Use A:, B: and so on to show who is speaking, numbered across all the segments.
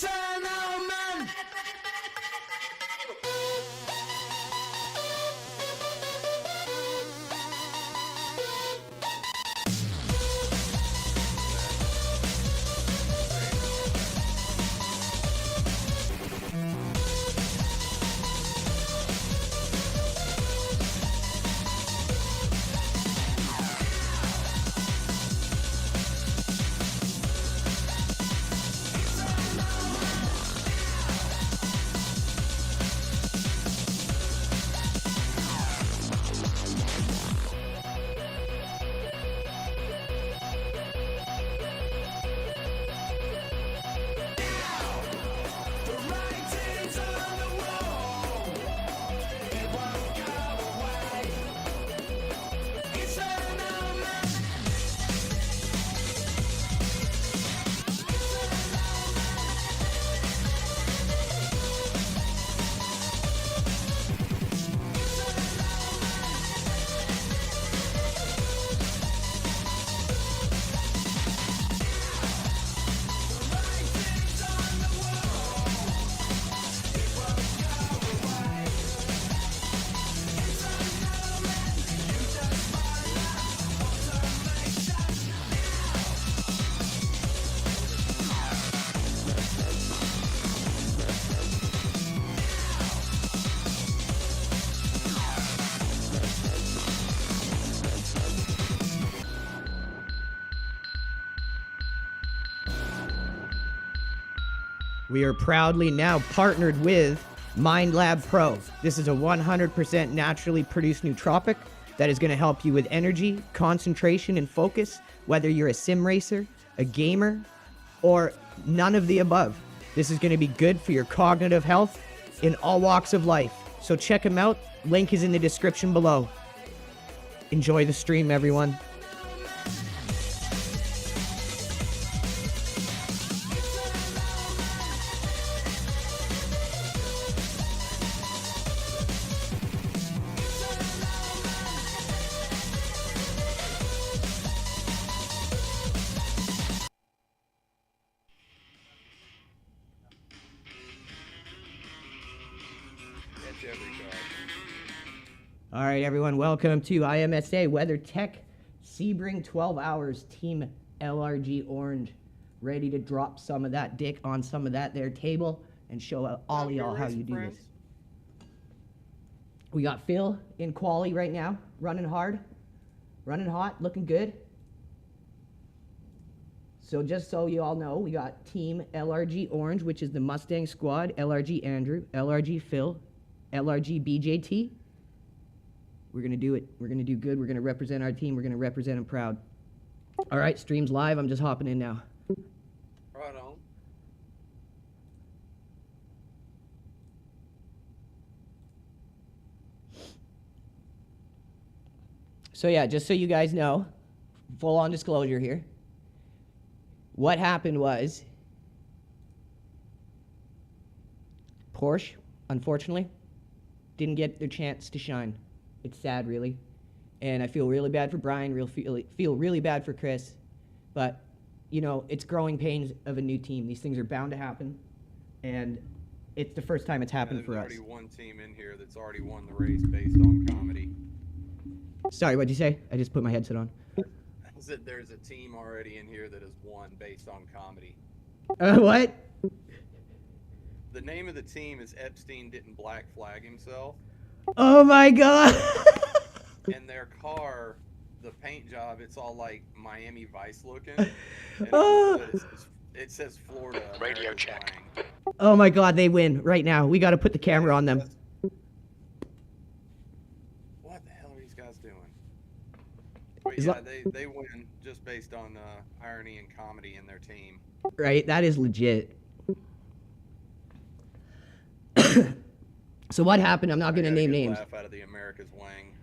A: Eternal man.
B: We are proudly now partnered with MindLab Pro. This is a 100% naturally produced nootropic that is going to help you with energy, concentration, and focus, whether you're a sim racer, a gamer, or none of the above. This is going to be good for your cognitive health in all walks of life. So check them out. Link is in the description below. Enjoy the stream, everyone. All right, everyone, welcome to IMSA Weather Tech SEBRING 12 hours Team LRG Orange. Ready to drop some of that dick on some of that there table and show all of y'all how you do this. We got Phil in quali right now, running hard, running hot, looking good. So just so you all know, we got Team LRG Orange, which is the Mustang squad, LRG Andrew, LRG Phil, LRG BJT. We're going to do it. We're going to do good. We're going to represent our team. We're going to represent them proud. All right, stream's live. I'm just hopping in now.
C: Right on.
B: So yeah, just so you guys know, full on disclosure here. What happened was Porsche, unfortunately, didn't get their chance to shine. It's sad, really. And I feel really bad for Brian, feel really bad for Chris. But, you know, it's growing pains of a new team. These things are bound to happen. And it's the first time it's happened for us.
C: There's already one team in here that's already won the race based on comedy.
B: Sorry, what'd you say? I just put my headset on.
C: I said there's a team already in here that has won based on comedy.
B: What?
C: The name of the team is Epstein Didn't Black Flag Himself.
B: Oh my God!
C: And their car, the paint job, it's all like Miami Vice looking. And
B: Oh.
C: it says Florida.
D: Radio check.
C: Flying.
B: Oh my God, they win right now. We got to put the camera on them.
C: What the hell are these guys doing? But
B: Is
C: yeah,
B: that-
C: they win just based on irony and comedy in their team.
B: Right? That is legit. So what happened? I'm not going to name names.
C: Laugh out of the America's Wang.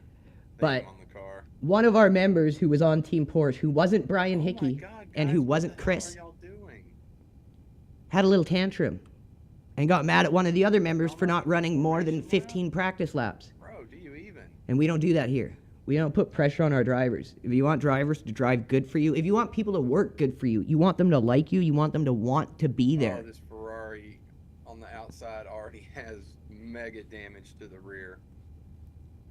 B: But
C: on the car.
B: one of our members who was on Team Porsche, who wasn't Brian Hickey
C: God,
B: and
C: guys,
B: who
C: what
B: wasn't
C: the
B: Chris,
C: hell are y'all doing?
B: had a little tantrum and got mad at one of the other members for not running more than 15 practice laps.
C: Bro, do you even?
B: And we don't do that here. We don't put pressure on our drivers. If you want drivers to drive good for you, if you want people to work good for you, you want them to like you, you want them to want to be there.
C: Oh, this Ferrari outside already has mega damage to the rear.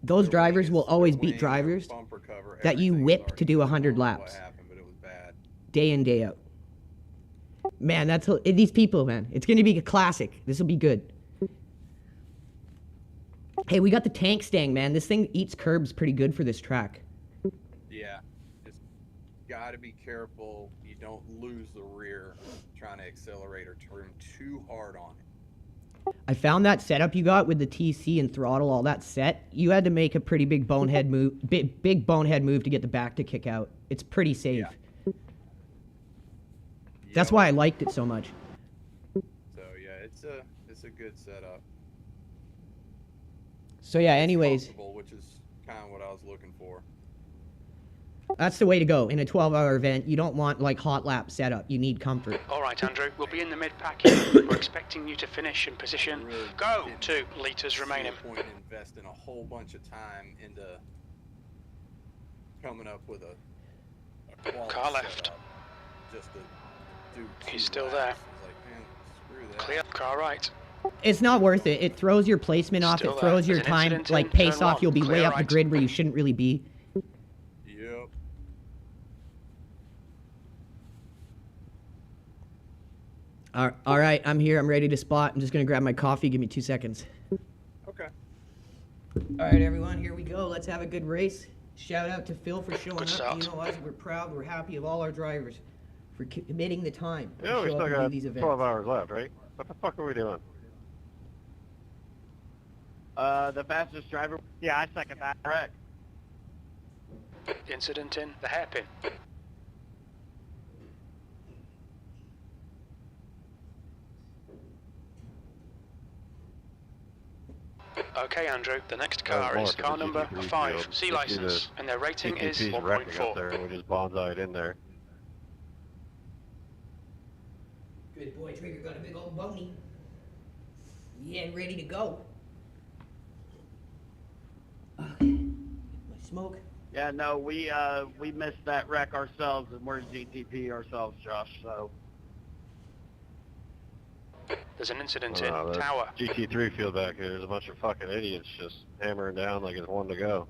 B: Those
C: Their
B: drivers
C: wing
B: will
C: is-
B: always
C: their
B: beat
C: wing, their
B: drivers
C: bumper cover,
B: that you
C: everything is
B: whip to
C: already
B: do
C: gone.
B: 100
C: I don't know
B: laps.
C: What happened, but it was bad.
B: Day in, day out. Man, that's these people, man. It's going to be a classic. This will be good. Hey, we got the tank stang, man. This thing eats curbs pretty good for this track.
C: Yeah, just gotta be careful you don't lose the rear trying to accelerate or turn too hard on it.
B: I found that setup you got with the TC and throttle, all that set. You had to make a pretty big bonehead move, big bonehead move to get the back to kick out. It's pretty safe.
C: Yeah.
B: That's why I liked it so much.
C: So yeah, it's a good setup.
B: So yeah,
C: It's
B: anyways,
C: comfortable, which is kind of what I was looking for.
B: that's the way to go. In a 12-hour event, you don't want like hot lap setup. You need comfort.
A: All right, Andrew, we'll be in the mid-pack here. We're expecting you to finish in position.
C: Really
A: Go!
C: didn't
A: 2 litres
C: see
A: remaining.
C: a point in investing a whole bunch of time into coming up with a quality
A: Car left.
C: setup just to do
A: He's
C: 2
A: still
C: laps.
A: there.
C: I was like, man, screw that.
A: Clear. Car right.
B: It's not worth it. It throws your placement off.
A: Still
B: It throws
A: there.
B: your
A: There's an
B: time,
A: incident
B: like
A: in
B: pace
A: turn
B: off.
A: one.
B: You'll be way
A: Clear
B: up the
A: right.
B: grid where you shouldn't really be.
C: Yep.
B: All right, I'm here. I'm ready to spot. I'm just gonna grab my coffee. Give me 2 seconds.
C: Okay.
B: All right, everyone, here we go. Let's have a good race. Shout out to Phil for showing
A: Good
B: up.
A: start.
B: You know us, we're proud. We're happy of all our drivers for committing the time to
D: Yeah, we
B: show
D: still
B: up and do
D: got
B: these events.
D: 12 hours left, right? What the fuck are we doing?
E: The fastest driver. Yeah, I second that.
D: Correct.
A: Incident in the hairpin. Okay, Andrew, the next car is car number 5, C license, and their rating is
D: CTP's wrecking up there,
A: 1.4.
D: and we just bonsaied in there.
B: Good boy, Trigger got a big old bony. Yeah, ready to go. Okay, my smoke.
E: Yeah, no, we missed that wreck ourselves, and we're GTP ourselves, Josh. So
A: There's an incident in
D: The
A: Tower.
D: GT3 field back here, there's a bunch of fucking idiots just hammering down like it's one to go.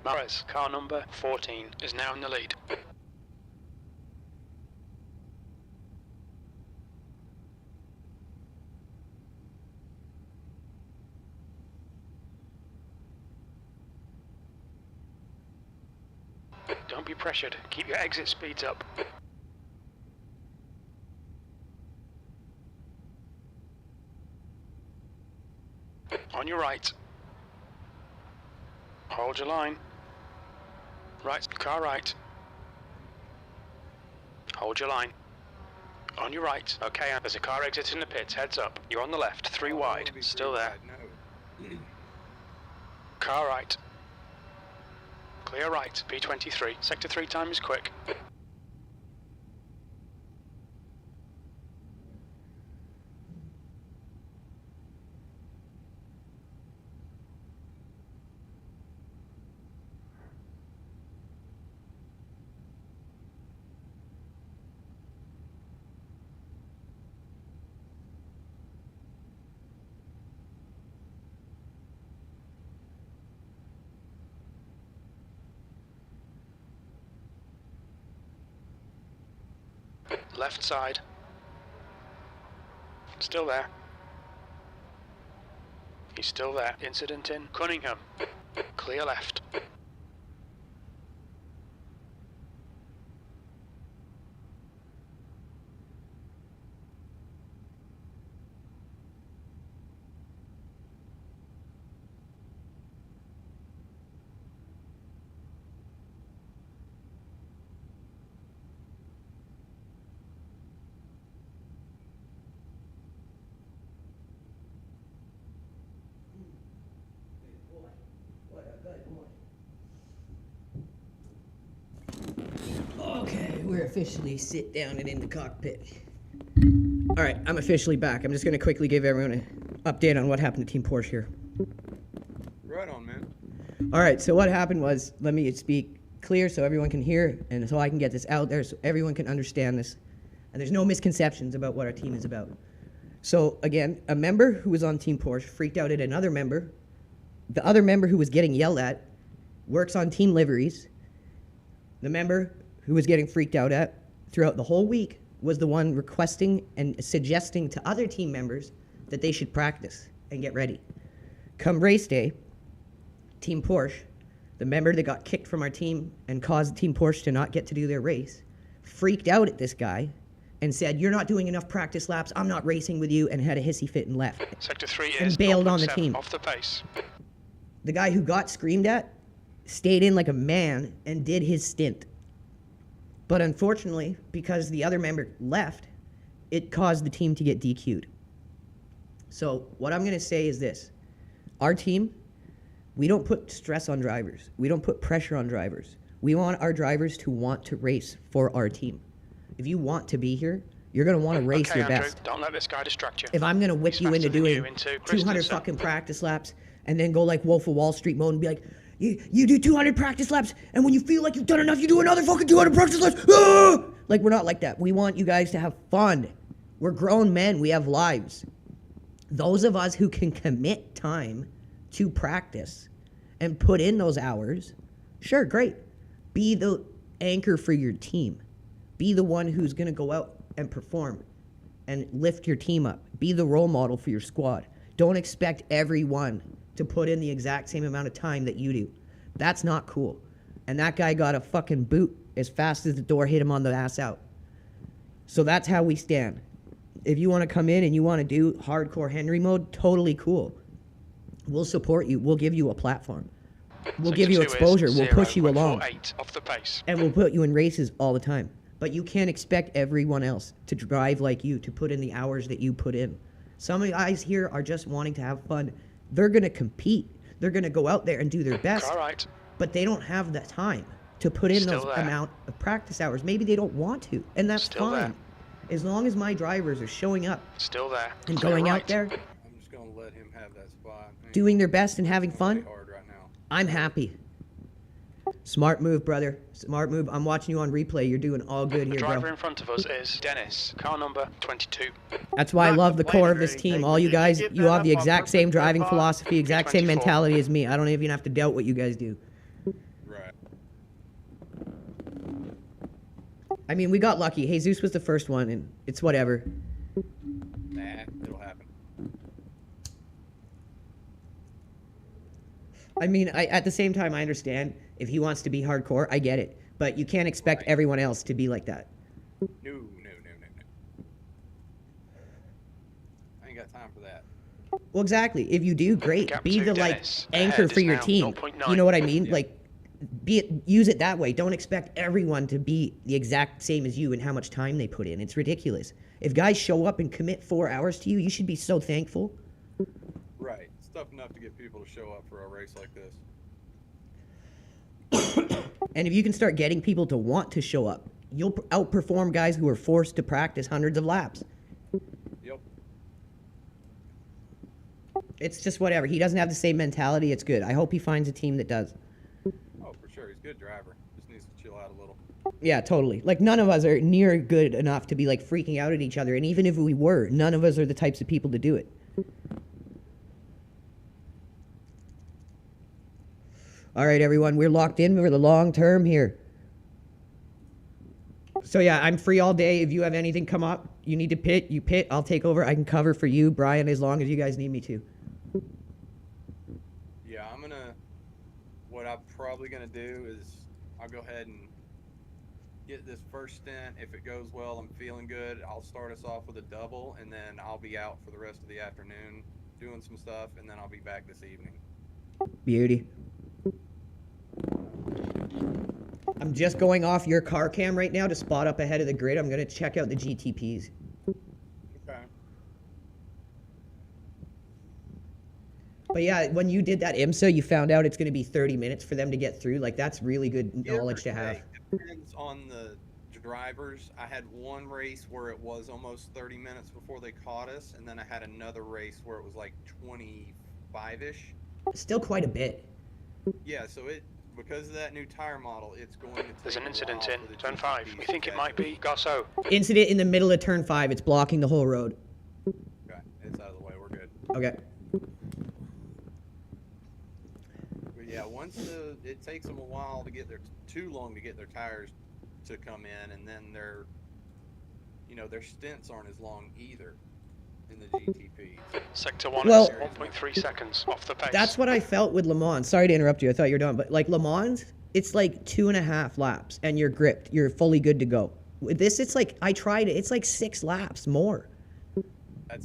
A: Morris, car number 14, is now in the lead. Don't be pressured. Keep your exit speeds up. On your right. Hold your line. Right, car right. Hold your line. On your right. Okay, there's a car exiting the pits. Heads up. You're on the left. 3 wide.
C: It'll be
A: Still
C: 3
A: there.
C: wide, no.
A: Car right. Clear right. P23. Sector 3 time is quick. Left side. Still there. He's still there. Incident in Cunningham. Clear left.
B: Okay, we're officially sit down and in the cockpit. All right, I'm officially back. I'm just going to quickly give everyone an update on what happened to Team Porsche here.
C: Right on, man.
B: All right, so what happened was, let me speak clear so everyone can hear and so I can get this out there so everyone can understand this. And there's no misconceptions about what our team is about. So again, a member who was on Team Porsche freaked out at another member. The other member who was getting yelled at works on team liveries. The member who was getting freaked out at throughout the whole week was the one requesting and suggesting to other team members that they should practice and get ready. Come race day, Team Porsche, the member that got kicked from our team and caused Team Porsche to not get to do their race, freaked out at this guy and said, "You're not doing enough practice laps, I'm not racing with you," and had a hissy fit and left.
A: Sector 3
B: And
A: is
B: bailed on the
A: 0.7
B: team.
A: off the pace.
B: The guy who got screamed at stayed in like a man and did his stint. But unfortunately, because the other member left, it caused the team to get DQ'd. So what I'm going to say is this. Our team, we don't put stress on drivers. We don't put pressure on drivers. We want our drivers to want to race for our team. If you want to be here, you're going to want to race
A: Okay,
B: your
A: Andrew,
B: best.
A: don't let this guy distract you.
B: If I'm going to whip
A: He's
B: you into
A: faster than
B: doing
A: you into
B: 200
A: Christensen.
B: fucking practice laps and then go like Wolf of Wall Street mode and be like, you do 200 practice laps, and when you feel like you've done enough, you do another fucking 200 practice laps. Ah! Like, we're not like that. We want you guys to have fun. We're grown men. We have lives. Those of us who can commit time to practice and put in those hours, sure, great. Be the anchor for your team. Be the one who's going to go out and perform and lift your team up. Be the role model for your squad. Don't expect everyone to put in the exact same amount of time that you do. That's not cool. And that guy got a fucking boot as fast as the door hit him on the ass out. So that's how we stand. If you want to come in and you want to do hardcore Henry mode, totally cool. We'll support you. We'll give you a platform. We'll give you exposure. We'll push you along.
A: 0.48 off the pace.
B: And we'll put you in races all the time. But you can't expect everyone else to drive like you, to put in the hours that you put in. Some of the guys here are just wanting to have fun. They're going to compete. They're going to go out there and do their best.
A: All right.
B: But they don't have the time to put in
A: Still
B: those
A: there.
B: amount of practice hours. Maybe they don't want to, and that's
A: Still
B: fine.
A: there.
B: As long as my drivers are showing up
A: Still there.
B: and
A: Clear
B: going
A: right.
B: out there,
C: I'm just gonna let him have that spot.
B: doing their best and having
C: Way
B: fun,
C: hard right now.
B: I'm happy. Smart move, brother. Smart move. I'm watching you on replay. You're doing all good
A: The
B: here,
A: driver
B: bro.
A: in front of us is Dennis, car number 22.
B: That's why I
E: Not
B: love the core of
E: complaining or
B: this team.
E: anything,
B: All
E: but
B: you
E: did you
B: guys,
E: get
B: you
E: that
B: have the
E: up on
B: exact same
E: purpose,
B: driving
E: Bob?
B: philosophy, exact same
A: 24.
B: mentality as me. I don't even have to doubt what you guys do.
C: Right.
B: I mean, we got lucky. Jesus was the first one, and it's whatever.
C: Nah, it'll happen.
B: I mean, at the same time, I understand if he wants to be hardcore, I get it. But you can't expect
C: Right.
B: everyone else to be like that.
C: No. I ain't got time for that.
B: Well, exactly. If you do, great.
A: Gap
B: Be
A: to
B: the
A: Dennis.
B: anchor
A: Ahead
B: for
A: is
B: your
A: now
B: team.
A: 0.9.
B: You know what I mean?
C: Yeah.
B: Like, use it that way. Don't expect everyone to be the exact same as you and how much time they put in. It's ridiculous. If guys show up and commit 4 hours to you, you should be so thankful.
C: Right. It's tough enough to get people to show up for a race like this.
B: And if you can start getting people to want to show up, you'll outperform guys who are forced to practice hundreds of laps.
C: Yep.
B: It's just whatever. He doesn't have the same mentality. It's good. I hope he finds a team that does.
C: Oh, for sure. He's a good driver. Just needs to chill out a little.
B: Yeah, totally. Like, none of us are near good enough to be, like, freaking out at each other. And even if we were, none of us are the types of people to do it. All right, everyone. We're locked in for the long term here. So, yeah, I'm free all day. If you have anything come up, you need to pit, you pit. I'll take over. I can cover for you, Brian, as long as you guys need me to.
C: Yeah, what I'm probably gonna do is I'll go ahead and get this first stint. If it goes well, I'm feeling good. I'll start us off with a double, and then I'll be out for the rest of the afternoon doing some stuff, and then I'll be back this evening.
B: Beauty. I'm just going off your car cam right now to spot up ahead of the grid. I'm going to check out the GTPs.
C: Okay.
B: But yeah, when you did that IMSA, you found out it's going to be 30 minutes for them to get through. Like, that's really good knowledge to have.
C: Depends on the drivers. I had one race where it was almost 30 minutes before they caught us, and then I had another race where it was like 25-ish.
B: Still quite a bit.
C: Yeah, so because of that new tire model, it's going to take
A: There's an
C: a
A: incident
C: while
A: in
C: for the
A: turn 5.
C: GTPs
A: We think
C: to
A: it might
C: catch
A: be Garceau.
B: Incident in the middle of turn 5. It's blocking the whole road.
C: up. Okay, it's out of the way. We're good.
B: Okay.
C: But yeah, it takes them a while to get too long to get their tires to come in, and then their stints aren't as long either in the GTPs.
A: Sector 1
B: Well-
A: is 1.3 seconds off the pace.
B: That's what I felt with Le Mans. Sorry to interrupt you. I thought you were done. But like Le Mans, it's like 2.5 laps and you're gripped. You're fully good to go. With this, it's like, I tried it. It's like 6 laps more.
C: That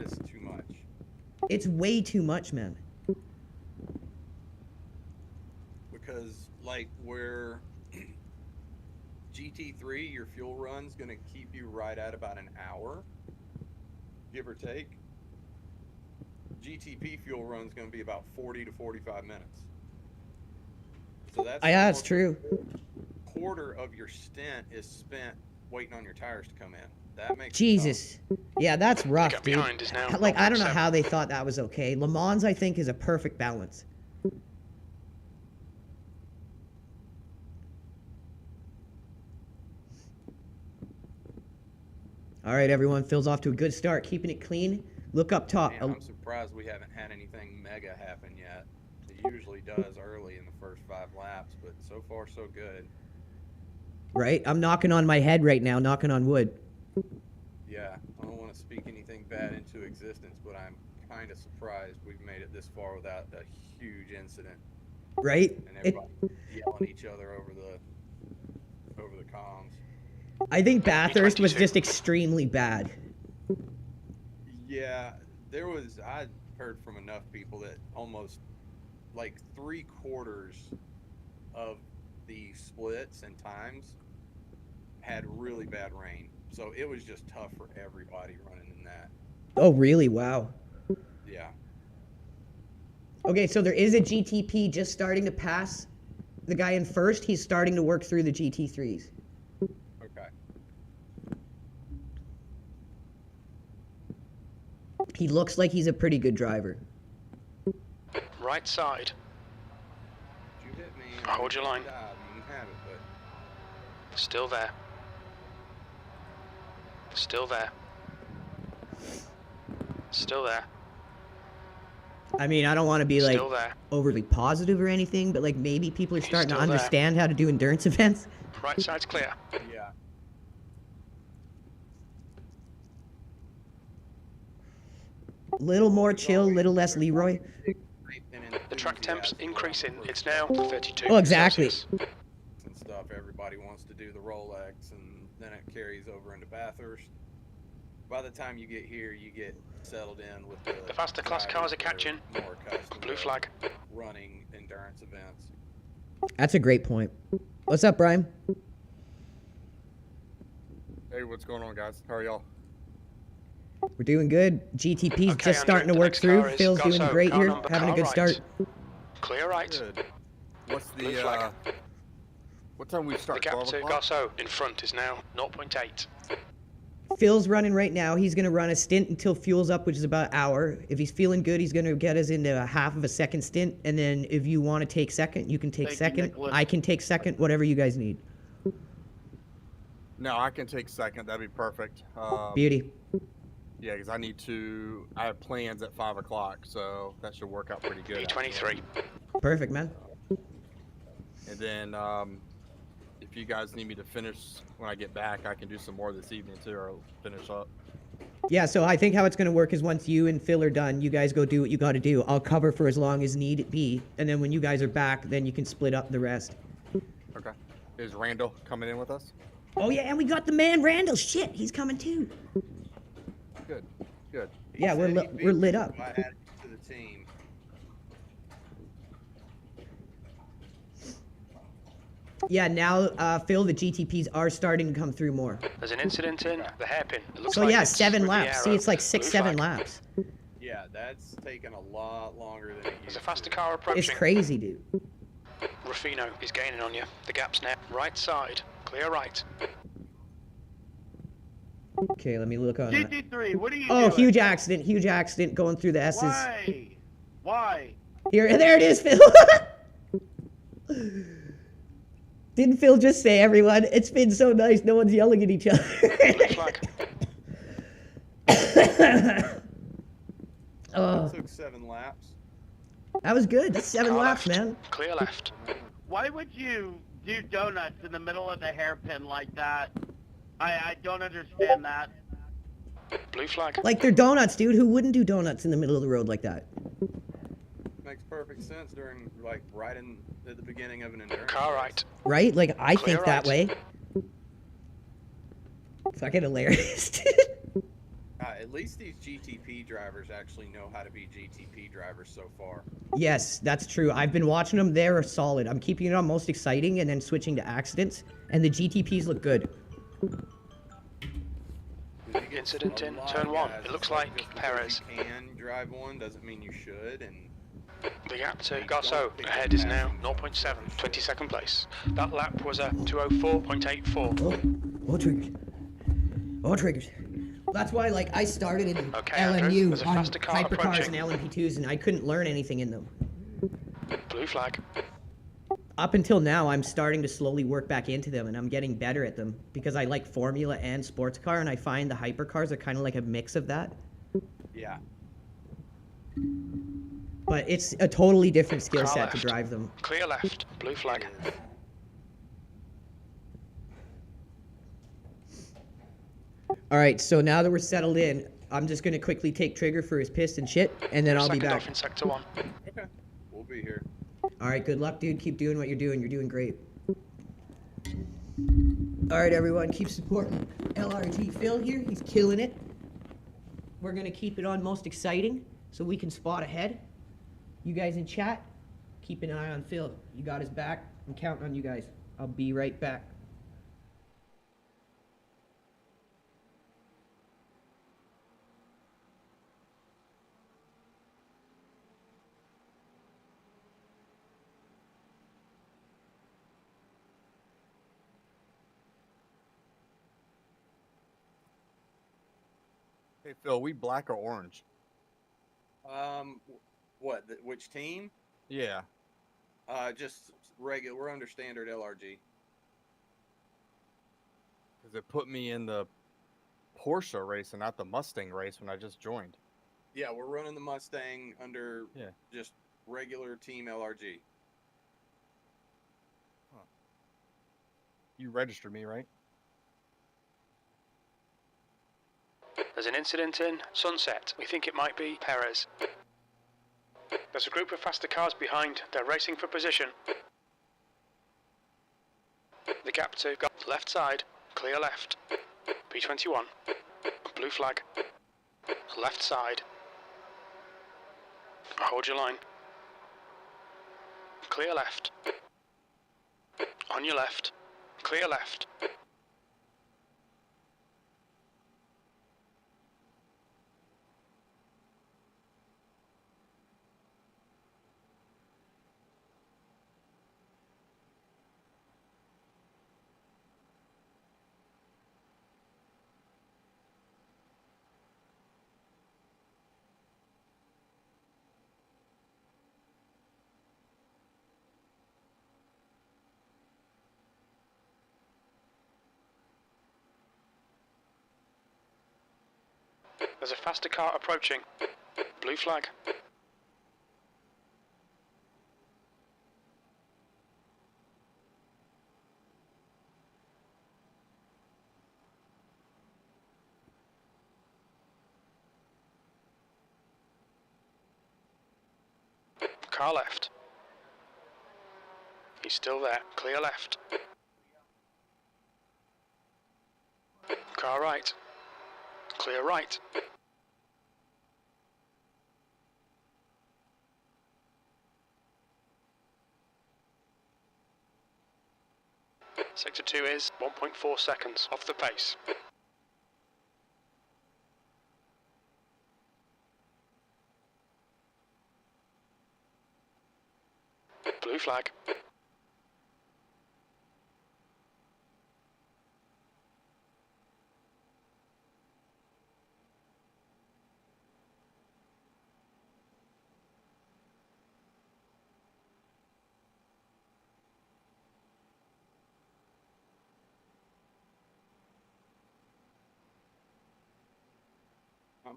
C: is too much.
B: It's way too much, man.
C: Because like where GT3, your fuel run's gonna keep you right at about an hour, give or take. GTP fuel run's gonna be about 40 to 45 minutes. So that's
B: Yeah, it's
C: almost
B: true.
C: a quarter of your stint is spent waiting on your tires to come in. That makes it
B: Jesus. Yeah, that's
A: The
B: rough,
A: gap
B: dude.
A: behind is now
B: Like, I don't know
A: 1.7.
B: how they thought that was okay. Le Mans, I think, is a perfect balance. All right, everyone. Phil's off to a good start, keeping it clean. Look up top.
C: tough. Man, I'm surprised we haven't had anything mega happen yet. It usually does early in the first 5 laps, but so far so good.
B: Right? I'm knocking on my head right now, knocking on wood.
C: Yeah, I don't want to speak anything bad into existence, but I'm kind of surprised we've made it this far without a huge incident
B: Right?
C: and
B: It,
C: everybody yelling at each other over the comms.
B: I think Bathurst was
A: B22.
B: just extremely bad.
C: Yeah, I heard from enough people that almost like 3/4 of the splits and times had really bad rain. So it was just tough for everybody running in that.
B: Oh, really? Wow.
C: Yeah.
B: Okay, so there is a GTP just starting to pass the guy in first. He's starting to work through the GT3s.
C: Okay.
B: He looks like he's a pretty good driver.
A: Right side.
C: You hit me.
A: Hold your line.
C: You can have it, but
A: Still there. Still there. Still there.
B: I mean, I don't want to be like
A: Still there.
B: overly positive or anything, but like maybe people are
A: He's
B: starting to
A: still there.
B: understand how to do endurance events.
A: Right side's clear.
C: yeah.
B: Little more chill, little less Leroy.
A: The track temp's increasing. It's now 32.
B: Oh, exactly.
A: Celsius.
C: And stuff. Everybody wants to do the Rolex, and then it carries over into Bathurst. By the time you get here, you get settled in with
A: The faster class cars are catching.
C: More accustomed
A: Blue
C: to
A: flag.
C: running endurance events.
B: That's a great point. What's up, Brian?
F: Hey, what's going on, guys? How are y'all?
B: We're doing good. GTP's
A: Okay,
B: just starting
A: Andrew,
B: to
A: the
B: work
A: next
B: through.
A: car is
B: Phil's doing
A: Garceau,
B: great
A: car
B: here,
A: number,
B: having a
A: car
B: good
A: right.
B: start.
A: Clear right.
F: Good. What's
A: Blue
F: the
A: flag.
F: what time we
A: The
F: start?
A: gap
F: 12
A: to
F: o'clock?
A: Garceau in front is now 0.8.
B: Phil's running right now. He's going to run a stint until fuel's up, which is about an hour. If he's feeling good, he's going to get us into a half of a second stint. And then if you want to take second, you can take
E: Thank you,
B: second.
E: Nicholas.
B: I can take second, whatever you guys need.
F: No, I can take second. That'd be perfect.
B: Beauty.
F: Yeah, because I have plans at 5 o'clock, so that should work out pretty good.
A: B23.
B: Perfect, man.
F: And then if you guys need me to finish when I get back, I can do some more this evening too, or finish up.
B: Yeah, so I think how it's going to work is once you and Phil are done, you guys go do what you got to do. I'll cover for as long as need be. And then when you guys are back, then you can split up the rest.
F: Okay. Is Randall coming in with us?
B: Oh, yeah, and we got the man, Randall. Shit, he's coming too.
F: Good. Good.
C: He
B: Yeah,
C: said
B: we're
C: he'd be
B: lit
C: here,
B: up.
C: so I added him to the team.
B: Yeah, now, Phil, the GTPs are starting to come through more.
A: There's an incident in the hairpin. It looks
B: So,
A: like
B: yeah,
A: it's
B: 7
A: with the
B: laps. See,
A: arrow.
B: it's like 6,
A: Blue
B: 7
A: flag.
B: laps.
C: Yeah, that's taken a lot longer than it used
A: There's a faster
C: to.
A: car approaching.
B: It's crazy, dude.
A: Ruffino is gaining on you. The gap's now right side. Clear right.
B: Okay, let me look on that.
E: GT3, what are you
B: Oh,
E: doing?
B: huge accident going through the S's.
E: Why? Why?
B: Here, there it is, Phil. Didn't Phil just say, everyone? It's been so nice. No one's yelling at each other.
A: Blue flag.
B: Oh,
C: Took 7 laps.
B: that was good. That's 7
A: Car
B: laps,
A: left.
B: man.
A: Clear left.
E: Why would you do donuts in the middle of the hairpin like that? I don't understand that.
A: Blue flag.
B: Like, they're donuts, dude. Who wouldn't do donuts in the middle of the road like that?
C: Makes perfect sense during, like, right at the beginning of an endurance.
A: Car
C: race.
A: right.
B: Right? Like, I
A: Clear
B: think that
A: right.
B: way. Fucking hilarious, dude.
C: At least these GTP drivers actually know how to be GTP drivers so far.
B: Yes, that's true. I've been watching them. They're solid. I'm keeping it on most exciting and then switching to accidents. And the GTPs look good.
A: Incident
C: A
A: in
C: lot
A: turn
C: of
A: 1.
C: guys,
A: It looks
C: it's
A: like
C: just because
A: Perez.
C: You can drive one doesn't mean you should, and
A: The gap to
C: They
A: Garceau
C: don't pick
A: ahead
C: up
A: is now
C: passing
A: 0.7, 22nd place. That lap was a 2:04.84.
B: Oh, triggers. Oh, triggers. That's why, like, I started in
A: Okay, Andrew,
B: LMU
A: there's a
B: on
A: faster car
B: hypercars
A: approaching.
B: and LMP2s, and I couldn't learn anything in them.
A: Blue flag.
B: Up until now, I'm starting to slowly work back into them, and I'm getting better at them because I like Formula and sports car, and I find the hypercars are kind of like a mix of that.
C: yeah.
B: But it's a totally different skill
A: Car
B: set to
A: left.
B: drive them.
A: Clear left. Blue flag.
C: It is.
B: All right, so now that we're settled in, I'm just going to quickly take Trigger for his piston shit, and then I'll be
A: Second
B: back.
A: off in sector 1.
C: Okay. We'll be here.
B: All right, good luck, dude. Keep doing what you're doing. You're doing great. All right, everyone, keep supporting LRG Phil here. He's killing it. We're going to keep it on most exciting so we can spot ahead. You guys in chat, keep an eye on Phil. You got his back. I'm counting on you guys. I'll be right back.
F: Hey Phil, we black or orange?
C: What? Which team?
F: Yeah.
C: Just regular. We're under standard LRG.
F: Because it put me in the Porsche race and not the Mustang race when I just joined.
C: Yeah, we're running the Mustang under
F: Yeah.
C: just regular team LRG.
F: You registered me, right?
A: There's an incident in Sunset. We think it might be Perez. There's a group of faster cars behind. They're racing for position. The gap to left side. Clear left. B21. Blue flag. Left side. Hold your line. Clear left. On your left. Clear left. There's a faster car approaching. Blue flag. Car left. He's still there. Clear left. Car right. Clear right. Sector 2 is 1.4 seconds off the pace. Blue flag.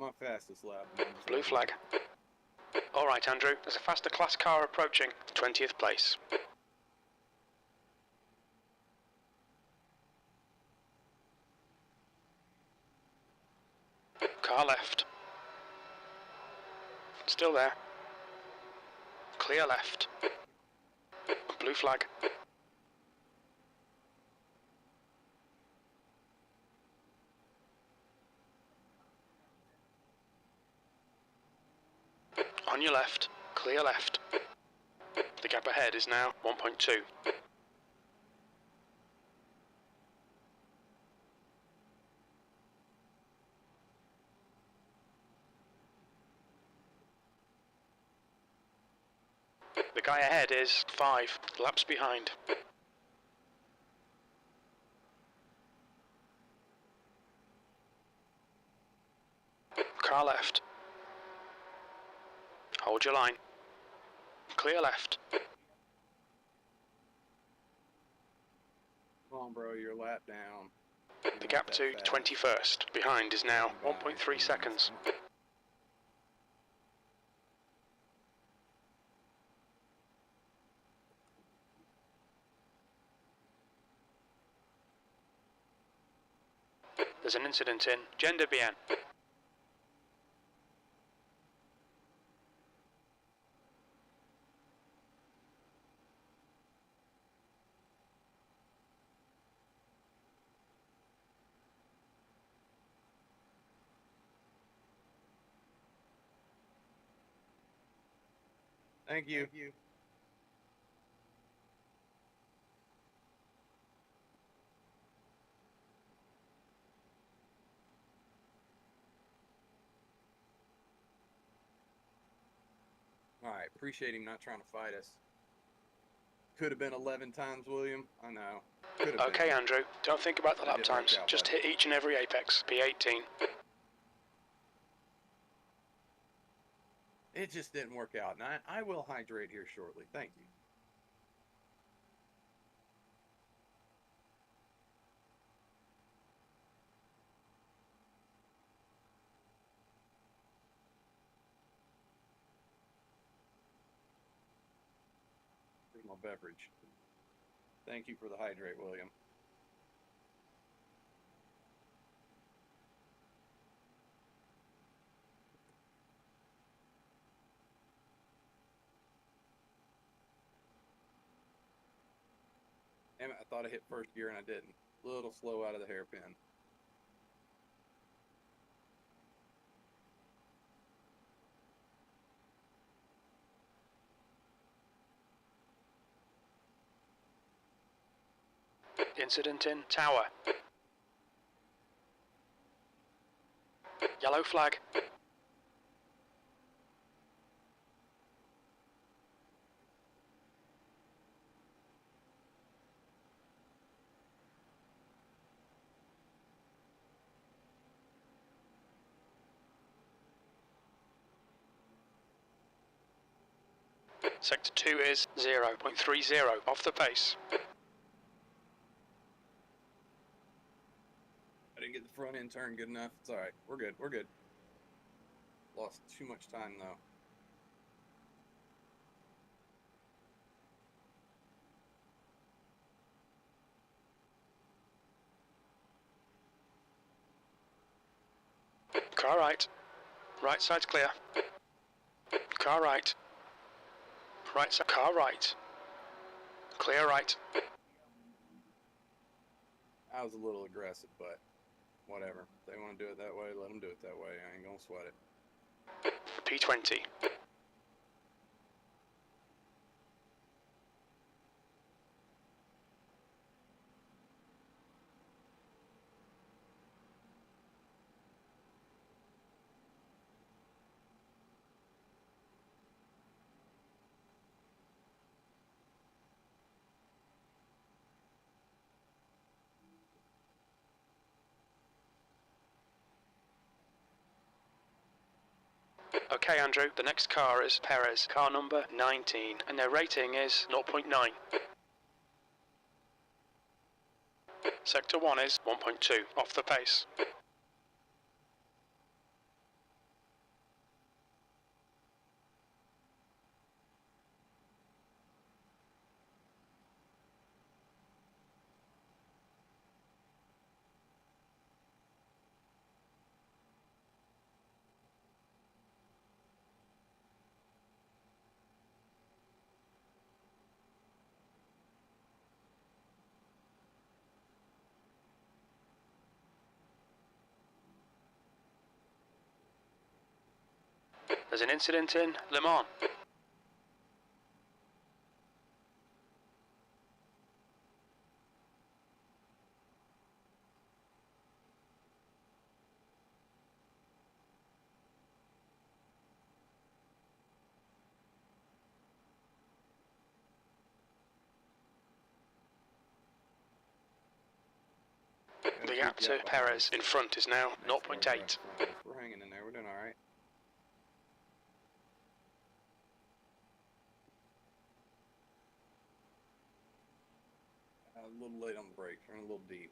C: Not my fastest lap.
A: Blue flag. Alright, Andrew, there's a faster class car approaching, 20th place. Car left. Still there. Clear left. Blue flag. On your left. Clear left. The gap ahead is now 1.2. The guy ahead is 5 laps behind. Car left. Hold your line. Clear left.
C: Come on, bro, you're a lap down.
A: The gap to 21st behind is now 1.3 seconds. There's an incident in Gender Bien.
C: Thank you. Alright, appreciate him not trying to fight us. Could have been 11 times, William. I know. Could have
A: Okay,
C: been.
A: Andrew, don't think about the
C: It
A: lap
C: didn't work
A: times.
C: out,
A: Just
C: bud.
A: hit each and every apex. P18.
C: It just didn't work out. And I will hydrate here shortly. Thank you. Here's my beverage. Thank you for the hydrate, William. Damn it, I thought I hit first gear and I didn't. A little slow out of the hairpin.
A: Incident in Tower. Yellow flag. Sector 2 is 0.30 off the pace.
C: I didn't get the front end turn good enough. It's alright. We're good. We're good. Lost too much time though.
A: Car right. Right side's clear. Car right. Right side. Car right. Clear right.
C: I was a little aggressive, but whatever. If they want to do it that way, let them do it that way. I ain't gonna sweat it.
A: P20. Okay, Andrew, the next car is Perez, car number 19, and their rating is 0.9. Sector 1 is 1.2, off the pace. There's an incident in Le Mans. The gap to Perez in front is now 0.8.
C: We're hanging in there. We're doing all right. A little late on the brakes. We're in a little deep.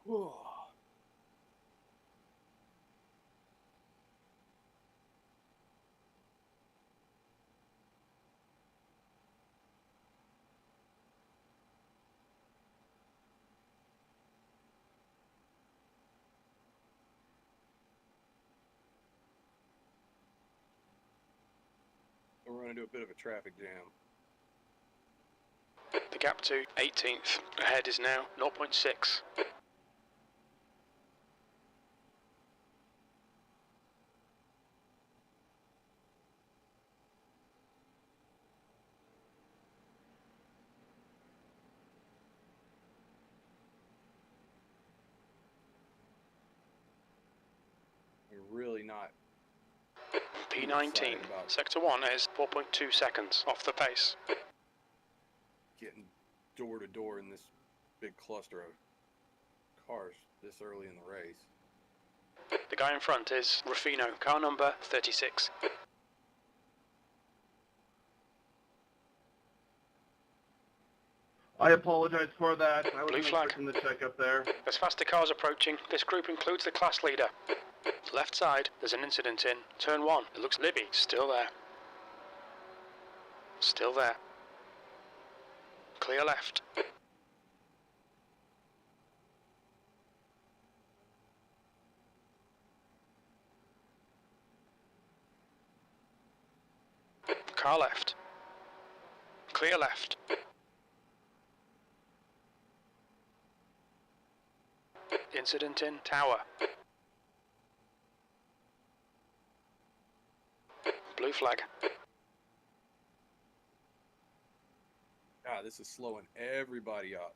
C: Whew. We're running into a bit of a traffic jam.
A: The gap to 18th ahead is now 0.6.
C: We're really not
A: P19, sector 1 is 4.2 seconds off the pace.
C: getting door to door in this big cluster of cars this early in the race.
A: The guy in front is Rufino, car number 36.
G: I apologize for that. I
A: Blue
G: wasn't
A: flag.
G: expecting the check up there.
A: There's faster cars approaching. This group includes the class leader. Left side, there's an incident in turn 1. It looks Libby, still there. Still there. Clear left. Car left. Clear left. Incident in tower. Blue flag.
C: God, this is slowing everybody up.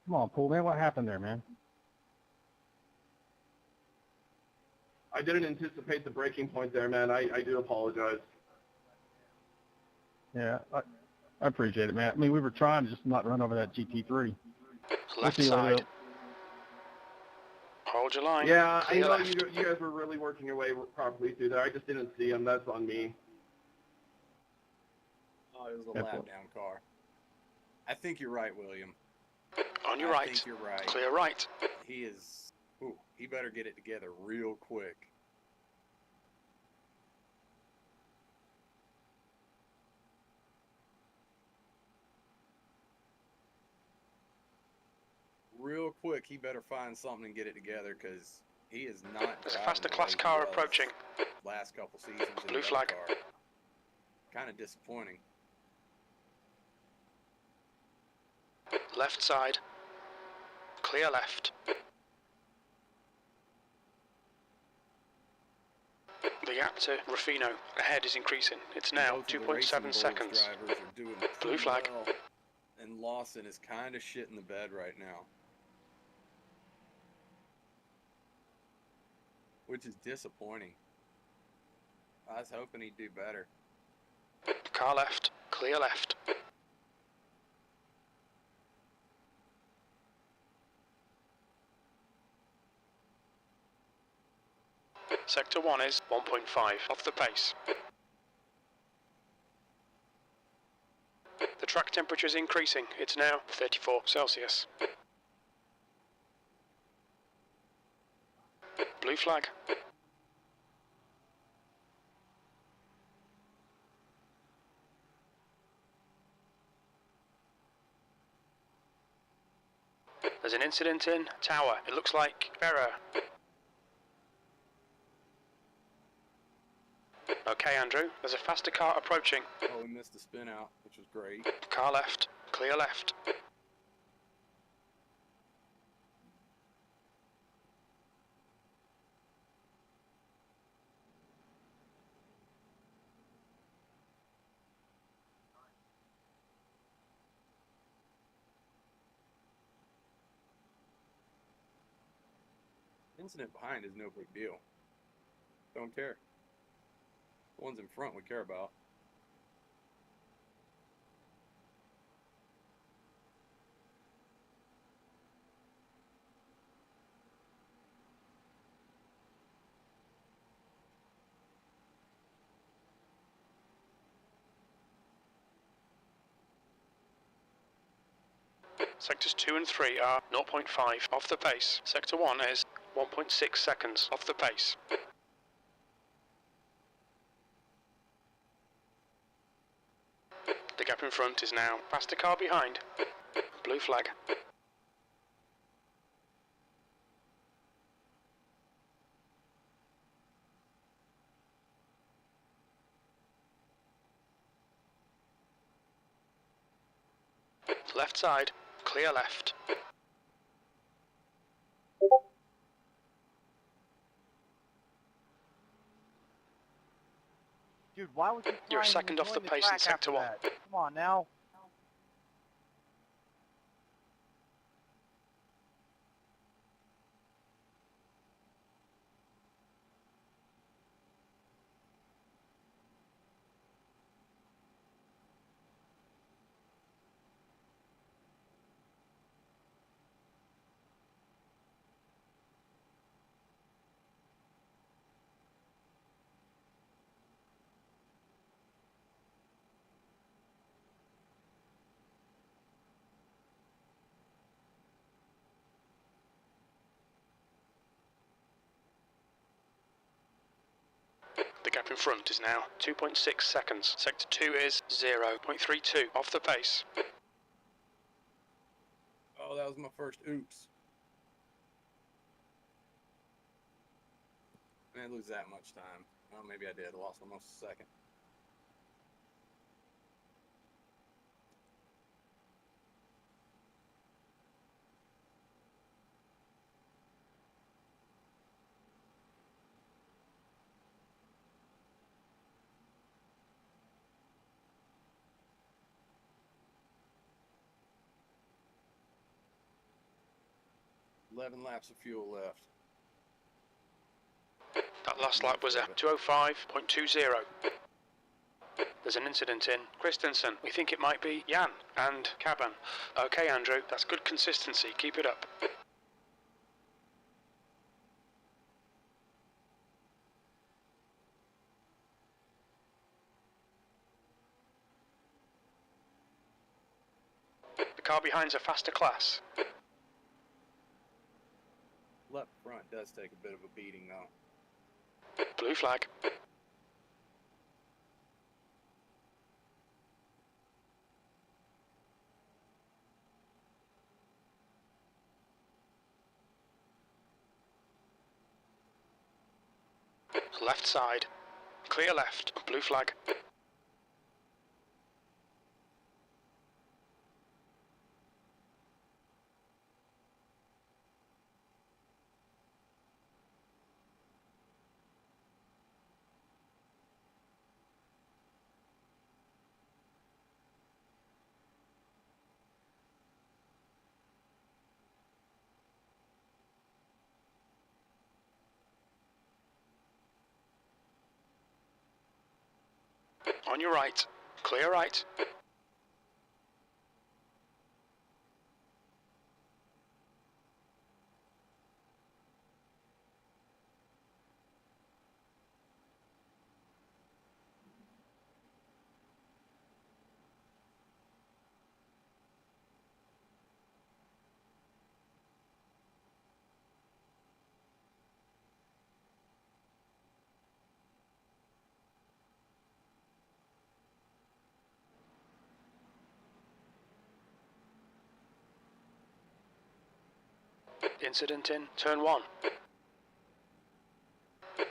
H: Come on, Pool Man, what happened there, man?
G: I didn't anticipate the breaking point there, man. I do apologize.
H: Yeah, I appreciate it, man. I mean, we were trying to just not run over that GT3.
A: Left
H: see you later.
A: side. Hold your line.
G: Yeah, I
A: Clear
G: know
A: left.
G: you guys were really working your way properly through there. I just didn't see them. That's on me.
C: Oh, it was a
H: That's
C: lap
H: what-
C: down car. I think you're right, William.
A: On your
C: I
A: right.
C: think you're right.
A: Clear right.
C: He is. Ooh, he better get it together real quick. Real quick, he better find something and get it together, because He is not.
A: There's a
C: driving
A: faster
C: the
A: class
C: way he
A: car
C: was
A: approaching.
C: Last couple seasons. In
A: Blue
C: the
A: flag.
C: car. Kind of disappointing.
A: Left side. Clear left. The gap to Ruffino ahead is increasing. It's now
C: Both of the
A: 2.7
C: Racing Bulls
A: seconds.
C: drivers are doing
A: Blue
C: pretty
A: flag.
C: well, and Lawson is kind of shit in the bed right now, which is disappointing. I was hoping he'd do better.
A: Car left. Clear left. Sector 1 is 1.5 off the pace. The track temperature is increasing. It's now 34 Celsius. Blue flag. There's an incident in Tower. It looks like error. Okay, Andrew. There's a faster car approaching.
C: Oh, we missed the spin out, which was great.
A: Car left. Clear left.
C: Incident behind is no big deal. Don't care. The ones in front we care about.
A: Sectors 2 and 3 are 0.5 off the pace. Sector 1 is 1.6 seconds off the pace. The gap in front is now faster car behind. Blue flag. Left side, clear left.
I: Dude, why would you
A: You're a
I: try and
A: second off the
I: join
A: pace in
I: track
A: sector
I: after
A: 1.
I: that? Come on now.
A: The gap in front is now 2.6 seconds. Sector 2 is 0.32 off the pace.
C: Oh, that was my first oops. I didn't lose that much time. Oh, maybe I did. I lost almost a second. $11 laps of fuel left.
A: That last lap was a 205.20. There's an incident in Christensen. We think it might be Jan and Caban. Okay, Andrew, that's good consistency. Keep it up. The car behind's a faster class.
C: Left front does take a bit of a beating, though.
A: Blue flag. Left side. Clear left. Blue flag. On your right. Clear right. Incident in turn 1.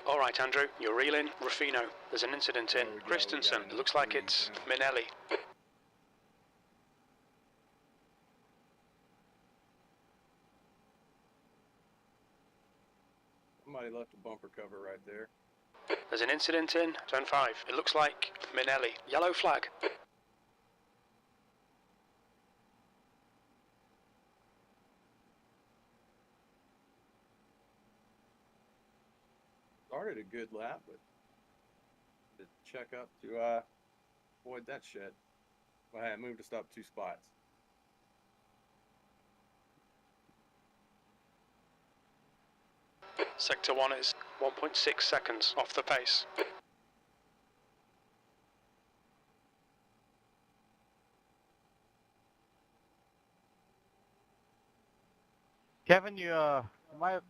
A: Alright Andrew, you're reeling. Rufino, there's an incident in Christensen. It looks like it's Minelli.
C: Somebody left a bumper cover right there.
A: There's an incident in turn 5. It looks like Minelli. Yellow flag.
C: Started a good lap, but to check up to avoid that shit. Well, I moved to stop 2 spots.
A: Sector 1 is 1.6 seconds off the pace.
H: Kevin, you might.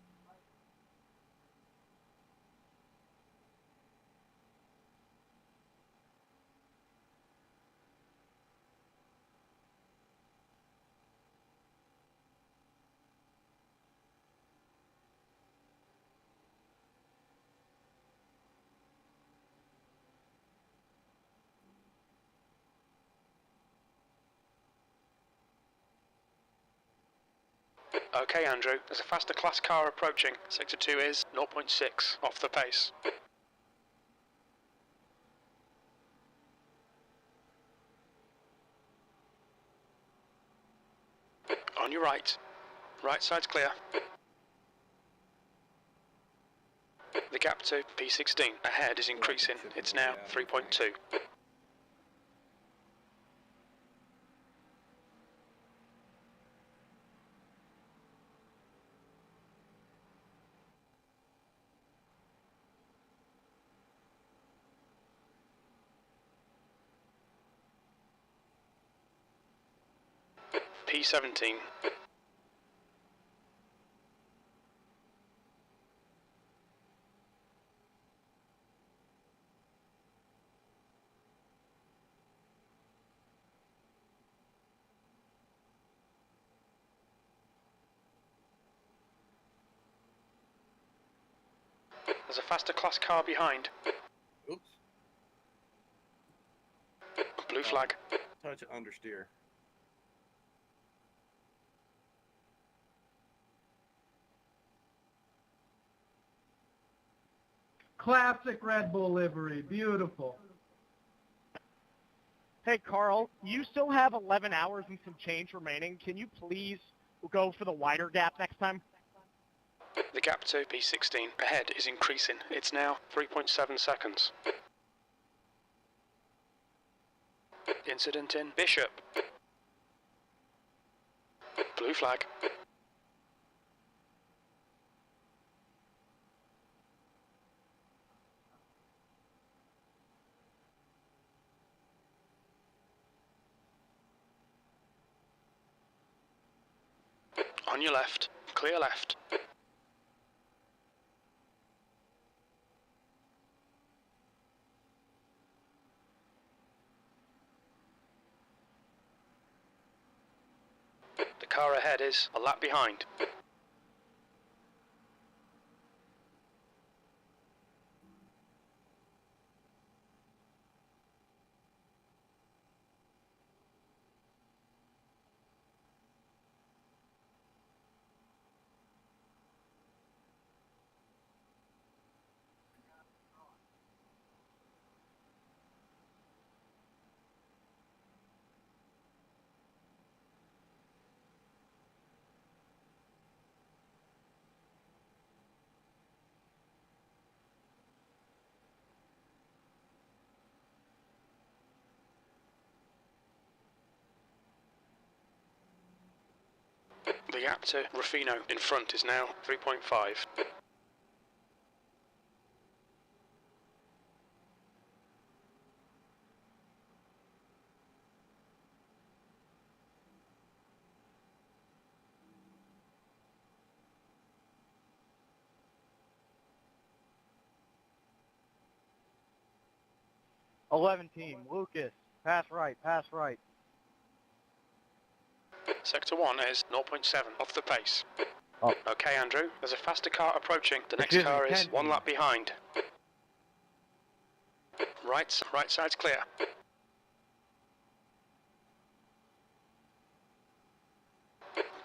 A: Okay Andrew, there's a faster class car approaching. Sector 2 is 0.6 off the pace. On your right. Right side's clear. The gap to P16 ahead is increasing. It's now 3.2. P17. There's a faster class car behind.
C: Oops.
A: Blue flag.
C: Touch understeer.
I: Classic Red Bull livery, beautiful.
J: Hey, Carl, you still have 11 hours and some change remaining. Can you please go for the wider gap next time?
A: The gap to P16 ahead is increasing. It's now 3.7 seconds. Incident in Bishop. Blue flag. On your left. Clear left. The car ahead is a lap behind. The gap to Ruffino in front is now 3.5.
J: Team, Lucas, pass right, pass right.
A: Sector 1 is 0.7 off the pace.
J: Oh.
A: Okay, Andrew, there's a faster car approaching. The next
J: Excuse me,
A: car is
J: 10.
A: 1 lap behind. Right side's clear.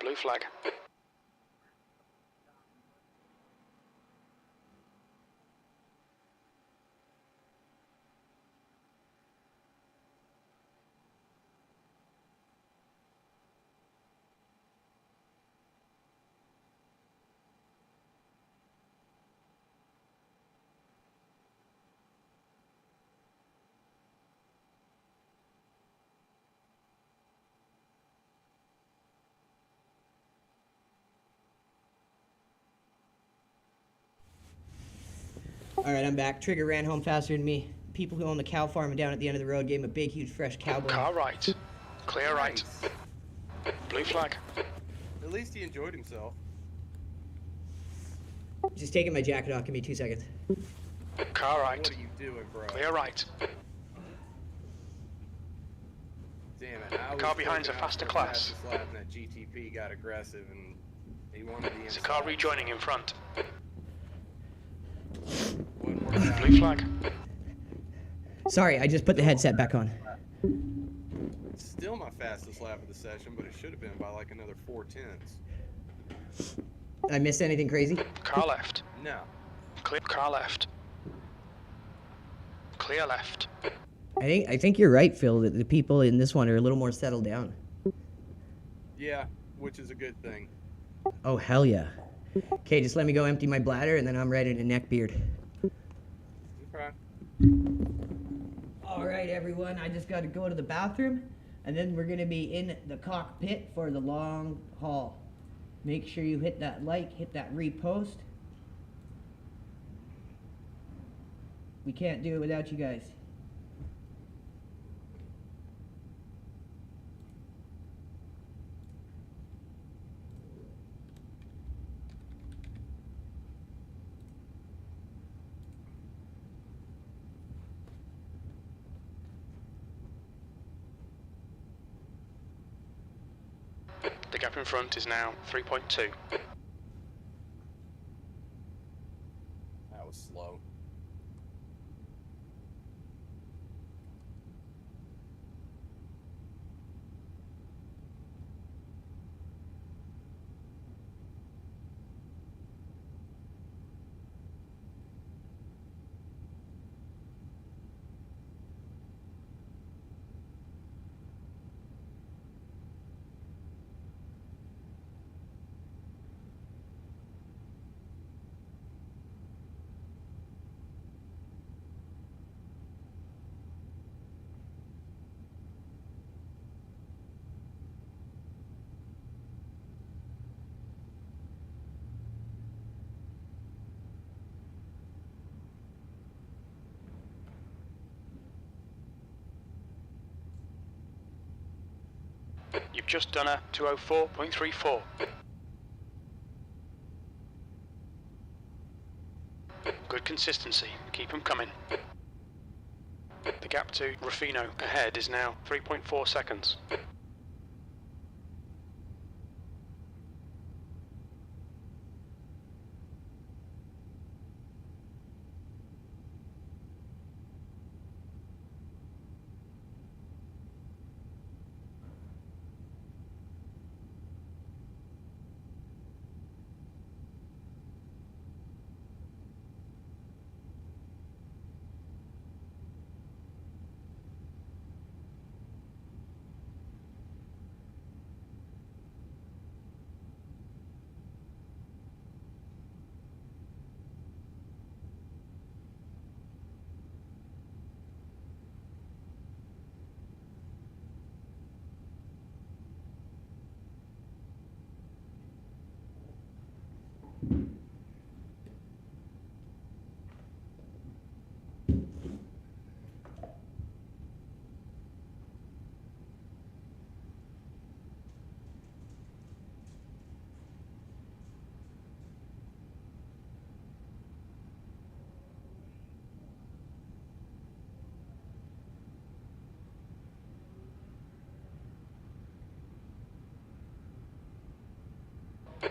A: Blue flag.
B: All right, I'm back. Trigger ran home faster than me. People who own the cow farm down at the end of the road gave him a big, huge, fresh cow bone.
A: Car right. Clear right. Blue flag.
C: At least he enjoyed himself.
B: Just taking my jacket off. Give me 2 seconds.
A: Car right.
C: What are you doing, bro?
A: Clear right.
C: Damn it. I
A: Car
C: was
A: behind's a
C: working out
A: faster
C: for
A: class.
C: fastest lap and that GTP got aggressive and he wanted the
A: There's a
C: inside.
A: car rejoining in front.
C: Wouldn't work out.
A: Blue flag.
B: Sorry, I just put the headset back on.
C: It's still my fastest lap of the session, but it should have been by like another 4/10.
B: I missed anything crazy?
A: Car left.
C: No.
A: Clear. Car left. Clear left.
B: I think you're right, Phil, that the people in this one are a little more settled down.
C: Yeah, which is a good thing.
B: Oh, hell yeah. Okay, just let me go empty my bladder, and then I'm ready to neck beard.
C: Okay.
B: All right, everyone, I just got to go to the bathroom, and then we're going to be in the cockpit for the long haul. Make sure you hit that like, hit that repost. We can't do it without you guys.
A: The gap in front is now 3.2.
C: That was slow.
A: You've just done a 204.34. Good consistency. Keep them coming. The gap to Ruffino ahead is now 3.4 seconds.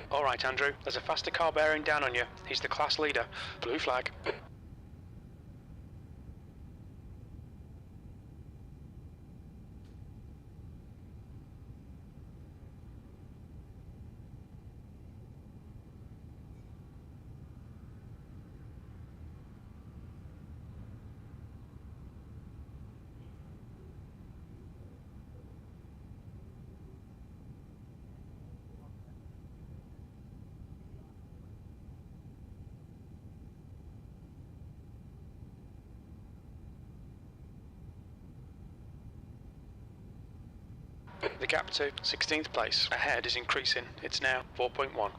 A: All right, Andrew. There's a faster car bearing down on you. He's the class leader. Blue flag. The gap to 16th place ahead is increasing. It's now 4.1.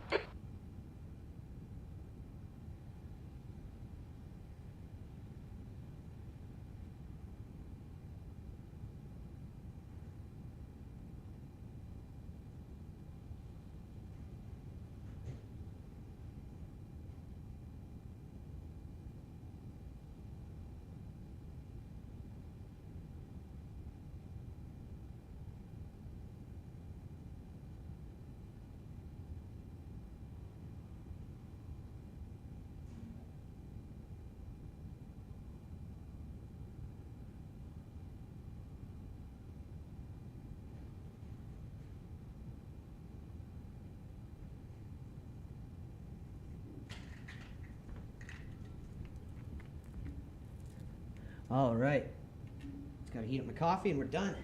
B: All right. Just gotta heat up my coffee and we're done.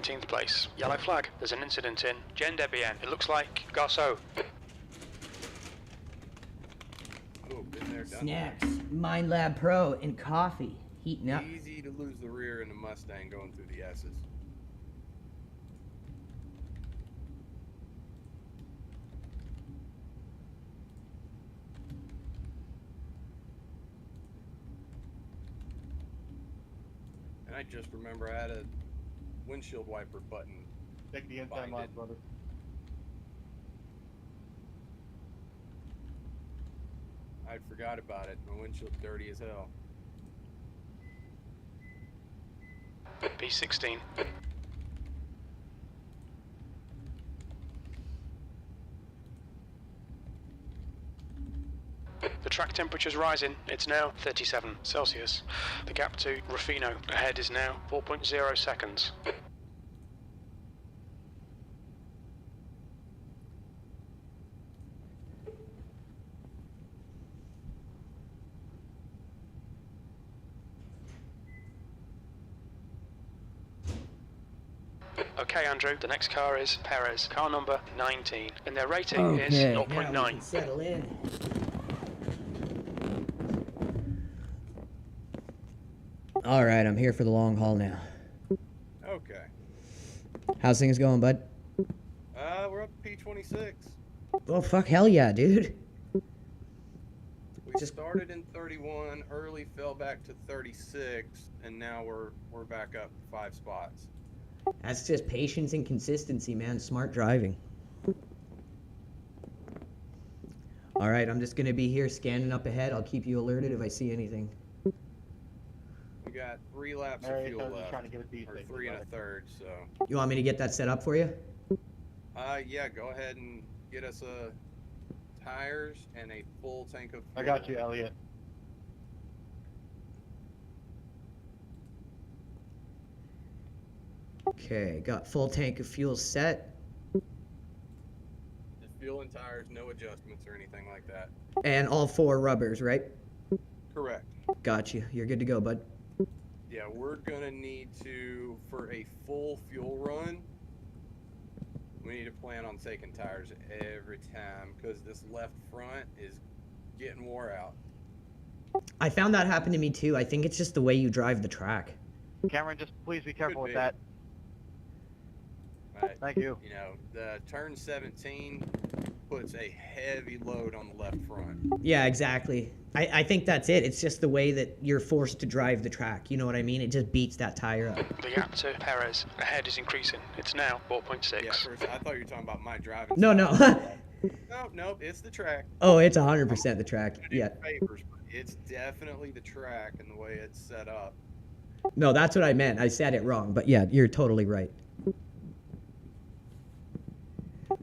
A: th place. Yellow flag. There's an incident in Jen Debian. It looks like Garceau.
C: Oh, been there, done
B: Snacks, Mind Lab Pro, and coffee. Heating
C: that.
B: up.
C: Easy to lose the rear in the Mustang going through the S's. And I just remember I had a windshield wiper button.
H: Take the inside line, brother.
C: I forgot about it. My windshield's dirty as hell.
A: B16. The track temperature's rising. It's now 37 Celsius. The gap to Ruffino ahead is now 4.0 seconds. Okay, Andrew, the next car is Perez, car number 19, and their rating is 0.9.
B: Now we can settle in. All right, I'm here for the long haul now.
C: Okay.
B: How's things going, bud?
C: We're up P26.
B: Oh, fuck, hell yeah, dude.
C: We started in 31, early fell back to 36, and now we're back up 5 spots.
B: That's just patience and consistency, man. Smart driving. All right, I'm just going to be here scanning up ahead. I'll keep you alerted if I see anything.
C: We got 3 laps
H: All
C: of
H: right,
C: fuel
H: I was just
C: left,
H: trying to get a beat
C: or
H: thing,
C: 3
H: brother.
C: 1/3, so.
B: You want me to get that set up for you?
C: Yeah, go ahead and get us tires and a full tank of fuel.
H: I got you, Elliot.
B: Okay, got full tank of fuel set.
C: Just fuel and tires, no adjustments or anything like that.
B: And all 4 rubbers, right?
C: Correct.
B: Got you. You're good to go, bud.
C: Yeah, we're gonna need to, for a full fuel run, we need to plan on taking tires every time, because this left front is getting wore out.
B: I found that happened to me too. I think it's just the way you drive the track.
J: Cameron, just please be careful
C: Could
J: with
C: be.
J: that.
C: But,
J: Thank you.
C: you know, the turn 17 puts a heavy load on the left front.
B: Yeah, exactly. I think that's it. It's just the way that you're forced to drive the track. You know what I mean? It just beats that tire up.
A: The gap to Perez ahead is increasing. It's now 4.6.
C: Yeah, first, I thought you were talking about my driving.
B: No,
C: style.
B: no.
C: Nope, it's the track.
B: Oh, it's 100% the track. Yeah.
C: Favors, but it's definitely the track and the way it's set up.
B: No, that's what I meant. I said it wrong, but yeah, you're totally right.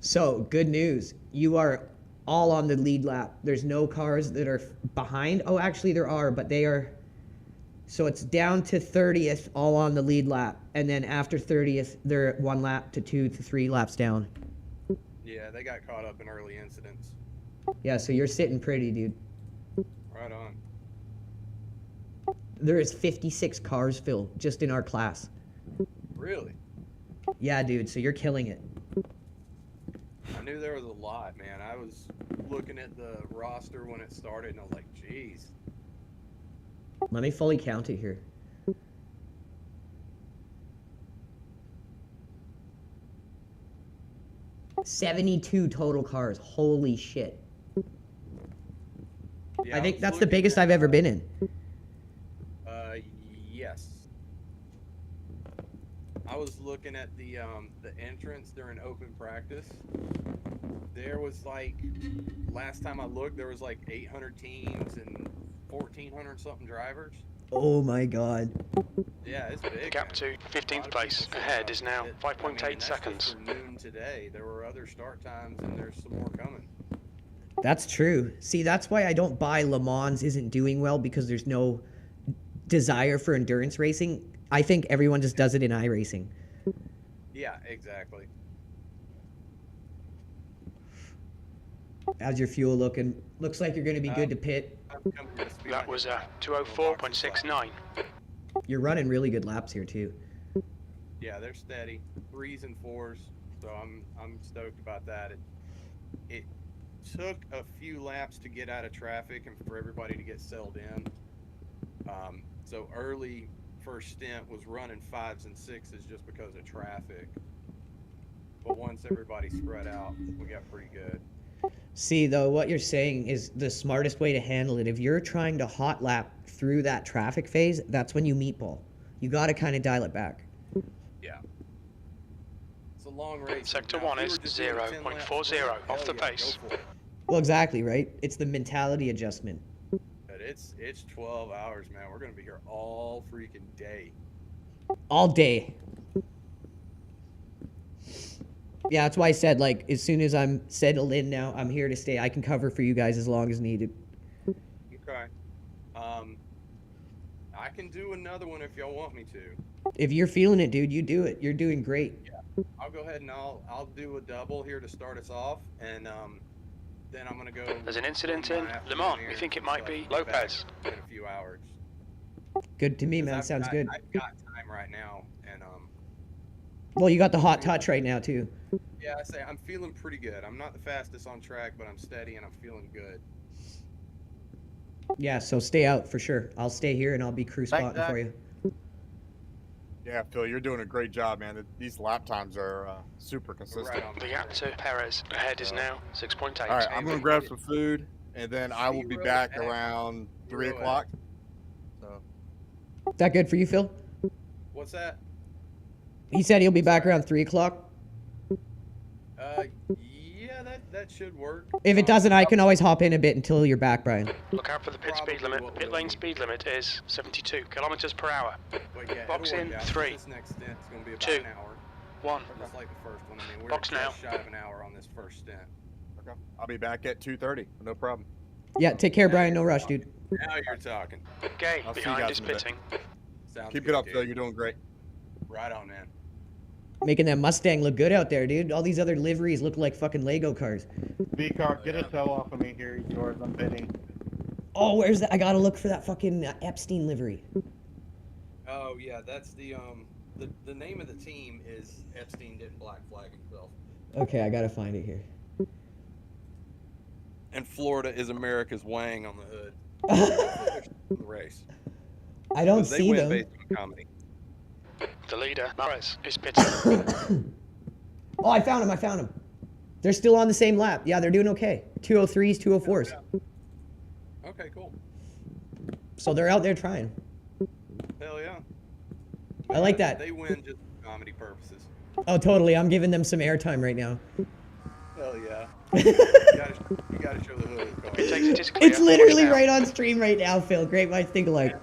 B: So, good news. You are all on the lead lap. There's no cars that are behind. Oh, actually there are, but they are. So it's down to 30th, all on the lead lap. And then after 30th, they're 1 lap to 2 to 3 laps down.
C: Yeah, they got caught up in early incidents.
B: Yeah, so you're sitting pretty, dude.
C: Right on.
B: There is 56 cars, Phil, just in our class.
C: Really?
B: Yeah, dude, so you're killing it.
C: I knew there was a lot, man. I was looking at the roster when it started, and I was like, "Geez."
B: Let me fully count it here. "72 total cars. Holy shit.
C: Yeah,
B: I think
C: was
B: that's the
C: looking
B: biggest
C: at,
B: I've ever been in.
C: Yes. I was looking at the entrance during open practice. There was like, last time I looked, there was like 800 teams and 1,400 something drivers.
B: Oh my god.
C: Yeah, it's big.
A: The gap
C: man.
A: to 15th place ahead is now 5.8 seconds.
C: For noon today, there were other start times, and there's some more coming.
B: That's true. See, that's why I don't buy Le Mans isn't doing well, because there's no desire for endurance racing. I think everyone just does it in iRacing.
C: Yeah, exactly.
B: How's your fuel looking? Looks like you're going to be good to pit.
A: That was 204.69.
B: You're running really good laps here too.
C: Yeah, they're steady, 3s and 4s. So I'm stoked about that. It took a few laps to get out of traffic and for everybody to get settled in. So early first stint was running 5s and 6s just because of traffic. But once everybody spread out, we got pretty good.
B: See, though, what you're saying is the smartest way to handle it. If you're trying to hot lap through that traffic phase, that's when you meatball. You got to kind of dial it back.
C: Yeah. It's a long race.
A: Sector
C: Now,
A: 1
C: if we
A: is
C: were just doing 10 laps,
A: 0.40 off the
C: hell yeah,
A: pace.
C: go for it.
B: Well, exactly, right? It's the mentality adjustment.
C: But it's 12 hours, man. We're going to be here all freaking day.
B: All day. Yeah, that's why I said, like, as soon as I'm settled in now, I'm here to stay. I can cover for you guys as long as needed.
C: Okay. I can do another one if y'all want me to.
B: If you're feeling it, dude, you do it. You're doing great.
C: Yeah. I'll go ahead and I'll do a double here to start us off, and then I'm gonna go.
A: There's an incident in
C: my
A: Le Mans.
C: afternoon
A: We think it might be
C: so I can get
A: Lopez.
C: back in a few hours.
B: Good to me,
C: 'Cause
B: man. Sounds good.
C: I've got time right now, and
B: Well, you got the hot touch right now, too.
C: yeah, I say I'm feeling pretty good. I'm not the fastest on track, but I'm steady and I'm feeling good.
B: Yeah, so stay out for sure. I'll stay here and I'll be crew
J: Thanks,
B: spotting
J: Zach.
B: for you.
F: Yeah, Phil, you're doing a great job, man. These lap times are super consistent.
C: Right on.
A: The gap to Perez ahead is now 6.8.
F: All right, I'm going to grab some food, and then I will be
C: Zero
F: back
C: X.
F: around 3
C: Zero
F: o'clock. So,
B: Is that good for you, Phil?
C: What's that?
B: He said he'll be back around 3 o'clock.
C: Yeah, that should work.
B: If it doesn't, I can always hop in a bit until you're back, Brian.
A: Look out for the pit speed
C: Probably
A: limit.
C: what
A: The pit
C: we'll
A: lane
C: need.
A: speed limit is 72 kilometers per hour.
C: But yeah,
A: Box
C: it'll
A: in
C: work out.
A: 3,
C: This next stint is going to be about
A: 2,
C: an hour,
A: 1.
C: just like the first one. I mean, we're
A: Box
C: just
A: now.
C: shy of an hour on this first stint.
F: okay. I'll be back at 2:30. No problem.
B: Yeah, take care, Brian. No rush, dude.
C: Now you're talking.
A: Gay
F: I'll see you
A: behind
F: guys
A: is
F: in a bit.
A: pitting.
C: Sounds
F: Keep
C: good,
F: it up,
C: dude.
F: Phil. You're doing great.
C: Right on, man.
B: Making that Mustang look good out there, dude. All these other liveries look like fucking Lego cars.
H: V-Car, get a tow off of me here, George. I'm bidding.
B: Oh, where's that? I gotta look for that fucking Epstein livery.
C: Oh yeah, that's the name of the team is Epstein didn't black flag himself.
B: Okay, I gotta find it here.
C: And Florida is America's Wang on the hood. The race.
B: I don't
C: 'Cause they
B: see
C: win
B: them.
C: based on comedy.
A: The leader, Mares, is pitting.
B: Oh, I found him. They're still on the same lap. Yeah, they're doing okay. 203s, 204s.
C: Okay, cool.
B: So they're out there trying.
C: Hell yeah.
B: I like that.
C: They win just for comedy purposes.
B: Oh, totally. I'm giving them some airtime right now.
C: Hell yeah. You gotta show the hood of the car.
A: It is clear.
B: It's literally
A: Watch
B: right on stream right now, Phil. Great minds think alike.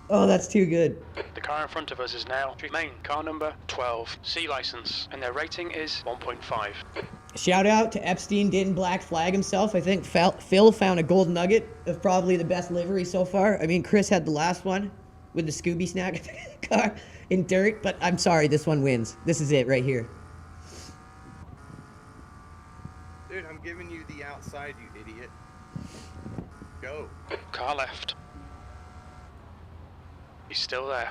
B: Oh, that's too good.
A: The car in front of us is now main car number 12, C license, and their rating is 1.5.
B: Shout out to Epstein didn't black flag himself. I think Phil found a gold nugget of probably the best livery so far. I mean, Chris had the last one with the Scooby snack car in dirt, but I'm sorry, this one wins. This is it right here.
C: Dude, I'm giving you the outside, you idiot. Go.
A: Car left. He's still there.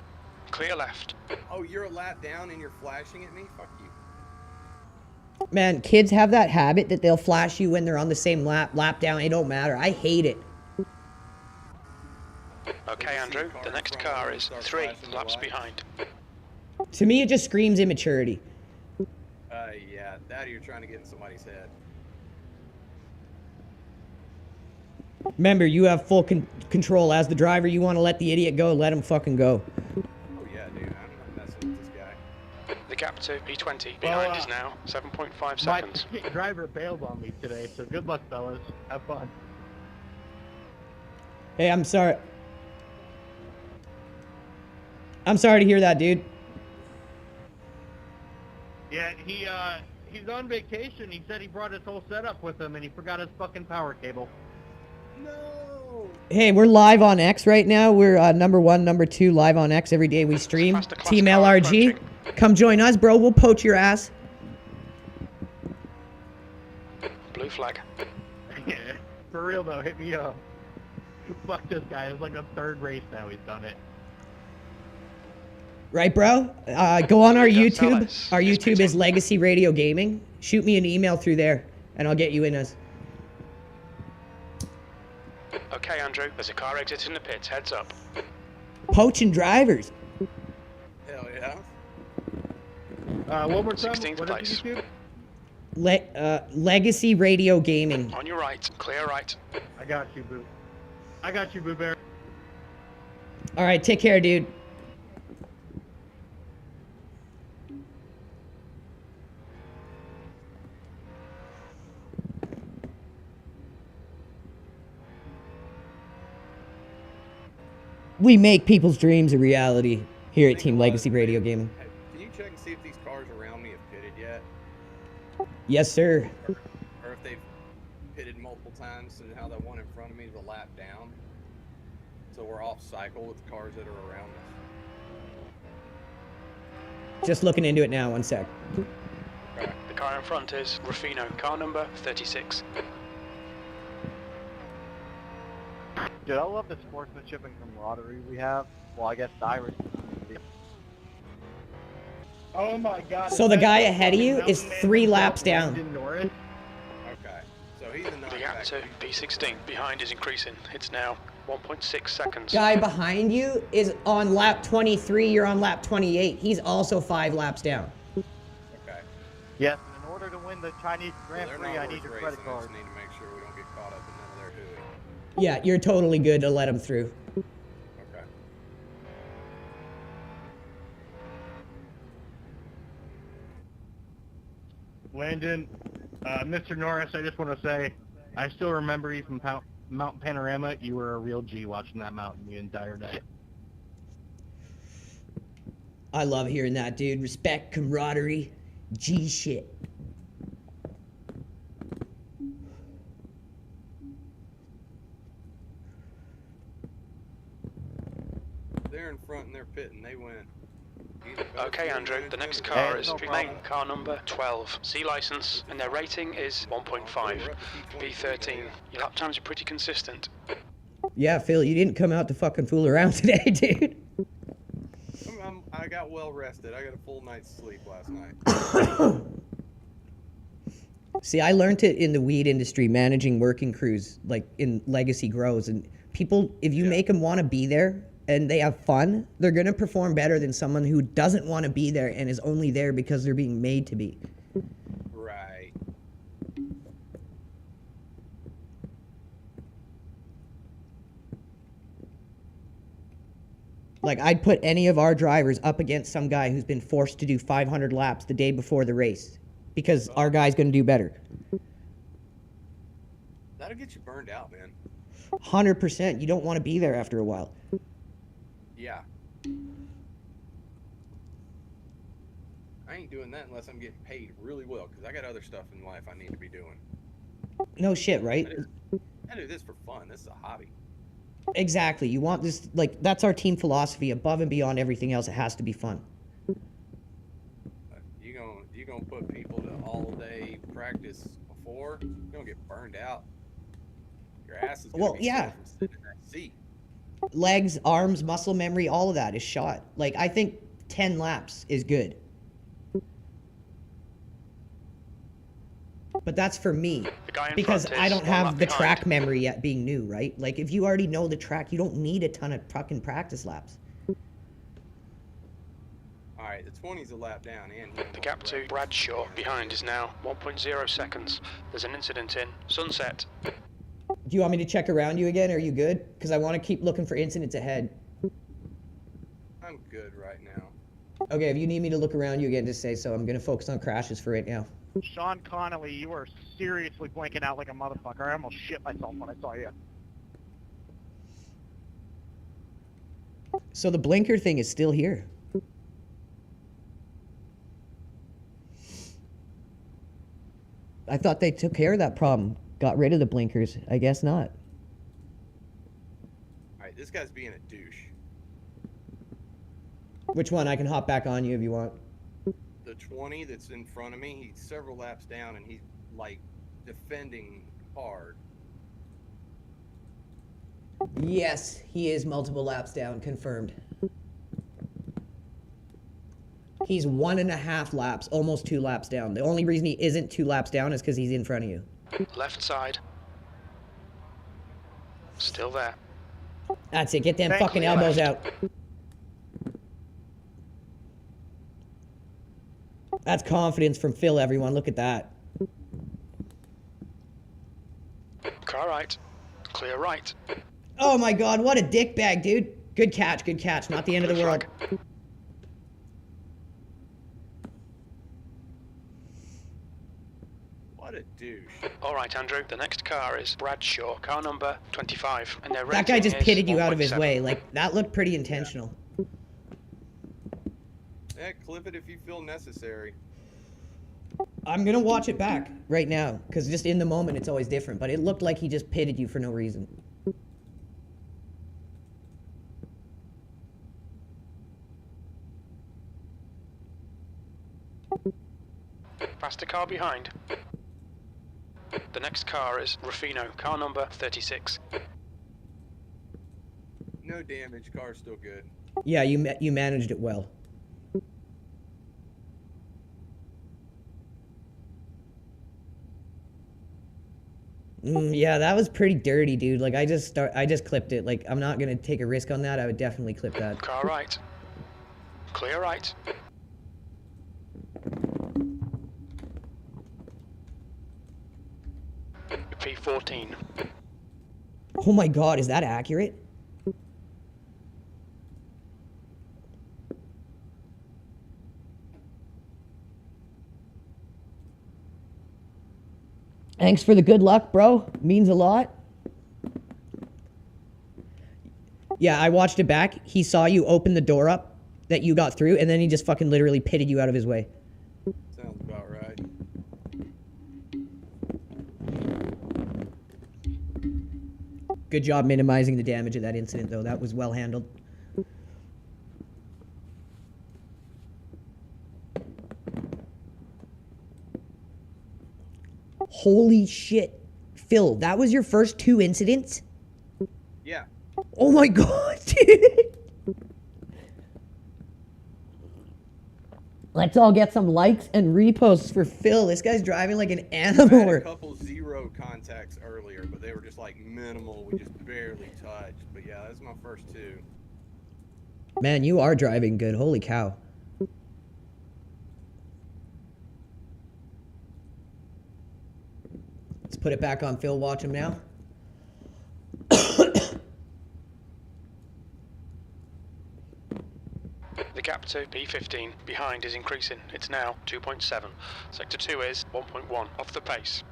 A: Clear left.
C: Oh, you're a lap down and you're flashing at me? Fuck you.
B: Man, kids have that habit that they'll flash you when they're on the same lap down. It don't matter. I hate it.
A: Okay, Andrew, the next car is 3 laps behind.
B: To me, it just screams immaturity.
C: Yeah, that or you're trying to get in somebody's head.
B: Remember, you have full control. As the driver, you want to let the idiot go, let him fucking go.
C: Oh yeah, dude, I'm not messing with this guy.
A: The gap to P20 behind is now 7.5 seconds.
J: My driver bailed on me today, so good luck, fellas. Have fun.
B: Hey, I'm sorry. I'm sorry to hear that, dude.
J: Yeah, he's on vacation. He said he brought his whole setup with him, and he forgot his fucking power cable.
C: No.
B: Hey, we're live on X right now. We're number 1, number 2 live on X every day we stream. Team LRG. Come join us, bro. We'll poach your ass.
A: Blue flag.
J: For real though, hit me up. Fuck this guy. It's like the 3rd race now he's done it.
B: Right, bro? Go on our YouTube. Our YouTube is Legacy Radio Gaming. Shoot me an email through there, and I'll get you in us.
A: Okay, Andrew, there's a car exiting the pits. Heads up.
B: Poaching drivers.
C: Hell yeah.
J: One more time.
A: 16th
J: What
A: place.
J: is YouTube?
B: Legacy Radio Gaming.
A: On your right, clear right.
J: I got you, Boo. I got you, Boo Bear.
B: All right, take care, dude. We make people's dreams a reality here at Team Legacy Radio Gaming.
C: Hey, can you check and see if these cars around me have pitted yet?
B: Yes, sir.
C: Or if they've pitted multiple times and how that one in front of me is a lap down? So we're off cycle with the cars that are around us.
B: Just looking into it now, 1 sec.
A: The car in front is Rufino, car number 36.
K: Dude, I love the sportsmanship and camaraderie we have. Well, I guess the Irish.
J: Oh my god.
B: So the guy ahead of you is 3 laps down.
C: Okay, so he's in
A: The gap to P16 behind is increasing. It's now 1.6 seconds.
B: Guy behind you is on lap 23. You're on lap 28. He's also 5 laps down.
C: Okay.
K: Yes, and in order to win the Chinese Grand
C: They're
K: Prix,
C: not
K: I need
C: worth
K: your
C: racing,
K: credit
C: I
K: card.
C: just need to make sure we don't get caught up in none of their hooey.
B: Yeah, you're totally good to let him through.
C: Okay.
J: Landon, Mr. Norris, I just want to say, I still remember you from Mount Panorama. You were a real G watching that mountain the entire day.
B: I love hearing that, dude. Respect, camaraderie, G shit.
C: They're in front and they're pitting. They win.
A: Okay, Andrew, the next car is main car number 12, C license, and their rating is 1.5. B13. Your lap times are pretty consistent.
B: Yeah, Phil, you didn't come out to fucking fool around today, dude.
C: I got well rested. I got a full night's sleep last night.
B: See, I learned it in the weed industry, managing working crews, like in Legacy Grows. And people, if you make them want to be there and they have fun, they're going to perform better than someone who doesn't want to be there and is only there because they're being made to be.
C: Right.
B: Like, I'd put any of our drivers up against some guy who's been forced to do 500 laps the day before the race because our guy's going to do better.
C: That'll get you burned out, man.
B: 100%. You don't want to be there after a while.
C: Yeah. I ain't doing that unless I'm getting paid really well, because I got other stuff in life I need to be doing.
B: No shit, right?
C: I do this for fun. This is a hobby.
B: Exactly. You want this, like, that's our team philosophy. Above and beyond everything else, it has to be fun.
C: You gonna put people to all day practice before, you're gonna get burned out. Your ass is gonna be sore from sitting in that seat.
B: Legs, arms, muscle memory, all of that is shot. Like, I think 10 laps is good. But that's for me, because I don't have the track memory yet being new, right? Like, if you already know the track, you don't need a ton of fucking practice laps.
C: All right, the 20's a lap down, and
A: The gap to Bradshaw behind is now 1.0 seconds. There's an incident in Sunset.
B: Do you want me to check around you again? Are you good? Because I want to keep looking for incidents ahead.
C: I'm good right now.
B: Okay, if you need me to look around you again, just say so. I'm going to focus on crashes for right now.
J: Sean Connolly, you are seriously blinking out like a motherfucker. I almost shit myself when I saw you.
B: So the blinker thing is still here. I thought they took care of that problem. Got rid of the blinkers. I guess not.
C: All right, this guy's being a douche.
B: Which one? I can hop back on you if you want.
C: The 20 that's in front of me, he's several laps down, and he's, like, defending hard.
B: Yes, he is multiple laps down, confirmed. He's 1.5 laps, almost 2 laps down. The only reason he isn't 2 laps down is because he's in front of you.
A: Left side. Still there.
B: That's it, get them fucking elbows out. That's confidence from Phil, everyone. Look at that.
A: Car right. Clear right.
B: Oh my god, what a dickbag, dude. Good catch, good catch. Not the end of the world.
C: What a douche.
A: All right, Andrew. The next car is Bradshaw, car number 25. And their
B: That guy just
A: rating is
B: pitted you out of his
A: 1.7.
B: way. Like, that looked pretty intentional.
C: Yeah, clip it if you feel necessary.
B: I'm gonna watch it back right now, because just in the moment it's always different, but it looked like he just pitted you for no reason.
A: Faster car behind. The next car is Ruffino, car number 36.
C: No damage, car's still good.
B: Yeah, you managed it well. Yeah, that was pretty dirty, dude. Like, I just clipped it. Like, I'm not gonna take a risk on that. I would definitely clip that.
A: Car right. Clear right. P14.
B: Oh my god, is that accurate? Thanks for the good luck, bro. Means a lot. Yeah, I watched it back. He saw you open the door up that you got through, and then he just fucking literally pitted you out of his way.
C: Sounds about right.
B: Good job minimizing the damage of that incident, though. That was well handled. Holy shit. Phil, that was your first 2 incidents?
C: Yeah.
B: Oh my god, dude. Let's all get some likes and reposts for Phil. This guy's driving like an
C: I had a
B: animal.
C: couple zero contacts earlier, but they were just like minimal. We just barely touched. But yeah, that's my first 2.
B: Man, you are driving good. Holy cow. Let's put it back on Phil. Watch him now.
A: The gap to P15 behind is increasing. It's now 2.7. Sector 2 is 1.1 off the pace.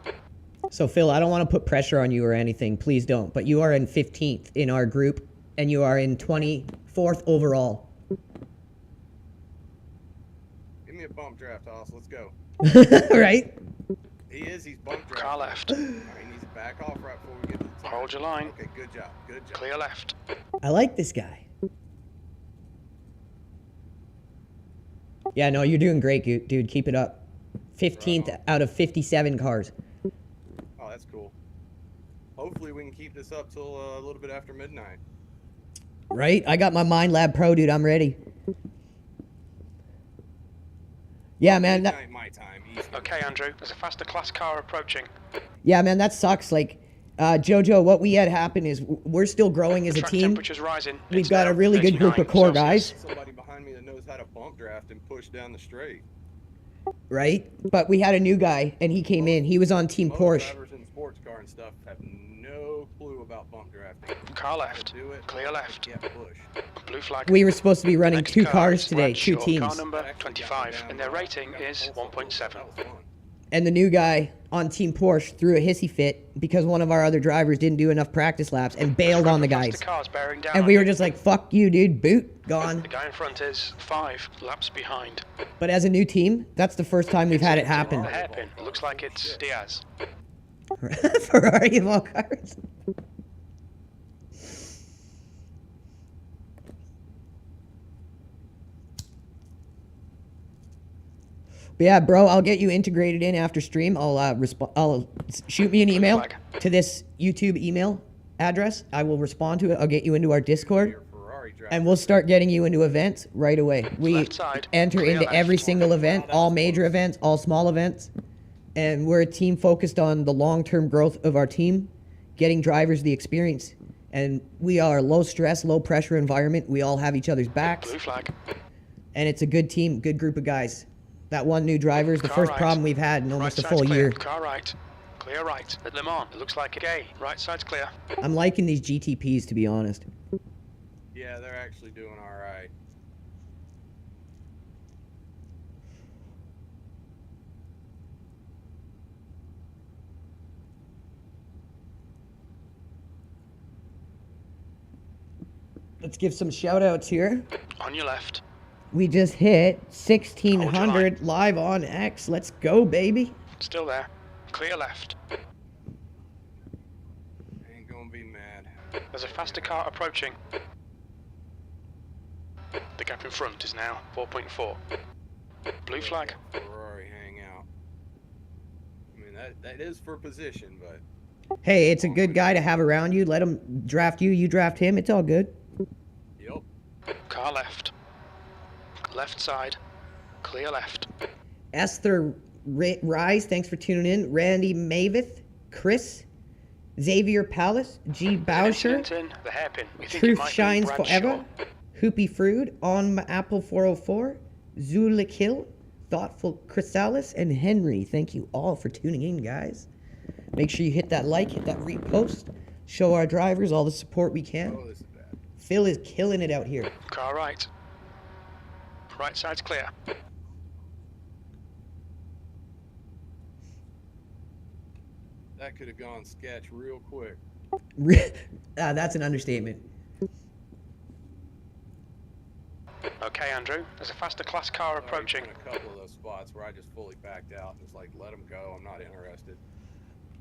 B: So, Phil, I don't want to put pressure on you or anything. Please don't. But you are in 15th in our group, and you are in 24th overall.
C: Give me a bump draft, Hoss. Let's go.
B: Right?
C: He's bump draft.
A: Car left.
C: He needs to back off right before we get to the top.
A: Hold your line.
C: Okay, good job. Good job.
A: Clear left.
B: I like this guy. Yeah, no, you're doing great, dude. Keep it up. 15th out of 57 cars.
C: Oh, that's cool. Hopefully we can keep this up till a little bit after midnight.
B: Right? I got my Mind Lab Pro, dude. I'm ready. Yeah, man.
C: Midnight my time. Eastern.
A: Okay, Andrew. There's a faster class car approaching.
B: Yeah, man, that sucks. Like, Jojo, what we had happen is we're still growing as a
A: Track
B: team.
A: temperature's rising.
B: We've
A: It's
B: got a
A: now
B: really good group of
A: 39
B: core
A: Celsius.
B: guys,
C: Somebody behind me that knows how to bump draft and push down the straight.
B: right? But we had a new guy, and he came in. He was on Team
C: Most
B: Porsche.
C: drivers in sports car and stuff have no clue about bump drafting.
A: Car left.
C: Do it.
A: Clear left.
C: Yeah, push.
A: Blue flag.
B: We were supposed to be running
A: Next
B: 2
A: car
B: cars
A: is
B: today, 2
A: Bradshaw.
B: teams.
A: Car number 25, and their rating is 1.7.
C: That was fun.
B: And the new guy on Team Porsche threw a hissy fit because one of our other drivers didn't do enough practice laps and bailed on the guys.
A: Faster cars bearing down
B: And
A: on
B: we
A: you.
B: were just like, fuck you, dude. Boot. Gone.
A: The guy in front is 5 laps behind.
B: But as a new team, that's the first time we've had it happen.
A: The hairpin. It looks like it's Diaz.
B: Ferrari of all cars. But yeah, bro, I'll get you integrated in after stream. I'll shoot me an email to this YouTube email address. I will respond to it. I'll get you into our Discord, and we'll start getting you into events right away. We
A: Left side.
B: enter
A: Clear
B: into
A: left.
B: every single event, all major events, all small events, and we're a team focused on the long-term growth of our team, getting drivers the experience. And we are a low stress, low pressure environment. We all have each other's backs,
A: Blue flag.
B: and it's a good team, good group of guys. That one new driver is the
A: Car
B: first
A: right.
B: problem we've had in almost
A: Right
B: a
A: side's
B: full
A: clear.
B: year.
A: Car right. Clear right. At Le Mans, it looks like a gay. Right side's clear.
B: I'm liking these GTPs, to be honest.
C: Yeah, they're actually doing all right.
B: Let's give some shout outs here.
A: On your left.
B: We just hit 1,600 live on X. Let's go, baby.
A: Still there. Clear left.
C: Ain't gonna be mad.
A: There's a faster car approaching. The gap in front is now 4.4. Blue flag.
C: Ferrari hang out. I mean, that is for position, but
B: Hey, it's a good guy to have around you. Let him draft you, you draft him. It's all good.
C: yep.
A: Car left. Left side. Clear left.
B: Esther Rise, thanks for tuning in. Randy Mavith, Chris, Xavier Palace, G. Boucher,
A: Incident in the hairpin. We think it
B: Truth
A: might be
B: Shines
A: Bradshaw.
B: Forever, Hoopy Frood, On Apple 404, Zulik Hill, Thoughtful Chrysalis, and Henry. Thank you all for tuning in, guys. Make sure you hit that like, hit that repost, show our drivers all the support we can.
C: Oh, this is bad.
B: Phil is killing it out here.
A: Car right. Right side's clear.
C: That could have gone sketch real quick.
B: That's an understatement.
A: Okay, Andrew. There's a faster class car approaching.
C: I've been in a couple of those spots where I just fully backed out and was like, let them go. I'm not interested.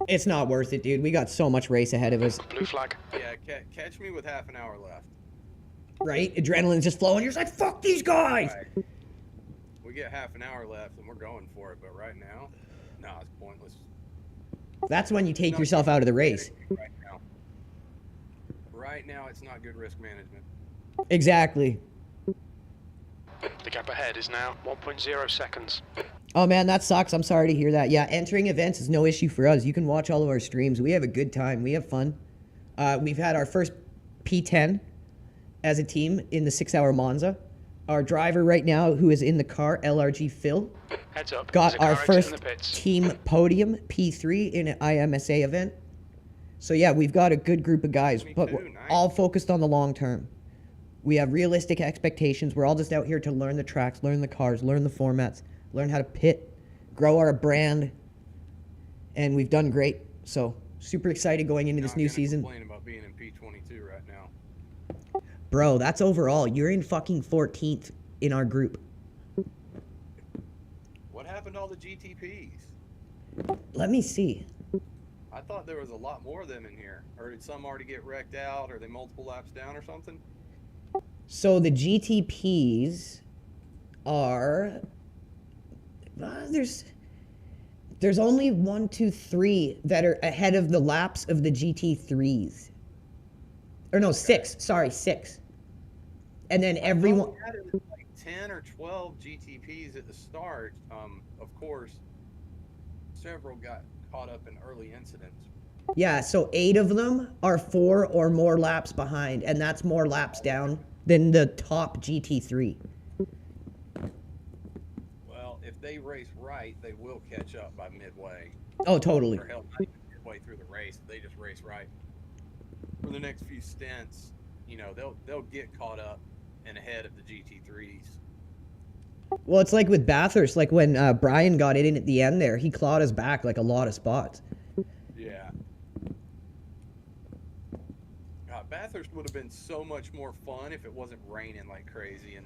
B: It's not worth it, dude. We got so much race ahead of us,
A: Blue flag.
C: Yeah, catch me with half an hour left.
B: right? Adrenaline's just flowing. You're just like, fuck these guys.
C: Right. We get half an hour left and we're going for it, but right now, no, it's pointless.
B: That's when you take yourself out of the race.
C: Right now, it's not good risk management.
B: Exactly.
A: The gap ahead is now 1.0 seconds.
B: Oh man, that sucks. I'm sorry to hear that. Yeah, entering events is no issue for us. You can watch all of our streams. We have a good time. We have fun. We've had our first P10 as a team in the 6-hour Monza. Our driver right now, who is in the car, LRG Phil,
A: Heads up.
B: got
A: There's a
B: our
A: car exit
B: first
A: in the pits.
B: team podium, P3, in an IMSA event. So yeah, we've got a good group of guys, but we're all focused on the long term. We have realistic expectations. We're all just out here to learn the tracks, learn the cars, learn the formats, learn how to pit, grow our brand, and we've done great. So super excited going into this new season.
C: Complain about being in P22 right now.
B: Bro, that's overall. You're in fucking 14th in our group.
C: What happened to all the GTPs?
B: Let me see.
C: I thought there was a lot more of them in here. Or did some already get wrecked out? Or are they multiple laps down or something?
B: So the GTPs are... there's only 1, 2, 3 that are ahead of the laps of the GT3s. Or no, 6. Sorry, 6. And then everyone...
C: We had like 10 or 12 GTPs at the start. Of course, several got caught up in early incidents.
B: Yeah, so 8 of them are 4 or more laps behind, and that's more laps down than the top GT3.
C: Well, if they race right, they will catch up by midway.
B: Oh, totally.
C: Or hell, not even midway through the race. They just race right. For the next few stints, you know, they'll get caught up and ahead of the GT3s.
B: Well, it's like with Bathurst, like when Brian got it in at the end there, he clawed us back like a lot of spots.
C: Yeah. Bathurst would have been so much more fun if it wasn't raining like crazy and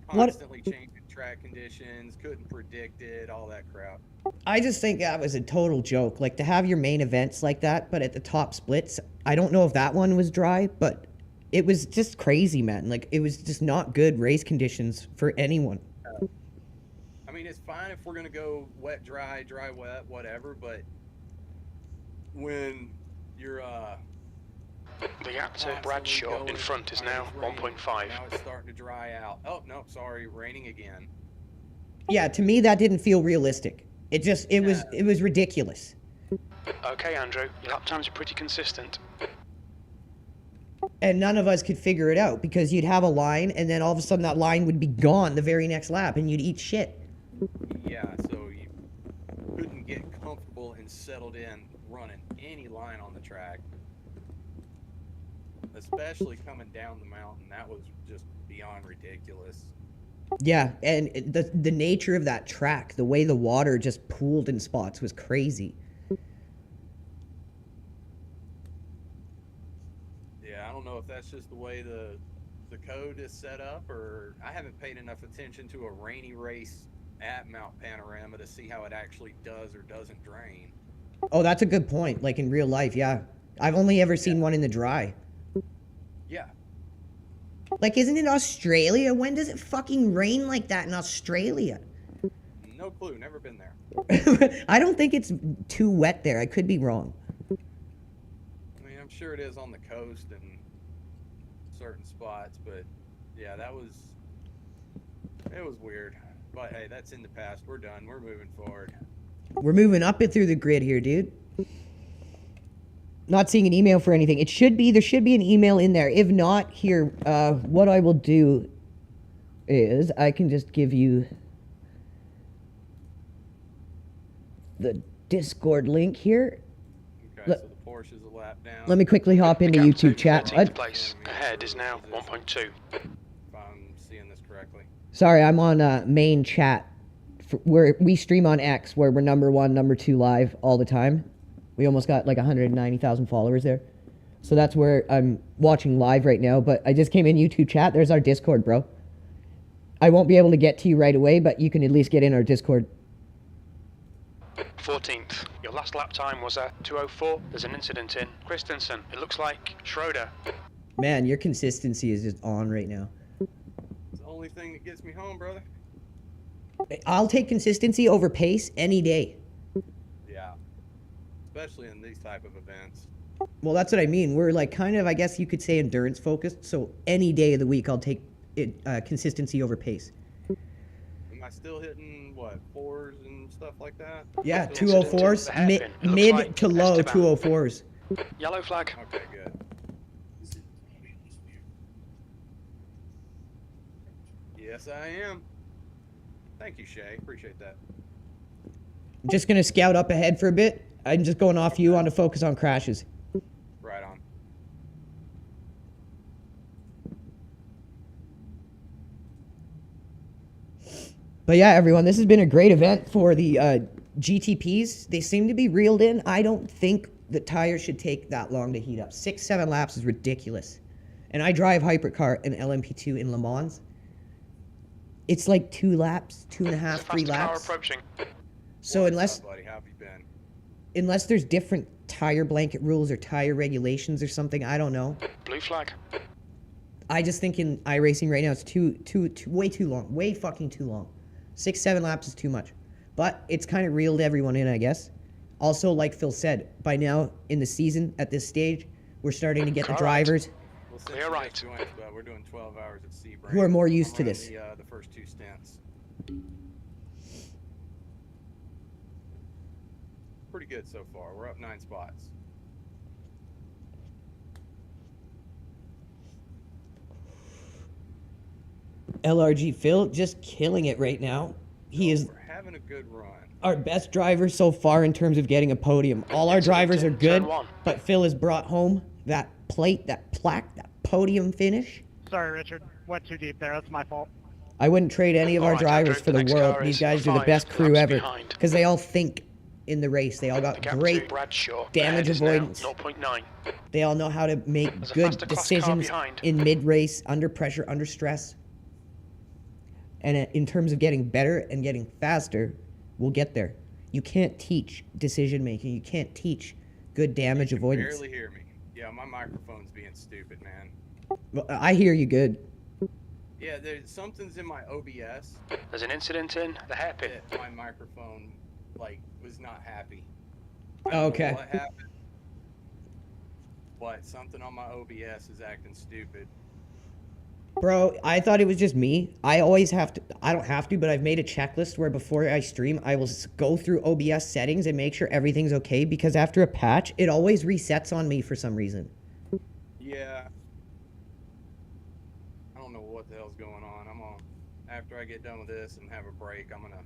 C: constantly changing track conditions, couldn't predict it, all that crap.
B: I just think that was a total joke. Like, to have your main events like that, but at the top splits, I don't know if that one was dry, but it was just crazy, man. Like, it was just not good race conditions for anyone.
C: I mean, it's fine if we're going to go wet, dry, dry, wet, whatever, but when you're,
A: The gap to Bradshaw in front is now 1.5.
C: Now it's starting to dry out. Oh, no, sorry, raining again.
B: Yeah, to me, that didn't feel realistic. It was ridiculous.
A: Okay, Andrew, your lap times are pretty consistent.
B: And none of us could figure it out because you'd have a line and then all of a sudden that line would be gone the very next lap and you'd eat shit.
C: Yeah, so you couldn't get comfortable and settled in running any line on the track. Especially coming down the mountain, that was just beyond ridiculous.
B: Yeah, and the nature of that track, the way the water just pooled in spots was crazy.
C: Yeah, I don't know if that's just the way the code is set up, or I haven't paid enough attention to a rainy race at Mount Panorama to see how it actually does or doesn't drain.
B: Oh, that's a good point. Like in real life, yeah. I've only ever seen one in the dry.
C: Yeah.
B: Like, isn't it Australia? When does it fucking rain like that in Australia?
C: No clue, never been there.
B: I don't think it's too wet there. I could be wrong.
C: I mean, I'm sure it is on the coast and certain spots, but yeah, it was weird. But hey, that's in the past. We're done. We're moving forward.
B: We're moving up it through the grid here, dude. Not seeing an email for anything. There should be an email in there. If not, here, what I will do is I can just give you the Discord link here.
C: Okay, so the Porsche is a lap down.
B: Let me quickly hop into YouTube chat.
A: 13th place ahead is now 1.2.
C: If I'm seeing this correctly.
B: Sorry, I'm on main chat where we stream on X, where we're number 1, number 2 live all the time. We almost got like 190,000 followers there. So that's where I'm watching live right now. But I just came in YouTube chat. There's our Discord, bro. I won't be able to get to you right away, but you can at least get in our Discord.
A: 14th. Your last lap time was at 2:04. There's an incident in Christensen. It looks like Schroeder.
B: Man, your consistency is just on right now.
C: It's the only thing that gets me home, brother.
B: I'll take consistency over pace any day.
C: Yeah. Especially in these type of events.
B: Well, that's what I mean. We're like kind of, I guess you could say, endurance focused. So any day of the week, I'll take consistency over pace.
C: Am I still hitting, what, 4s and stuff like that?
B: Yeah,
C: Still-
B: 204s, mid
A: like
B: to low
A: Esteban.
B: 204s.
A: Yellow flag.
C: Okay, good. Yes, I am. Thank you, Shay. Appreciate that.
B: I'm just gonna scout up ahead for a bit. I'm just going off you on to focus on crashes.
C: Right on.
B: But yeah, everyone, this has been a great event for the GTPs. They seem to be reeled in. I don't think the tires should take that long to heat up. 6-7 laps is ridiculous. And I drive hypercar and LMP2 in Le Mans. It's like 2 laps, 2.5, 3 laps.
A: Approaching.
B: So
C: What's up, buddy? How have you been?
B: unless there's different tire blanket rules or tire regulations or something, I don't know.
A: Blue flag.
B: I just think in iRacing right now it's way too long. Way fucking too long. 6-7 laps is too much. But it's kind of reeled everyone in, I guess. Also, like Phil said, by now in the season, at this stage, we're starting to get the drivers
C: Well, since
A: Clear
C: you
A: right.
C: just joined, we're doing 12 hours at SEBRING.
B: who are more used to
C: I'm
B: this.
C: running The first 2 stints. Pretty good so far. We're up 9 spots.
B: LRG Phil just killing it right now. He is
C: We're having a good run.
B: our best driver so far in terms of getting a podium. All our drivers are good, but Phil has brought home that plate, that plaque, that podium finish.
J: Sorry, Richard. Went too deep there. That's my fault.
B: I wouldn't trade any of our
A: Alright,
B: drivers
A: Andrew,
B: for the
A: next
B: world.
A: car
B: These
A: is
B: guys are the
A: 5
B: best crew
A: laps
B: ever
A: behind.
B: because they all think in the race. They all got
A: Gap
B: great
A: to Bradshaw.
B: damage
A: Ahead is now
B: avoidance.
A: 0.9.
B: They all know how to make
A: There's a
B: good
A: faster class car
B: decisions
A: behind.
B: in mid-race, under pressure, under stress. And in terms of getting better and getting faster, we'll get there. You can't teach decision making. You can't teach good damage
C: You can
B: avoidance.
C: barely hear me. Yeah, my microphone's being stupid, man.
B: Well, I hear you good.
C: Yeah, there's something's in my OBS
A: There's an incident in the hairpin.
C: that my microphone, like, was not happy. I don't know
B: Okay.
C: what happened, but something on my OBS is acting stupid.
B: Bro, I thought it was just me. I always have to, I don't have to, but I've made a checklist where before I stream, I will go through OBS settings and make sure everything's okay because after a patch, it always resets on me for some reason.
C: Yeah. I don't know what the hell's going on. After I get done with this and have a break, I'm gonna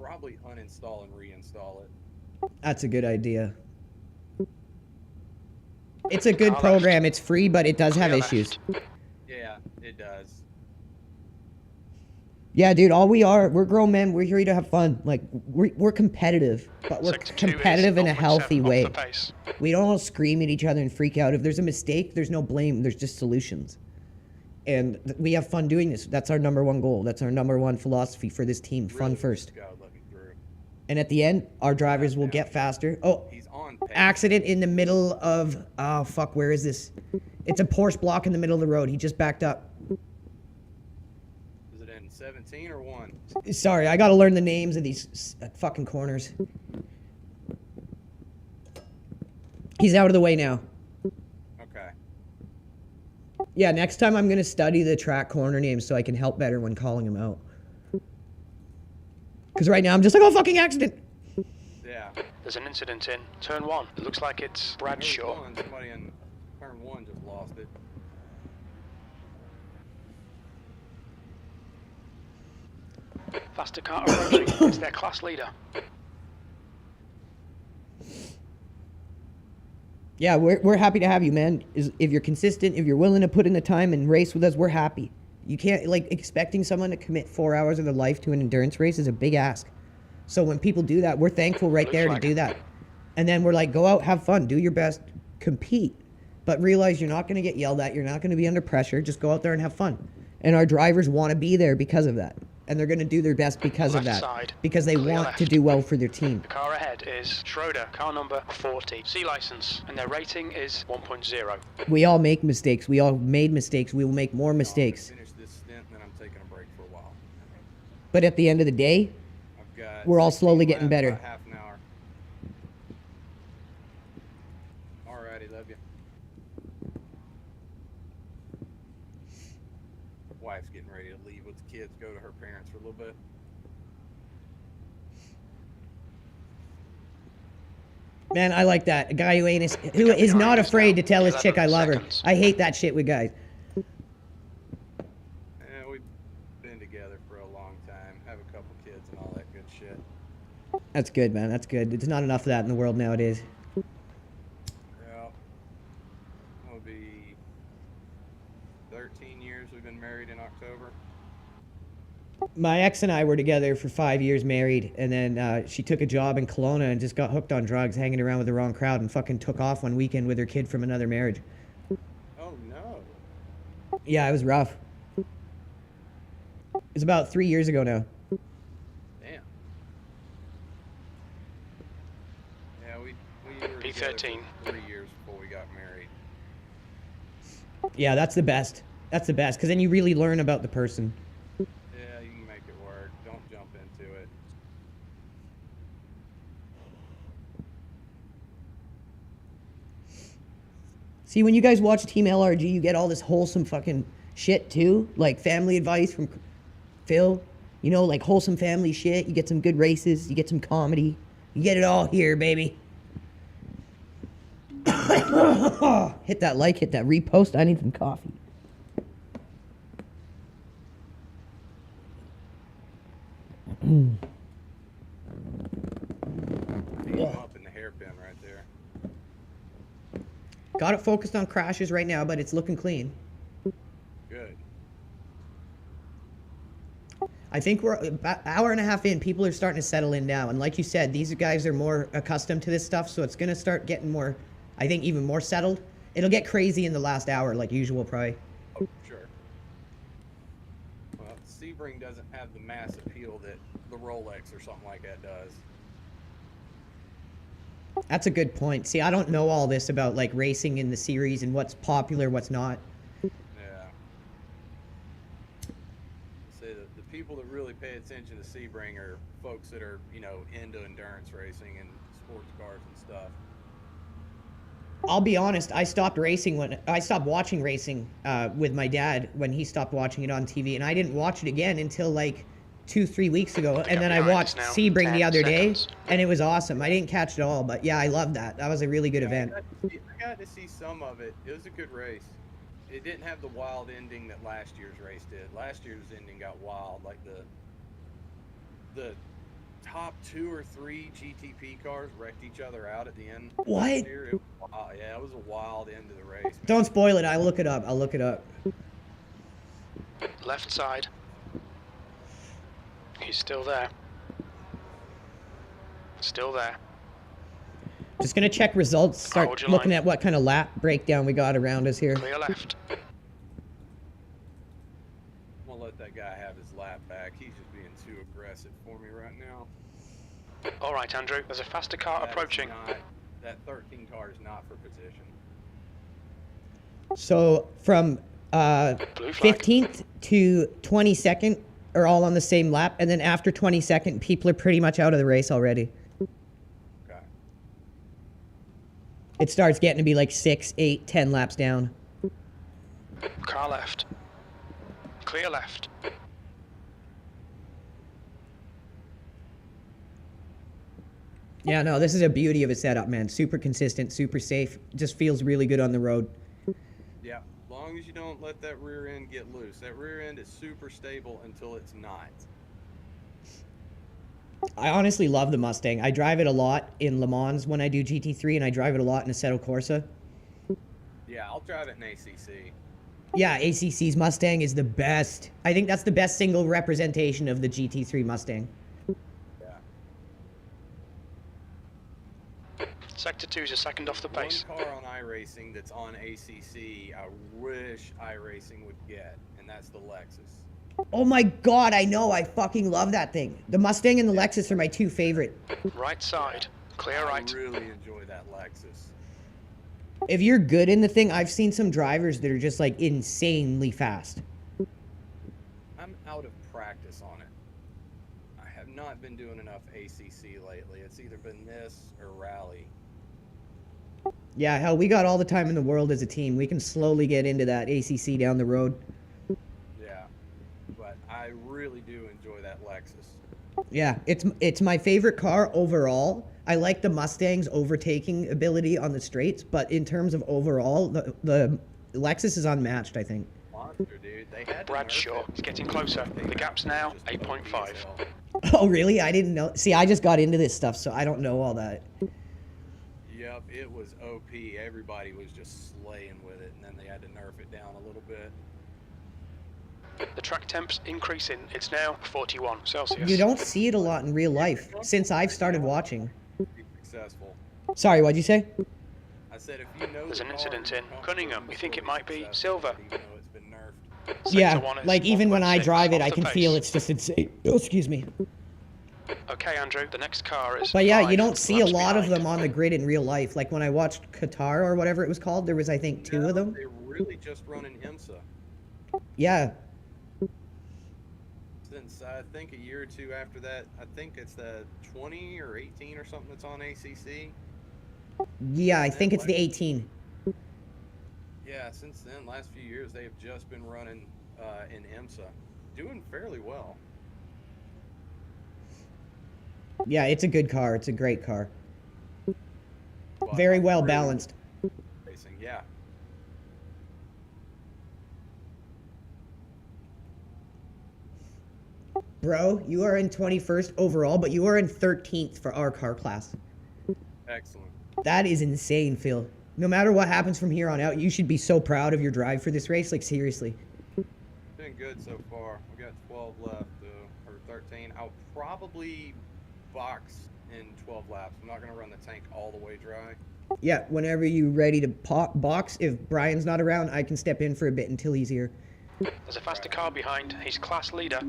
C: probably uninstall and reinstall it.
B: That's a good idea. It's a good program. It's free, but it does have issues.
C: Yeah, it does.
B: Yeah, dude, we're grown men. We're here to have fun. Like, we're competitive, but we're
A: Sector 2 is
B: competitive in a
A: 0.7
B: healthy
A: off
B: way.
A: the pace.
B: We don't all scream at each other and freak out. If there's a mistake, there's no blame. There's just solutions. And we have fun doing this. That's our #1 goal. That's our #1 philosophy for this team. Fun
C: Really
B: first.
C: just gotta let me through.
B: And at the end, our drivers will get faster. Oh,
C: He's on pace.
B: accident in the middle of... Oh, fuck, where is this? It's a Porsche block in the middle of the road. He just backed up.
C: Is it in 17 or 1?
B: Sorry, I gotta learn the names of these fucking corners. He's out of the way now.
C: Okay.
B: Yeah, next time I'm gonna study the track corner names so I can help better when calling them out. Because right now I'm just like, oh, fucking accident.
C: Yeah.
A: There's an incident in turn 1. It looks like it's Bradshaw.
C: Somebody in turn 1 just lost it.
A: Faster car approaching. It's their class leader.
B: Yeah, we're happy to have you, man. If you're consistent, if you're willing to put in the time and race with us, we're happy. You can't, like, expecting someone to commit 4 hours of their life to an endurance race is a big ask. So when people do that, we're thankful right there to do that. And then we're like, go out, have fun, do your best, compete. But realize you're not going to get yelled at, you're not going to be under pressure, just go out there and have fun. And our drivers want to be there because of that. And they're going to do their best because of
A: Left
B: that.
A: side.
B: Because they
A: Clear
B: want
A: left.
B: to do well for their team.
A: The car ahead is Schroeder, car number 40. C license, and their rating is 1.0.
B: We all make mistakes. We all made mistakes. We will make more mistakes.
C: Finish this stint, then I'm taking a break for a while.
B: But at the end of the day,
C: I've got
B: we're all
C: 16
B: slowly getting
C: laps,
B: better.
C: about half an hour. Alrighty, love you. wife's getting ready to leave with the kids, go to her parents for a little bit.
B: Man, I like that. A guy who is not afraid to tell his chick I love her. I hate that shit with guys.
C: And we've been together for a long time, have a couple kids and all that good shit.
B: That's good, man. That's good. There's not enough of that in the world nowadays.
C: Yeah. It'll be 13 years we've been married in October.
B: My ex and I were together for 5 years married, and then she took a job in Kelowna and just got hooked on drugs, hanging around with the wrong crowd, and fucking took off one weekend with her kid from another marriage.
C: Oh, no.
B: Yeah, it was rough. It was about 3 years ago now.
C: Damn. Yeah, we were
A: P13.
C: for 3 years before we got married.
B: Yeah, that's the best. That's the best, because then you really learn about the person.
C: Yeah, you can make it work. Don't jump into it.
B: See, when you guys watch Team LRG, you get all this wholesome fucking shit too, like family advice from Phil. You know, like wholesome family shit. You get some good races. You get some comedy. You get it all here, baby. Hit that like, hit that repost. I need some coffee.
C: Up in the hairpin right there.
B: Got it focused on crashes right now, but it's looking clean.
C: Good.
B: I think we're about an hour and a half in. People are starting to settle in now. And like you said, these guys are more accustomed to this stuff. So it's going to start getting more, I think, even more settled. It'll get crazy in the last hour, like usual, probably.
C: Oh, sure. Well, Sebring doesn't have the mass appeal that the Rolex or something like that does.
B: That's a good point. See, I don't know all this about like racing in the series and what's popular, what's not.
C: Yeah. Say that the people that really pay attention to Sebring are folks that are, you know, into endurance racing and sports cars and stuff.
B: I'll be honest, I stopped watching racing with my dad when he stopped watching it on TV, and I didn't watch it again until like 2-3 weeks ago, and then I watched Sebring the other day, and it was awesome. I didn't catch it all, but yeah, I loved that. That was a really good event.
C: I got to see some of it. It was a good race. It didn't have the wild ending that last year's race did. Last year's ending got wild, like the top 2 or 3 GTP cars wrecked each other out at the end.
B: What?
C: Yeah, it was a wild end to the race. Man.
B: Don't spoil it. I'll look it up.
A: Left side. He's still there. Still there.
B: Just gonna check results. Start looking at what kind of lap breakdown we got around us here.
A: Clear left.
C: I'm gonna let that guy have his lap back. He's just being too aggressive for me right now.
A: All right, Andrew. There's a faster car approaching.
C: That 13 car is not for position.
B: So from 15th to 22nd are all on the same lap, and then after 22nd, people are pretty much out of the race already.
C: Okay.
B: It starts getting to be like 6, 8, 10 laps down.
A: Car left. Clear left.
B: Yeah, no, this is a beauty of a setup, man. Super consistent, super safe. Just feels really good on the road.
C: Yeah, as long as you don't let that rear end get loose. That rear end is super stable until it's not.
B: I honestly love the Mustang. I drive it a lot in Le Mans when I do GT3, and I drive it a lot in Assetto Corsa.
C: Yeah, I'll drive it in ACC.
B: Yeah, ACC's Mustang is the best. I think that's the best single representation of the GT3 Mustang.
A: Sector 2 is a second off the pace.
C: One car on iRacing that's on ACC, I wish iRacing would get, and that's the Lexus.
B: Oh my god, I know. I fucking love that thing. The Mustang and the Lexus are my 2 favorite.
A: Right side. Clear right.
C: I really enjoy that Lexus.
B: If you're good in the thing, I've seen some drivers that are just like insanely fast.
C: I'm out of practice on it. I have not been doing enough ACC lately. It's either been this or rally.
B: Yeah, hell, we got all the time in the world as a team. We can slowly get into that ACC down the road.
C: Yeah. I really do enjoy that Lexus.
B: Yeah, it's my favorite car overall. I like the Mustang's overtaking ability on the straights, but in terms of overall, the Lexus is unmatched, I think.
C: Monster, dude. They had
A: Bradshaw is getting closer. The gap's now 8.5.
B: Oh, really? I didn't know. See, I just got into this stuff, so I don't know all that.
C: Yep, it was OP. Everybody was just slaying with it, and then they had to nerf it down a little bit.
A: The track temp's increasing. It's now 41 Celsius.
B: You don't see it a lot in real life since I've started watching.
C: Successful.
B: Sorry, what'd you say?
C: I said if you know
A: There's
C: the
A: an
C: car
A: incident
C: and
A: in
C: you're
A: Cunningham. We think it might be
C: successful,
A: silver.
C: even though it's been nerfed.
B: Yeah,
A: one is
B: like even when I
A: 1.6
B: drive it,
A: off
B: I
A: the
B: can
A: pace.
B: feel it's just insane. Oh, excuse me.
A: Okay, Andrew, the next car is
B: But yeah,
A: 5
B: you don't see a
A: laps
B: lot of
A: behind.
B: them on the grid in real life. Like when I watched Qatar or whatever it was called, there was I think 2 of them.
C: They're really just running IMSA.
B: Yeah.
C: Since I think a year or two after that, I think it's the 20 or 18 or something that's on ACC.
B: Yeah, I think it's the 18.
C: Yeah, since then, last few years, they have just been running in IMSA. Doing fairly well.
B: Yeah, it's a good car. It's a great car.
C: But
B: Very
C: I'm
B: well
C: really
B: balanced.
C: racing, yeah.
B: Bro, you are in 21st overall, but you are in 13th for our car class.
C: Excellent.
B: That is insane, Phil. No matter what happens from here on out, you should be so proud of your drive for this race. Like, seriously.
C: Been good so far. We got 12 left, or 13. I'll probably box in 12 laps. I'm not going to run the tank all the way dry.
B: Yeah, whenever you're ready to box, if Brian's not around, I can step in for a bit until he's here.
A: There's a faster car behind. He's class leader.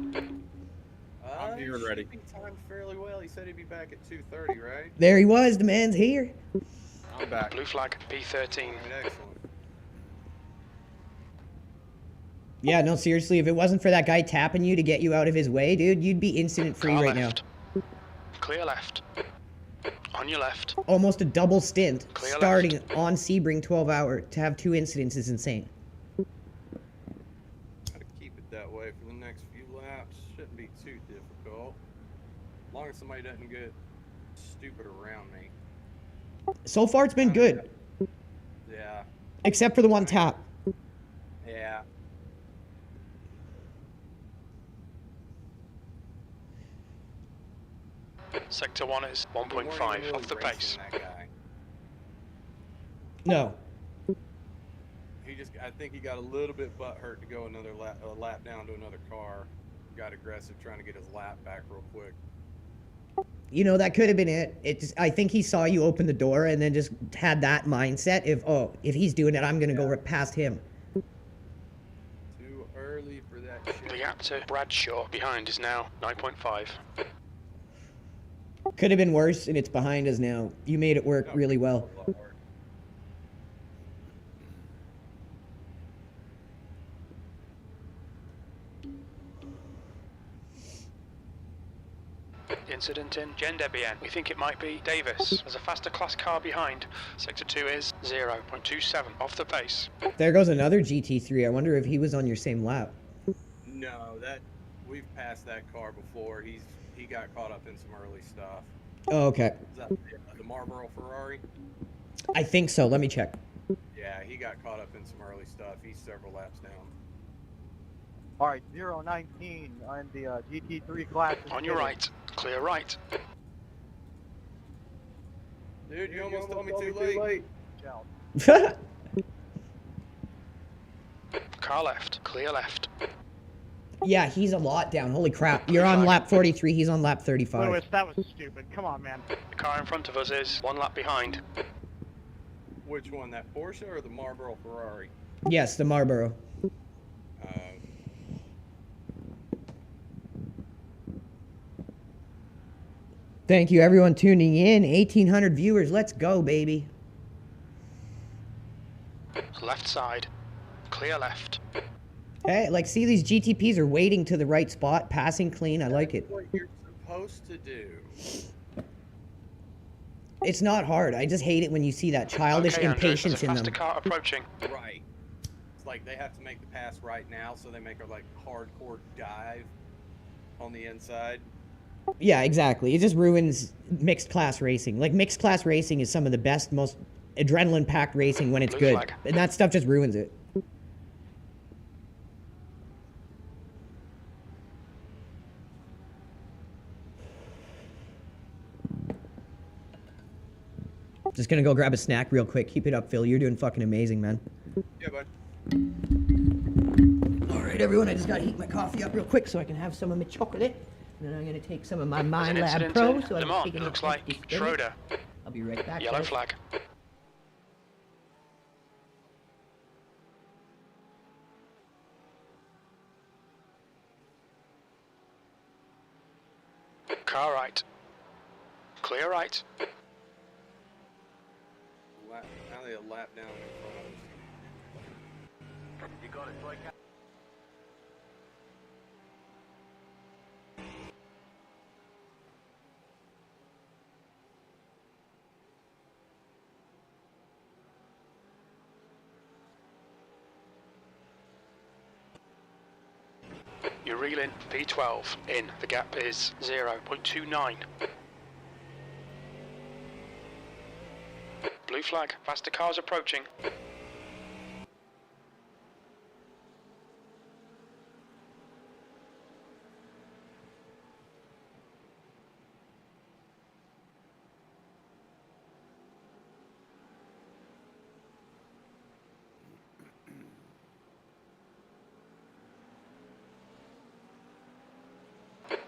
F: I'm here and
C: He
F: ready.
C: should be timed fairly well. He said he'd be back at 2:30, right?
B: There he was. The man's here.
F: I'm back.
A: Blue flag, P13.
C: I mean, excellent.
B: Yeah, no, seriously, if it wasn't for that guy tapping you to get you out of his way, dude, you'd be incident free
A: Car
B: right
A: left. Clear left. On your left.
B: now. Almost a double stint
A: Clear
B: starting
A: left.
B: on Sebring 12 hour to have 2 incidents is insane.
C: Try to keep it that way for the next few laps. Shouldn't be too difficult. As long as somebody doesn't get stupid around me.
B: So far, it's been good,
C: Yeah.
B: except for the one tap.
C: Yeah.
A: Sector 1 is
C: We weren't
A: 1.5
C: even
A: off the
C: really
A: pace.
C: racing that guy.
B: No.
C: I think he got a little bit butthurt to go another lap down to another car. Got aggressive trying to get his lap back real quick.
B: You know, that could have been it. I think he saw you open the door and then just had that mindset if he's doing it, I'm going to go past him.
C: Too early for that shit.
A: The gap to Bradshaw behind is now 9.5.
B: Could have been worse, and it's behind us now. You made it work really well.
A: Incident in Gendebien. We think it might be Davis. There's a faster class car behind. Sector 2 is 0.27 off the pace.
B: There goes another GT3. I wonder if he was on your same lap.
C: No, we've passed that car before. He got caught up in some early stuff.
B: Oh, okay.
C: Is that the Marlboro Ferrari?
B: I think so. Let me check.
C: Yeah, he got caught up in some early stuff. He's several laps down.
K: All right, 019 on the GT3 class.
A: On your right. Clear right.
C: Dude, you almost told me too late.
A: Car left. Clear left.
B: Yeah, he's a lot down. Holy crap. You're on lap 43. He's on lap 35.
J: Lewis, that was stupid. Come on, man.
A: The car in front of us is 1 lap behind.
C: Which one, that Porsche or the Marlboro Ferrari?
B: Yes, the Marlboro. Thank you, everyone tuning in. 1,800 viewers. Let's go, baby.
A: Left side. Clear left.
B: Hey, like, see, these GTPs are waiting to the right spot, passing clean. I like it.
C: What you're supposed to do.
B: It's not hard. I just hate it when you see that childish
A: Okay, Andrew,
B: impatience
A: there's a
B: in
A: faster
B: them.
A: car approaching.
C: Right. It's like they have to make the pass right now, so they make a hardcore dive on the inside.
B: Yeah, exactly. It just ruins mixed class racing. Like, mixed class racing is some of the best, most adrenaline-packed racing when it's
A: Blue
B: good.
A: flag.
B: And that stuff just ruins it. Just gonna go grab a snack real quick. Keep it up, Phil. You're doing fucking amazing, man.
C: Yeah, bud.
B: All right, everyone. I just gotta heat my coffee up real quick so I can have some of my chocolate. And then I'm gonna take some of my
A: There's an
B: Mind Lab
A: incident
B: Pro.
A: in
B: So
A: Le
B: I'm
A: Mans.
B: taking
A: Looks
B: a
A: like
B: tasty spin.
A: Schroeder.
B: I'll be right back.
A: Yellow
B: guys.
A: flag. Car right. Clear right.
C: Now they a lap down in front of us.
E: You got it, Blake.
A: You're reeling P12 in. The gap is 0.29. Blue flag. Faster cars approaching.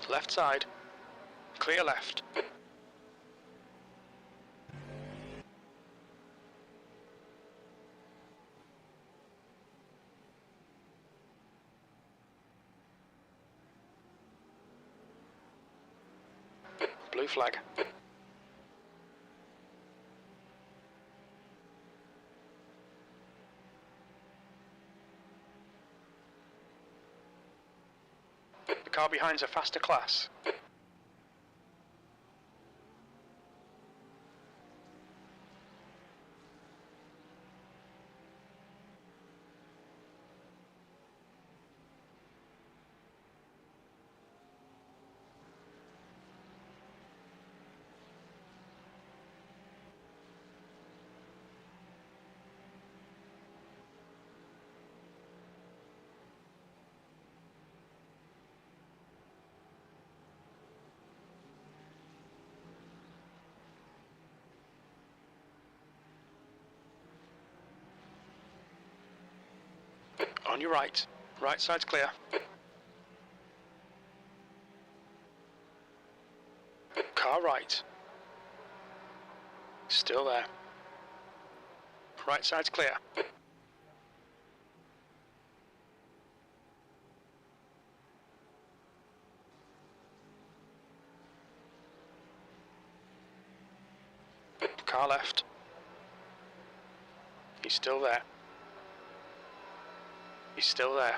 A: Left side. Clear left. Blue flag. The car behind's a faster class. On your right. Right side's clear. Car right. Still there. Right side's clear. Car left. He's still there. He's still there.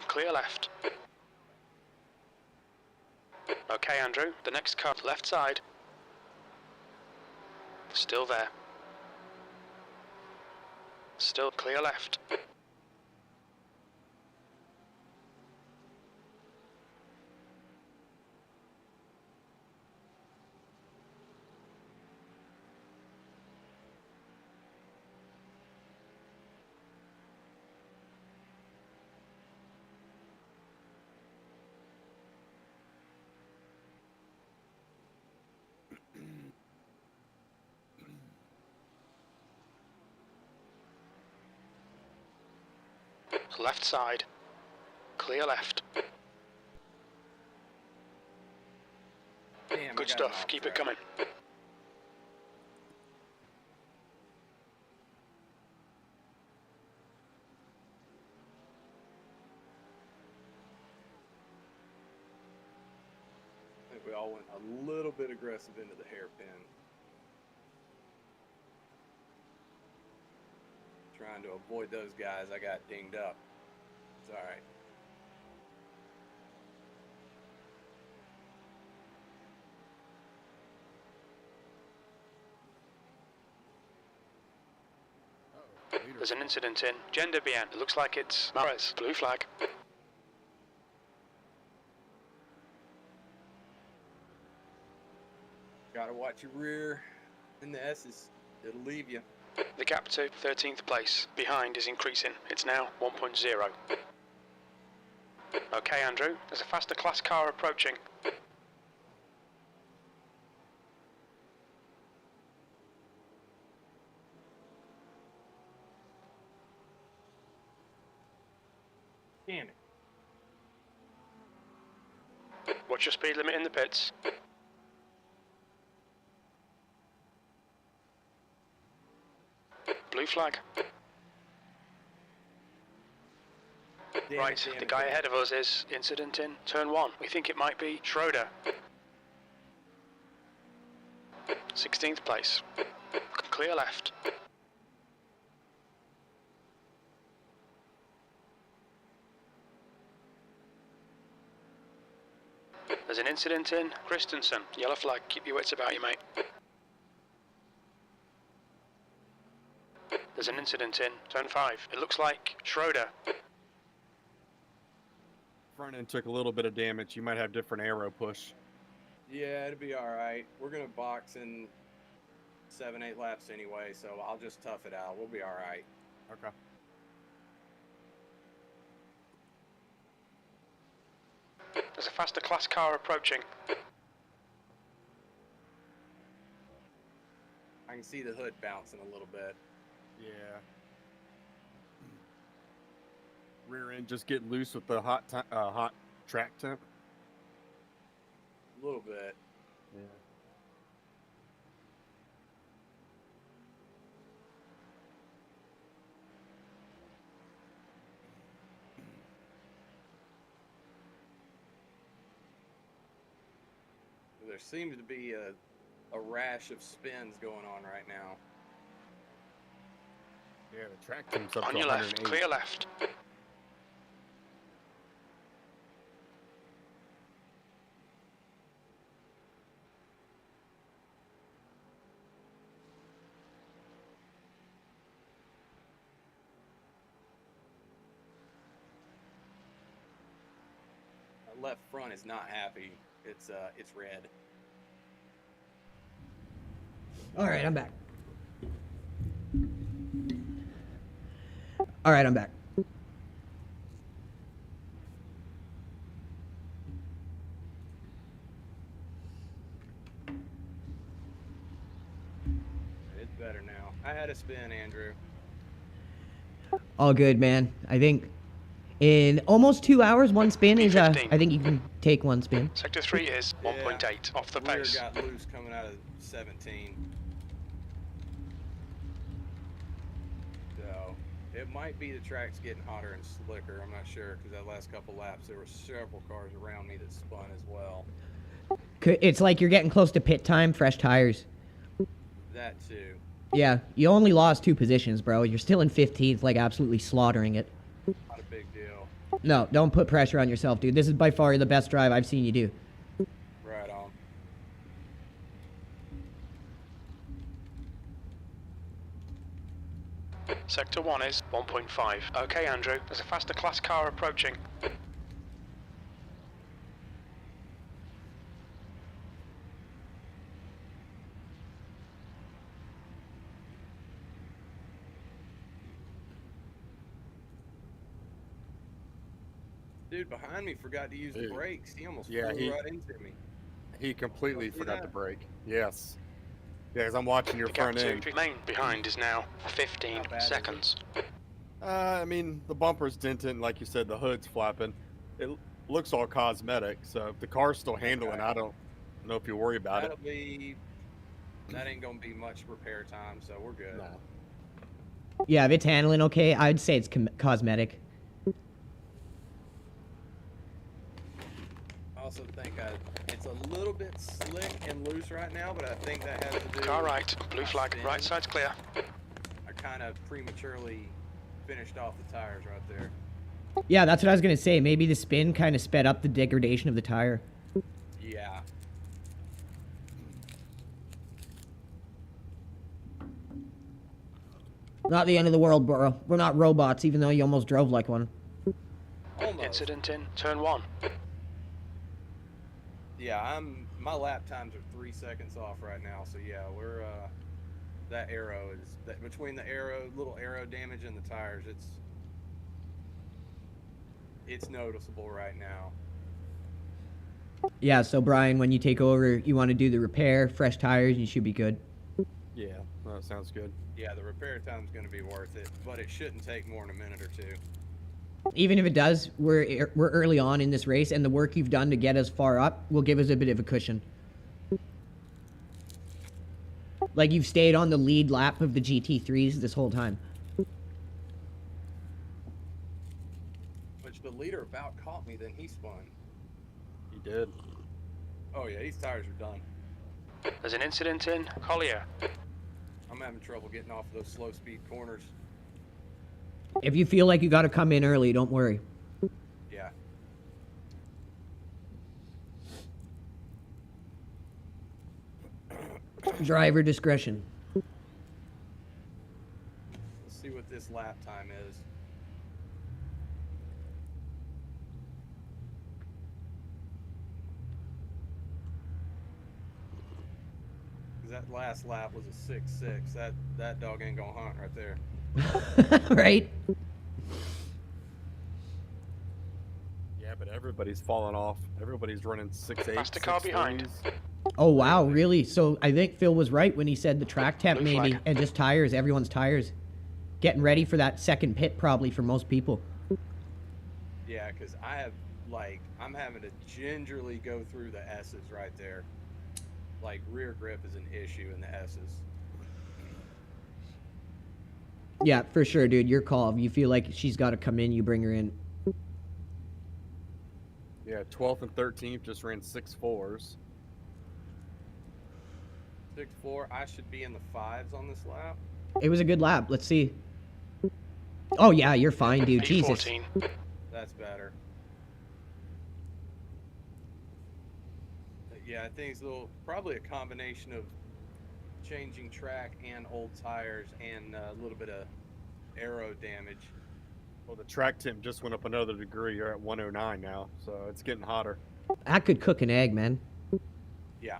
A: Clear left. Okay, Andrew. The next car, left side. Still there. Still clear left. Left side. Clear left.
C: Damn,
A: Good stuff. Keep it coming.
C: I think we all went a little bit aggressive into the hairpin. Trying to avoid those guys, I got dinged up. It's alright.
A: There's an incident in Gender Bien. It looks like it's Mares. Blue flag.
C: Gotta watch your rear in the S's. It'll leave you.
A: The gap to 13th place behind is increasing. It's now 1.0. Okay, Andrew, there's a faster class car approaching.
C: Damn it.
A: What's your speed limit in the pits? Blue flag. Right, the guy ahead of us is incident in turn 1. We think it might be Schroeder. 16th place. Clear left. There's an incident in Christensen. Yellow flag, keep your wits about you, mate. There's an incident in turn 5. It looks like Schroeder.
F: Front end took a little bit of damage. You might have different aero push.
C: Yeah, it'll be alright. We're gonna box in 7-8 laps anyway, so I'll just tough it out. We'll be alright.
F: Okay.
A: There's a faster class car approaching.
C: I can see the hood bouncing a little bit.
F: Yeah. Rear end just get loose with the hot track temp.
C: A little bit.
F: Yeah.
C: There seems to be a rash of spins going on right now.
F: Yeah, the track temp's up
A: On
F: to
A: your left,
F: 108.
A: clear left.
C: That left front is not happy. It's red.
B: All right, I'm back. All right, I'm back.
C: It's better now. I had a spin, Andrew.
B: All good, man. I think in almost 2 hours, one spin is, I think you can take one spin.
A: Sector 3 is 1.8 off the
C: Rear
A: pace.
C: got loose coming out of 17. So, it might be the track's getting hotter and slicker. I'm not sure, because that last couple laps, there were several cars around me that spun as well.
B: It's like you're getting close to pit time, fresh tires.
C: That too.
B: Yeah, you only lost 2 positions, bro. You're still in 15th, like absolutely slaughtering it.
C: Not a big deal.
B: No, don't put pressure on yourself, dude. This is by far the best drive I've seen you do.
C: Right on.
A: Sector 1 is 1.5. Okay, Andrew, there's a faster class car approaching.
C: Dude behind me forgot to use the brakes. He almost
F: Yeah,
C: flew right into me.
F: He completely
C: See
F: forgot
C: that?
F: to brake. Yes. Yeah, because I'm watching your
A: The gap
F: front
A: to
F: end.
A: main behind is now 15
C: How bad is it?
A: seconds.
F: I mean, the bumper's dented, and like you said, the hood's flapping. It looks all cosmetic, so if the car's still handling, I don't know if you worry about
C: That'll
F: it.
C: be. That ain't gonna be much repair time, so we're good.
F: No.
B: Yeah, if it's handling okay, I'd say it's cosmetic.
C: I also think it's a little bit slick and loose right now, but I think that has to do.
A: Car right, blue
C: with
A: flag,
C: spin.
A: right side's clear.
C: I kind of prematurely finished off the tires right there.
B: Yeah, that's what I was going to say. Maybe the spin kind of sped up the degradation of the tire.
C: Yeah.
B: Not the end of the world, bro. We're not robots, even though you almost drove like one.
C: Almost.
A: Incident in turn 1.
C: Yeah, my lap times are 3 seconds off right now. So yeah, we're that arrow is that between the little arrow damage and the tires, it's noticeable right now.
B: Yeah, so Brian, when you take over, you want to do the repair, fresh tires, you should be good.
F: Yeah, that sounds good.
C: Yeah, the repair time's going to be worth it, but it shouldn't take more than a minute or two.
B: Even if it does, we're early on in this race, and the work you've done to get us far up will give us a bit of a cushion. Like, you've stayed on the lead lap of the GT3s this whole time.
C: Which the leader about caught me, then he spun.
F: He did.
C: Oh yeah, these tires are done.
A: There's an incident in Collier.
C: I'm having trouble getting off those slow speed corners.
B: If you feel like you got to come in early, don't worry.
C: Yeah.
B: Driver discretion.
C: Let's see what this lap time is. That last lap was a 6.6. That dog ain't gonna hunt right there.
B: Right?
F: Yeah, but everybody's falling off. Everybody's running 6.8.
A: That's the car behind.
B: Oh, wow, really? So I think Phil was right when he said the track temp
A: Blue
B: maybe,
A: flag.
B: and just tires, everyone's tires. Getting ready for that second pit probably for most people.
C: Yeah, because I'm having to gingerly go through the S's right there. Like, rear grip is an issue in the S's.
B: Yeah, for sure, dude. Your call. If you feel like she's got to come in, you bring her in.
F: Yeah, 12th and 13th just ran 6.4s.
C: 6.4, I should be in the 5s on this lap.
B: It was a good lap. Let's see. Oh, yeah, you're fine, dude. Jesus.
A: P14.
C: That's better. Yeah, I think it's probably a combination of changing track and old tires and a little bit of aero damage.
F: Well, the track temp just went up another degree. You're at 109 now, so it's getting hotter.
B: That could cook an egg, man.
C: Yeah.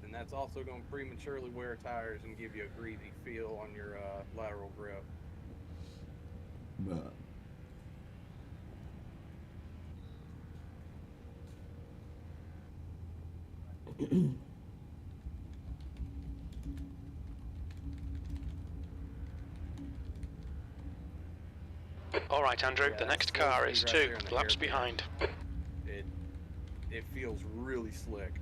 C: And that's also going to prematurely wear tires and give you a greasy feel on your lateral grip.
A: All right, Andrew, the next car is
C: right
A: 2
C: there in the
A: laps
C: hairpin.
A: behind.
C: It feels really slick.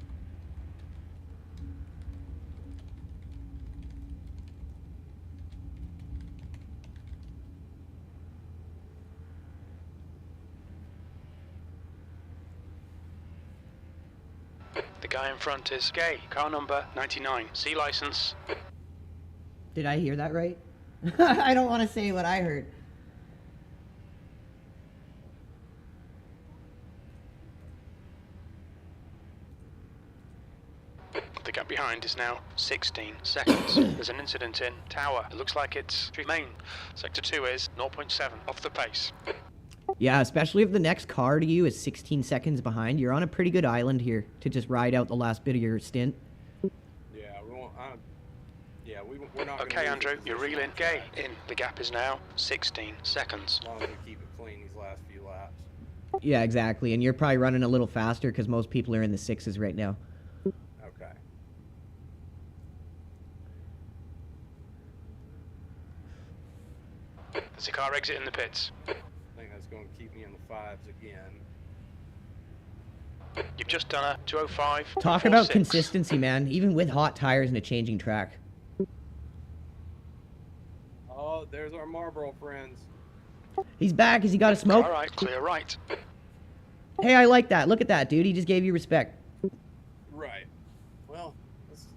A: The guy in front is Gay, car number 99, C license.
B: Did I hear that right? I don't want to say what I heard.
A: The gap behind is now 16 seconds. There's an incident in Tower. It looks like it's main. Sector 2 is 0.7 off the pace.
B: Yeah, especially if the next car to you is 16 seconds behind. You're on a pretty good island here to just ride out the last bit of your stint.
C: Yeah, we won't. We're not.
A: Okay, Andrew, you're reeling. Gay in. The gap is now 16 seconds.
C: As long as we keep it clean these last few laps.
B: Yeah, exactly. And you're probably running a little faster because most people are in the 6s right now.
C: Okay.
A: There's a car exit in the pits.
C: I think that's going to keep me in the 5s again.
A: You've just done a 205.
B: Talk about consistency, man. Even with hot tires and a changing track.
C: Oh, there's our Marlboro friends.
B: He's back. Has he got a smoke?
A: All right, clear right.
B: Hey, I like that. Look at that, dude. He just gave you respect.
C: Right. Well, that's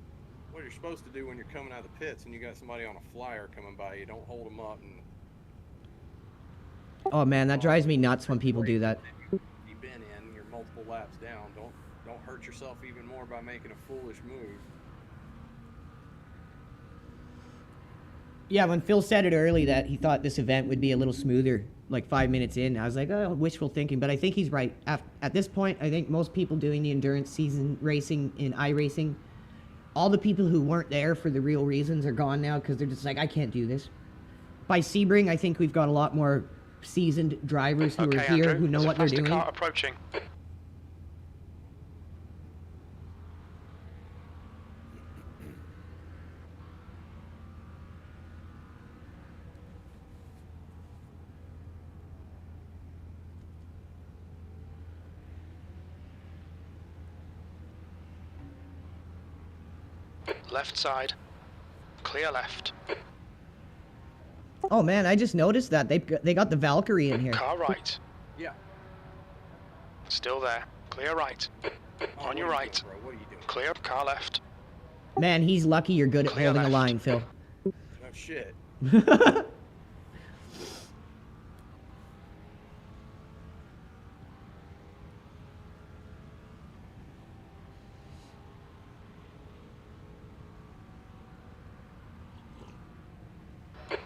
C: what you're supposed to do when you're coming out of the pits and you got somebody on a flyer coming by. You don't hold them up and.
B: Oh, man, that drives me nuts when people do that.
C: You've been in, you're multiple laps down. Don't hurt yourself even more by making a foolish move.
B: Yeah, when Phil said it early that he thought this event would be a little smoother, like 5 minutes in, I was like, oh, wishful thinking. But I think he's right. At this point, I think most people doing the endurance season racing in iRacing, all the people who weren't there for the real reasons are gone now because they're just like, I can't do this. By SEBRING, I think we've got a lot more seasoned drivers who are here, who know what they're doing.
A: Car approaching. Left side. Clear left.
B: Oh man, I just noticed that they got the Valkyrie in here.
A: Car right.
C: Yeah.
A: Still there. Clear right. On your right.
C: Doing, bro? What are you doing?
A: Clear. Car left.
B: Man, he's lucky you're good at
A: Clear
B: holding
A: left.
B: a line, Phil.
C: No shit.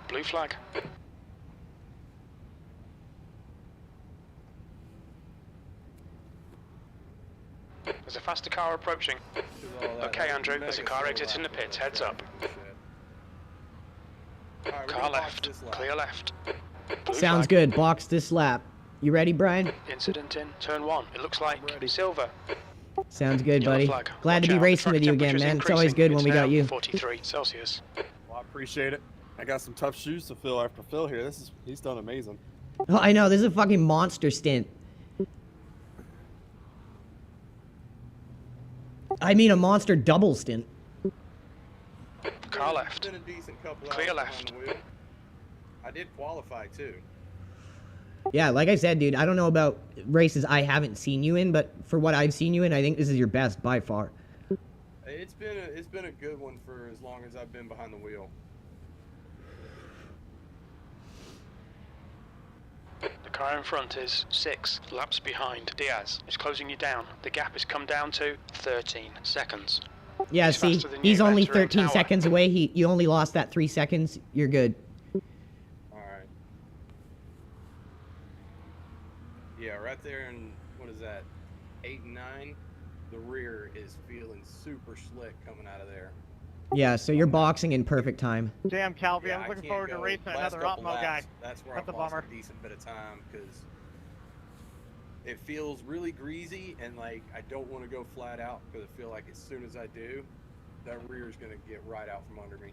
A: Blue flag. There's a faster car approaching. Okay, Andrew, there's a car exiting the pits. Heads up.
C: Right,
A: Car left. Clear left. Blue
B: Sounds
A: flag.
B: good. Box this lap. You ready, Brian?
A: Incident in turn 1. It looks like silver.
B: Sounds good,
A: Yellow
B: buddy.
A: flag.
B: Glad to
A: Watch
B: be
A: out,
B: racing
A: track
B: with you again,
A: temperature's
B: man. It's always
A: increasing.
B: good when
A: It's
B: we got
A: now
B: you.
A: 43 Celsius.
F: Well, I appreciate it. I got some tough shoes to fill after Phil here. He's done amazing.
B: Oh, I know. This is a fucking monster stint. I mean, a monster double stint.
A: Car left.
C: It's been a decent couple
A: Clear
C: hours
A: left.
C: behind the wheel. I did qualify too.
B: Yeah, like I said, dude, I don't know about races I haven't seen you in, but for what I've seen you in, I think this is your best by far.
C: It's been a good one for as long as I've been behind the wheel.
A: The car in front is 6 laps behind. Diaz is closing you down. The gap has come down to 13 seconds.
B: Yeah,
A: He's
B: see,
A: faster than
B: he's
A: you.
B: only
A: Enter in
B: 13
A: tower.
B: seconds away. You only lost that 3 seconds. You're good.
C: Alright. Yeah, right there in, what is that, 8 and 9? The rear is feeling super slick coming out of there.
B: Yeah, so you're boxing in perfect time.
E: Damn, Calvi,
C: Yeah,
E: I'm
C: I
E: looking
C: can't
E: forward to
C: go.
E: racing
C: Last
E: another
C: couple
E: Opmo guy.
C: laps, that's where
E: That's
C: I
E: a
C: lost
E: bummer.
C: a decent bit of time because it feels really greasy and like I don't want to go flat out because I feel like as soon as I do, that rear is going to get right out from under me.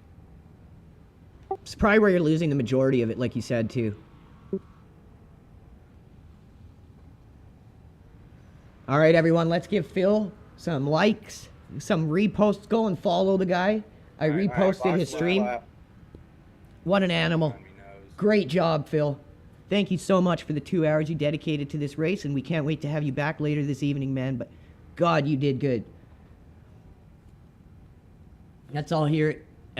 B: It's probably where you're losing the majority of it, like you said, too. All right, everyone, let's give Phil some likes, some reposts. Go and follow the guy. I reposted his stream. What an animal. Great job, Phil. Thank you so much for the 2 hours you dedicated to this race, and we can't wait to have you back later this evening, man. But God, you did good. That's all here at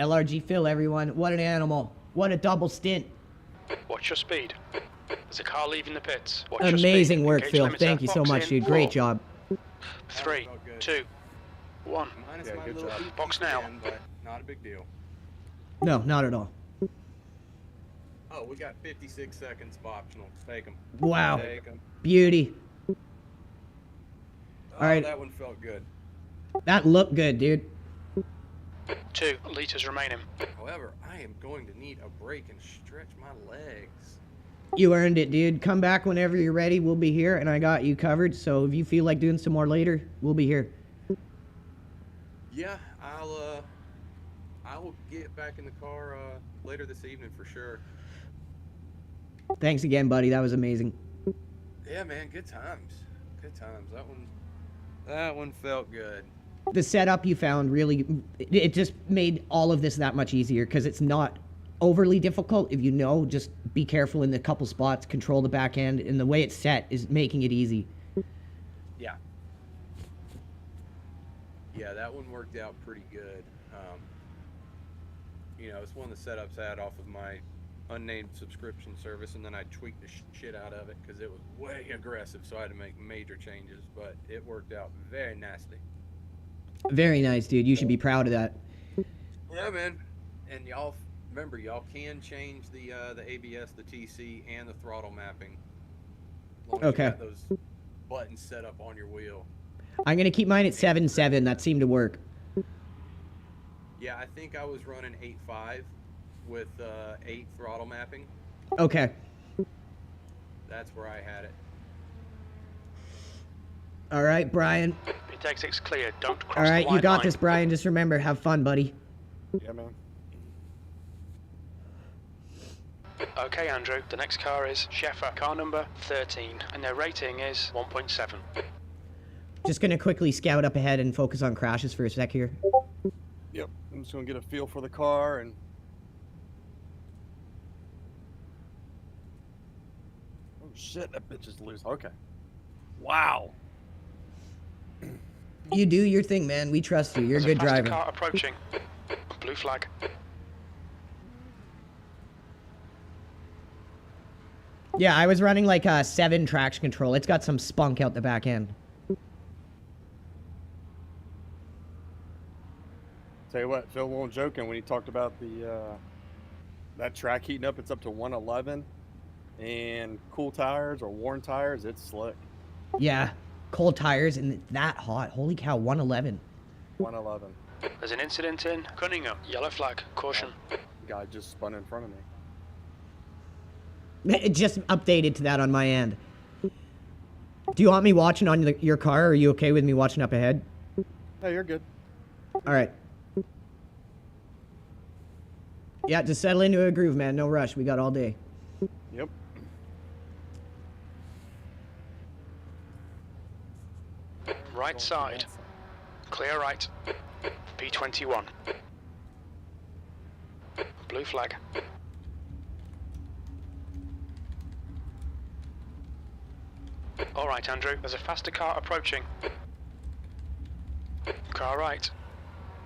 B: LRG Phil, everyone. What an animal. What a double stint.
A: Watch your speed. There's a car leaving the pits. Watch your
B: Amazing
A: speed.
B: work,
A: Engage
B: Phil.
A: limiter.
B: Thank you so
A: Box
B: much,
A: in.
B: dude. Great
A: 4,
B: job.
A: 3, 2, 1.
C: Minus
F: Yeah,
C: my
F: good
C: little
F: job.
C: EQ
A: Box now.
C: again, but not a big deal.
B: No, not at all.
C: Oh, we got 56 seconds optional. Take them.
B: Wow.
C: Take 'em.
B: Beauty.
C: Oh,
B: All right.
C: That one felt good.
B: That looked good, dude.
A: 2 litres remaining.
C: However, I am going to need a break and stretch my legs.
B: You earned it, dude. Come back whenever you're ready. We'll be here, and I got you covered. So if you feel like doing some more later, we'll be here.
C: Yeah, I will get back in the car later this evening for sure.
B: Thanks again, buddy. That was amazing.
C: Yeah, man, good times. Good times. That one felt good.
B: The setup you found really, it just made all of this that much easier because it's not overly difficult. If you know, just be careful in the couple spots, control the back end, and the way it's set is making it easy.
C: Yeah. Yeah, that one worked out pretty good. You know, it's one of the setups I had off of my unnamed subscription service, and then I tweaked the shit out of it because it was way aggressive, so I had to make major changes, but it worked out very nicely.
B: Very nice, dude. You should be proud of that.
C: Yeah, man. And y'all Remember, y'all can change the ABS, the TC, and the throttle mapping. As long as
B: Okay.
C: you got those buttons set up on your wheel.
B: I'm gonna keep mine at 7.7. That seemed to work.
C: Yeah, I think I was running 8.5 with 8 throttle mapping.
B: Okay.
C: That's where I had it.
B: All right, Brian.
A: Pit exit's clear. Don't cross
B: All
A: the
B: right, you
A: white
B: got
A: line.
B: this, Brian. Just remember, have fun, buddy.
F: Yeah, man.
A: Okay, Andrew. The next car is Sheffer, car number 13, and their rating is 1.7.
B: Just gonna quickly scout up ahead and focus on crashes for a sec here.
F: Yep. I'm just gonna get a feel for the car and. Oh shit! That bitch is loose. Okay. Wow.
B: You do your thing, man. We trust you. You're a
A: There's
B: good
A: faster
B: driver.
A: car approaching. Blue flag.
B: Yeah, I was running like 7 traction control. It's got some spunk out the back end.
F: Tell you what, Phil wasn't joking when he talked about the that track heating up. It's up to 111, and cool tires or worn tires, it's slick.
B: Yeah, cold tires and it's that hot. Holy cow, 111.
F: 111.
A: There's an incident in Cunningham. Yellow flag. Caution.
F: Guy just spun in front of me.
B: It just updated to that on my end. Do you want me watching on your car, or are you okay with me watching up ahead?
F: Hey, you're good.
B: All right. Yeah, just settle into a groove, man. No rush. We got all day.
F: Yep.
A: Right side. Clear right. P21. Blue flag. All right, Andrew. There's a faster car approaching. Car right.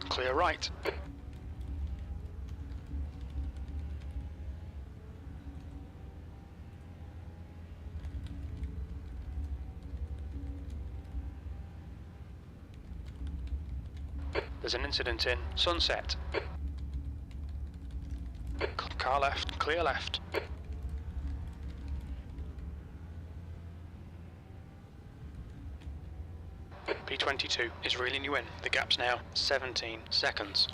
A: Clear right. There's an incident in Sunset. Car left. Clear left. P22 is reeling you in. The gap's now 17 seconds.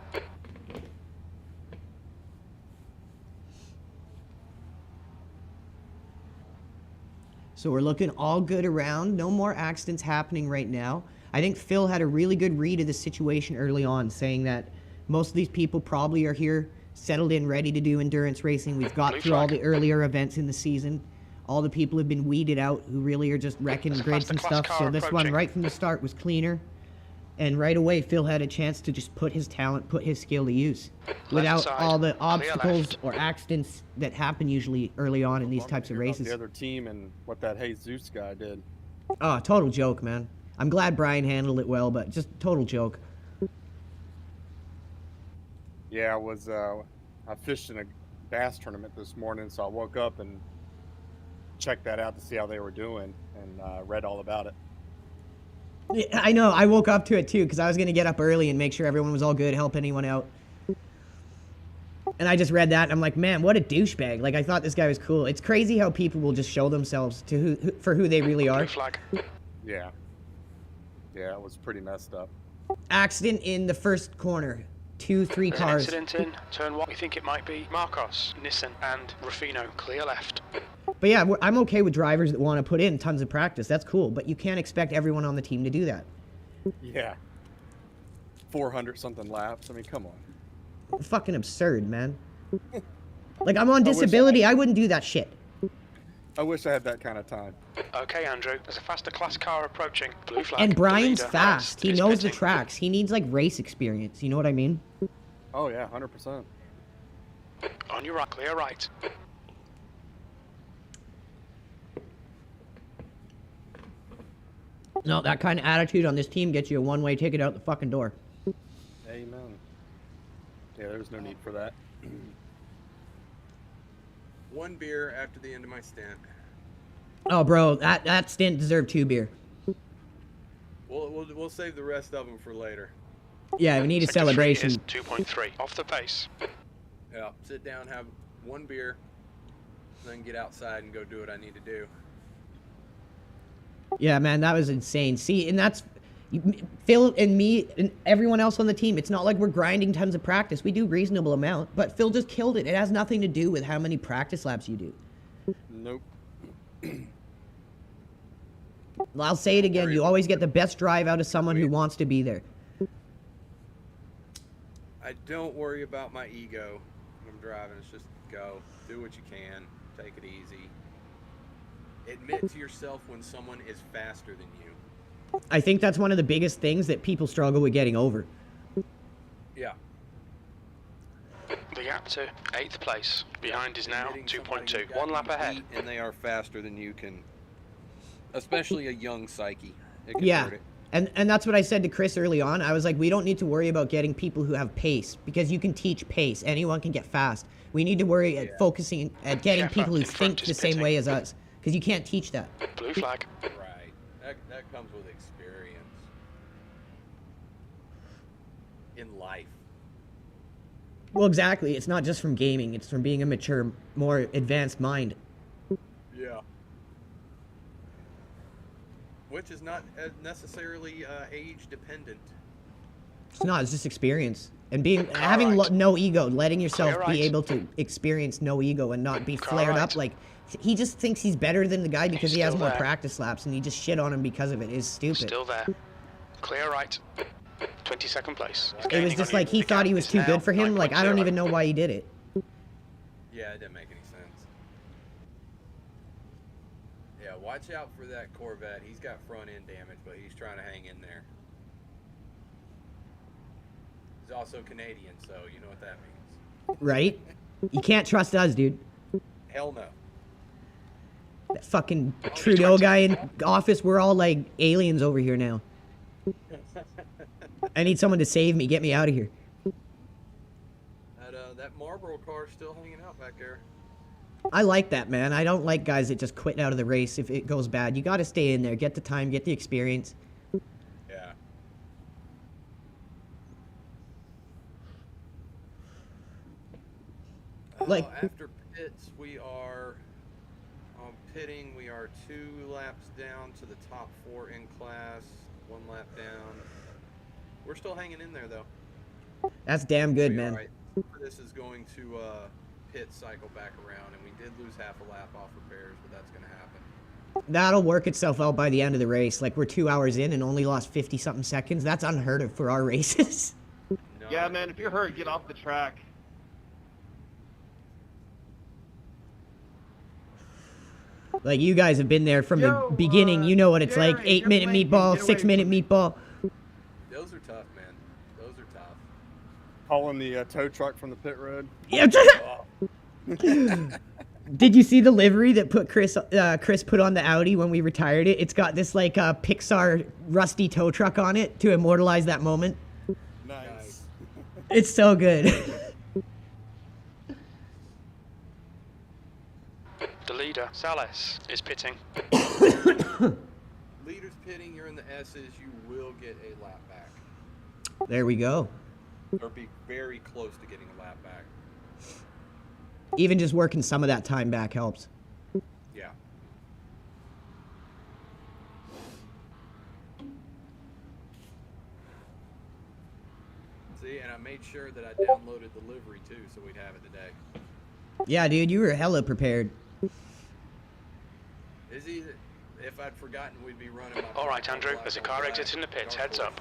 B: So we're looking all good around. No more accidents happening right now. I think Phil had a really good read of the situation early on, saying that most of these people probably are here, settled in, ready to do endurance racing. We've got through all the earlier events in the season. All the people have been weeded out who really are just wrecking grids and stuff. So this one right from the start was cleaner. And right away, Phil had a chance to just put his talent, put his skill to use. Without all the obstacles or accidents that happen usually early on in these types of races.
F: The other team and what that Jesus guy did.
B: Oh, total joke, man. I'm glad Brian handled it well, but just total joke.
F: Yeah, I fished in a bass tournament this morning, so I woke up and checked that out to see how they were doing, and read all about it.
B: Yeah, I know. I woke up to it too because I was going to get up early and make sure everyone was all good, help anyone out. And I just read that and I'm like, man, what a douchebag. Like, I thought this guy was cool. It's crazy how people will just show themselves to for who they really are.
F: Yeah. Yeah, it was pretty messed up.
B: Accident in the first corner. 2-3 cars.
A: Incident in turn 1. We think it might be Marcos, Nissan, and Rufino. Clear left.
B: But yeah, I'm okay with drivers that want to put in tons of practice. That's cool. But you can't expect everyone on the team to do that.
F: Yeah. 400 something laps. I mean, come on.
B: Fucking absurd, man. Like, I'm on disability. I wouldn't do that shit.
F: I wish I had that kind of time.
A: Okay, Andrew. There's a faster class car approaching. Blue flag.
B: And Brian's fast. He knows the tracks. He needs, like, race experience. You know what I mean?
F: Oh, yeah, 100%.
A: On your right. Clear right.
B: No, that kind of attitude on this team gets you a one-way ticket out the fucking door.
F: Amen. Yeah, there's no need for that.
C: One beer after the end of my stint.
B: Oh, bro, that stint deserved 2 beer.
C: We'll save the rest of them for later.
B: Yeah, we need a celebration.
A: Is 2.3 off the pace.
C: Yeah, sit down, have one beer, then get outside and go do what I need to do.
B: Yeah, man, that was insane. See, and that's Phil and me and everyone else on the team. It's not like we're grinding tons of practice. We do reasonable amount, but Phil just killed it. It has nothing to do with how many practice laps you do.
F: Nope.
B: I'll say it again. You always get the best drive out of someone who wants to be there.
C: I don't worry about my ego when I'm driving. It's just go, do what you can, take it easy. Admit to yourself when someone is faster than you.
B: I think that's one of the biggest things that people struggle with getting over.
C: Yeah.
A: The gap to 8th place. Behind is now
C: Admitting
A: 2.2.
C: somebody
A: One
C: got
A: lap
C: you
A: ahead.
C: beat and they are faster than you can, especially a young psyche. It can
B: Yeah.
C: hurt it.
B: And that's what I said to Chris early on. I was like, we don't need to worry about getting people who have pace, because you can teach pace. Anyone can get fast. We need to worry at focusing at getting
A: Sheffer
B: people who
A: in front
B: think
A: is
B: the same
A: pitting.
B: way as us, because you can't teach that.
A: Blue flag.
C: Right. That comes with experience. In life.
B: Well, exactly. It's not just from gaming. It's from being a mature, more advanced mind.
C: Yeah. Which is not necessarily age dependent.
B: It's not. It's just experience. And having no ego, letting yourself
A: Clear
B: be
A: right.
B: able to experience no ego and not be
A: Car
B: flared
A: right.
B: up. Like, he just thinks he's better than the guy because
A: He's
B: he has
A: still
B: more
A: there.
B: practice laps, and he just shit on him because of it. It's stupid.
A: Still there. Clear right. 22nd place. He's
B: It was
A: gaining
B: just
A: on
B: like
A: you.
B: he
A: The
B: thought he
A: gap
B: was
A: is
B: too
A: now
B: good for him. Like, I don't
A: 9.0.
B: even know why he did it.
C: Yeah, it didn't make any sense. Yeah, watch out for that Corvette. He's got front end damage, but he's trying to hang in there. He's also Canadian, so you know what that means.
B: Right? You can't trust us, dude.
C: Hell no.
B: That fucking Trudeau guy in office, we're all like aliens over here now. I need someone to save me. Get me out of here.
C: That Marlboro car's still hanging out back there.
B: I like that, man. I don't like guys that just quit out of the race if it goes bad. You got to stay in there, get the time, get the experience.
C: Yeah.
B: Like-
C: after pits, we are on pitting. We are 2 laps down to the top 4 in class. 1 lap down. We're still hanging in there though.
B: That's damn good,
C: We are
B: man.
C: right. This is going to pit cycle back around, and we did lose half a lap off repairs, but that's going to happen.
B: That'll work itself out by the end of the race. Like, we're 2 hours in and only lost 50-something seconds. That's unheard of for our races.
C: No,
J: Yeah, man, if you're hurt, get off the track.
B: Like, you guys have been there from the beginning. You know what it's like.
I: Jerry,
B: 8-minute
I: you're blinking.
B: meatball,
I: Get away
B: 6-minute
I: from me.
B: meatball.
C: Those are tough, man. Those are tough.
F: Calling the tow truck from the pit road.
B: Yeah. Did you see the livery that Chris put on the Audi when we retired it? It's got this like Pixar rusty tow truck on it to immortalize that moment.
F: Nice.
B: It's so good.
A: The leader, Salas, is pitting.
C: Leaders pitting, you're in the S's, you will get a lap back.
B: There we go.
C: Or be very close to getting a lap back.
B: Even just working some of that time back helps.
C: Yeah. See, and I made sure that I downloaded the livery too, so we'd have it today.
B: Yeah, dude, you were hella prepared.
C: Is he? If I'd forgotten, we'd be running. My
A: All right, Andrew, there's a car exiting the pits. Heads up.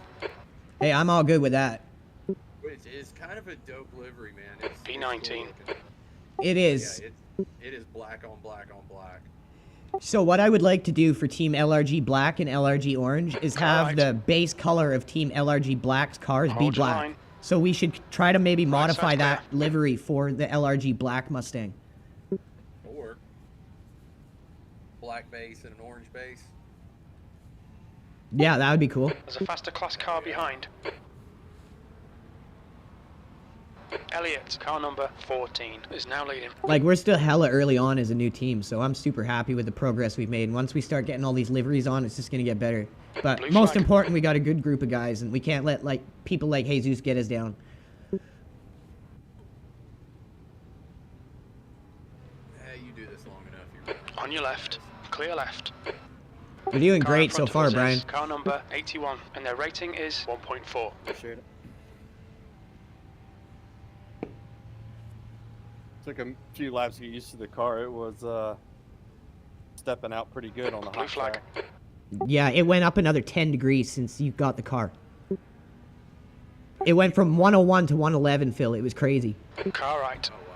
B: Hey, I'm all good with that.
C: Which is kind of a dope livery, man. It's
A: P19.
C: cool looking.
B: It is.
C: Yeah, it is black on black on black.
B: So what I would like to do for Team LRG Black and LRG Orange is have
A: Alright.
B: the base color of Team LRG Black's cars be
A: Hold your
B: black.
A: line.
B: So we should try to maybe modify
A: side's
B: that livery for the LRG Black Mustang.
C: Or black base and an orange base.
B: Yeah, that would be cool.
A: There's a faster class car behind. Elliott, car number 14, is now leading.
B: Like, we're still hella early on as a new team, so I'm super happy with the progress we've made. And once we start getting all these liveries on, it's just going to get better. But
A: Blue
B: most
A: flag.
B: important, we got a good group of guys, and we can't let, like, people like Jesus get us down.
C: long enough. You're
A: On your left. Clear left.
B: You're doing
A: Car in
B: great so
A: front of
B: far,
A: us is
B: Brian.
A: Car number 81, and their rating is 1.4.
F: Appreciate it. Took a few laps to get used to the car. It was stepping out pretty good on the
A: Blue
F: hot
A: flag.
F: track.
B: Yeah, it went up another 10 degrees since you got the car. It went from 101 to 111, Phil. It was crazy.
A: Car right.
C: Oh wow.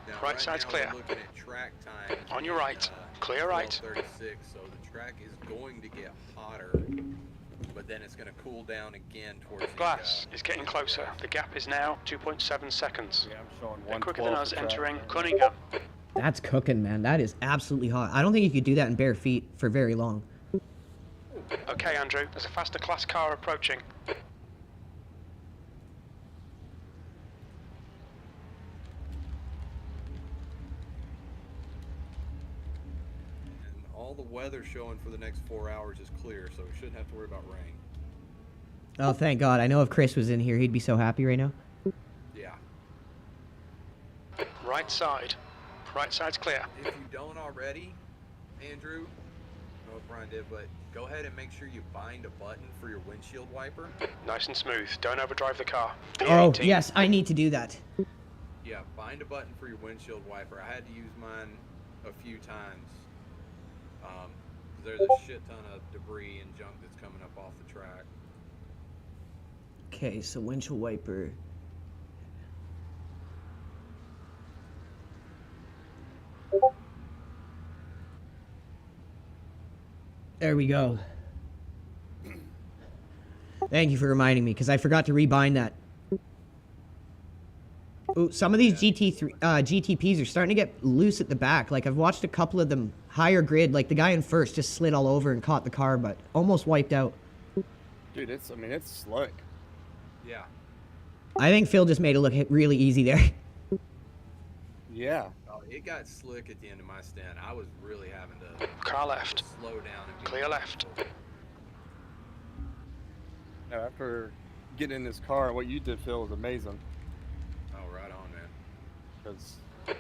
C: Now,
A: Right side's
C: now
A: clear.
C: We're looking at track time.
A: On your right. Clear right.
C: 12:36. So the track is going to get hotter, but then it's going to cool down again towards
A: Glass
C: the,
A: is getting closer. The gap is now 2.7 seconds.
F: Yeah, I'm showing
A: They're
F: 112
A: quicker than us
F: for track.
A: entering Cunningham.
B: That's cooking, man. That is absolutely hot. I don't think you could do that in bare feet for very long.
A: Okay, Andrew, there's a faster class car approaching.
C: And all the weather showing for the next 4 hours is clear, so we shouldn't have to worry about rain.
B: Oh, thank God. I know if Chris was in here, he'd be so happy right now.
C: Yeah.
A: Right side. Right side's clear.
C: If you don't already, Andrew, I don't know if Brian did, but go ahead and make sure you bind a button for your windshield wiper.
A: Nice and smooth. Don't overdrive the car.
B: Oh,
A: B18.
B: yes, I need to do that.
C: Yeah, bind a button for your windshield wiper. I had to use mine a few times. 'Cause there's a shit ton of debris and junk that's coming up off the track.
B: Okay, so windshield wiper. There we go. Thank you for reminding me, because I forgot to rebind that. Ooh, some of these GTPs are starting to get loose at the back. Like, I've watched a couple of them higher grid. Like, the guy in first just slid all over and caught the car, but almost wiped out.
F: Dude, it's slick.
C: Yeah.
B: I think Phil just made it look really easy there.
F: Yeah.
C: Oh, it got slick at the end of my stint. I was really having to
A: Car left.
C: slow down and be
A: Clear left.
F: Now, after getting in this car, what you did, Phil, was amazing.
C: Oh, right on, man.
F: Because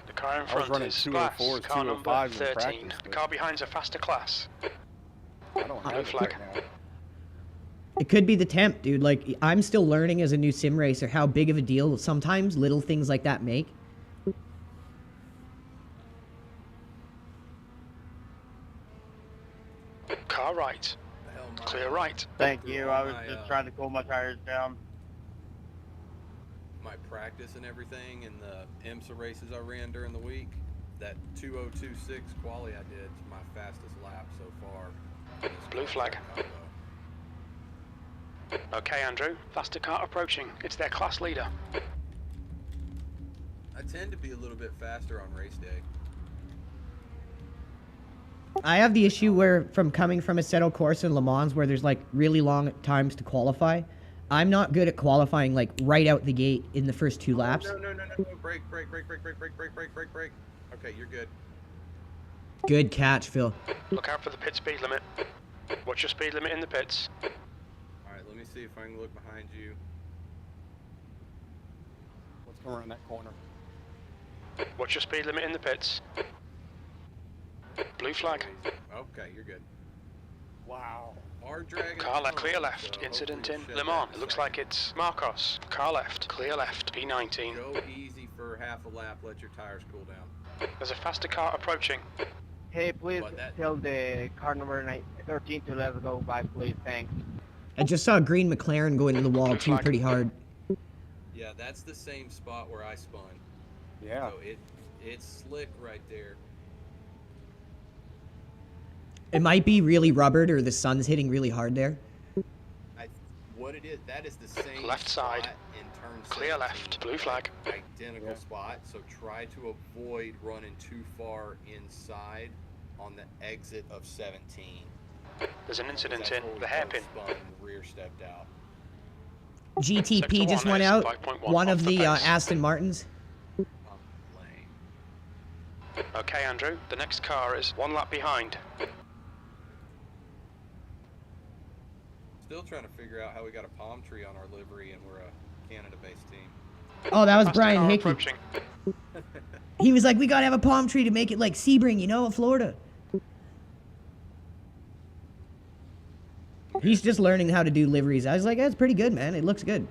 A: The car in
F: I was
A: front
F: running
A: is Glass.
F: 204s,
A: Car number
F: 205s in
A: 13.
F: practice,
A: The
F: but
A: car behind's a faster class.
F: I don't
A: Blue
F: have it
A: flag.
F: right now.
B: It could be the temp, dude. Like, I'm still learning as a new sim racer how big of a deal sometimes little things like that make.
A: Car right.
C: The hell,
A: Clear right.
E: Thank you. I was just trying to cool my tires down.
C: My practice and everything and the IMSA races I ran during the week, that 2026 quali I did is my fastest lap so far. in this
A: Blue flag.
C: combo.
A: Okay, Andrew. Faster car approaching. It's their class leader.
C: I tend to be a little bit faster on race day.
B: I have the issue where, from coming from a Assetto Corsa in Le Mans, where there's like really long times to qualify, I'm not good at qualifying like right out the gate in the first 2 laps.
C: No. Brake. Okay, you're good.
B: Good catch, Phil.
A: Look out for the pit speed limit. What's your speed limit in the pits?
C: Alright, let me see if I can look behind you.
F: What's going around that corner?
A: What's your speed limit in the pits? Blue flag.
C: Okay, you're good.
F: Wow.
C: Our dragon.
A: Car left, clear left. Incident in Le Mans. It looks like it's Marcos. Car left, clear left. B19.
C: Go easy for half a lap. Let your tires cool down.
A: There's a faster car approaching.
E: Hey, please
C: But that-
E: tell the car number 13 to let us go by, please. Thanks.
B: I just saw a green McLaren go into the wall too pretty hard.
C: Yeah, that's the same spot where I spun.
F: Yeah.
C: So it's slick right there.
B: It might be really rubbered or the sun's hitting really hard there.
C: What it is, that is the same
A: Left side.
C: spot in turn
A: Clear
C: 17.
A: left. Blue flag.
C: Identical spot. So try to avoid running too far inside on the exit of 17.
A: There's an incident
C: That's
A: in
C: where we
A: the hairpin.
C: both spun and rear stepped out.
B: GTP
A: Sector
B: just
A: 1
B: went
A: is
B: out.
A: 5.1
B: One
A: off
B: of
A: the
B: the
A: pace.
B: Aston Martins.
C: Lame.
A: Okay, Andrew. The next car is 1 lap behind.
C: Still trying to figure out how we got a palm tree on our livery and we're a Canada-based team.
B: Oh, that was
A: Faster
B: Brian
A: car
B: Hickey.
A: approaching.
B: He was like, we gotta have a palm tree to make it like Sebring, you know, in Florida. He's just learning how to do liveries. I was like, that's pretty good, man. It looks good.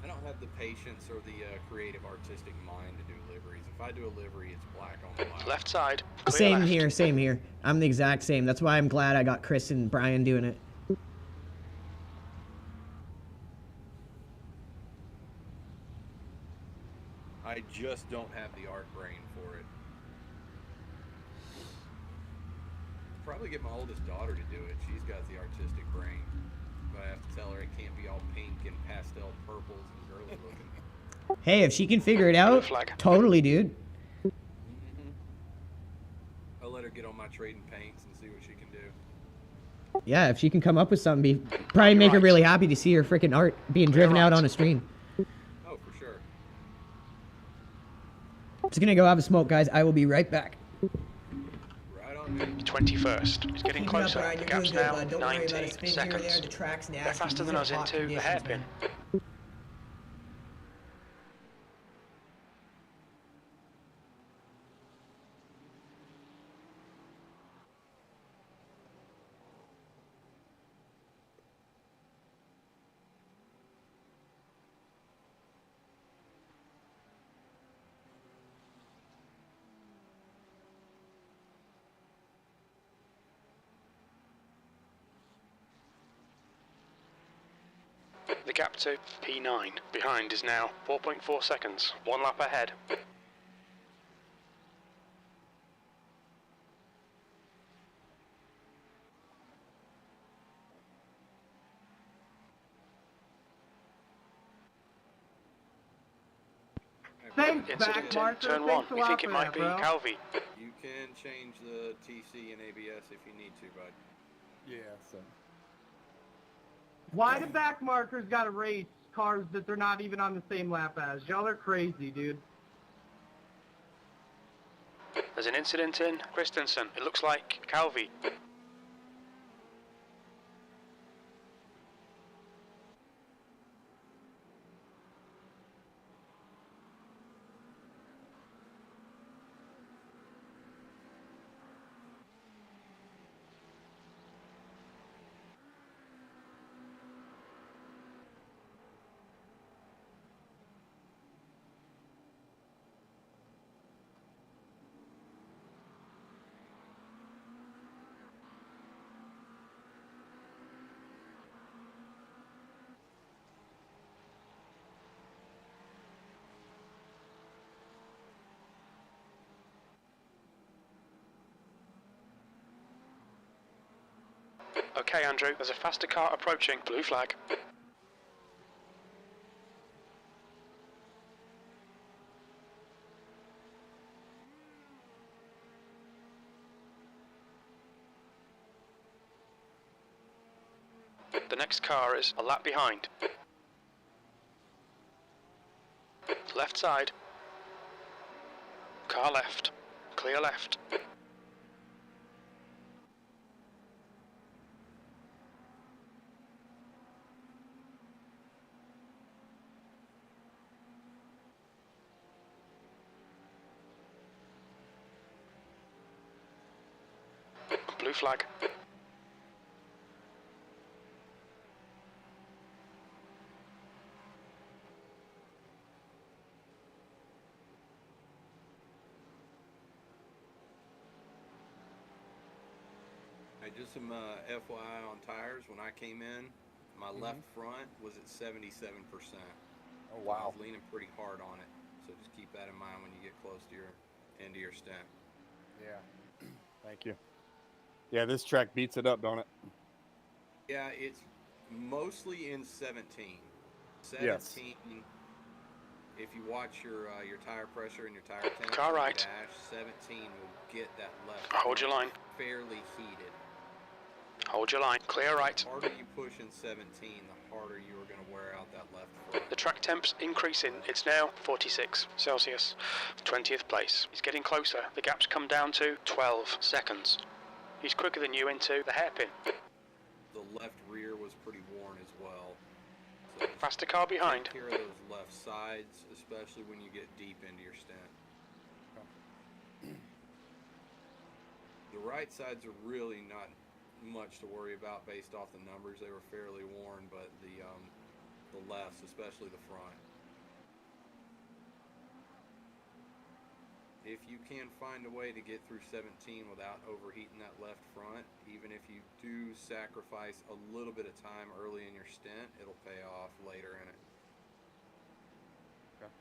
C: I don't have the patience or the creative artistic mind to do liveries. If I do a livery, it's black on black.
A: Left side. Clear
B: Same
A: left.
B: here, same here. I'm the exact same. That's why I'm glad I got Chris and Brian doing it.
C: I just don't have the art brain for it. Probably get my oldest daughter to do it. She's got the artistic brain. But I have to tell her it can't be all pink and pastel purples and girly looking.
B: Hey, if she can figure it out, totally, dude.
C: I'll let her get on my trading paints and see what she can do.
B: Yeah, if she can come up with something, probably make her really happy to see her freaking art being driven out on a stream.
C: Oh, for sure.
B: Just gonna go have a smoke, guys. I will be right back.
A: 21st. It's getting closer. The gap's now 19 seconds. They're faster than us into the hairpin. The gap to P9 behind is now 4.4 seconds, 1 lap ahead.
I: Thanks,
A: Incident
I: back marker.
A: in turn 1. We think it might be Calvi.
C: You can change the TC and ABS if you need to, bud.
F: Yeah, so.
I: Why do back markers gotta race cars that they're not even on the same lap as? Y'all are crazy, dude.
A: There's an incident in Christensen. It looks like Calvi. Okay, Andrew, there's a faster car approaching. Blue flag. The next car is a lap behind. Left side. Car left. Clear left. Blue flag.
C: I just some FYI on tires. When I came in, my left front was at 77%.
F: Oh wow!
C: I was leaning pretty hard on it, so just keep that in mind when you get close to your end of your stint.
F: Yeah. Thank you. Yeah, this track beats it up, don't it?
C: Yeah, it's mostly in 17. 17.
F: Yes.
C: If you watch your tire pressure and your tire temp,
A: Car right.
C: dash, 17 will get that left.
A: Hold your line.
C: Fairly heated.
A: Hold your line. Clear right.
C: The harder you push in 17, the harder you are going to wear out that left front.
A: The track temp's increasing. It's now 46 Celsius. 20th place. He's getting closer. The gap's come down to 12 seconds. He's quicker than you into the hairpin.
C: The left rear was pretty worn as well. So
A: Faster car behind.
C: take care of those left sides, especially when you get deep into your stint. The right sides are really not much to worry about based off the numbers. They were fairly worn, but the lefts, especially the front. If you can find a way to get through 17 without overheating that left front, even if you do sacrifice a little bit of time early in your stint, it'll pay off later in it.
F: Okay.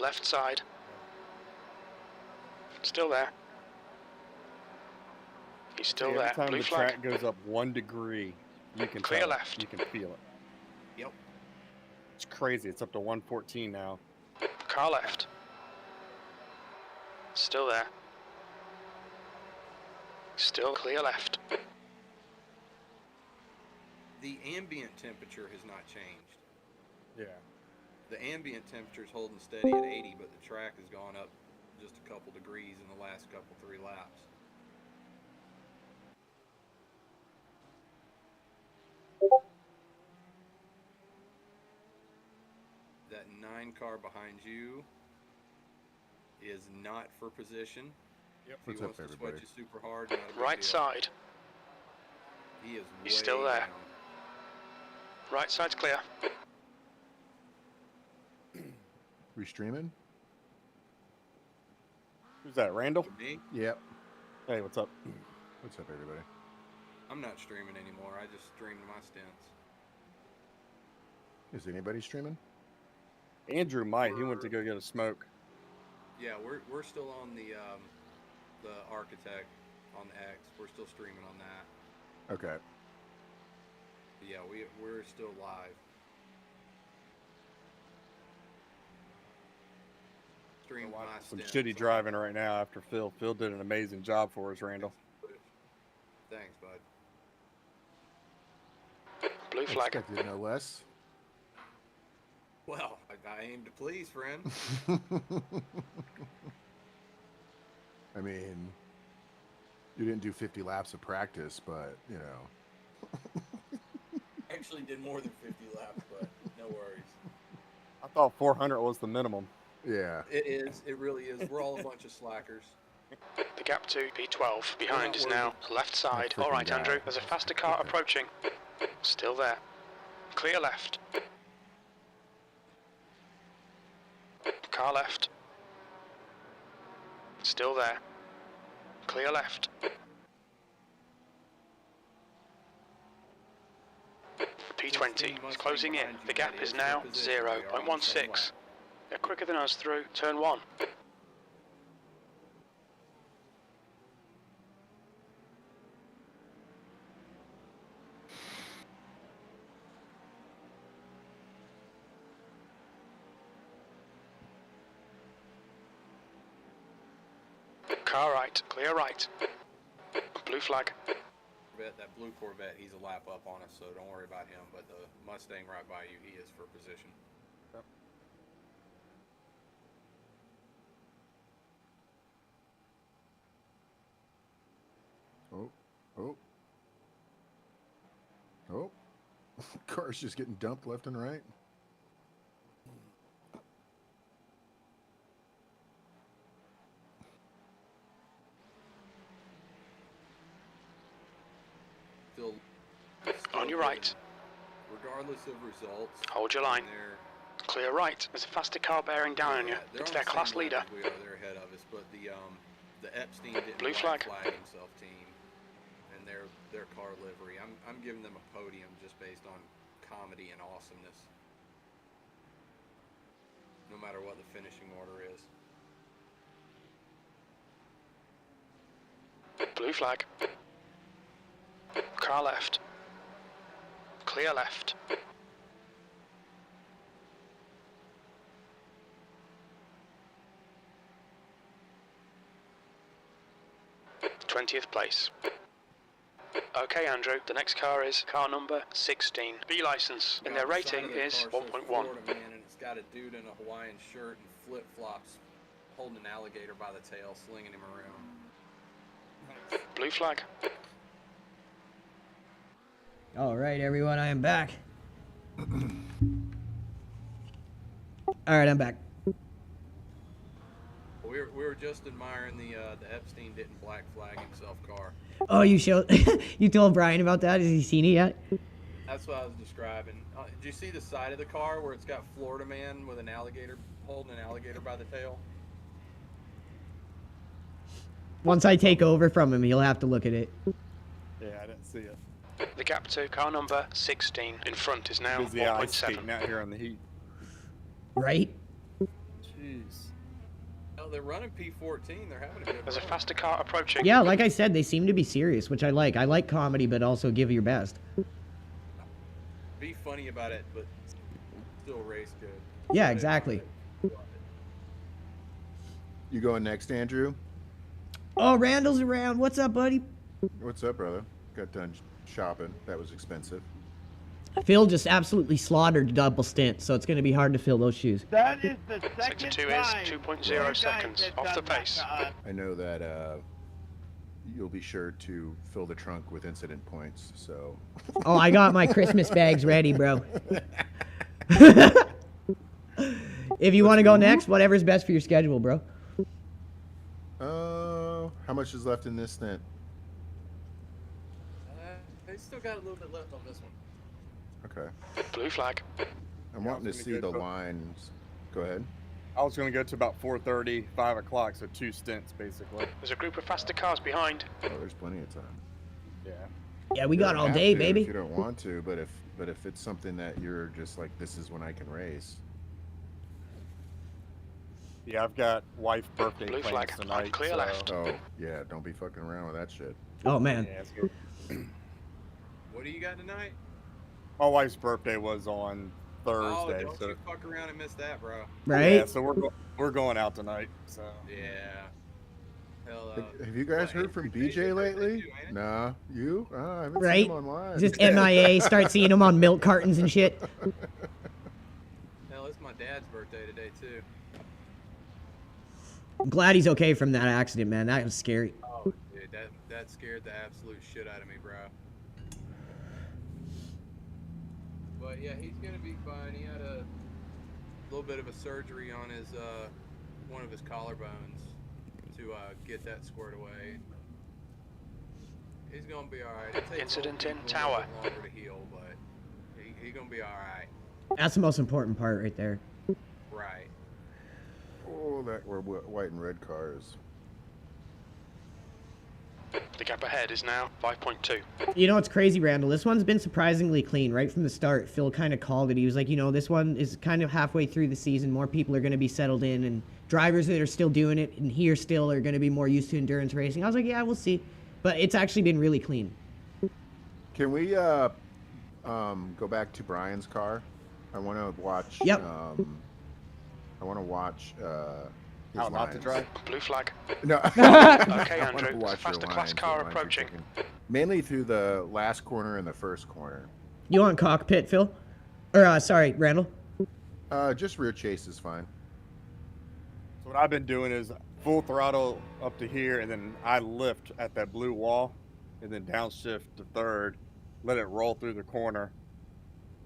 A: Left side. Still there. He's still
F: Every
A: there.
F: time
A: Blue
F: the
A: flag.
F: track goes up 1 degree, you can
A: Clear
F: tell it.
A: left.
F: You can feel it.
C: Yep.
F: It's crazy. It's up to 114 now.
A: Car left. Still there. Still clear left.
C: The ambient temperature has not changed.
F: Yeah.
C: The ambient temperature is holding steady at 80, but the track has gone up just a couple degrees in the last couple 3 laps. That 9 car behind you is not for position.
F: Yep.
C: If he wants to sweat you super hard, not a big
A: Right
C: deal.
A: side.
C: He is
A: He's
C: way
A: still there.
C: down.
A: Right side's clear.
L: We streaming?
F: Who's that, Randall?
C: Me?
L: Yep.
F: Hey, what's up?
L: What's up, everybody?
C: I'm not streaming anymore. I just streamed my stints.
L: Is anybody streaming?
F: Andrew might. He went to go get a smoke.
C: Yeah, we're still on the Architect on the X. We're still streaming on that.
L: Okay.
C: But yeah, we're still live. Stream my
F: Some
C: stints
F: shitty
C: on-
F: driving right now after Phil. Phil did an amazing job for us, Randall.
C: Thanks, bud.
A: Blue flag.
L: Expected no less.
C: Well, I aim to please, friend.
L: I mean, you didn't do 50 laps of practice, but, you know.
C: Actually did more than 50 laps, but no worries.
F: I thought 400 was the minimum.
L: Yeah.
C: It is. It really is. We're all a bunch of slackers.
A: The gap to P12 behind is now left side.
L: freaking
A: Alright,
L: guy.
A: Andrew, there's a faster car approaching. Still there. Clear left. Car left. Still there. Clear left. P20 is closing in. The gap is now 0.16. They're quicker than us through turn 1. Car right, clear right. Blue flag.
C: That blue Corvette, he's a lap up on us, so don't worry about him. But the Mustang right by you, he is for position.
F: Yep.
L: Oh. Oh. Oh. Cars just getting dumped left and right.
C: Still
A: On your right.
C: Regardless of results.
A: Hold your line. Clear right. There's a faster car bearing down on you. It's their class leader.
C: We are. They're ahead of us, but the Epstein didn't
A: Blue
C: flag
A: flag.
C: himself team, and their car livery. I'm giving them a podium just based on comedy and awesomeness. No matter what the finishing order is.
A: Blue flag. Car left. Clear left. 20th place. Okay, Andrew, the next car is car number 16. B license, and their rating is 1.1.
C: Florida man, and it's got a dude in a Hawaiian shirt and flip-flops holding an alligator by the tail, slinging him around.
A: Blue flag.
B: All right, everyone, I am back. All right, I'm back.
C: We were just admiring the Epstein didn't black flag himself car.
B: Oh, you told Brian about that? Has he seen it yet?
C: That's what I was describing. Did you see the side of the car where it's got Florida man with an alligator, holding an alligator by the tail?
B: Once I take over from him, he'll have to look at it.
F: Yeah, I didn't see it.
A: The gap to car number 16 in front is now
F: Busy ice
A: 1.7.
F: skating out here on the heat.
B: Right?
F: Jeez.
C: Oh, they're running P14. They're having a good
A: There's a
C: run.
A: faster car approaching.
B: Yeah, like I said, they seem to be serious, which I like. I like comedy, but also give your best.
C: Be funny about it, but still race good.
B: Yeah, exactly.
L: You going next, Andrew?
B: Oh, Randall's around. What's up, buddy?
L: What's up, brother? Got done shopping. That was expensive.
B: Phil just absolutely slaughtered double stint, so it's going to be hard to fill those shoes.
E: That is the
A: Sector
E: second
A: 2
E: time
A: is 2.0
E: you guys
A: seconds
E: have
A: off the
E: done that
A: pace.
E: to us.
L: I know that you'll be sure to fill the trunk with incident points, so...
B: Oh, I got my Christmas bags ready, bro. If you want to go next, whatever's best for your schedule, bro.
L: How much is left in this stint?
C: They still got a little bit left on this one.
L: Okay.
A: Blue flag.
L: I'm wanting to see the lines. Go ahead.
F: I was going to go to about 4:30, 5 o'clock, so 2 stints basically.
A: There's a group of faster cars behind.
L: Oh, there's plenty of time.
F: Yeah.
B: Yeah, we
L: You
B: got
L: don't
B: all
L: have
B: day,
L: to
B: baby.
L: If you don't want to, but if it's something that you're just like, this is when I can race.
F: Yeah, I've got wife birthday
A: Blue
F: plans
A: flag.
F: tonight.
A: Clear
F: so...
A: left.
L: Oh, yeah, don't be fucking around with that shit.
B: Oh, man.
F: Yeah, it's good.
C: What do you got tonight?
F: My wife's birthday was on
C: Oh,
F: Thursday,
C: don't
F: so
C: you fuck around and miss that, bro.
B: Right?
F: yeah, so we're going out tonight. So
C: Yeah. Hell,
L: Have you guys heard from BJ lately?
C: too, ain't it?
L: Nah, you? I haven't
B: Right?
L: seen him online.
B: Just MIA, start seeing them on milk cartons and shit.
C: Hell, it's my dad's birthday today too.
B: I'm glad he's okay from that accident, man. That was scary.
C: Oh, dude, that scared the absolute shit out of me, bro. But yeah, he's gonna be fine. He had a little bit of a surgery on his one of his collarbones to get that squared away. He's gonna be all right. It takes
A: Incident
C: old
A: in
C: people a
A: tower.
C: little bit longer to heal, but he gonna be all right.
B: That's the most important part right there.
C: Right.
L: Oh, that were white and red cars.
A: The gap ahead is now 5.2.
B: You know what's crazy, Randall? This one's been surprisingly clean right from the start. Phil kind of called it. He was like, you know, this one is kind of halfway through the season. More people are going to be settled in, and drivers that are still doing it and here still are going to be more used to endurance racing. I was like, yeah, we'll see. But it's actually been really clean.
L: Can we go back to Brian's car? I want to watch.
B: Yep.
L: I want to watch. His
F: how not to
L: lines.
F: drive.
A: Blue flag.
L: No.
A: Okay,
L: I wanna
A: Andrew.
L: watch
A: Faster
L: your
A: class
L: lines,
A: car
L: the lines you're
A: approaching.
L: taking. Mainly through the last corner and the first corner.
B: You want cockpit, Phil? Or, sorry, Randall?
L: Just rear chase is fine.
F: So what I've been doing is full throttle up to here, and then I lift at that blue wall, and then downshift to third, let it roll through the corner,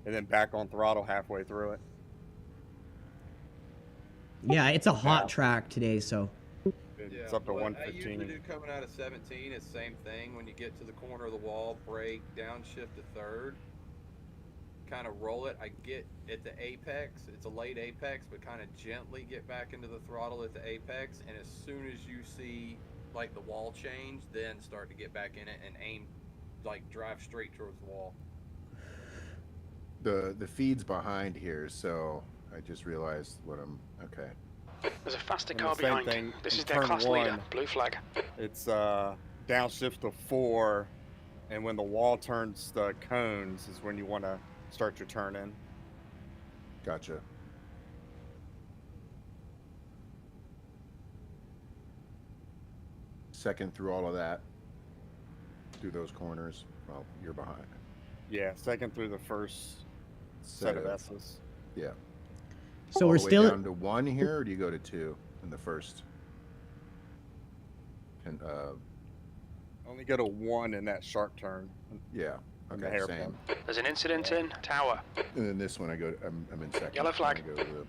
F: and then back on throttle halfway through it.
B: Yeah, it's a hot track today, so.
F: It's up to
C: what I
F: 115.
C: usually do coming out of 17 is same thing. When you get to the corner of the wall, brake, downshift to third, kind of roll it. I get at the apex. It's a late apex, but kind of gently get back into the throttle at the apex. And as soon as you see like the wall change, then start to get back in it and aim, like drive straight towards the wall.
L: The feed's behind here, so I just realized what I'm. Okay.
A: There's a faster
F: And
A: car
F: the same
A: behind.
F: thing
A: This
F: in
A: is their
F: turn
A: class
F: one.
A: leader. Blue flag.
F: It's downshift to 4, and when the wall turns the cones is when you want to start your turn in.
L: Gotcha. Second through all of that. through those corners. Well, you're behind.
F: Yeah, second through the first set of S's.
L: Yeah.
B: So
L: All
B: we're
L: the way
B: still
L: down to 1 here, or do you go to 2 in the first? And
F: Only go to 1 in that sharp turn.
L: yeah.
F: In the
L: Okay,
F: hairpin.
L: same.
A: There's an incident in tower.
L: And then this one, I'm in second.
A: Yellow flag.
L: I go to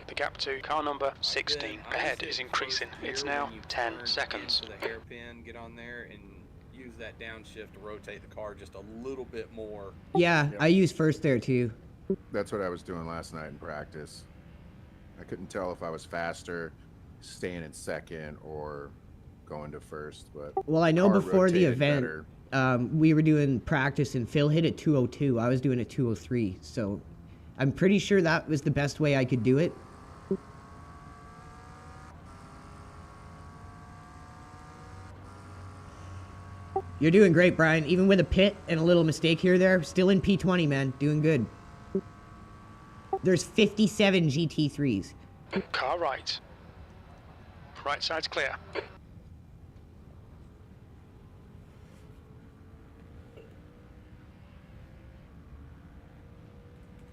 A: The gap to car number 16 ahead is increasing. It's now 10 seconds.
C: To the hairpin, get on there and use that downshift to rotate the car just a little bit more.
B: Yeah, I use first there too.
L: That's what I was doing last night in practice. I couldn't tell if I was faster staying in second or going to first, but
B: Well, I know
L: car
B: before the
L: rotated
B: event,
L: better.
B: we were doing practice and Phil hit at 202. I was doing at 203. So I'm pretty sure that was the best way I could do it. You're doing great, Brian. Even with a pit and a little mistake here or there, still in P20, man. Doing good. There's 57 GT3s.
A: Car right. Right side's clear.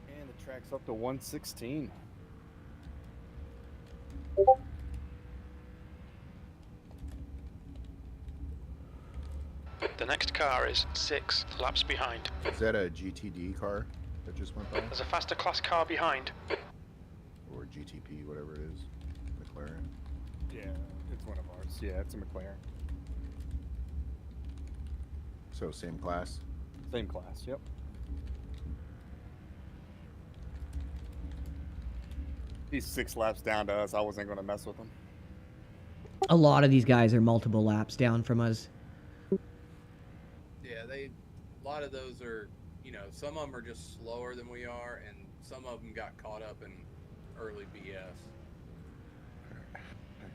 F: And the track's up to 116.
A: The next car is 6 laps behind.
L: Is that a GTD car that just went by?
A: There's a faster class car behind.
L: Or GTP, whatever it is. McLaren.
F: Yeah, it's one of ours. Yeah, it's a McLaren.
L: So same class?
F: Same class, yep. He's 6 laps down to us. I wasn't going to mess with him.
B: A lot of these guys are multiple laps down from us.
C: Yeah, a lot of those are, some of them are just slower than we are, and some of them got caught up in early BS.
L: I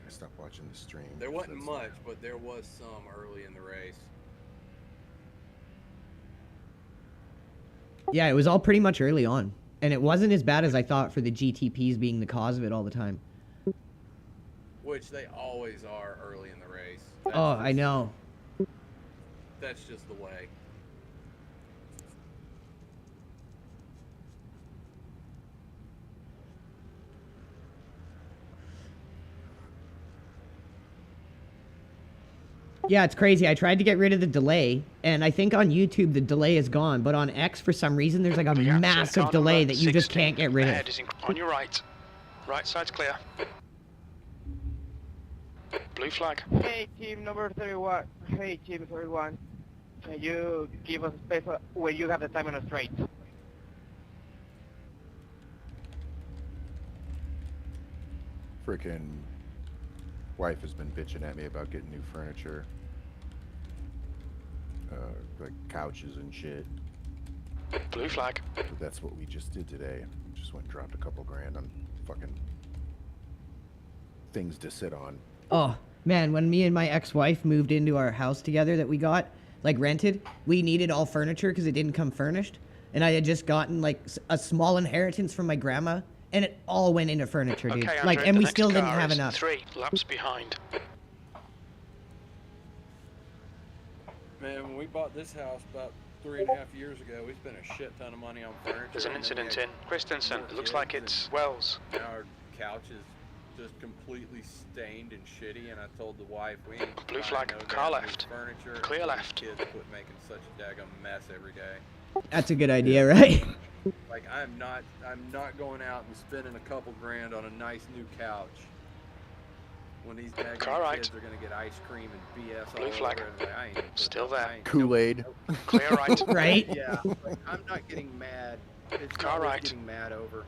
L: gotta stop watching the stream.
C: There wasn't much, but there was some early in the race.
B: Yeah, it was all pretty much early on. And it wasn't as bad as I thought for the GTPs being the cause of it all the time.
C: Which they always are early in the race.
B: I know.
C: That's just the way.
B: Yeah, it's crazy. I tried to get rid of the delay, and I think on YouTube the delay is gone, but on X for some reason there's like a massive delay that you just can't get rid of.
A: Ahead is on your right. Right side's clear. Blue flag.
M: Hey, team number 31. Hey, team 31. Can you give us space when you have the time on a straight?
L: Frickin' wife has been bitching at me about getting new furniture. Like couches and shit.
A: Blue flag.
L: But that's what we just did today. Just went and dropped a couple grand on fucking things to sit on.
B: Oh, man, when me and my ex-wife moved into our house together that we got, like rented, we needed all furniture because it didn't come furnished. And I had just gotten like a small inheritance from my grandma, and it all went into furniture, dude.
A: Okay, Andrew,
B: like, and
A: the
B: we
A: next
B: still didn't
A: car
B: have
A: is
B: enough.
A: 3 laps behind.
C: Man, when we bought this house about 3.5 years ago, we spent a shit ton of money on furniture.
A: There's an
C: and then we
A: incident
C: had
A: in Christensen. It looks
C: kids
A: like
C: and
A: it's Wells.
C: Now our couch is just completely stained and shitty, and I told the wife we ain't
A: Blue
C: buying
A: flag,
C: no
A: car
C: damn new
A: left.
C: Furniture.
A: Clear
C: until
A: left.
C: These kids quit making such a daggum mess every day.
B: That's a good idea, right?
C: Like I'm not going out and spending a couple grand on a nice new couch when these daggum
A: Car right.
C: kids are gonna get ice cream and BS
A: Blue
C: all
A: flag.
C: over it. Like, I ain't
A: Still there.
L: Kool-Aid.
A: Clear right.
B: Right?
C: Yeah, like, I'm not getting mad. It's
A: Car
C: not worth
A: right.
C: getting mad over.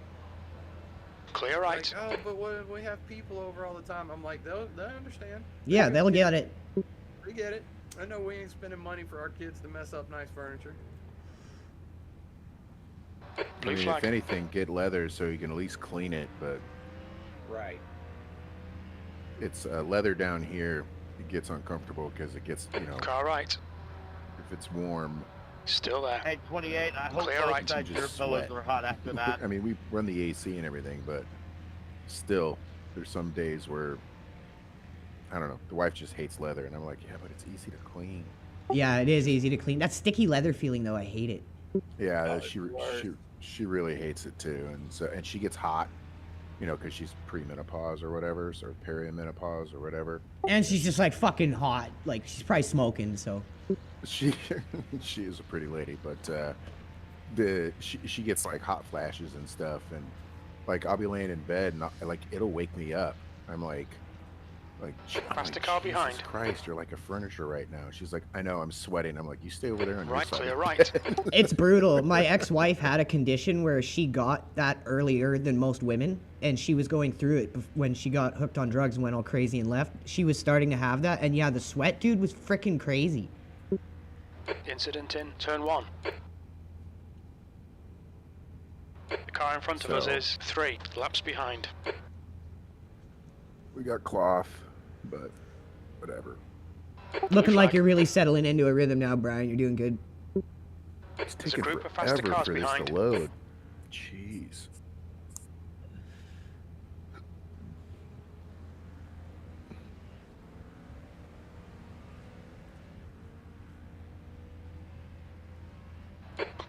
A: Clear right.
C: Like, oh, but what, we have people over all the time. I'm like, they'll understand.
B: Yeah, they'll get it.
C: We get it. I know we ain't spending money for our kids to mess up nice furniture.
A: Blue
L: I mean,
A: flag.
L: if anything, get leather so you can at least clean it, but
C: Right.
L: it's leather down here. It gets uncomfortable because it gets,
A: Car right.
L: if it's warm.
A: Still there.
E: Hey, 28, I hope
A: Clear
E: both
A: right.
E: sides of your
L: Just
E: pillows
L: sweat.
E: are hot after that.
L: I mean, we run the AC and everything, but still, there's some days where I don't know. The wife just hates leather, and I'm like, yeah, but it's easy to clean.
B: Yeah, it is easy to clean. That sticky leather feeling though, I hate it.
L: Yeah, she really hates it too, and she gets hot, you know, because she's premenopause or whatever, or perimenopause or whatever.
B: And she's just like fucking hot. Like she's probably smoking, so.
L: She is a pretty lady, but she gets like hot flashes and stuff, and like I'll be laying in bed and like it'll wake me up. I'm like
A: Faster car behind.
L: Jesus Christ, you're like a furniture right now. She's like, I know, I'm sweating. I'm like, you stay over there on
A: Right,
L: your side.
A: clear right.
B: It's brutal. My ex-wife had a condition where she got that earlier than most women, and she was going through it when she got hooked on drugs and went all crazy and left. She was starting to have that, and yeah, the sweat, dude, was freaking crazy.
A: Incident in turn 1. The car in front of us is 3 laps behind.
L: We got cloth, but whatever.
B: Looking like you're really settling into a rhythm now, Brian. You're doing good.
L: It's
A: There's a
L: taking
A: group of faster
L: forever
A: cars
L: for this
A: behind.
L: to load. Jeez.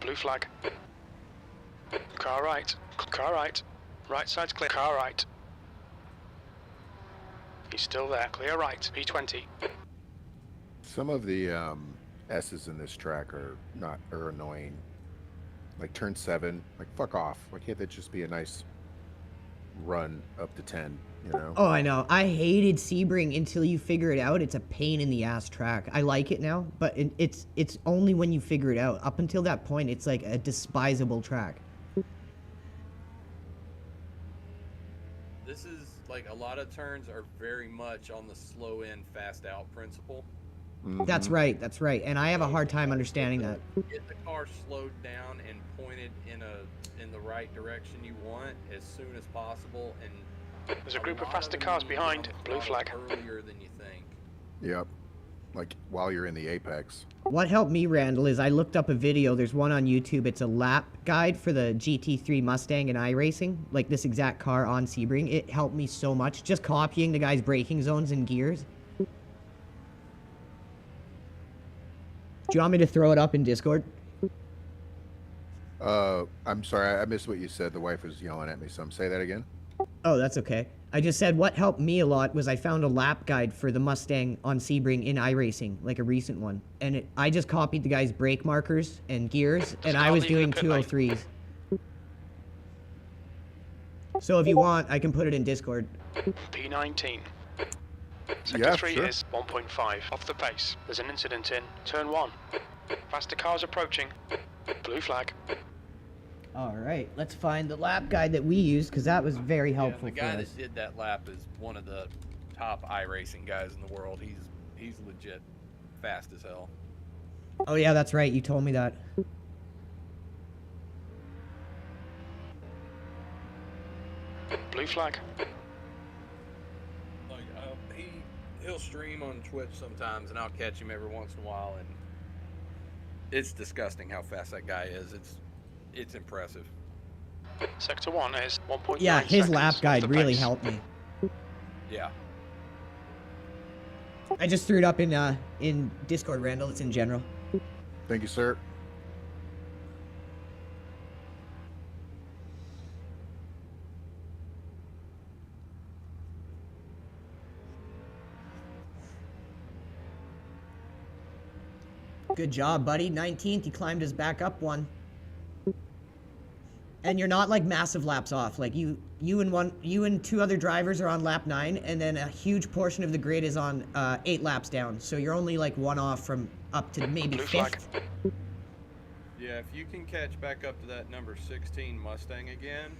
A: Blue flag. Car right. Car right. Right side's clear. Car right. He's still there. Clear right. P20.
L: Some of the S's in this track are annoying. Like turn 7, like fuck off. Why can't that just be a nice run up to 10? You know?
B: Oh, I know. I hated Sebring until you figure it out. It's a pain in the ass track. I like it now, but it's only when you figure it out. Up until that point, it's like a despisable track.
C: This is like a lot of turns are very much on the slow in, fast out principle.
B: That's right. That's right. And I have a hard time understanding that.
C: Get the car slowed down and pointed in the right direction you want as soon as possible. And
A: there's a group of faster cars behind. Blue flag.
C: Earlier than you think.
L: Yep. Like while you're in the apex.
B: What helped me, Randall, is I looked up a video. There's one on YouTube. It's a lap guide for the GT3 Mustang and Iracing, like this exact car on Sebring. It helped me so much, just copying the guy's braking zones and gears. Do you want me to throw it up in Discord?
L: I'm sorry, I missed what you said. The wife was yelling at me, so say that again.
B: Oh, that's okay. I just said what helped me a lot was I found a lap guide for the Mustang on Sebring in Iracing, like a recent one. And I just copied the guy's brake markers and gears, and I was doing 203s. So if you want, I can put it in Discord.
A: P19. Sector 3 is 1.5 off the pace. There's an incident in turn 1. Faster cars approaching. Blue flag.
B: All right, let's find the lap guide that we used, because that was very helpful
C: the
B: for
C: guy
B: us.
C: that did that lap is one of the top iRacing guys in the world. He's legit fast as hell.
B: Oh yeah, that's right. You told me that.
A: Blue flag.
C: Like he'll stream on Twitch sometimes, and I'll catch him every once in a while, and it's disgusting how fast that guy is. It's impressive.
A: Sector 1 is 1.9
B: Yeah, his
A: seconds
B: lap
A: off
B: guide
A: the
B: really
A: pace.
B: helped me.
C: Yeah.
B: I just threw it up in Discord, Randall. It's in general.
L: Thank you, sir.
B: Good job, buddy. 19th, you climbed us back up one. And you're not like massive laps off. Like you and 2 other drivers are on lap 9, and then a huge portion of the grid is on 8 laps down. So you're only like 1 off from up to maybe 5th.
C: Yeah, if you can catch back up to that number 16 Mustang again.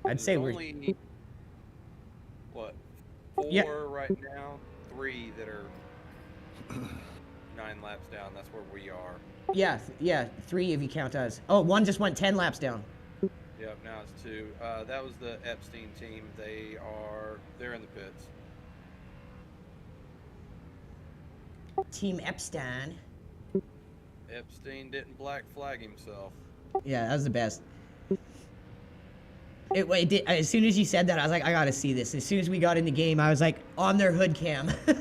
B: I'd say we're
C: only, what, 4 right now, 3 that are 9 laps down. That's where we are.
B: yeah, 3 if you count us. Oh, 1 just went 10 laps down.
C: Yep, now it's 2. That was the Epstein team. They're in the pits.
B: Team Epstein.
C: Epstein didn't black flag himself.
B: Yeah, that was the best. It did, as soon as you said that, I was like, I gotta see this. As soon as we got in the game, I was like, on their hood cam.
C: Yeah,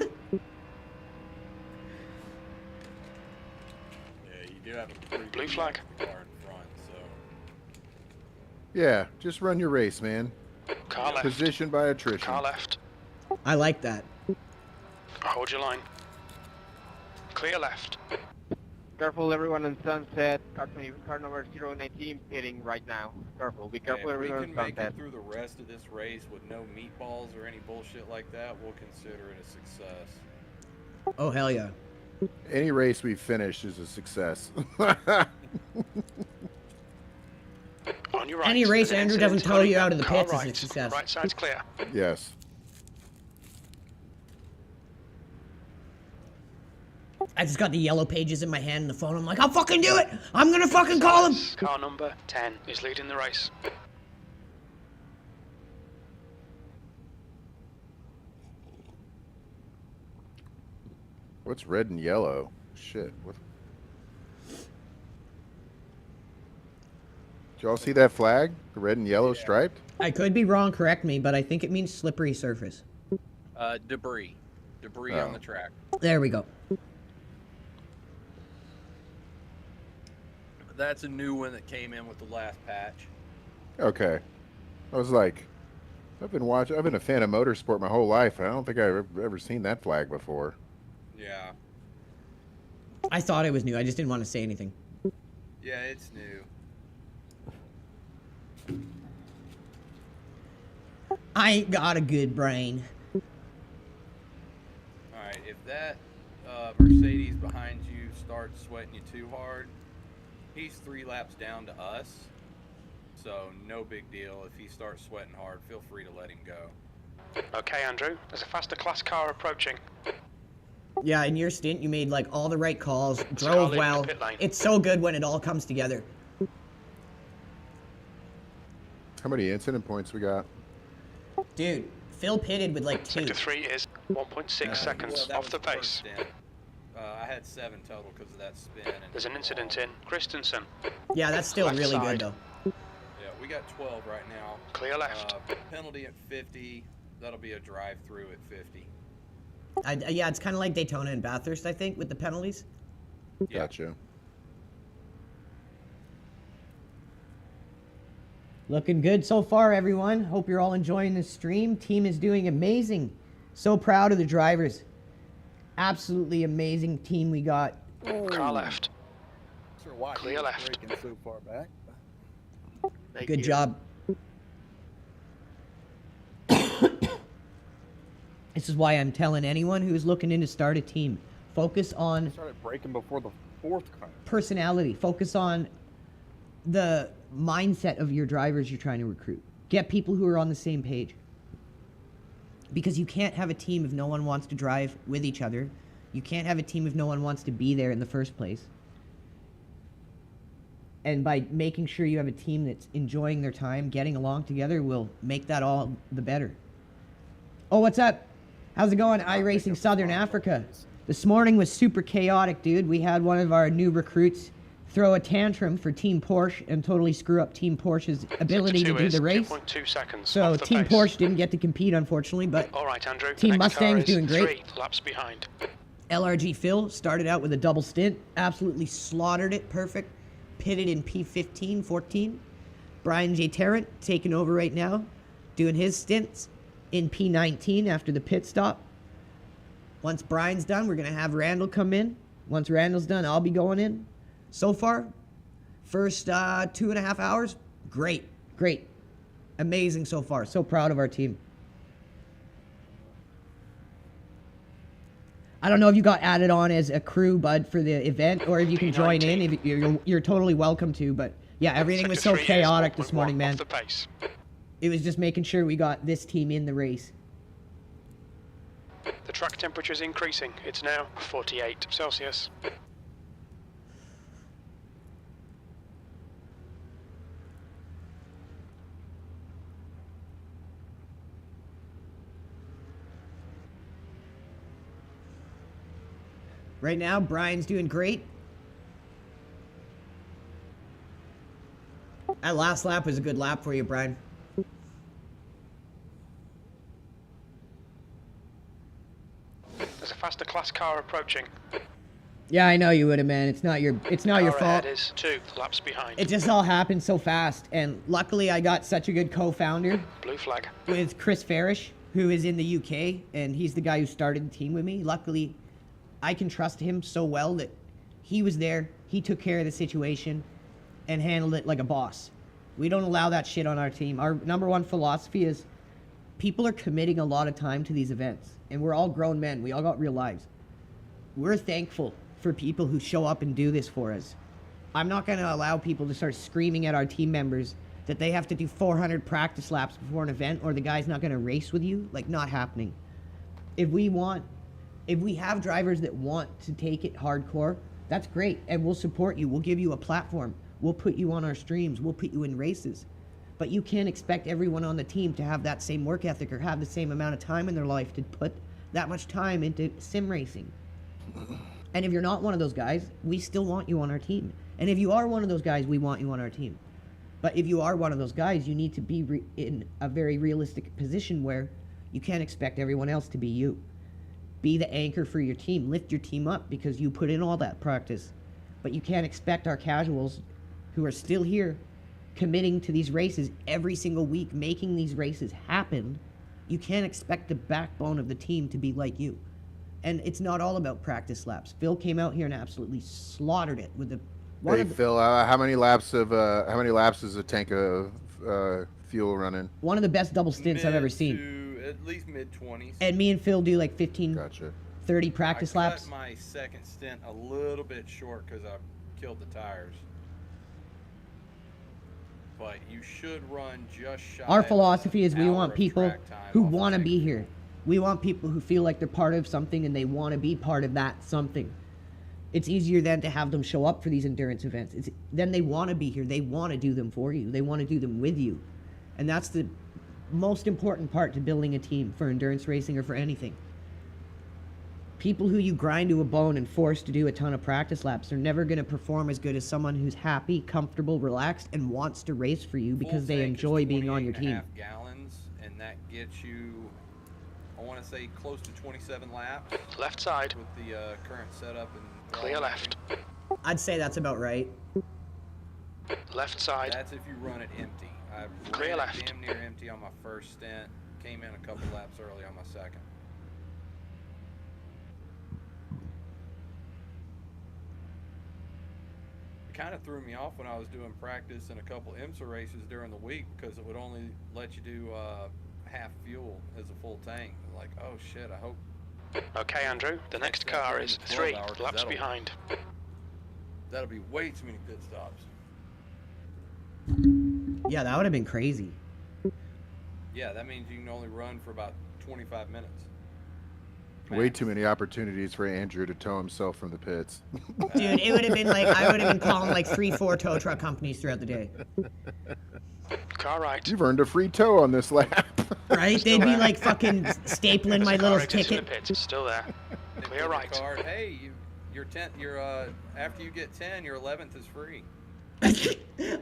C: you do have a pretty
A: Blue flag.
C: car in front, so.
L: Yeah, just run your race, man.
A: Car left.
L: Position by attrition.
A: Car left.
B: I like that.
A: Hold your line. Clear left.
M: Careful, everyone on Sunset. Car number 019 pitting right now. Careful, be careful,
C: If we
M: everyone
C: can
M: on
C: make
M: Sunset.
C: it through the rest of this race with no meatballs or any bullshit like that, we'll consider it a success.
B: Oh, hell yeah.
L: Any race we finish is a success.
A: On your right.
B: Any race
A: There's an
B: Andrew doesn't
A: incident
B: tow you
A: coming.
B: out of the
A: Car
B: pits is a
A: right.
B: success.
A: Right side's clear.
L: Yes.
B: I just got the yellow pages in my hand and the phone. I'm like, I'll fucking do it. I'm gonna fucking call him.
A: Car number 10 is leading the race.
L: What's red and yellow? Shit. What? Did y'all see that flag? The red and yellow striped?
B: I could be wrong, correct me, but I think it means slippery surface.
C: Debris. Debris
L: Oh.
C: on the track.
B: There we go.
C: That's a new one that came in with the last patch.
L: Okay. I was like, I've been a fan of motorsport my whole life. I don't think I've ever seen that flag before.
C: Yeah.
B: I thought it was new. I just didn't want to say anything.
C: Yeah, it's new.
B: I ain't got a good brain.
C: Alright, if that Mercedes behind you starts sweating you too hard, he's 3 laps down to us. So no big deal. If he starts sweating hard, feel free to let him go.
A: Okay, Andrew. There's a faster class car approaching.
B: Yeah, in your stint, you made like all the right calls,
A: Car
B: drove
A: leaving
B: well.
A: the pit lane.
B: It's so good when it all comes together.
L: How many incident points we got?
B: Dude, Phil pitted with like 2.
A: Sector 3 is 1.6 seconds
C: that
A: off
C: was
A: the
C: first
A: pace.
C: stint. I had 7 total because of that spin. And
A: There's an incident in Christensen.
B: Yeah, that's still
A: Left
B: really
A: side.
B: good though.
C: Yeah, we got 12 right now.
A: Clear left.
C: Penalty at 50. That'll be a drive-through at 50.
B: Yeah, it's kind of like Daytona and Bathurst, I think, with the penalties.
C: Yeah.
L: Gotcha.
B: Looking good so far, everyone. Hope you're all enjoying this stream. Team is doing amazing. So proud of the drivers. Absolutely amazing team we got.
A: Car left.
F: Sure why he
A: Clear
F: was
A: left.
F: braking so far back.
B: Good job. This is why I'm telling anyone who's looking in to start a team, focus on
F: Started braking before the 4th car.
B: personality. Focus on the mindset of your drivers you're trying to recruit. Get people who are on the same page. Because you can't have a team if no one wants to drive with each other. You can't have a team if no one wants to be there in the first place. And by making sure you have a team that's enjoying their time, getting along together, will make that all the better. Oh, what's up? How's it going? Iracing Southern Africa. This morning was super chaotic, dude. We had one of our new recruits throw a tantrum for Team Porsche and totally screw up Team Porsche's ability to do the race.
A: 2.2 seconds
B: So
A: off the
B: Team
A: pace.
B: Porsche didn't get to compete, unfortunately, but
A: All right, Andrew.
B: Team
A: the next
B: Mustang's
A: car is
B: doing great.
A: 3 laps behind.
B: LRG Phil started out with a double stint, absolutely slaughtered it, perfect. Pitted in P15, 14. Brian J. Tarrant taking over right now, doing his stints in P19 after the pit stop. Once Brian's done, we're going to have Randall come in. Once Randall's done, I'll be going in. So far, first 2.5 hours, great. Amazing so far. So proud of our team. I don't know if you got added on as a crew, bud, for the event, or if you can join in. If you're totally welcome to, but yeah, everything was so
A: Sector 3 is
B: chaotic this
A: 1.1
B: morning, man.
A: Off the pace.
B: It was just making sure we got this team in the race.
A: The track temperature is increasing. It's now 48 Celsius.
B: Right now, Brian's doing great. That last lap was a good lap for you, Brian.
A: fast car approaching.
B: Yeah, I know you would have, man. It's not your
A: Car
B: fault.
A: ahead is 2 laps behind.
B: It just all happened so fast, and luckily I got such a good co-founder
A: Blue flag.
B: with Chris Farish, who is in the UK, and he's the guy who started the team with me. Luckily, I can trust him so well that he was there, he took care of the situation, and handled it like a boss. We don't allow that shit on our team. Our number one philosophy is people are committing a lot of time to these events, and we're all grown men. We all got real lives. We're thankful for people who show up and do this for us. I'm not going to allow people to start screaming at our team members that they have to do 400 practice laps before an event or the guy's not going to race with you. Like, not happening. If we have drivers that want to take it hardcore, that's great, and we'll support you. We'll give you a platform. We'll put you on our streams. We'll put you in races. But you can't expect everyone on the team to have that same work ethic or have the same amount of time in their life to put that much time into sim racing. And if you're not one of those guys, we still want you on our team. And if you are one of those guys, we want you on our team. But if you are one of those guys, you need to be in a very realistic position where you can't expect everyone else to be you. Be the anchor for your team. Lift your team up because you put in all that practice. But you can't expect our casuals who are still here committing to these races every single week, making these races happen. You can't expect the backbone of the team to be like you. And it's not all about practice laps. Phil came out here and absolutely slaughtered it with the.
L: Hey Phil, how many laps is a tank of fuel running?
B: One of the best double stints I've ever seen.
C: At least mid-20s.
B: And me and Phil do like 15, 30 practice laps.
C: I cut my second stint a little bit short because I killed the tires. But you should run just shy.
B: Our philosophy is we want people who
C: off
B: want to be here. We want people who feel like they're part of something and they want to be part of that something. It's easier then to have them show up for these endurance events. Then they want to be here. They want to do them for you. They want to do them with you. And that's the most important part to building a team for endurance racing or for anything. People who you grind to a bone and force to do a ton of practice laps are never going to perform as good as someone who's happy, comfortable, relaxed, and wants to race for you because they enjoy being on your team.
C: 28.5 gallons, and that gets you, I want to say, close to 27 laps.
A: Left side.
C: With the current setup and
A: Clear left.
B: I'd say that's about right.
A: Left side.
C: That's if you run it empty. I
A: Clear
C: ran
A: left.
C: it damn near empty on my first stint. Came in a couple laps early on my second. It kind of threw me off when I was doing practice in a couple IMSA races during the week because it would only let you do half fuel as a full tank. Like, oh shit, I hope.
A: Okay, Andrew, the next car is 3 laps behind.
C: That'll be way too many pit stops.
B: Yeah, that would have been crazy.
C: Yeah, that means you can only run for about 25 minutes.
L: Way too many opportunities for Andrew to tow himself from the pits.
B: Dude, it would have been like, I would have been calling like 3-4 tow truck companies throughout the day.
A: Car right.
L: You've earned a free tow on this lap.
B: Right? They'd be like fucking stapling my little ticket.
A: Still there. Clear right.
C: Card, hey, your 10th, after you get 10, your 11th is free.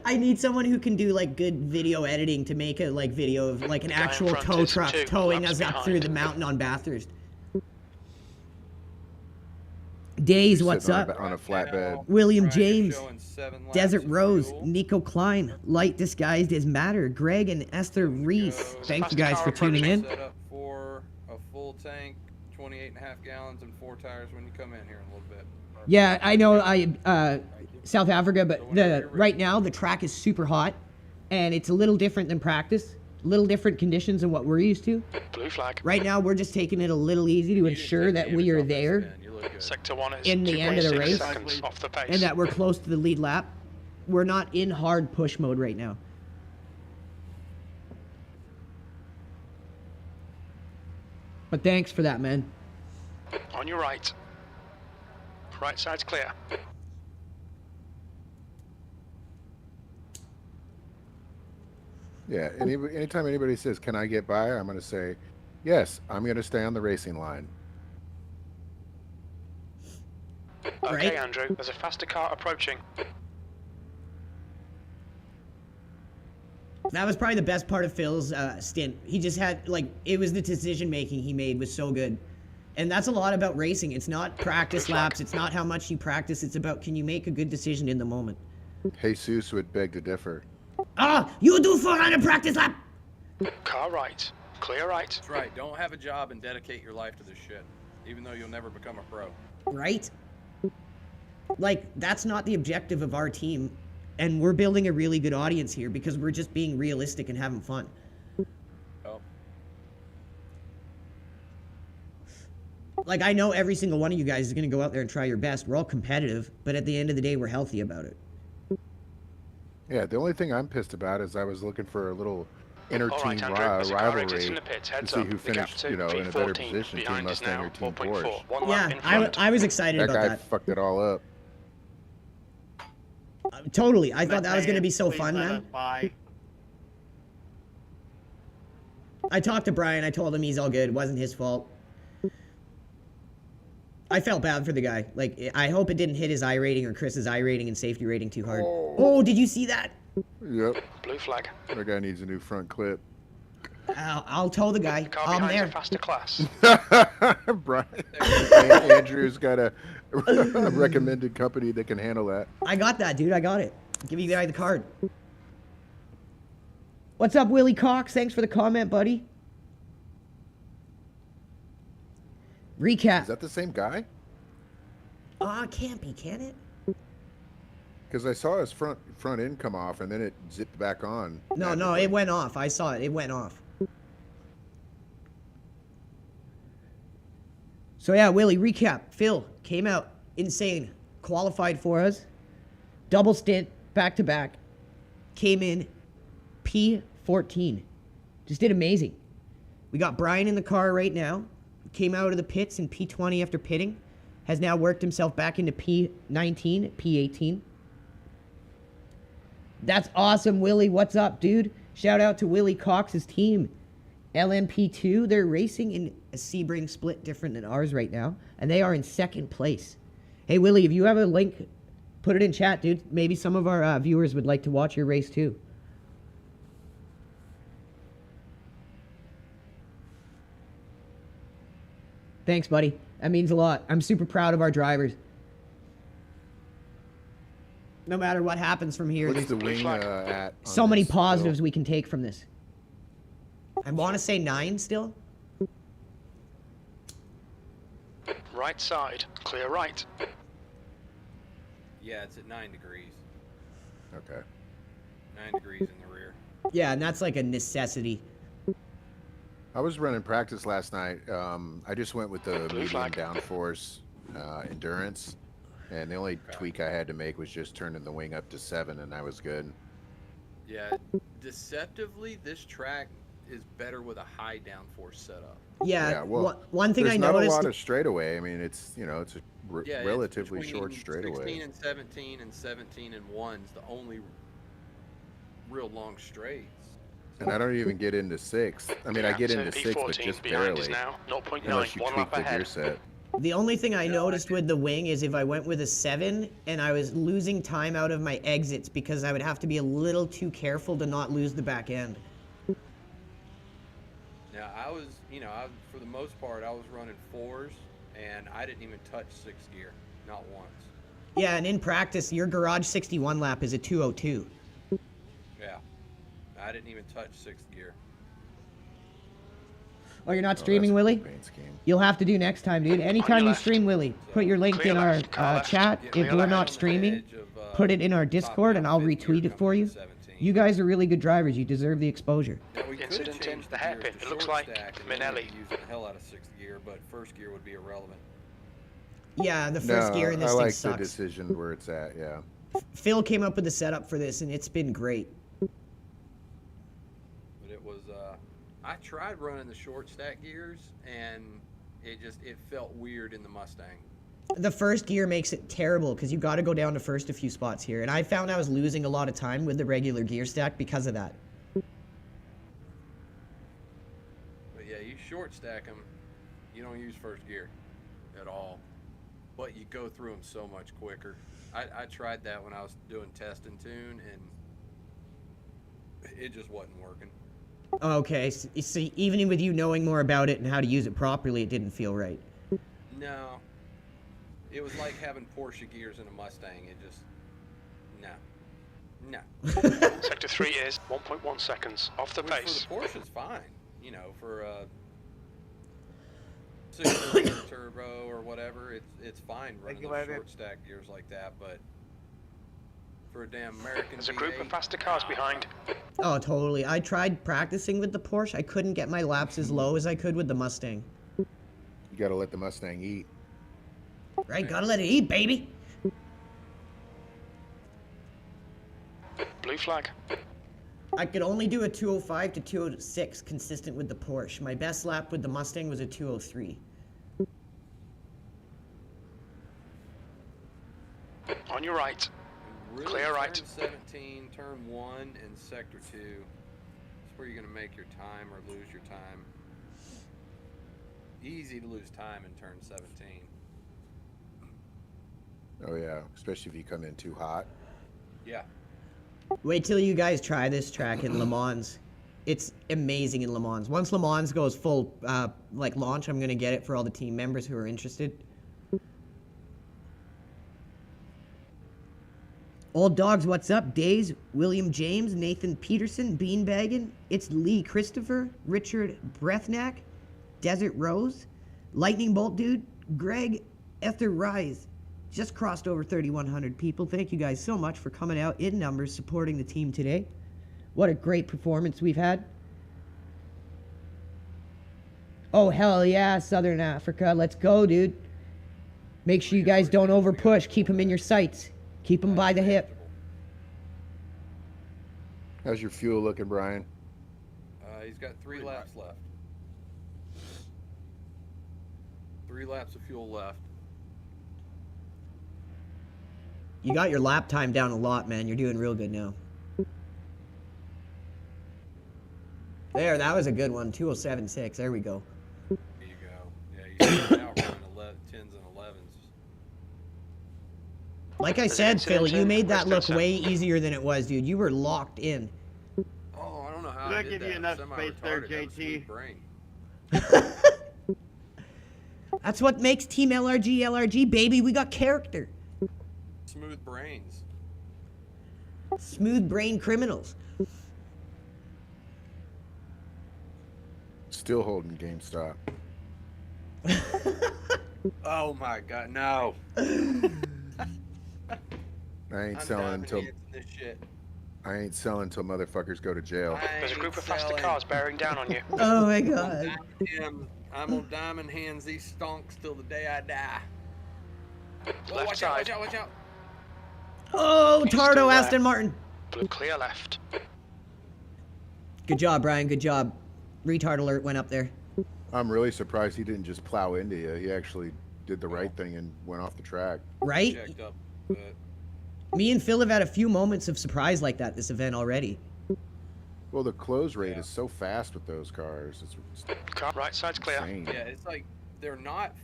B: I need someone who can do like good video editing to make a like video of like an actual tow truck towing us up through the mountain on Bathurst. Days, what's up?
L: On a flatbed.
B: William James, Desert Rose, Nico Klein, Light Disguised as Matter, Greg and Esther Reese. Thank you guys for tuning in.
C: Set up for a full tank, 28.5 gallons, and 4 tires when you come in here in a little bit.
B: Yeah, I know South Africa, but right now the track is super hot, and it's a little different than practice. Little different conditions than what we're used to.
A: Blue flag.
B: Right now we're just taking it a little easy to ensure that we are there
A: Sector 1 is
B: in the end of the race
A: off the pace.
B: and that we're close to the lead lap. We're not in hard push mode right now. But thanks for that, man.
A: On your right. Right side's clear.
L: Yeah, anytime anybody says, "Can I get by?" I'm going to say, "Yes, I'm going to stay on the racing line."
A: Okay, Andrew, there's a faster car approaching.
B: That was probably the best part of Phil's stint. He just had, like, it was the decision making he made was so good. And that's a lot about racing. It's not practice laps. It's not how much you practice. It's about, can you make a good decision in the moment?
L: Jesus would beg to differ.
B: Ah, you do 400 practice lap.
A: Car right. Clear right.
C: That's right. Don't have a job and dedicate your life to this shit, even though you'll never become a pro.
B: Right? Like, that's not the objective of our team. And we're building a really good audience here because we're just being realistic and having fun.
C: Oh.
B: Like, I know every single one of you guys is going to go out there and try your best. We're all competitive, but at the end of the day, we're healthy about it.
L: Yeah, the only thing I'm pissed about is I was looking for a little inter-team
A: Andrew,
L: rivalry
A: the pits,
L: to see who finished, you know, in a better position, Team Mustang or Team Porsche.
B: Yeah, I was excited about
L: That
B: that.
L: guy fucked it all up.
B: Totally. I thought that was going to be so fun, man. I talked to Brian. I told him he's all good. It wasn't his fault. I felt bad for the guy. Like, I hope it didn't hit his I rating or Chris's I rating and safety rating too hard. Oh, did you see that?
L: Yep.
A: Blue flag.
L: That guy needs a new front clip.
B: I'll tow the guy. I'm there.
A: Faster class.
L: Brian. Andrew's got a recommended company that can handle that.
B: I got that, dude. I got it. Give you the guy the card. What's up, Willie Cox? Thanks for the comment, buddy. Recap.
L: Is that the same guy?
B: It can't be, can it?
L: Because I saw his front end come off and then it zipped back on.
B: No, it went off. I saw it. It went off. So yeah, Willie, recap. Phil came out insane. Qualified for us. Double stint, back to back. Came in P14. Just did amazing. We got Brian in the car right now. Came out of the pits in P20 after pitting. Has now worked himself back into P19, P18. That's awesome, Willie. What's up, dude? Shout out to Willie Cox's team. LMP2, they're racing in a SEBRING split different than ours right now, and they are in second place. Hey, Willie, if you have a link, put it in chat, dude. Maybe some of our viewers would like to watch your race, too. Thanks, buddy. That means a lot. I'm super proud of our drivers. No matter what happens from here,
L: What's
B: there's
L: the wing at?
B: so many positives we can take from this. I want to say 9 still.
A: Right side. Clear right.
C: Yeah, it's at 9 degrees.
L: Okay.
C: 9 degrees in the rear.
B: Yeah, and that's like a necessity.
L: I was running practice last night. I just went with the medium downforce endurance, and the only tweak I had to make was just turning the wing up to 7, and I was good.
C: Yeah, deceptively, this track is better with a high downforce setup.
B: Yeah,
L: well,
B: one thing I
L: not
B: noticed.
L: a lot of straightaway. I mean, it's, you know, it's a relatively
C: it's
L: short straightaway.
C: 16 and 17 and 17 and 1's the only real long straights.
L: And I don't even get into 6. I mean, I get into 6, but just barely.
A: Now, 0.9,
L: unless you
A: one
L: tweak
A: lap
L: the
A: ahead.
L: gear set.
B: The only thing I noticed with the wing is if I went with a 7 and I was losing time out of my exits because I would have to be a little too careful to not lose the back end.
C: Now, I was, you know, for the most part, I was running 4s, and I didn't even touch 6th gear, not once.
B: Yeah, and in practice, your garage 61 lap is a 202.
C: Yeah, I didn't even touch 6th gear.
B: Oh, you're not streaming, Willie? You'll have to do next time, dude. Anytime you stream, Willie, put your link in our chat. If we're not streaming, put it in our Discord, and I'll retweet it for you. You guys are really good drivers. You deserve the exposure.
A: Incident in the hairpin. It looks like Minelli.
C: Use the hell out of 6th gear, but 1st gear would be irrelevant.
B: Yeah, the first gear in this thing sucks.
L: I like the decision where it's at, yeah.
B: Phil came up with the setup for this, and it's been great.
C: But it was, I tried running the short stack gears, and it felt weird in the Mustang.
B: The first gear makes it terrible because you got to go down to first a few spots here. And I found I was losing a lot of time with the regular gear stack because of that.
C: But yeah, you short stack them, you don't use 1st gear at all. But you go through them so much quicker. I tried that when I was doing test and tune, and it just wasn't working.
B: Okay, so even with you knowing more about it and how to use it properly, it didn't feel right.
C: No. It was like having Porsche gears in a Mustang. It just, no.
A: Sector 3 is 1.1 seconds off the pace.
C: For the Porsche's fine. You know, for a 6-cylinder turbo or whatever, it's fine running those short stack gears like that, but for a damn American
A: There's a group of faster cars behind.
B: Oh, totally. I tried practicing with the Porsche. I couldn't get my laps as low as I could with the Mustang.
L: You gotta let the Mustang eat.
B: Right, gotta let it eat, baby.
A: Blue flag.
B: I could only do a 205 to 206 consistent with the Porsche. My best lap with the Mustang was a 203.
A: On your right.
C: Really,
A: Clear right.
C: Turn 17, turn 1, and sector 2. That's where you're going to make your time or lose your time. Easy to lose time in turn 17.
L: Oh yeah, especially if you come in too hot.
C: Yeah.
B: Wait till you guys try this track in Le Mans. It's amazing in Le Mans. Once Le Mans goes full, like launch, I'm gonna get it for all the team members who are interested. Old Dogs, what's up? Days, William James, Nathan Peterson, Beanbaggin', it's Lee Christopher, Richard Brethnack, Desert Rose, Lightning Bolt Dude, Greg Ether Rise. Just crossed over 3,100 people. Thank you guys so much for coming out in numbers supporting the team today. What a great performance we've had. Oh, hell yeah, Southern Africa. Let's go, dude. Make sure you guys don't over push. Keep them in your sights. Keep them by the hip.
L: How's your fuel looking, Brian?
C: He's got 3 laps left. 3 laps of fuel left.
B: You got your lap time down a lot, man. You're doing real good now. There, that was a good one. 207.6. There we go.
C: There you go. Yeah, he's now running 10s and 11s.
B: Like I said, Phil, you made that look way easier than it was, dude. You were locked in.
C: Oh, I don't know how
E: Did
C: I
E: I
C: did
E: give
C: that.
E: you enough
C: I'm
E: space there,
C: semi-retarded. That was
E: JT?
C: smooth brain.
B: That's what makes Team LRG, LRG, baby. We got character.
C: Smooth brains.
B: Smooth brain criminals.
L: Still holding GameStop.
C: Oh my God, no.
L: I ain't selling until
C: this shit.
L: I ain't selling until motherfuckers go to jail.
A: There's a group of faster cars bearing down on you.
B: Oh my God.
C: I'm gonna diamond hands these stonks till the day I die. Oh,
A: Left
C: watch
A: side.
C: out, watch out, watch out.
B: Oh,
A: He's
B: Tardo
A: still there.
B: Aston Martin.
A: Blue clear left.
B: Good job, Brian. Good job. Retard alert went up there.
L: I'm really surprised he didn't just plow into you. He actually did the right thing and went off the track.
B: Right?
C: Checked up, but
B: Me and Phil have had a few moments of surprise like that this event already.
L: Well, the close rate is so fast with those cars. It's
A: Car right side's clear.
L: insane.
C: yeah, it's like they're not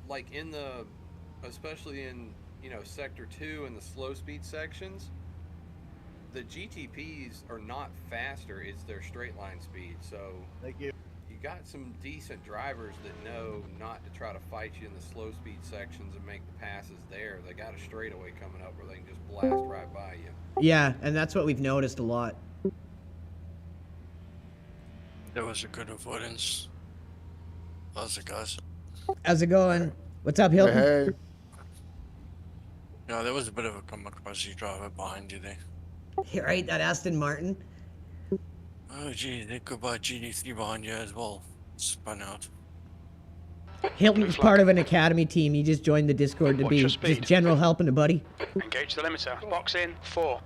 C: like in the, especially in, you know, sector 2 and the slow speed sections. The GTPs are not faster, it's their straight line speed. So
E: Thank you.
C: you got some decent drivers that know not to try to fight you in the slow speed sections and make the passes there. They got a straightaway coming up where they can just blast right by you.
B: Yeah, and that's what we've noticed a lot.
N: That was a good avoidance. How's it, guys?
B: How's it going? What's up, Hilton?
L: Hey,
N: Yeah, there was a bit of a kamikaze driver behind you there.
B: Right, that Aston Martin.
N: Oh, gee, there could be a GD3 behind you as well. Spun out.
B: Hilton's part of an academy team. He just joined the Discord to
A: Watch
B: be
A: your
B: just
A: speed.
B: general helping a buddy.
A: Engage the limiter. Box in. 4,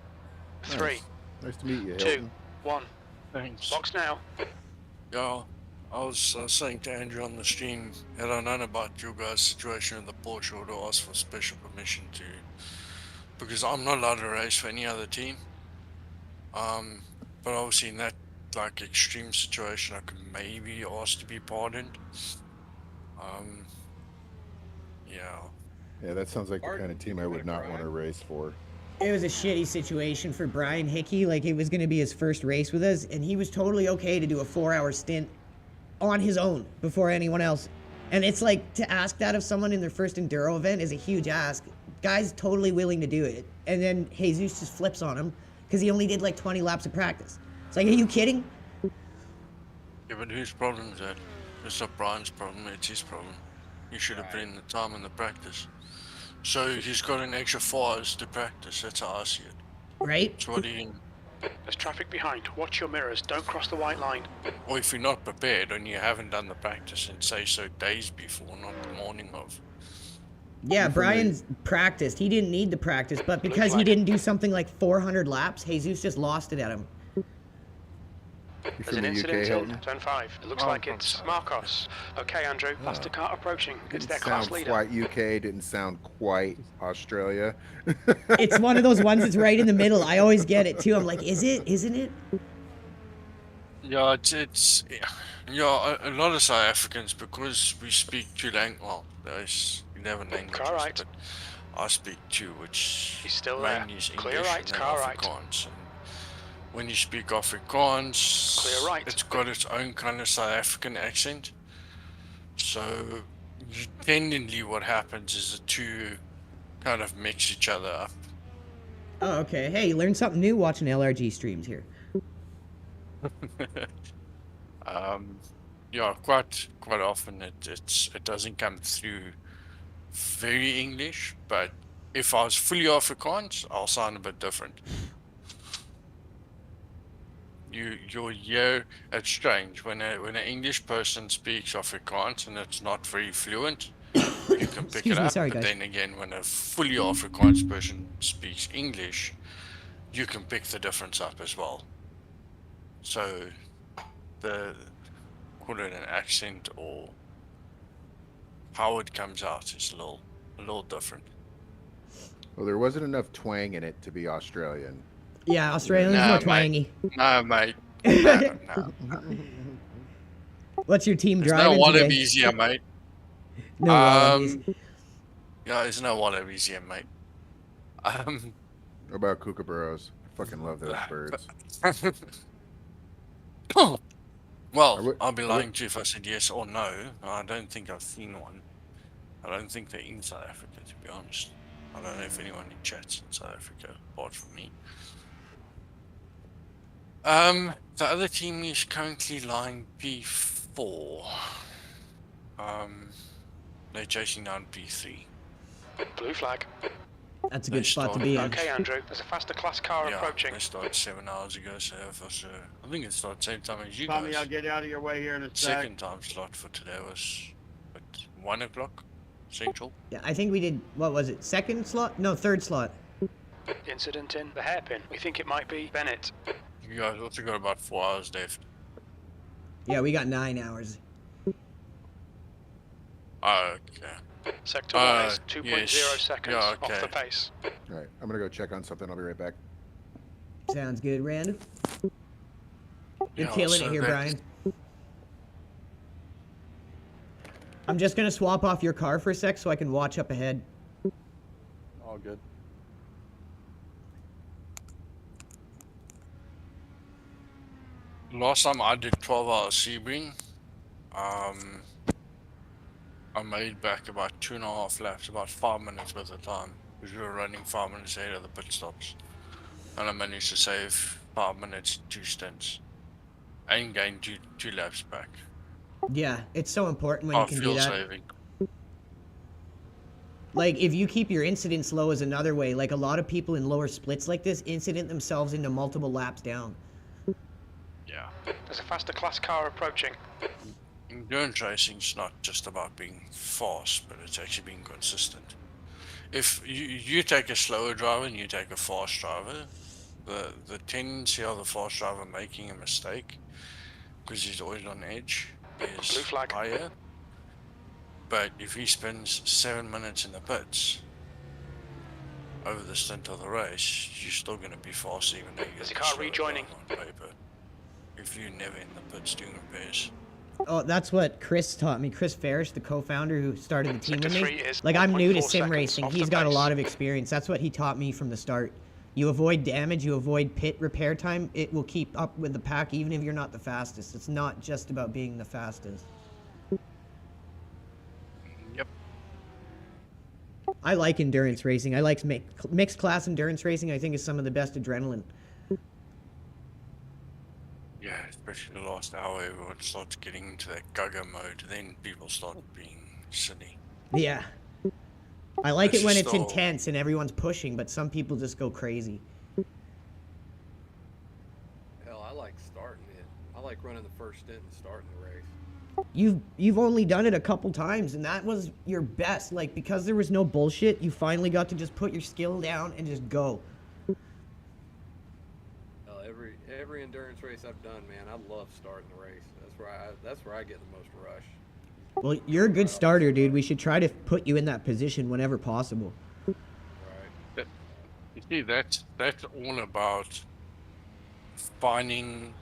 A: 3,
L: nice to meet you,
A: 2,
L: Hilton.
A: 1.
N: Thanks.
A: Box now.
N: Yeah, I was saying to Andrew on the stream, had I known about your guys' situation with the Porsche, I would have asked for special permission to, because I'm not allowed to race for any other team. But obviously in that like extreme situation, I could maybe ask to be pardoned. Yeah.
L: Yeah, that sounds like the kind of team I would not want to race for.
B: It was a shitty situation for Brian Hickey. Like, it was going to be his first race with us, and he was totally okay to do a 4-hour stint on his own before anyone else And it's like, to ask that of someone in their first enduro event is a huge ask. Guy's totally willing to do it. And then Jesus just flips on him because he only did like 20 laps of practice. It's like, are you kidding?
N: Yeah, but whose problem is that? It's not Brian's problem, it's his problem. You should have put in the time in the practice. So he's got an extra 4 hours to practice, that's how I see it.
B: Right?
N: So what do you...
A: There's traffic behind. Watch your mirrors. Don't cross the white line.
N: Or if you're not prepared and you haven't done the practice, and say so days before, not the morning of.
B: Yeah, Brian's practiced. He didn't need the practice, but because he didn't do something like 400 laps, Jesus just lost it at him.
A: There's an incident in Turn 5. It looks like it's Marcos. Okay, Andrew. Faster car approaching. It's their class leader.
L: Quite UK, didn't sound quite Australia.
B: It's one of those ones that's right in the middle. I always get it too. I'm like, is it? Isn't it?
N: Yeah, yeah, a lot of South Africans, because we speak 2 languages, well, there's 11 languages, but I speak 2, which mainly is English and then Afrikaans. And when you speak Afrikaans, it's got its own kind of South African accent. So, tendency what happens is the 2 kind of mix each other up.
B: Oh, okay. Hey, you learned something new watching LRG streams here.
N: Yeah, quite often it doesn't come through very English, but if I was fully Afrikaans, I'll sound a bit different. You'll hear, it's strange when an English person speaks Afrikaans and it's not very fluent, you can pick it up. But then again, when a fully Afrikaans person speaks English, you can pick the difference up as well. So call it an accent or how it comes out is a little different.
L: Well, there wasn't enough twang in it to be Australian.
B: Yeah, Australian's more twangy.
N: No, mate. No.
B: What's your team
N: There's
B: driving
N: no
B: today?
N: wallabies here, mate.
B: No wallabies.
N: Yeah, there's no wallabies here, mate.
L: What about kookaburras? I fucking love those birds.
N: Well, I'll be lying to you if I said yes or no. I don't think I've seen one. I don't think they're in South Africa, to be honest. I don't know if anyone in chat's in South Africa, apart from me. The other team is currently lying P4. They're chasing down P3.
A: Blue flag.
B: That's a good spot to be in.
A: Okay, Andrew. There's a faster class car approaching.
N: They started 7 hours ago, so I think it started same time as you
E: Tommy,
N: guys.
E: I'll get out of your way here in a sec.
N: Second time slot for today was at 1 o'clock Central.
B: Yeah, I think we did, what was it, second slot? No, third slot.
A: Incident in the hairpin. We think it might be Bennett.
N: You guys also got about 4 hours left.
B: Yeah, we got 9 hours.
N: Okay.
A: Sector 1 is 2.0 seconds off the pace.
L: Alright, I'm gonna go check on something. I'll be right back.
B: Sounds good, Rand. You're
N: Yeah,
B: killing
N: so
B: it here,
N: that-
B: Brian. I'm just gonna swap off your car for a sec so I can watch up ahead.
F: All good.
N: Last time I did 12 hours SEBRING, I made back about 2.5 laps, about 5 minutes worth of time, because we were running 5 minutes ahead of the pit stops. And I managed to save 5 minutes in 2 stints. And gain two laps back.
B: Yeah, it's so important when you can do
N: fuel
B: that.
N: saving.
B: Like, if you keep your incidents low is another way. Like, a lot of people in lower splits like this incident themselves into multiple laps down.
N: Yeah.
A: There's a faster class car approaching.
N: Endurance racing's not just about being fast, but it's actually being consistent. If you take a slower driver and you take a fast driver, the tendency of the fast driver making a mistake, because he's always on edge, is higher. But if he spends 7 minutes in the pits over the stint of the race, you're still going to be fast even though you're
A: the car rejoining
N: on paper. If you're never in the pits doing repairs.
B: Oh, that's what Chris taught me. Chris Farish, the co-founder who started the team with
A: Sector
B: me.
A: 3 is
B: Like, I'm new to
A: 1.4
B: sim
A: seconds
B: racing.
A: off
B: He's
A: the
B: got a
A: pace.
B: lot of experience. That's what he taught me from the start. You avoid damage, you avoid pit repair time. It will keep up with the pack, even if you're not the fastest. It's not just about being the fastest.
A: There's an incident in Turn 5. We think it might be Bennett. Okay, Andrew. There's a faster class car approaching.
B: Like, if you keep your incidents low is another way. Like, a lot of people in lower splits like this incident themselves into multiple laps down.
N: Yeah.
B: I like endurance racing. I like mixed class endurance racing. I think is some of the best adrenaline.
N: Yeah, especially the last hour, everyone starts getting into that gaga mode. Then people start being silly.
B: Yeah. I like
N: This
B: it when
N: is
B: it's
N: still-
B: intense and everyone's pushing, but some people just go crazy.
C: Hell, I like starting it. I like running the first stint and starting the race.
B: You've only done it a couple times, and that was your best. Like, because there was no bullshit, you finally got to just put your skill down and just go.
C: Hell, every endurance race I've done, man, I love starting the race. That's where I get the most rush.
B: Well, you're a good starter, dude. We should try to put you in that position whenever possible.
C: Right.
N: You see, that's all about finding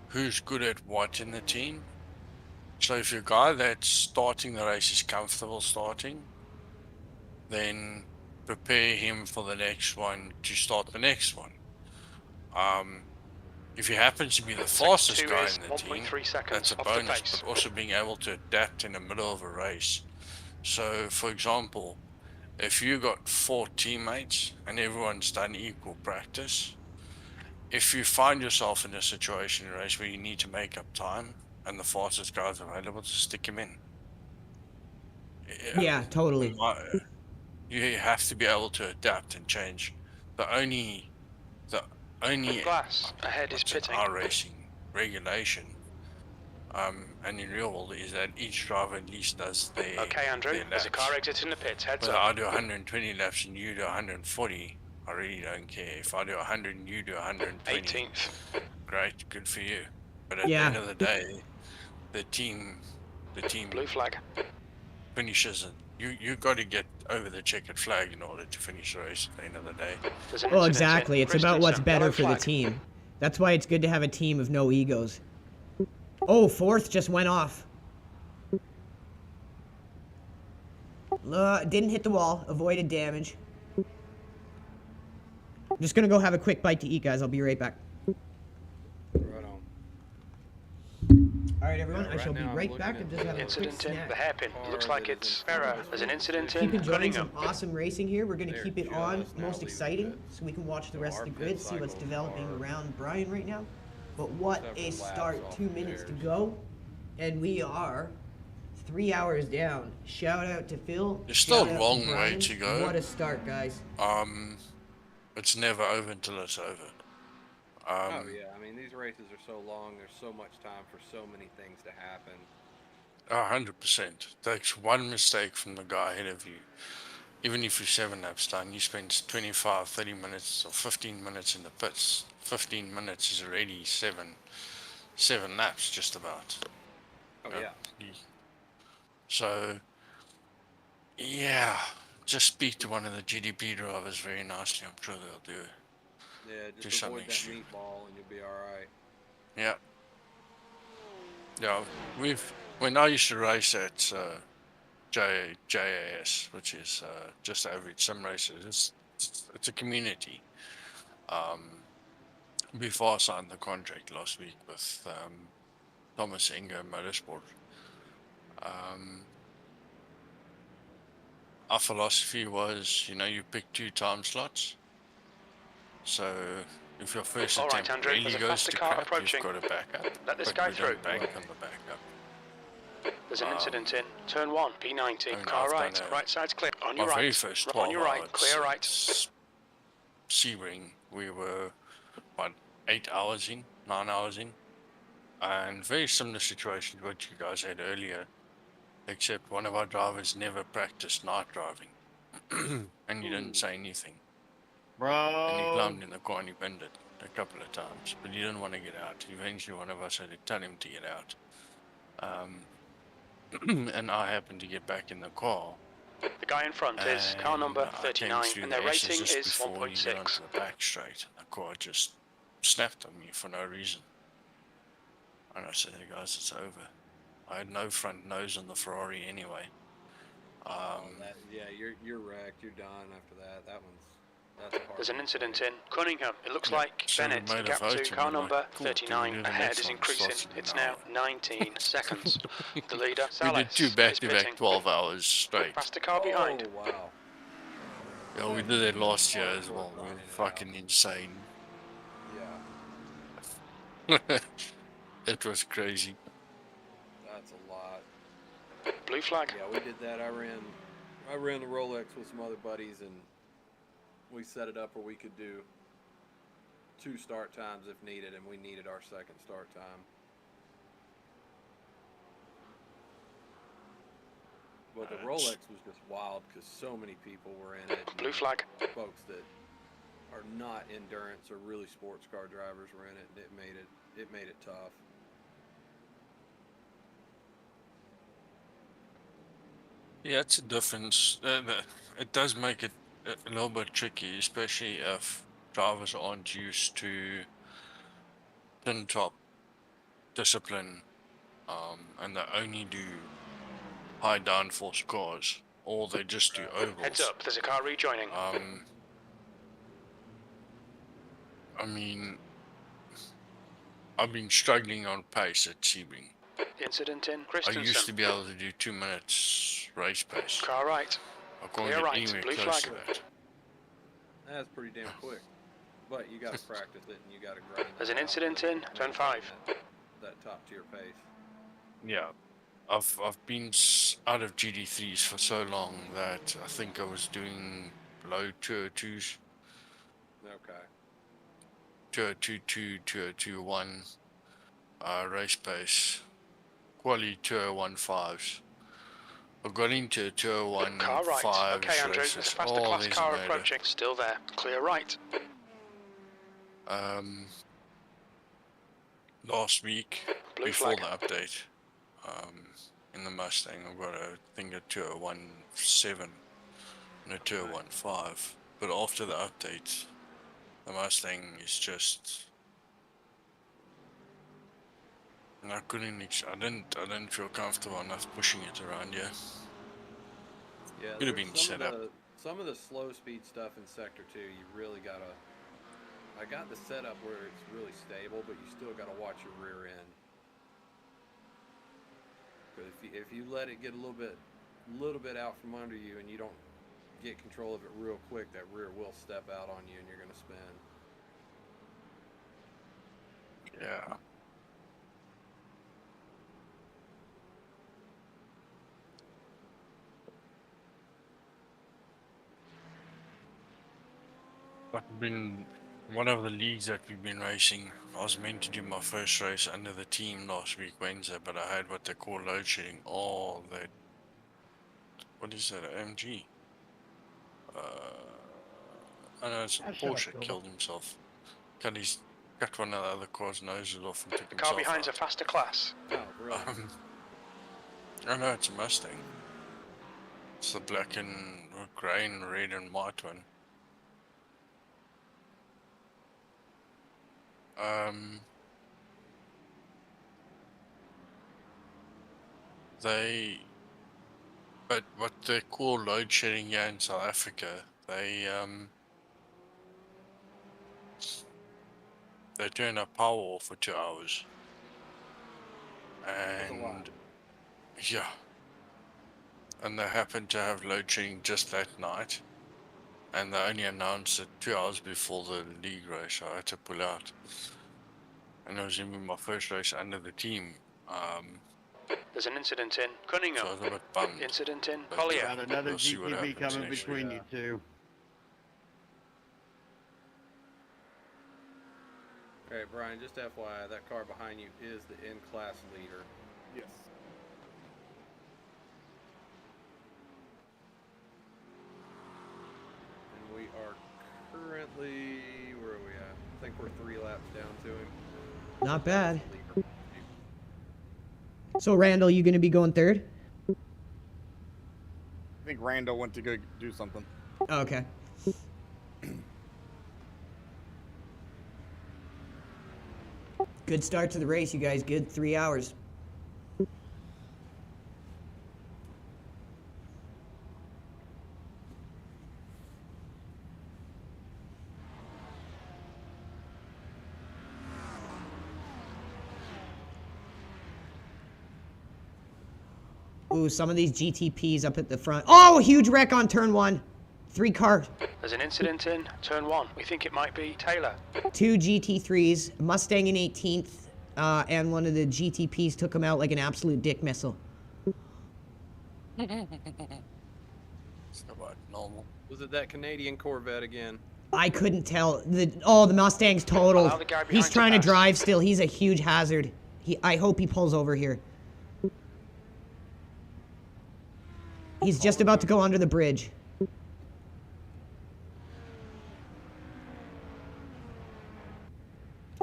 N: who's good at what in the team. So if your guy that's starting the race is comfortable starting, then prepare him for the next one to start the next one. If he happens to be the fastest
A: two
N: guy
A: is
N: in the team,
A: 1.3 seconds
N: that's a
A: off the
N: bonus,
A: pace.
N: but also being able to adapt in the middle of a race. So, for example, if you got 4 teammates and everyone's done equal practice, if you find yourself in a situation in a race where you need to make up time and the fastest guy's available, to stick him in.
B: Yeah, totally.
N: You have to be able to adapt and change. The only
A: Glass ahead is pitting.
N: our racing regulation, and in real world, is that each driver at least does their
A: Okay, Andrew,
N: their
A: there's a
N: laps.
A: car exiting the pits. Heads
N: Whether
A: up.
N: I do 120 laps and you do 140, I really don't care. If I do 100 and you do 120,
A: 18th.
N: great, good for you. But at
B: Yeah.
N: the end of the day, the team
A: Blue flag.
N: finishes it. You got to get over the checkered flag in order to finish the race at the end of the day.
A: There's an
B: Well,
A: incident
B: exactly.
A: in
B: It's about what's
A: Christensen.
B: better
A: Yellow
B: for the
A: flag.
B: team. That's why it's good to have a team of no egos. Oh, fourth just went off. Didn't hit the wall. Avoided damage. I'm just gonna go have a quick bite to eat, guys. I'll be right back.
C: Right on.
B: All right, everyone.
C: Yeah,
B: I shall
C: right
B: be
C: now I'm
B: right
C: looking
B: back.
C: at
B: I'm just having a quick
A: Incident in
B: snack.
A: the hairpin. It looks like it's error. There's an incident
B: Keep
A: in
B: enjoying some
A: Cunningham.
B: awesome racing here. We're gonna
C: They're
B: keep it on
C: just now
B: most
C: leaving
B: exciting,
C: pit.
B: so we can watch the
C: So
B: rest
C: our
B: of the
C: pit
B: grid, see what's
C: cycles
B: developing
C: are
B: around Brian right now. But what a
C: several laps
B: start!
C: off
B: 2
C: of
B: minutes to
C: theirs.
B: go, and we are 3 hours down. Shout out to Phil.
N: There's still
B: shout
N: a
B: out
N: long
B: to
N: way
B: Brian.
N: to go.
B: What a start, guys!
N: It's never over until it's over.
C: Oh yeah, I mean these races are so long. There's so much time for so many things to happen.
N: 100%. Takes one mistake from the guy ahead of you. Even if you're 7 laps down, you spend 25, 30 minutes or 15 minutes in the pits. 15 minutes is already seven laps just about.
C: Oh yeah.
N: So, yeah, just speak to one of the GDP drivers very nicely. I'm sure they'll do it.
C: Yeah,
N: Do
C: just
N: something
C: avoid that
N: stupid.
C: meatball and you'll be all right.
N: Yeah. Yeah, when I used to race at JAS, which is just average sim races, it's a community. Before I signed the contract last week with Thomas Ingo Motorsport, our philosophy was, you pick 2 time slots. So if your first
A: All right,
N: attempt
A: Andrew,
N: really
A: there's a
N: goes
A: faster
N: to
A: car
N: crap,
A: approaching.
N: you've got to back up.
A: Let this
N: But
A: guy
N: we
A: through.
N: don't bank on the backup.
A: There's an incident in turn 1, P90.
N: and
A: Car
N: I've
A: right.
N: done a-
A: Right side's clear. On
N: My
A: your
N: very
A: right.
N: first
A: On
N: 12
A: your right.
N: hours
A: Clear right.
N: at SEBRING, we were, 8 hours in, 9 hours in. And very similar situation to what you guys had earlier, except one of our drivers never practiced night driving. And he didn't say anything. And he climbed in the car and he bent it a couple of times, but he didn't want to get out. Eventually one of us had to tell him to get out. And I happened to get back in the car.
A: The guy in front is car number
N: and I came
A: 39,
N: through
A: and
N: the
A: their
N: S's
A: rating
N: just
A: is
N: before you get
A: 1.6.
N: onto the back straight. The car just snapped on me for no reason. And I said, hey guys, it's over. I had no front nose on the Ferrari anyway.
C: Yeah, you're wrecked. You're done after that. That one's
A: There's an incident in Cunningham. It looks like
N: so we
A: Bennett, the
N: made a
A: gap
N: vote
A: to
N: and
A: car
N: we're
A: number
N: like, cool, do we
A: 39
N: do the
A: ahead
N: next
A: is
N: one?
A: increasing.
N: Starts in
A: It's
N: an
A: now
N: hour.
A: 19 seconds. The leader,
N: We
A: Salas,
N: did 2
A: is
N: back-to-back
A: pitting.
N: 12 hours straight.
A: Past the car behind.
C: Oh, wow.
N: Yeah, we did it last year as well. We were fucking insane.
C: Yeah.
N: It was crazy.
C: That's a lot.
A: Blue flag.
C: Yeah, we did that. I ran the Rolex with some other buddies, and we set it up where we could do 2 start times if needed, and we needed our second start time. But the Rolex was just wild because so many people were in it.
A: Blue flag.
C: Folks that are not endurance or really sports car drivers were in it, and it made it tough.
N: Yeah, it's a difference. It does make it a little bit tricky, especially if drivers aren't used to pin top discipline, and they only do high downforce cars, or they just do ovals.
A: Heads up, there's a car rejoining.
N: I mean, I've been struggling on pace at Sebring.
A: Incident in
N: I
A: Christensen.
N: used to be able to do 2 minutes race pace.
A: Car right.
N: I can't
A: Clear
N: get
A: right.
N: anywhere
A: Blue
N: close
A: flag.
N: to that.
C: That's pretty damn quick. But you got to practice it, and you got to grind.
A: There's an incident in turn 5.
C: That top tier pace.
N: Yeah, I've been out of GD3s for so long that I think I was doing low 202s.
C: Okay.
N: 2022, 2021 race pace. Quali 2015s. I got into 2015
A: Car right. Okay, Andrew, there's a
N: races.
A: faster class
N: These
A: car
N: are made
A: approaching. Still there. Clear right.
N: Last week,
A: Blue
N: before
A: flag.
N: the update, in the Mustang, I've got a 2017 and a 2015. But after the update, the Mustang is just, and I didn't feel comfortable enough pushing it around here.
C: Yeah,
N: Could have been set up.
C: Some of the slow speed stuff in Sector 2, you really gotta. I got the setup where it's really stable, but you still gotta watch your rear end. Because if you let it get a little bit out from under you, and you don't get control of it real quick, that rear will step out on you, and you're gonna spin.
N: Yeah. I've been one of the leagues that we've been racing. I was meant to do my first race under the team last week Wednesday, but I had what they call load shedding. Oh, that, what is that? MG. I know it's a Porsche killed himself. Cut one of the other car's noses off and took
A: The car
N: himself
A: behind's a
N: out.
A: faster class.
C: Oh, really?
N: I know it's a Mustang. It's the black and grey and red and white one. But what they call load shedding here in South Africa, they turn a power off for 2 hours. And yeah. And they happen to have load shedding just that night. And they only announced it 2 hours before the league race, so I had to pull out. And I was in my first race under the team.
A: There's an incident in Cunningham.
N: So I was a bit bummed.
A: Incident in
N: But,
A: Collier.
E: Got another
N: we'll see what
E: GTV
N: happens
E: coming
N: next
E: between
N: week.
E: you two.
C: Okay, Brian, just FYI, that car behind you is the in-class leader.
F: Yes.
C: And we are currently, where are we at? I think we're 3 laps down to him.
B: Not bad. So Randall, you gonna be going third?
F: I think Randall went to go do something.
B: Oh, okay. Good start to the race, you guys. Good 3 hours. Ooh, some of these GTPs up at the front. Oh, huge wreck on turn 1. 3 cars.
A: There's an incident in turn 1. We think it might be Taylor.
B: 2 GT3s, Mustang in 18th, and one of the GTPs took him out like an absolute dick missile.
N: It's about normal.
C: Was it that Canadian Corvette again?
B: I couldn't tell. The Mustang's totaled.
A: Allow the guy behind
B: He's
A: to
B: trying to
A: pass.
B: drive still. He's a huge hazard. I hope he pulls over here. He's just about to go under the bridge.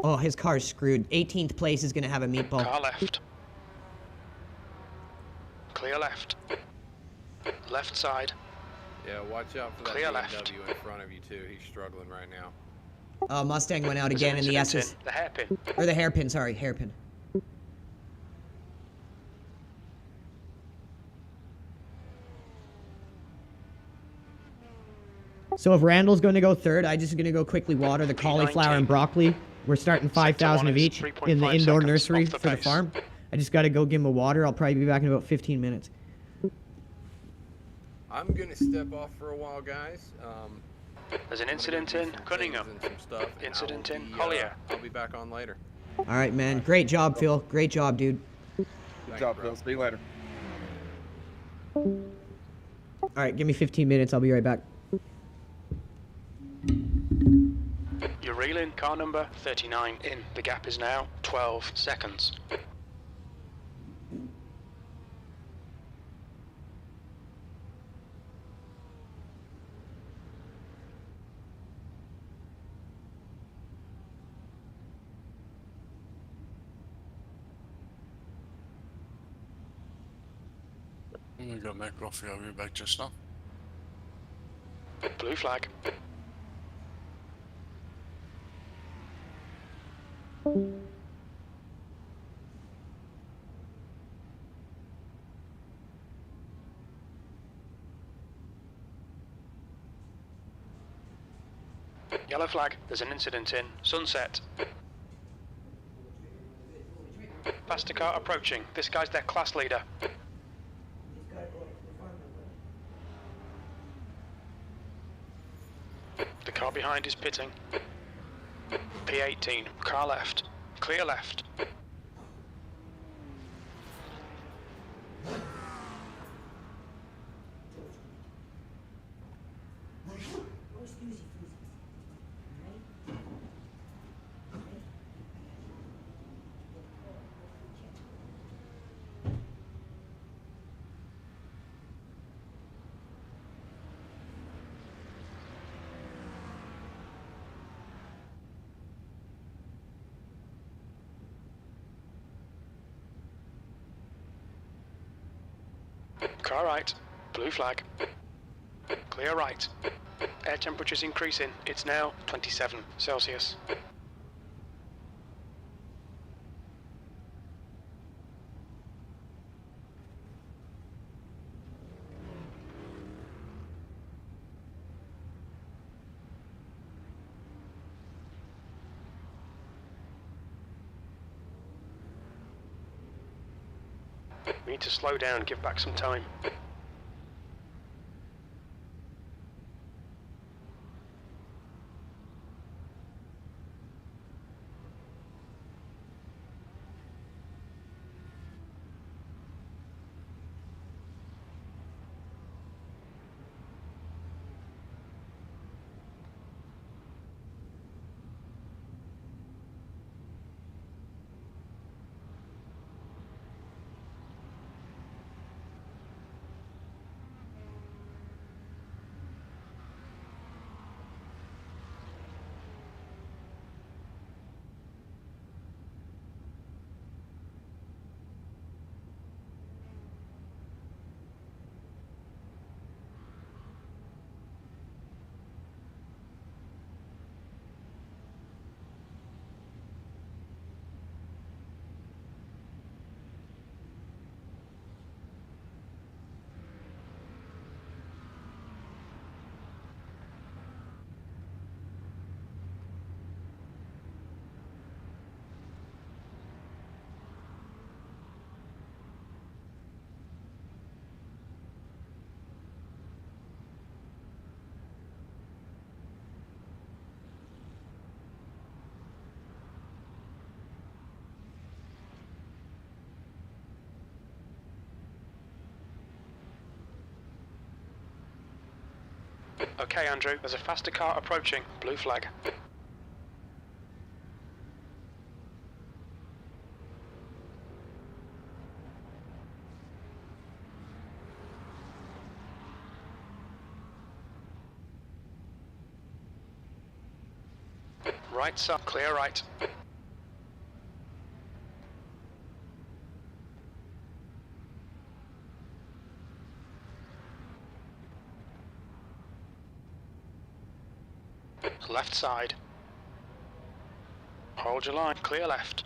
B: Oh, his car's screwed. 18th place is going to have a meatball.
A: Car left. Clear left. Left side.
C: Yeah, watch out for that
A: Clear
C: BMW
A: left.
C: in front of you too. He's struggling right now.
B: Mustang went out
A: There's
B: again
A: an
B: in the
A: incident
B: S's.
A: in the hairpin.
B: Or the hairpin, sorry, hairpin. So if Randall's going to go third, I'm just going to go quickly water the cauliflower and broccoli. We're starting 5,000 of each in the indoor nursery for the farm. I just got to go give him a water. I'll probably be back in about 15 minutes.
C: I'm gonna step off for a while, guys.
A: There's an incident in Cunningham.
C: And some stuff, and
A: Incident
C: I will
A: in
C: be,
A: Collier.
C: I'll be back on later.
B: All right, man. Great job, Phil. Great job, dude.
F: Good job, Phil. See you later.
B: All right, give me 15 minutes. I'll be right back.
A: You're reeling. Car number 39 in. The gap is now 12 seconds.
N: I'm gonna go make coffee. I'll be back just now.
A: Blue flag. Yellow flag. There's an incident in Sunset. Faster car approaching. This guy's their class leader. The car behind is pitting. P18. Car left. Clear left. Car right. Blue flag. Clear right. Air temperature's increasing. It's now 27 Celsius. We need to slow down, give back some time. Okay, Andrew, there's a faster car approaching. Blue flag. Right side, clear right. Left side. Hold your line, clear left.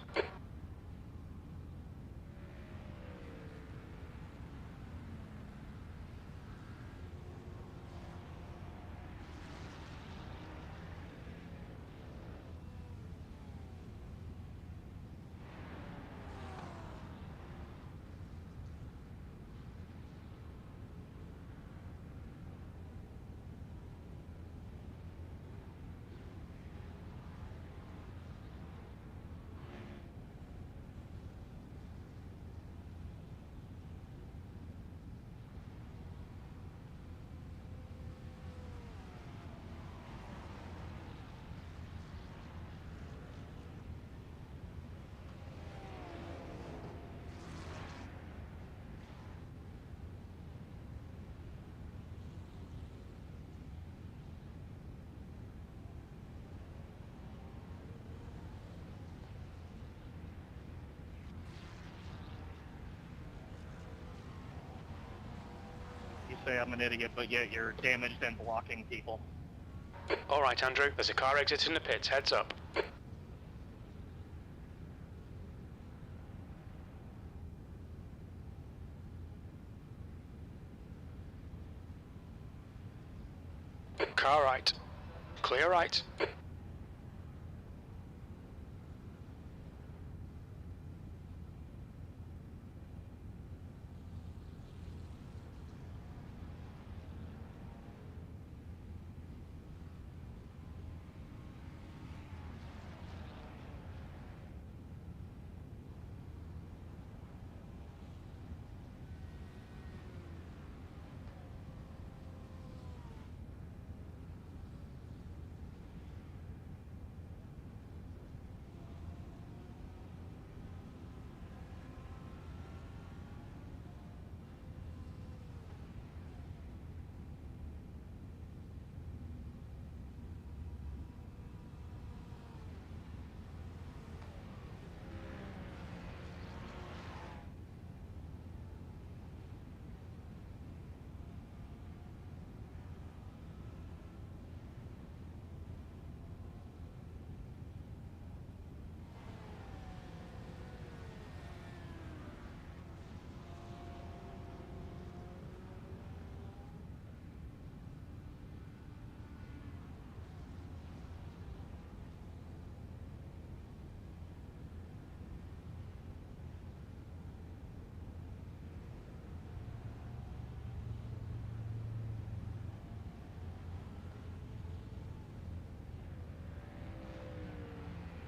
J: Say I'm an idiot, but yet you're damaged and blocking people.
A: Alright, Andrew, there's a car exiting the pits, heads up. Car right. Clear right.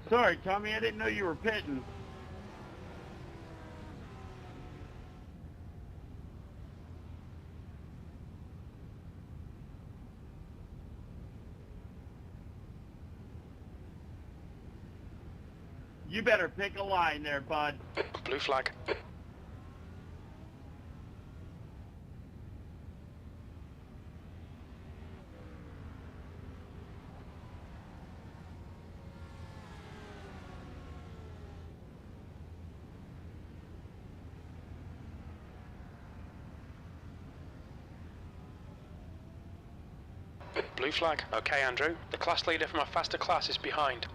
E: Sorry, Tommy, I didn't know you were pitting. You better pick a line there, bud.
A: Blue flag. Blue flag. Okay, Andrew. The class leader from our faster class is behind.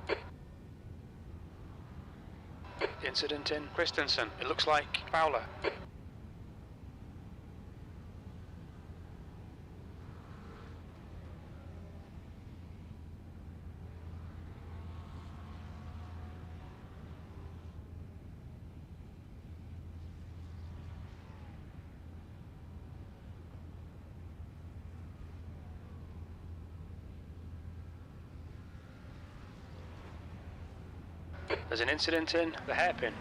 A: Incident in Christensen. It looks like Fowler. There's an incident in the hairpin.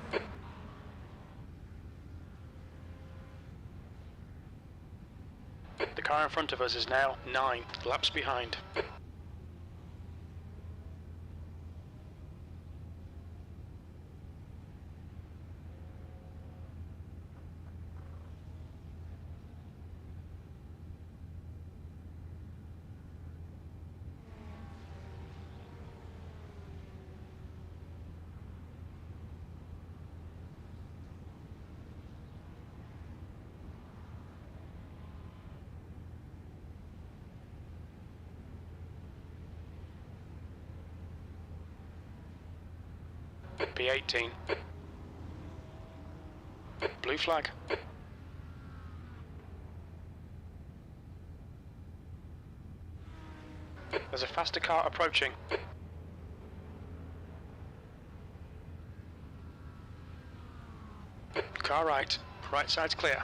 A: The car car in front of us is now 9 laps behind. P18. Blue flag. There's a faster car approaching. Car right. Right side's clear.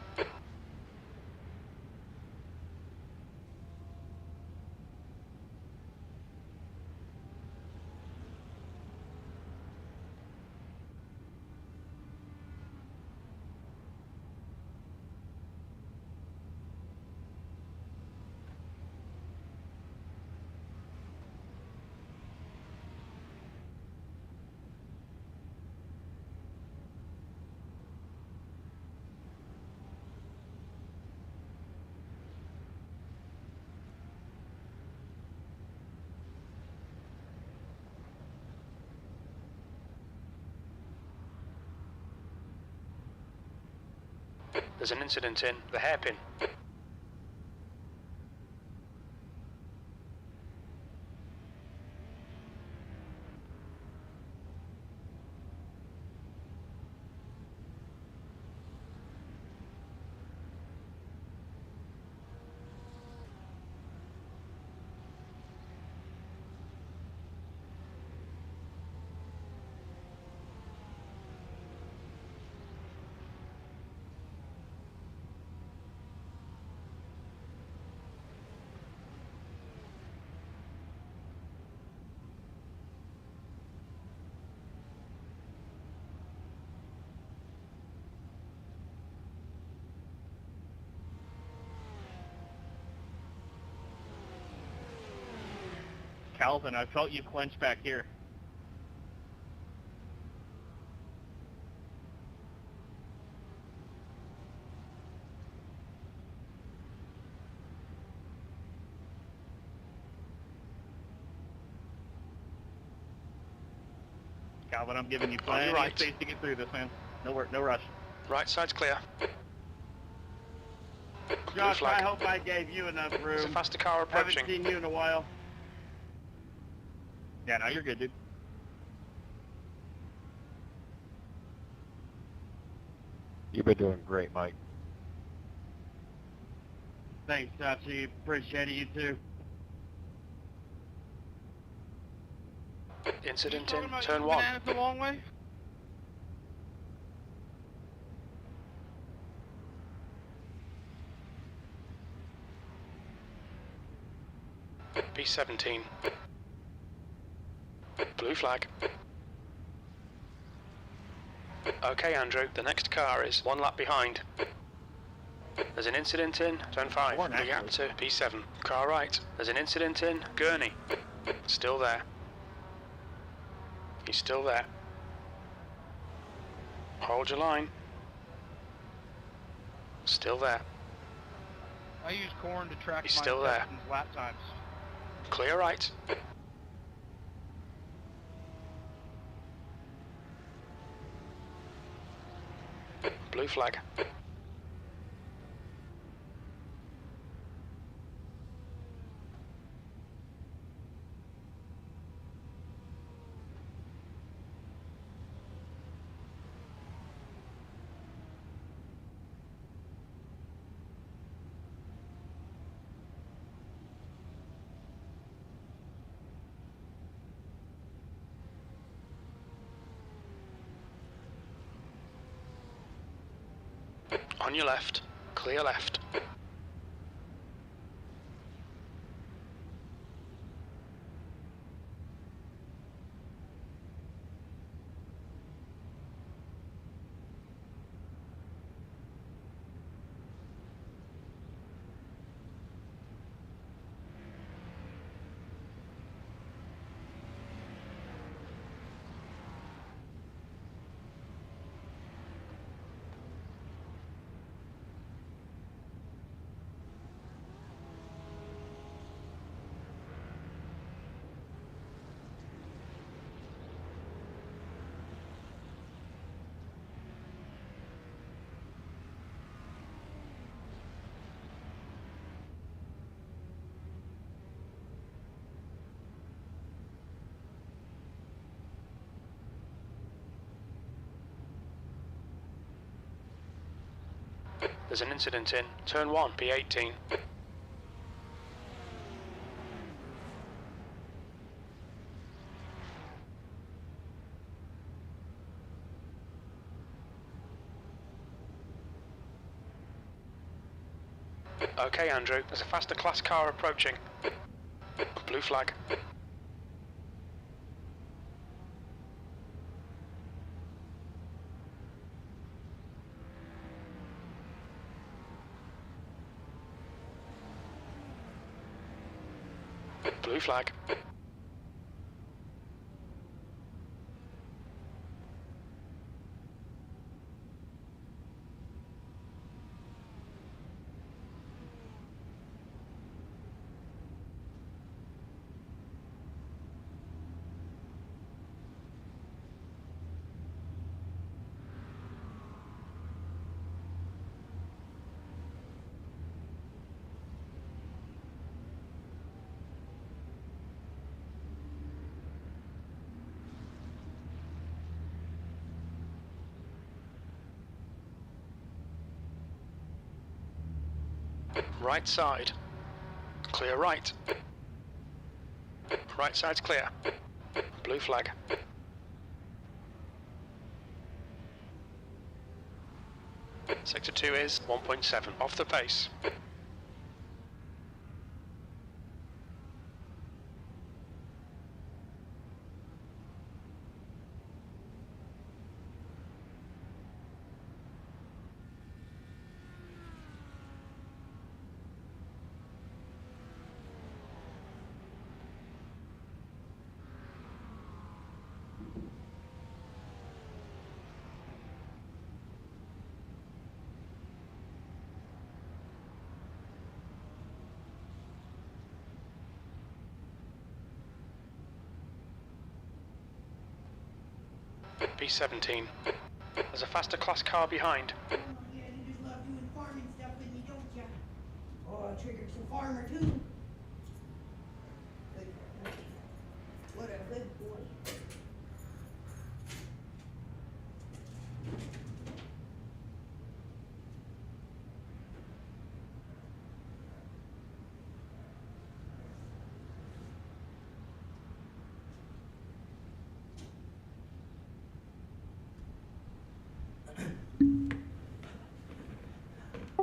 A: There's an incident in the hairpin.
J: Calvin, I felt you clench back here. Calvin, I'm giving you plenty of space to get through this, man. No rush.
A: Right side's clear.
E: Josh, I hope I gave you enough room.
A: There's a faster car approaching.
E: Haven't seen you in a while.
J: Yeah, no, you're good, dude.
K: You've been doing great, Mike.
E: Thanks, Chachi. Appreciate it, you too.
A: Incident in turn 1.
E: The long way?
A: P17. Blue flag. Okay, Andrew, the next car is 1 lap behind. There's an incident in turn 5. The gap to P7. Car right. There's an incident in Gurney. Still there. He's still there. Hold your line. Still there.
I: I use corn to track
A: He's
I: my
A: still there.
I: intestines lap times.
A: Clear right. Blue flag. On your left, clear left. There's an incident in turn 1, P18. Okay, Andrew, there's a faster class car approaching. Blue flag. Blue flag. Right side. Clear right. Right side's clear. Blue flag. Sector 2 is 1.7 off the pace. P17. There's a faster class car behind.
B: Yeah, you just love doing farming stuff with me, don't ya? Oh, Trigger's a farmer too. What a good boy.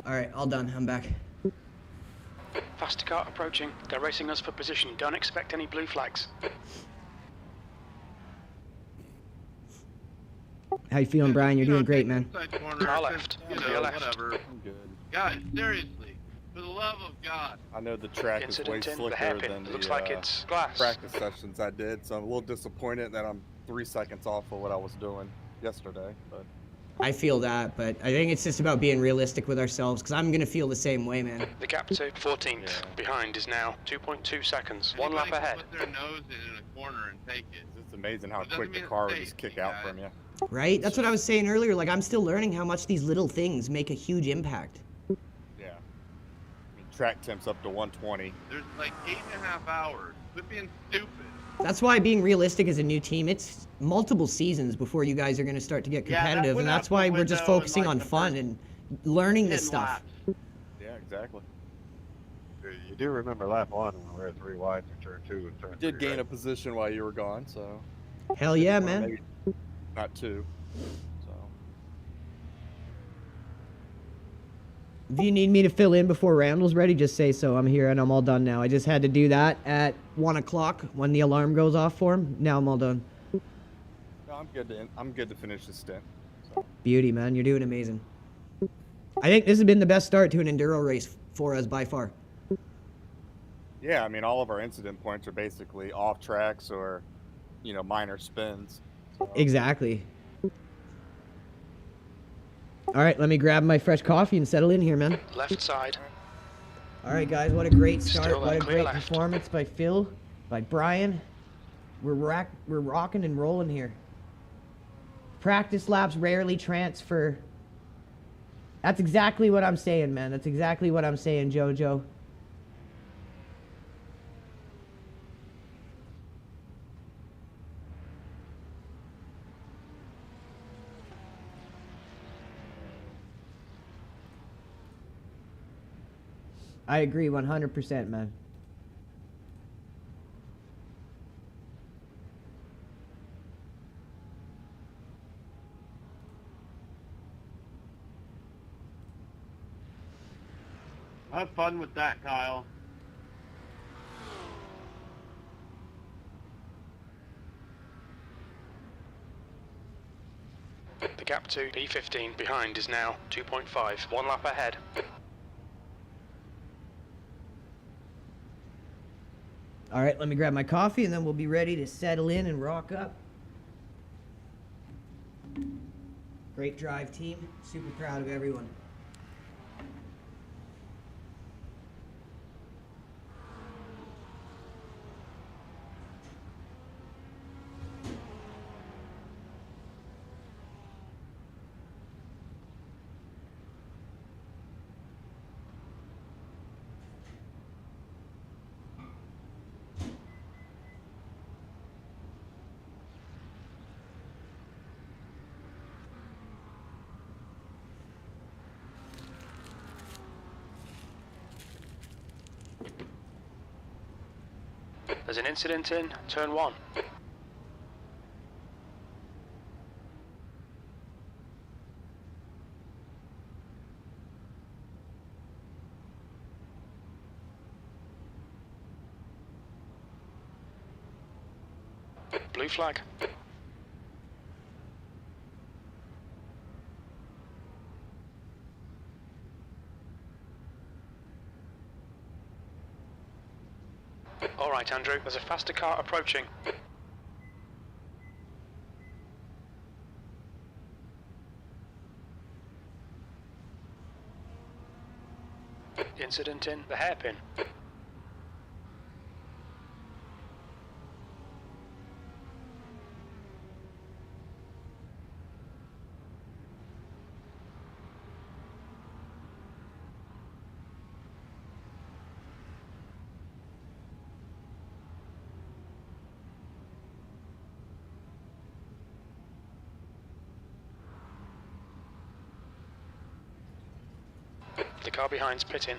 B: Alright, all done. I'm back.
A: Faster car approaching. They're racing us for position. Don't expect any blue flags.
B: How you feeling, Brian? You're doing great, man.
A: Car left.
E: You
A: Clear
E: know,
A: left.
E: whatever.
F: I'm good.
E: Guys, seriously, for the love of God.
F: I know the track is way
A: Incident in the
F: slicker
A: hairpin.
F: than
A: It looks
F: the
A: like it's glass.
F: practice sessions I did, so I'm a little disappointed that I'm 3 seconds off of what I was doing yesterday. But
B: I feel that, but I think it's just about being realistic with ourselves, because I'm going to feel the same way, man.
A: The gap to 14th behind is now 2.2 seconds. One lap
E: Anybody can
A: ahead.
E: Put their nose in a corner and take it.
F: it's amazing how
E: It doesn't
F: quick the
E: mean
F: car will
E: it's
F: just
E: safe,
F: kick
E: you
F: out
E: guys.
F: from you.
B: Right? That's what I was saying earlier. Like, I'm still learning how much these little things make a huge impact.
F: Yeah. I mean, track temps up to 120.
E: There's like 8.5 hours. Quit being stupid.
B: That's why being realistic as a new team, it's multiple seasons before you guys are going to start to get
E: Yeah, that
B: competitive,
E: went
B: and
E: out
B: that's
E: the
B: why we're just
E: window in,
B: focusing
E: like,
B: on
E: the
B: fun
E: first
B: and learning this
E: 10
B: stuff.
E: laps.
F: Yeah, exactly.
K: You do remember lap 1 when we were at 3 wide through turn 2 and turn 3,
F: Did gain
K: right?
F: a position while you were gone, so.
B: Hell yeah,
F: Or
B: man.
F: maybe not 2. So.
B: If you need me to fill in before Randall's ready, just say so. I'm here and I'm all done now. I just had to do that at 1 o'clock when the alarm goes off for him. Now I'm all done.
F: No, I'm good to finish this stint. So.
B: Beauty, man. You're doing amazing. I think this has been the best start to an enduro race for us by far.
F: Yeah, I mean, all of our incident points are basically off tracks or, minor spins. So.
B: Exactly. All right, let me grab my fresh coffee and settle in here, man.
A: Left side.
B: All right, guys, what a great start.
A: Still
B: What a
A: clear
B: great
A: left.
B: performance by Phil, by Brian. We're rocking and rolling here. Practice laps rarely transfer. That's exactly what I'm saying, man. That's exactly what I'm saying, JoJo. I agree 100%, man.
E: Have fun with that, Kyle.
A: The gap to P15 behind is now 2.5, 1 lap ahead.
B: All right, let me grab my coffee and then we'll be ready to settle in and rock up. Great drive, team. Super proud of everyone.
A: There's an incident in turn 1. Blue flag. All right, Andrew, there's a faster car approaching. Incident in the hairpin. The car behind's pitting.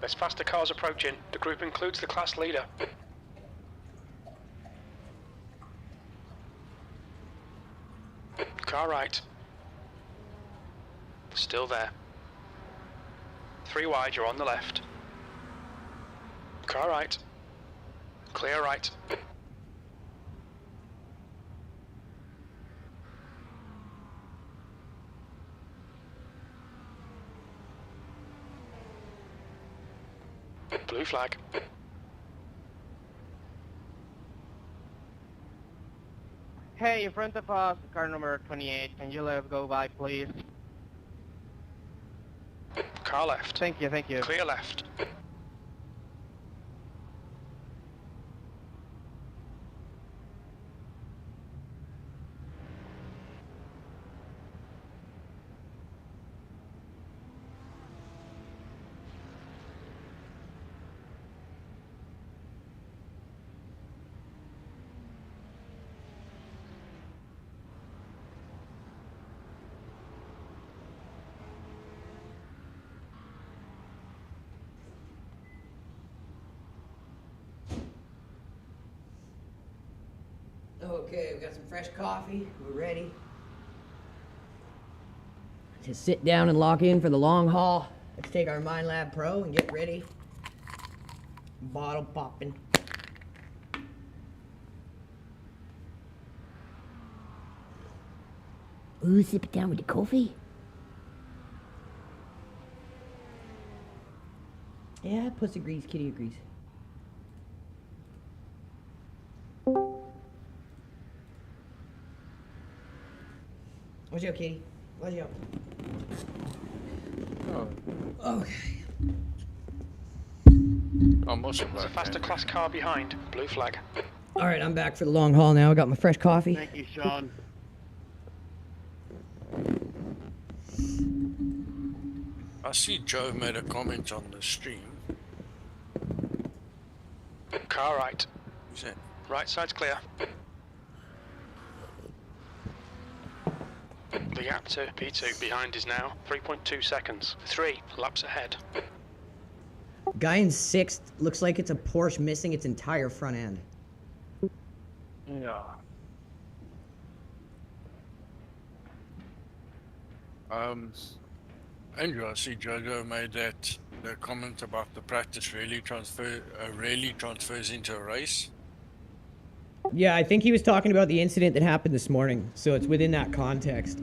A: There's faster cars approaching. The group includes the class leader. Car right. Still there. 3 wide, you're on the left. Car right. Clear right. Blue flag.
M: Hey, in front of us, car number 28. Can you let us go by, please?
A: Car left.
M: Thank you, thank you.
A: Clear left.
B: Okay, we got some fresh coffee. We're ready to sit down and lock in for the long haul. Let's take our MindLab Pro and get ready. Bottle popping. Ooh, sip it down with the coffee. Yeah, puss agrees, kitty agrees. Watch out, Katie. Watch out.
N: Oh.
B: Okay.
N: I'm also
A: There's a faster class car behind. Blue flag.
B: All right, I'm back for the long haul now. I got my fresh coffee.
E: Thank you, Sean.
N: I see Joe made a comment on the stream.
A: Car right.
N: Who's that?
A: Right side's clear. The gap to P2 behind is now 3.2 seconds. 3 laps ahead.
B: Guy in 6th looks like it's a Porsche missing its entire front end.
H: Yeah.
N: Andrew, I see Jojo made the comment about the practice rarely transfers into a race.
B: Yeah, I think he was talking about the incident that happened this morning, so it's within that context.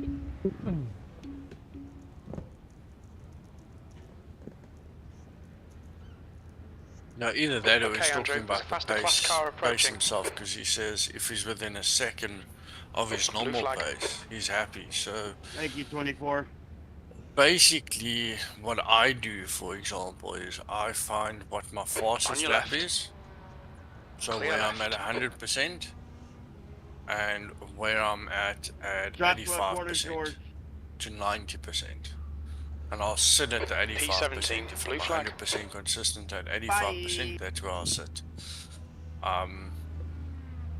N: No, either that or he's
A: Okay,
N: talking
A: Andrew,
N: about the pace himself, because he says if he's within a second of his normal pace, he's happy. So
E: Thank you, 24.
N: basically, what I do, for example, is I find what my fastest lap is. So
A: Clear
N: where I'm
A: left.
N: at 100%, and where I'm at
E: Joshua Porter's
N: 85%
E: yours.
N: to 90%. And I'll sit at the 85%.
A: P17,
N: If
A: blue
N: I'm
A: flag.
N: 100% consistent at 85%, that's where I'll sit.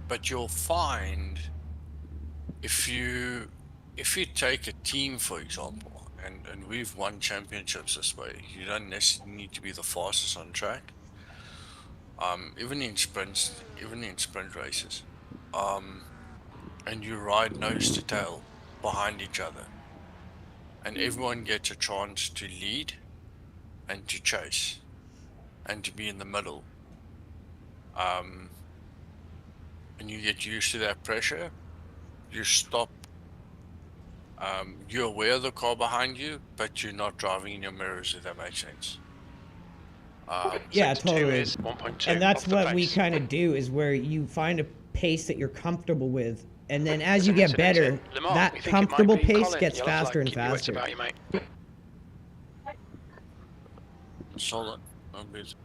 N: But you'll find if you take a team, for example, and we've won championships this way, you don't necessarily need to be the fastest on track. Even in sprint races, and you ride nose to tail behind each other, and everyone gets a chance to lead and to chase and to be in the middle, and you get used to that pressure. You stop. You're aware of the car behind you, but you're not driving in your mirrors, if that makes sense.
B: Yeah,
A: Sector 2
B: totally.
A: is 1.2
B: And that's
A: off the
B: what we
A: pace.
B: kind of do, is where you find a pace that you're comfortable with, and then as you
A: There's
B: get
A: an incident
B: better,
A: in Le Mans.
B: that
A: We think it might
B: comfortable
A: be
B: pace
A: Colin.
B: gets
A: You'll have to,
B: faster and
A: keep your wits
B: faster.
A: about you, mate.
N: Solid. I'm busy.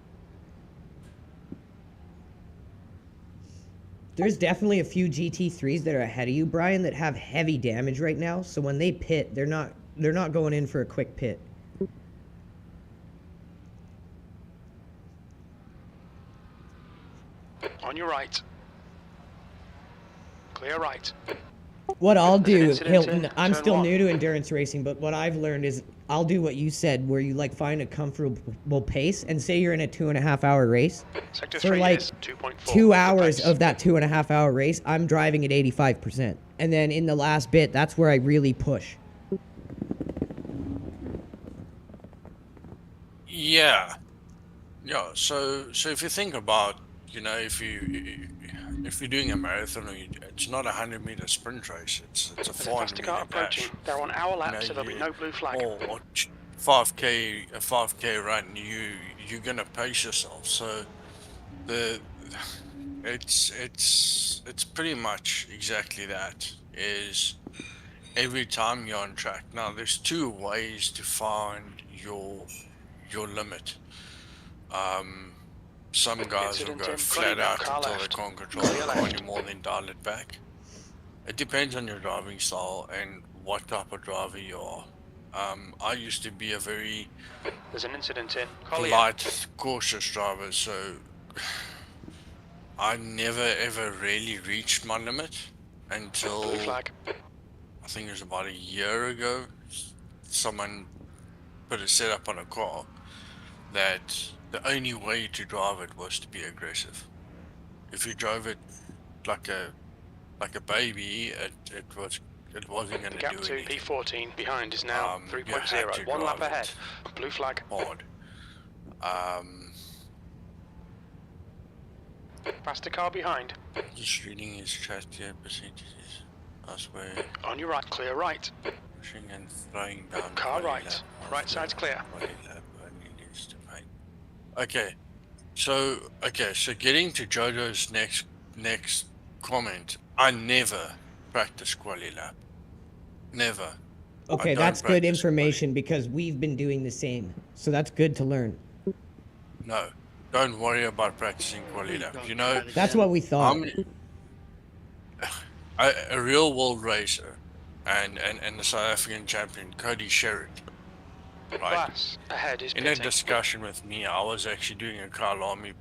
B: There's definitely a few GT3s that are ahead of you, Brian, that have heavy damage right now. So when they pit, they're not going in for a quick pit.
A: On your right. Clear right.
B: What I'll
A: There's an
B: do,
A: incident
B: Hilton,
A: in
B: I'm
A: turn
B: still
A: 1.
B: new to endurance racing, but what I've learned is I'll do what you said, where you like find a comfortable pace, and say you're in a 2.5 hour race.
A: Sector
B: For
A: 3
B: like
A: is 2.4
B: 2
A: off the
B: hours
A: pace.
B: of that 2.5 hour race, I'm driving at 85%. And then in the last bit, that's where I really push.
N: Yeah. So if you think about, if you're doing a marathon, it's not a 100-meter sprint race. It's a
A: There's a
N: 400-meter
A: car approaching.
N: dash.
A: They're on our lap, so there'll be no blue flag.
N: Or 5k run, you're gonna pace yourself. So it's pretty much exactly that. Is every time you're on track. Now there's two ways to find your limit. Some guys will
A: Incident
N: go
A: in
N: flat
A: Colin,
N: out
A: car
N: until they
A: left.
N: can't control the
A: Clear
N: car
A: left.
N: anymore, then dial it back. It depends on your driving style and what type of driver you are. I used to be a very
A: There's an incident in Collier.
N: polite, cautious driver, so I never ever really reached my limit until
A: Blue flag.
N: I think it was about a year ago. Someone put a setup on a car that the only way to drive it was to be aggressive. If you drove it like a baby, it wasn't going
A: The
N: to
A: gap
N: do
A: to
N: anything.
A: P14 behind is now
N: You had
A: 3.0.
N: to
A: 1 lap
N: drive
A: ahead.
N: it
A: Blue flag.
N: hard.
A: Faster car behind.
N: Just reading his chat here, percentages. I swear.
A: On your right, clear right.
N: Pushing and throwing down.
A: Car
N: body
A: right.
N: lap
A: Right
N: after
A: side's clear.
N: body lap only needs to paint. Okay. So getting to Jojo's next comment, I never practice quali lap. Never.
B: Okay, that's good information because we've been doing the same. So that's good to learn.
N: No. don't worry about practicing quality lap. You know,
B: That's what we thought.
N: A real world racer and the South African champion, Cody Sherritt, right?
A: Class ahead is
N: In
A: pitting.
N: a discussion with me, I was actually doing a Kyle Army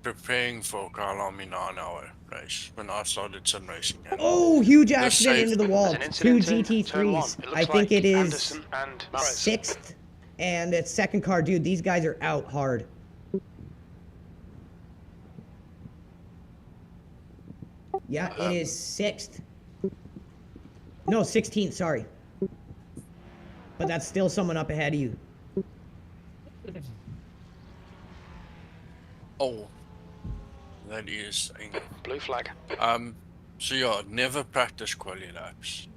N: preparing for a Kyle Army 9-hour race when I started sim racing. And
B: Oh, huge
N: the
B: accident into the wall.
A: There's an
B: Two
A: incident in turn one.
B: GT3s.
A: It looks
B: I think
A: like
B: it is
A: Anderson and Mares.
B: 6th and it's second car. Dude, these guys are out hard. Yeah, it is 6th. No, 16th, sorry. But that's still someone up ahead of you.
N: Oh, that is a
A: blue flag.
N: So yeah, never practice quality laps.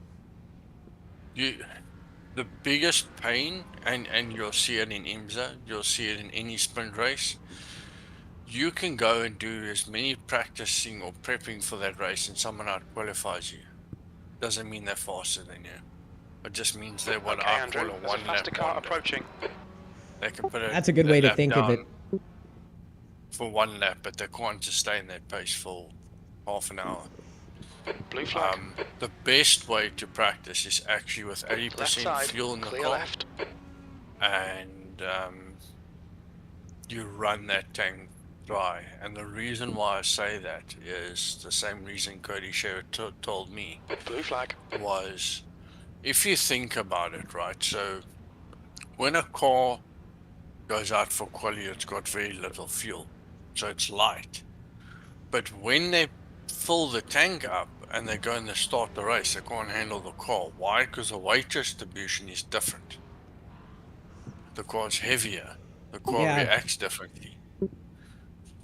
N: The biggest pain, and you'll see it in IMSA, you'll see it in any sprint race. You can go and do as many practicing or prepping for that race and someone out qualifies you. Doesn't mean they're faster than you. It just means they're what I call a one lap
A: car approaching.
N: They can put
B: That's a good way to think of it.
N: For one lap, but they can't sustain that pace for half an hour.
A: Blue flag.
N: The best way to practice is actually with 80% fuel in the car.
A: Left.
N: And you run that tank dry. And the reason why I say that is the same reason Cody Sherritt told me.
A: Blue flag.
N: Was, if you think about it, right? So when a car goes out for quali, it's got very little fuel, so it's light. But when they fill the tank up and they go and they start the race, they can't handle the car. Why? Because the weight distribution is different. The car's heavier. The car reacts differently.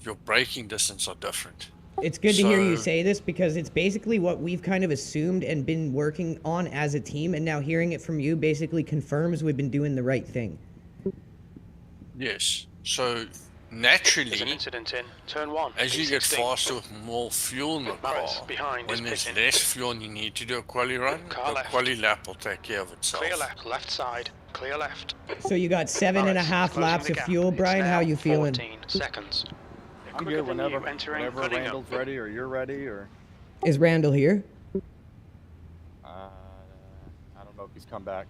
N: Your braking distance are different.
B: It's good to hear you say this because it's basically what we've kind of assumed and been working on as a team, and now hearing it from you basically confirms we've been doing the right thing.
N: Yes. So naturally,
A: there's an incident in turn 1.
N: As you get faster with more fuel in the car, when there's less fuel and you need to do a quali run, the quali lap will take care of itself.
A: Clear left side, clear left.
B: So you got 7.5 laps of fuel, Brian. How you feeling?
A: 14 seconds.
F: I'm good whenever Randall's ready or you're ready or...
B: Is Randall here?
F: I don't know if he's come back.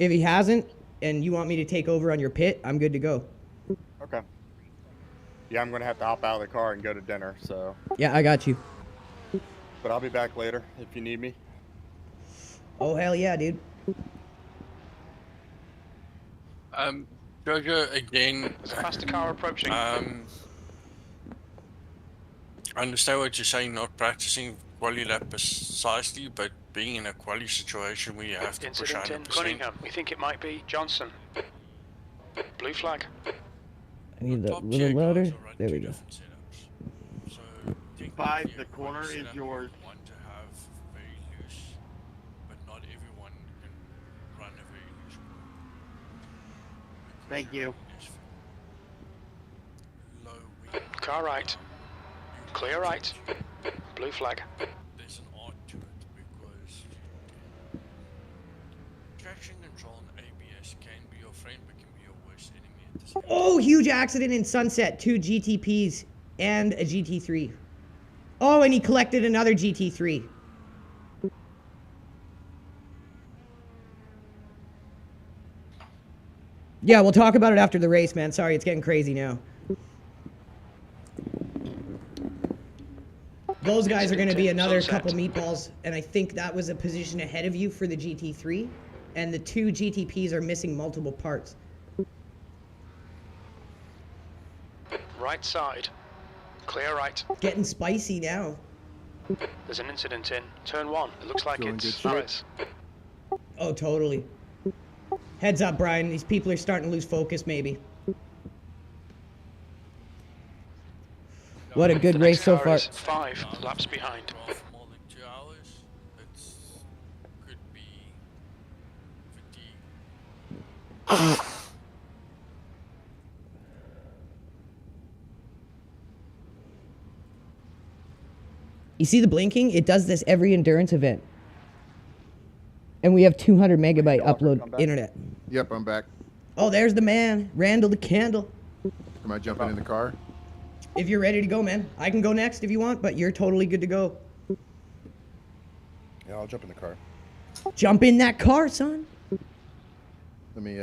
B: If he hasn't, and you want me to take over on your pit, I'm good to go.
F: Okay. Yeah, I'm going to have to hop out of the car and go to dinner, so...
B: Yeah, I got you.
F: But I'll be back later if you need me.
B: Oh, hell yeah, dude.
N: Jojo, again...
A: There's a faster car approaching.
N: I understand what you're saying, not practicing quali lap precisely, but being in a quali situation where you have to push 100%.
A: Cunningham. We think it might be Johnson. Blue flag.
B: I need the little louder. There we go.
N: So,
E: 5, the corner is yours.
N: Want to have very loose, but not everyone can run a very loose corner.
E: Thank you.
A: Car right. Clear right. Blue flag.
N: There's an art to it because traction control and ABS can be your friend but can be your worst enemy at the same time.
B: Oh, huge accident in Sunset. 2 GTPs and a GT3. Oh, and he collected another GT3. Yeah, we'll talk about it after the race, man. Sorry, it's getting crazy now. Those guys are going to be another couple meatballs, and I think that was a position ahead of you for the GT3, and the 2 GTPs are missing multiple parts.
A: Right side. Clear right.
B: Getting spicy now.
A: There's an incident in turn 1. It looks like it's Mares.
B: Oh, totally. Heads up, Brian. These people are starting to lose focus, maybe. What a good race so far.
A: 5 laps behind.
N: More than 2 hours. It could be fatigue.
B: You see the blinking? It does this every endurance event. And we have 200 megabyte upload internet.
L: Yep, I'm back.
B: Oh, there's the man. Randall the Candle.
L: Am I jumping in the car?
B: If you're ready to go, man. I can go next if you want, but you're totally good to go.
L: Yeah, I'll jump in the car.
B: Jump in that car, son.
L: Let me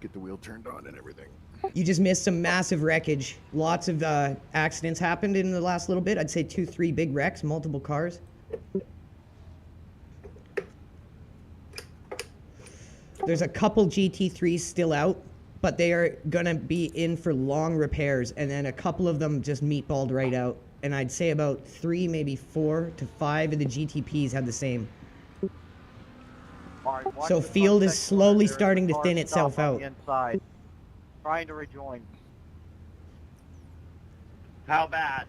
L: get the wheel turned on and everything.
B: You just missed some massive wreckage. Lots of accidents happened in the last little bit. I'd say 2-3 big wrecks, multiple cars. There's a couple GT3s still out, but they are gonna be in for long repairs, and then a couple of them just meatballed right out. And I'd say about 3, maybe 4 to 5 of the GTPs have the same. So field is slowly starting to thin itself out.
K: Inside, trying to rejoin.
E: How bad?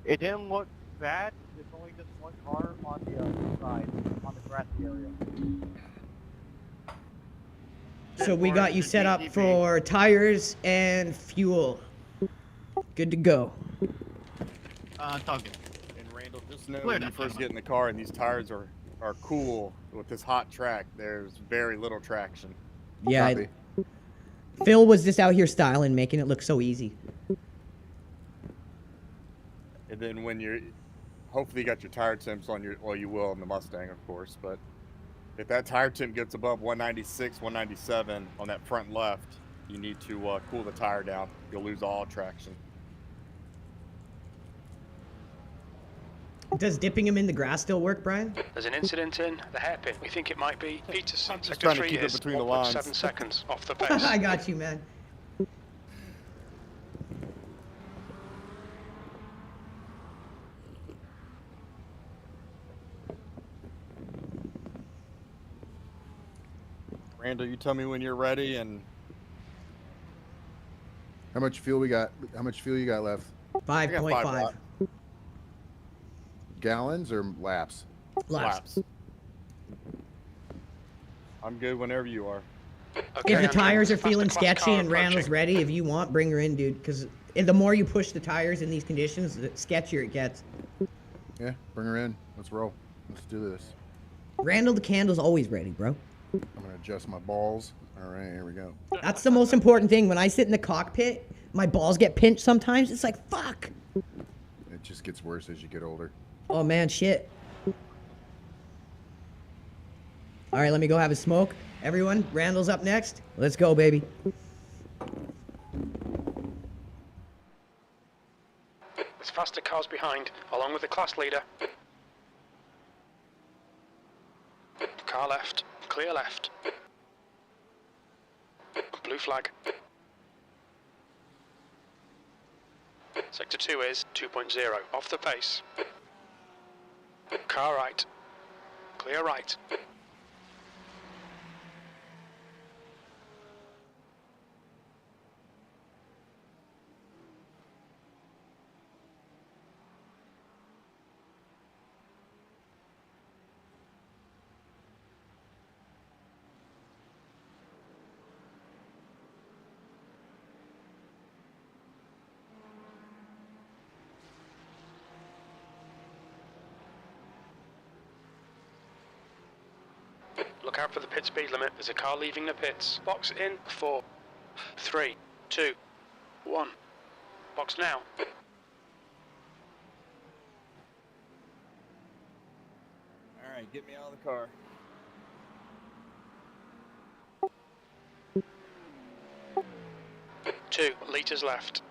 K: It didn't look bad. There's only just one car on the side, on the grassy area.
B: So we got you set up for tires and fuel. Good to go.
J: Talking.
F: And Randall, just know when you first get in the car and these tires are cool with this hot track, there's very little traction.
B: Yeah. Phil was just out here styling, making it look so easy.
F: And then when you're, hopefully you got your tire temps on your, well, you will on the Mustang, of course, but if that tire temp gets above 196, 197 on that front left, you need to cool the tire down. You'll lose all traction.
B: Does dipping him in the grass still work, Brian?
A: There's an incident in the hairpin. We think it might be Peterson.
F: I'm just
A: Sector
F: trying to
A: 3
F: keep it
A: is
F: between the lines.
A: 1.7 seconds off the pace.
B: I got you, man.
F: Randall, you tell me when you're ready and...
L: How much fuel we got? How much fuel you got left?
B: 5.5.
L: Gallons or laps?
B: Laps.
F: I'm good whenever you are.
A: Okay,
B: If the tires are feeling
A: faster class
B: sketchy
A: car
B: and Randall's
A: approaching.
B: ready, if you want, bring her in, dude. Because the more you push the tires in these conditions, the sketchier it gets.
L: Yeah, bring her in. Let's roll. Let's do this.
B: Randall the Candle's always ready, bro.
L: I'm gonna adjust my balls. All right, here we go.
B: That's the most important thing. When I sit in the cockpit, my balls get pinched sometimes. It's like, fuck.
L: It just gets worse as you get older.
B: Oh, man, shit. All right, let me go have a smoke. Everyone, Randall's up next. Let's go, baby.
A: There's faster cars behind, along with the class leader. Car left. Clear left. Blue flag. Sector 2 is 2.0, off the pace. Car right. Clear right. Look out for the pit speed limit. There's a car leaving the pits. Box in 4, 3, 2, 1. Box now.
F: All right, get me out of the car.
A: Two litres left.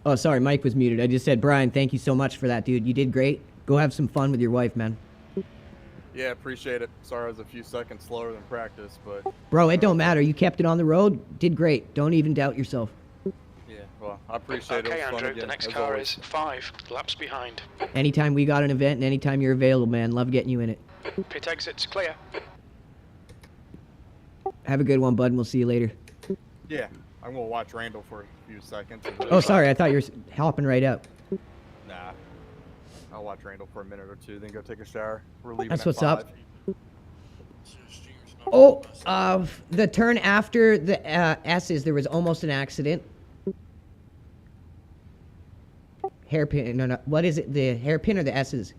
B: Oh, sorry, Mike was muted. I just said, Brian, thank you so much for that, dude. You did great. Go have some fun with your wife, man.
F: Yeah, appreciate it. Sorry I was a few seconds slower than practice, but...
B: Bro, it don't matter. You kept it on the road. Did great. Don't even doubt yourself.
F: Yeah, well, I appreciate it.
A: Okay,
F: It was fun
A: Andrew,
F: again,
A: the next
F: as
A: car
F: always.
A: is 5 laps behind.
B: Anytime we got an event and anytime you're available, man. Love getting you in it.
A: Pit exit's clear.
B: Have a good one, bud, and we'll see you later.
F: Yeah, I'm going to watch Randall for a few seconds. and then-
B: Oh, sorry. I thought you were hopping right up.
F: Nah. I'll watch Randall for a minute or two, then go take a shower. We're leaving
B: That's
F: at
B: what's
F: 5.
B: up.
N: So stream's not
B: Oh, the turn after the S's, there was almost an accident. Hairpin, no, what is it? The hairpin or the S's?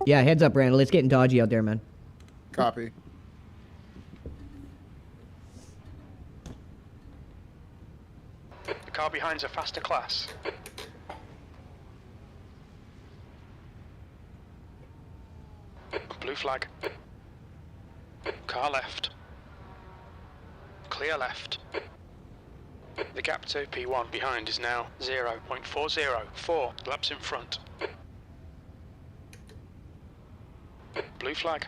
B: Yeah, heads up, Randall. It's getting dodgy out there, man.
L: Copy.
A: The car behind's a faster class. Blue flag. Car left. Clear left. The gap to P1 behind is now 0.404 laps in front. Blue flag.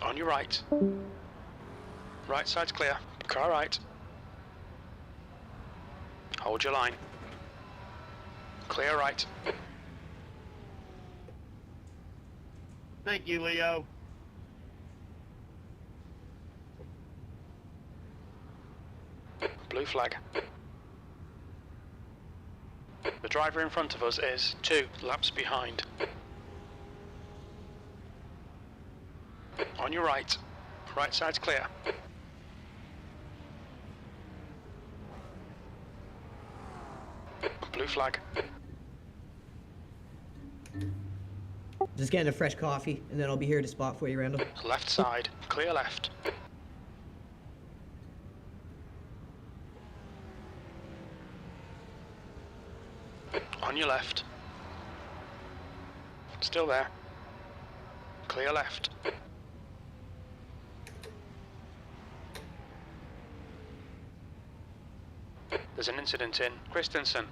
A: On your right. Right side's clear. Car right. Hold your line. Clear right.
E: Thank you, Leo.
A: Blue flag. The driver in front of us is 2 laps behind. On your right. Right side's clear. Blue flag.
B: Just getting a fresh coffee, and then I'll be here to spot for you, Randall.
A: Left side. Clear left. On your left. Still there. Clear left. There's an incident in Christensen.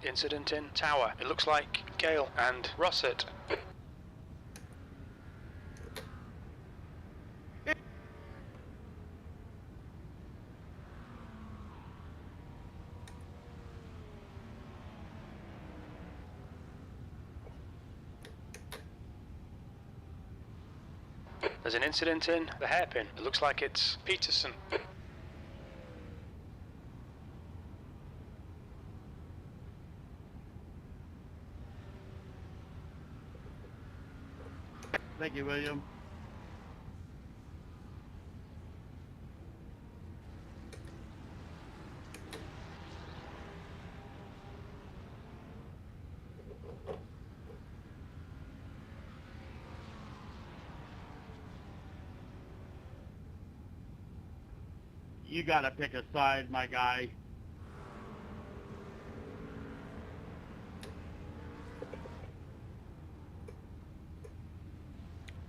A: Incident in Tower. It looks like Gale and Rossett. There's an incident in the hairpin. It looks like it's Peterson.
E: Thank you, William. You gotta pick a side, my guy.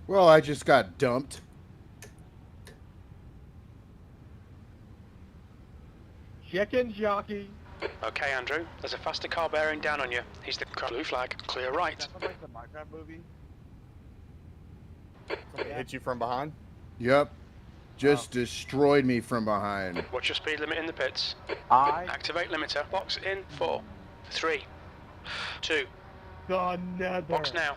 L: Well, I just got dumped.
K: Chicken jockey.
A: Okay, Andrew. There's a faster car bearing down on you. He's the blue flag. Clear right.
K: That sounds like the Minecraft movie.
F: Somebody hit you from behind?
L: Yep. Just destroyed me from behind.
A: What's your speed limit in the pits? Activate limiter. Box in 4, 3, 2. Box now.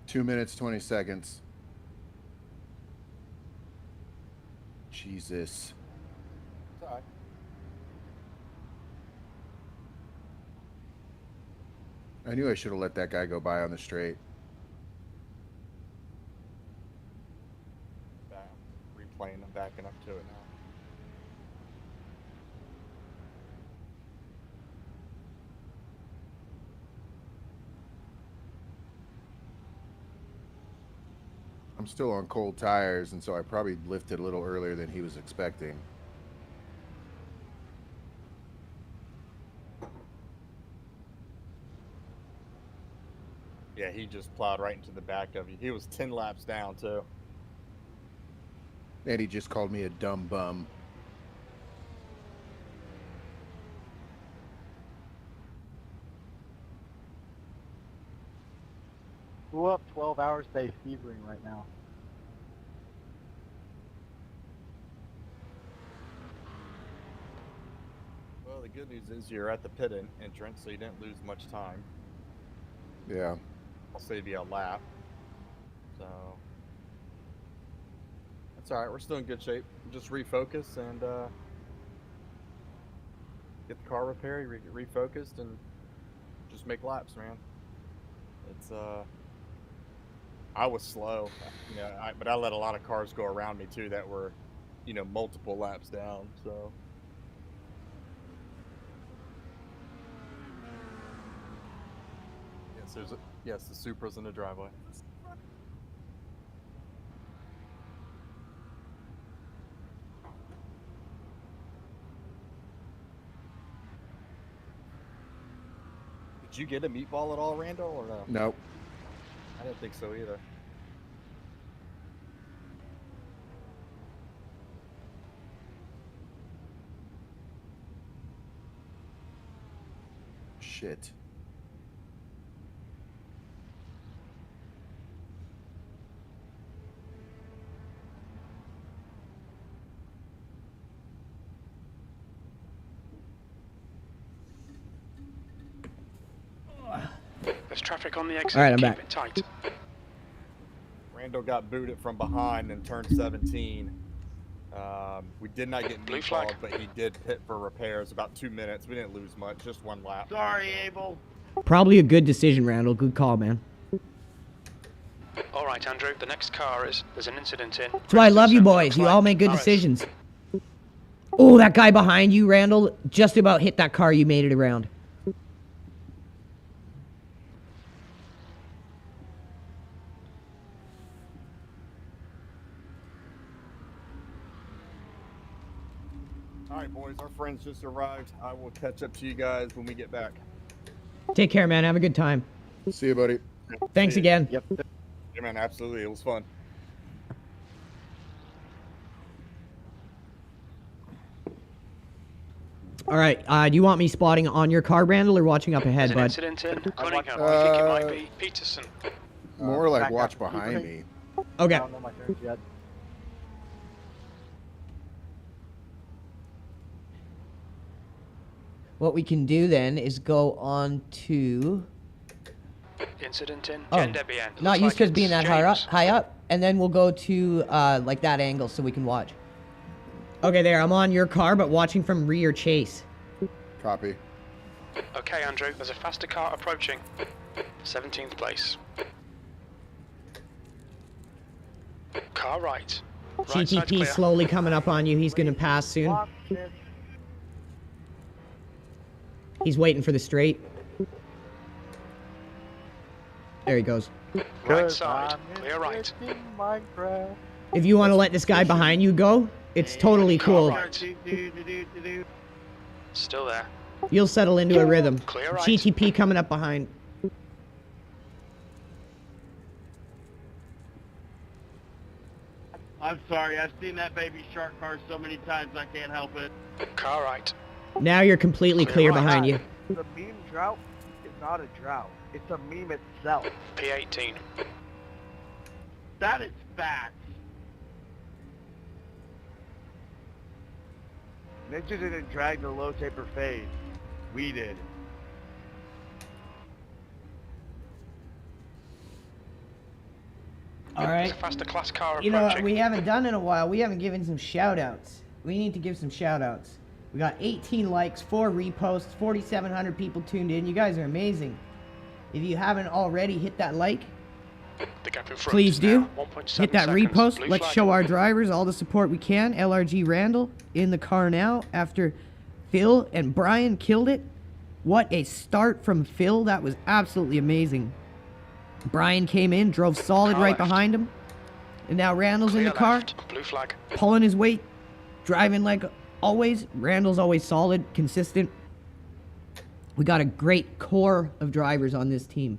L: Two minutes, 20 seconds. Jesus.
F: Sorry.
L: I knew I should have let that guy go by on the straight.
F: Replaying, I'm backing up to it now.
L: I'm still on cold tires, and so I probably lifted a little earlier than he was expecting.
F: Yeah, he just plowed right into the back of you. He was 10 laps down, too.
L: And he just called me a dumb bum.
K: We're up 12 hours day SEBRING right now.
F: Well, the good news is you're at the pit entrance, so you didn't lose much time.
L: Yeah.
F: I'll save you a lap. So that's all right. We're still in good shape. Just refocus and get the car repaired, get refocused, and just make laps, man. It's I was slow, you know, but I let a lot of cars go around me too that were, you know, multiple laps down. So. Yes, the Supra's in the driveway. Did you get a meatball at all, Randall, or no?
L: Nope.
F: I didn't think so either.
L: Shit.
A: There's traffic on the exit.
B: All right, I'm
A: Keep
B: back.
A: it tight.
F: Randall got booted from behind and turned 17. We did not get
A: Blue
F: meatballed,
A: flag.
F: but he did pit for repairs. About 2 minutes. We didn't lose much, just one lap.
E: Sorry, Abel.
B: Probably a good decision, Randall. Good call, man.
A: All right, Andrew. The next car is. There's an incident in.
B: That's why I love you boys. You all make good decisions. Oh, that guy behind you, Randall, just about hit that car you made it around.
F: All right, boys. Our friends just arrived. I will catch up to you guys when we get back.
B: Take care, man. Have a good time.
L: See you, buddy.
B: Thanks
F: See ya.
B: again.
K: Yep.
F: Yeah, man, absolutely. It was fun.
B: All right. Do you want me spotting on your car, Randall, or watching up ahead,
A: There's an
B: bud?
A: incident in Cunningham. I think it might be Peterson.
L: More like
K: back
L: watch
K: up.
L: behind me.
B: Okay.
K: I don't know my turns yet.
B: What we can do then is go on to
A: Incident in
B: Oh,
A: Jen Debian. It
B: not
A: looks
B: used to
A: like
B: being
A: it's
B: that
A: James.
B: high up, and then we'll go to like that angle so we can watch. Okay, there. I'm on your car, but watching from rear chase.
L: Copy.
A: Okay, Andrew. There's a faster car approaching. 17th place. Car right. Right side's
B: GTP
A: clear.
B: slowly coming up on you. He's gonna pass soon.
K: Walk this.
B: He's waiting for the straight. There he goes.
A: Right side. Clear right.
K: Minecraft.
B: If you want to let this guy behind you go, it's totally cool.
A: Car right. Still there.
B: You'll settle into a rhythm.
A: Clear right.
B: GTP coming up behind.
E: I'm sorry. I've seen that baby shark car so many times I can't help it.
A: Car right.
B: Now you're completely clear behind you.
M: The meme drought is not a drought. It's a meme itself.
A: P18.
E: That is facts.
M: Ninja didn't drag the low taper phase. We did.
B: All right.
A: There's a faster class car
B: You know what
A: approaching.
B: we haven't done in a while? We haven't given some shout outs. We need to give some shout outs. We got 18 likes, 4 reposts, 4,700 people tuned in. You guys are amazing. If you haven't already hit that like,
A: The gap in front
B: please
A: is
B: do.
A: now 1.7
B: Hit that
A: seconds.
B: repost.
A: Blue
B: Let's
A: flag.
B: show our drivers all the support we can. LRG Randall in the car now after Phil and Brian killed it. What a start from Phil. That was absolutely amazing. Brian came in, drove solid
A: Car
B: right
A: left.
B: behind him. And now Randall's in the
A: Clear
B: car,
A: left. Blue flag.
B: pulling his weight, driving like always. Randall's always solid, consistent. We got a great core of drivers on this team.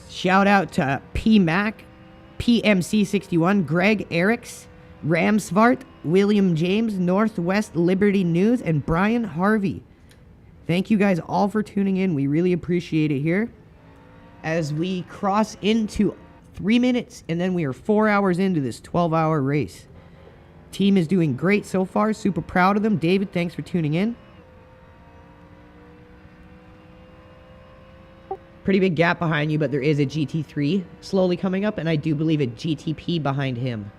B: Shout out to P-Mac, PMC61, Greg Erics, Ramsvart, William James, Northwest Liberty News, and Brian Harvey. Thank you guys all for tuning in. We really appreciate it here. As we cross into 3 minutes, and then we are 4 hours into this 12-hour race. Team is doing great so far. Super proud of them. David, thanks for tuning in. Pretty big gap behind you, but there is a GT3 slowly coming up, and I do believe a GTP behind him.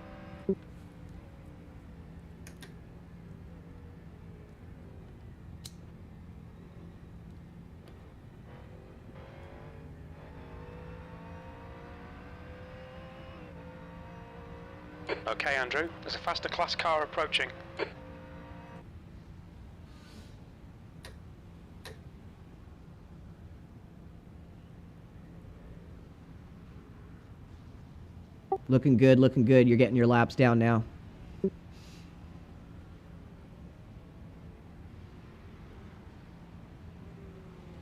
A: Okay, Andrew, there's a faster class car approaching.
B: Looking good, looking good. You're getting your laps down now.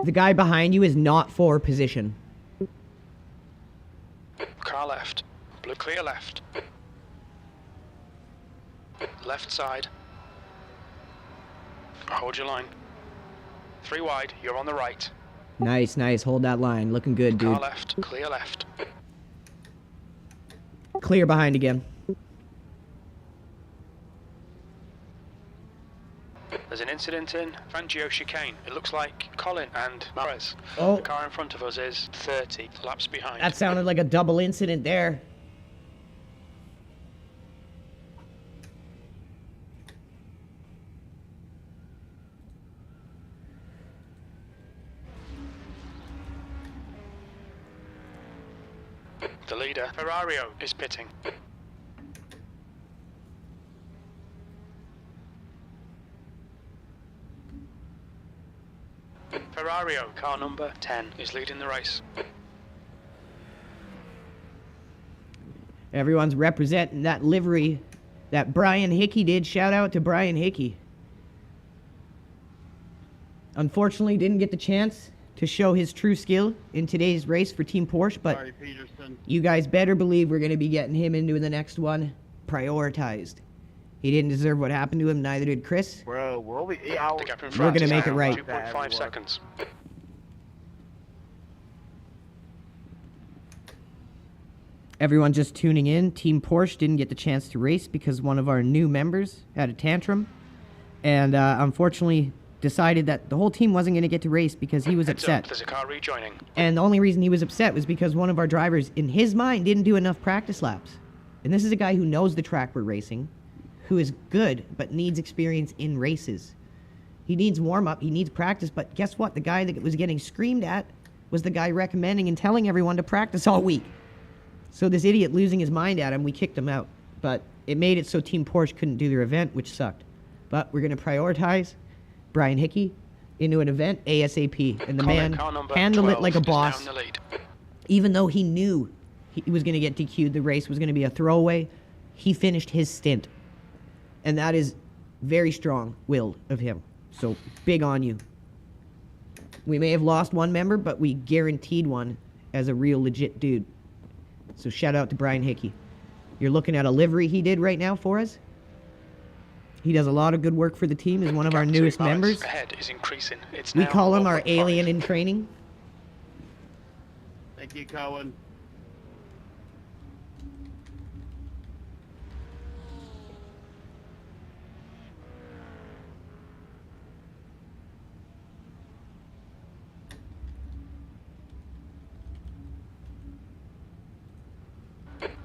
B: The guy behind you is not for position.
A: Car left. Blue clear left. Left side. Hold your line. 3 wide, you're on the right.
B: Nice, nice. Hold that line. Looking good, dude.
A: Car left, clear left.
B: Clear behind again.
A: There's an incident in Fangio chicane. It looks like Colin and Marez.
B: Oh.
A: The car in front of us is 30 laps behind.
B: That sounded like a double incident there.
A: The leader, Ferrario, is pitting. Ferrario, car number 10, is leading the race.
B: Everyone's representing that livery that Brian Hickey did. Shout out to Brian Hickey. Unfortunately, didn't get the chance to show his true skill in today's race for Team Porsche, but
E: Sorry, Peterson.
B: you guys better believe we're going to be getting him into the next one prioritized. He didn't deserve what happened to him, neither did Chris.
K: Bro, we're only 8 hours.
A: The gap in
B: We're
A: front
B: gonna
A: is
B: make it
A: now
B: right.
A: 2.5 seconds.
B: Everyone just tuning in. Team Porsche didn't get the chance to race because one of our new members had a tantrum. And unfortunately decided that the whole team wasn't going to get to race because he was
A: Heads
B: upset.
A: up, there's a car rejoining.
B: And the only reason he was upset was because one of our drivers, in his mind, didn't do enough practice laps. And this is a guy who knows the track we're racing, who is good, but needs experience in races. He needs warm-up, he needs practice, but guess what? The guy that was getting screamed at was the guy recommending and telling everyone to practice all week. So this idiot losing his mind at him, we kicked him out. But it made it so Team Porsche couldn't do their event, which sucked. But we're going to prioritize Brian Hickey into an event ASAP. And the man handled it like a boss. Even though he knew he was going to get DQ'd, the race was going to be a throwaway, he finished his stint. And that is very strong-willed of him. So big on you. We may have lost one member, but we guaranteed one as a real legit dude. So shout out to Brian Hickey. You're looking at a livery he did right now for us. He does a lot of good work for the team. He's one of our newest members.
A: Ahead is increasing. It's
B: We
A: now
B: call him our
A: 1.5.
B: alien in training.
E: Thank you, Cohen.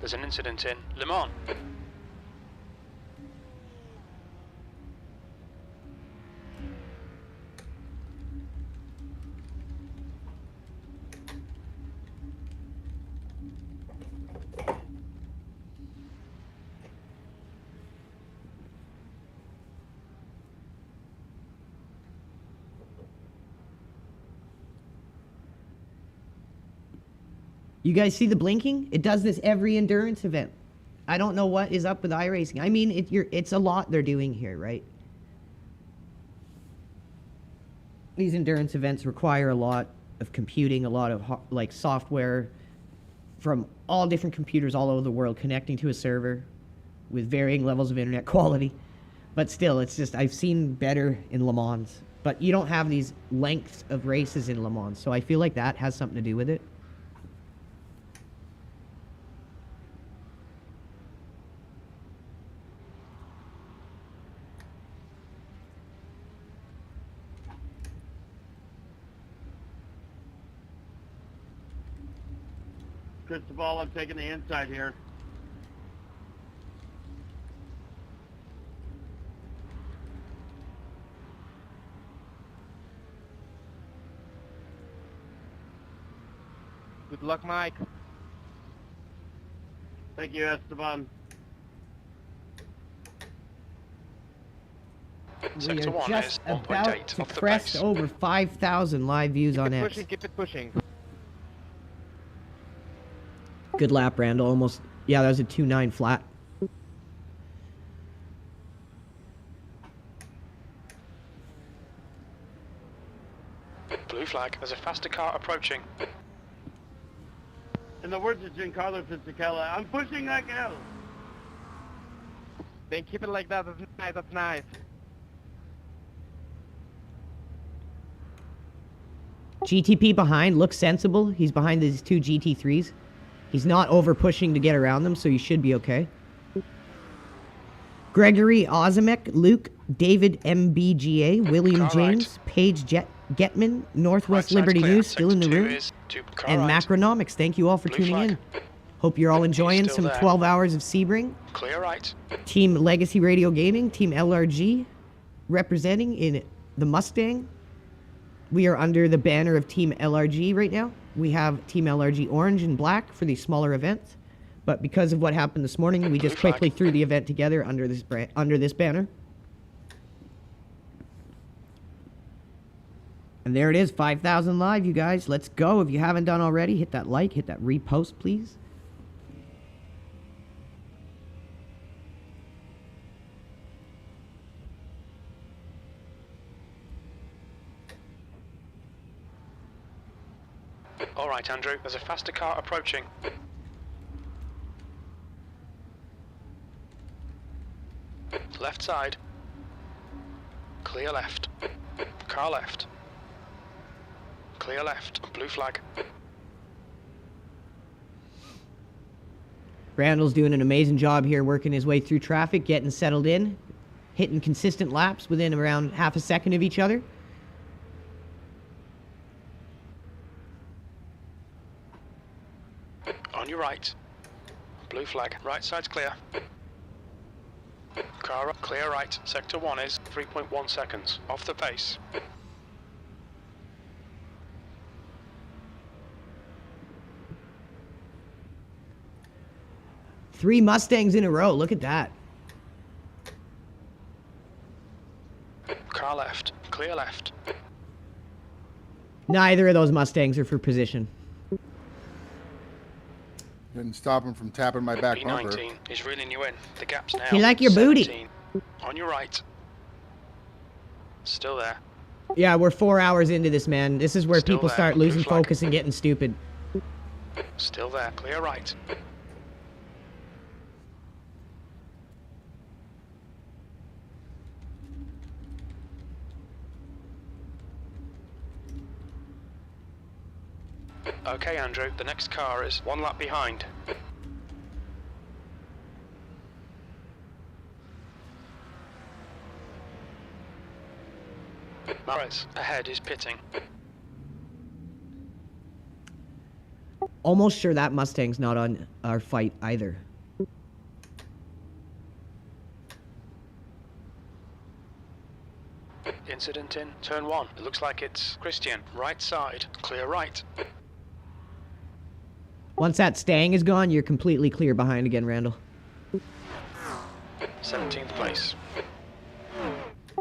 A: There's an incident in Le Mans.
B: You guys see the blinking? It does this every endurance event. I don't know what is up with Iracing. I mean, it's a lot they're doing here, right? These endurance events require a lot of computing, a lot of like software from all different computers all over the world connecting to a server with varying levels of internet quality. But still, it's just, I've seen better in Le Mans. But you don't have these lengths of races in Le Mans, so I feel like that has something to do with it.
E: Cristobal, I'm taking the inside here.
M: Good luck, Mike.
E: Thank you, Esteban.
B: We are just about to crest over 5,000 live views on X.
M: Keep it pushing.
B: Good lap, Randall. Almost, yeah, that was a 2.9 flat.
A: Blue flag. There's a faster car approaching.
E: In the words of Giancarlo Fisichella, I'm pushing like hell.
M: Then keep it like that. That's nice. That's nice.
B: GTP behind. Looks sensible. He's behind these two GT3s. He's not over pushing to get around them, so you should be okay. Gregory Ozimek, Luke, David MBGA, William James, Paige Getman, Northwest Liberty News, still in the room, and Macronomics. Thank you all for tuning in. Hope you're all enjoying some 12 hours of Sebring.
A: Clear right.
B: Team Legacy Radio Gaming, Team LRG, representing in the Mustang. We are under the banner of Team LRG right now. We have Team LRG orange and black for these smaller events, but because of what happened this morning, we just quickly threw the event together under this banner. And there it is, 5,000 live, you guys. Let's go. If you haven't done already, hit that like, hit that repost, please.
A: All right, Andrew. There's a faster car approaching. Left side. Clear left. Car left. Clear left. Blue flag.
B: Randall's doing an amazing job here, working his way through traffic, getting settled in, hitting consistent laps within around half a second of each other.
A: On your right. Blue flag. Right side's clear. Car up, clear right. Sector 1 is 3.1 seconds. Off the pace.
B: Three Mustangs in a row. Look at that.
A: Car left. Clear left.
B: Neither of those Mustangs are for position.
L: Didn't stop him from tapping my back bumper.
A: P19 is reeling you in. The gap's now.
B: You like your
A: 17.
B: booty.
A: On your right. Still there.
B: Yeah, we're 4 hours into this, man. This is where
A: Still
B: people
A: there.
B: start
A: Blue
B: losing
A: flag.
B: focus and getting stupid.
A: Still there. Clear right. Okay, Andrew, the next car is 1 lap behind. Maris, ahead is pitting.
B: Almost sure that Mustang's not on our fight either.
A: Incident in turn 1. It looks like it's Christian. Right side, clear right.
B: Once that Stang is gone, you're completely clear behind again, Randall.
A: 17th place.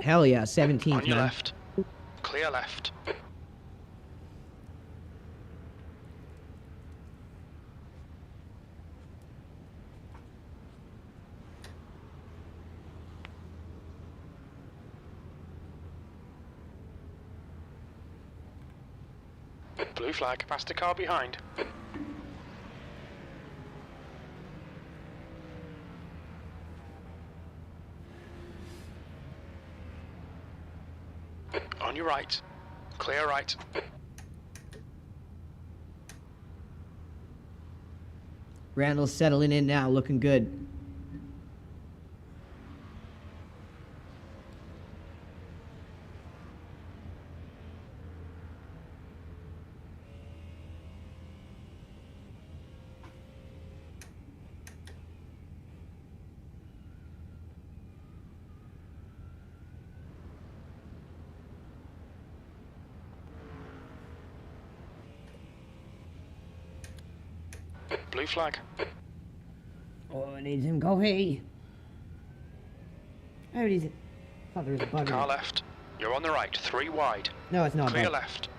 B: Hell yeah, 17th,
A: On your
B: man.
A: left. Clear left. Blue flag, past the car behind. On your right. Clear right.
B: Randall's settling in now, looking good.
A: Blue flag.
B: Oh, I need him. Go away. How is it? I thought there was a bug.
A: Car left. You're on the right. 3 wide.
B: No, it's not.
A: Clear
B: bug.
A: left.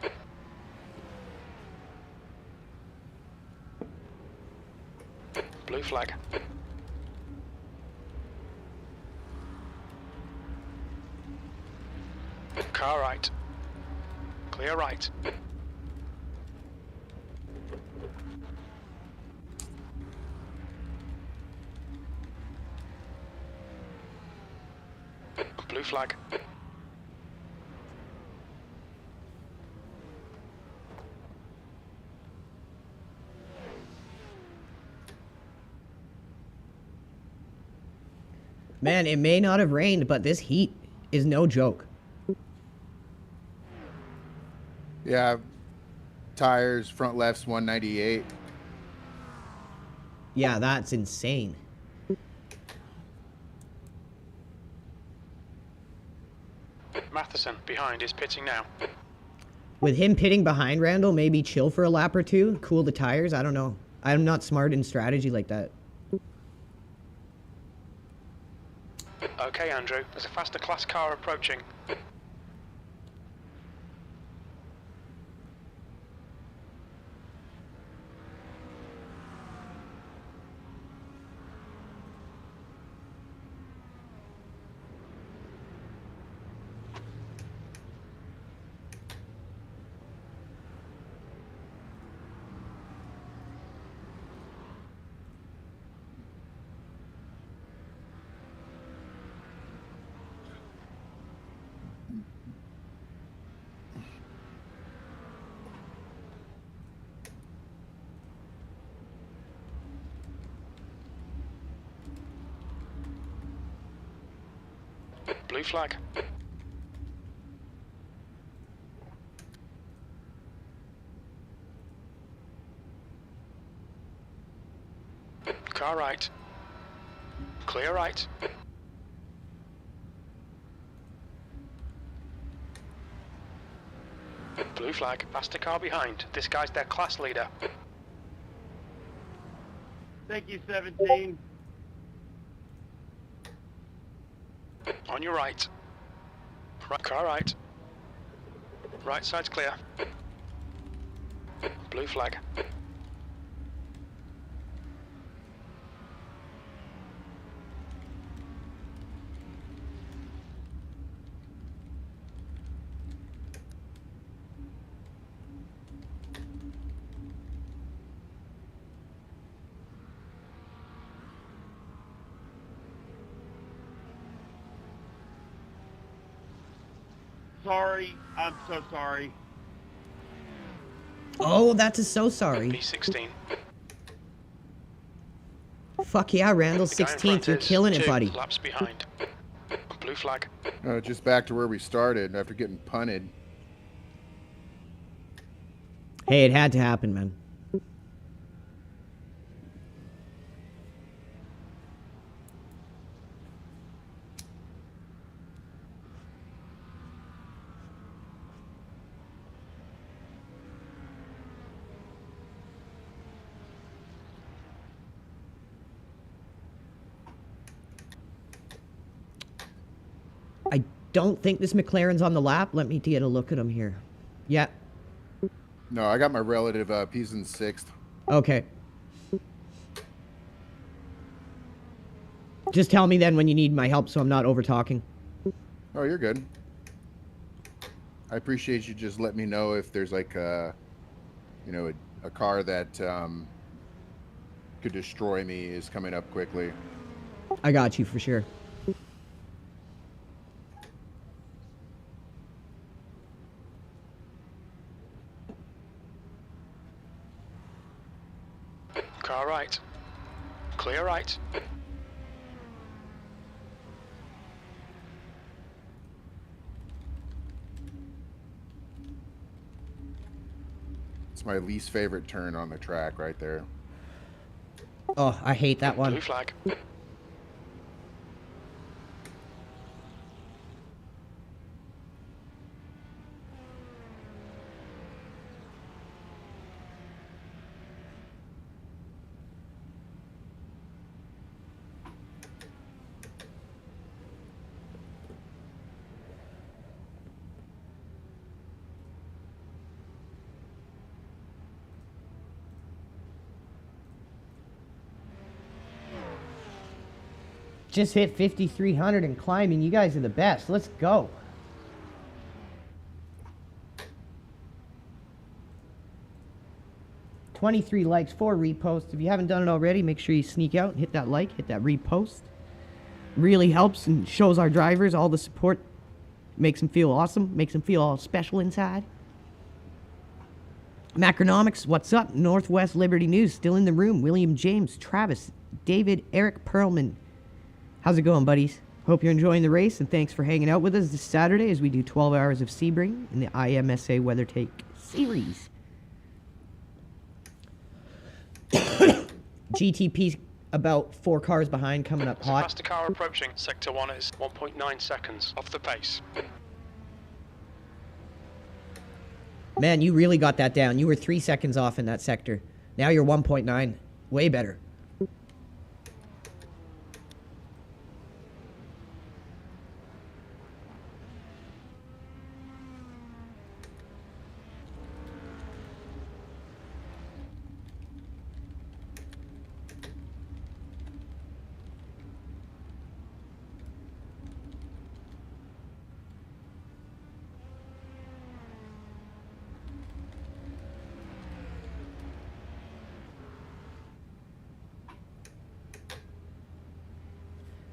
A: Blue flag. Car right. Clear right. Blue flag.
B: Man, it may not have rained, but this heat is no joke.
L: Yeah, tires, front left's 198.
B: Yeah, that's insane.
A: Matheson, behind, is pitting now.
B: With him pitting behind Randall, maybe chill for a lap or two, cool the tires. I don't know. I'm not smart in strategy like that.
A: Okay, Andrew, there's a faster class car approaching. Blue flag. Car right. Clear right. Blue flag. Past the car behind. This guy's their class leader.
E: Thank you, 17.
A: On your right. Right car right. Right side's clear. Blue flag.
E: Sorry, I'm so sorry.
B: Oh, that's a so sorry.
A: P16.
B: Fuck yeah, Randall, 16th. You're killing it, buddy.
A: Laps behind. Blue flag.
L: Just back to where we started after getting punted.
B: Hey, it had to happen, man. I don't think this McLaren's on the lap. Let me get a look at him here. Yeah.
L: No, I got my relative he's in 6th.
B: Okay. Just tell me then when you need my help so I'm not over talking.
L: Oh, you're good. I appreciate you just letting me know if there's like You know, a car that could destroy me is coming up quickly.
B: I got you for sure.
A: Car right. Clear right.
L: It's my least favorite turn on the track right there.
B: Oh, I hate that one.
A: Blue flag.
B: Just hit 5,300 and climbing. You guys are the best. Let's go. $23 likes, 4 reposts. If you haven't done it already, make sure you sneak out and hit that like, hit that repost. Really helps and shows our drivers all the support. Makes them feel awesome. Makes them feel all special inside. Macronomics, what's up? Northwest Liberty News, still in the room. William James, Travis, David, Eric Perlman. How's it going, buddies? Hope you're enjoying the race, and thanks for hanging out with us this Saturday as we do 12 hours of SEBRING in the IMSA WeatherTake series. GTP's about 4 cars behind, coming up hot.
A: Faster car approaching. Sector 1 is 1.9 seconds off the pace.
B: Man, you really got that down. You were 3 seconds off in that sector. Now you're 1.9. Way better.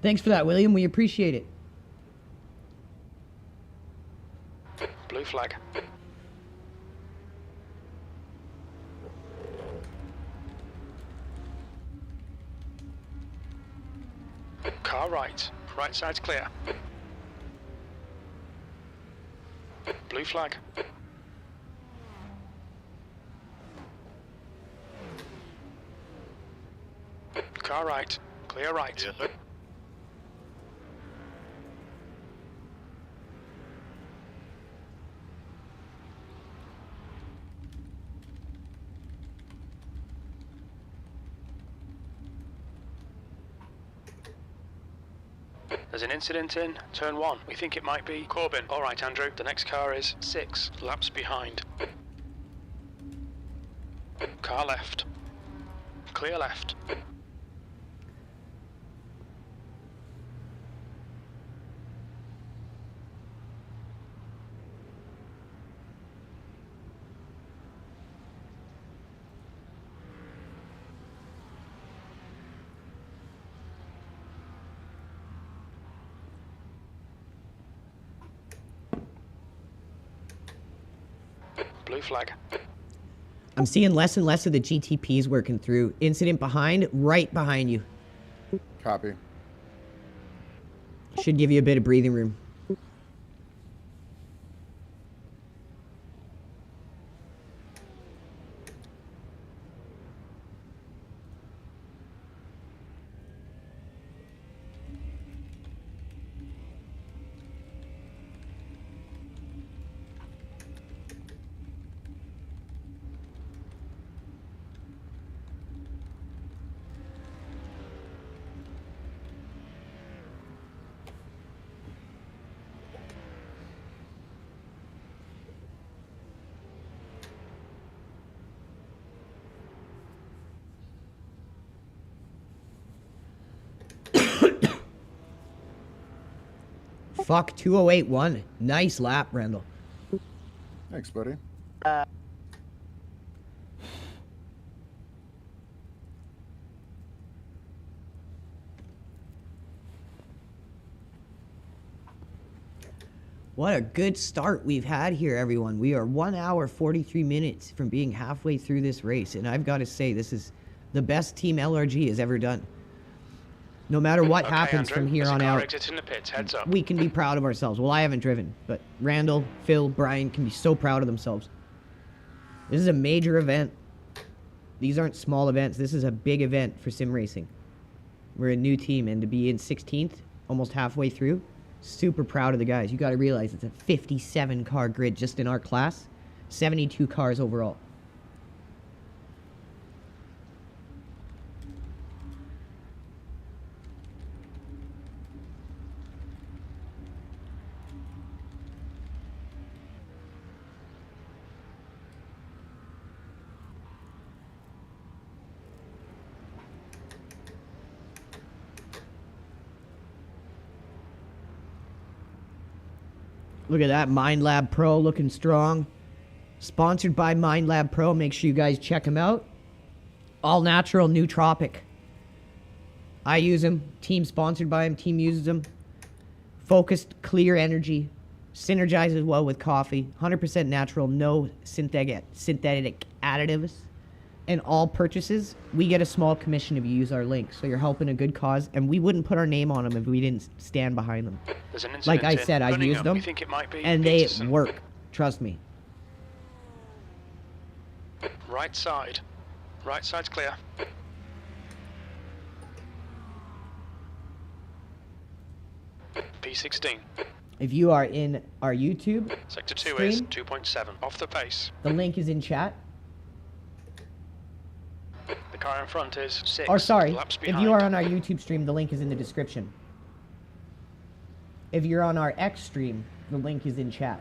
B: Thanks for that, William. We appreciate it.
A: Blue flag. Car right. Right side's clear. Blue flag. Car right. Clear right.
D: Yes, sir.
A: There's an incident in turn 1. We think it might be Corbin. All right, Andrew. The next car is 6 laps behind. Car left. Clear left. Blue flag.
B: I'm seeing less and less of the GTPs working through. Incident behind, right behind you.
L: Copy.
B: Should give you a bit of breathing room. Fuck, 208.1. Nice lap, Randall.
L: Thanks, buddy.
B: What a good start we've had here, everyone. We are 1 hour, 43 minutes from being halfway through this race. And I've got to say, this is the best team LRG has ever done. No matter what happens
A: Andrew,
B: from here
A: there's
B: on
A: a car
B: out,
A: exiting the pits. Heads up.
B: we can be proud of ourselves. Well, I haven't driven, but Randall, Phil, Brian can be so proud of themselves. This is a major event. These aren't small events. This is a big event for sim racing. We're a new team, and to be in 16th, almost halfway through, super proud of the guys. You got to realize it's a 57 car grid just in our class, 72 cars overall. Look at that, Mind Lab Pro looking strong. Sponsored by Mind Lab Pro. Make sure you guys check them out. All natural nootropic. I use them. Team sponsored by them. Team uses them. Focused, clear energy. Synergizes well with coffee. 100% natural. No synthetic additives. And all purchases, we get a small commission if you use our link. So you're helping a good cause. And we wouldn't put our name on them if we didn't stand behind them. Like I said, I used them, and they work. Trust me.
A: Right side. Right side's clear. P16.
B: If you are in our YouTube
A: Sector 2
B: stream,
A: is 2.7. Off the pace.
B: the link is in chat.
A: The car in front is 6.
B: Or sorry,
A: Laps
B: if
A: behind.
B: you are on our YouTube stream, the link is in the description. If you're on our X stream, the link is in chat.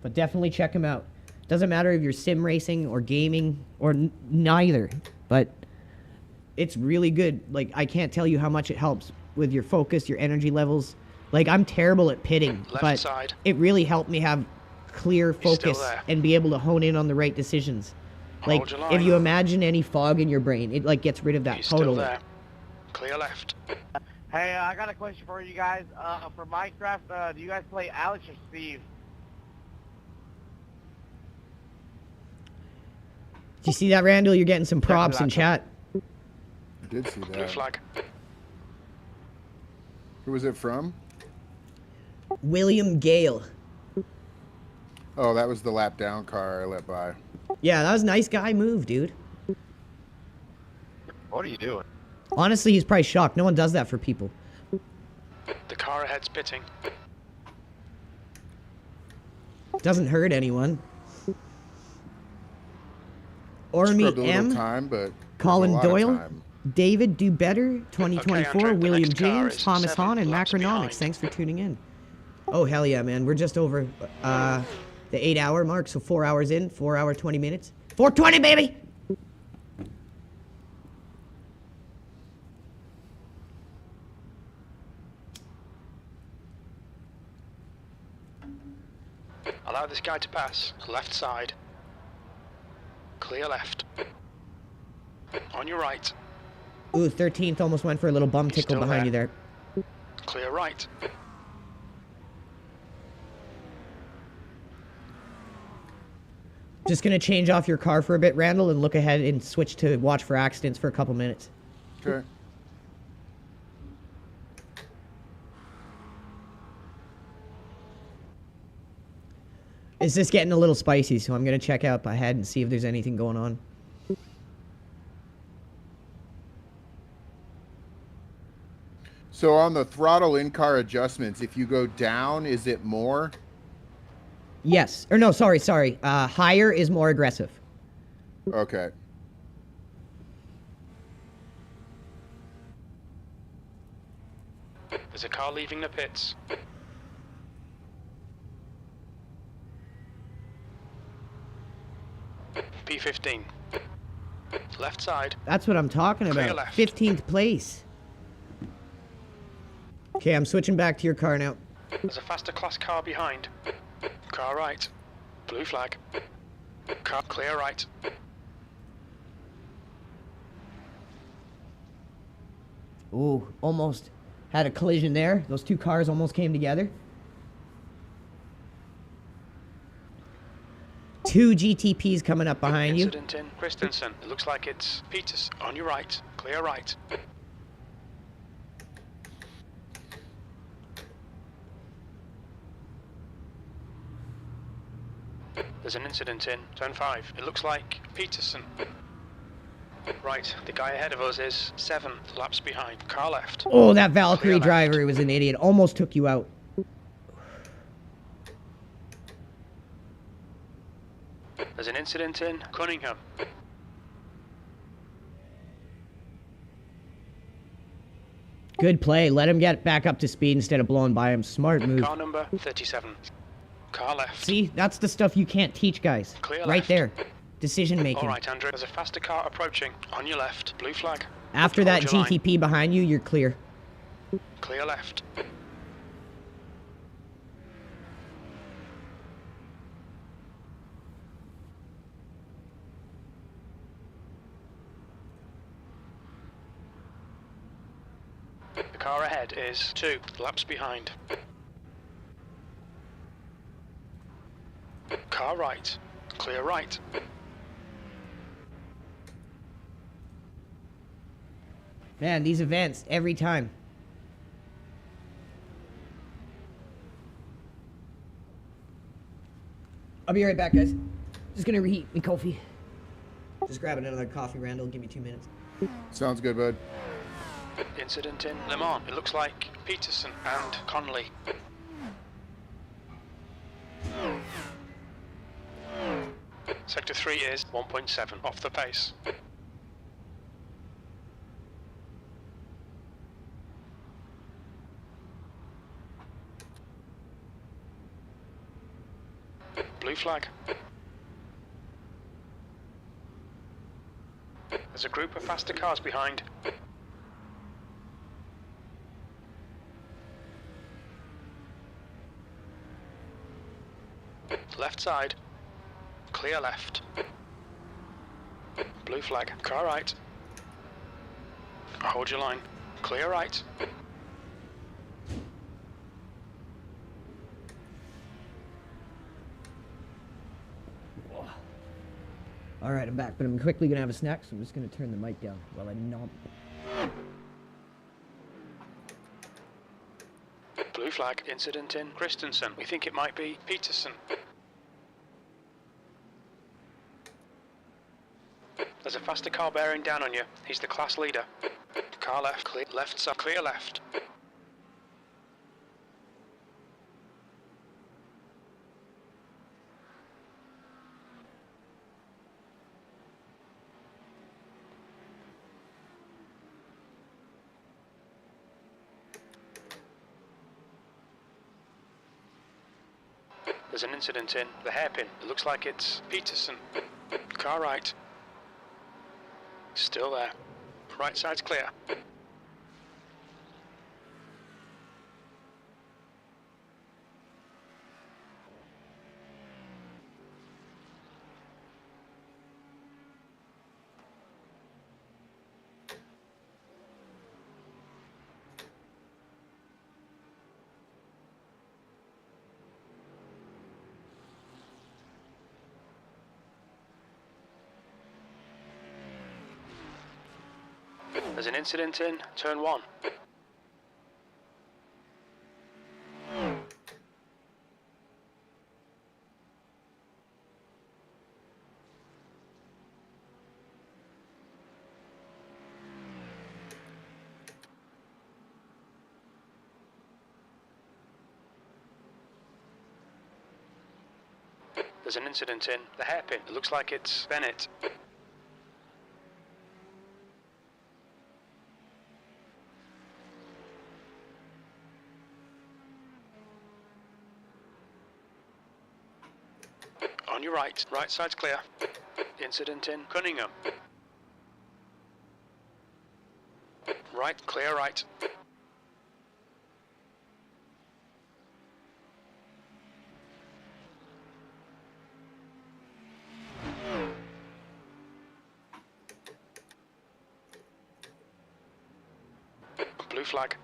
B: But definitely check them out. Doesn't matter if you're sim racing or gaming or neither, but it's really good. Like, I can't tell you how much it helps with your focus, your energy levels. Like, I'm terrible at pitting,
A: Left
B: but
A: side.
B: it really helped me have clear focus
A: there.
B: and be able to hone in on the right decisions. Like,
A: Hold your line.
B: if you imagine any fog in your brain, it like gets rid of that
A: He's
B: totally.
A: still there. Clear left.
E: Hey, I got a question for you guys. For Minecraft, do you guys play Alex or Steve?
B: Did you see that, Randall? You're getting some props in chat.
L: I did see
A: Blue
L: that.
A: flag.
L: Who was it from?
B: William Gale.
L: Oh, that was the lap down car I let by.
B: Yeah, that was a nice guy move, dude.
D: What are you doing?
B: Honestly, he's probably shocked. No one does that for people.
A: The car ahead's pitting.
B: Doesn't hurt anyone. Ormy
L: Scrubbed a little
B: M,
L: time, but
B: Colin
L: a lot of
B: Doyle,
L: time.
B: David Do Better, 2024,
A: Andrew, the
B: William
A: next car
B: James,
A: is
B: Thomas
A: 7
B: Hahn, and
A: laps
B: Macronomics.
A: behind.
B: Thanks for tuning in. Oh, hell yeah, man. We're just over the 8-hour mark, so 4 hours in, 4 hour, 20 minutes. 420, baby!
A: Allow this guy to pass. Left side. Clear left. On your right.
B: Ooh, 13th almost went for a little bum tickle
A: still
B: behind you there.
A: Clear right.
B: Just gonna change off your car for a bit, Randall, and look ahead and switch to watch for accidents for a couple minutes.
L: Okay.
B: It's just getting a little spicy, so I'm gonna check out ahead and see if there's anything going on.
L: So on the throttle in-car adjustments, if you go down, is it more?
B: Yes. Or no, sorry. Higher is more aggressive.
L: Okay.
A: There's a car leaving the pits. P15. Left side.
B: That's what I'm talking
A: Clear
B: about.
A: left.
B: 15th place. Okay, I'm switching back to your car now.
A: There's a faster class car behind. Car right. Blue flag. Car clear right.
B: Ooh, almost had a collision there. Those two cars almost came together. 2 GTPs coming up behind you.
A: Incident in Christensen. It looks like it's Peters. On your right. Clear right. There's an incident in turn 5. It looks like Peterson. Right, the guy ahead of us is 7 laps behind. Car left.
B: Oh, that Valkyrie driver was an idiot. Almost took you out.
A: There's an incident in Cunningham.
B: Good play. Let him get back up to speed instead of blowing by him. Smart move.
A: Car number 37. Car left.
B: See, that's the stuff you can't teach, guys.
A: Clear
B: right
A: left.
B: there. Decision making.
A: Alright, Andrew. There's a faster car approaching. On your left. Blue flag.
B: After that
A: Hold your line.
B: GTP behind you, you're clear.
A: Clear left. The car ahead is 2 laps behind. Car right. Clear right.
B: Man, these events, every time. I'll be right back, guys. Just gonna reheat me coffee. Just grabbing another coffee, Randall. Give me 2 minutes.
L: Sounds good, bud.
A: Incident in Le Mans. It looks like Peterson and Connolly. Sector 3 is 1.7 off the pace. Blue flag. There's a group of faster cars behind. Left side. Clear left. Blue flag. Car right. Hold your line. Clear right.
B: All right, I'm back, but I'm quickly gonna have a snack, so I'm just gonna turn the mic down while I nom.
A: Blue flag. Incident in Christensen. We think it might be Peterson. There's a faster car bearing down on you. He's the class leader. Car left. Clear left side. Clear left. There's an incident in the hairpin. It looks like it's Peterson. Car right. Still there. Right side's clear. There's an incident in turn 1. There's an incident in the hairpin. It looks like it's Bennett. On your right. Right side's clear. Incident in Cunningham. Right, clear right. Blue flag.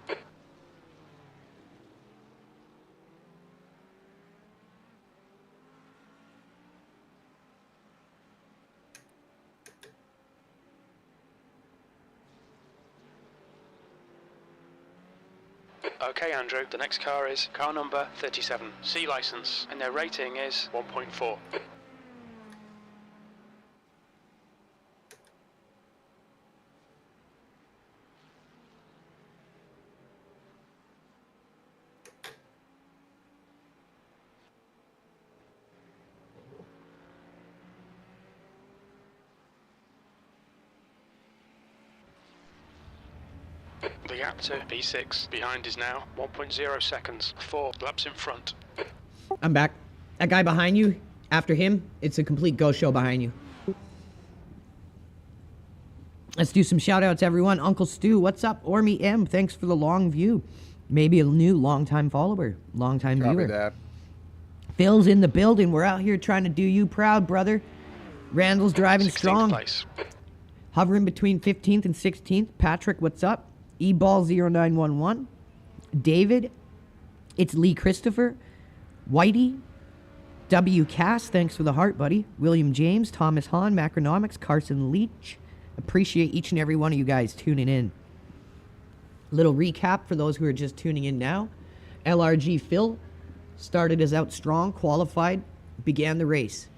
A: Okay, Andrew, the next car is car number 37, C license, and their rating is 1.4. The gap to P6 behind is now 1.0 seconds, 4 laps in front.
B: I'm back. That guy behind you, after him, it's a complete ghost show behind you. Let's do some shout outs, everyone. Uncle Stu, what's up? Ormy M, thanks for the long view. Maybe a new long-time follower, long-time viewer.
L: That.
B: Phil's in the building. We're out here trying to do you proud, brother. Randall's driving strong.
A: Place.
B: Hovering between 15th and 16th. Patrick, what's up? eBall0911. David. It's Lee Christopher. Whitey. W. Cass, thanks for the heart, buddy. William James. Thomas Hahn. Macronomics. Carson Leach. Appreciate each and every one of you guys tuning in. Little recap for those who are just tuning in now. LRG Phil started us out strong, qualified, began the race.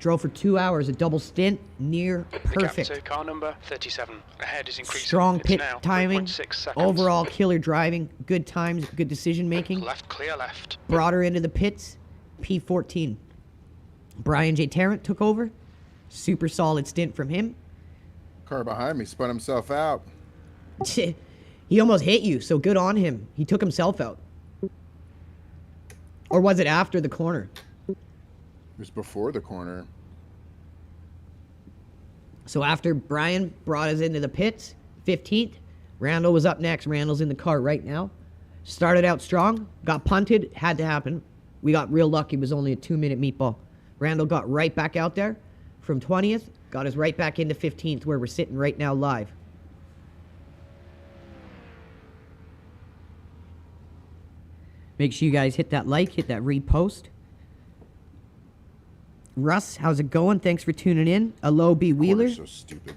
B: Drove for 2 hours, a double stint, near perfect.
A: The gap to car number 37. Ahead is increasing.
B: Strong pit
A: now
B: timing,
A: 3.6 seconds.
B: overall killer driving, good times, good decision making.
A: Left, clear left.
B: Brought her into the pits, P14. Brian J. Tarrant took over. Super solid stint from him.
L: Car behind me spun himself out.
B: He almost hit you, so good on him. He took himself out. Or was it after the corner?
L: It was before the corner.
B: So after Brian brought us into the pits, 15th, Randall was up next. Randall's in the car right now. Started out strong, got punted, had to happen. We got real lucky, it was only a 2-minute meatball. Randall got right back out there from 20th, got us right back into 15th where we're sitting right now live. Make sure you guys hit that like, hit that repost. Russ, how's it going? Thanks for tuning in. Alo B. Wheeler.
L: So stupid.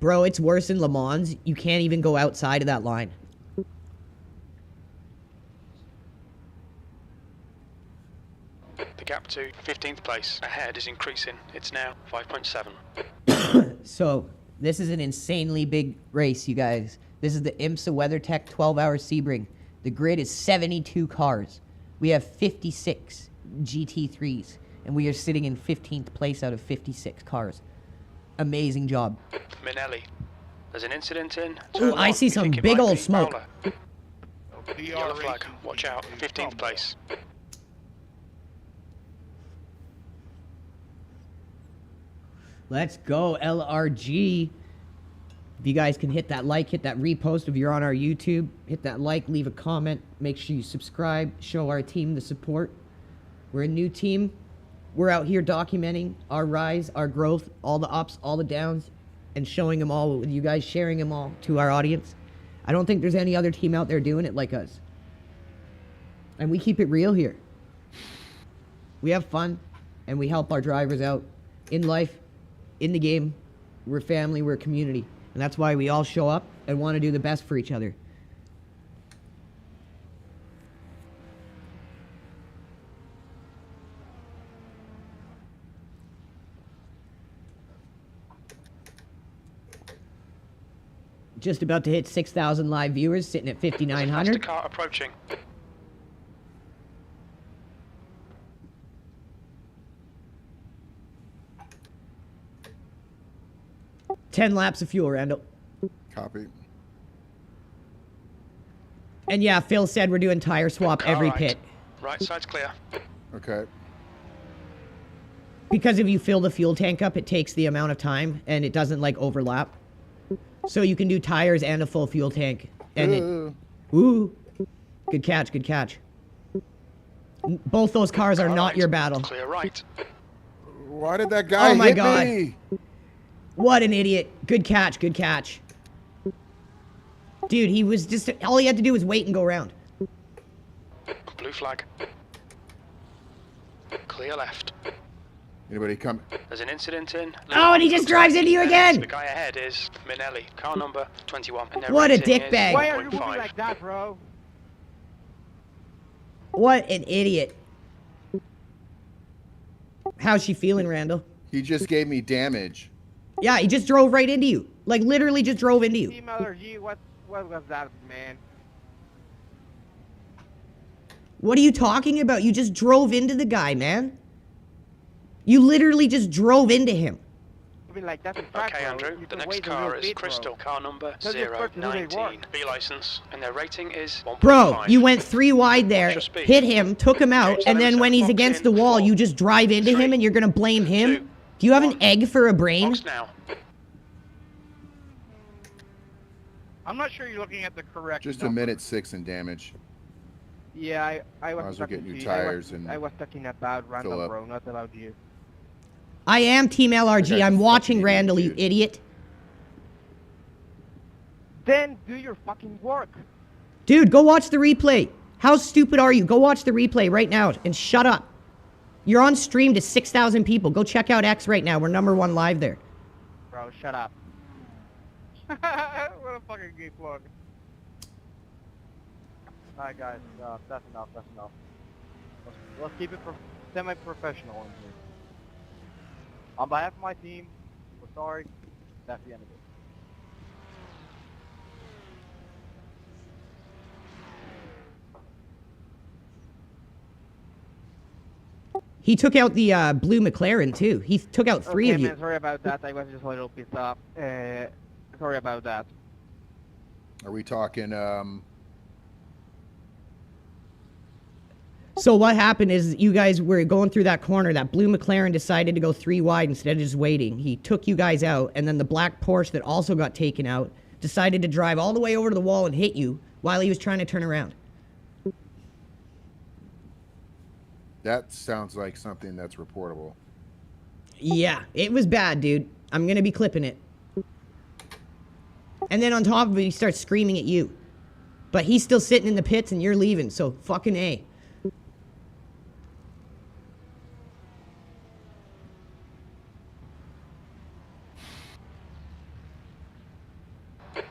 B: Bro, it's worse than Le Mans. You can't even go outside of that line.
A: The gap to 15th place. Ahead is increasing. It's now 5.7.
B: So, this is an insanely big race, you guys. This is the IMSA WeatherTech 12-hour Sebring. The grid is 72 cars. We have 56 GT3s, and we are sitting in 15th place out of 56 cars. Amazing job.
A: Minelli. There's an incident in.
B: Ooh, I see some big old smoke.
A: Yellow flag. Watch out. 15th place.
B: Let's go, LRG. If you guys can hit that like, hit that repost if you're on our YouTube. Hit that like, leave a comment. Make sure you subscribe. Show our team the support. We're a new team. We're out here documenting our rise, our growth, all the ups, all the downs, and showing them all with you guys, sharing them all to our audience. I don't think there's any other team out there doing it like us. And we keep it real here. We have fun, and we help our drivers out in life, in the game. We're family, we're a community. And that's why we all show up and want to do the best for each other. Just about to hit 6,000 live viewers, sitting at 5,900.
A: Faster car approaching.
B: Ten laps of fuel, Randall.
L: Copy.
B: And yeah, Phil said we're doing tire swap every
A: right.
B: pit.
A: Right side's clear.
L: Okay.
B: Because if you fill the fuel tank up, it takes the amount of time and it doesn't like overlap. So you can do tires and a full fuel tank. And ooh. Good catch, good catch. Both those cars are not your battle.
A: Clear right.
L: Why did that guy
B: oh my
L: hit
B: God.
L: me?
B: What an idiot. Good catch, good catch. Dude, he was just, all he had to do was wait and go around.
A: Blue flag. Clear left.
L: Anybody come?
A: There's an incident in.
B: Oh, and he just drives into you again!
A: The guy ahead is Minelli, car number 21. And their
B: What a
A: rating is
B: dickbag.
M: Why are you
A: 1.5.
M: moving like that, bro?
B: What an idiot. How's she feeling, Randall?
L: He just gave me damage.
B: Yeah, he just drove right into you. Like, literally just drove into you.
M: Team LRG, what was that, man?
B: What are you talking about? You just drove into the guy, man. You literally just drove into him.
M: I mean, like, that's a fact,
A: Okay,
M: bro.
A: Andrew,
M: You
A: the
M: can
A: next
M: wait a
A: car
M: little
A: is
M: bit, bro.
A: Crystal, car number
M: Tell this person who they
A: 019,
M: work.
A: B license, and their rating is 1.5.
B: Bro, you went 3 wide there,
A: Extra speed.
B: hit him, took him out, and then when he's against the wall, you just drive into him and you're gonna blame him? Do you have an egg for a brain?
A: Box now.
J: I'm not sure you're looking at the correct
L: Just
J: number.
L: a minute 6 in damage.
M: Yeah, I
L: Might
M: was
L: as well get
M: talking
L: new
M: to you.
L: tires and
M: I was talking about
L: fill
M: Randall,
L: up.
M: bro, not about you.
B: I am Team LRG.
L: That
B: I'm
L: guy's a
B: watching
L: fucking
B: Randall, you
L: idiot.
B: idiot.
M: Then do your fucking work.
B: Dude, go watch the replay. How stupid are you? Go watch the replay right now and shut up. You're on stream to 6,000 people. Go check out X right now. We're #1 live there.
M: Bro, shut up.
J: What a fucking gay plug.
K: Alright guys, that's enough, that's enough. Let's keep it semi-professional in here. On behalf of my team, we're sorry, that's the end of it.
B: He took out the blue McLaren, too. He took out 3
M: Okay,
B: of you.
M: man, sorry about that. I was just a little pissed off. Sorry about that.
L: Are we talking,
B: So what happened is you guys were going through that corner. That blue McLaren decided to go 3 wide instead of just waiting. He took you guys out, and then the black Porsche that also got taken out decided to drive all the way over to the wall and hit you while he was trying to turn around.
L: that sounds like something that's reportable.
B: Yeah, it was bad, dude. I'm gonna be clipping it. And then on top of it, he starts screaming at you. But he's still sitting in the pits and you're leaving, so fucking A.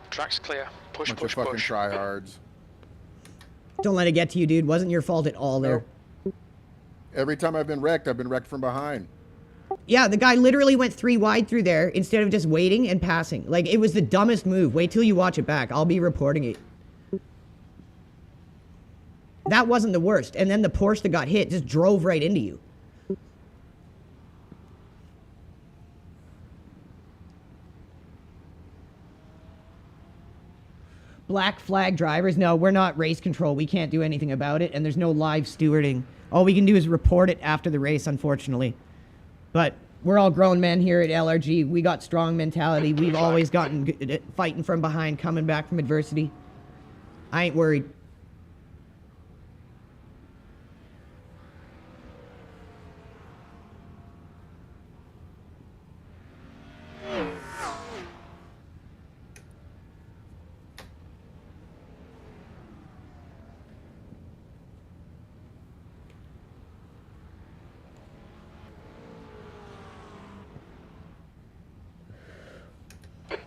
A: Track's clear. Push,
L: Bunch
A: push,
L: of fucking
A: push.
L: tryhards.
B: Don't let it get to you, dude. Wasn't your fault at all there.
L: Every time I've been wrecked from behind.
B: Yeah, the guy literally went 3 wide through there instead of just waiting and passing. Like, it was the dumbest move. Wait till you watch it back. I'll be reporting it. That wasn't the worst. And then the Porsche that got hit just drove right into you. Black flag drivers, no, we're not race control. We can't do anything about it, and there's no live stewarding. All we can do is report it after the race, unfortunately. But we're all grown men here at LRG. We got strong mentality. We've always gotten good at fighting from behind, coming back from adversity. I ain't worried.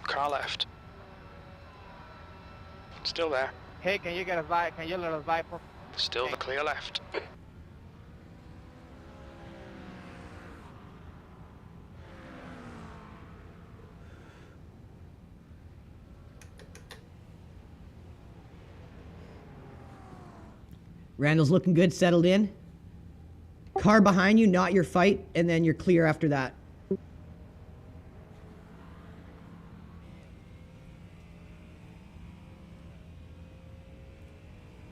A: Car left. Still there.
M: Hey, can you get a vibe? Can you let us vibe?
A: Still the clear left.
B: Randall's looking good, settled in. Car behind you, not your fight, and then you're clear after that.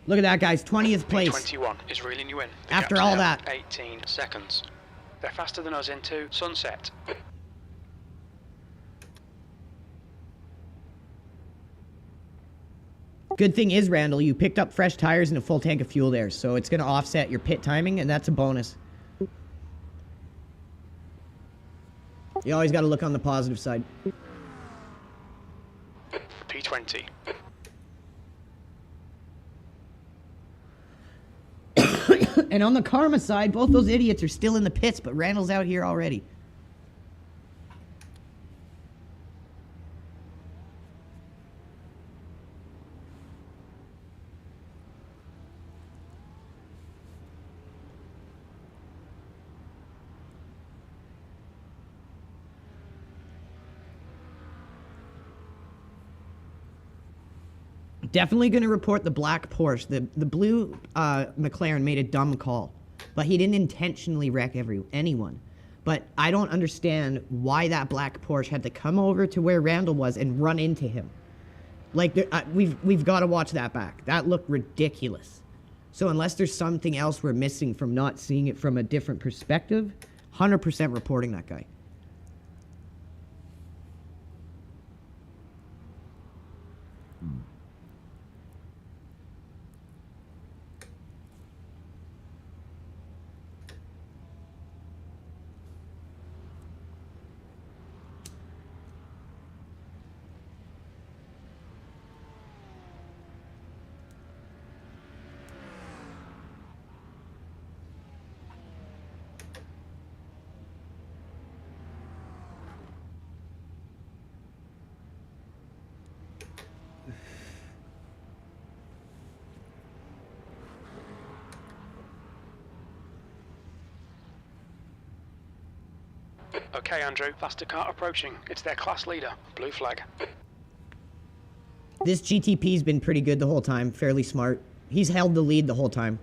B: Look at that, guys. 20th place.
A: 21 is reeling you in. The
B: After
A: gap's
B: all
A: now
B: that.
A: 18 seconds. They're faster than us into sunset.
B: Good thing is, Randall, you picked up fresh tires and a full tank of fuel there, so it's going to offset your pit timing, and that's a bonus. You always got to look on the positive side.
A: P20.
B: And on the karma side, both those idiots are still in the pits, but Randall's out here already. Definitely going to report the black Porsche. The blue McLaren made a dumb call, but he didn't intentionally wreck anyone. But I don't understand why that black Porsche had to come over to where Randall was and run into him. Like, we've got to watch that back. That looked ridiculous. So unless there's something else we're missing from not seeing it from a different perspective, 100% reporting that guy.
A: Okay, Andrew, faster car approaching. It's their class leader. Blue flag.
B: This GTP's been pretty good the whole time, fairly smart. He's held the lead the whole time.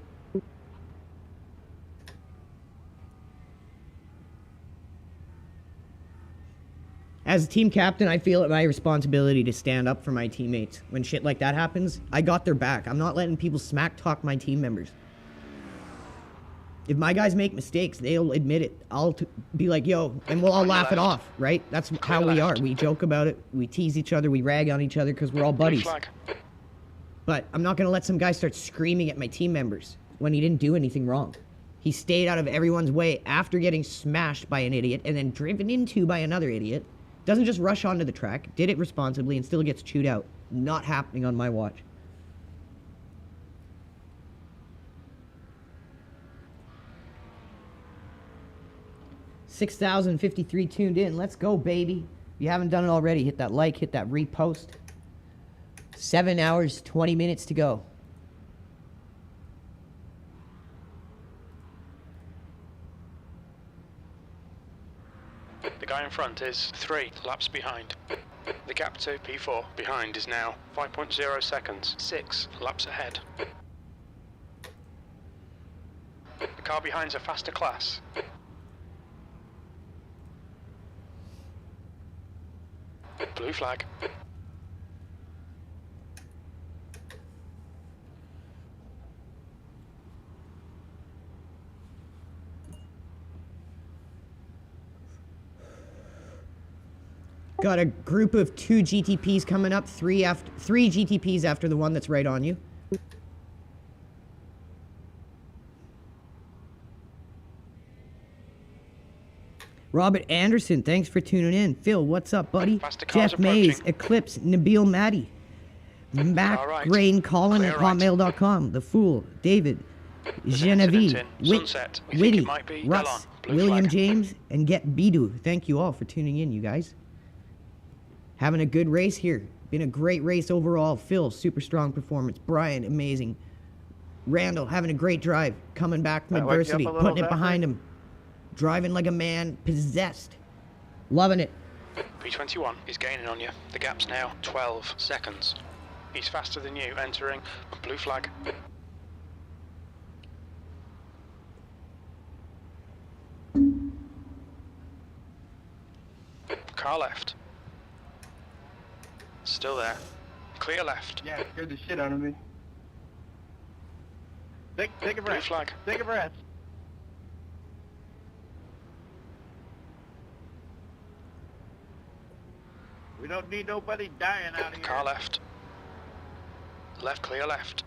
B: As a team captain, I feel it my responsibility to stand up for my teammates. When shit like that happens, I got their back. I'm not letting people smack talk my team members. If my guys make mistakes, they'll admit it. I'll be like, yo, and we'll all laugh it off, right? That's how we are. We joke about it. We tease each other. We rag on each other because we're all buddies. But I'm not going to let some guy start screaming at my team members when he didn't do anything wrong. He stayed out of everyone's way after getting smashed by an idiot and then driven into by another idiot. Doesn't just rush onto the track, did it responsibly, and still gets chewed out. Not happening on my watch. $6,053 tuned in. Let's go, baby. If you haven't done it already, hit that like, hit that repost. 7 hours, 20 minutes to go.
A: The guy in front is 3 laps behind. The gap to P4 behind is now 5.0 seconds, 6 laps ahead. The car behind's a faster class. Blue flag.
B: Got a group of 2 GTPs coming up, 3 GTPs after the one that's right on you. Robert Anderson, thanks for tuning in. Phil, what's up, buddy? Jeff Mays, Eclipse, Nabil Maddy, Mac Grain Colin at hotmail.com, The Fool, David, Genevieve, Witty, Russ, William James, and Get Bidu. Thank you all for tuning in, you guys. Having a good race here. Been a great race overall. Phil, super strong performance. Brian, amazing. Randall, having a great drive. Coming back from adversity, putting it behind him. Driving like a man possessed. Loving it.
A: P21 is gaining on you. The gap's now 12 seconds. He's faster than you, entering blue flag. Car left. Still there. Clear left.
K: Yeah, it scared the shit out of me. Take a breath.
A: Blue flag.
K: Take a breath. We don't need nobody dying out here.
A: Car left. Left, clear left.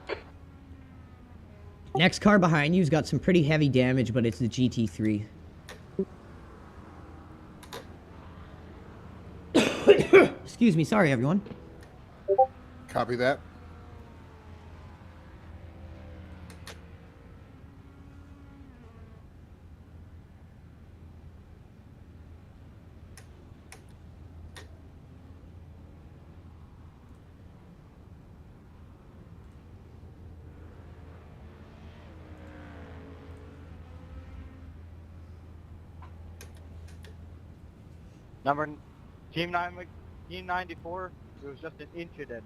B: Next car behind you's got some pretty heavy damage, but it's the GT3. Excuse me, sorry everyone.
L: Copy that.
K: Team 94, it was just an incident.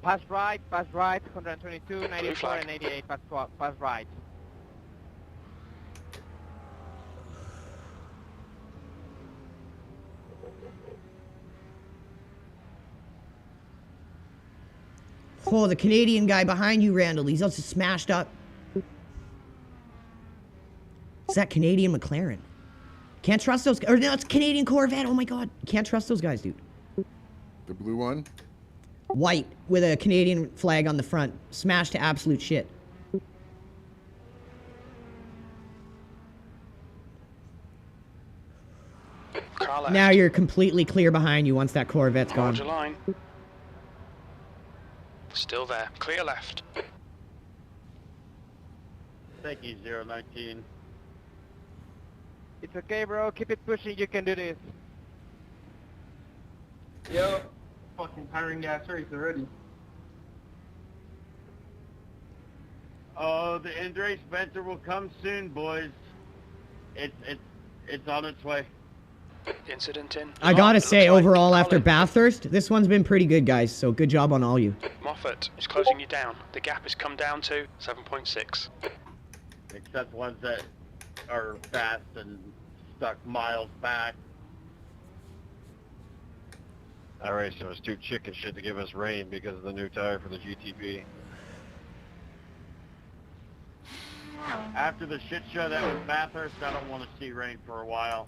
K: Pass right, 122, 94, and 88, pass right.
B: Oh, the Canadian guy behind you, Randall. He's also smashed up. It's that Canadian McLaren. Can't trust those guys. Or no, it's Canadian Corvette. Oh my god. Can't trust those guys, dude.
L: The blue one?
B: White with a Canadian flag on the front. Smashed to absolute shit. Now you're completely clear behind you once that Corvette's gone.
A: Hold your line. Still there. Clear left.
E: Thank you, 019.
M: It's okay, bro. Keep it pushing. You can do this.
I: Yo, fucking hiring gas race already.
E: Oh, the end race Spencer will come soon, boys. It's on its way.
A: Incident in.
B: I gotta say, overall, after Bathurst, this one's been pretty good, guys. So good job on all you.
A: Moffat is closing you down. The gap has come down to 7.6.
E: Except ones that are fast and stuck miles back.
D: Iracing was too chicken shit to give us rain because of the new tire for the GTP.
E: After the shit show that was Bathurst, I don't want to see rain for a while.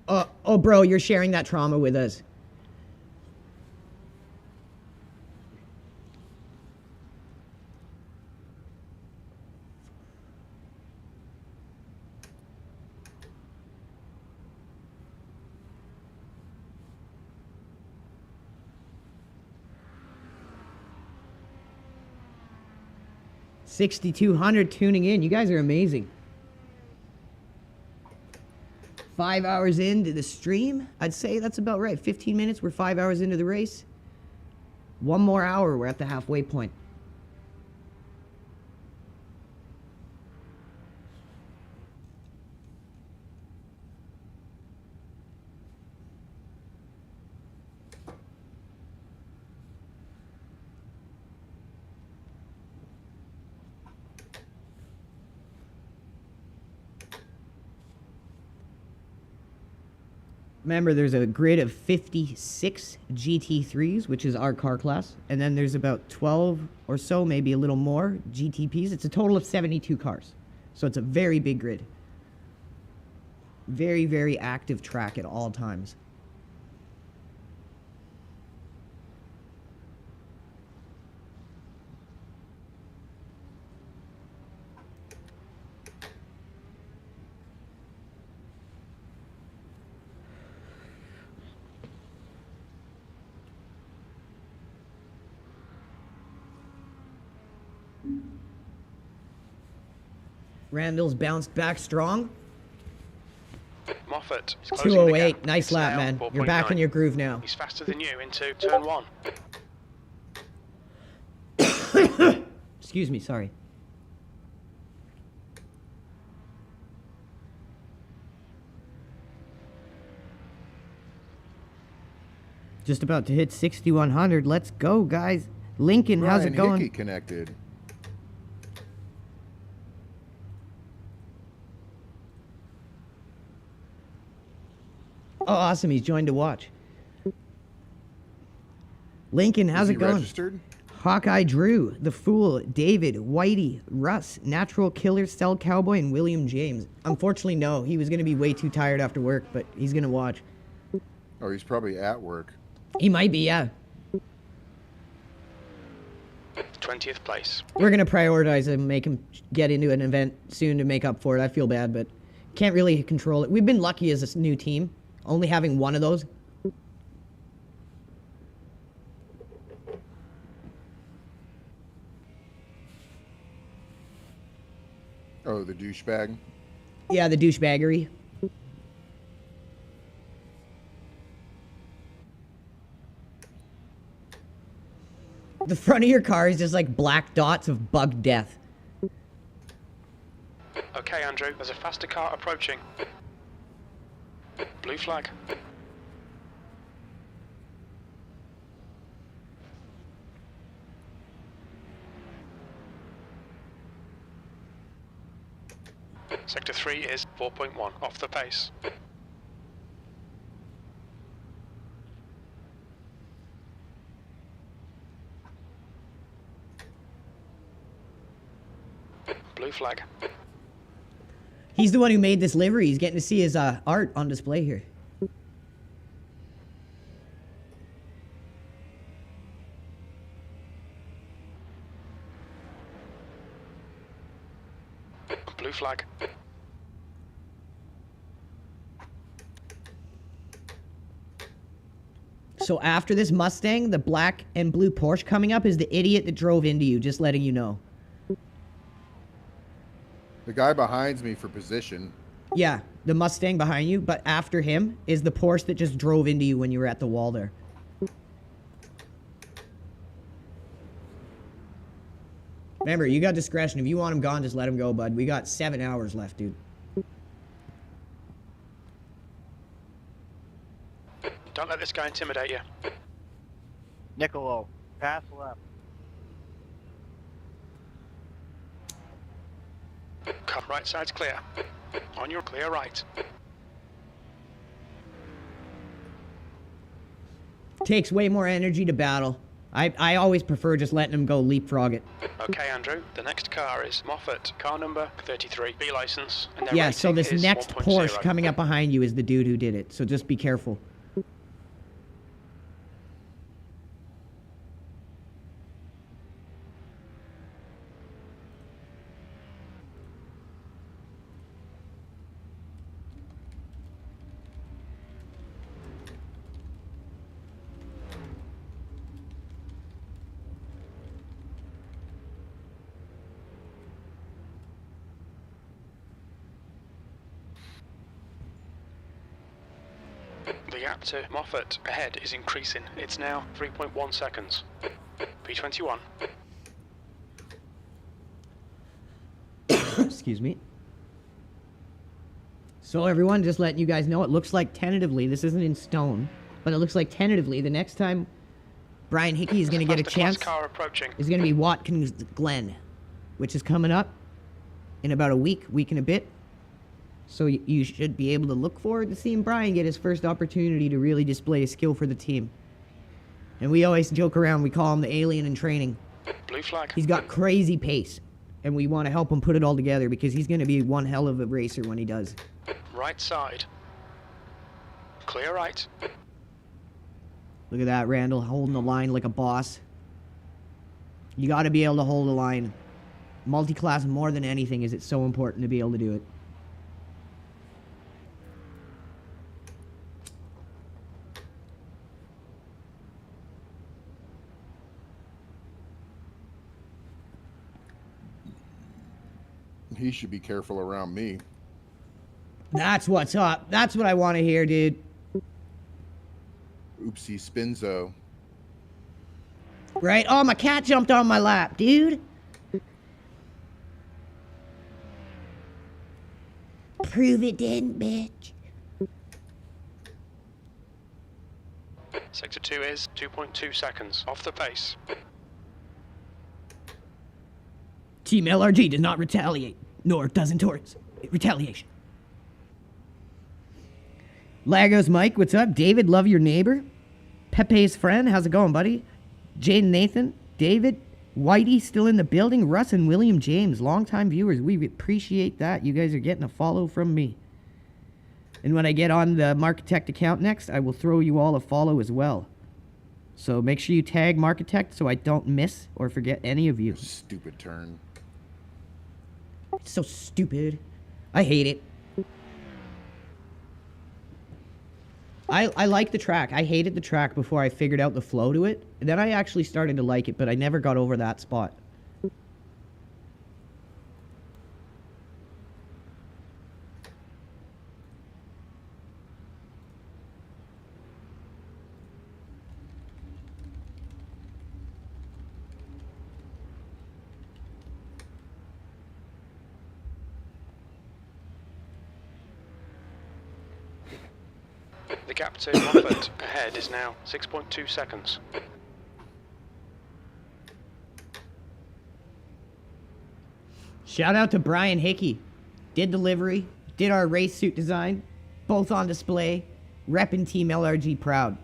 B: Oh, bro, you're sharing that trauma with us. $6,200 tuning in. You guys are amazing. 5 hours into the stream, I'd say that's about right. 15 minutes, we're 5 hours into the race. One more hour, we're at the halfway point. Remember, there's a grid of 56 GT3s, which is our car class. And then there's about 12 or so, maybe a little more, GTPs. It's a total of 72 cars. So it's a very big grid. Very, very active track at all times. Randall's bounced back strong.
A: Moffat.
B: 208. Nice lap, man. You're back in your groove now.
A: He's faster than you into turn 1.
B: Excuse me, sorry. Just about to hit 6,100. Let's go, guys. Lincoln, how's it going?
L: Hickey connected.
B: Oh, awesome. He's joined to watch. Lincoln, how's it going?
L: Registered?
B: Hawkeye Drew, The Fool, David, Whitey, Russ, Natural Killer, Cell Cowboy, and William James. Unfortunately, no. He was going to be way too tired after work, but he's going to watch.
L: Oh, he's probably at work.
B: He might be, yeah.
A: 20th place.
B: We're going to prioritize him, make him get into an event soon to make up for it. I feel bad, but can't really control it. We've been lucky as a new team, only having one of those.
L: Oh, the douchebag?
B: Yeah, the douchebaggery. The front of your car is just like black dots of bug death.
A: Okay, Andrew, there's a faster car approaching. Blue flag. Sector 3 is 4.1, off the pace. Blue flag.
B: He's the one who made this livery. He's getting to see his art on display here.
A: Blue flag.
B: So after this Mustang, the black and blue Porsche coming up is the idiot that drove into you, just letting you know.
L: The guy behind me for position.
B: Yeah, the Mustang behind you, but after him is the Porsche that just drove into you when you were at the wall there. Remember, you got discretion. If you want him gone, just let him go, bud. We got 7 hours left, dude.
A: Don't let this guy intimidate you.
K: Niccolo, pass left.
A: Right side's clear. On your clear right.
B: Takes way more energy to battle. I always prefer just letting him go leapfrog it.
A: Okay, Andrew, the next car is Moffat, car number 33, B license. And their
B: Yeah, so
A: rating
B: this
A: is
B: next
A: 1.0.
B: Porsche coming up behind you is the dude who did it, so just be careful.
A: The gap to Moffat ahead is increasing. It's now 3.1 seconds. P21.
B: Excuse me. So everyone, just letting you guys know, it looks like tentatively, this isn't in stone, but it looks like tentatively the next time Brian Hickey is going to get a chance
A: car approaching.
B: is going to be Watkins Glen, which is coming up in about a week and a bit. So you should be able to look forward to seeing Brian get his first opportunity to really display his skill for the team. And we always joke around, we call him the alien in training.
A: Blue flag.
B: He's got crazy pace, and we want to help him put it all together because he's going to be one hell of a racer when he does.
A: Right side. Clear right.
B: Look at that, Randall, holding the line like a boss. You got to be able to hold a line. Multi-class more than anything is it so important to be able to do it.
L: He should be careful around me.
B: That's what's up. That's what I want to hear, dude.
L: Oopsie Spinzo.
B: Right? Oh, my cat jumped on my lap, dude. Prove it didn't, bitch.
A: Sector 2 is 2.2 seconds. Off the pace.
B: Team LRG does not retaliate, nor does endorse retaliation. Lagos Mike, what's up? David, love your neighbor. Pepe's friend, how's it going, buddy? Jane Nathan, David, Whitey still in the building. Russ and William James, longtime viewers. We appreciate that. You guys are getting a follow from me. And when I get on the Markitect account next, I will throw you all a follow as well. So make sure you tag Markitect so I don't miss or forget any of you.
L: Stupid turn.
B: It's so stupid. I hate it. I like the track. I hated the track before I figured out the flow to it. And then I actually started to like it, but I never got over that spot.
A: The gap to Moffat ahead is now 6.2 seconds.
B: Shout out to Brian Hickey. Did delivery, did our race suit design, both on display, reppin' Team LRG proud.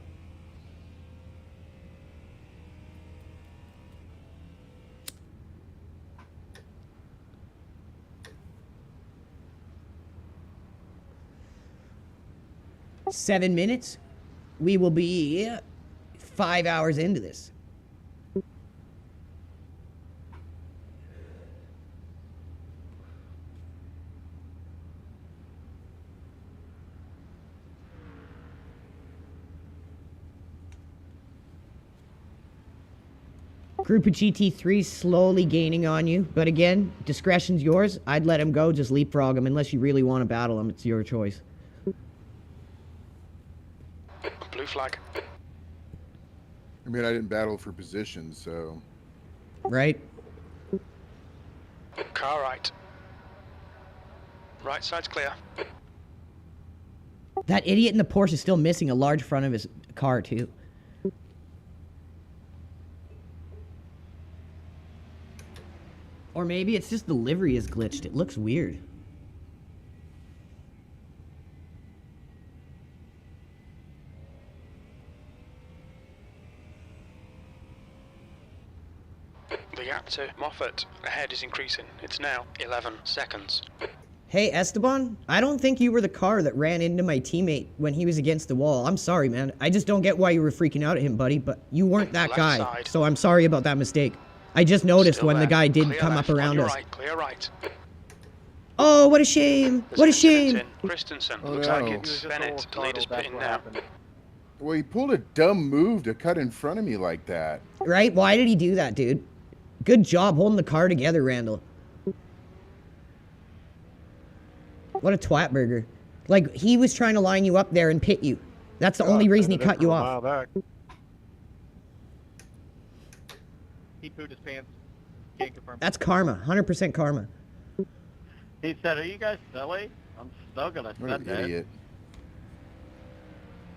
B: Seven minutes, we will be 5 hours into this. Group of GT3s slowly gaining on you, but again, discretion's yours. I'd let him go, just leapfrog him, unless you really want to battle him. It's your choice.
A: Blue flag.
L: I mean, I didn't battle for position, so...
B: Right?
A: Car right. Right side's clear.
B: That idiot in the Porsche is still missing a large front of his car, too. Or maybe it's just the livery is glitched. It looks weird.
A: The gap to Moffat ahead is increasing. It's now 11 seconds.
B: Hey, Esteban, I don't think you were the car that ran into my teammate when he was against the wall. I'm sorry, man. I just don't get why you were freaking out at him, buddy, but you weren't that
A: Left
B: guy.
A: side.
B: So I'm sorry about that mistake. I just noticed
A: Still
B: when the
A: there.
B: guy did
A: Clear
B: come
A: left,
B: up around
A: on your
B: us.
A: right, clear right.
B: Oh, what a shame.
A: There's
B: What a
A: an
B: shame.
A: incident in Christensen.
L: Oh,
A: Looks
L: no.
A: like
L: He
A: it's
K: was just a
A: Bennett.
K: little
A: The leader's
K: startled,
A: pitting
K: that's
A: now.
K: what happened.
L: Well, he pulled a dumb move to cut in front of me like that.
B: Right? Why did he do that, dude? Good job holding the car together, Randall. What a twat burger. Like, he was trying to line you up there and pit you. That's the only reason he cut you off.
D: Back.
K: He pooed his pants. Can't confirm.
B: That's karma. 100% karma.
E: He said, "Are you guys silly? I'm still gonna
L: What
E: send
L: an
E: it."
L: idiot.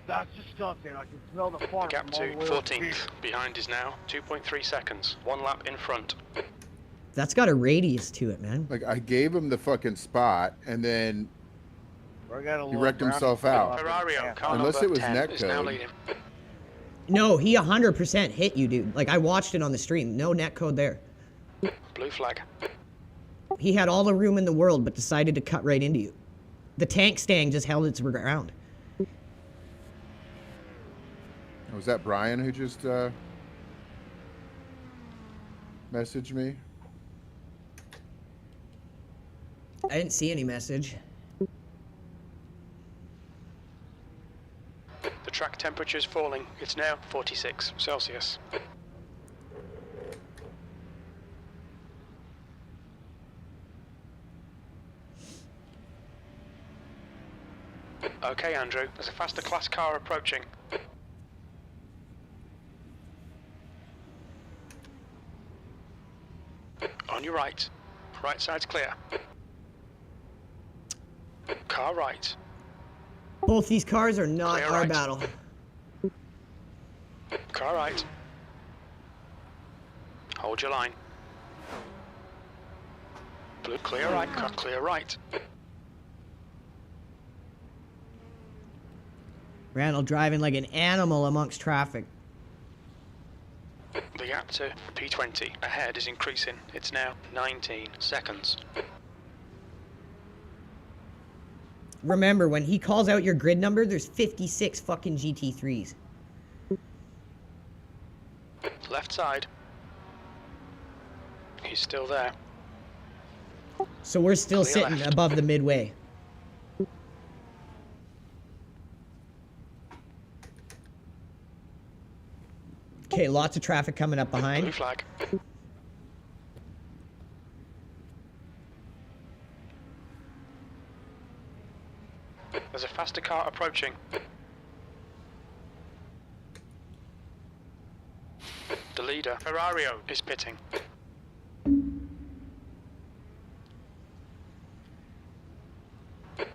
K: That's disgusting. I can smell the
A: The
K: fart
A: gap
K: from all
A: to
K: the way over
A: 14th.
K: here.
A: Behind is now 2.3 seconds. One lap in front.
B: That's got a radius to it, man.
L: Like, I gave him the fucking spot, and then
K: We're getting a
L: he
K: little
L: wrecked
K: brown
L: himself
K: and
L: out.
A: Ferrario, car
L: Unless
A: number
L: it was
A: 10 is now
L: netcode.
A: leading.
B: No, he 100% hit you, dude. Like, I watched it on the stream. No netcode there.
A: Blue flag.
B: He had all the room in the world, but decided to cut right into you. The tank stang just held its ground.
L: Was that Brian who just messaged me?
B: I didn't see any message.
A: The track temperature is falling. It's now 46 Celsius. Okay, Andrew, there's a faster class car approaching. On your right. Right side's clear. Car right.
B: Both these cars are not
A: Clear
B: our
A: right.
B: battle.
A: Car right. Hold your line. Blue clear right, car clear right.
B: Randall driving like an animal amongst traffic.
A: The gap to P20 ahead is increasing. It's now 19 seconds.
B: Remember, when he calls out your grid number, there's 56 fucking GT3s.
A: Left side. He's still there.
B: So we're still
A: Clear
B: sitting
A: left.
B: above the midway. Okay, lots of traffic coming up
A: Blue
B: behind.
A: flag. There's a faster car approaching. The leader, Ferrario, is pitting.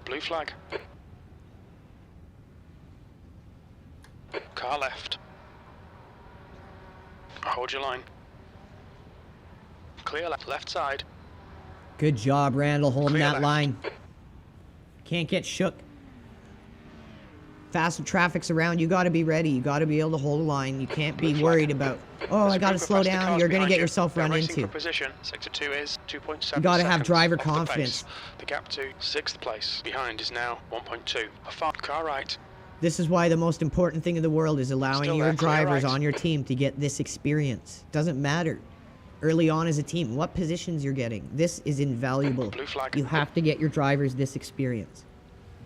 A: Blue flag. car left. Hold your line. Clear left side.
B: Good job, Randall, holding
A: Clear
B: that
A: left.
B: line. Can't get shook. Faster traffic's around, you gotta be ready. You gotta be able to hold a line. You can't be worried about, oh, I gotta slow down. You're gonna get yourself run into.
A: Position. Sector 2 is 2.7
B: You gotta have driver
A: seconds off the
B: confidence.
A: pace. The gap to 6th place behind is now 1.2. A far car right.
B: This is why the most important thing in the world is allowing
A: Still
B: your
A: there, clear
B: drivers
A: right.
B: on your team to get this experience. Doesn't matter. Early on as a team, what positions you're getting. This is invaluable.
A: Blue flag.
B: You have to get your drivers this experience.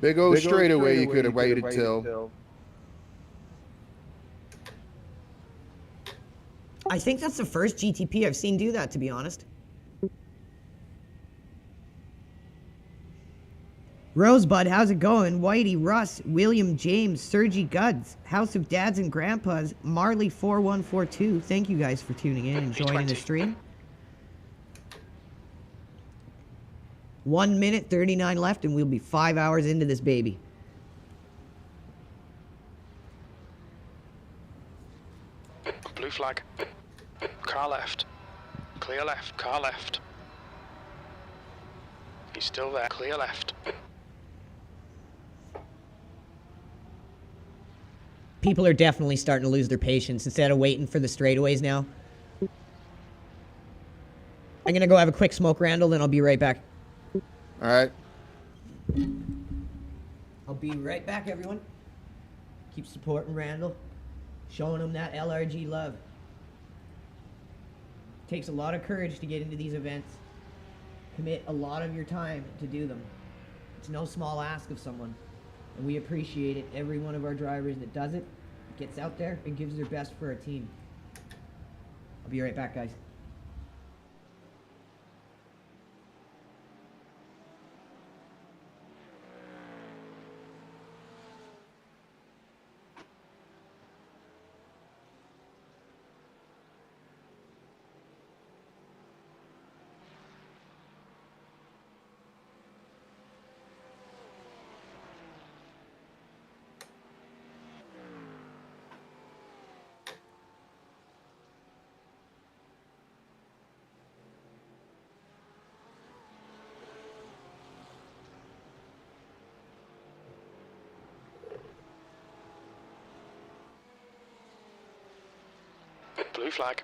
L: Big O straightaway you could have waited till.
B: I think that's the first GTP I've seen do that, to be honest. Rosebud, how's it going? Whitey, Russ, William, James, Sergi Guds, House of Dads and Grandpas, Marley4142. Thank you guys for tuning in and joining the stream. 1 minute 39 left and we'll be 5 hours into this baby.
A: Blue flag. Car left. Clear left. Car left. He's still there. Clear left.
B: People are definitely starting to lose their patience instead of waiting for the straightaways now. I'm gonna go have a quick smoke, Randall, then I'll be right back.
L: All right.
B: I'll be right back, everyone. Keep supporting Randall, showing him that LRG love. Takes a lot of courage to get into these events. Commit a lot of your time to do them. It's no small ask of someone. And we appreciate it. Every one of our drivers that does it, gets out there and gives their best for our team. I'll be right back, guys.
A: Blue flag.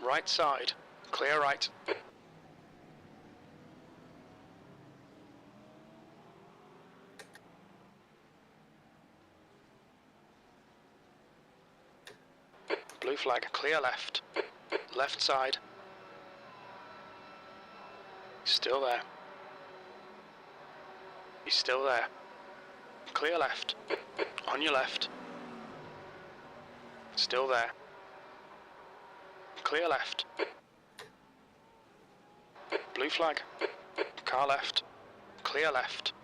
A: Right side. Clear right. Blue flag. Clear left. Left side. Still there. He's still there. Clear left. On your left. Still there. Clear left. Blue flag. Car left. Clear left.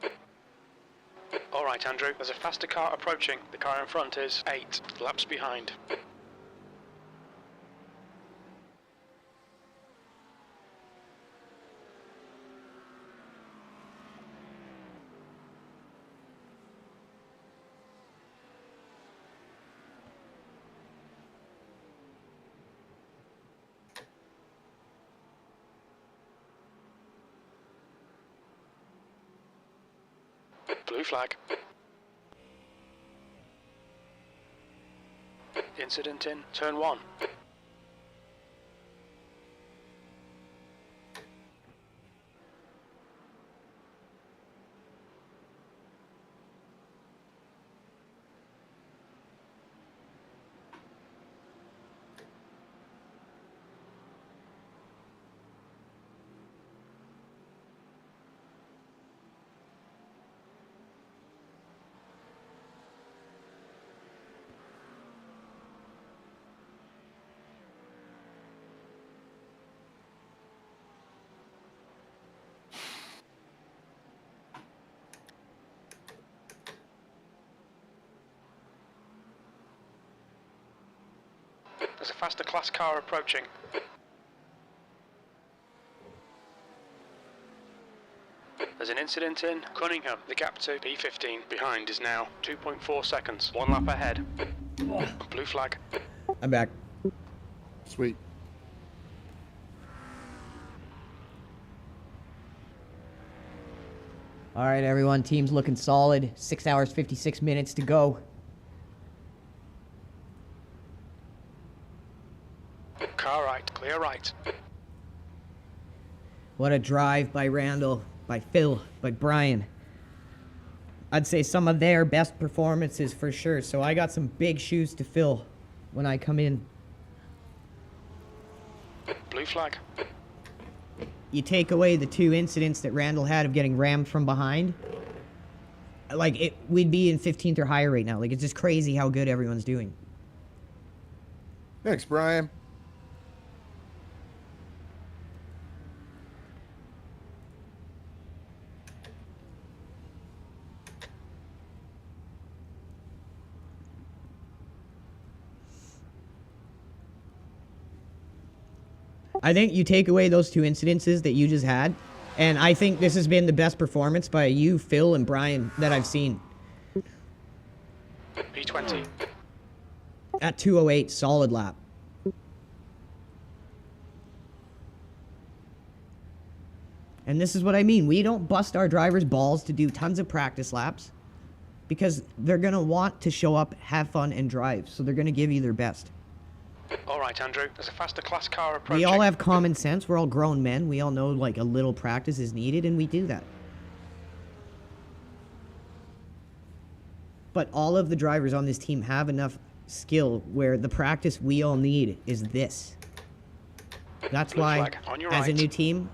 A: Alright, Andrew, there's a faster car approaching. The car in front is 8 laps behind. Blue flag. Incident in turn 1. There's a faster class car approaching. There's an incident in Cunningham. The gap to P15 behind is now 2.4 seconds. 1 lap ahead. Blue flag.
B: I'm back.
L: Sweet.
B: All right, everyone. Team's looking solid. 6 hours, 56 minutes to go.
A: Car right, clear right.
B: What a drive by Randall, by Phil, by Brian. I'd say some of their best performances for sure. So I got some big shoes to fill when I come in.
A: Blue flag.
B: You take away the 2 incidents that Randall had of getting rammed from behind, like we'd be in 15th or higher right now. Like, it's just crazy how good everyone's doing.
L: Thanks, Brian.
B: I think you take away those 2 incidences that you just had, and I think this has been the best performance by you, Phil, and Brian that I've seen.
A: P20.
B: At 2:08, solid lap. And this is what I mean. We don't bust our drivers' balls to do tons of practice laps because they're going to want to show up, have fun, and drive. So they're going to give you their best.
A: All right, Andrew. There's a faster class car approaching.
B: We all have common sense. We're all grown men. We all know, like, a little practice is needed, and we do that. But all of the drivers on this team have enough skill where the practice we all need is this. That's
A: Blue
B: why,
A: flag on your
B: as a
A: right.
B: new team,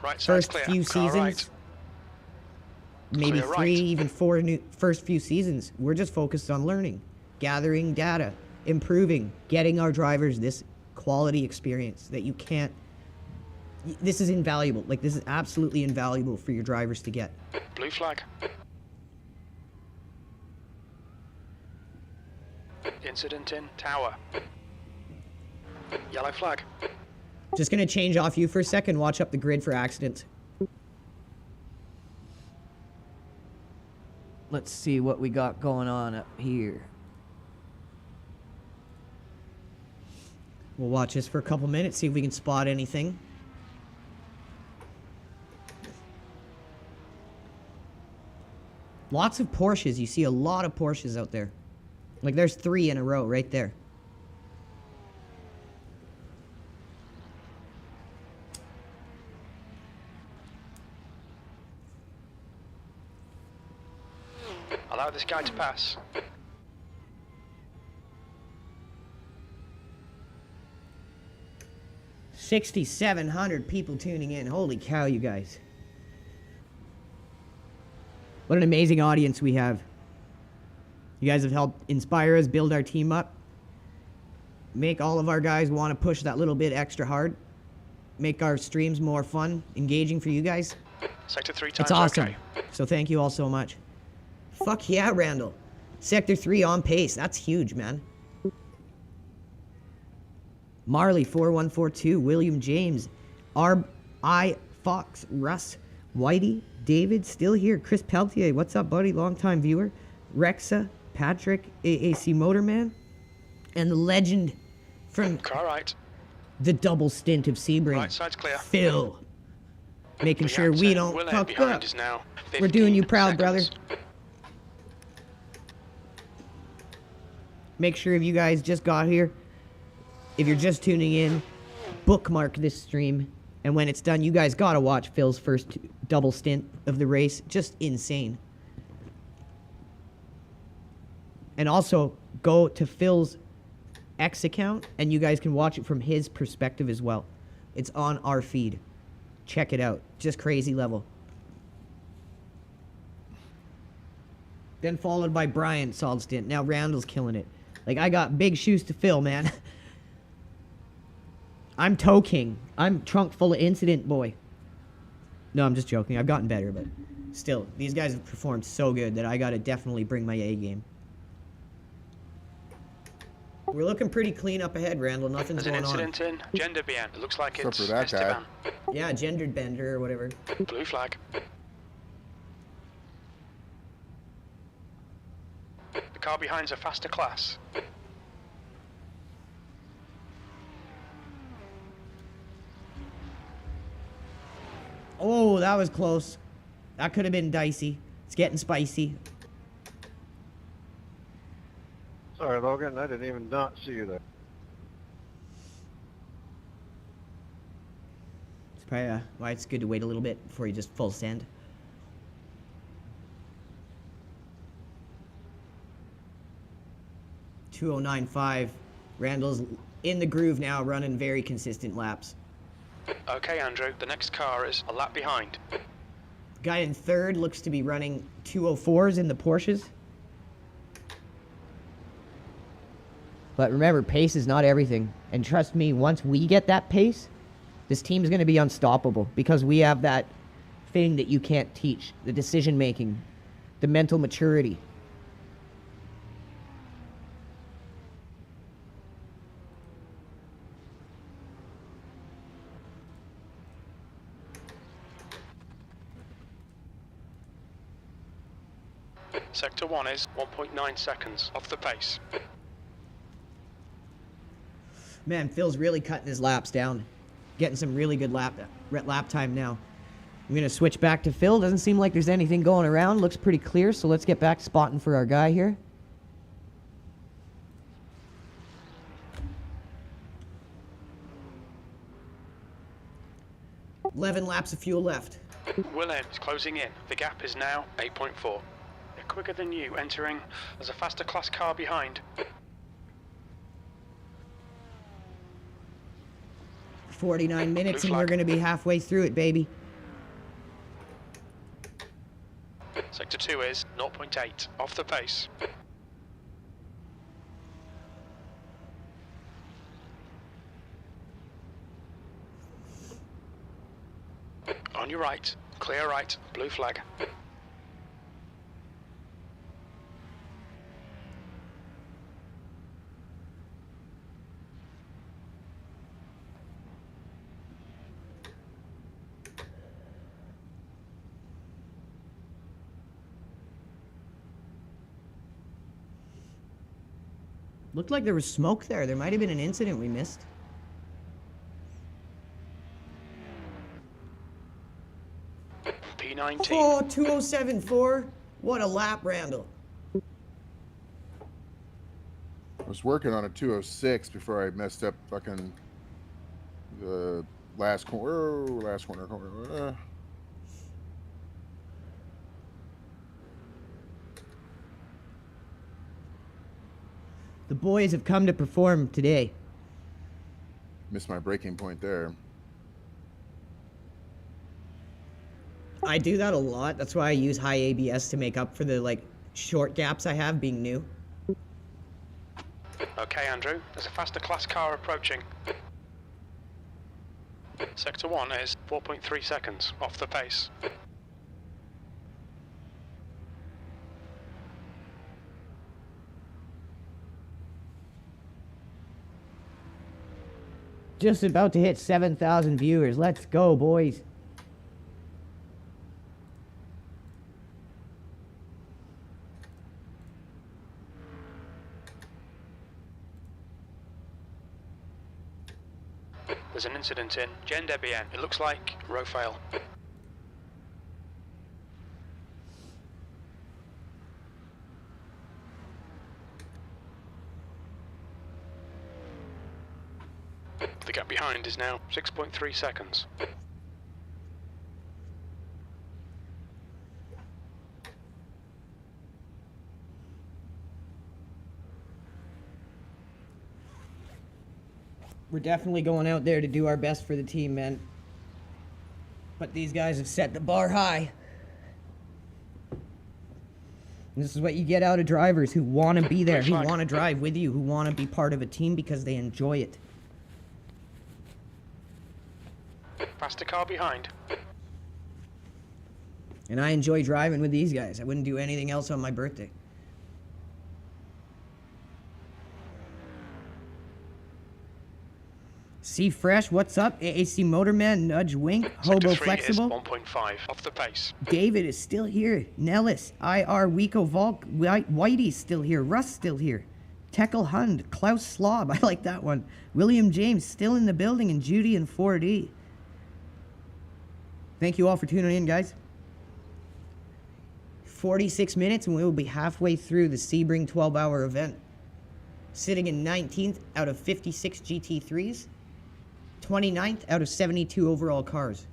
A: Right side's
B: first
A: clear.
B: few
A: Car
B: seasons,
A: right.
B: maybe
A: Clear
B: 3,
A: right.
B: even 4 first few seasons, we're just focused on learning, gathering data, improving, getting our drivers this quality experience that you can't. This is invaluable. Like, this is absolutely invaluable for your drivers to get.
A: Blue flag. Incident in tower. Yellow flag.
B: Just gonna change off you for a second. Watch up the grid for accidents. Let's see what we got going on up here. We'll watch this for a couple minutes, see if we can spot anything. Lots of Porsches. You see a lot of Porsches out there. Like, there's 3 in a row right there.
A: Allow this guy to pass.
B: $6,700 people tuning in. Holy cow, you guys. What an amazing audience we have. You guys have helped inspire us, build our team up, make all of our guys want to push that little bit extra hard, make our streams more fun, engaging for you guys.
A: Sector 3 times.
B: It's awesome.
A: Okay.
B: So thank you all so much. Fuck yeah, Randall. Sector 3 on pace. That's huge, man. Marley 4142, William James, R.I. Fox, Russ, Whitey, David, still here, Chris Peltier, what's up, buddy, long-time viewer, Rexa, Patrick, AAC Motorman, and the legend from
A: Car right.
B: the double stint of Sebring,
A: Right side's clear.
B: Phil, making sure we don't
A: Willett
B: fuck
A: behind
B: up.
A: is now
B: We're doing you
A: 15
B: proud, brother.
A: seconds.
B: make sure if you guys just got here, if you're just tuning in, bookmark this stream. And when it's done, you guys gotta watch Phil's first double stint of the race. Just insane. And also, go to Phil's X account, and you guys can watch it from his perspective as well. It's on our feed. Check it out. Just crazy level. Then followed by Brian, solid stint. Now Randall's killing it. Like, I got big shoes to fill, man. I'm toe king. I'm trunk full of incident boy. No, I'm just joking. I've gotten better, but still, these guys have performed so good that I gotta definitely bring my A game. We're looking pretty clean up ahead, Randall. Nothing's going on.
A: There's an incident in Gender BN. It looks like
L: Except
A: it's
L: for that guy.
A: Esteban.
B: Yeah, gendered bender or whatever.
A: Blue flag. The car behind's a faster class.
B: Oh, that was close. That could have been dicey. It's getting spicy.
D: Sorry, Logan, I didn't even not see you there.
B: It's probably why it's good to wait a little bit before you just full send. .2095. Randall's in the groove now, running very consistent laps.
A: Okay, Andrew, the next car is a lap behind.
B: Guy in third looks to be running 204s in the Porsches. But remember, pace is not everything. And trust me, once we get that pace, this team's going to be unstoppable because we have that thing that you can't teach. The decision making, the mental maturity.
A: Sector 1 is 1.9 seconds off the pace.
B: Man, Phil's really cutting his laps down. Getting some really good lap time now. I'm going to switch back to Phil. Doesn't seem like there's anything going around. Looks pretty clear, so let's get back to spotting for our guy here. $11 laps of fuel left.
A: Willem is closing in. The gap is now 8.4. They're quicker than you entering. There's a faster class car behind.
B: 49 minutes and we're going to be halfway through it, baby.
A: Sector 2 is 0.8 off the pace. On your right, clear right, blue flag.
B: Looked like there was smoke there. There might have been an incident we missed.
A: P19.
B: Oh, 207.4. What a lap, Randall.
L: I was working on a 206 before I messed up fucking the last corner. Last corner.
B: The boys have come to perform today.
L: Missed my breaking point there.
B: I do that a lot. That's why I use high ABS to make up for the short gaps I have being new.
A: Okay, Andrew, there's a faster class car approaching. Sector 1 is 4.3 seconds off the pace.
B: Just about to hit 7,000 viewers. Let's go, boys.
A: There's an incident in Gender BN. It looks like row fail. behind is now 6.3 seconds.
B: We're definitely going out there to do our best for the team, man. But these guys have set the bar high. And this is what you get out of drivers who want to be there, who want to drive with you, who want to be part of a team because they enjoy it.
A: Faster car behind.
B: And I enjoy driving with these guys. I wouldn't do anything else on my birthday. See Fresh, what's up? AAC Motorman, Nudge Wink, Hobo Flexible.
A: 1.5 off the pace.
B: David is still here. Nellis, IR, Wico Volk, Whitey's still here. Russ still here. Tekel Hund, Klaus Slob, I like that one. William James still in the building, and Judy and 4D. Thank you all for tuning in, guys. 46 minutes and we will be halfway through the Sebring 12-hour event. Sitting in 19th out of 56 GT3s. 29th out of 72 overall cars.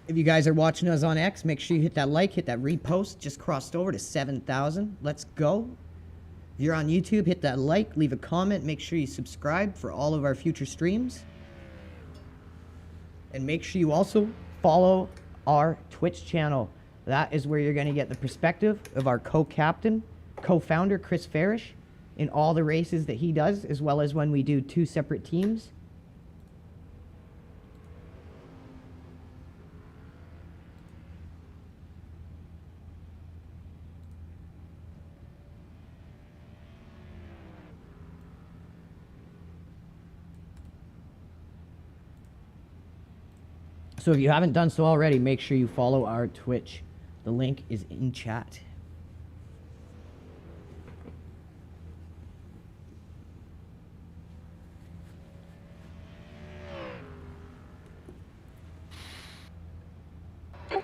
B: If you guys are watching us on X, make sure you hit that like, hit that repost. Just crossed over to 7,000. Let's go. If you're on YouTube, hit that like, leave a comment. Make sure you subscribe for all of our future streams. And make sure you also follow our Twitch channel. That is where you're going to get the perspective of our co-captain, co-founder, Chris Farish, in all the races that he does, as well as when we do 2 separate teams. So if you haven't done so already, make sure you follow our Twitch. The link is in chat.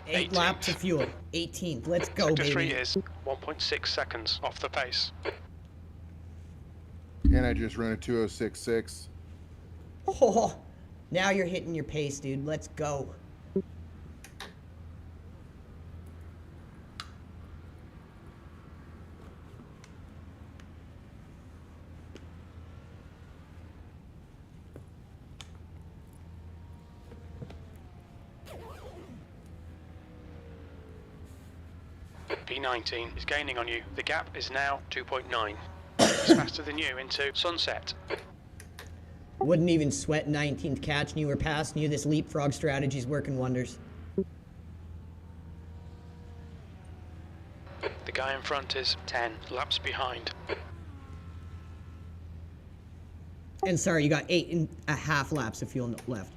B: Eight laps of fuel. 18th. Let's go,
A: Sector
B: baby.
A: 3 is 1.6 seconds off the pace.
L: And I just run a 206.6.
B: Oh, now you're hitting your pace, dude. Let's go.
A: P19 is gaining on you. The gap is now 2.9. It's faster than you into sunset.
B: Wouldn't even sweat 19th catching you or passing you. This leapfrog strategy's working wonders.
A: The guy in front is 10 laps behind.
B: And sorry, you got 8.5 laps of fuel left.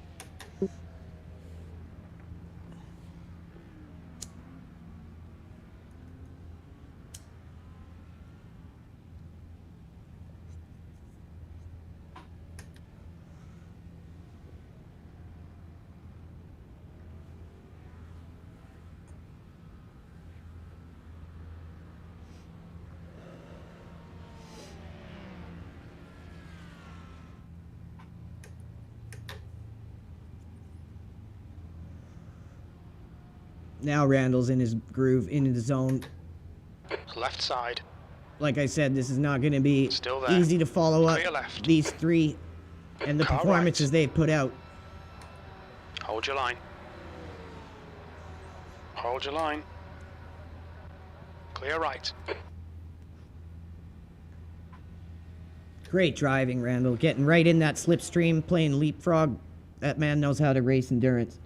B: Now Randall's in his groove, in the zone.
A: Left side.
B: Like I said, this is not going to be
A: Still there.
B: easy to follow up
A: Clear left.
B: these three and the
A: Car
B: performances they've put out.
A: Hold your line. Hold your line. Clear right.
B: Great driving, Randall. Getting right in that slipstream, playing leapfrog. That man knows how to race endurance.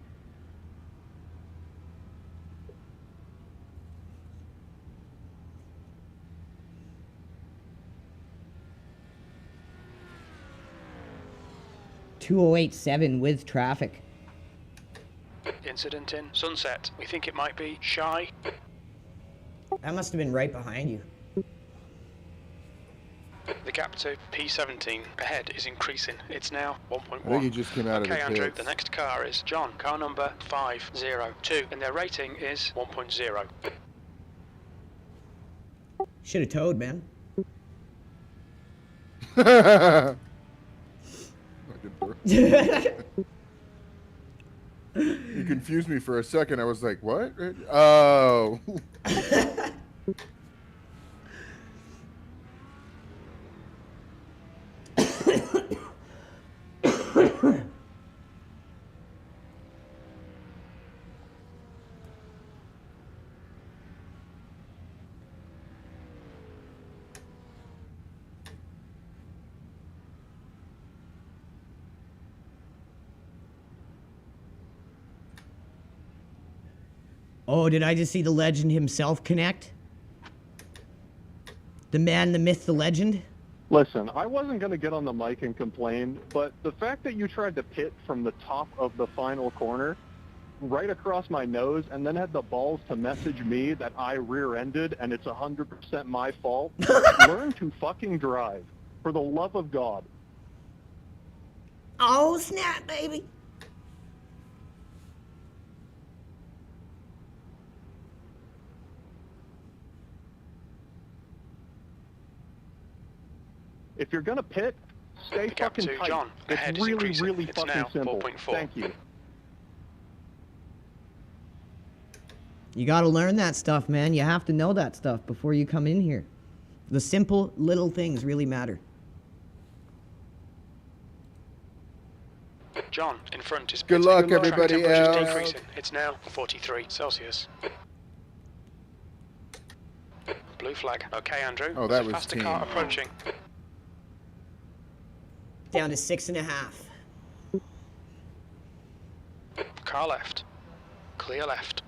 B: 208.7 with traffic.
A: Incident in Sunset. We think it might be Shy.
B: That must have been right behind you.
A: The gap to P17 ahead is increasing. It's now 1.1.
L: I think he just came out of the
A: Okay, Andrew,
L: pits.
A: the next car is John, car number 502, and their rating is 1.0.
B: Should have towed, man.
L: You confused me for a second. I was like, what? Oh.
B: Oh, did I just see the legend himself connect? The man, the myth, the legend?
H: Listen, I wasn't going to get on the mic and complain, but the fact that you tried to pit from the top of the final corner right across my nose and then had the balls to message me that I rear-ended and it's 100% my fault, learn to fucking drive. For the love of God.
B: Oh, snap, baby.
H: If you're gonna pit, stay
A: Gap
H: fucking
A: to
H: tight.
A: John. Ahead
H: It's
A: is
H: really,
A: increasing.
H: really
A: It's
H: fucking
A: now
H: simple.
A: 4.4.
H: Thank you.
B: You gotta learn that stuff, man. You have to know that stuff before you come in here. The simple little things really matter.
A: John, in front is
L: Good
A: pitting.
L: luck,
A: Track
L: everybody
A: temperature's
L: else.
A: decreasing. It's now 43 Celsius. Blue flag. Okay, Andrew.
L: Oh, that
A: There's a
L: was
A: faster
L: team.
A: car approaching.
B: Down to 6.5.
A: Car left. Clear left.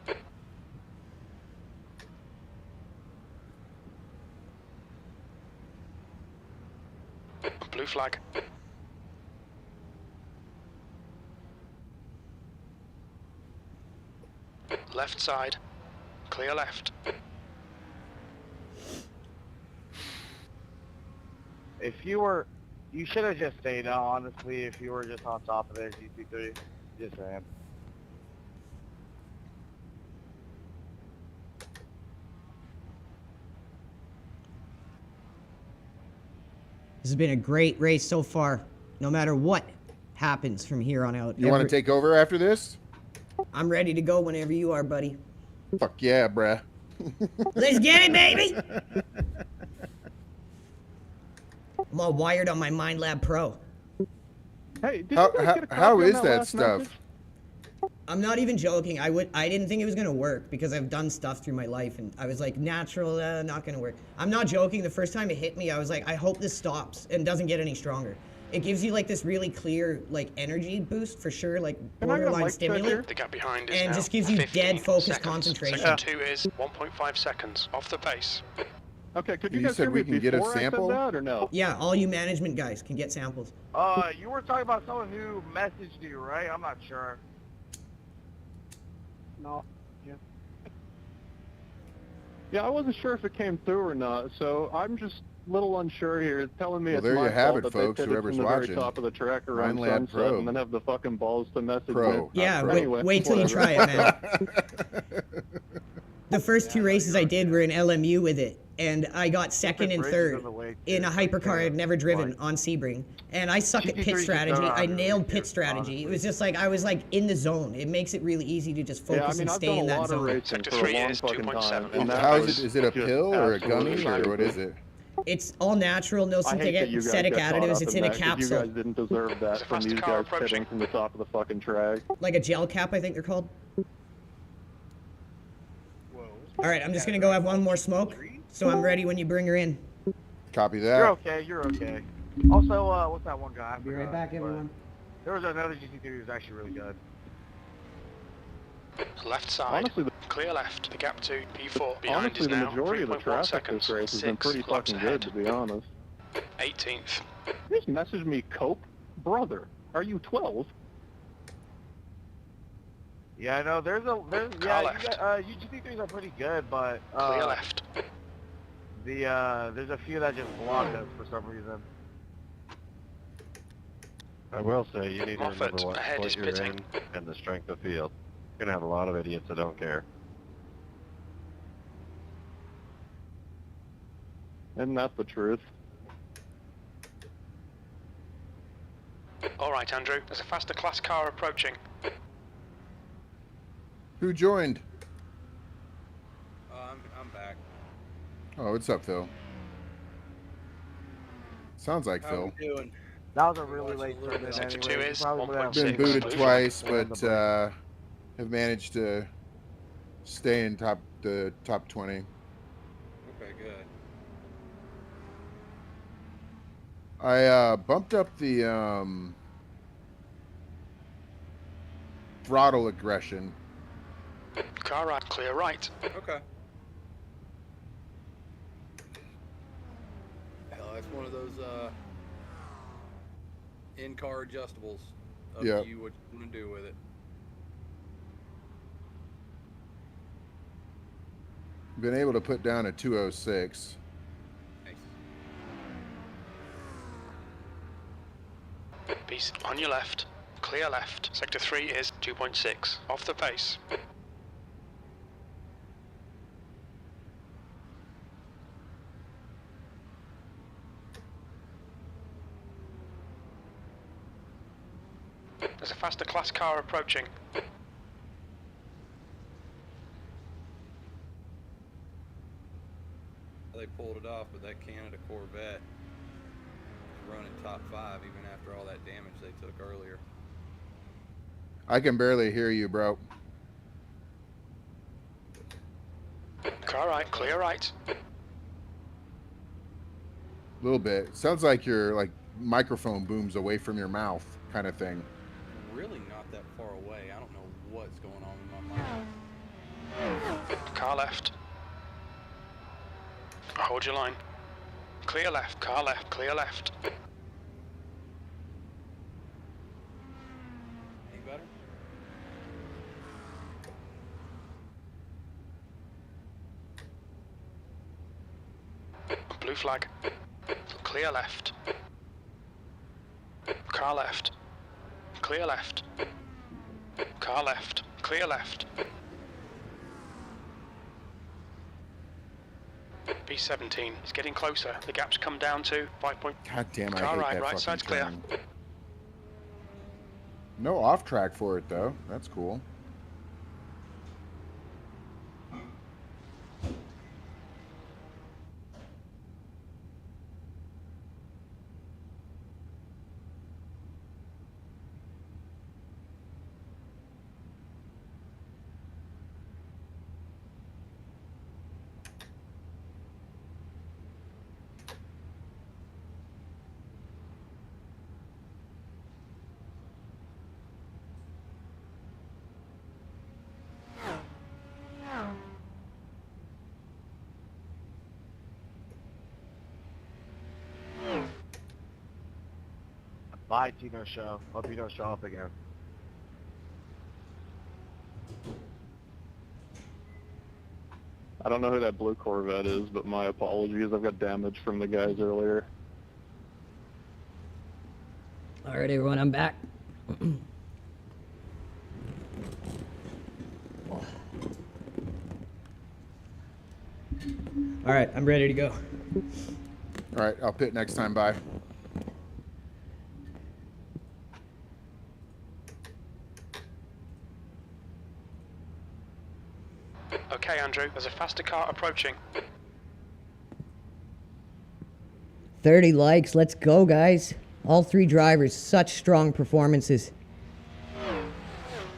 A: Blue flag. Left side. Clear left.
K: If you were, you should have just stayed out, honestly, if you were just on top of their GT3. Just saying.
B: This has been a great race so far. No matter what happens from here on out.
L: You want to take over after this?
B: I'm ready to go whenever you are, buddy.
L: Fuck yeah, bruh.
B: Let's get it, baby! I'm all wired on my MindLab Pro.
H: Hey, did
L: how is that stuff?
H: Message?
B: I'm not even joking. I didn't think it was gonna work because I've done stuff through my life and I was like, natural, not gonna work. I'm not joking. The first time it hit me, I was like, I hope this stops and doesn't get any stronger. It gives you like this really clear like energy boost for sure, like borderline stimulant.
A: The gap behind is
B: And
A: now
B: just gives you
A: 15
B: dead focus
A: seconds.
B: concentration.
A: Section 2 is 1.5 seconds off the pace.
H: Okay, could you
L: You
H: guys
L: said
H: hear
L: we
H: me
L: can get a
H: before I said
L: sample?
H: that, or no?
B: Yeah, all you management guys can get samples.
K: You were talking about someone who messaged you, right? I'm not sure.
H: No. Yeah. Yeah, I wasn't sure if it came through or not, so I'm just a little unsure here. It's telling me
L: Well,
H: it's
L: there
H: my
L: you have
H: fault
L: it,
H: that they
L: folks,
H: pitted
L: whoever's
H: from the
L: watching.
H: very top of the track around
L: MindLab
H: sunset
L: Pro.
H: and then have the fucking balls to message
L: Pro.
H: me.
B: Yeah,
L: Pro.
B: wait till you
H: whatever.
B: try it, man. The first two races I did were in LMU with it, and I got second and third in a hypercar I'd never driven on Sebring. And I suck at pit strategy. I nailed pit strategy. It was just like I was like in the zone. It makes it really easy to just focus and stay in that zone.
A: Sector 3 is 2.7.
H: and
L: How is it? Is it a pill or a gummy or what is it?
B: It's all natural, no
H: I hate that you guys
B: synthetic
H: got caught
B: additives.
H: up
B: It's in a
H: that, 'cause
B: capsule.
H: You guys didn't deserve that from these guys pitting from the top of the fucking track.
B: Like a gel cap, I think they're called. Alright, I'm just gonna go have one more smoke, so I'm ready when you bring her in.
L: Copy that.
K: You're okay, you're okay. Also, what's that one guy?
B: Be right back, everyone.
K: There was another GT3 who was actually really good.
A: Left side.
H: Honestly,
A: Clear left. The gap to P4 behind
H: Honestly,
A: is
H: the
A: now
H: majority of the
A: 3.1
H: traffic
A: seconds.
H: this race has been
A: 6
H: pretty
A: laps
H: fucking
A: ahead.
H: good, to be honest.
A: 18th.
H: Just message me, Cope, brother. Are you 12?
K: Yeah, I know. There's
A: Car
K: yeah,
A: left.
K: UGC3s are pretty good, but
A: Clear left.
K: there's a few that just block us for some reason.
D: I will say you need to
A: Moffat,
D: remember what
A: ahead
D: sport
A: is
D: you're
A: pitting.
D: in and the strength of field. You're gonna have a lot of idiots that don't care.
H: Isn't that the truth?
A: All right, Andrew. There's a faster class car approaching.
L: Who joined?
C: I'm back.
L: Oh, what's up, Phil? Sounds like
C: How
L: Phil.
C: we doing?
K: That was a really late turn in
A: Sector 2
K: anyway.
A: is
L: Been booted twice, but have managed to stay in the top 20.
C: Okay, good.
L: I bumped up the throttle aggression.
A: Car right, clear right.
C: Okay. Hell, that's one of those in-car adjustables. Up
L: Yep.
C: to you what you want to do with it.
L: Been able to put down a 206.
A: Beast on your left. Clear left. Sector 3 is 2.6. Off the pace. There's a faster class car approaching.
C: They pulled it off, but that Canada Corvette is running top 5 even after all that damage they took earlier.
L: I can barely hear you, bro.
A: Car right, clear right.
L: A little bit. Sounds like your microphone booms away from your mouth, kind of thing.
C: Really not that far away. I don't know what's going on in my mind.
A: Car left. Hold your line. Clear left, car left, clear left.
C: Any better?
A: Blue flag. Clear left. Car left. Clear left. Car left. Clear left. B17 is getting closer. The gap's come down to 5 point.
L: God damn, I
A: Car
L: hate
A: right,
L: that
A: right
L: fucking
A: side's clear.
L: turn. No off track for it though. That's cool.
K: Bye, Tino Show. Hope you don't show up again.
H: I don't know who that blue Corvette is, but my apologies. I've got damage from the guys earlier.
B: All right, everyone, I'm back. All right, I'm ready to go.
L: All right, I'll pit next time. Bye.
A: Okay, Andrew, there's a faster car approaching.
B: 30 likes. Let's go, guys. All three drivers, such strong performances.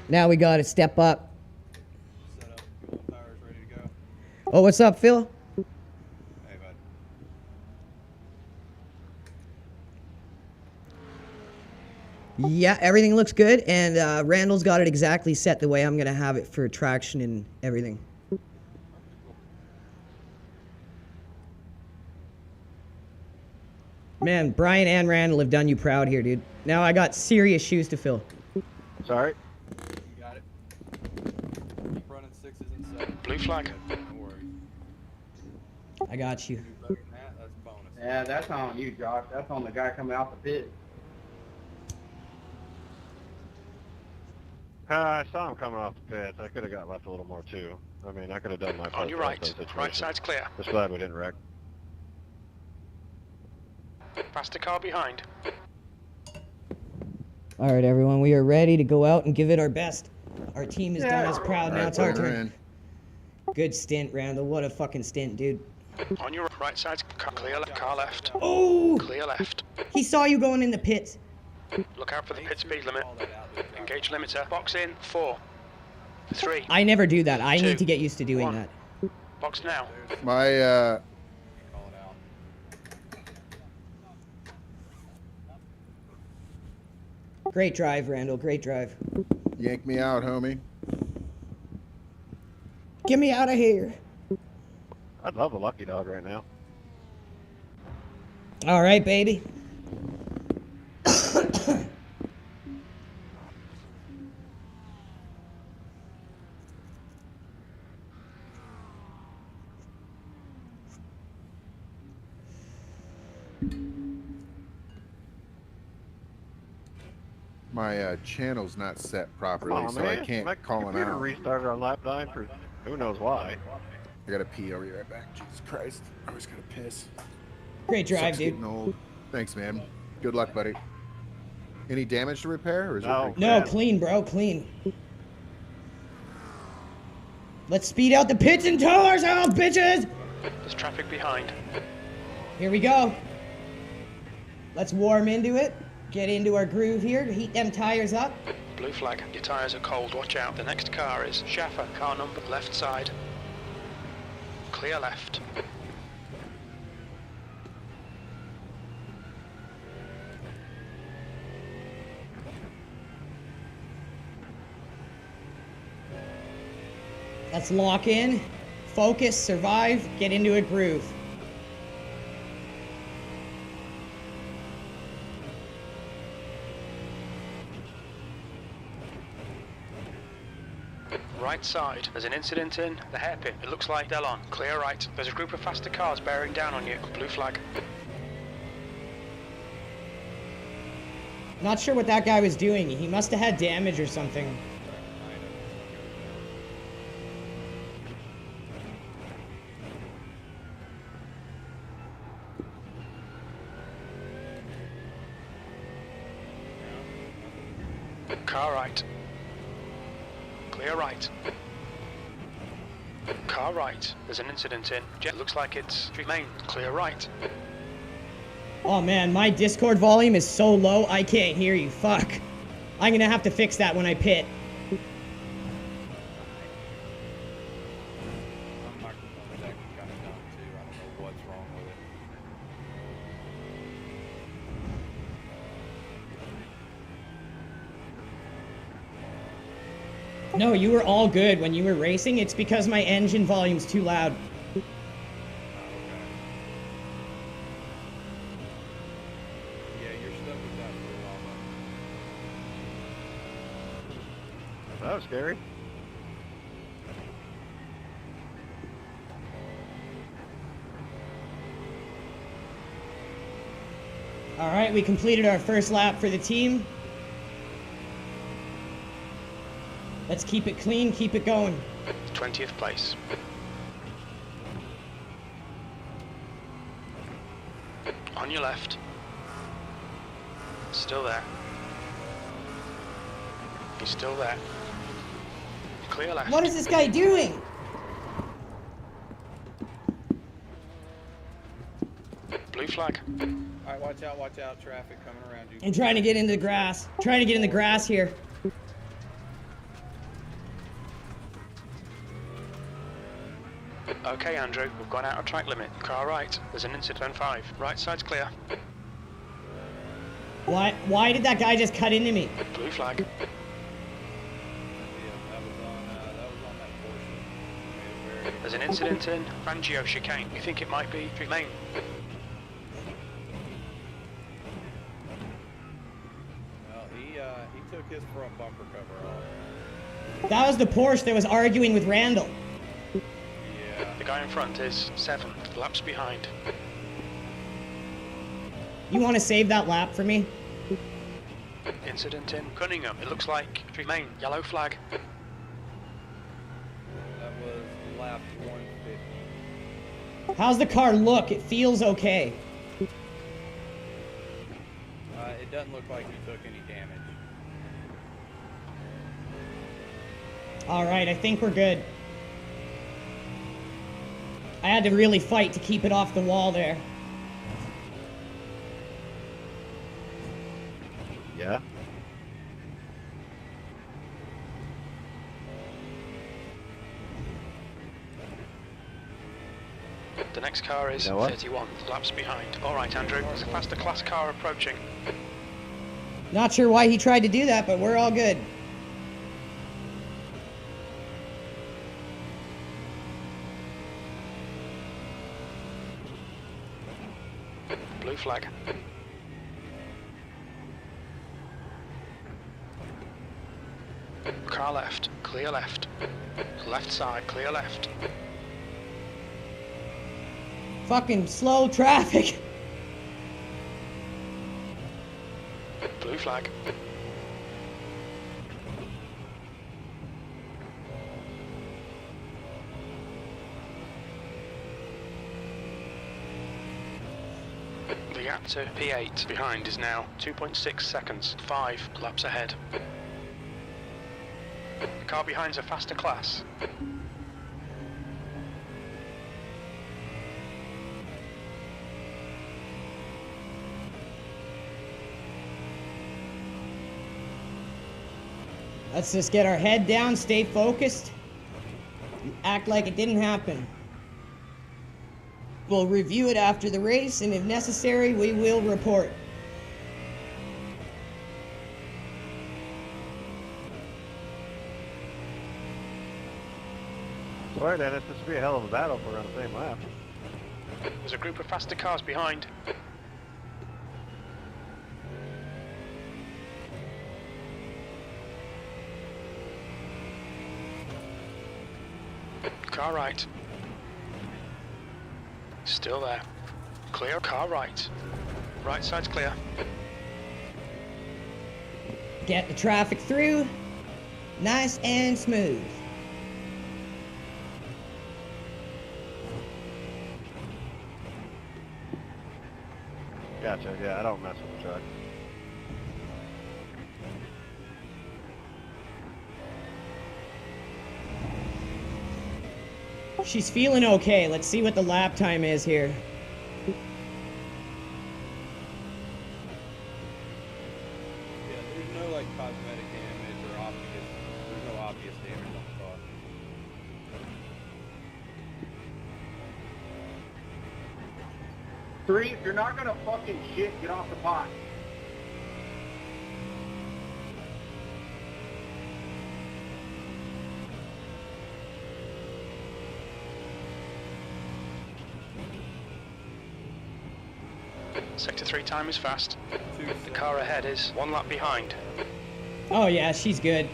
B: Now we got to step up.
C: Set up. Fuel power's ready to go.
B: Oh, what's up, Phil?
C: Hey, bud.
B: Yeah, everything looks good, and Randall's got it exactly set the way I'm going to have it for traction and everything. Man, Brian and Randall have done you proud here, dude. Now I got serious shoes to fill.
H: Sorry.
C: You got it. Keep running 6s and 7s.
A: Blue flag.
C: No worries.
B: I got you.
C: Do better than that, that's bonus.
K: Yeah, that's on you, Josh. That's on the guy coming out the pit.
D: I saw him coming off the pits. I could have got left a little more too. I mean, I could have done my part.
A: On your right. Right side's clear.
D: Just glad we didn't wreck.
A: Faster car behind.
B: All right, everyone, we are ready to go out and give it our best. Our team has done us proud. Now it's our turn. Good stint, Randall. What a fucking stint, dude.
A: On your right side's clear. Car left.
B: Oh!
A: Clear left.
B: He saw you going in the pits.
A: Look out for the pit speed limit. Engage limiter. Box in. 4, 3.
B: I never do that. I
A: 2,
B: need to get used to doing
A: 1.
B: that.
A: Box now.
L: My
B: Great drive, Randall. Great drive.
L: yank me out, homie.
B: Get me out of here.
D: I'd love a lucky dog right now.
B: All right, baby.
L: My channel's not set properly, so I can't
D: My
L: call him
D: computer
L: out.
D: restarted on lap 9 for who knows why.
L: I gotta pee. I'll be right back. Jesus Christ. I always gotta piss.
B: Great drive,
L: Sucks
B: dude.
L: getting old. Thanks, man. Good luck, buddy. Any damage to repair, or is it?
B: No, clean, bro. Clean. Let's speed out the pits and tow ourselves, bitches!
A: There's traffic behind.
B: Here we go. Let's warm into it. Get into our groove here to heat them tires up.
A: Blue flag. Your tyres are cold. Watch out. The next car is Schaffer. Car number left side. Clear left.
B: Let's lock in, focus, survive, get into a groove.
A: Right side. There's an incident in the hairpin. It looks like they're on. Clear right. There's a group of faster cars bearing down on you. Blue flag.
B: Not sure what that guy was doing. He must have had damage or something.
A: Car right. Clear right. Car right. There's an incident in. Jet looks like it's main. Clear right.
B: Oh man, my Discord volume is so low I can't hear you. Fuck. I'm gonna have to fix that when I pit.
C: My microphone is actually kind of dumb too. I don't know what's wrong with it.
B: No, you were all good when you were racing. It's because my engine volume's too loud.
C: Yeah, you're stuck with that for a while.
D: That was scary.
B: All right, we completed our first lap for the team. Let's keep it clean, keep it going.
A: 20th place. On your left. Still there. He's still there. Clear left.
B: What is this guy doing?
A: Blue flag.
C: Alright, watch out, traffic coming around you.
B: I'm trying to get into the grass. Trying to get in the grass here.
A: Okay, Andrew, we've gone out of track limit. Car right. There's an incident 5. Right side's clear.
B: Why did that guy just cut into me?
A: Blue flag. There's an incident in Fangio chicane. You think it might be main.
C: front bumper cover off.
B: That was the Porsche that was arguing with Randall.
A: Yeah. The guy in front is 7 laps behind.
B: You want to save that lap for me?
A: Incident in Cunningham. It looks like main yellow flag.
C: That was lap 150.
B: How's the car look? It feels okay.
C: It doesn't look like he took any damage.
B: All right, I think we're good. I had to really fight to keep it off the wall there.
D: Yeah.
A: The next car is 31 laps behind. All right, Andrew. There's a faster class car approaching.
B: Not sure why he tried to do that, but we're all good.
A: Blue flag. Car left, clear left. Left side, clear left.
B: Fucking slow traffic.
A: Blue flag. The gap to P8 behind is now 2.6 seconds, 5 laps ahead. The car behind's a faster class.
B: Let's just get our head down, stay focused, act like it didn't happen. We'll review it after the race, and if necessary, we will report.
D: Sorry, Dennis, this would be a hell of a battle if we're on the same lap.
A: There's a group of faster cars behind. Car right. Still there. Clear, car right. Right side's clear.
B: Get the traffic through, nice and smooth.
D: Gotcha, yeah, I don't mess with the truck.
B: She's feeling okay. Let's see what the lap time is here.
C: Yeah, there's no like cosmetic damage or obvious. There's no obvious damage on the car.
E: Three, if you're not gonna fucking shit, get off the pot.
A: Sector 3 time is fast. The car ahead is 1 lap behind.
B: Oh yeah, she's good.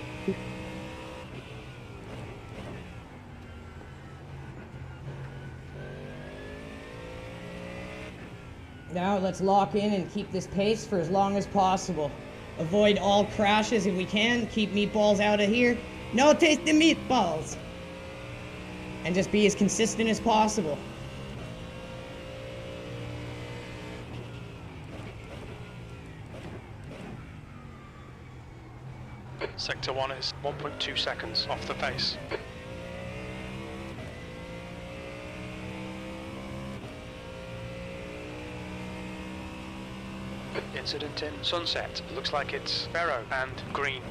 B: Now let's lock in and keep this pace for as long as possible. Avoid all crashes if we can. Keep meatballs out of here. No tasty meatballs. And just be as consistent as possible.
A: Sector 1 is 1.2 seconds off the pace. Incident in Sunset. Looks like it's Barrow and Green.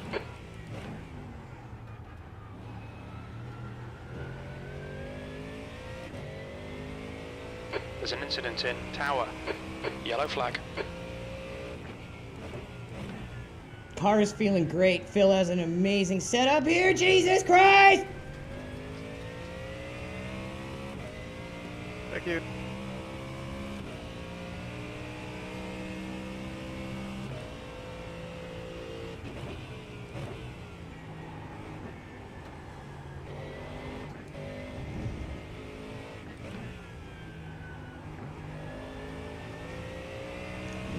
A: There's an incident in Tower. Yellow flag.
B: Car is feeling great. Phil has an amazing setup here. Jesus Christ!
D: Thank you.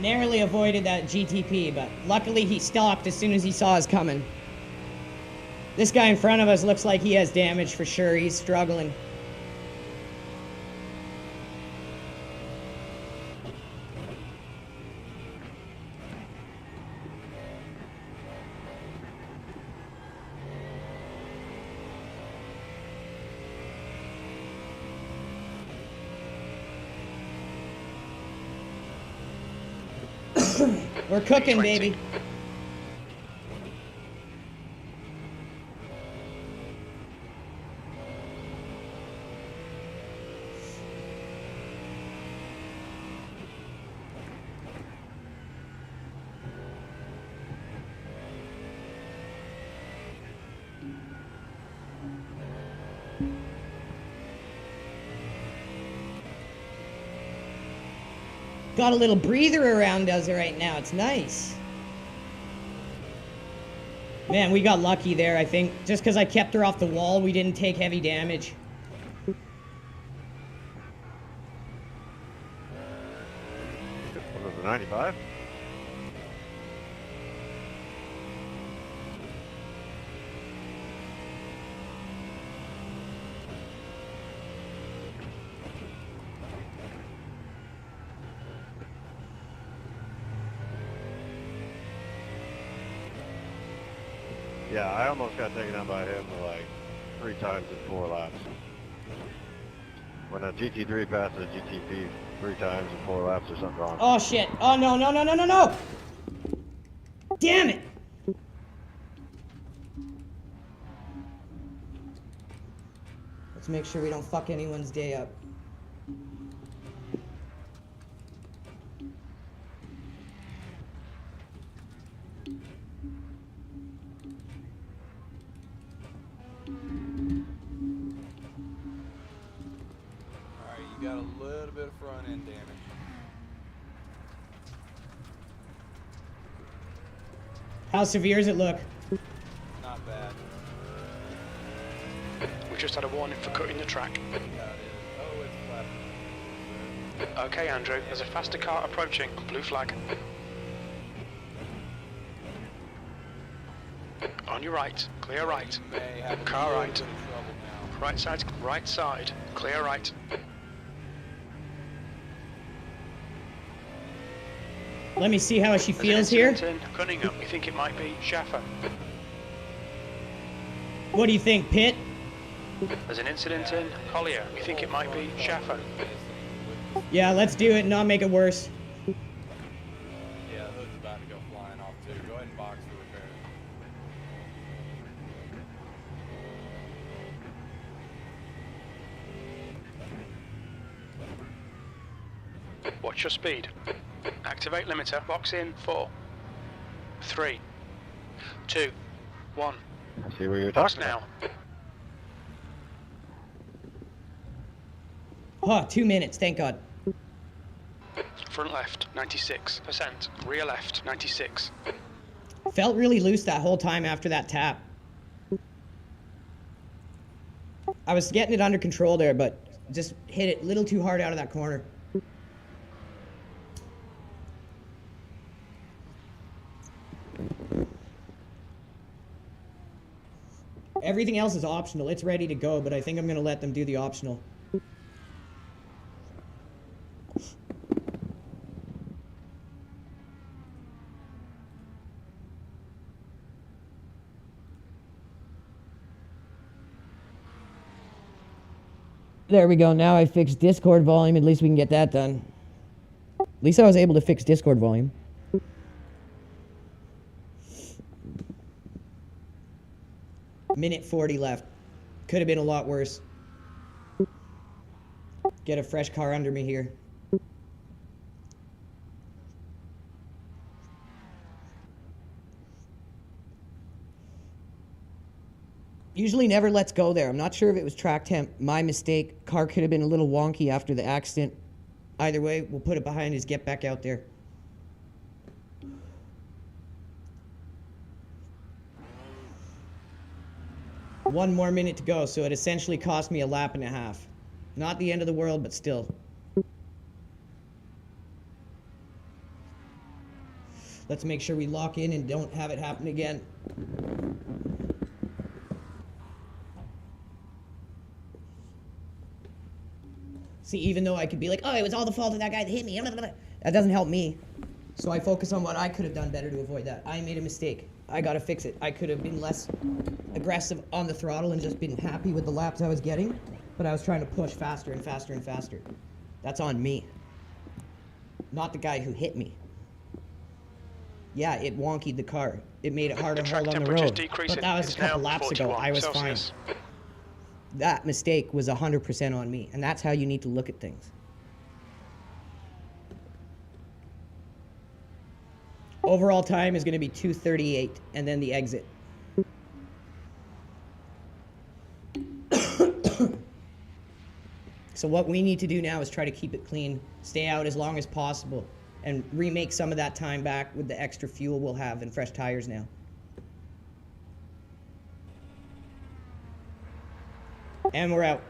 B: Narrowly avoided that GTP, but luckily he stopped as soon as he saw us coming. This guy in front of us looks like he has damage for sure. He's struggling. We're cooking, baby. Got a little breather around us right now. It's nice. Man, we got lucky there, I think. Just because I kept her off the wall, we didn't take heavy damage.
D: What was it, 95? Yeah, I almost got taken out by him like 3 times in 4 laps. When a GT3 passes a GTP 3 times in 4 laps, there's something wrong.
B: Oh shit. Oh no, no, no, no, no, no! Damn it! Let's make sure we don't fuck anyone's day up.
C: You got a little bit of front end damage.
B: How severe does it look?
C: Not bad.
A: We just had a warning for cutting the track.
C: Yeah, it is. Oh, it's flat.
A: Okay, Andrew, there's a faster car approaching. Blue flag. On your right. Clear right. Car right. Right side. Right side. Clear right.
B: Let me see how she
A: There's
B: feels
A: an
B: here.
A: incident in Cunningham. We think it might be Schaffer.
B: What do you think, Pitt?
A: There's an incident in Collier. We think it might be Schaffer.
B: Yeah, let's do it and not make it worse.
C: Yeah, the hood's about to go flying off too. Go ahead and box for repair.
A: Watch your speed. Activate limiter. Box in 4, 3, 2, 1.
D: I see what you're talking
A: now.
B: Oh, 2 minutes, thank God.
A: Front left, 96%. Rear left, 96.
B: Felt really loose that whole time after that tap. I was getting it under control there, but just hit it a little too hard out of that corner. Everything else is optional. It's ready to go, but I think I'm going to let them do the optional. There we go. Now I fixed Discord volume. At least we can get that done. At least I was able to fix Discord volume. Minute 40 left. Could have been a lot worse. Get a fresh car under me here. Usually never lets go there. I'm not sure if it was track temp. My mistake. Car could have been a little wonky after the accident. Either way, we'll put it behind us, get back out there. One more minute to go, so it essentially cost me a lap and a half. Not the end of the world, but still. Let's make sure we lock in and don't have it happen again. See, even though I could be like, oh, it was all the fault of that guy that hit me. That doesn't help me. So I focus on what I could have done better to avoid that. I made a mistake. I gotta fix it. I could have been less aggressive on the throttle and just been happy with the laps I was getting, but I was trying to push faster and faster and faster. That's on me. Not the guy who hit me. Yeah, it wonkied the car. It made it harder to hold on the road. But that was a couple laps ago. I was fine. That mistake was 100% on me, and that's how you need to look at things. Overall time is going to be 2:38, and then the exit. So what we need to do now is try to keep it clean, stay out as long as possible, and remake some of that time back with the extra fuel we'll have and fresh tires now. And we're out.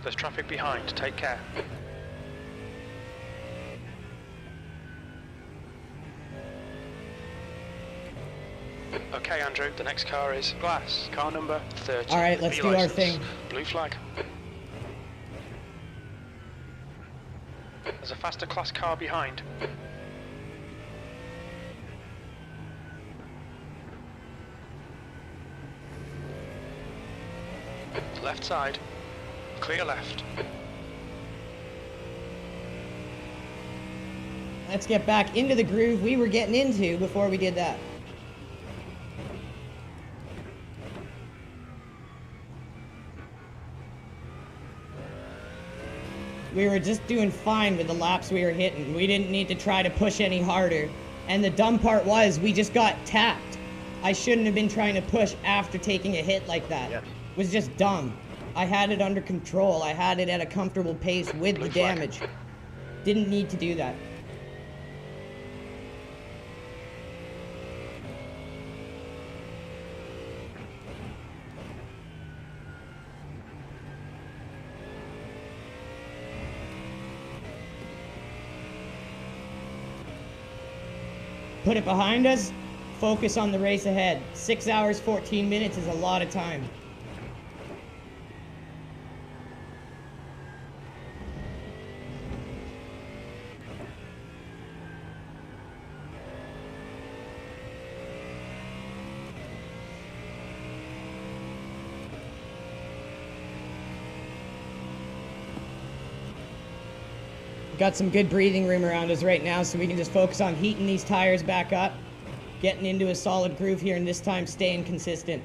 A: There's traffic behind, take care. Okay, Andrew, the next car is glass, car number 30.
B: All right, let's do our thing.
A: Blue flag. There's a faster class car behind. Left side. Clear left.
B: Let's get back into the groove we were getting into before we did that. We were just doing fine with the laps we were hitting. We didn't need to try to push any harder. And the dumb part was we just got tapped. I shouldn't have been trying to push after taking a hit like that. It was just dumb. I had it under control. I had it at a comfortable pace with the damage. Didn't need to do that. Put it behind us, focus on the race ahead. 6 hours, 14 minutes is a lot of time. Got some good breathing room around us right now, so we can just focus on heating these tires back up, getting into a solid groove here, and this time staying consistent.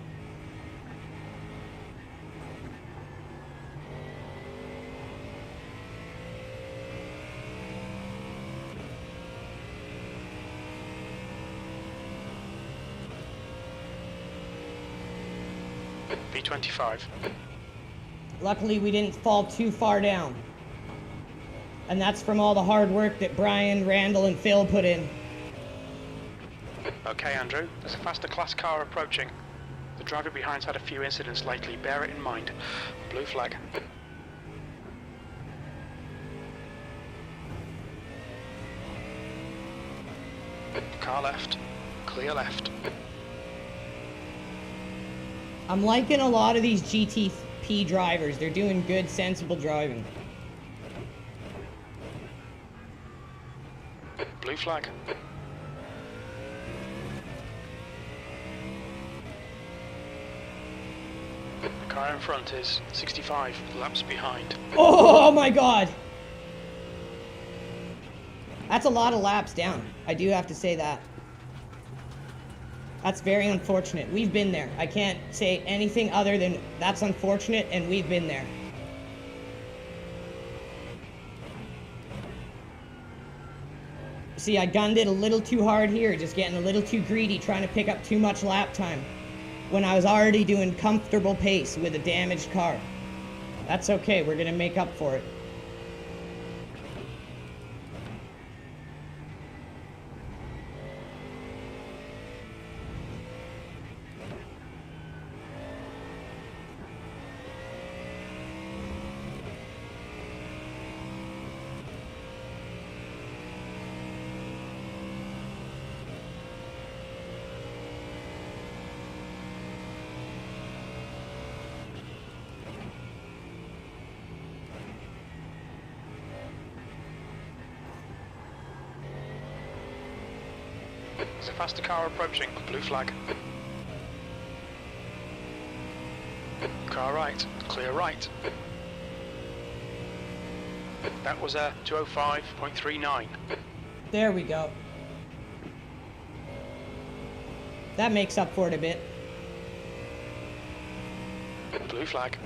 A: B25.
B: Luckily, we didn't fall too far down. And that's from all the hard work that Brian, Randall, and Phil put in.
A: Okay, Andrew, there's a faster class car approaching. The driver behind's had a few incidents lately, bear it in mind. Blue flag. Car left. Clear left.
B: I'm liking a lot of these GTP drivers. They're doing good, sensible driving.
A: Blue flag. The car in front is 65 laps behind.
B: Oh my god! That's a lot of laps down. I do have to say that. That's very unfortunate. We've been there. I can't say anything other than that's unfortunate, and we've been there. See, I gunned it a little too hard here, just getting a little too greedy, trying to pick up too much lap time when I was already doing comfortable pace with a damaged car. That's okay, we're gonna make up for it.
A: There's a faster car approaching. Blue flag. Car right. Clear right. That was a 205.39.
B: There we go. That makes up for it a bit.
A: Blue flag.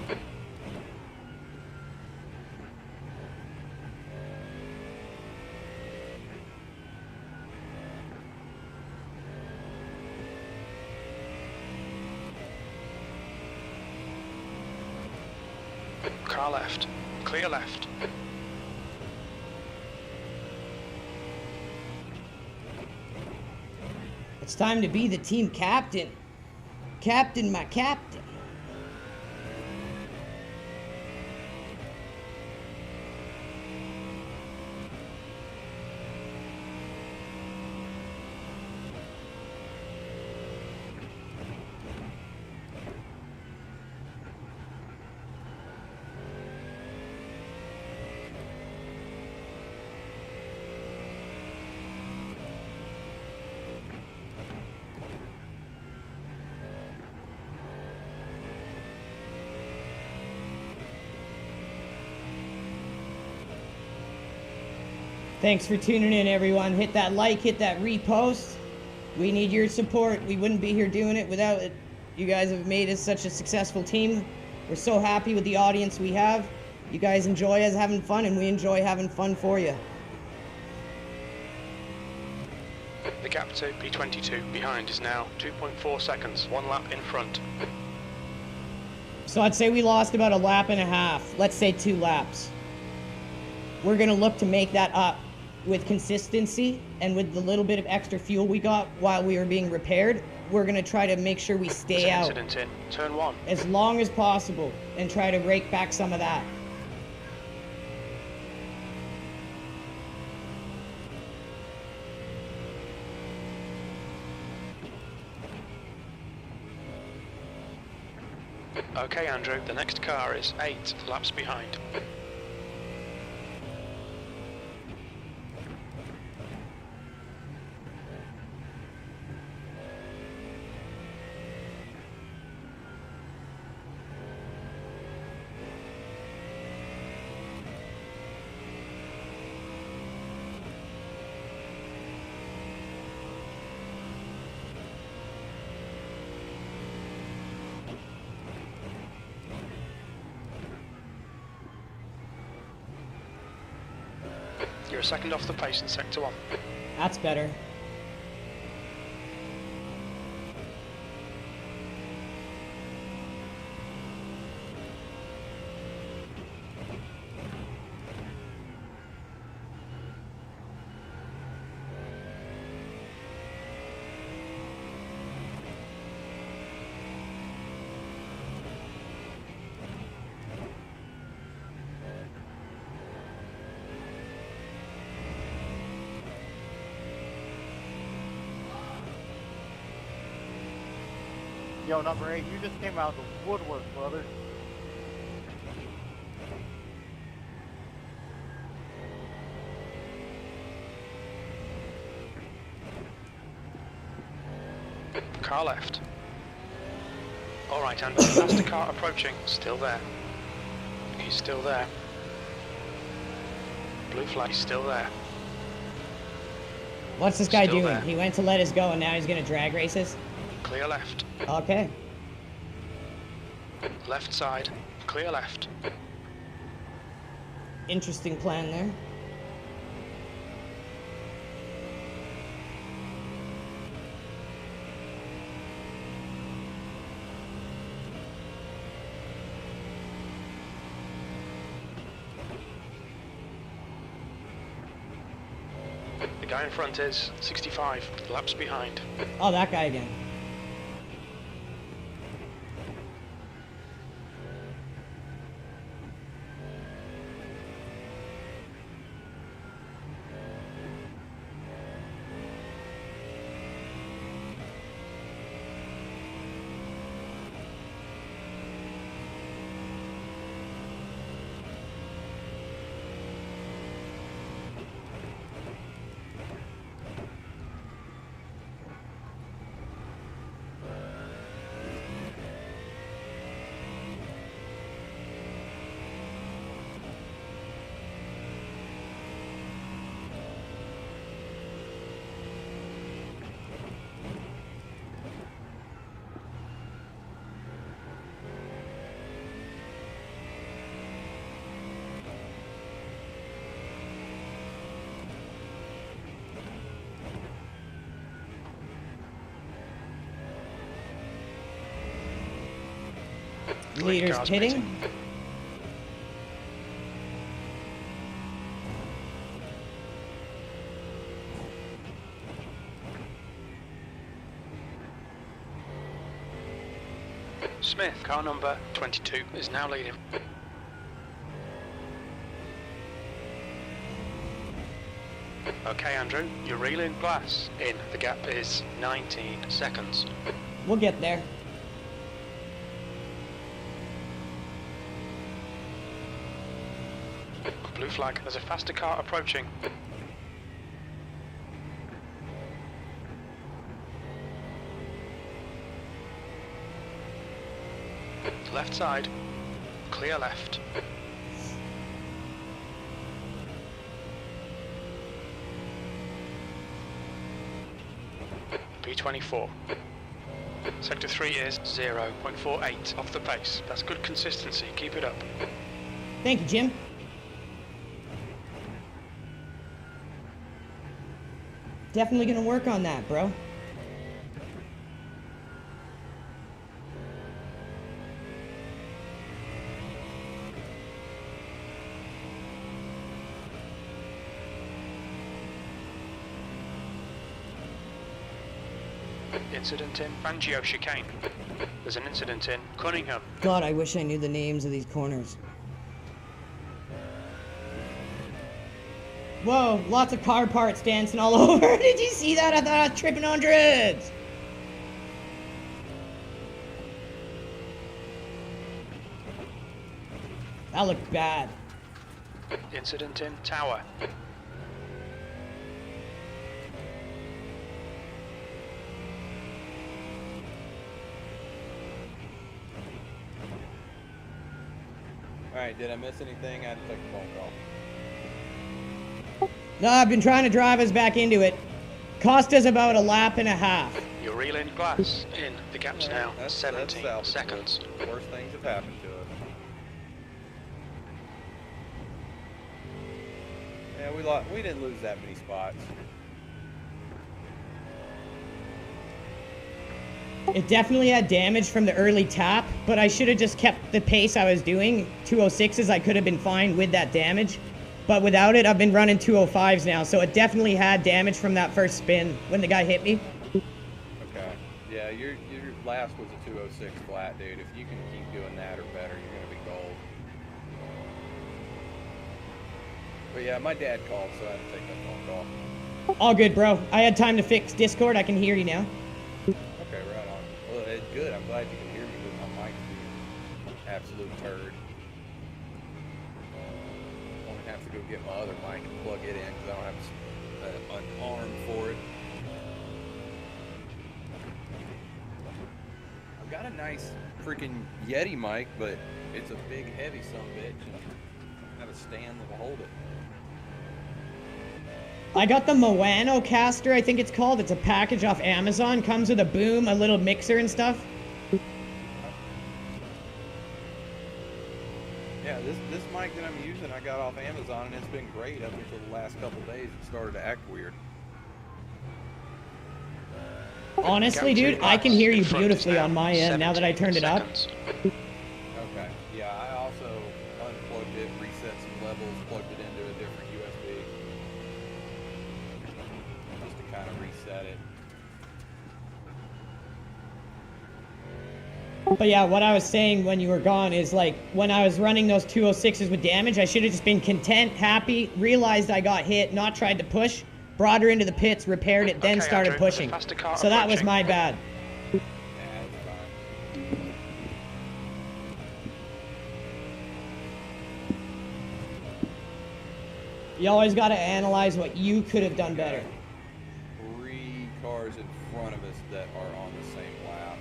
A: Car left. Clear left.
B: It's time to be the team captain. Captain, my captain. Thanks for tuning in, everyone. Hit that like, hit that repost. We need your support. We wouldn't be here doing it without it. You guys have made us such a successful team. We're so happy with the audience we have. You guys enjoy us having fun, and we enjoy having fun for you.
A: The gap to P22 behind is now 2.4 seconds, 1 lap in front.
B: So I'd say we lost about a lap and a half. Let's say 2 laps. We're going to look to make that up with consistency, and with the little bit of extra fuel we got while we were being repaired, we're going to try to make sure we stay out
A: incident in turn 1
B: as long as possible and try to rake back some of that.
A: Okay, Andrew, the next car is 8 laps behind. You're a second off the pace in sector 1.
B: That's better.
K: Yo, number 8, you just came out of the woodwork, brother.
A: Car left. Alright, Andrew, faster car approaching. Still there. He's still there. Blue flag, still there.
B: What's this guy
A: Still
B: doing?
A: there.
B: He went to let us go and now he's going to drag race us?
A: Clear left.
B: Okay.
A: Left side. Clear left.
B: Interesting plan there.
A: The guy in front is 65 laps behind.
B: Oh, that guy again. Leaders
A: cars
B: pitting.
A: Smith, car number 22, is now leading. Okay, Andrew, you're reeling glass in. The gap is 19 seconds.
B: We'll get there.
A: Blue flag, there's a faster car approaching. Left side, clear left. P24. Sector 3 is 0.48 off the pace. That's good consistency, keep it up.
B: Thank you, Jim. Definitely gonna work on that, bro.
A: Incident in Fangio chicane. There's an incident in Cunningham.
B: God, I wish I knew the names of these corners. Whoa, lots of car parts dancing all over. Did you see that? I thought I was tripping on drugs. That looked bad.
A: Incident in Tower.
C: Alright, did I miss anything? I had to take a phone call.
B: No, I've been trying to drive us back into it. Cost us about a lap and a half.
A: You're reeling glass in. The gap's now 17 seconds.
C: Worst things have happened to us. Yeah, we didn't lose that many spots.
B: It definitely had damage from the early tap, but I should have just kept the pace I was doing. 206s, I could have been fine with that damage. But without it, I've been running 205s now, so it definitely had damage from that first spin when the guy hit me.
C: Okay. Yeah, your last was a 206 flat, dude. If you can keep doing that or better, you're going to be gold. But yeah, my dad called, so I had to take that phone call.
B: All good, bro. I had time to fix Discord. I can hear you now.
C: Okay, right on. Well, it's good. I'm glad you can hear me with my mic being absolute turd. I'm going to have to go get my other mic and plug it in because I don't have an arm for it. I've got a nice freaking Yeti mic, but it's a big, heavy sumbitch, and I have a stand that'll hold it.
B: I got the Moano caster, I think it's called. It's a package off Amazon. Comes with a boom, a little mixer and stuff.
C: Yeah, this mic that I'm using I got off Amazon, and it's been great up until the last couple days. It started to act weird.
B: Honestly, dude, I can hear you beautifully on my end now that I turned it up.
C: Okay. Yeah, I also unplugged it, reset some levels, plugged it into a different USB. Just to kind of reset it.
B: But yeah, what I was saying when you were gone is like, when I was running those 206s with damage, I should have just been content, happy, realized I got hit, not tried to push, brought her into the pits, repaired it, then started
A: Andrew,
B: pushing. So that was my bad. You always got to analyze what you could have done better.
C: 3 cars in front of us that are on the same lap.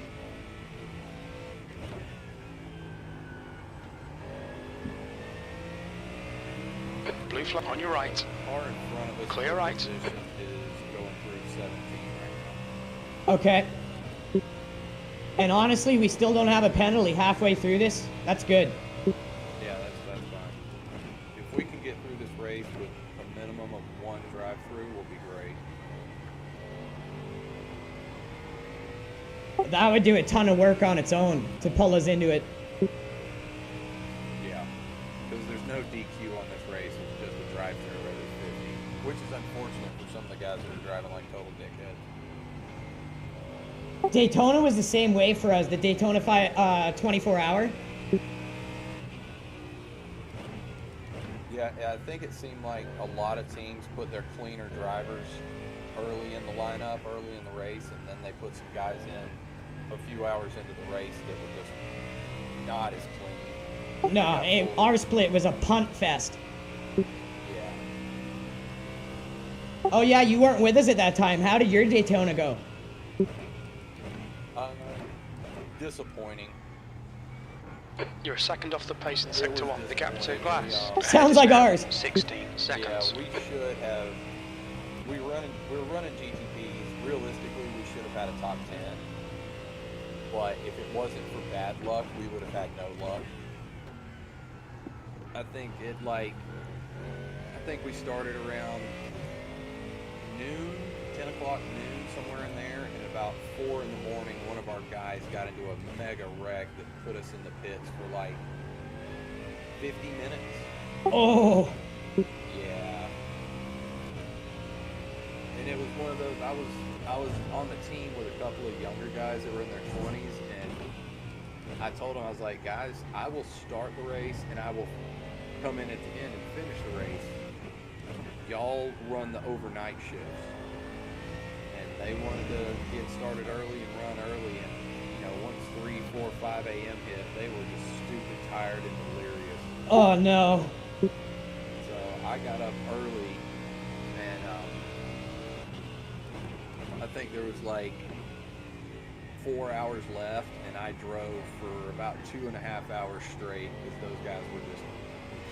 A: Blue flag on your right.
C: Car in front of us.
A: Clear right.
C: Position is going through 17 right now.
B: Okay. And honestly, we still don't have a penalty halfway through this. That's good.
C: Yeah, that's fine. If we can get through this race with a minimum of 1 drive-through, we'll be great.
B: That would do a ton of work on its own to pull us into it.
C: no DQ on this race. It's just a drive-through every 50, which is unfortunate for some of the guys that are driving like total dickheads.
B: Daytona was the same way for us. The Daytona 24-hour.
C: Yeah, I think it seemed like a lot of teams put their cleaner drivers early in the lineup, early in the race, and then they put some guys in a few hours into the race that were just not as clean.
B: No, our split was a punt fest.
C: Yeah.
B: Oh yeah, you weren't with us at that time. How did your Daytona go?
C: Disappointing.
A: You're a second off the pace in Sector 1. The gap to glass.
B: Sounds like ours.
A: 16 seconds.
C: Yeah, we should have. We're running GTPs. Realistically, we should have had a top 10. But if it wasn't for bad luck, we would have had no luck. I think we started around noon, 10 o'clock noon, somewhere in there, and about 4 in the morning, one of our guys got into a mega wreck that put us in the pits for like 50 minutes.
B: Oh.
C: Yeah. And it was one of those, I was on the team with a couple of younger guys that were in their 20s, and I told them, I was like, guys, I will start the race and I will come in at the end and finish the race. Y'all run the overnight shifts. And they wanted to get started early and run early, and once 3, 4, 5 a.m. hit, they were just stupid tired and delirious.
B: Oh no.
C: So I got up early, and I think there was like 4 hours left, and I drove for about 2.5 hours straight because those guys were just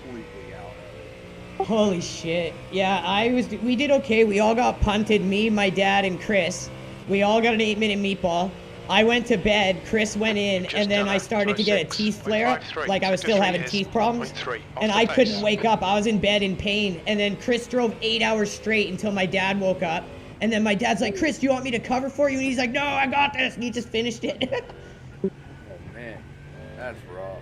C: completely out of it.
B: Holy shit. Yeah, we did okay. We all got punted, me, my dad, and Chris. We all got an 8-minute meatball. I went to bed, Chris went in, and then I started to get a teeth flare. Like I was still having teeth problems. And I couldn't wake up. I was in bed in pain. And then Chris drove 8 hours straight until my dad woke up. And then my dad's like, Chris, do you want me to cover for you? And he's like, no, I got this. And he just finished it.
C: Oh man, that's rough.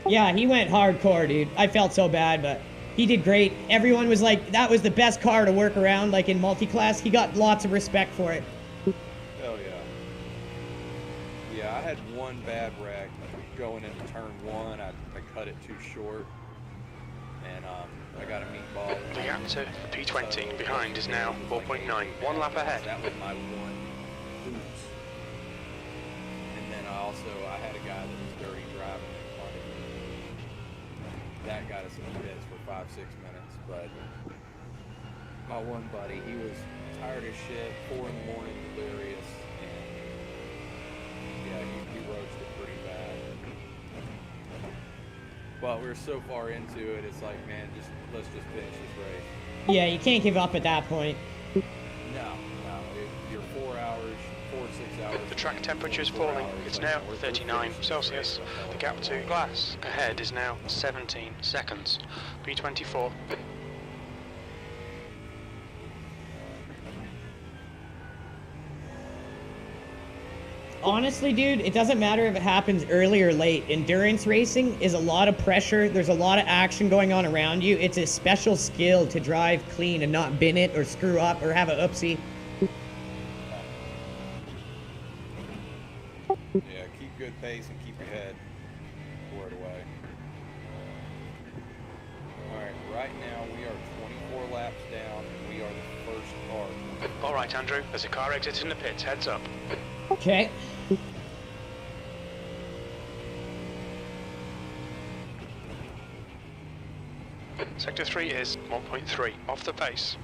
B: Yeah, he went hardcore, dude. I felt so bad, but he did great. Everyone was like, that was the best car to work around, like in multi-class. He got lots of respect for it.
C: Hell yeah. Yeah, I had one bad wreck going into turn 1. I cut it too short, and I got a meatball.
A: The gap to P20 behind is now 4.9. 1 lap ahead.
C: That was my one boost. And then I had a guy that was dirty driving in front of me. That got us in the pits for 5-6 minutes, but my one buddy, he was tired as shit, 4 in the morning, delirious, and yeah, he roached it pretty bad. But we're so far into it, it's like, man, let's just finish this race.
B: Yeah, you can't give up at that point.
C: No, you're 4 hours, 4-6 hours.
A: The track temperature is falling. It's now 39 Celsius. The gap to glass ahead is now 17 seconds. P24.
B: Honestly, dude, it doesn't matter if it happens early or late. Endurance racing is a lot of pressure. There's a lot of action going on around you. It's a special skill to drive clean and not bin it or screw up or have a oopsie.
C: Yeah, keep good pace and keep your head squared away. Alright, right now we are 24 laps down and we are the first car.
A: Alright, Andrew, there's a car exiting the pits. Heads up.
B: Okay.
A: Sector 3 is 1.3, off the pace.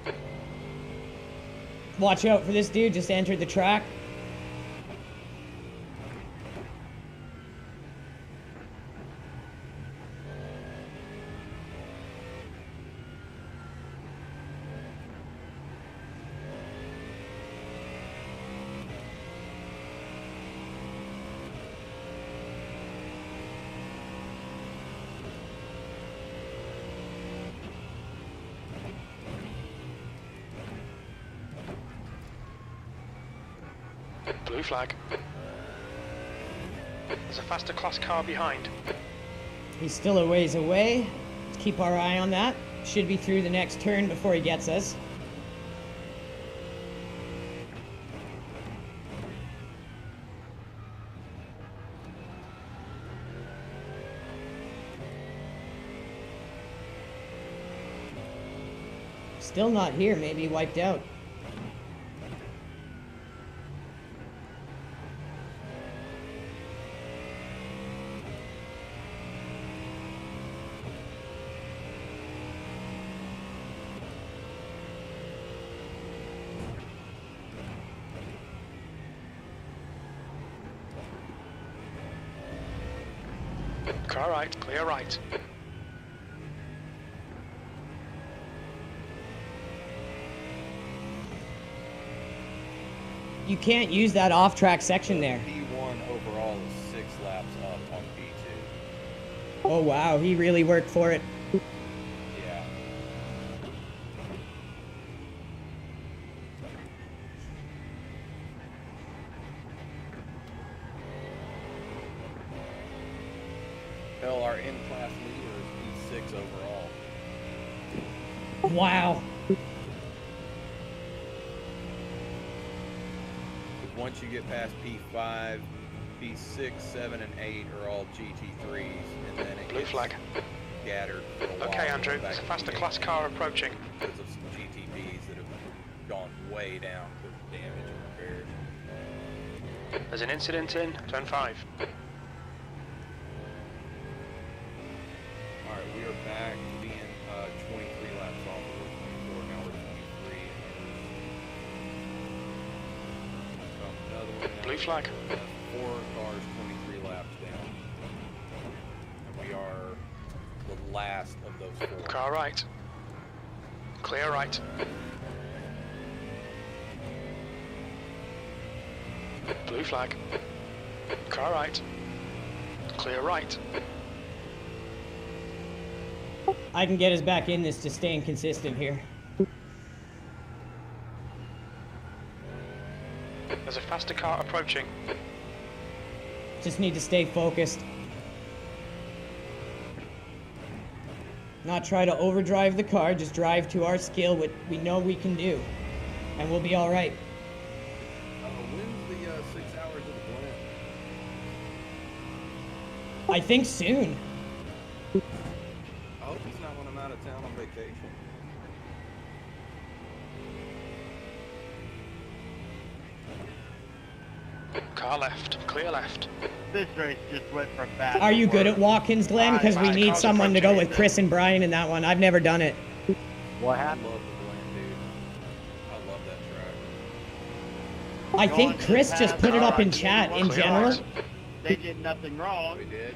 B: Watch out for this dude, just entered the track.
A: Blue flag. There's a faster class car behind.
B: He's still a ways away. Let's keep our eye on that. Should be through the next turn before he gets us. Still not here, maybe wiped out.
A: Car right, clear right.
B: You can't use that off-track section there.
C: P1 overall is 6 laps up on P2.
B: Oh wow, he really worked for it.
C: Yeah. Hell, our in-class leader is P6 overall.
B: Wow.
C: Once you get past P5, P6, 7, and 8 are all GT3s, and then it
A: Blue
C: gets
A: flag.
C: scattered for a while.
A: Okay, Andrew,
C: back
A: there's a
C: to
A: faster
C: P8
A: class car approaching.
C: because of some GTBs that have gone way down with damage and repairs.
A: There's an incident in turn 5.
C: Alright, we are back to being 23 laps off. We were 24, now we're 23. Another one now.
A: Blue flag.
C: 4 cars 23 laps down. And we are the last of those 4.
A: Car right. Clear right. Blue flag. Car right. Clear right.
B: I can get us back in this to staying consistent here.
A: There's a faster car approaching.
B: Just need to stay focused. Not try to overdrive the car, just drive to our skill, what we know we can do. And we'll be alright.
C: When's the 6 hours of the blend?
B: I think soon.
C: I hope it's not when I'm out of town on vacation.
A: Car left. Clear left.
E: This race just went from bad.
B: Are you
E: to
B: good at
E: worse.
B: walk-ins, Glenn? Because we need someone to go with Chris and Brian in that one. I've never done it.
K: What
C: I
K: happened?
C: love the blend, dude. I love that track.
B: I think Chris just put it up in chat in general.
E: They did nothing wrong.
C: We did.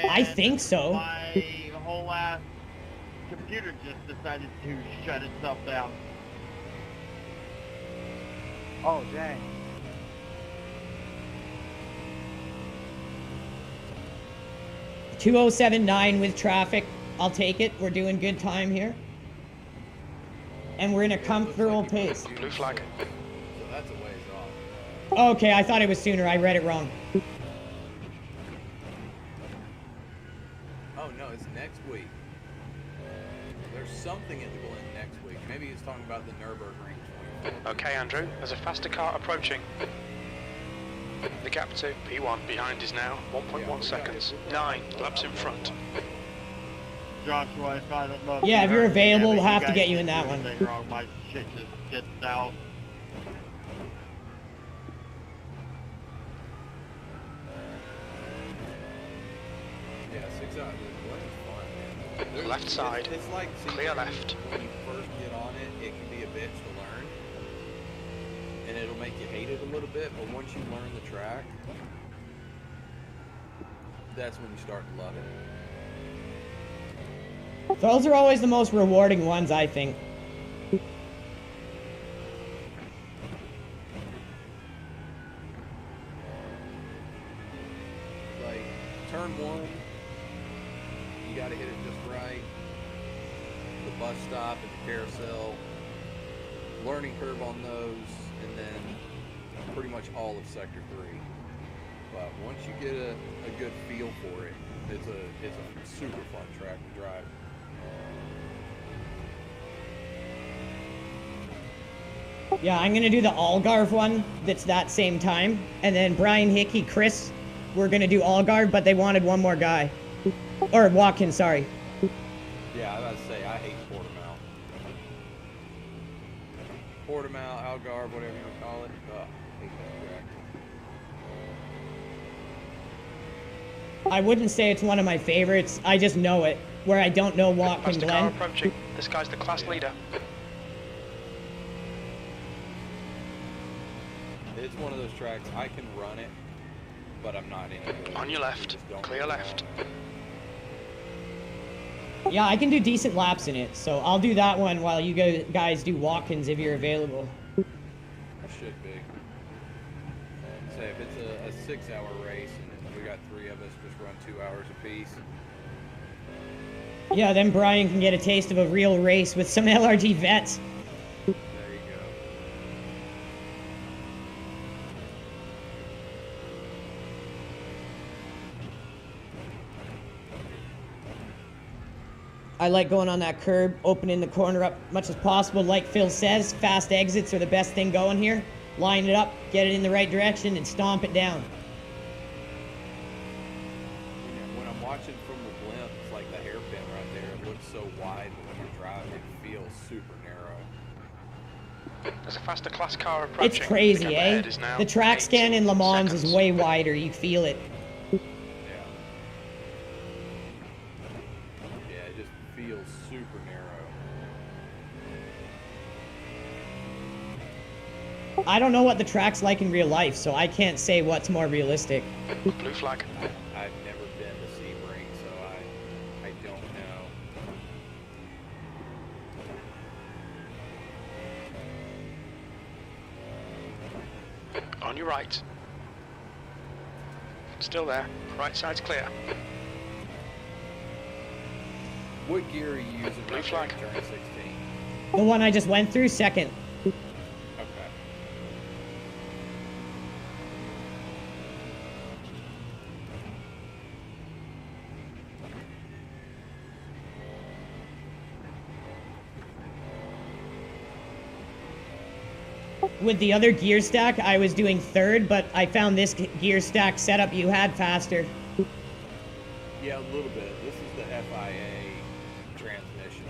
B: I think so.
E: My whole ass computer just decided to shut itself down.
K: Oh, dang.
B: .2079 with traffic. I'll take it. We're doing good time here. And we're in a comfortable pace.
A: Blue flag.
C: So that's a ways off.
B: Okay, I thought it was sooner. I read it wrong.
C: Oh no, it's next week. There's something at the blend next week. Maybe he's talking about the Nürburgring 24.
A: Okay, Andrew, there's a faster car approaching. The gap to P1 behind is now 1.1 seconds. 9 laps in front.
E: Joshua, I don't know.
B: Yeah, if you're
E: heard me,
B: available,
E: but
B: we'll
E: you
B: have to
E: guys
B: get you in
E: did
B: that one.
E: anything Wrong. My shit just gets out.
C: Yeah, 6 hours. The blend is fun, man. There's-
A: Left side.
C: It's like
A: Clear left.
C: When you first get on it, it can be a bitch to learn, and it'll make you hate it a little bit. But once you learn the track, that's when you start to love it.
B: Those are always the most rewarding ones, I think.
C: Like turn 1, you got to hit it just right. The bus stop and the carousel, learning curve on those, and then pretty much all of sector 3. but once you get a good feel for it, it's a super fun track to drive.
B: Yeah, I'm gonna do the Algarve one that's that same time. And then Brian Hickey, Chris, we're gonna do Algarve, but they wanted one more guy. Or Watkins, sorry.
C: Yeah, I was about to say, I hate Portimao. Portimao, Algarve, whatever you want to call it. Ugh, I hate that track.
B: I wouldn't say it's one of my favorites. I just know it. Where I don't know Watkins
A: Fast car
B: Glen.
A: approaching. This guy's the class leader.
C: It's one of those tracks, I can run it, but I'm not any good.
A: On your left, clear left.
B: Yeah, I can do decent laps in it, so I'll do that one while you guys do Watkins if you're available.
C: I should be. Say if it's a 6-hour race and we got 3 of us just run 2 hours apiece.
B: Yeah, then Brian can get a taste of a real race with some LRG vets.
C: There you go.
B: I like going on that curb, opening the corner up much as possible. Like Phil says, fast exits are the best thing going here. Line it up, get it in the right direction, and stomp it down.
C: When I'm watching from the blimp, it's like the hairpin right there. It looks so wide, but when you're driving, it feels super narrow.
A: There's a faster class car approaching.
B: It's crazy, eh? The track scan in Le Mans is way wider. You feel it.
C: Yeah, it just feels super narrow.
B: I don't know what the track's like in real life, so I can't say what's more realistic.
A: Blue flag.
C: I've never been to SEBRING, so I don't know.
A: On your right. Still there. Right side's clear.
C: What gear are you using?
A: Blue flag.
C: Turn 16.
B: The one I just went through, second.
C: Okay.
B: With the other gear stack, I was doing third, but I found this gear stack setup you had faster.
C: Yeah, a little bit. This is the FIA transmission.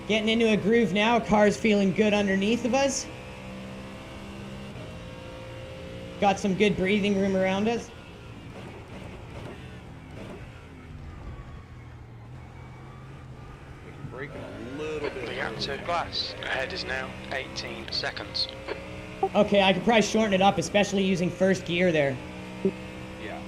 B: Getting into a groove now, car's feeling good underneath of us. Got some good breathing room around us.
C: Braking a little bit.
A: The gap to glass ahead is now 18 seconds.
B: Okay, I could probably shorten it up, especially using first gear there.
C: Yeah.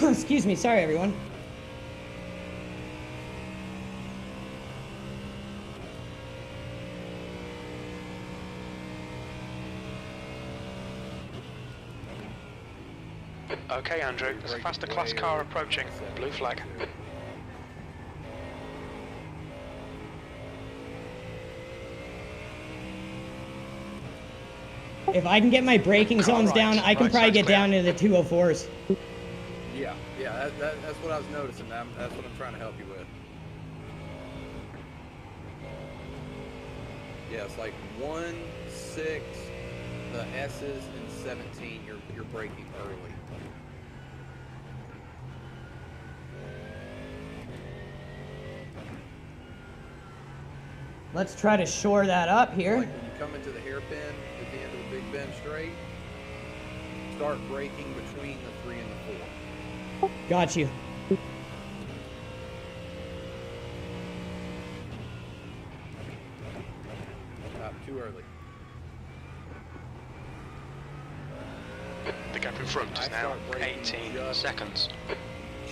B: Excuse me, sorry everyone.
A: Okay, Andrew, there's a faster class car approaching. Blue flag.
B: If I can get my braking zones down, I can probably get down into the 204s.
C: Yeah, that's what I was noticing. That's what I'm trying to help you with. Yeah, it's like 1, 6, the S's, and 17. You're braking early.
B: Let's try to shore that up here.
C: Like when you come into the hairpin at the end of the big bend straight, start braking between the 3 and the 4.
B: Got you.
C: Too early.
A: The gap in front is now 18 seconds.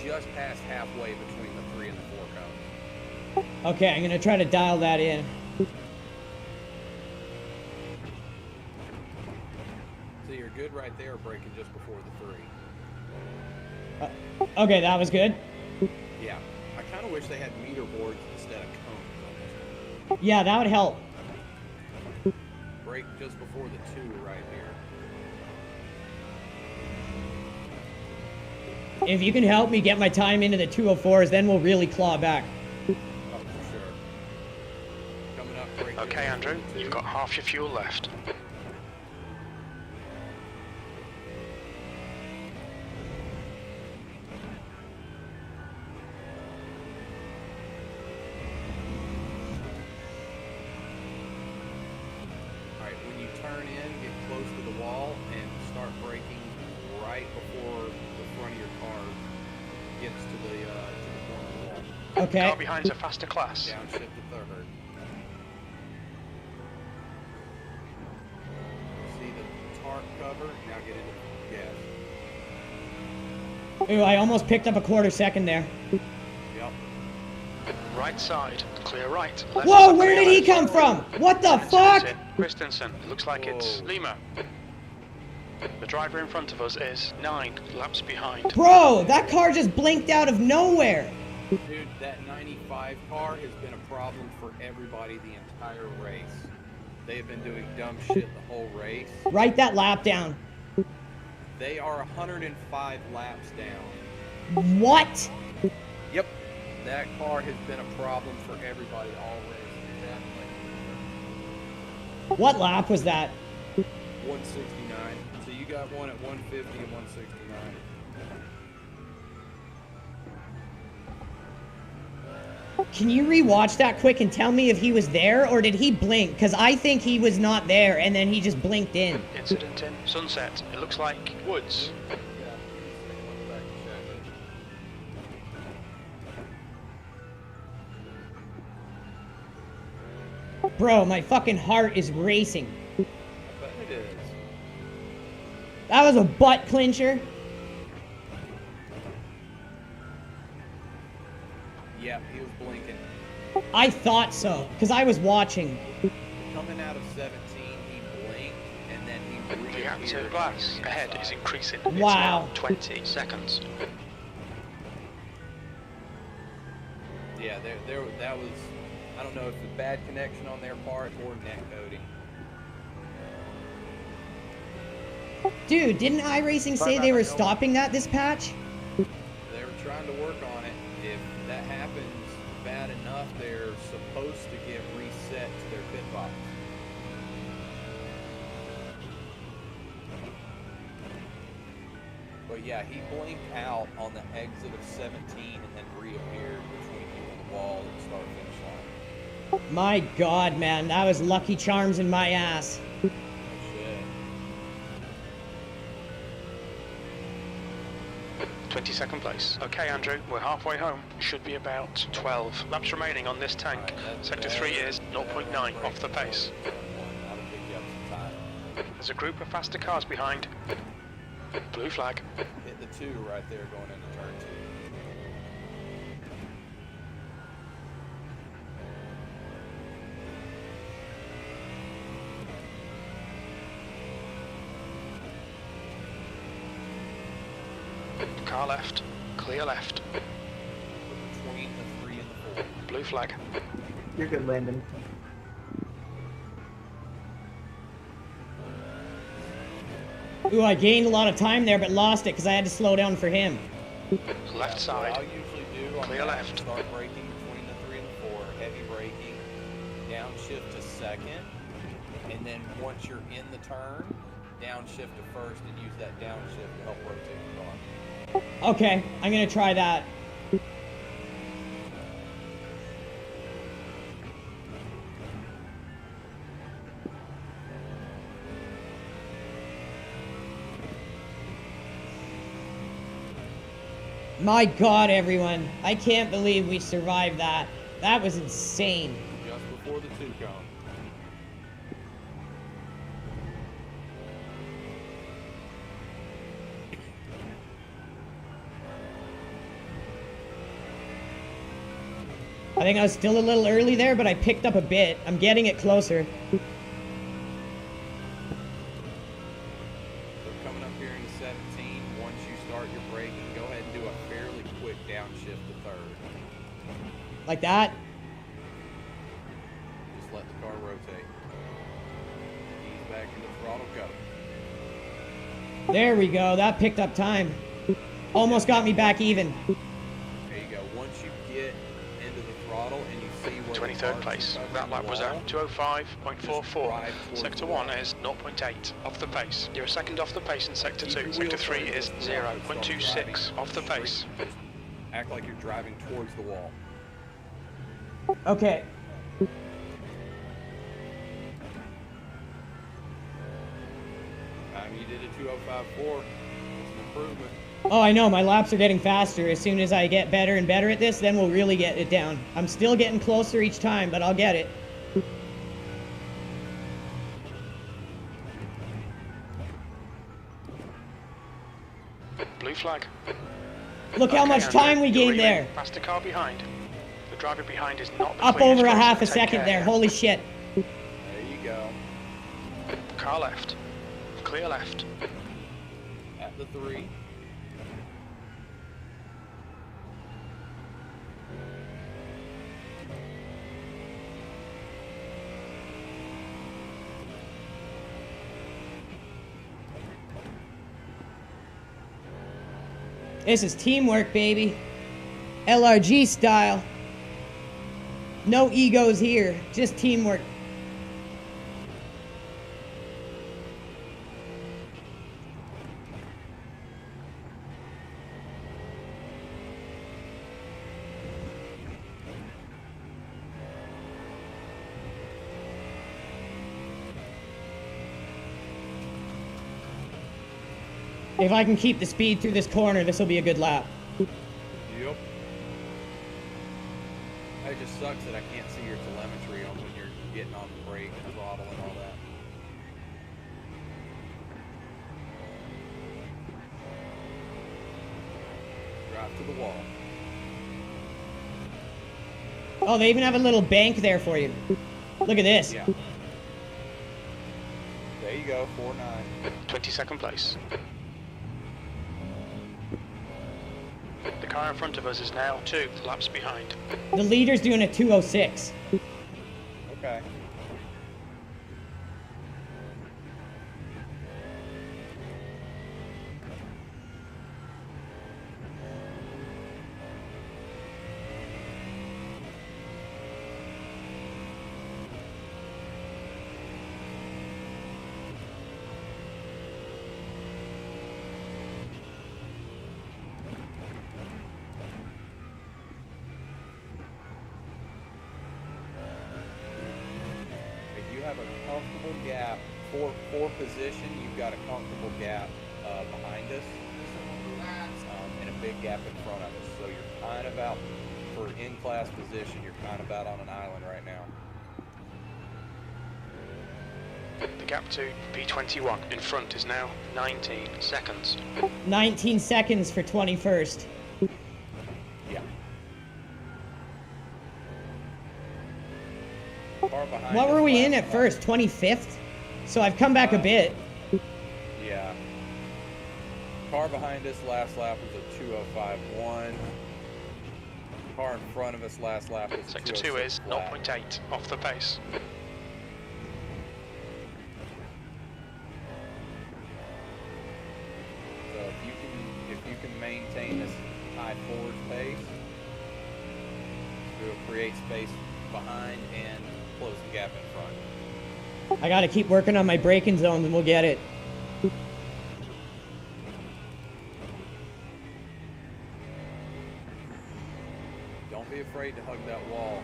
C: Just past halfway between the 3 and the 4 cones.
B: Okay, I'm gonna try to dial that in.
C: So you're good right there, braking just before the 3.
B: Okay, that was good.
C: Yeah, I kind of wish they had meter boards instead of cones.
B: Yeah, that would help.
C: Brake just before the 2 right here.
B: If you can help me get my time into the 204s, then we'll really claw back.
C: Oh, for sure. Coming up, brake.
A: Okay, Andrew, you've got half your fuel left.
C: Turn in, get close to the wall, and start braking right before the front of your car gets to the corner of the wall.
B: Okay.
A: Car behind's a faster class.
C: Downshift to 3rd. See the tarp cover, now get into gas.
B: Ooh, I almost picked up a quarter second there.
C: Yep.
A: Right side, clear right.
B: Whoa, where did he come from? What the fuck?
A: Christensen, it looks like it's Lima. The driver in front of us is 9 laps behind.
B: Bro, that car just blinked out of nowhere.
C: Dude, that 95 car has been a problem for everybody the entire race. They have been doing dumb shit the whole race.
B: Write that lap down.
C: They are 105 laps down.
B: What?
C: Yep. That car has been a problem for everybody all race.
B: What lap was that?
C: 169. So you got one at 150 and 169.
B: Can you rewatch that quick and tell me if he was there or did he blink? Because I think he was not there and then he just blinked in.
A: Incident in Sunset. It looks like woods.
B: Bro, my fucking heart is racing.
C: I bet it is.
B: That was a butt clincher.
C: Yeah, he was blinking.
B: I thought so, because I was watching.
C: Coming out of 17, he blinked, and then he
A: The gap to glass ahead is increasing.
B: Wow.
A: It's now 20 seconds.
C: Yeah, that was, I don't know if it's bad connection on their part or net coding.
B: Dude, didn't iRacing say they were stopping that this patch?
C: They were trying to work on it. If that happens bad enough, they're supposed to get reset to their pit box. But yeah, he blinked out on the exit of 17 and then reappeared between you and the wall at the start finish line.
B: My god, man, that was Lucky Charms in my ass.
C: Oh shit.
A: 22nd place. Okay, Andrew, we're halfway home. Should be about 12 laps remaining on this tank. Sector 3 is 0.9 off the pace.
C: That'll pick you up some time.
A: There's a group of faster cars behind. Blue flag.
C: Hit the 2 right there going into turn 2.
A: Car left. Clear left.
C: Between the 3 and the 4.
A: Blue flag.
I: You're good, Landon.
B: Ooh, I gained a lot of time there, but lost it because I had to slow down for him.
A: Left side.
C: What I'll usually do on
A: Clear
C: that
A: left.
C: is start braking between the 3 and the 4, heavy braking, downshift to second, and then once you're in the turn, downshift to first and use that downshift to help rotate the car.
B: Okay, I'm gonna try that. My God, everyone. I can't believe we survived that. That was insane.
C: Just before the 2-cone.
B: I think I was still a little early there, but I picked up a bit. I'm getting it closer.
C: So coming up here into 17, once you start your braking, go ahead and do a fairly quick downshift to third.
B: Like that?
C: Just let the car rotate. Ease back into throttle, go.
B: There we go. That picked up time. Almost got me back even.
C: There you go. Once you get into the throttle and you see where
A: 23rd place. That lap was at 205.44. Sector 1 is 0.8 off the pace. You're a second off the pace in Sector 2. Sector 3 is 0.26 off the pace.
C: Act like you're driving towards the wall.
B: Okay.
C: You did a 205.4. It's an improvement.
B: Oh, I know. My laps are getting faster. As soon as I get better and better at this, then we'll really get it down. I'm still getting closer each time, but I'll get it.
A: Blue flag.
B: Look how much time we gained there.
A: Past the car behind. The driver behind is not the
B: Up
A: cleanest
B: over a
A: racer,
B: half a
A: take
B: second
A: care.
B: there. Holy shit.
C: There you go.
A: Car left. Clear left.
C: At the 3.
B: This is teamwork, baby. LRG style. No egos here, just teamwork. If I can keep the speed through this corner, this will be a good lap.
C: Yep. It just sucks that I can't see your telemetry on when you're getting on the brake and throttle and all that. Drive to the wall.
B: Oh, they even have a little bank there for you. Look at this.
C: Yeah. There you go, 4.9.
A: 22nd place. The car in front of us is now 2 laps behind.
B: The leader's doing a 206.
C: Okay. Have a comfortable gap for position. You've got a comfortable gap behind us and a big gap in front of us. So you're kind of out for in-class position. You're kind of out on an island right now.
A: The gap to P21 in front is now 19 seconds.
B: 19 seconds for 21st.
C: Yeah.
B: What were we in at first? 25th? So I've come back a bit.
C: Yeah. Car behind us last lap was a 205.1. Car in front of us last lap was a
A: Sector 2 is 0.8 off the pace.
C: So if you can maintain this high forward pace, it will create space behind and close the gap in front.
B: I gotta keep working on my braking zones and we'll get it.
C: Don't be afraid to hug that wall.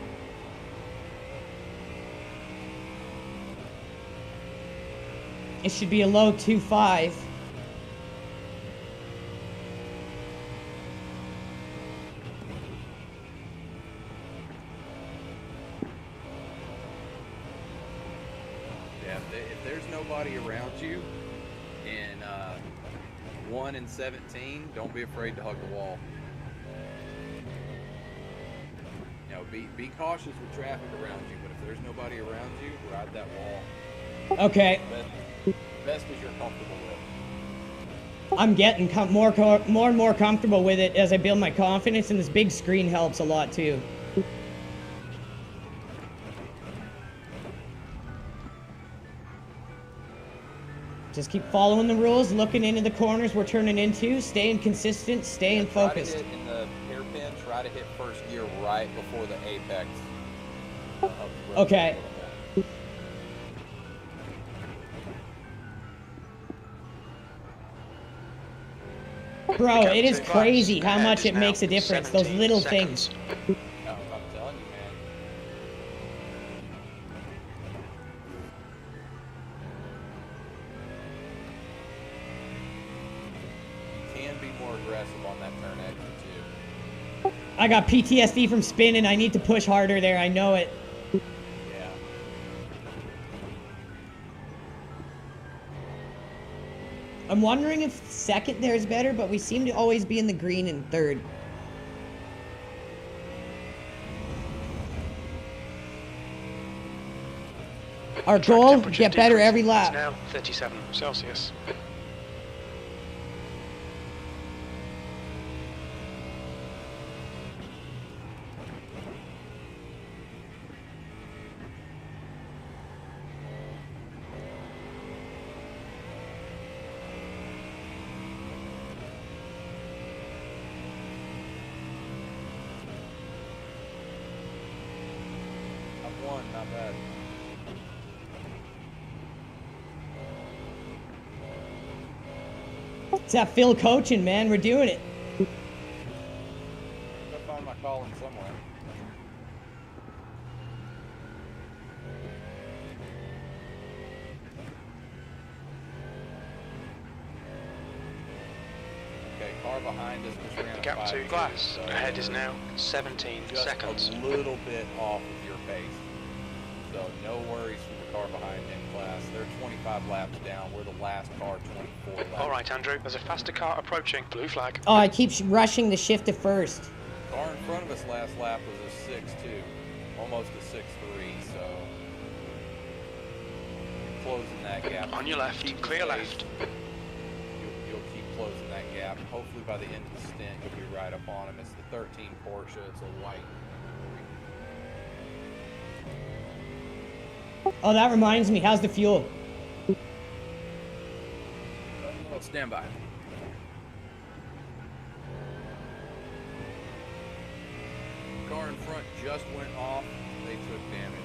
B: It should be a low 2.5.
C: Yeah, if there's nobody around you in 1 and 17, don't be afraid to hug the wall. You know, be cautious with traffic around you, but if there's nobody around you, ride that wall.
B: Okay.
C: Best as you're comfortable with.
B: I'm getting more and more comfortable with it as I build my confidence, and this big screen helps a lot too. Just keep following the rules, looking into the corners we're turning into, staying consistent, staying focused.
C: Try to hit in the hairpin, try to hit first gear right before the apex. Of the road.
B: Okay. Bro, it is crazy how much it makes a difference, those little things.
C: I'm telling you, man. You can be more aggressive on that turn exit too.
B: I got PTSD from spinning. I need to push harder there. I know it.
C: Yeah.
B: I'm wondering if second there is better, but we seem to always be in the green in third. Our goal, get better every lap.
A: Now 37 Celsius.
C: Not bad.
B: It's that Phil coaching, man. We're doing it.
C: Gotta find my calling somewhere. Okay, car behind us just ran
A: The gap to glass ahead is now 17 seconds.
C: A little bit off of your pace. So no worries from the car behind in class. They're 25 laps down. We're the last car 24 laps.
A: All right, Andrew. There's a faster car approaching. Blue flag.
B: Oh, I keep rushing the shift to first.
C: Car in front of us last lap was a 6.2, almost a 6.3. So closing that gap.
A: On your left, clear left.
C: You'll keep closing that gap. Hopefully by the end of the stint, you'll be right up on him. It's the 13 Porsche. It's a white.
B: Oh, that reminds me. How's the fuel?
C: Oh, stand by. Car in front just went off. They took damage.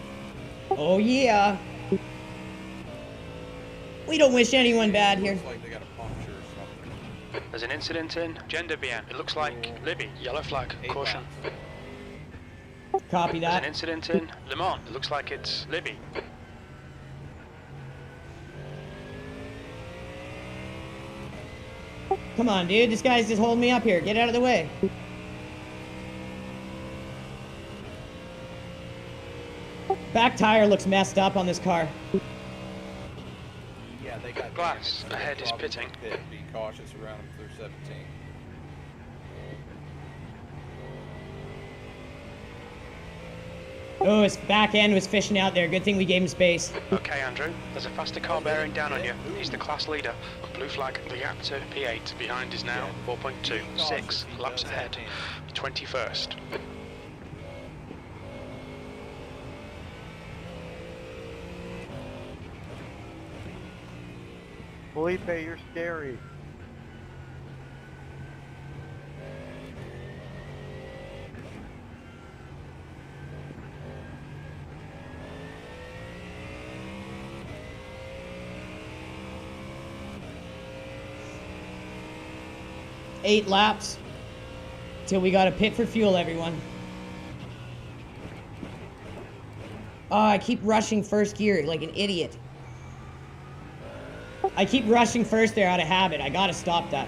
B: Oh, yeah. We don't wish anyone bad here.
C: Looks like they got a puncture or something.
A: There's an incident in Gender BM. It looks like Libby. Yellow flag. Caution.
B: Copy
A: There's
B: that.
A: an incident in Le Mans. It looks like it's Libby.
B: Come on, dude. This guy's just holding me up here. Get out of the way. Back tire looks messed up on this car.
C: Yeah, they got
A: glass.
C: damage.
A: Ahead is pitting.
C: Be cautious around them through 17.
B: Oh, his back end was fishing out there. Good thing we gave him space.
A: Okay, Andrew. There's a faster car bearing down on you. He's the class leader. Blue flag. The gap to P8 behind is now 4.2. 6 laps ahead. 21st.
K: Felipe, you're scary.
B: 8 laps till we got to pit for fuel, everyone. Oh, I keep rushing first gear like an idiot. I keep rushing first there out of habit. I gotta stop that.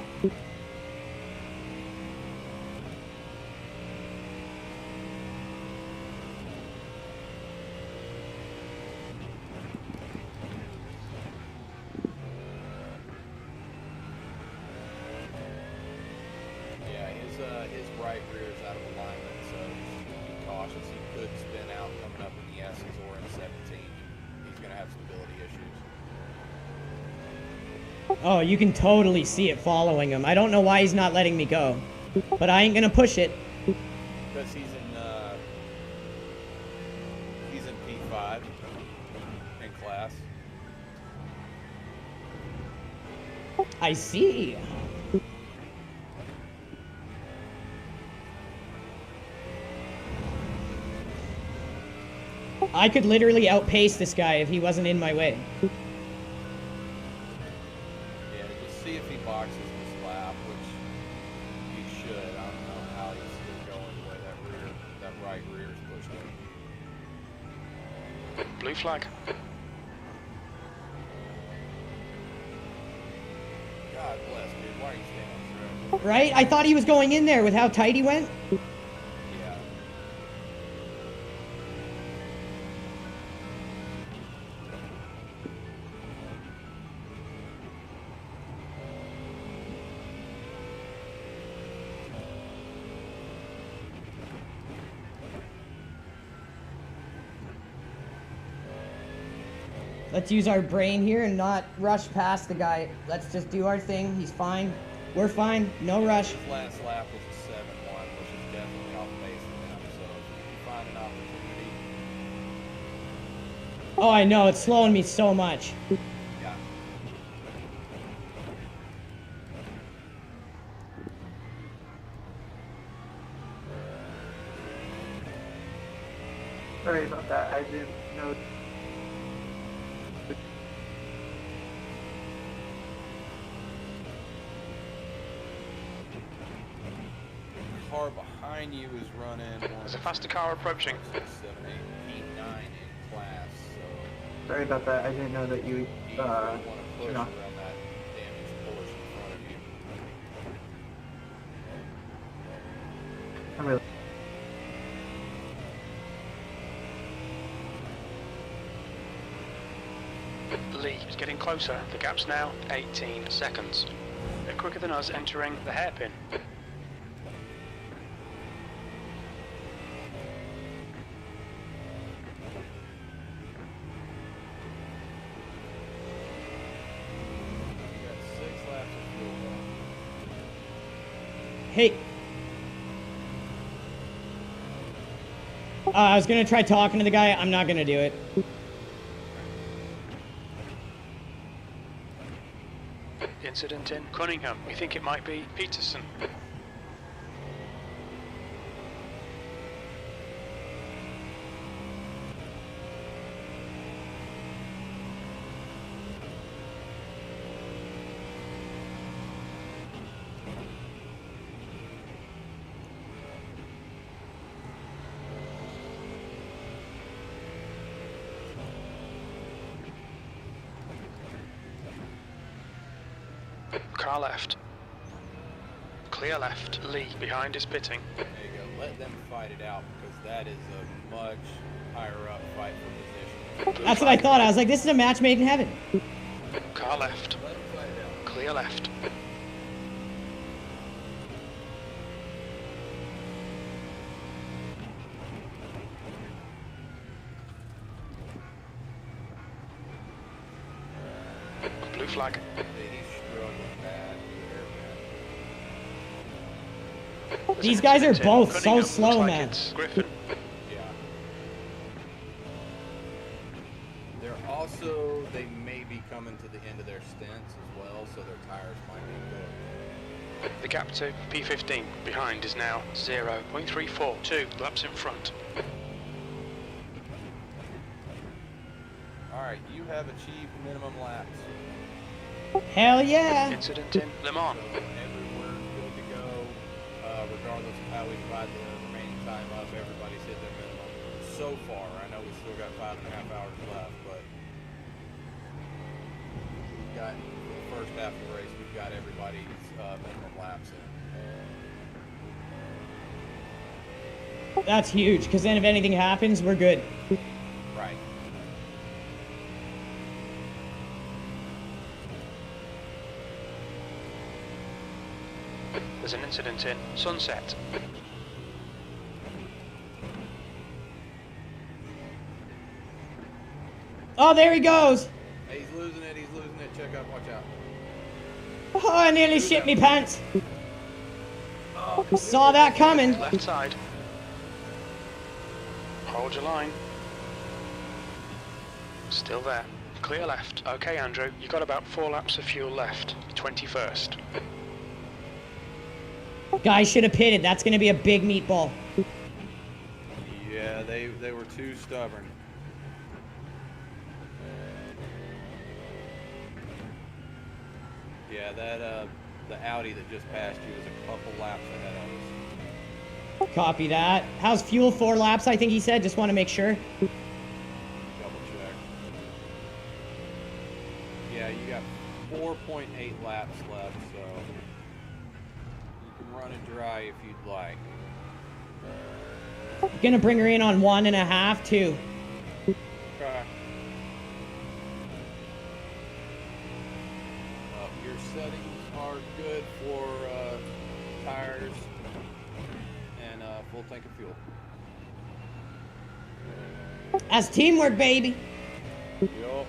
C: Yeah, his right rear is out of alignment, so just be cautious. He could spin out coming up in the S's or in 17. He's gonna have stability issues.
B: Oh, you can totally see it following him. I don't know why he's not letting me go, but I ain't gonna push it.
C: Because he's in P5 in class.
B: I see. I could literally outpace this guy if he wasn't in my way.
C: Yeah, just see if he boxes this lap, which he should. I don't know how he's still going the way that right rear is pushed in.
A: Blue flag.
C: God bless, dude. Why are you staying on through?
B: Right? I thought he was going in there with how tight he went.
C: Yeah.
B: Let's use our brain here and not rush past the guy. Let's just do our thing. He's fine. We're fine. No rush.
C: His last lap was a 7-1, which is definitely off pace for him. So if you find an opportunity.
B: Oh, I know. It's slowing me so much.
C: Yeah.
I: Sorry about that. I didn't know.
C: Car behind you is running.
A: There's a faster car approaching.
C: 6, 7, 8, P9 in class. So
I: Sorry about that. I didn't know that you
C: you don't want to push
I: you know.
C: around that damaged Porsche in front of you.
I: I'm really.
A: Lee is getting closer. The gap's now 18 seconds. They're quicker than us entering the hairpin.
C: You got 6 laps of fuel left.
B: Hey. I was gonna try talking to the guy. I'm not gonna do it.
A: Incident in Cunningham. We think it might be Peterson. Car left. Clear left. Lee behind is pitting.
C: There you go. Let them fight it out because that is a much higher up fight for position.
B: That's what I thought. I was like, this is a match made in heaven.
A: Car left.
C: Let them fight it out.
A: Clear left. Blue flag.
C: He's struggling bad.
B: These guys are both so
A: Cunningham
B: slow,
A: looks like
B: man.
A: it's Griffin.
C: Yeah. They're also, they may be coming to the end of their stints as well, so their tires might be good.
A: The gap to P15 behind is now 0.34. 2 laps in front.
C: Alright, you have achieved minimum laps.
B: Hell yeah.
A: Incident in Le Mans.
C: So everywhere good to regardless of how we divide the remaining time up, everybody's hit their minimum so far. I know we still got 5.5 hours left, but we've got, for the first half of the race, we've got everybody's minimum laps in.
B: That's huge, because then if anything happens, we're good.
C: Right.
A: There's an incident in Sunset.
B: Oh, there he goes.
C: Hey, he's losing it. Check up, watch out.
B: Oh, I nearly shit me pants. Saw that coming.
A: Left side. Hold your line. Still there. Clear left. Okay, Andrew, you got about 4 laps of fuel left. 21st.
B: Guy should have pitted. That's going to be a big meatball.
C: Yeah, they were too stubborn. Yeah, that the Audi that just passed you was a couple laps ahead of us.
B: Copy that. How's fuel? 4 laps, I think he said. Just want to make sure.
C: Double check. Yeah, you got 4.8 laps left, so you can run it dry if you'd like.
B: Gonna bring her in on 1.5 too.
C: Okay. Your settings are good for tires and full tank of fuel.
B: That's teamwork, baby.
C: Yup.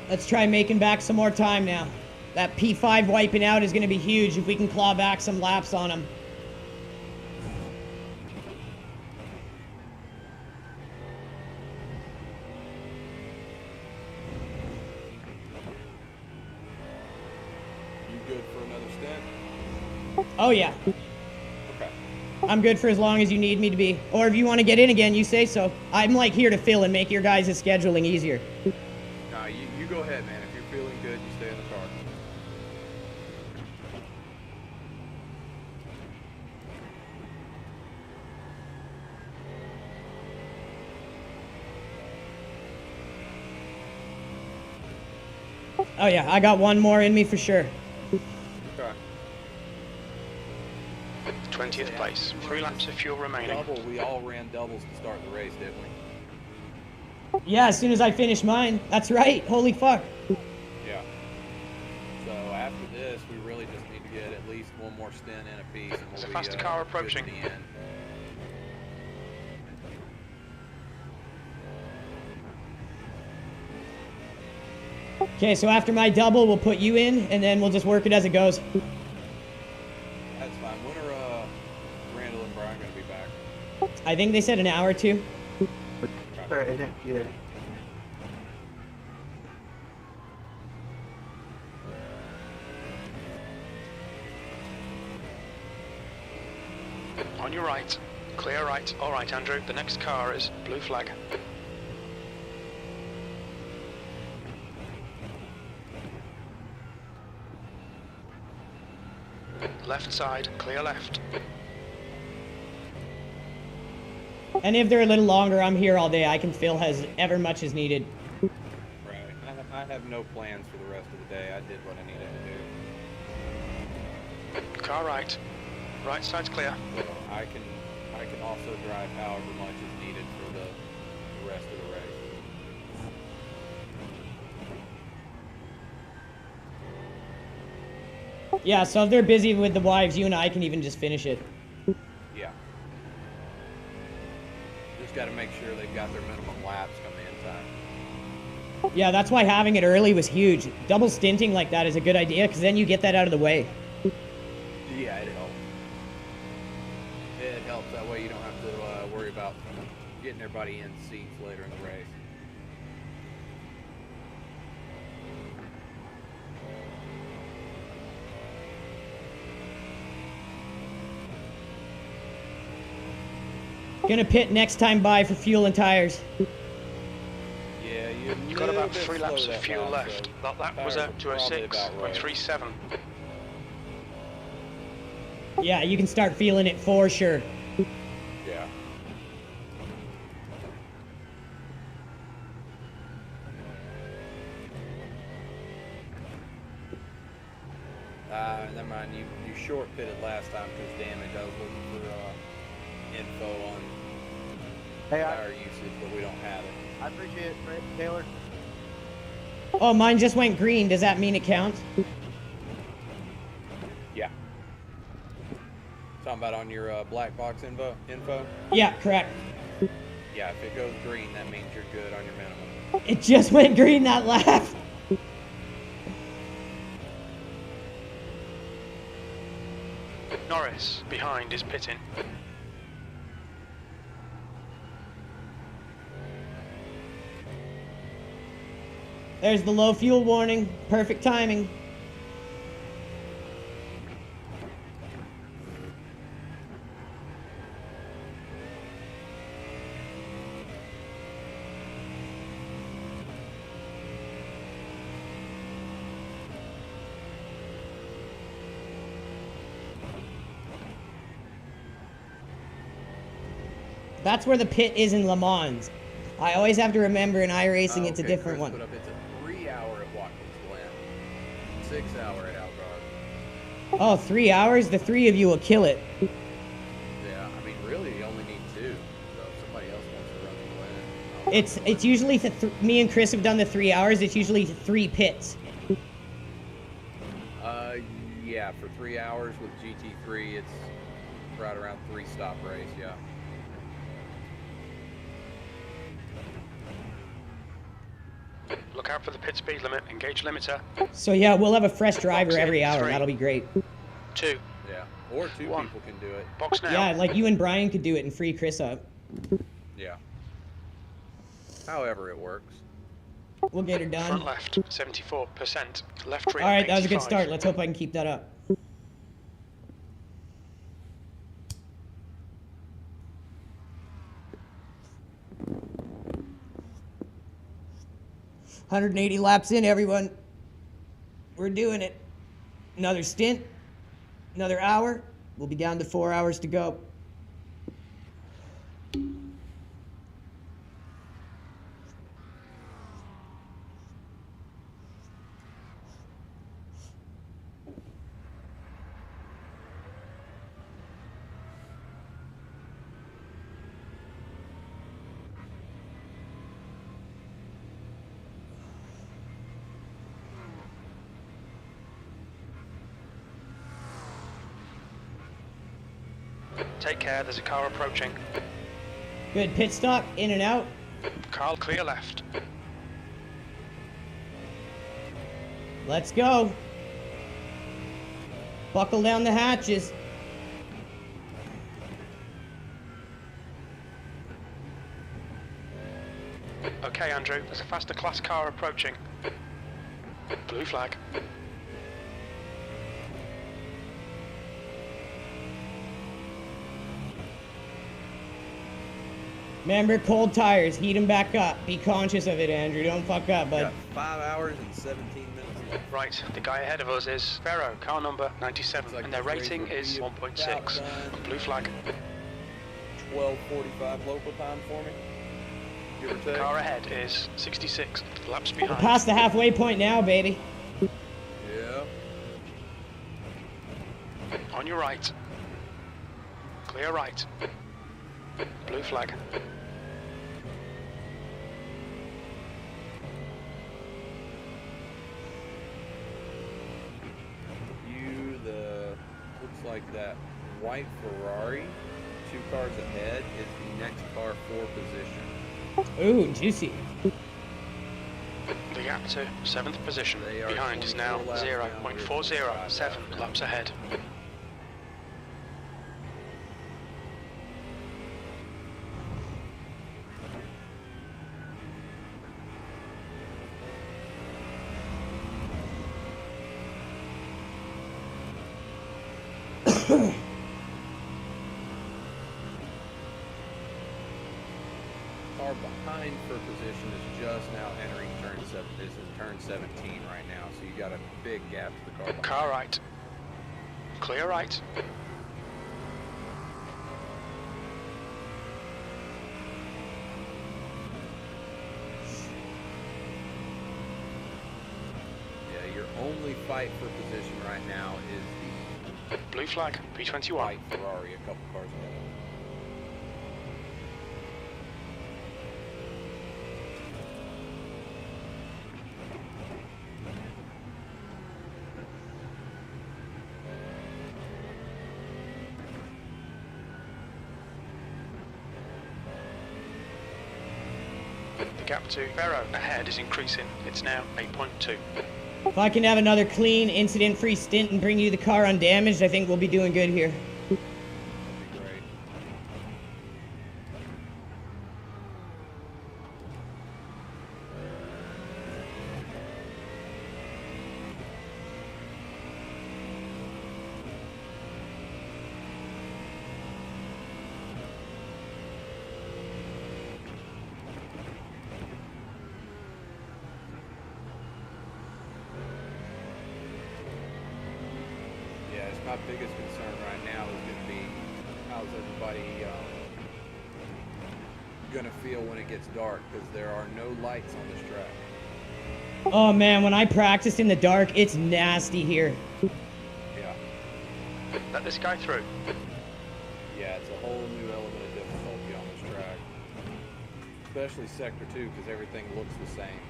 B: Let's try making back some more time now. That P5 wiping out is going to be huge if we can claw back some laps on him.
C: You good for another stint?
B: Oh, yeah.
C: Okay.
B: I'm good for as long as you need me to be. Or if you want to get in again, you say so. I'm like here to fill and make your guys' scheduling easier.
C: Nah, you go ahead, man. If you're feeling good, you stay in the car.
B: Oh, yeah, I got one more in me for sure.
C: Okay.
A: 20th place. 3 laps of fuel remaining.
C: Double. We all ran doubles to start the race, didn't we?
B: Yeah, as soon as I finish mine. That's right. Holy fuck.
C: Yeah. So after this, we really just need to get at least one more stint in a piece. And
A: There's a
C: we'll
A: faster
C: be,
A: car
C: good
A: approaching.
C: at the end.
B: Okay, so after my double, we'll put you in, and then we'll just work it as it goes.
C: That's fine. When are Randall and Brian going to be back?
B: I think they said an hour or two.
K: Sorry, yeah.
A: On your right. Clear right. All right, Andrew. The next car is blue flag. Left side. Clear left.
B: And if they're a little longer, I'm here all day. I can fill as ever much as needed.
C: Right. I have no plans for the rest of the day. I did what I needed to do.
A: Car right. Right side's clear.
C: So I can also drive however much is needed for the rest of the race.
B: Yeah, so if they're busy with the wives, you and I can even just finish it.
C: Yeah. Just got to make sure they've got their minimum laps coming in time.
B: Yeah, that's why having it early was huge. Double stinting like that is a good idea, because then you get that out of the way.
C: Yeah, it helps. It helps. That way you don't have to worry about getting everybody in seats later in the race.
B: Gonna pit next time by for fuel and tires.
C: Yeah,
A: You've got about 3 laps of fuel left. That lap was at 206.37.
B: Yeah, you can start feeling it for sure.
C: Yeah. Never mind. You short pitted last time because damage. I was looking for info on tire usage, but we don't have it.
K: I appreciate it, Taylor.
B: Oh, mine just went green. Does that mean it counts?
C: Yeah. Talking about on your black box info?
B: Yeah, correct.
C: Yeah, if it goes green, that means you're good on your minimum.
B: It just went green that lap.
A: Norris, behind, is pitting.
B: There's the low fuel warning. Perfect timing. That's where the pit is in Le Mans. I always have to remember in iRacing it's a different one.
C: Put up, it's a 3 hour at Watkins Glen, 6 hour at Algarve.
B: Oh, 3 hours? The three of you will kill it.
C: Yeah, I mean, really, you only need 2. So if somebody else wants to run the Glen,
B: It's usually me and Chris have done the 3 hours. It's usually 3 pits.
C: yeah, for 3 hours with GT3, it's right around 3 stop race. Yeah.
A: Look out for the pit speed limit. Engage limiter.
B: So yeah, we'll have a fresh driver
A: Box in,
B: every hour.
A: 3.
B: That'll be great.
A: 2.
C: Yeah, or 2
A: 1.
C: people can do it.
A: Box now.
B: Yeah, like you and Brian could do it and free Chris up.
C: Yeah. However it works.
B: We'll get her done.
A: Front left, 74%. Left rear,
B: All right, that was a good
A: 85.
B: start. Let's hope I can keep that up. $180 laps in, everyone. We're doing it. Another stint, another hour. We'll be down to 4 hours to go.
A: Take care, there's a car approaching.
B: Good pit stop, in and out.
A: Carl, clear left.
B: Let's go. Buckle down the hatches.
A: Okay, Andrew, there's a faster class car approaching. Blue flag.
B: Remember, cold tires, heat them back up. Be conscious of it, Andrew. Don't fuck up, bud.
C: Got 5 hours and 17 minutes left.
A: Right, the guy ahead of us is Ferro, car number 97, and their rating is 1.6. Blue flag.
C: 12:45 local time for me. Give or take.
A: Car ahead is 66 laps
B: We're
A: behind.
B: past the halfway point now, baby.
C: Yeah.
A: On your right. Clear right. Blue flag.
C: Looks like that white Ferrari, 2 cars ahead, is the next car for position.
B: Ooh, juicy.
A: The gap to 7th position.
C: They are
A: Behind is now
C: 24 laps down.
A: 0.407 laps ahead.
C: line for position is just now entering turn 7. This is turn 17 right now, so you got a big gap to the car behind.
A: Car right. Clear right.
C: Yeah, your only fight for position right now is the
A: blue flag, P21.
C: white Ferrari, a couple cars ahead.
A: The gap to Barrow ahead is increasing. It's now 8.2.
B: If I can have another clean, incident-free stint and bring you the car undamaged, I think we'll be doing good here.
C: That'd be great. My biggest concern right now is going to be how's everybody going to feel when it gets dark, because there are no lights on this track.
B: Oh man, when I practiced in the dark, it's nasty here.
C: Yeah.
A: Let this guy through.
C: Yeah, it's a whole new element of difficulty on this track. Especially Sector 2, because everything looks the same.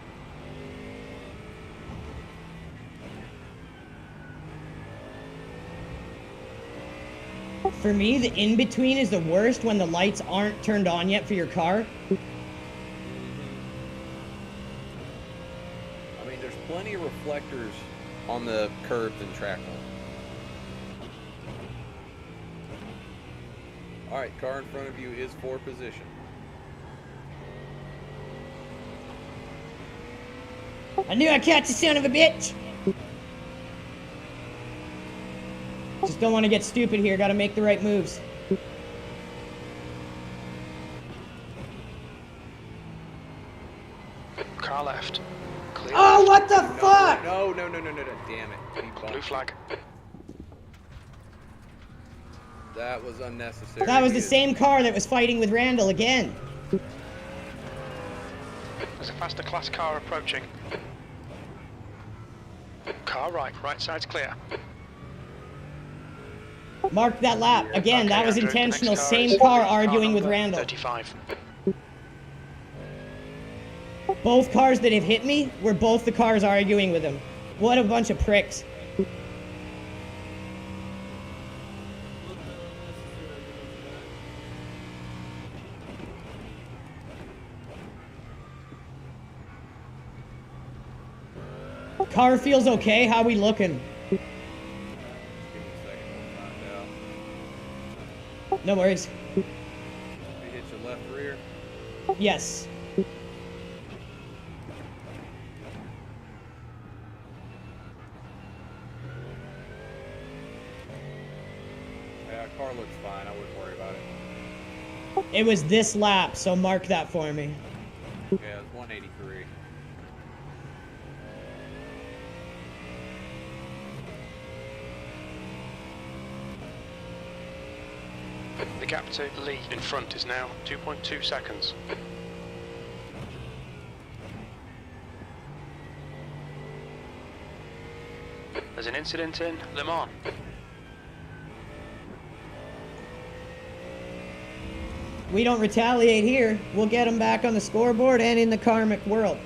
B: For me, the in-between is the worst when the lights aren't turned on yet for your car.
C: I mean, there's plenty of reflectors on the curbs and track line. Alright, car in front of you is for position.
B: I knew I'd catch the son of a bitch! Just don't want to get stupid here, gotta make the right moves.
A: Car left. Clear
B: Oh,
A: left.
B: what the fuck?
C: No, damn it.
A: Blue flag.
C: That was unnecessary.
B: That was the same car that was fighting with Randall again.
A: There's a faster class car approaching. Car right side's clear.
B: Mark that lap. Again,
A: Okay,
B: that was
A: Andrew, the
B: intentional.
A: next
B: Same
A: is
B: car arguing with
A: number
B: Randall.
A: 35.
B: Both cars that have hit me were both the cars arguing with him. What a bunch of pricks. Car feels okay. How we looking? No worries.
C: You hit your left rear.
B: Yes.
C: Yeah, car looks fine. I wouldn't worry about it.
B: It was this lap, so mark that for me.
C: Yeah, it's 183.
A: The gap to Lee in front is now 2.2 seconds. There's an incident in Le Mans.
B: We don't retaliate here. We'll get them back on the scoreboard and in the karmic world.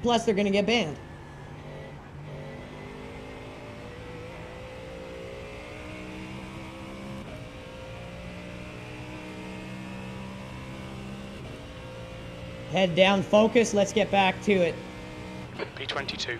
B: Plus, they're gonna get banned. Head down, focus, let's get back to it.
A: P22.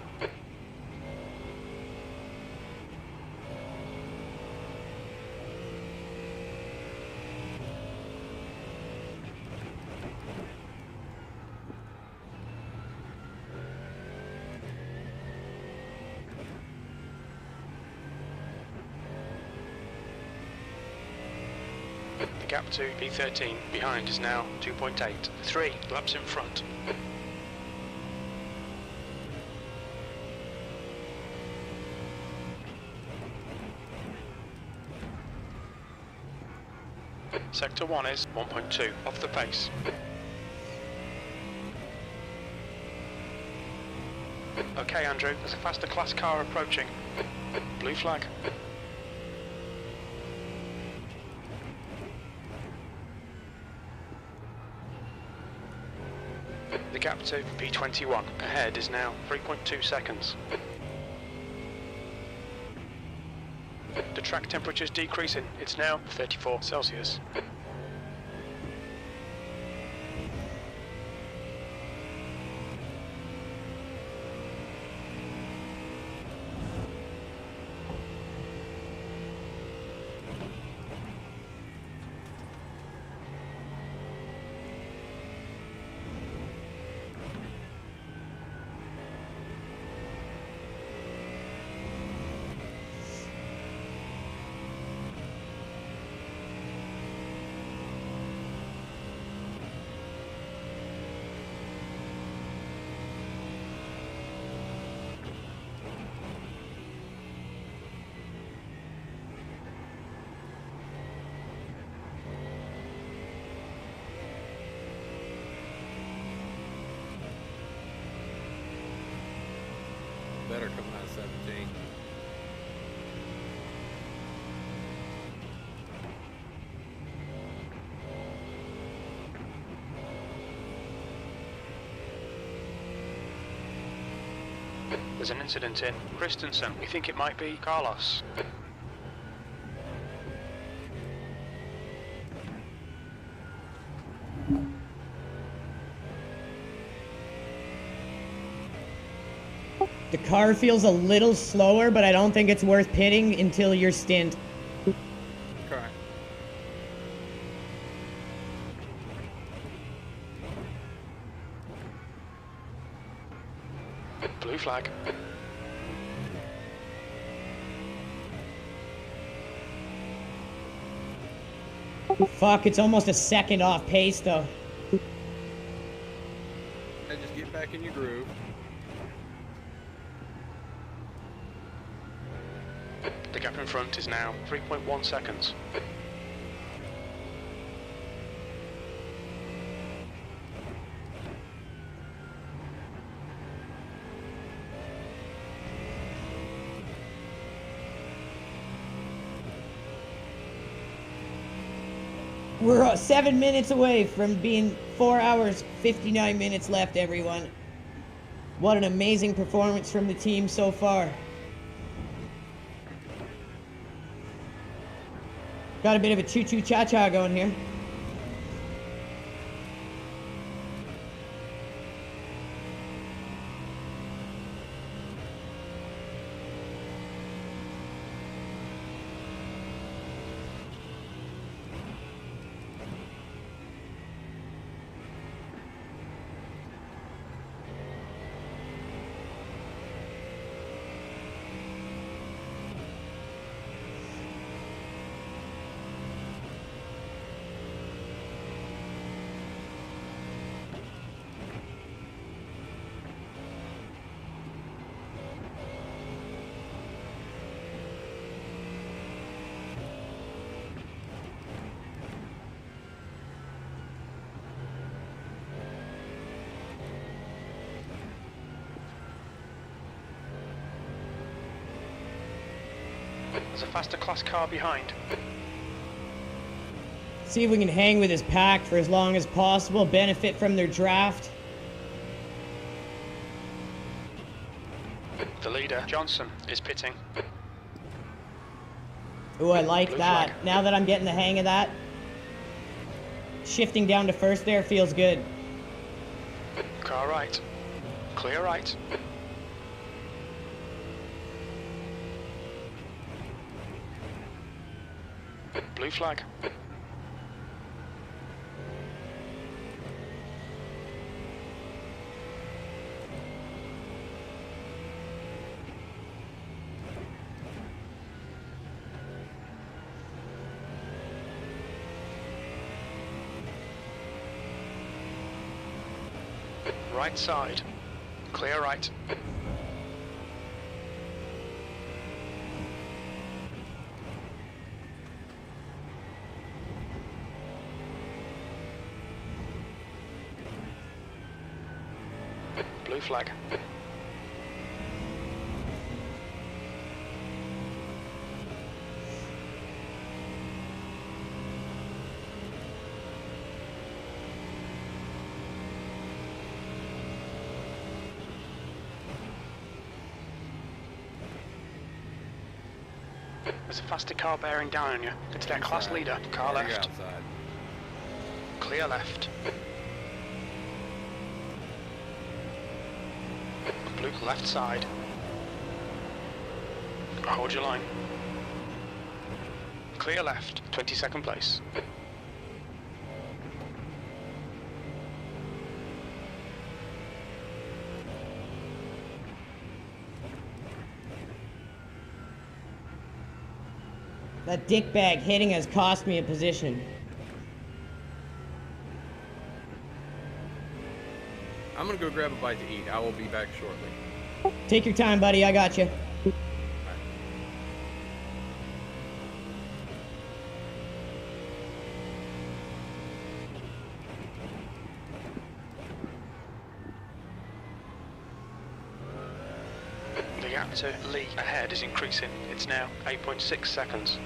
A: gap to P13 behind is now 2.8. 3 laps in front. Sector 1 is 1.2 off the pace. Okay, Andrew, there's a faster class car approaching. Blue flag. The gap to P21 ahead is now 3.2 seconds. The track temperature is decreasing. It's now 34 Celsius.
C: Better coming out of 17.
A: There's an incident in Christensen. We think it might be Carlos.
B: The car feels a little slower, but I don't think it's worth pitting until your stint.
C: Okay.
A: Blue flag.
B: Fuck, it's almost a second off pace though.
C: Hey, just get back in your groove.
A: The gap in front is now 3.1 seconds.
B: We're 7 minutes away from being 4 hours, 59 minutes left, everyone. What an amazing performance from the team so far. Got a bit of a choo-choo cha-cha going here.
A: There's a faster class car behind.
B: See if we can hang with his pack for as long as possible, benefit from their draft.
A: The leader, Johnson, is pitting.
B: Ooh, I like
A: Blue
B: that.
A: flag.
B: Now that I'm getting the hang of that. Shifting down to first there feels good.
A: Car right. Clear right. Blue flag. right side. Clear right. Blue flag. There's a faster car bearing down on you. It's their class leader. Car
C: Yeah, you're
A: left.
C: outside.
A: Clear left. Blue left side. Hold your line. Clear left. 22nd place.
B: That dickbag hitting us cost me a position.
C: I'm gonna go grab a bite to eat. I will be back shortly.
B: Take your time, buddy. I got you.
A: The gap to Lee ahead is increasing. It's now 8.6 seconds.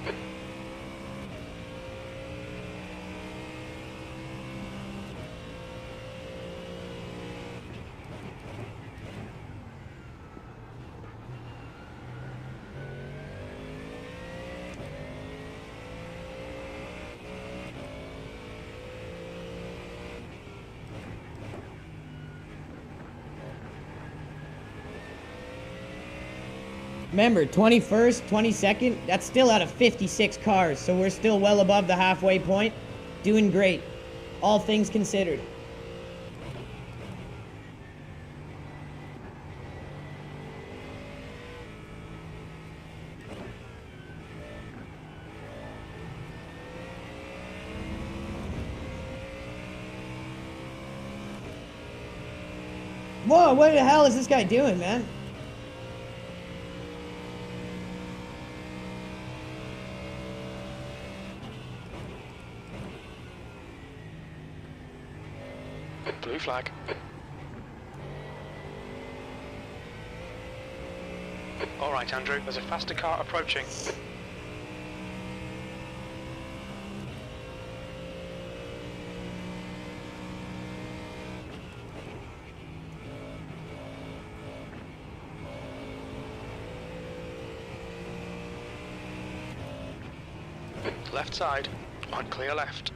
B: Remember, 21st, 22nd, that's still out of 56 cars, so we're still well above the halfway point. Doing great, all things considered. Whoa, what the hell is this guy doing, man?
A: Blue flag. All right, Andrew, there's a faster car approaching. Left side, on clear left.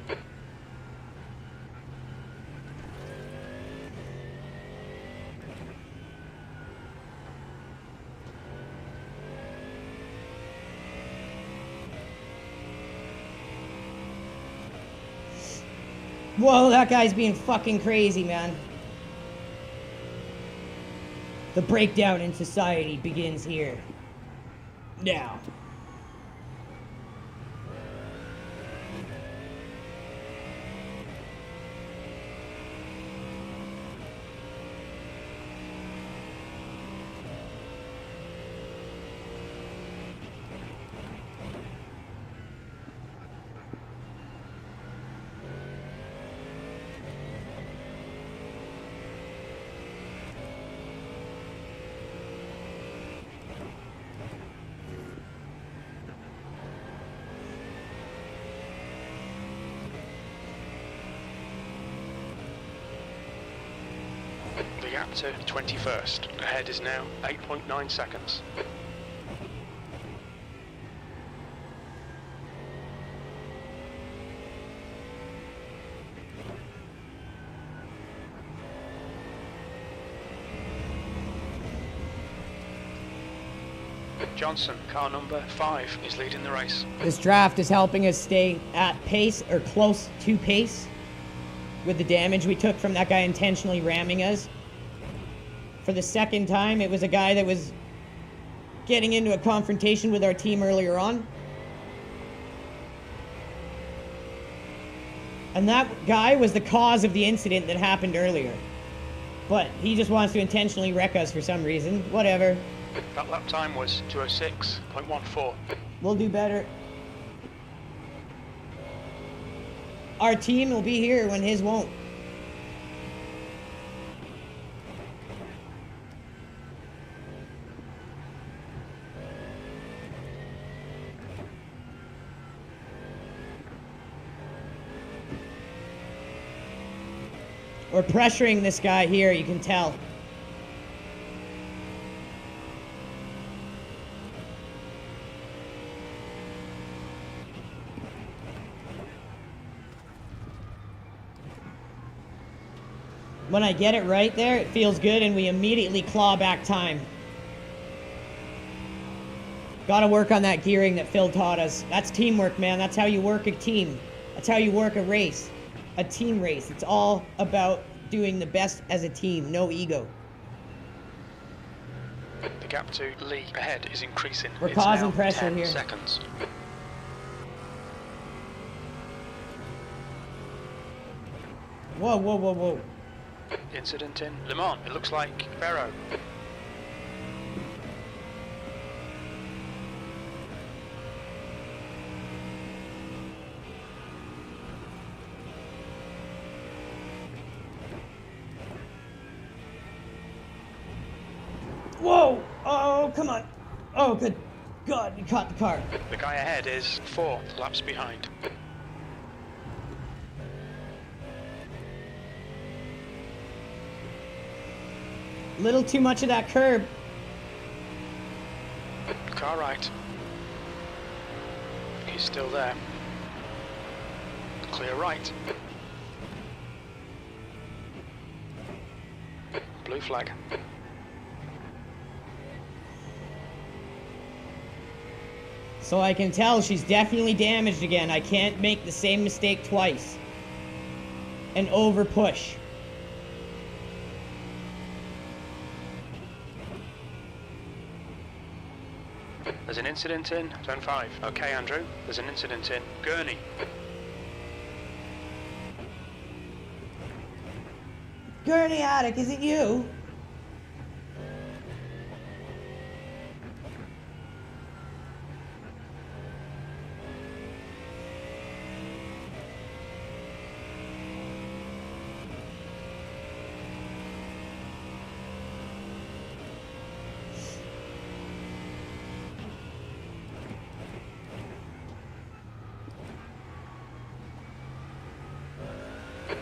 B: Whoa, that guy's being fucking crazy, man. The breakdown in society begins here. Now.
A: The gap to 21st. Ahead is now 8.9 seconds. Johnson, car number 5, is leading the race.
B: This draft is helping us stay at pace or close to pace with the damage we took from that guy intentionally ramming us. For the second time, it was a guy that was getting into a confrontation with our team earlier on. And that guy was the cause of the incident that happened earlier. But he just wants to intentionally wreck us for some reason. Whatever.
A: That lap time was 2:06.14.
B: We'll do better. Our team will be here when his won't. We're pressuring this guy here, you can tell. When I get it right there, it feels good and we immediately claw back time. Gotta work on that gearing that Phil taught us. That's teamwork, man. That's how you work a team. That's how you work a race. A team race. It's all about doing the best as a team, no ego.
A: The gap to Lee ahead is increasing.
B: We're
A: It's
B: causing
A: now
B: pressure
A: 10
B: here.
A: seconds.
B: Whoa, whoa, whoa, whoa.
A: Incident in Le Mans. It looks like Barrow.
B: Whoa! Oh, come on. Oh, good God, we caught the car.
A: The guy ahead is 4 laps behind.
B: Little too much of that curb.
A: Car right. He's still there. Clear right. Blue flag.
B: So I can tell she's definitely damaged again. I can't make the same mistake twice. And over push.
A: There's an incident in Zone 5. Okay, Andrew. There's an incident in Gurney.
B: Gurney Attic, is it you?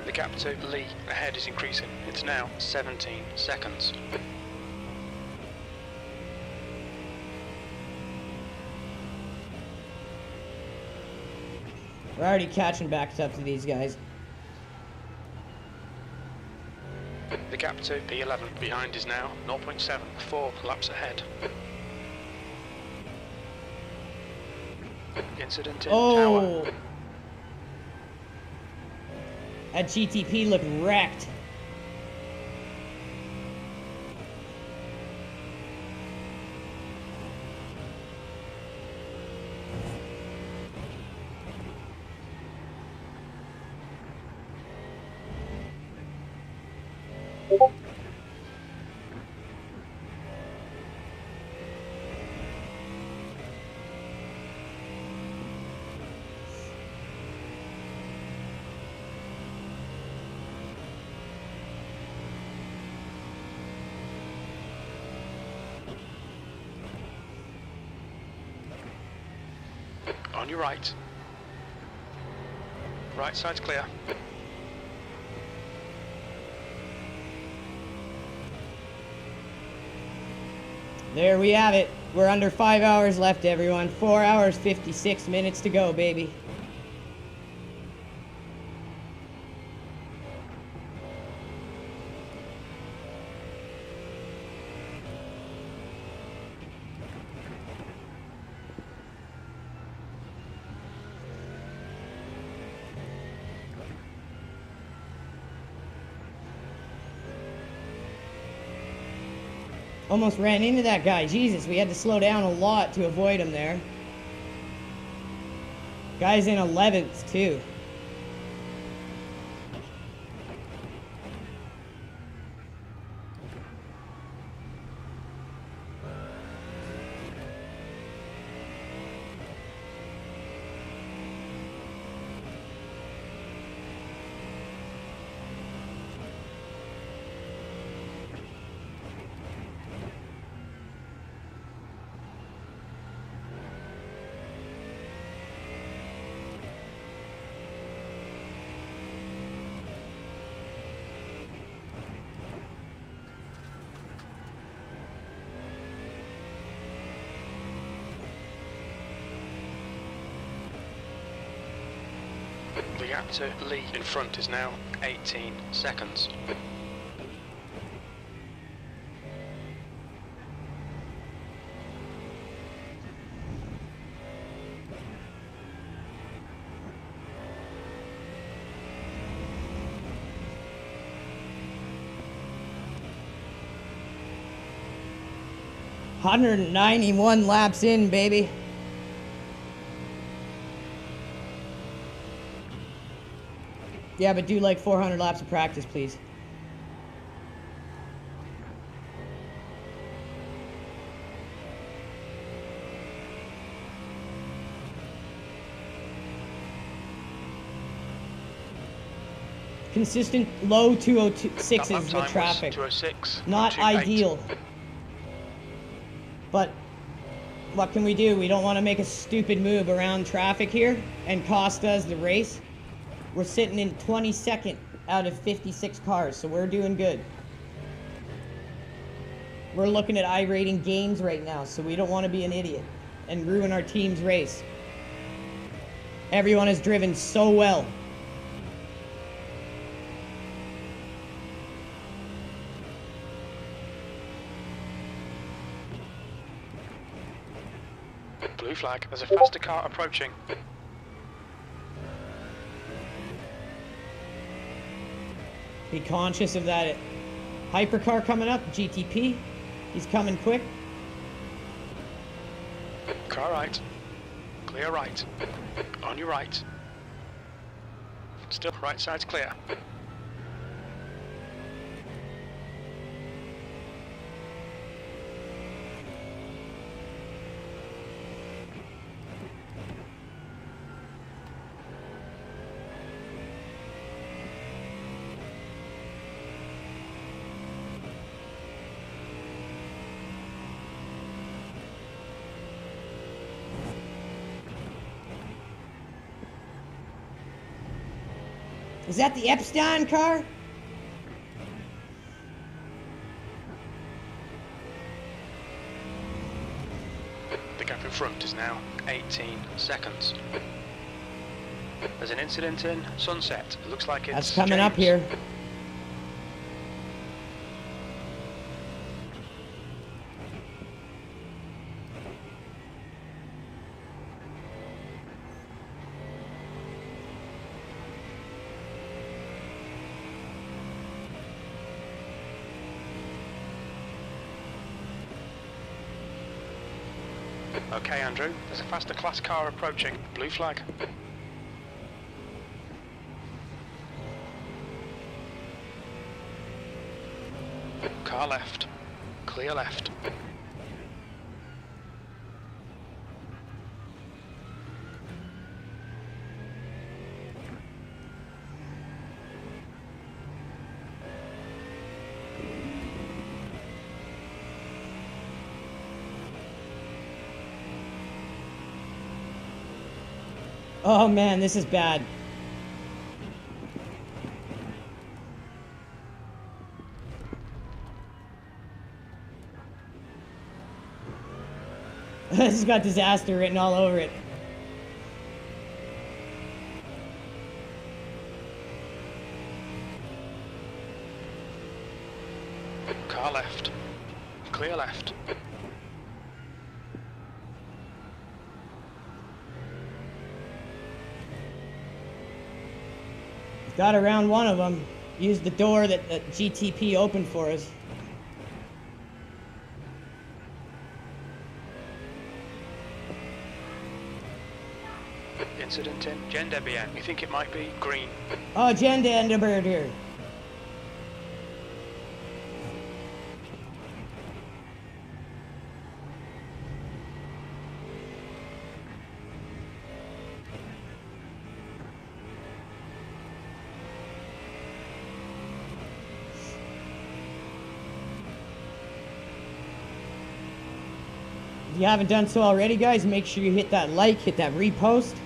A: The gap to Lee ahead is increasing. It's now 17 seconds.
B: We're already catching back up to these guys.
A: The gap to P11 behind is now 0.7, 4 laps ahead. Incident in Tower.
B: That GTP looked wrecked.
A: On your right. Right side's clear.
B: There we have it. We're under 5 hours left, everyone. 4 hours, 56 minutes to go, baby. Almost ran into that guy. Jesus, we had to slow down a lot to avoid him there. Guy's in 11th, too.
A: The gap to Lee in front is now 18 seconds.
B: $191 laps in, baby. Yeah, but do like 400 laps of practice, please. Consistent low 206s with traffic.
A: 206.
B: Not ideal. But what can we do? We don't want to make a stupid move around traffic here and cost us the race. We're sitting in 22nd out of 56 cars, so we're doing good. We're looking at I-rating gains right now, so we don't want to be an idiot and ruin our team's race. Everyone has driven so well.
A: Blue flag, there's a faster car approaching.
B: Be conscious of that hypercar coming up, GTP. He's coming quick.
A: Car right. Clear right. On your right. Still right side's clear.
B: Is that the Epstein car?
A: The gap in front is now 18 seconds. There's an incident in Sunset. It looks like it's
B: That's coming up
A: James.
B: here.
A: Okay, Andrew, there's a faster class car approaching. Blue flag. Car left. Clear left.
B: Oh man, this is bad. This has got disaster written all over it.
A: Car left. Clear left.
B: Got around one of them. Used the door that GTP opened for us.
A: Incident in Jen Debian. We think it might be green.
B: Oh, Jen Andrew here. If you haven't done so already, guys, make sure you hit that like, hit that repost.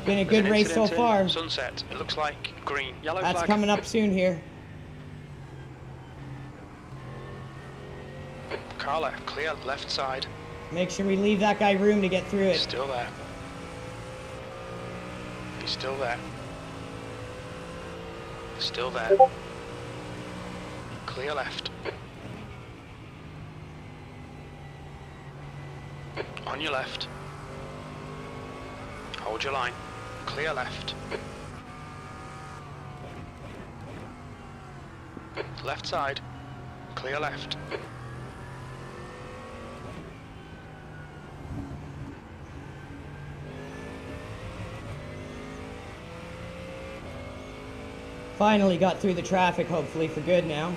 B: Been a good race so far.
A: Sunset. It looks like green. Yellow
B: That's
A: flag.
B: coming up soon here.
A: Car left. Clear left side.
B: Make sure we leave that guy room to get through it.
A: Still there. He's still there. Still there. Clear left. On your left. Hold your line. Clear left. Left side. Clear left.
B: Finally got through the traffic, hopefully for good now.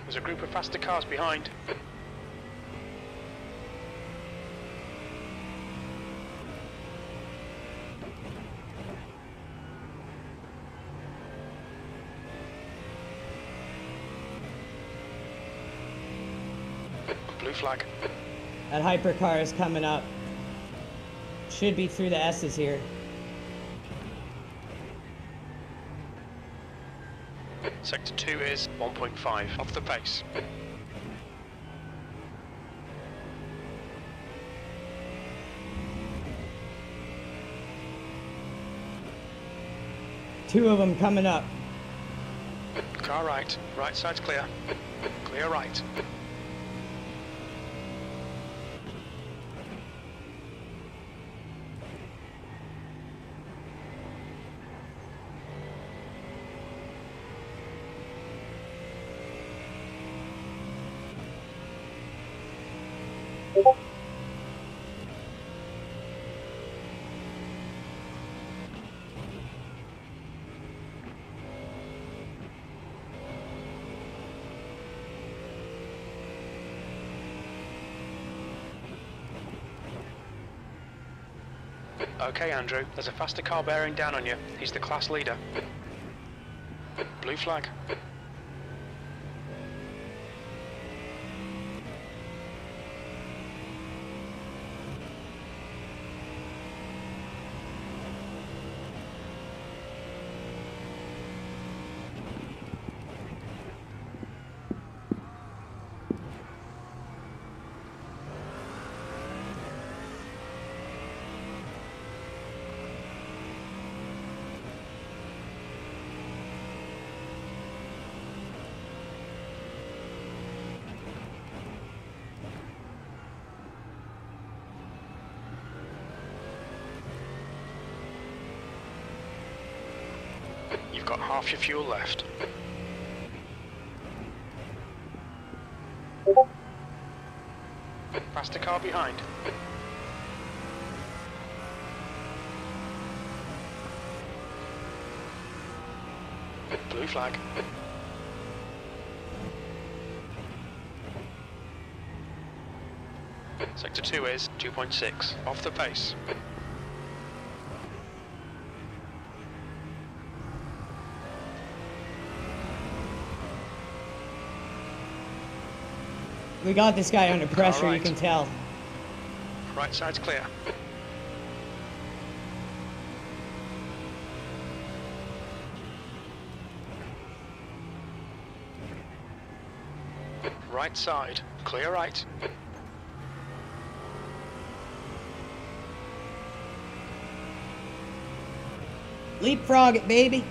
A: There's a group of faster cars behind. Blue flag.
B: That hypercar is coming up. Should be through the S's here.
A: Sector 2 is 1.5 off the pace.
B: Two of them coming up.
A: Car right. Right side's clear. Clear right. Okay, Andrew, there's a faster car bearing down on you. He's the class leader. Blue flag. You've got half your fuel left. Faster car behind. Blue flag. Sector 2 is 2.6 off the pace.
B: We got this guy under pressure,
A: right.
B: you can tell.
A: Right side's clear. Right side, clear right.
B: Leapfrog it, baby.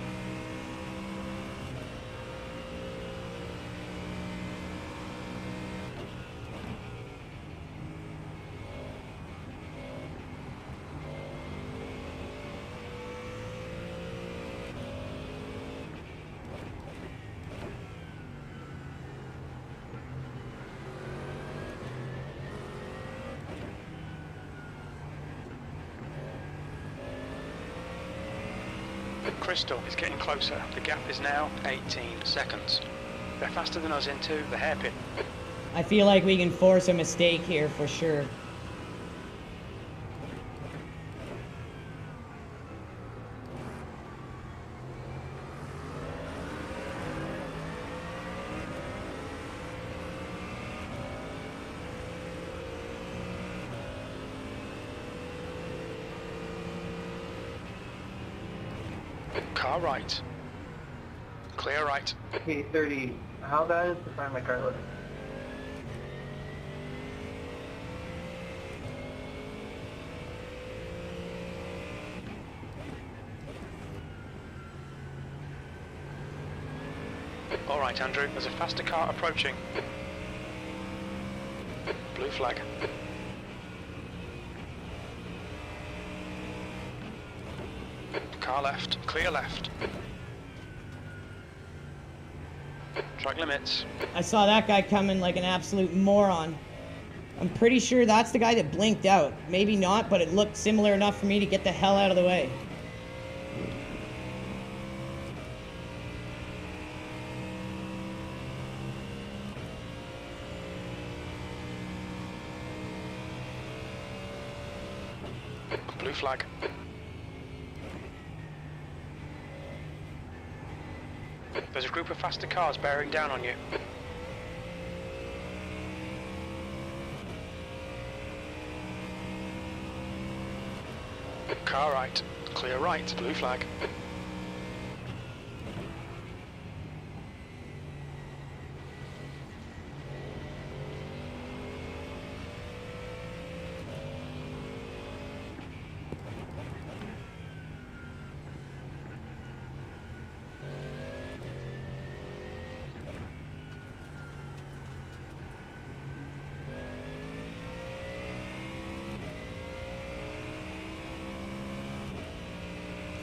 A: Crystal is getting closer. The gap is now 18 seconds. They're faster than us into the hairpin.
B: I feel like we can force a mistake here for sure.
A: Car right. Clear right.
I: Okay, 30. How bad is to find my car loading?
A: All right, Andrew, there's a faster car approaching. Blue flag. Car left, clear left. Track limits.
B: I saw that guy coming like an absolute moron. I'm pretty sure that's the guy that blinked out. Maybe not, but it looked similar enough for me to get the hell out of the way.
A: Blue flag. There's a group of faster cars bearing down on you. Car right, clear right, blue flag.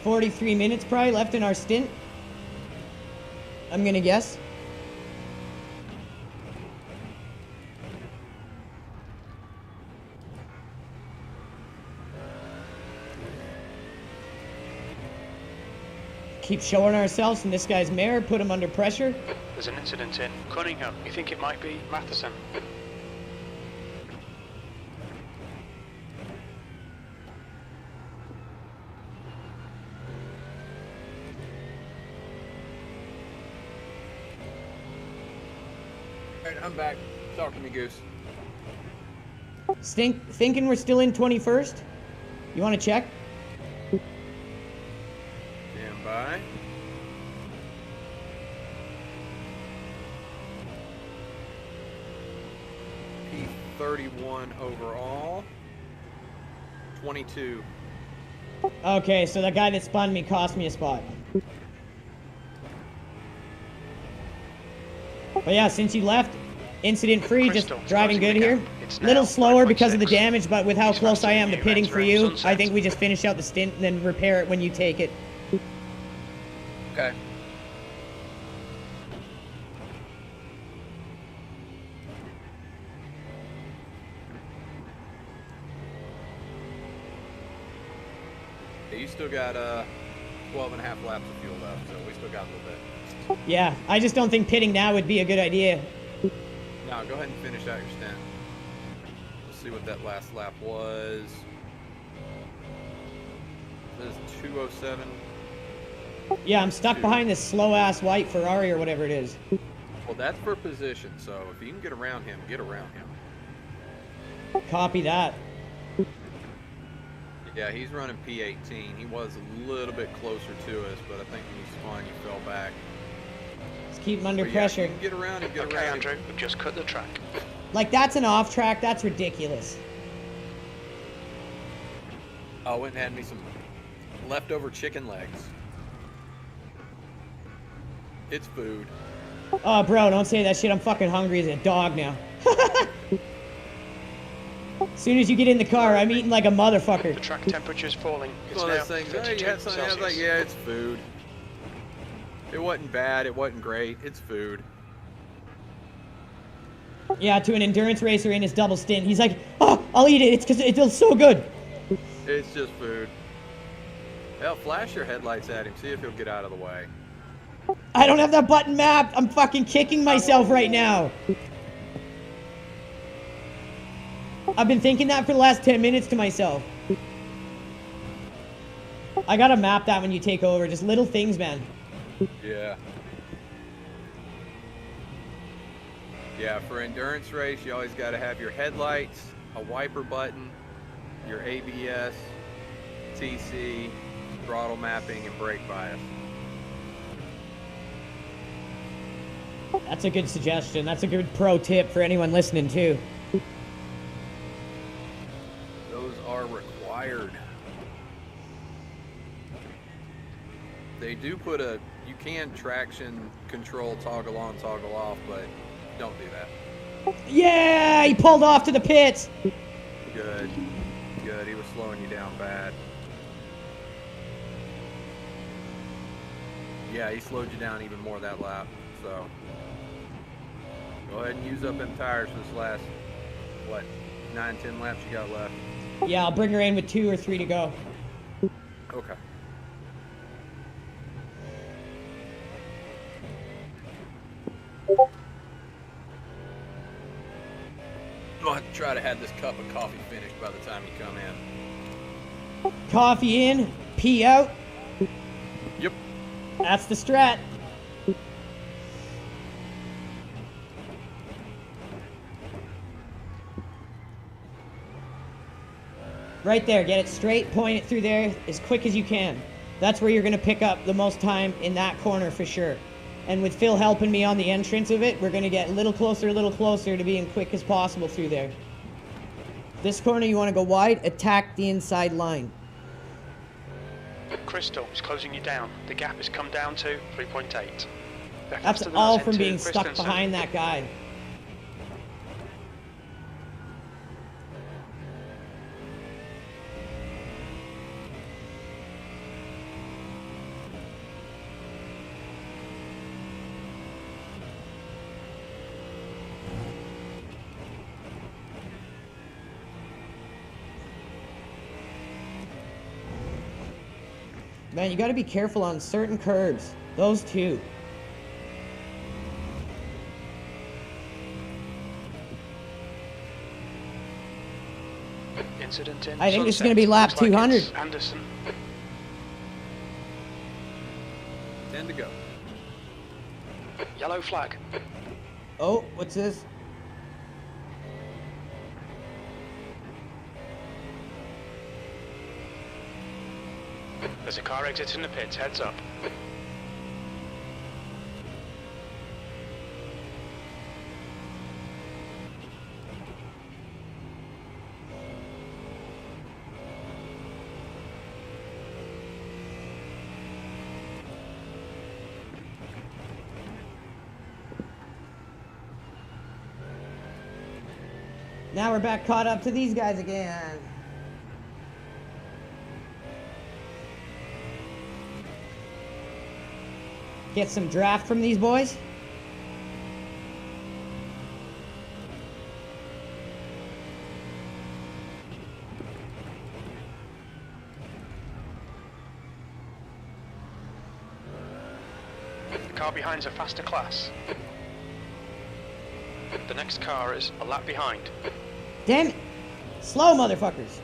B: $43 minutes probably left in our stint. I'm gonna guess. Keep showing ourselves in this guy's mirror, put him under pressure.
A: There's an incident in Cunningham. You think it might be Matheson?
C: Alright, I'm back. Talk to me, Goose.
B: Thinking we're still in 21st? You want to check?
C: Stand by. P31 overall. 22.
B: Okay, so that guy that spun me cost me a spot. But yeah, since you left, incident free, just driving good here. Little slower because of the damage, but with how close I am to pitting for you, I think we just finish out the stint and then repair it when you take it.
C: Okay. Yeah, you still got 12 and a half laps of fuel left, so we still got a little bit.
B: Yeah, I just don't think pitting now would be a good idea.
C: No, go ahead and finish out your stint. Let's see what that last lap was. This is 207.
B: Yeah, I'm stuck behind this slow-ass white Ferrari or whatever it is.
C: Well, that's for position, so if you can get around him, get around him.
B: Copy that.
C: Yeah, he's running P18. He was a little bit closer to us, but I think when he's fine, you fell back.
B: Just keep him under
C: But
B: pressure.
C: Yeah, you can get around him, get
A: Okay,
C: around
A: Andrew,
C: him.
A: we've just cut the track.
B: Like, that's an off track. That's ridiculous.
C: I went and had me some leftover chicken legs. It's food.
B: Oh, bro, don't say that shit. I'm fucking hungry as a dog now. As soon as you get in the car, I'm eating like a motherfucker.
A: The track temperature's falling. It's
C: One of
A: now
C: those things, hey,
A: 32
C: you had something, I was like,
A: Celsius.
C: yeah, it's food. It wasn't bad, it wasn't great, it's food.
B: Yeah, to an endurance racer in his double stint. He's like, oh, I'll eat it. It's because it feels so good.
C: It's just food. Hell, flash your headlights at him, see if he'll get out of the way.
B: I don't have that button mapped. I'm fucking kicking myself right now. I've been thinking that for the last 10 minutes to myself. I gotta map that when you take over. Just little things, man.
C: Yeah. Yeah, for endurance race, you always got to have your headlights, a wiper button, your ABS, TC, throttle mapping, and brake bias.
B: That's a good suggestion. That's a good pro tip for anyone listening too.
C: Those are required. They do put you can traction control toggle on, toggle off, but don't do that.
B: Yeah, he pulled off to the pits.
C: Good. Good. He was slowing you down bad. Yeah, he slowed you down even more that lap. So go ahead and use up them tires for this last, what, 9-10 laps you got left.
B: Yeah, I'll bring her in with 2 or 3 to go.
C: Okay. I'll have to try to have this cup of coffee finished by the time you come in.
B: Coffee in, pee out.
C: Yep.
B: That's the strat. Right there, get it straight, point it through there as quick as you can. That's where you're going to pick up the most time in that corner for sure. And with Phil helping me on the entrance of it, we're going to get a little closer to being quick as possible through there. This corner, you want to go wide, attack the inside line.
A: Crystal is closing you down. The gap has come down to 3.8.
B: That's all from being stuck behind that guy. Man, you gotta be careful on certain curves. Those two.
A: Incident in
B: I think this is gonna be lap 200.
A: Anderson.
C: 10 to go.
A: Yellow flag.
B: Oh, what's this?
A: There's a car exiting the pits, heads up.
B: Now we're back caught up to these guys again. Get some draft from these boys.
A: The car behind's a faster class. The next car is a lap behind.
B: Damn it! Slow, motherfuckers!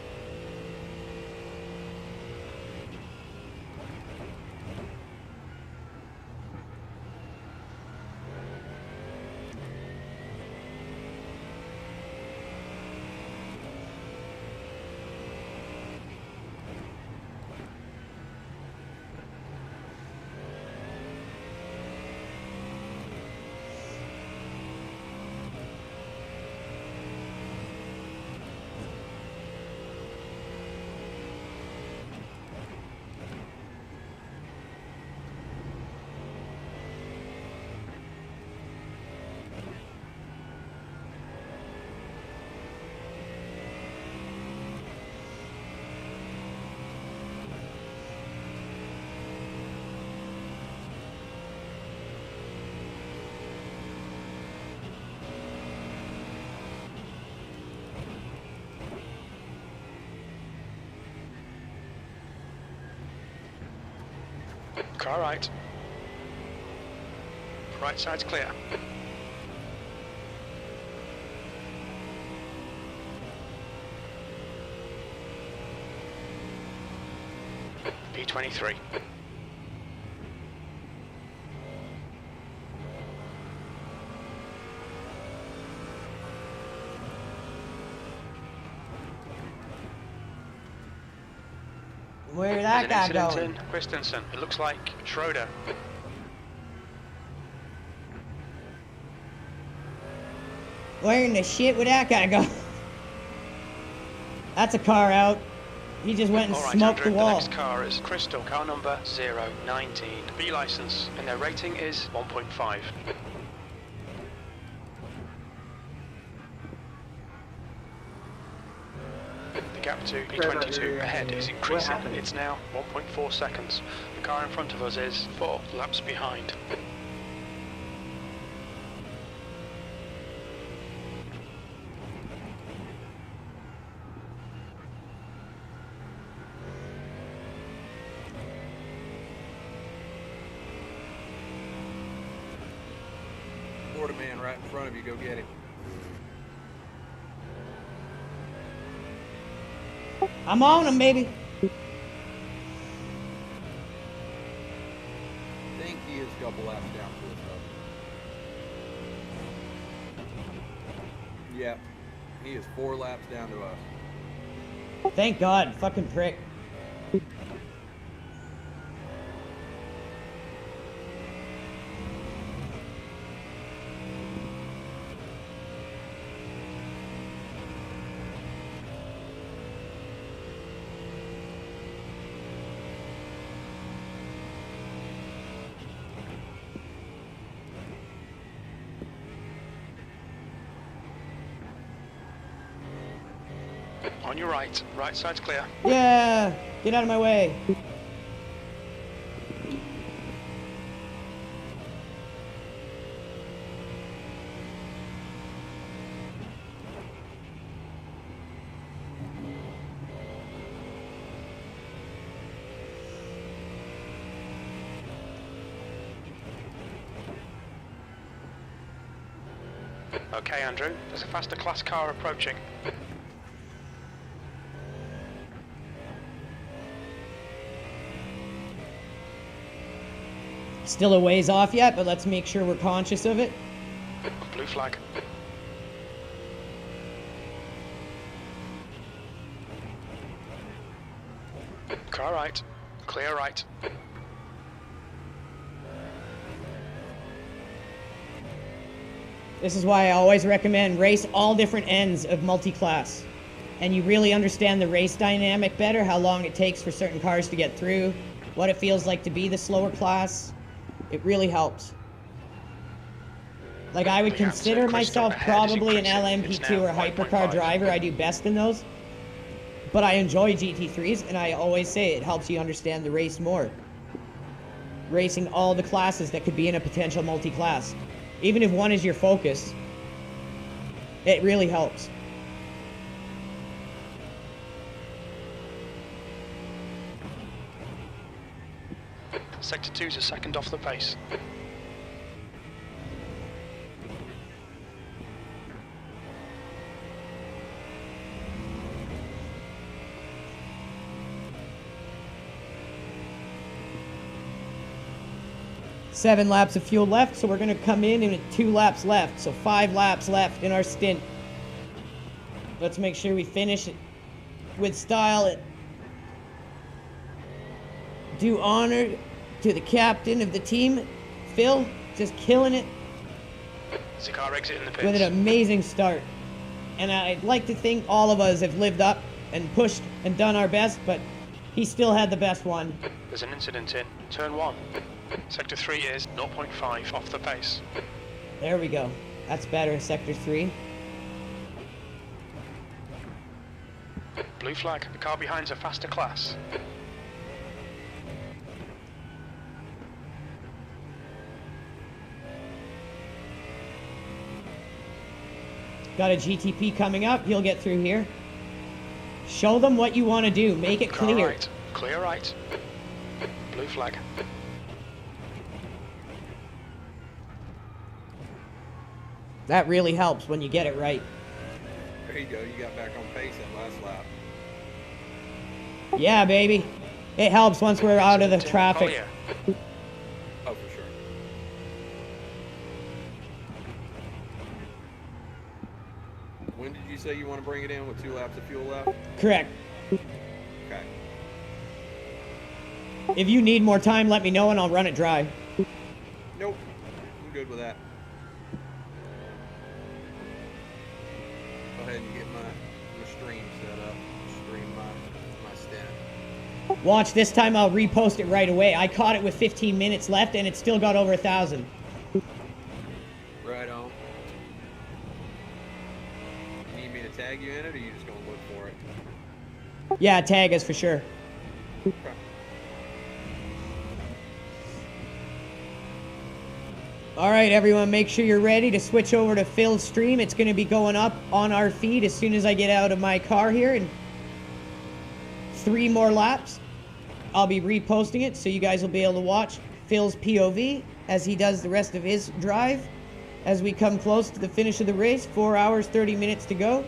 A: Car right. Right side's clear. P23.
B: Where that guy
A: There's an
B: going?
A: incident in Christensen. It looks like Schroeder.
B: Where in the shit would that guy go? That's a car out. He just went and
A: All right,
B: smoked
A: Andrew,
B: the wall.
A: The next car is Crystal, car number 019. B license, and their rating is 1.5. The gap to B22 ahead is increasing. It's now 1.4 seconds. The car in front of us is 4 laps behind.
C: Florida man right in front of you, go get him.
B: I'm on him, baby.
C: I think he is a couple laps down to us though. Yep, he is 4 laps down to us.
B: Thank God, fucking prick.
A: On your right, right side's clear.
B: Yeah, get out of my way.
A: Okay, Andrew, there's a faster class car approaching.
B: Still a ways off yet, but let's make sure we're conscious of it.
A: Blue flag. Car right. Clear right.
B: This is why I always recommend race all different ends of multi-class. And you really understand the race dynamic better, how long it takes for certain cars to get through, what it feels like to be the slower class. It really helps. Like, I would consider myself probably an LMP2 or hypercar driver. I do best in those. But I enjoy GT3s, and I always say it helps you understand the race more. Racing all the classes that could be in a potential multi-class. Even if one is your focus, it really helps.
A: Sector 2's a second off the pace.
B: Seven laps of fuel left, so we're going to come in at 2 laps left. So 5 laps left in our stint. Let's make sure we finish it with style. Do honor to the captain of the team, Phil, just killing it.
A: There's a car exiting the pits.
B: With an amazing start. And I'd like to think all of us have lived up and pushed and done our best, but he still had the best one.
A: There's an incident in turn 1. Sector 3 is 0.5 off the pace.
B: There we go. That's better, Sector 3.
A: Blue flag. The car behind's a faster class.
B: Got a GTP coming up. He'll get through here. Show them what you want to do. Make it clear.
A: Car right. Clear right. Blue flag.
B: That really helps when you get it right.
C: There you go. You got back on pace that last lap.
B: Yeah, baby. It helps once we're out of the traffic.
C: Oh, for sure. When did you say you want to bring it in with 2 laps of fuel left?
B: Correct.
C: Okay.
B: If you need more time, let me know and I'll run it dry.
C: Nope. I'm good with that. Go ahead and get my stream set up. Stream my stint.
B: Watch, this time I'll repost it right away. I caught it with 15 minutes left and it's still got over 1,000.
C: Right on. You need me to tag you in it, or are you just gonna look for it?
B: Yeah, tag us for sure.
C: Okay.
B: All right, everyone, make sure you're ready to switch over to Phil's stream. It's going to be going up on our feed as soon as I get out of my car here. In 3 more laps, I'll be reposting it so you guys will be able to watch Phil's POV as he does the rest of his drive. As we come close to the finish of the race, 4 hours, 30 minutes to go.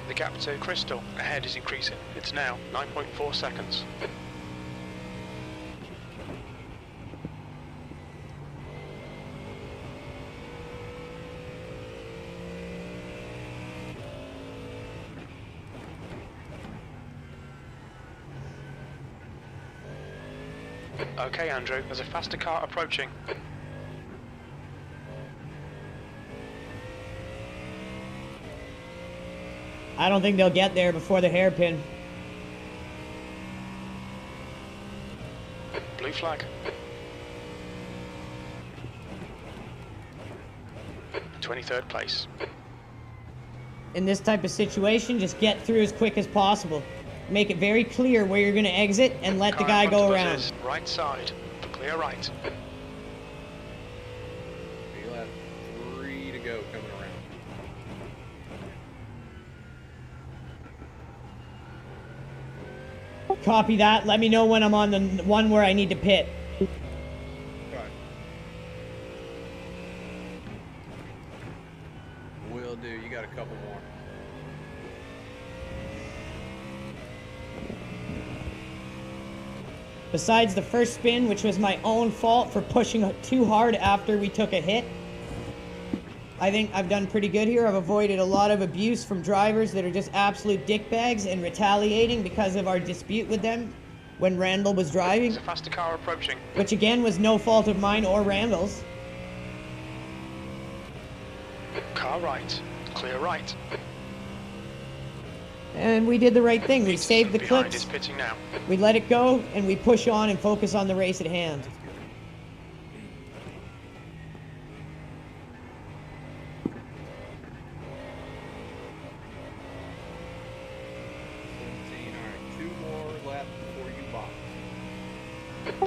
A: The gap to Crystal ahead is increasing. It's now 9.4 seconds. Okay, Andrew, there's a faster car approaching.
B: I don't think they'll get there before the hairpin.
A: Blue flag. 23rd place.
B: In this type of situation, just get through as quick as possible. Make it very clear where you're going to exit and let the guy go around.
A: Right side, clear right.
C: You'll have 3 to go coming around.
B: Copy that. Let me know when I'm on the one where I need to pit.
C: Okay. Will do. You got a couple more.
B: Besides the first spin, which was my own fault for pushing too hard after we took a hit, I think I've done pretty good here. I've avoided a lot of abuse from drivers that are just absolute dickbags and retaliating because of our dispute with them when Randall was driving.
A: There's a faster car approaching.
B: Which again was no fault of mine or Randall's.
A: Car right, clear right.
B: And we did the right thing. We saved the
A: Behind
B: clips.
A: is pitting now.
B: We let it go, and we push on and focus on the race at hand.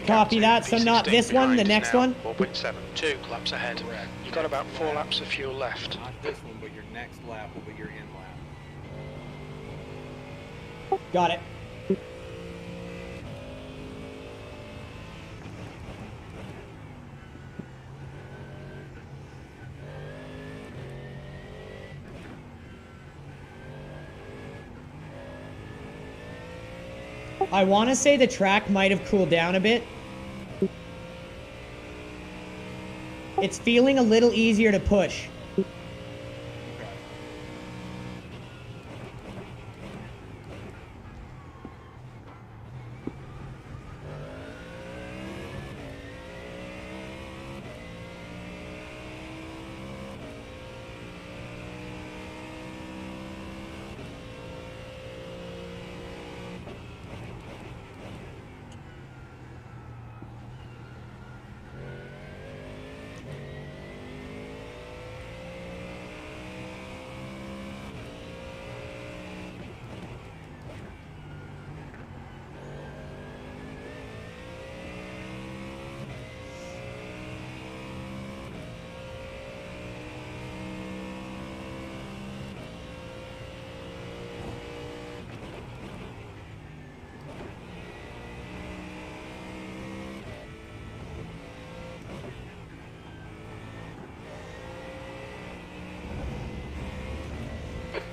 B: Copy that, so not this one, the next one?
A: 4.7, 2 laps ahead. You've got about 4 laps of fuel left.
C: Not this one, but your next lap will be your end lap.
B: Got it. I want to say the track might have cooled down a bit. It's feeling a little easier to push.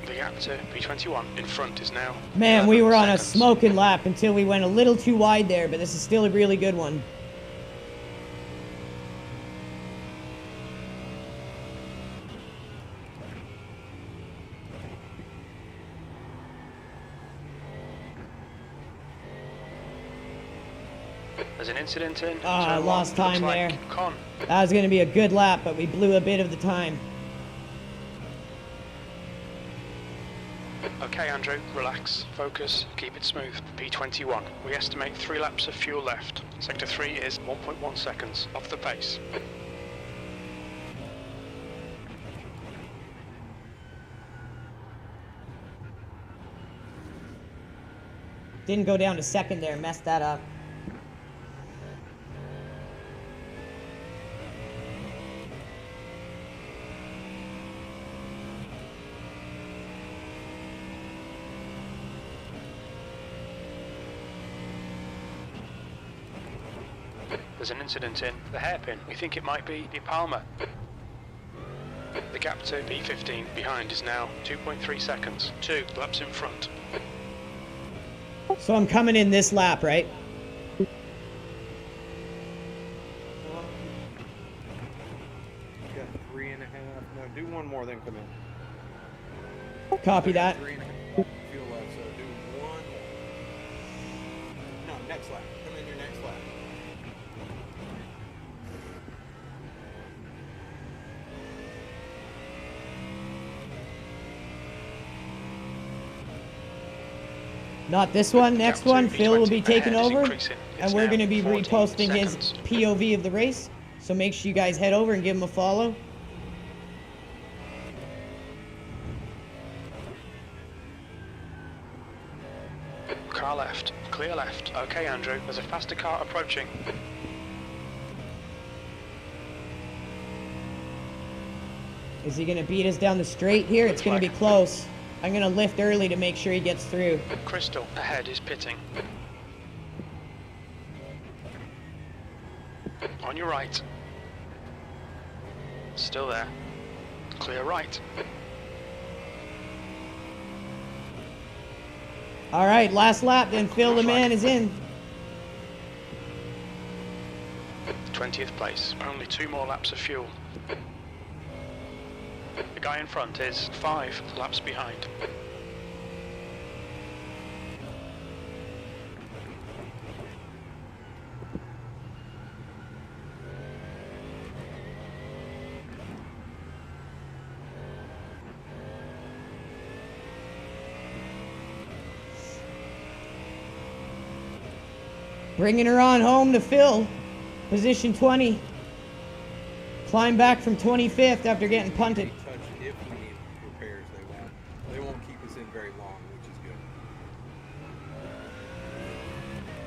A: The gap to P21 in front is now.
B: Man, we were on a
A: seconds.
B: smoking lap until we went a little too wide there, but this is still a really good one.
A: There's an incident in.
B: Ah,
A: turn
B: lost
A: one.
B: time
A: Looks
B: there.
A: like Con.
B: That was going to be a good lap, but we blew a bit of the time.
A: Okay, Andrew, relax, focus, keep it smooth. P21. We estimate 3 laps of fuel left. Sector 3 is 1.1 seconds off the pace.
B: Didn't go down to second there, messed that up.
A: There's an incident in the hairpin. We think it might be the Palmer. The gap to P15 behind is now 2.3 seconds. 2 laps in front.
B: So I'm coming in this lap, right?
C: Got 3.5. No, do one more, then come in.
B: Copy that.
C: 3.5 fuel left, so do one more. No, next lap. Come in your next lap.
B: Not this one, next one. Phil will be taking over, and
A: It's
B: we're
A: now
B: going to be
A: 14
B: reposting his
A: seconds.
B: POV of the race. So make sure you guys head over and give him a follow.
A: Car left. Clear left. Okay, Andrew. There's a faster car approaching.
B: Is he going to beat us down the straight here? It's going to be close. I'm going to lift early to make sure he gets through.
A: Crystal ahead is pitting. On your right. Still there. Clear right.
B: All right, last lap, then Phil the man is in.
A: 20th place. Only 2 more laps of fuel. The guy in front is 5 laps behind.
B: Bringing her on home to Phil. Position 20. Climb back from 25th after getting punted.
C: Touch if we need repairs, they won't keep us in very long, which is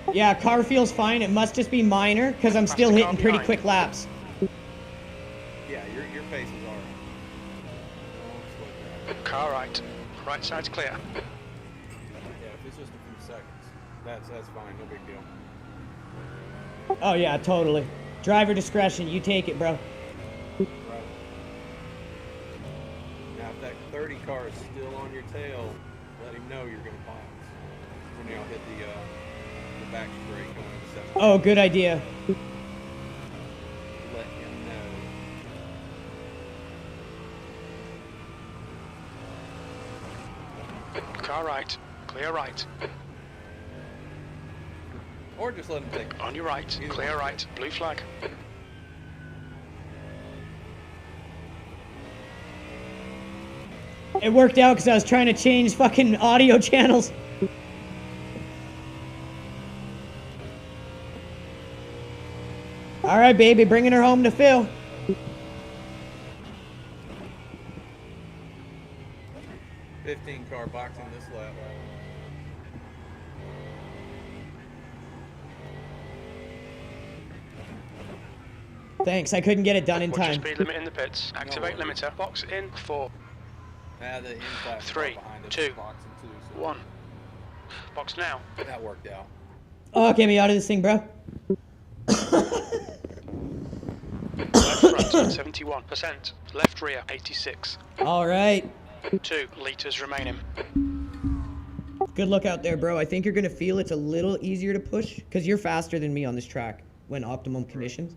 C: good.
B: Yeah, car feels fine. It must just be minor because I'm still hitting pretty quick laps.
C: Yeah, your pace is alright.
A: Car right. Right side's clear.
C: Yeah, if it's just a few seconds, that's fine, no big deal.
B: Oh yeah, totally. Driver discretion, you take it, bro.
C: Right. Now, if that 30 car is still on your tail, let him know you're going to bounce. When y'all hit the back straight going to 7.
B: Oh, good idea.
C: Let him know.
A: Car right. Clear right.
C: Or just let him take it.
A: On your right. Clear right. Blue flag.
B: It worked out because I was trying to change fucking audio channels. All right, baby, bringing her home to Phil.
C: $15 car boxing this lap.
B: Thanks, I couldn't get it done in
A: Watch your
B: time.
A: speed limit in the pits. Activate limiter. Box in 4.
C: The in-class
A: 3,
C: behind us
A: 2,
C: is boxing too, so
A: 1. Box now.
C: that worked out.
B: Oh, get me out of this thing, bro.
A: Left front 71%. Left rear 86.
B: All right.
A: 2 litres remaining.
B: Good luck out there, bro. I think you're going to feel it's a little easier to push because you're faster than me on this track when optimum conditions.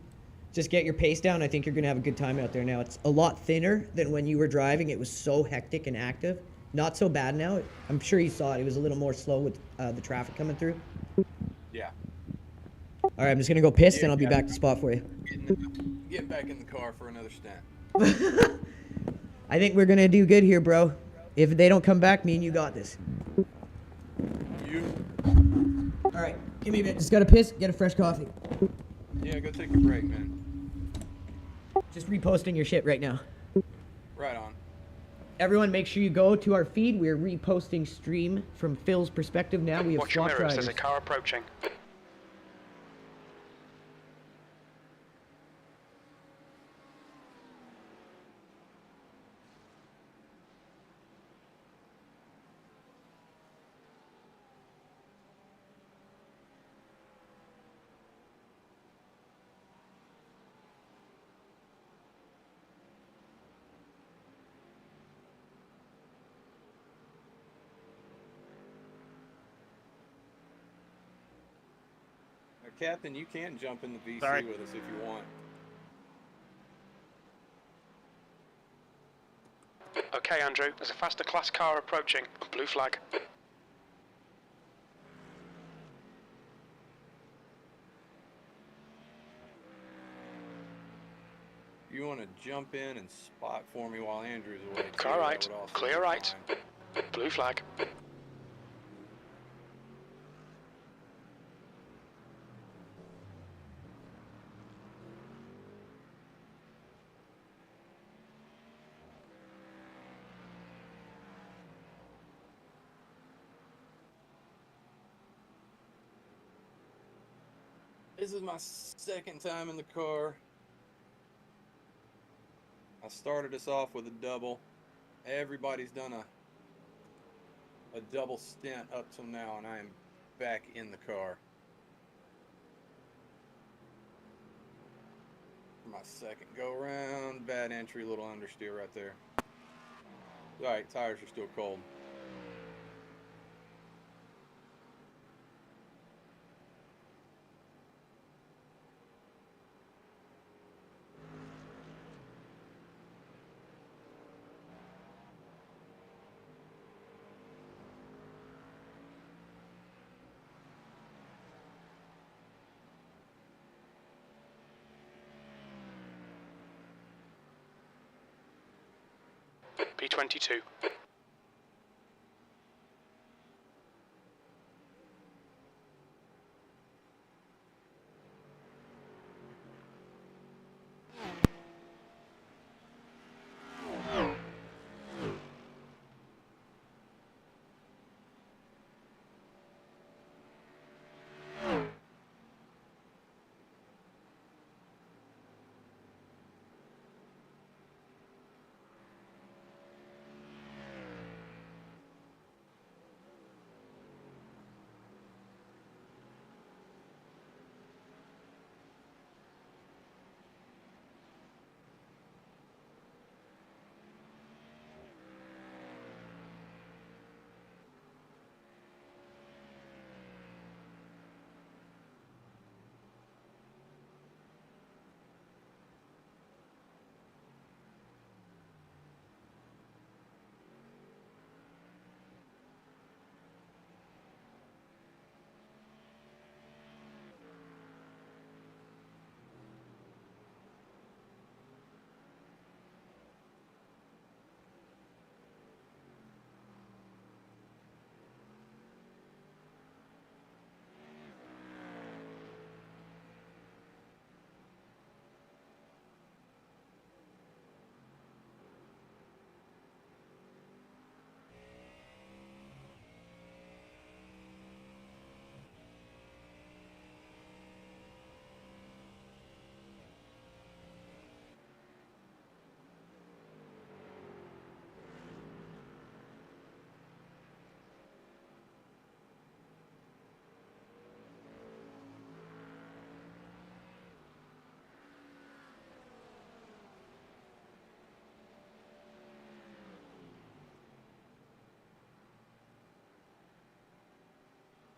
B: Just get your pace down. I think you're going to have a good time out there now. It's a lot thinner than when you were driving. It was so hectic and active. Not so bad now. I'm sure you saw it. It was a little more slow with the traffic coming through.
C: Yeah.
B: All right, I'm just gonna go piss, and I'll be back to spot for you.
C: Get back in the car for another stint.
B: I think we're gonna do good here, bro. If they don't come back, me and you got this. All right, give me a minute. Just gotta piss, get a fresh coffee.
C: Yeah, go take a break, man.
B: Just reposting your shit right now.
C: Right on.
B: Everyone, make sure you go to our feed. We're reposting stream from Phil's perspective now. We have
A: Watch your
B: swapped
A: mirrors,
B: riders.
A: there's a car approaching.
C: Captain, you can jump in the VC
J: Sorry.
C: with us if you want.
A: Okay, Andrew, there's a faster class car approaching. Blue flag.
C: You want to jump in and spot for me while Andrew's away? too,
A: Car
C: that
A: right,
C: would also
A: clear
C: be
A: right.
C: fine.
A: Blue flag.
C: This is my second time in the car. I started us off with a double. Everybody's done a double stint up till now, and I am back in the car. For my second go round, bad entry, little understeer right there. Alright, tires are still cold.
A: P22.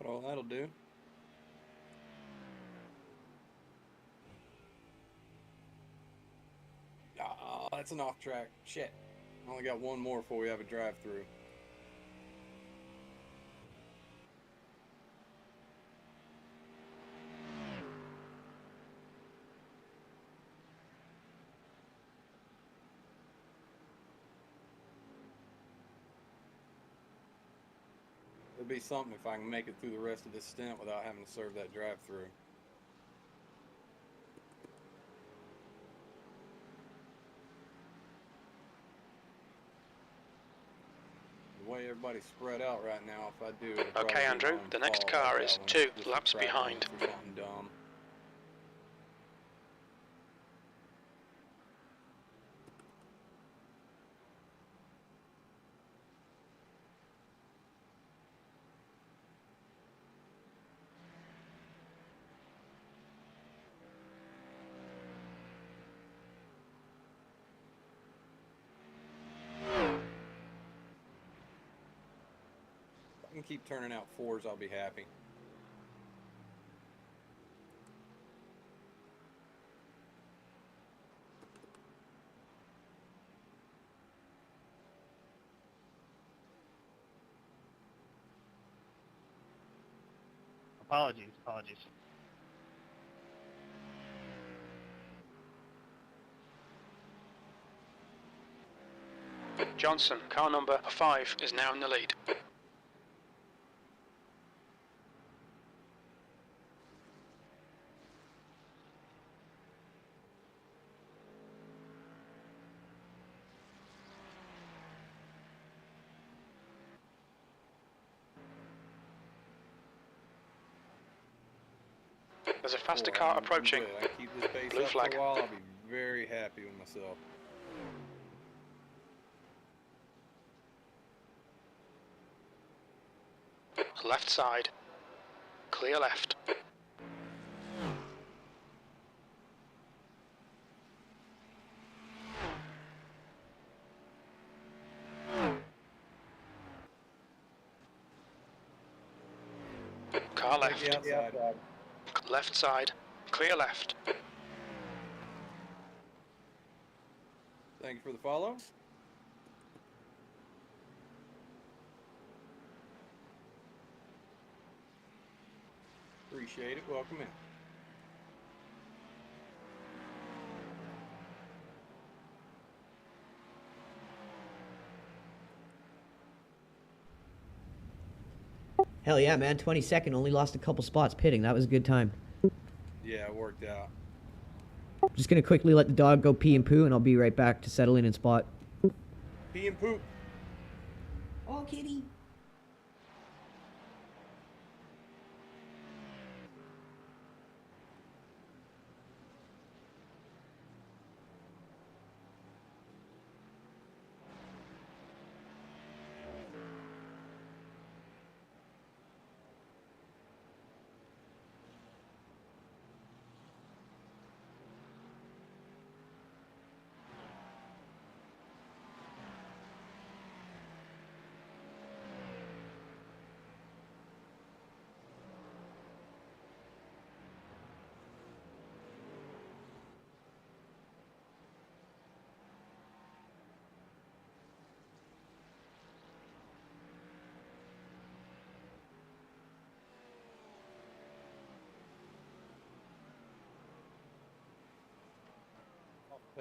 C: Well, that'll do. Ah, that's an off track. Shit. I only got one more before we have a drive through. It'll be something if I can make it through the rest of this stint without having to serve that drive-through. The way everybody's spread out right now, if I do...
A: Okay, Andrew, the next car is 2 laps behind.
C: For something dumb. If I can keep turning out 4s, I'll be happy.
J: Apologies.
A: Johnson, car number 5, is now in the lead. There's a faster car approaching.
C: If I keep this pace
A: Blue
C: up
A: flag.
C: for a while, I'll be very happy with myself.
A: Left side. Clear left. Car left. Left side. Clear left.
C: Thank you for the follow. Appreciate it. Welcome in.
B: Hell yeah, man. 22nd. Only lost a couple spots pitting. That was a good time.
C: Yeah, it worked out.
B: Just going to quickly let the dog go pee and poo, and I'll be right back to settle in spot.
C: Pee and poop.
B: Oh, kitty.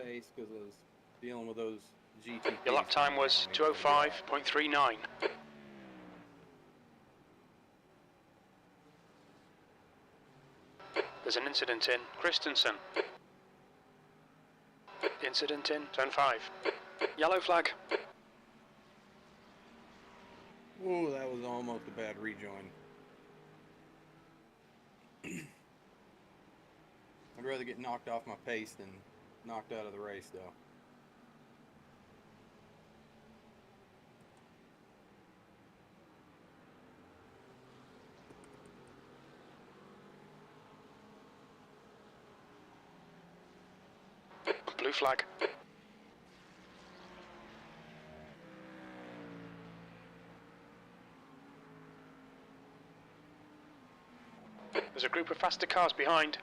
C: Pace because I was dealing with those GT.
A: Your lap time was 2:05.39. There's an incident in Christensen. Incident in turn 5. Yellow flag.
C: Ooh, that was almost a bad rejoin. I'd rather get knocked off my pace than knocked out of the race, though.
A: Blue flag. There's a group of faster cars behind.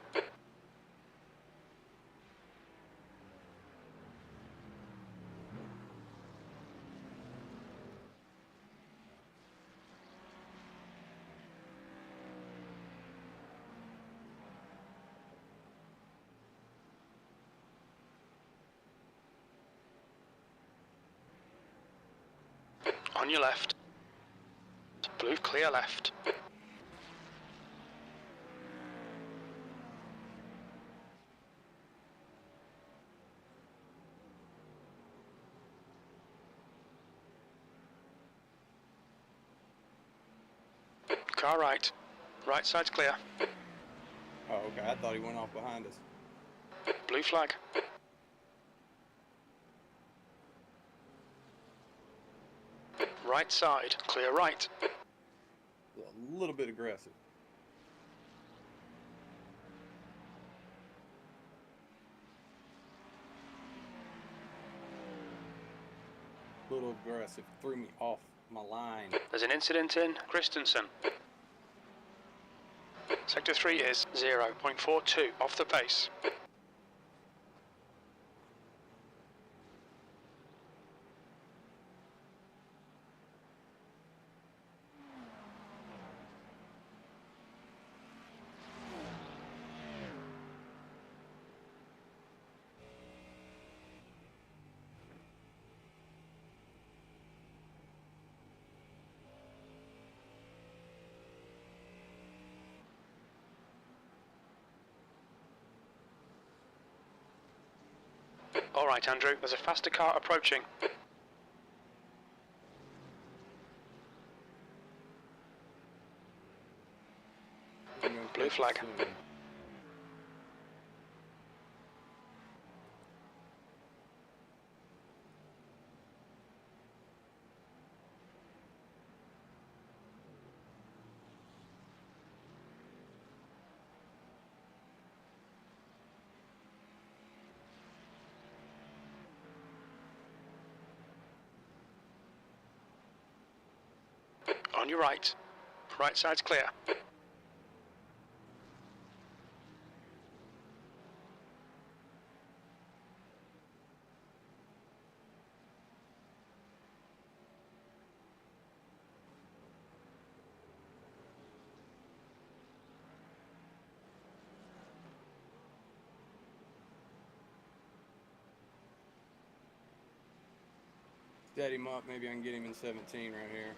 A: On your left. Blue clear left. Car right. Right side's clear.
C: Oh, okay. I thought he went off behind us.
A: Blue flag. Right side, clear right.
C: A little bit aggressive. A little aggressive. Threw me off my line.
A: There's an incident in Christensen. Sector 3 is 0.42 off the pace. All right, Andrew, there's a faster car approaching. Blue flag. On your right. Right side's clear.
C: Set him up. Maybe I can get him in 17 right here.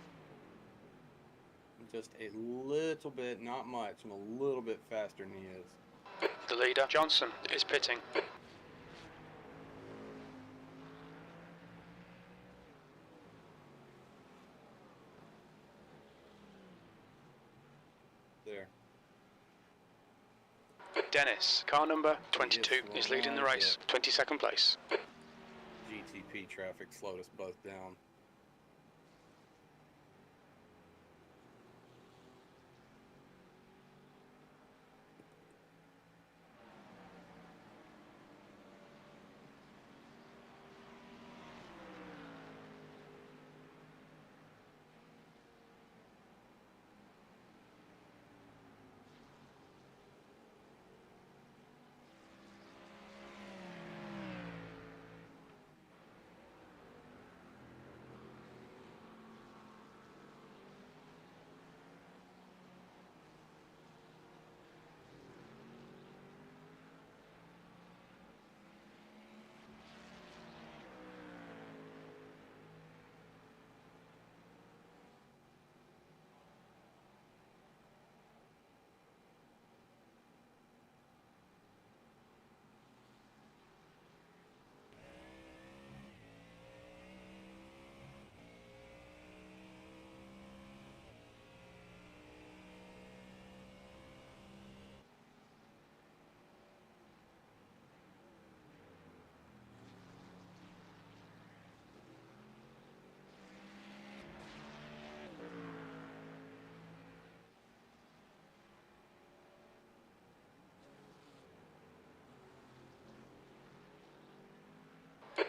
C: Just a little bit, not much. I'm a little bit faster than he is.
A: The leader, Johnson, is pitting.
C: There.
A: Dennis, car number 22, is leading the race. 22nd place.
C: GTP traffic slowed us both down.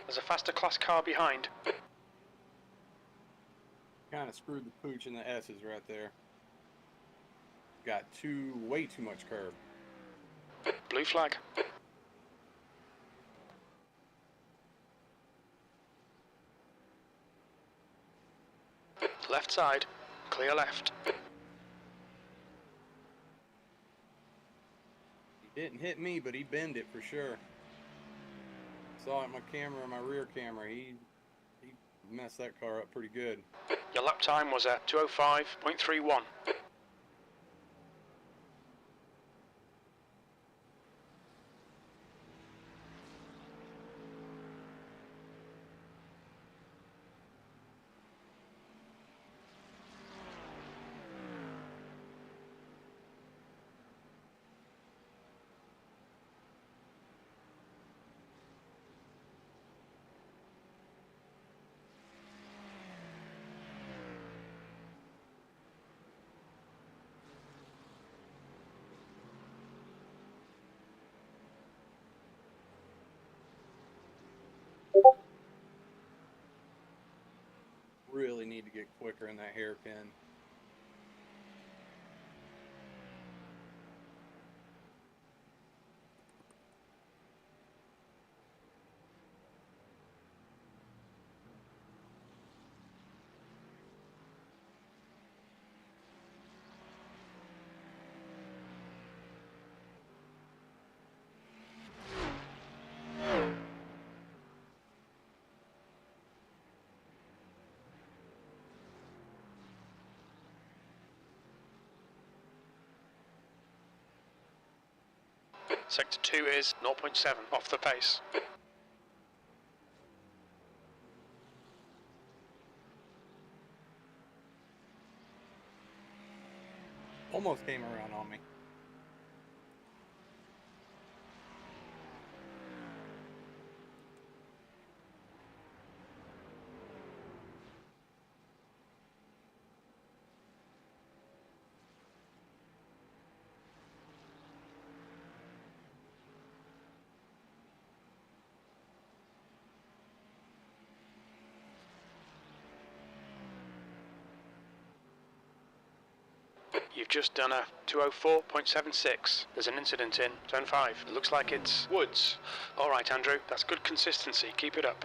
A: There's a faster class car behind.
C: Kind of screwed the pooch in the S's right there. Got way too much curb.
A: Blue flag. Left side, clear left.
C: He didn't hit me, but he bent it for sure. Saw it in my camera, my rear camera. He messed that car up pretty good.
A: Your lap time was a 2:05.31.
C: Really need to get quicker in that hairpin.
A: Sector 2 is 0.7 off the pace.
C: Almost came around on me.
A: You've just done a 2:04.76. There's an incident in Zone 5. It looks like it's woods. All right, Andrew, that's good consistency. Keep it up.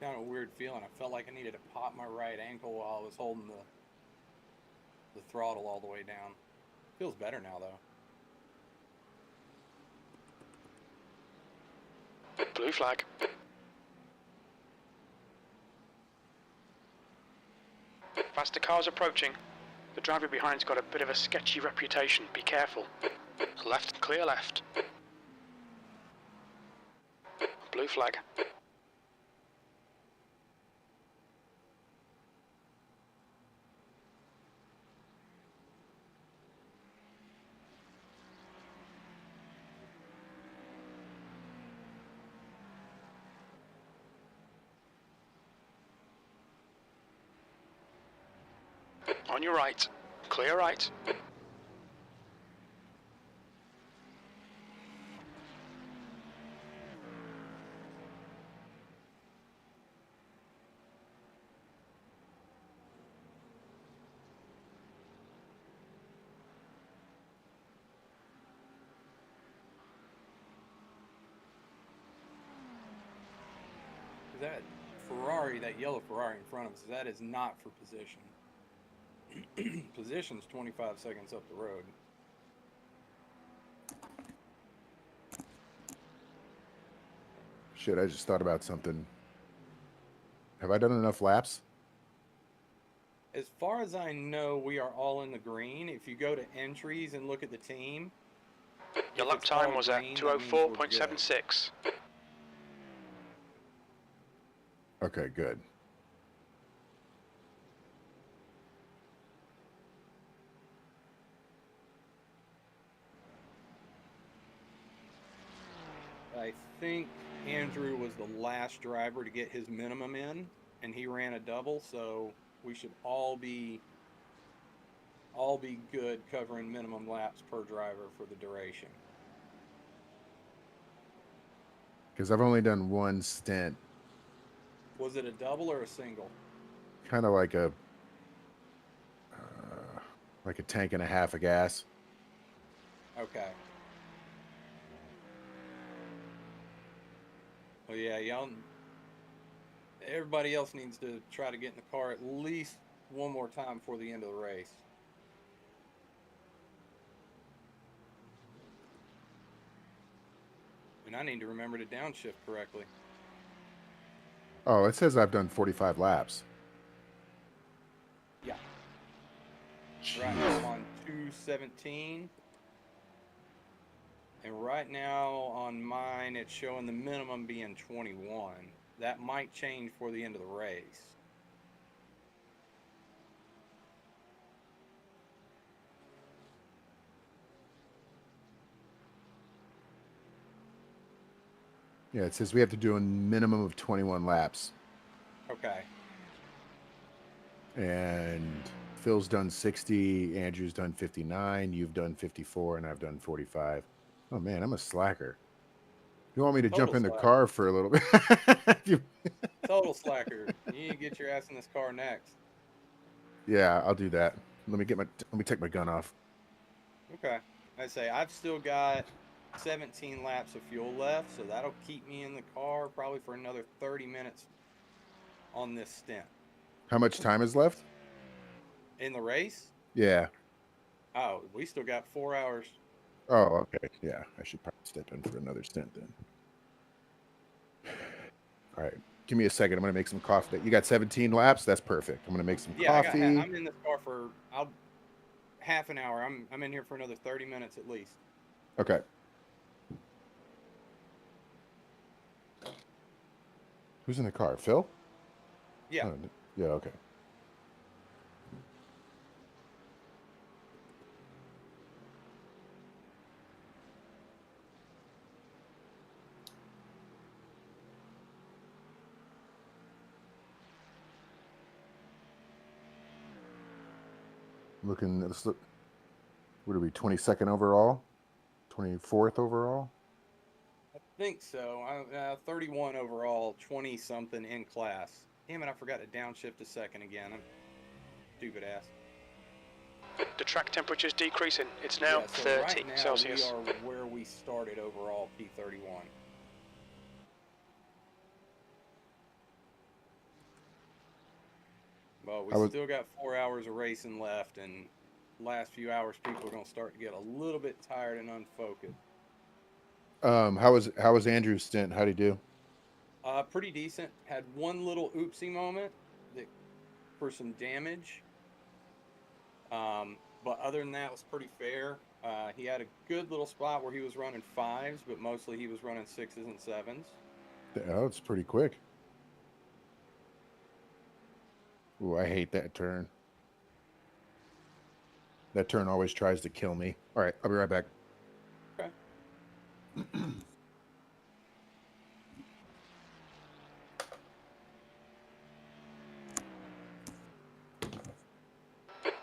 C: Kind of a weird feeling. I felt like I needed to pop my right ankle while I was holding the throttle all the way down. Feels better now though.
A: Blue flag. Faster cars approaching. The driver behind's got a bit of a sketchy reputation. Be careful. Left, clear left. Blue flag. On your right. Clear right.
C: That Ferrari, that yellow Ferrari in front of us, that is not for position. Position's 25 seconds up the road.
L: Shit, I just thought about something. Have I done enough laps?
C: As far as I know, we are all in the green. If you go to entries and look at the team,
A: your lap time was at 2:04.76.
L: Okay, good.
C: I think Andrew was the last driver to get his minimum in, and he ran a double, so we should all be good covering minimum laps per driver for the duration.
L: Because I've only done one stint.
C: Was it a double or a single?
L: Kind of like a tank and a half of gas.
C: Okay. Well, yeah, y'all. everybody else needs to try to get in the car at least one more time before the end of the race. And I need to remember to downshift correctly.
L: Oh, it says I've done 45 laps.
C: Yeah. Right now I'm on 217. And right now on mine, it's showing the minimum being 21. That might change for the end of the race.
L: Yeah, it says we have to do a minimum of 21 laps.
C: Okay.
L: And Phil's done 60, Andrew's done 59, you've done 54, and I've done 45. Oh man, I'm a slacker. You want me to jump in the car for a little bit?
C: Total slacker. You need to get your ass in this car next.
L: Yeah, I'll do that. Let me take my gun off.
C: Okay. I say I've still got 17 laps of fuel left, so that'll keep me in the car probably for another 30 minutes on this stint.
L: How much time is left?
C: In the race?
L: Yeah.
C: Oh, we still got 4 hours.
L: Oh, okay. Yeah, I should probably step in for another stint then. All right. Give me a second. I'm going to make some coffee. You got 17 laps? That's perfect. I'm going to make some coffee.
C: I'm in this car for half an hour. I'm in here for another 30 minutes at least.
L: Okay. Who's in the car? Phil?
C: Yeah.
L: Oh, yeah, okay. Let's look. What are we, 22nd overall? 24th overall?
C: I think so. 31 overall, 20-something in class. Damn it, I forgot to downshift a second again. I'm stupid ass.
A: The track temperature's decreasing. It's now 30
C: right now
A: Celsius.
C: We are where we started overall, P31. Well, we still got 4 hours of racing left, and last few hours, people are going to start to get a little bit tired and unfocused.
L: How was Andrew's stint? How'd he do?
C: Pretty decent. Had one little oopsie moment for some damage. But other than that, it was pretty fair. He had a good little spot where he was running 5s, but mostly he was running 6s and 7s.
L: Oh, it's pretty quick. Ooh, I hate that turn. That turn always tries to kill me. All right, I'll be right back.
C: Okay.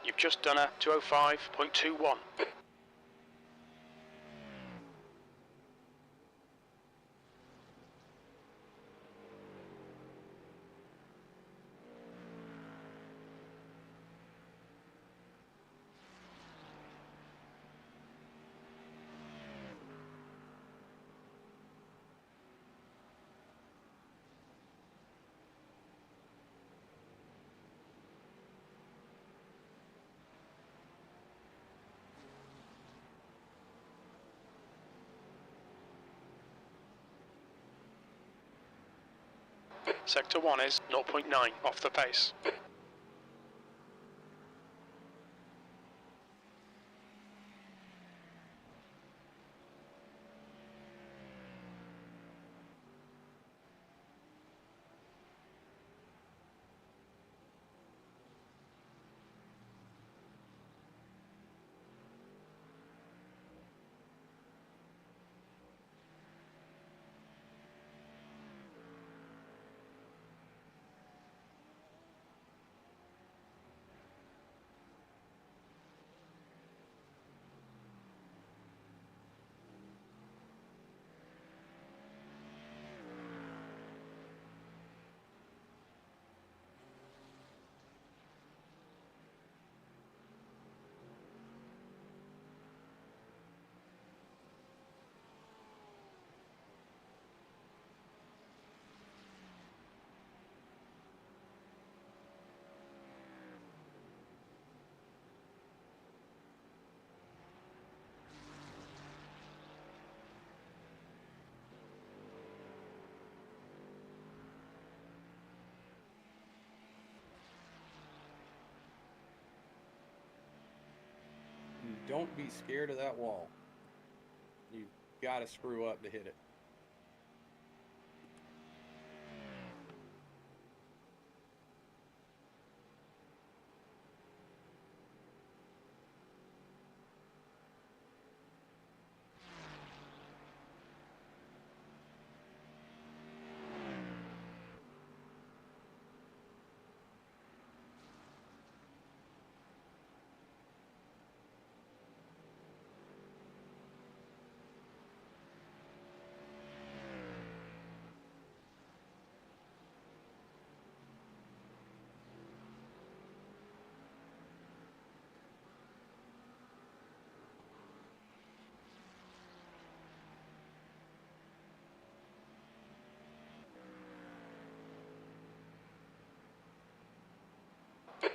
A: You've just done a 205.21. Sector 1 is 0.9 off the pace.
C: don't be scared of that wall. You've got to screw up to hit it.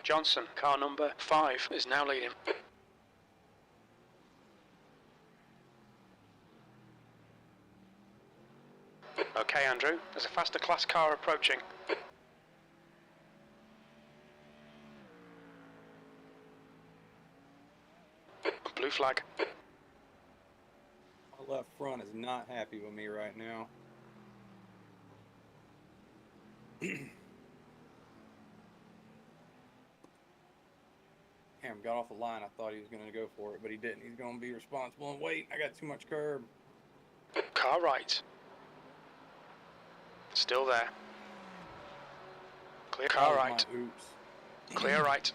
A: Johnson, car number 5, is now leading. Okay, Andrew, there's a faster class car approaching. Blue flag.
C: My left front is not happy with me right now. Damn, got off the line. I thought he was going to go for it, but he didn't. He's going to be responsible and wait. I got too much curb.
A: Car right. Still there. Clear car right.
C: Oops.
A: Clear right.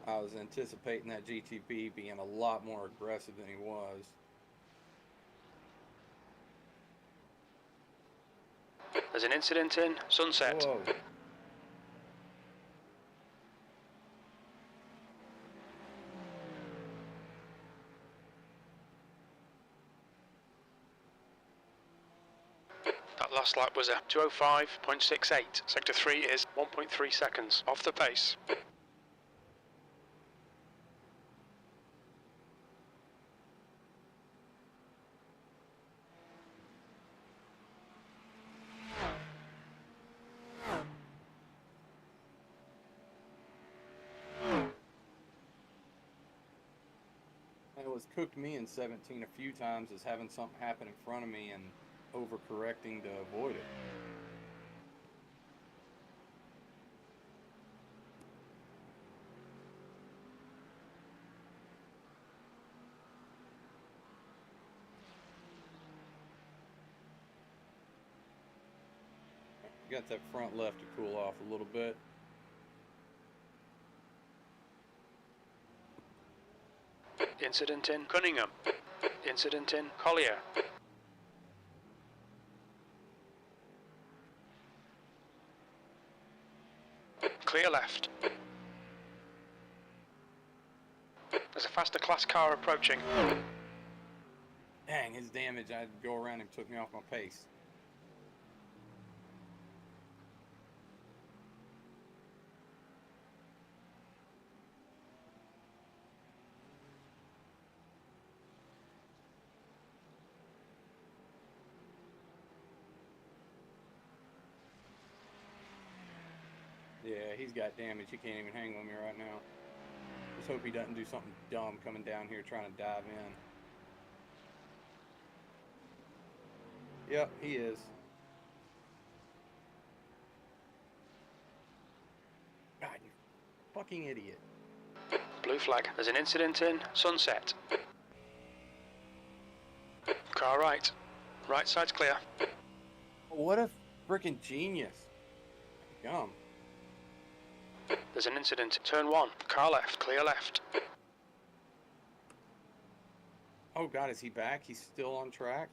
C: I was anticipating that GTP being a lot more aggressive than he was.
A: There's an incident in Sunset.
C: Whoa.
A: That last lap was a 2:05.68. Sector 3 is 1.3 seconds off the pace.
C: It was cooked me in 17 a few times as having something happen in front of me and overcorrecting to avoid it. Got that front left to cool off a little bit.
A: Incident in Cunningham. Incident in Collier. Clear left. There's a faster class car approaching.
C: Dang, his damage, I had to go around him, took me off my pace. Yeah, he's got damage. He can't even hang with me right now. Just hope he doesn't do something dumb coming down here trying to dive in. Yep, he is. God, you fucking idiot.
A: Blue flag. There's an incident in Sunset. Car right. Right side's clear.
C: What a freaking genius. Gum.
A: There's an incident. Turn 1. Car left. Clear left.
C: Oh God, is he back? He's still on track?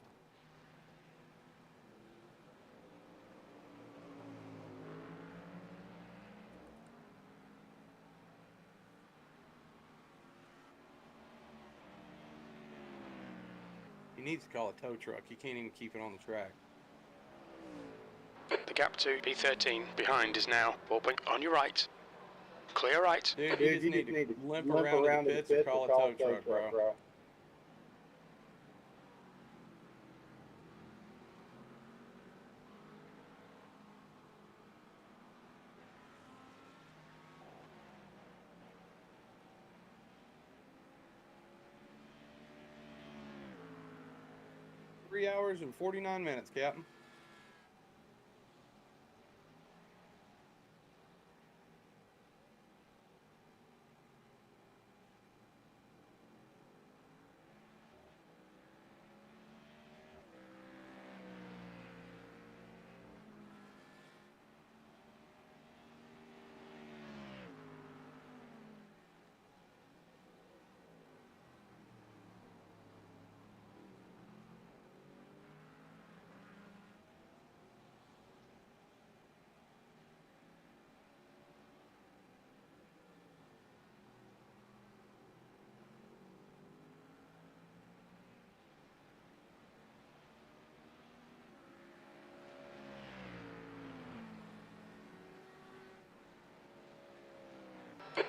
C: He needs to call a tow truck. He can't even keep it on the track.
A: The gap to P13 behind is now 4 point on your right. Clear right.
C: Dude, you just need to limp around to the pits or call a tow truck, bro. 3 hours and 49 minutes, Captain.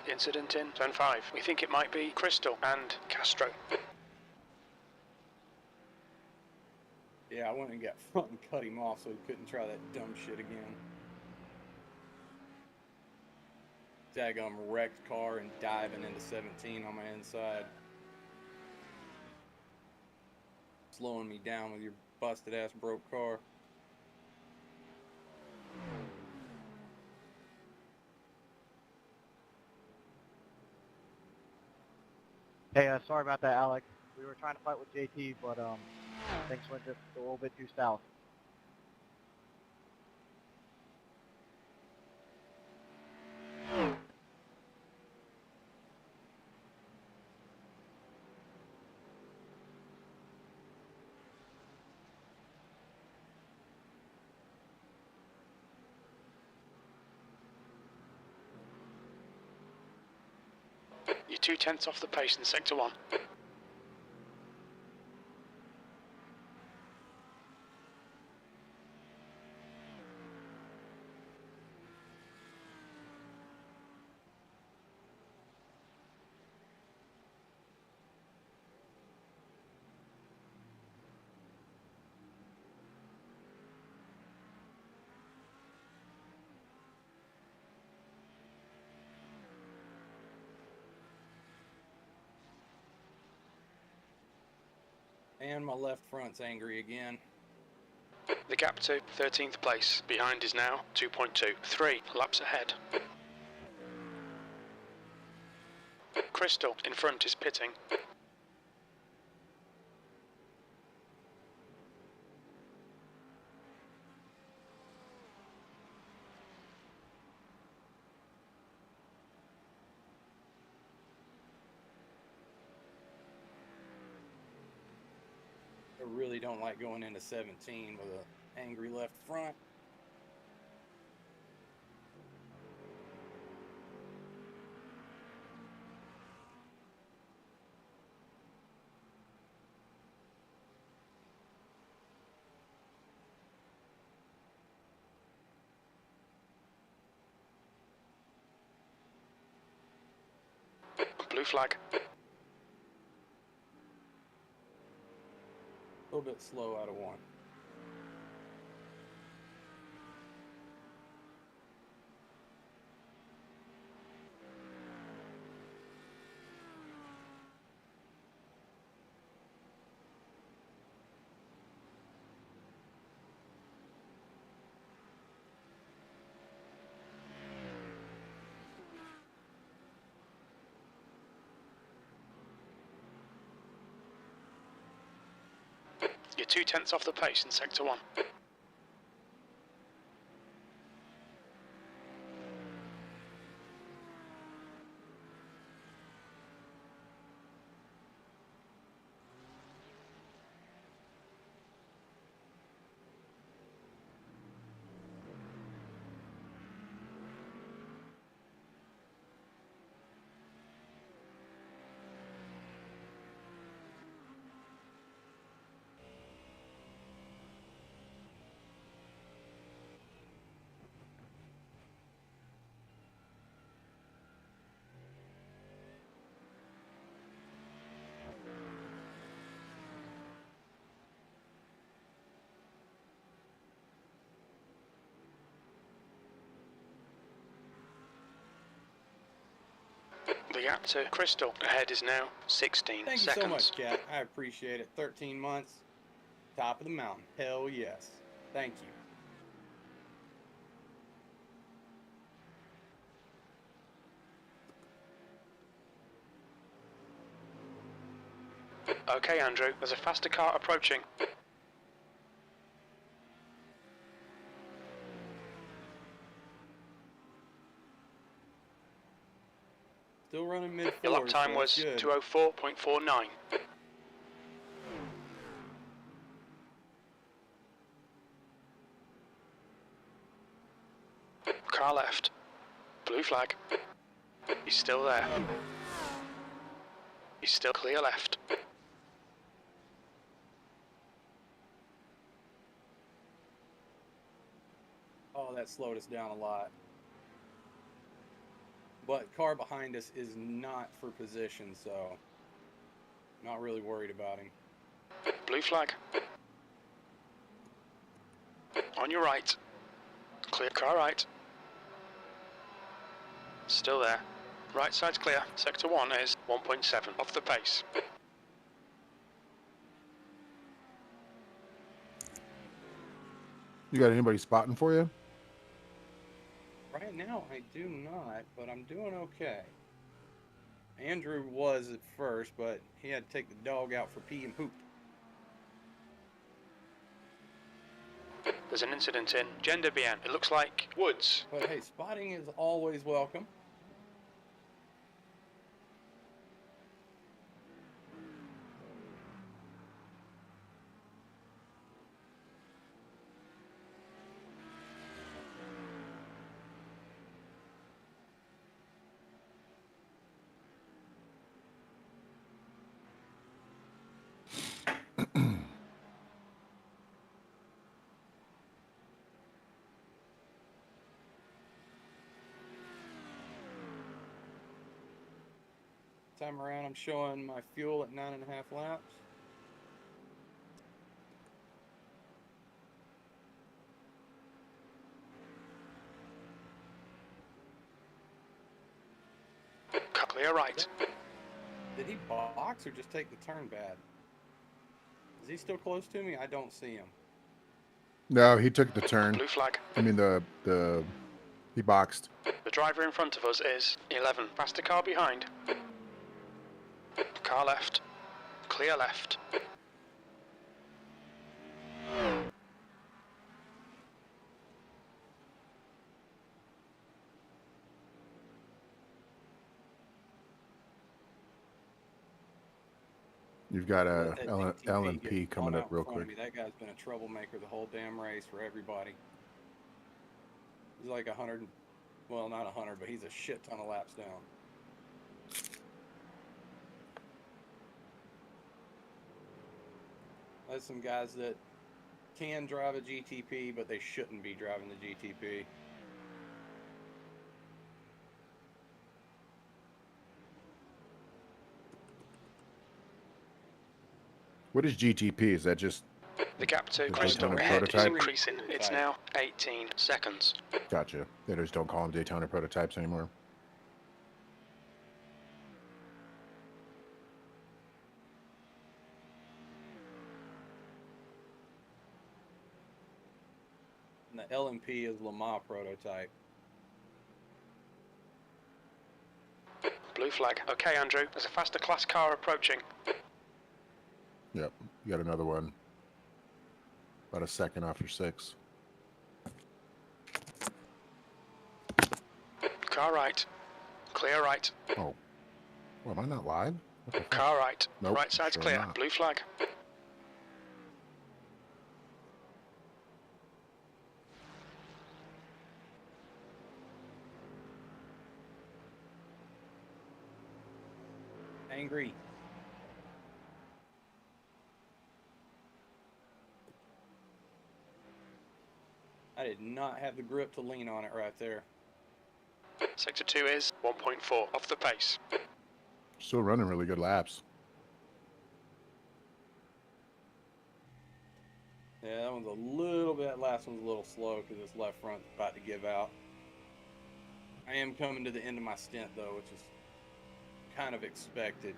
A: Incident in Zone 5. We think it might be Crystal and Castro.
C: Yeah, I went and got front and cut him off so he couldn't try that dumb shit again. Daggum wrecked car and diving into 17 on my inside. Slowing me down with your busted ass broke car.
K: Hey, sorry about that, Alex. We were trying to fight with JT, but things went just a little bit too south.
A: You're 2/10 off the pace in Sector 1.
C: And my left front's angry again.
A: The gap to 13th place. Behind is now 2.2. 3 laps ahead. Crystal in front is pitting.
C: I really don't like going into 17 with an angry left front.
A: Blue flag.
C: A little bit slow out of 1.
A: You're 2/10 off the pace in Sector 1. The gap to Crystal ahead is now 16
C: Thank
A: seconds.
C: you so much, Cat. I appreciate it. 13 months. Top of the mountain. Hell yes. Thank you.
A: Okay, Andrew, there's a faster car approaching.
C: Still running mid-4.
A: Your lap time was 2:04.49. Car left. Blue flag. He's still there. He's still clear left.
C: Oh, that slowed us down a lot. But car behind us is not for position, so not really worried about him.
A: Blue flag. On your right. Clear car right. Still there. Right side's clear. Sector 1 is 1.7 off the pace.
L: You got anybody spotting for you?
C: Right now, I do not, but I'm doing okay. Andrew was at first, but he had to take the dog out for pee and poop.
A: There's an incident in Gender Bien. It looks like woods.
C: But hey, spotting is always welcome. Time around, I'm showing my fuel at 9.5 laps.
A: Clear right.
C: Did he box or just take the turn bad? Is he still close to me? I don't see him.
L: No, he took the turn.
A: Blue flag.
L: I mean, he boxed.
A: The driver in front of us is 11. Faster car behind. Car left. Clear left.
L: You've got a LNP coming up real quick.
C: That guy's been a troublemaker the whole damn race for everybody. He's like 100, well, not 100, but he's a shit ton of laps down. There's some guys that can drive a GTP, but they shouldn't be driving the GTP.
L: What is GTP? Is that just
A: the gap to
L: the
A: Crystal
L: Daytona
A: ahead is
L: prototype?
A: increasing. It's now 18 seconds.
L: Gotcha. They just don't call them Daytona prototypes anymore.
C: And the LMP is Lamar prototype.
A: Blue flag. Okay, Andrew. There's a faster class car approaching.
L: Yep. You got another one. About a second after 6.
A: Car right. Clear right.
L: Oh. Well, am I not live? What the fuck?
A: Car right.
L: Nope,
A: Right side's
L: sure
A: clear.
L: not.
A: Blue flag.
C: Angry. I did not have the grip to lean on it right there.
A: Sector 2 is 1.4 off the pace.
L: Still running really good laps.
C: Yeah, that one's a little bit, last one's a little slow because this left front's about to give out. I am coming to the end of my stint though, which is kind of expected.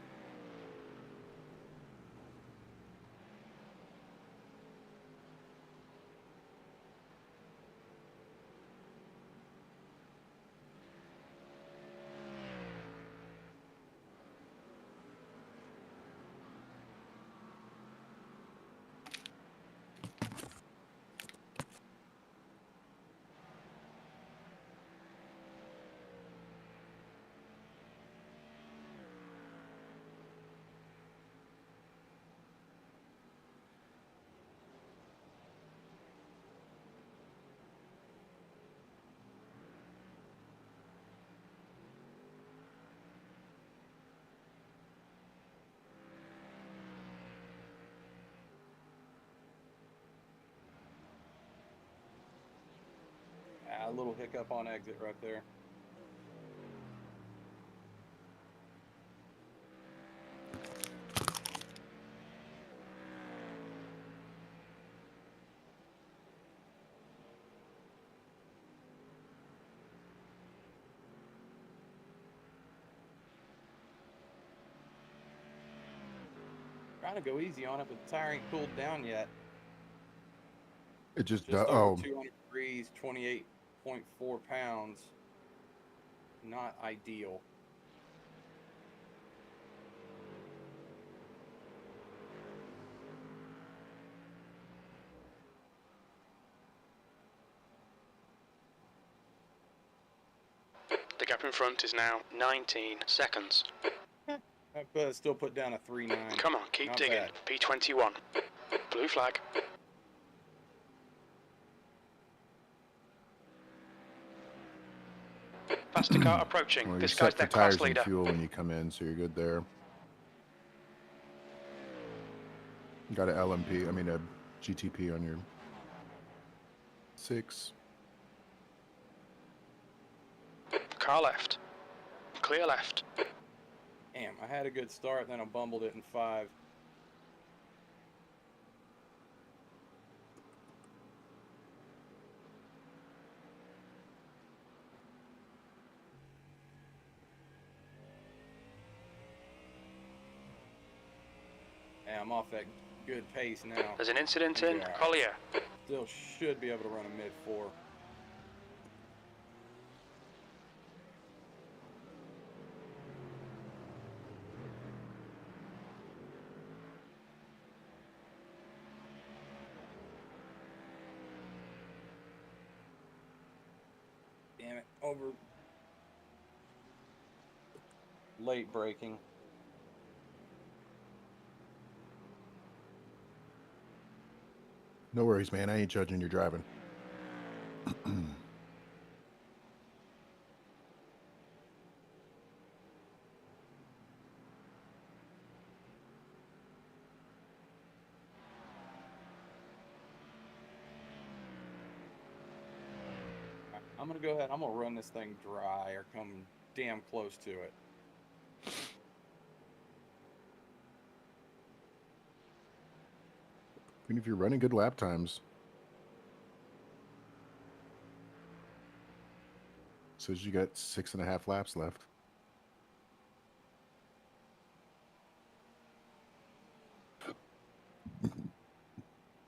C: that little hiccup on exit right there. Trying to go easy on it, but the tire ain't cooled down yet.
L: It just
C: over 200 degrees, 28.4 pounds. Not ideal.
A: The gap in front is now 19 seconds.
C: But still put down a 3.9.
A: Come on, keep
C: Not
A: digging.
C: bad.
A: P21. Blue flag. Faster car approaching.
L: Well, you're
A: This guy's
L: set for
A: their
L: tires
A: class
L: and
A: leader.
L: fuel when you come in, so you're good there. Got a LMP, I mean a GTP on your 6.
A: Car left. Clear left.
C: Damn, I had a good start, then I bumbled it in 5. Yeah, I'm off that good pace now.
A: There's an incident in Collier.
C: Still should be able to run a mid-4. Damn it, over. Late braking.
L: No worries, man. I ain't judging your driving.
C: I'm gonna go ahead. I'm gonna run this thing dry or come damn close to it.
L: Even if you're running good lap times. Says you got 6.5 laps left.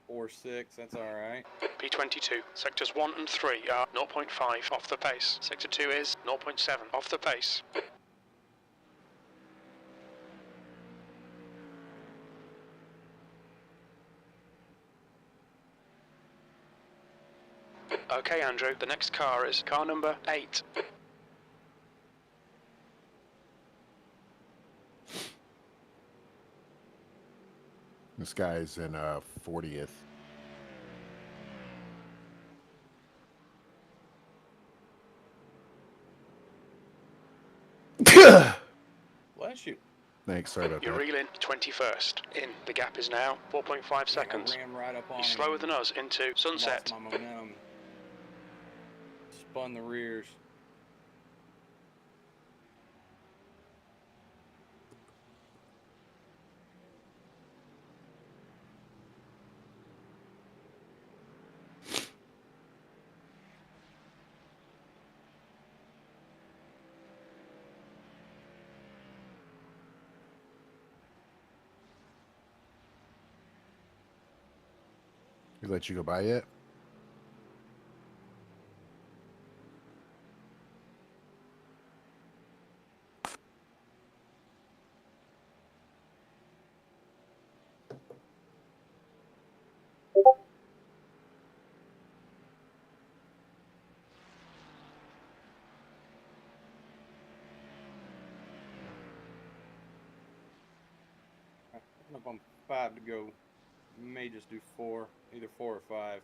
C: Or 6, that's alright.
A: P22. Sectors 1 and 3 are 0.5 off the pace. Sector 2 is 0.7 off the pace. Okay, Andrew, the next car is car number 8.
L: This guy's in 40th.
C: Bless you.
L: Thanks, sorry about
A: You're
L: that.
A: reeling 21st. In. The gap is now 4.5 seconds.
C: I ran right up on
A: He's
C: him
A: slower
C: and
A: than us into sunset.
C: Lost my momentum. Spun the rears.
L: He let you go by yet?
C: I'm up on 5 to go. May just do 4, either 4 or 5.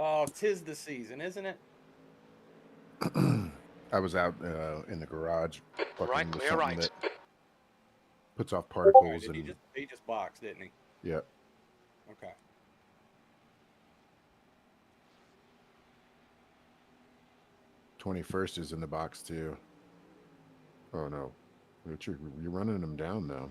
C: Oh, 'tis the season, isn't it?
L: I was out in the garage.
A: Right,
L: With
A: clear
L: something
A: right.
L: that puts off particles
C: Right,
L: and
C: he just boxed, didn't he?
L: yeah.
C: Okay.
L: 21st is in the box too. Oh no, Richard, you're running them down now.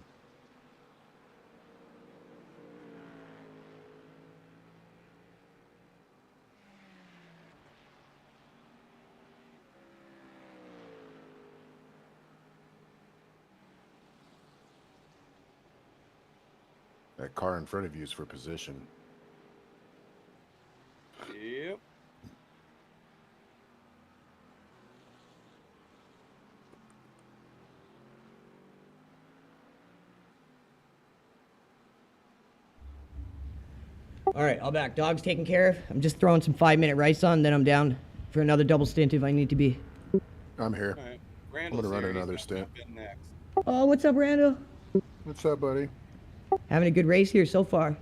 L: That car in front of you is for position.
C: Yep.
B: All right, I'll back. Dog's taken care of. I'm just throwing some 5-minute rice on, then I'm down for another double stint if I need to be.
L: I'm here.
C: All right.
L: I'm gonna run another stint.
B: Oh, what's up, Randall?
L: What's up, buddy?
B: Having a good race here so far.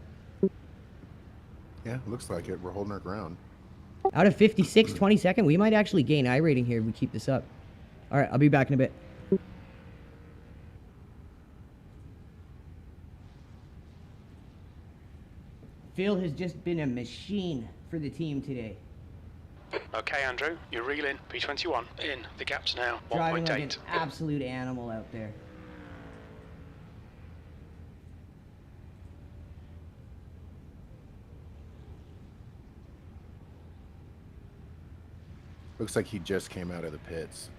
L: Yeah, looks like it. We're holding our ground.
B: Out of 56, 22nd, we might actually gain I rating here if we keep this up. All right, I'll be back in a bit. Phil has just been a machine for the team today.
A: Okay, Andrew, you're reeling. P21 in. The gap's now
B: Driving
A: 1.8.
B: like an absolute animal out there.
L: Looks like he just came out of the pits.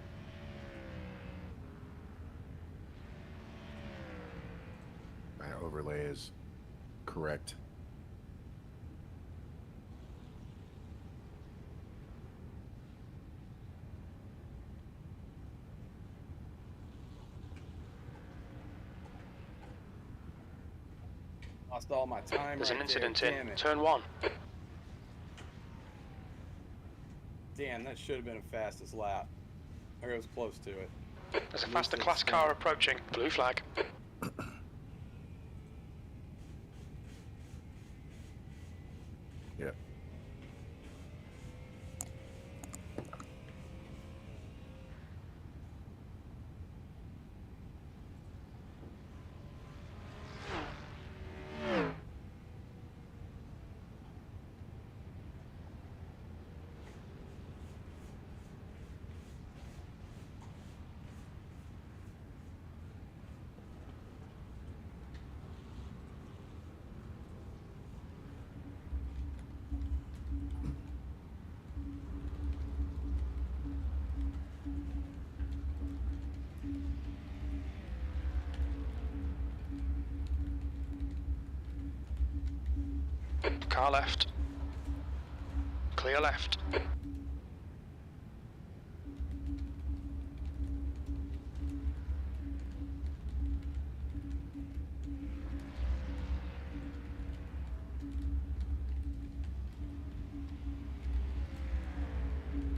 L: My overlay is correct.
C: Lost all my time.
A: There's an
C: right
A: incident
C: there.
A: in.
C: Damn it.
A: Turn 1.
C: Damn, that should have been a fastest lap. Or it was close to it.
A: There's a faster class car approaching. Blue flag.
L: Yep.
A: Car left. Clear left.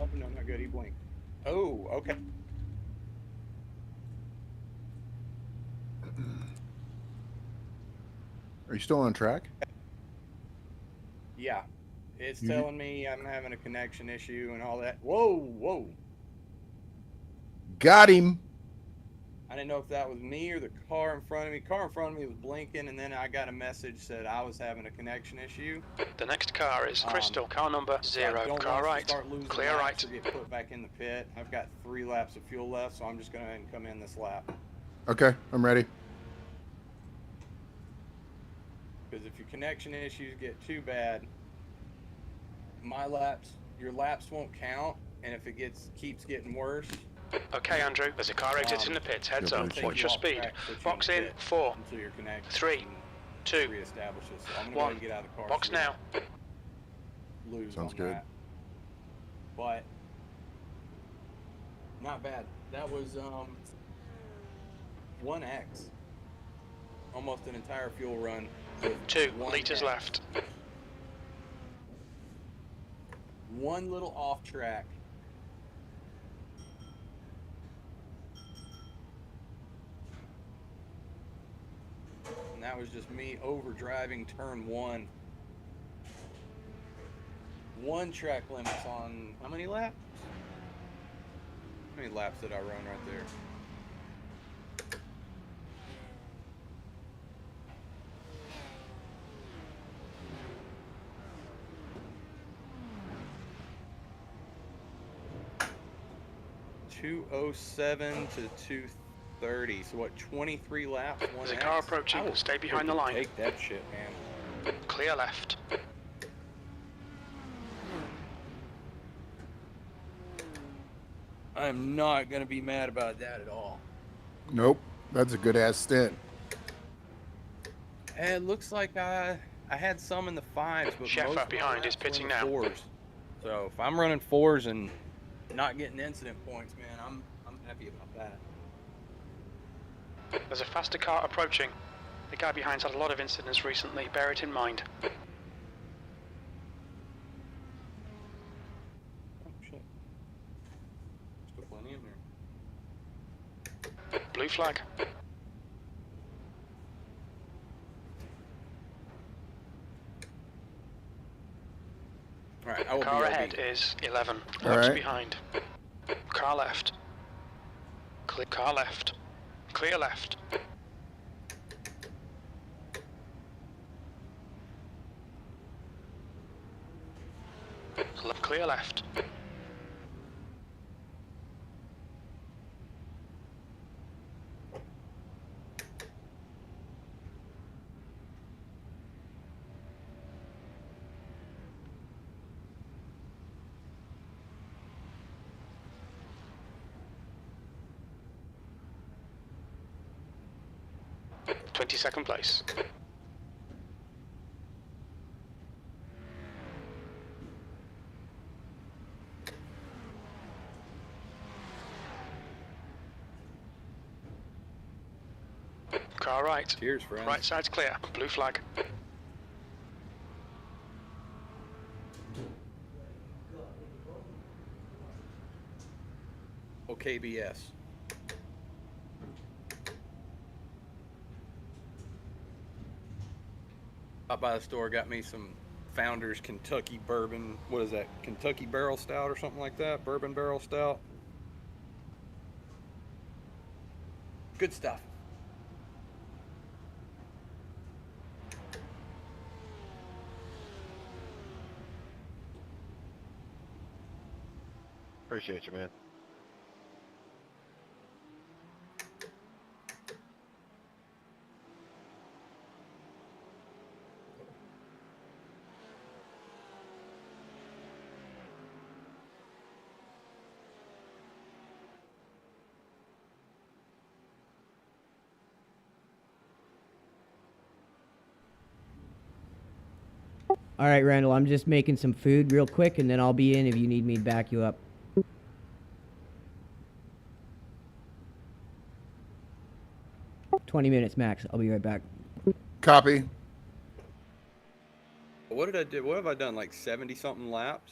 C: Oh, no, not good. He blinked. Oh, okay.
L: Are you still on track?
C: Yeah. It's
L: You-
C: telling me I'm having a connection issue and all that. Whoa, whoa.
L: Got him.
C: I didn't know if that was me or the car in front of me. Car in front of me was blinking, and then I got a message said I was having a connection issue.
A: The next car is Crystal. Car number
C: So I
A: 0.
C: don't
A: Car
C: want to
A: right.
C: start losing
A: Clear
C: laps
A: right.
C: or get put back in the pit. I've got 3 laps of fuel left, so I'm just going to go ahead and come in this lap.
L: Okay, I'm ready.
C: Because if your connection issues get too bad, your laps won't count, and if it keeps getting worse.
A: Okay, Andrew, there's a car exiting the pits. Heads
L: You're
A: up.
L: blue
A: Watch your
C: flag.
A: speed.
C: Put you in
A: Box
C: the
A: in.
C: pit
A: 4,
C: until you're connected
A: 3, 2,
C: reestablishes. So I'm going to go ahead and get out of the car.
A: box
C: so we
A: now.
C: don't Lose
L: Sounds
C: on
L: good.
C: that. But not bad. That was 1x. Almost an entire fuel run. with
A: 2
C: 1
A: litres
C: X.
A: left.
C: One little off track. And that was just me overdriving turn 1. 1 track limits on how many laps? How many laps did I run right there? 207 to 230. So what? 23 laps.
A: There's a car approaching. Stay behind the line.
C: Take that shit, man.
A: Clear left.
C: I'm not gonna be mad about that at all.
L: Nope, that's a good ass stint.
C: And it looks like I had some in the 5s, but
A: Chef
C: most
A: up
C: of my
A: behind
C: laps
A: is pitching
C: were in the
A: now.
C: 4s. So if I'm running 4s and not getting incident points, man, I'm happy about that.
A: There's a faster car approaching. The guy behind's had a lot of incidents recently. Bear it in mind.
C: Oh shit. Still plenty in there.
A: Blue flag.
C: Alright, I will
A: Car
C: be
A: ahead is 11.
L: All
A: Laps
L: right.
A: behind. Car left. Clear car left. Clear left. Clear left. Second place. Car right.
C: Cheers, friends.
A: Right side's clear. Blue flag.
C: OKBS. Up by the store, got me some Founders Kentucky bourbon. What is that? Kentucky barrel stout or something like that? Bourbon barrel stout. Good stuff.
J: Appreciate you, man.
B: All right, Randall, I'm just making some food real quick, and then I'll be in if you need me to back you up. "20 minutes max. I'll be right back."
L: Copy.
C: What did I do? What have I done? Like 70 something laps?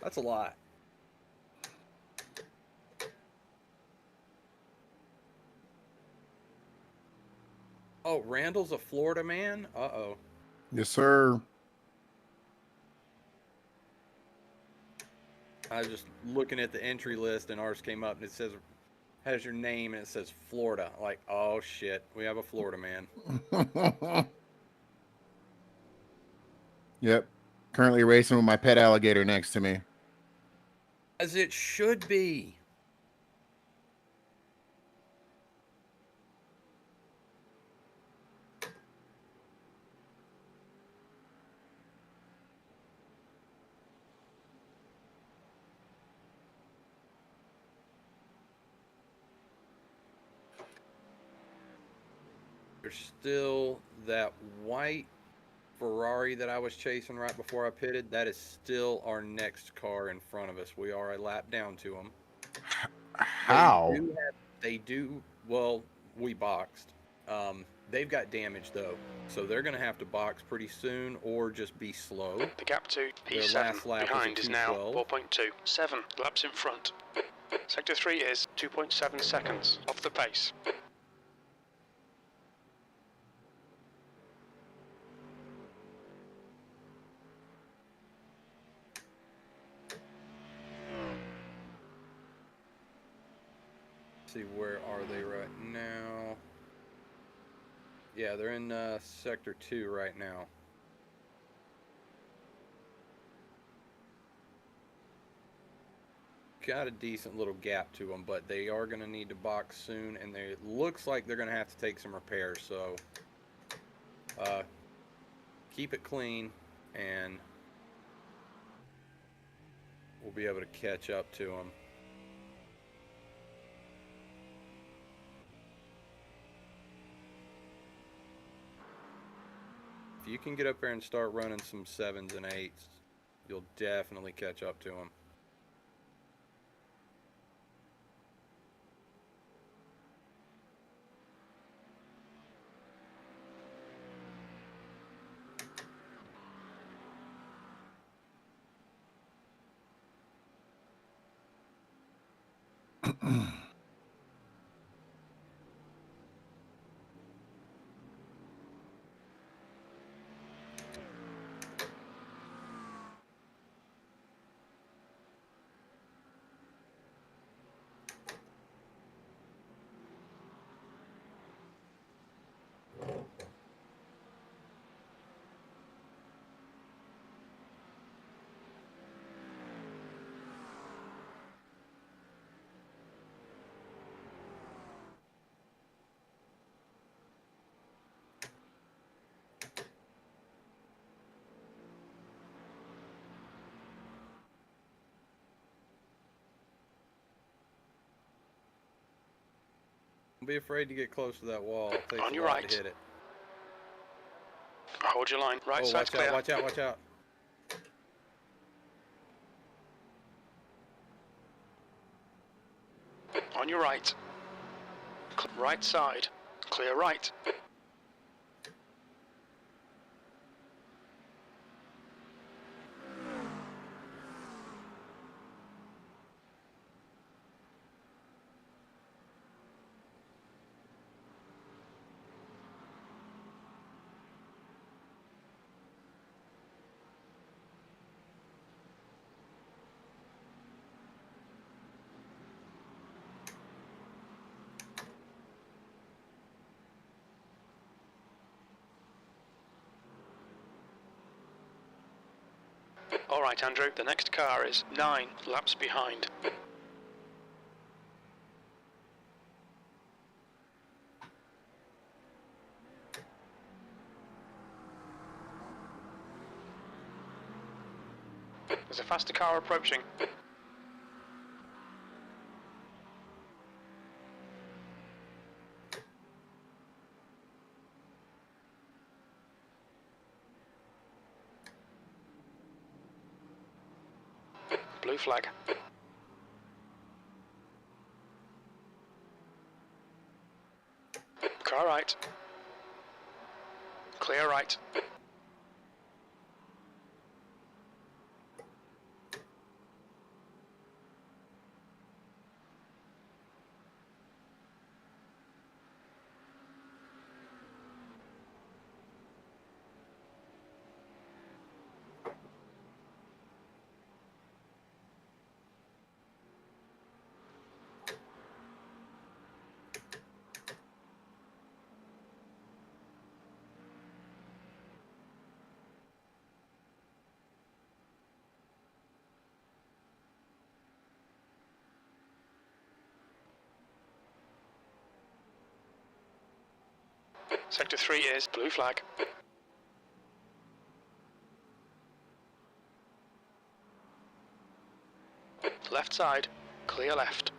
C: That's a lot. Oh, Randall's a Florida man? Uh-oh.
L: Yes, sir.
C: I was just looking at the entry list and ours came up and it says, has your name and it says Florida. Like, oh shit, we have a Florida man.
L: Yep. Currently racing with my pet alligator next to me.
C: As it should be. There's still that white Ferrari that I was chasing right before I pitted. That is still our next car in front of us. We are a lap down to them.
L: How?
C: Well, we boxed. They've got damage though, so they're going to have to box pretty soon or just be slow.
A: The gap to
C: Their
A: P7
C: last lap
A: behind
C: was
A: is
C: a
A: now
C: 2:12.
A: 4.2. 7 laps in front. Sector 3 is 2.7 seconds off the pace.
C: See, where are they right now? Yeah, they're in sector 2 right now. got a decent little gap to them, but they are going to need to box soon, and it looks like they're going to have to take some repairs. So keep it clean, and we'll be able to catch up to them. If you can get up there and start running some 7s and 8s, you'll definitely catch up to them. Don't be afraid to get close to that wall. It takes
A: On your
C: a lot
A: right.
C: to hit it.
A: Hold your line. Right side's
C: watch
A: clear.
C: out, watch out, watch out.
A: On your right. Right side. Clear right. All right, Andrew, the next car is 9 laps behind. There's a faster car approaching. Blue flag. Car right. Clear right. Sector 3 is blue flag. Left side, clear left.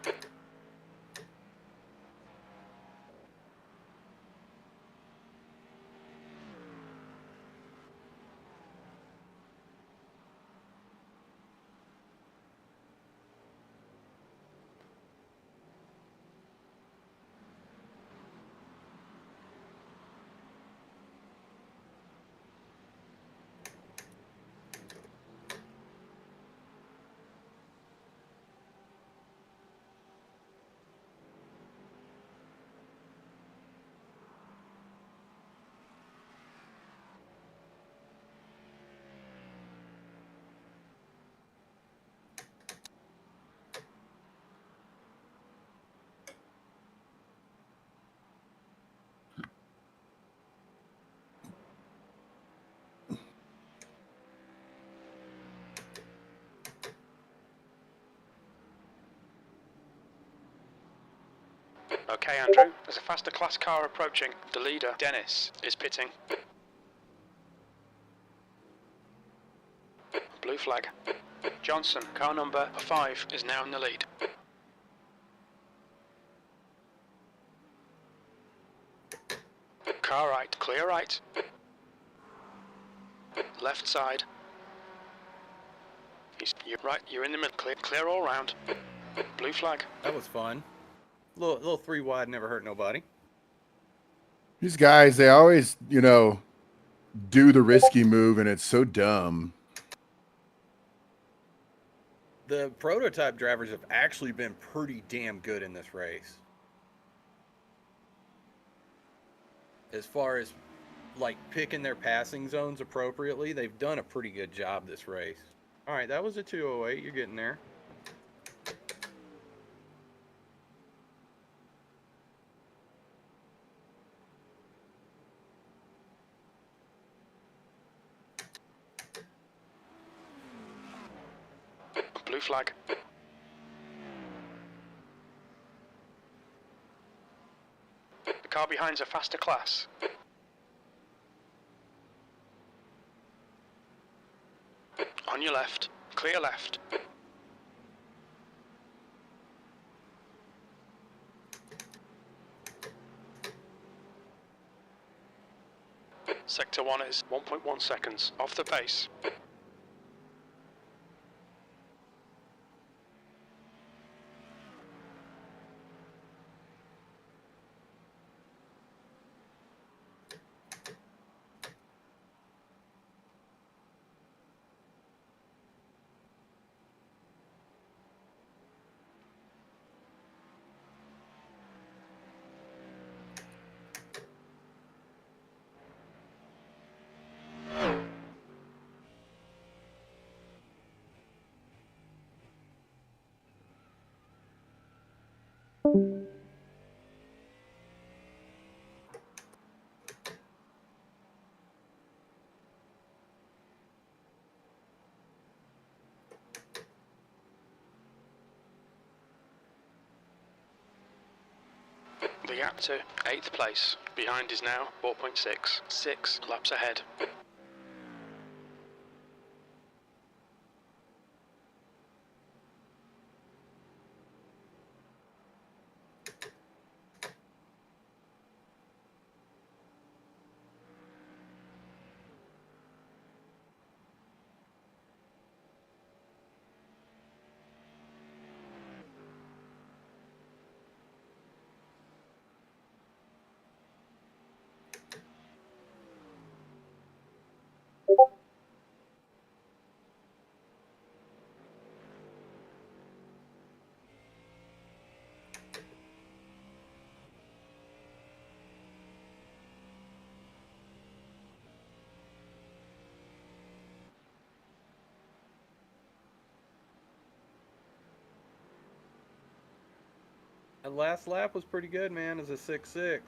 A: Okay, Andrew, there's a faster class car approaching. The leader, Dennis, is pitting. Blue flag. Johnson, car number 5, is now in the lead. Car right, clear right. Left side. You're right, you're in the middle, clear all round. Blue flag.
C: That was fun. Little 3 wide, never hurt nobody.
L: These guys, they always, you know, do the risky move, and it's so dumb.
C: The prototype drivers have actually been pretty damn good in this race. As far as, like, picking their passing zones appropriately, they've done a pretty good job this race. All right, that was a 208. You're getting there.
A: Blue flag. The car behind's a faster class. On your left, clear left. Sector 1 is 1.1 seconds off the pace. The gap to 8th place. Behind is now 4.6. 6 laps ahead.
C: That last lap was pretty good, man. It was a 6.6.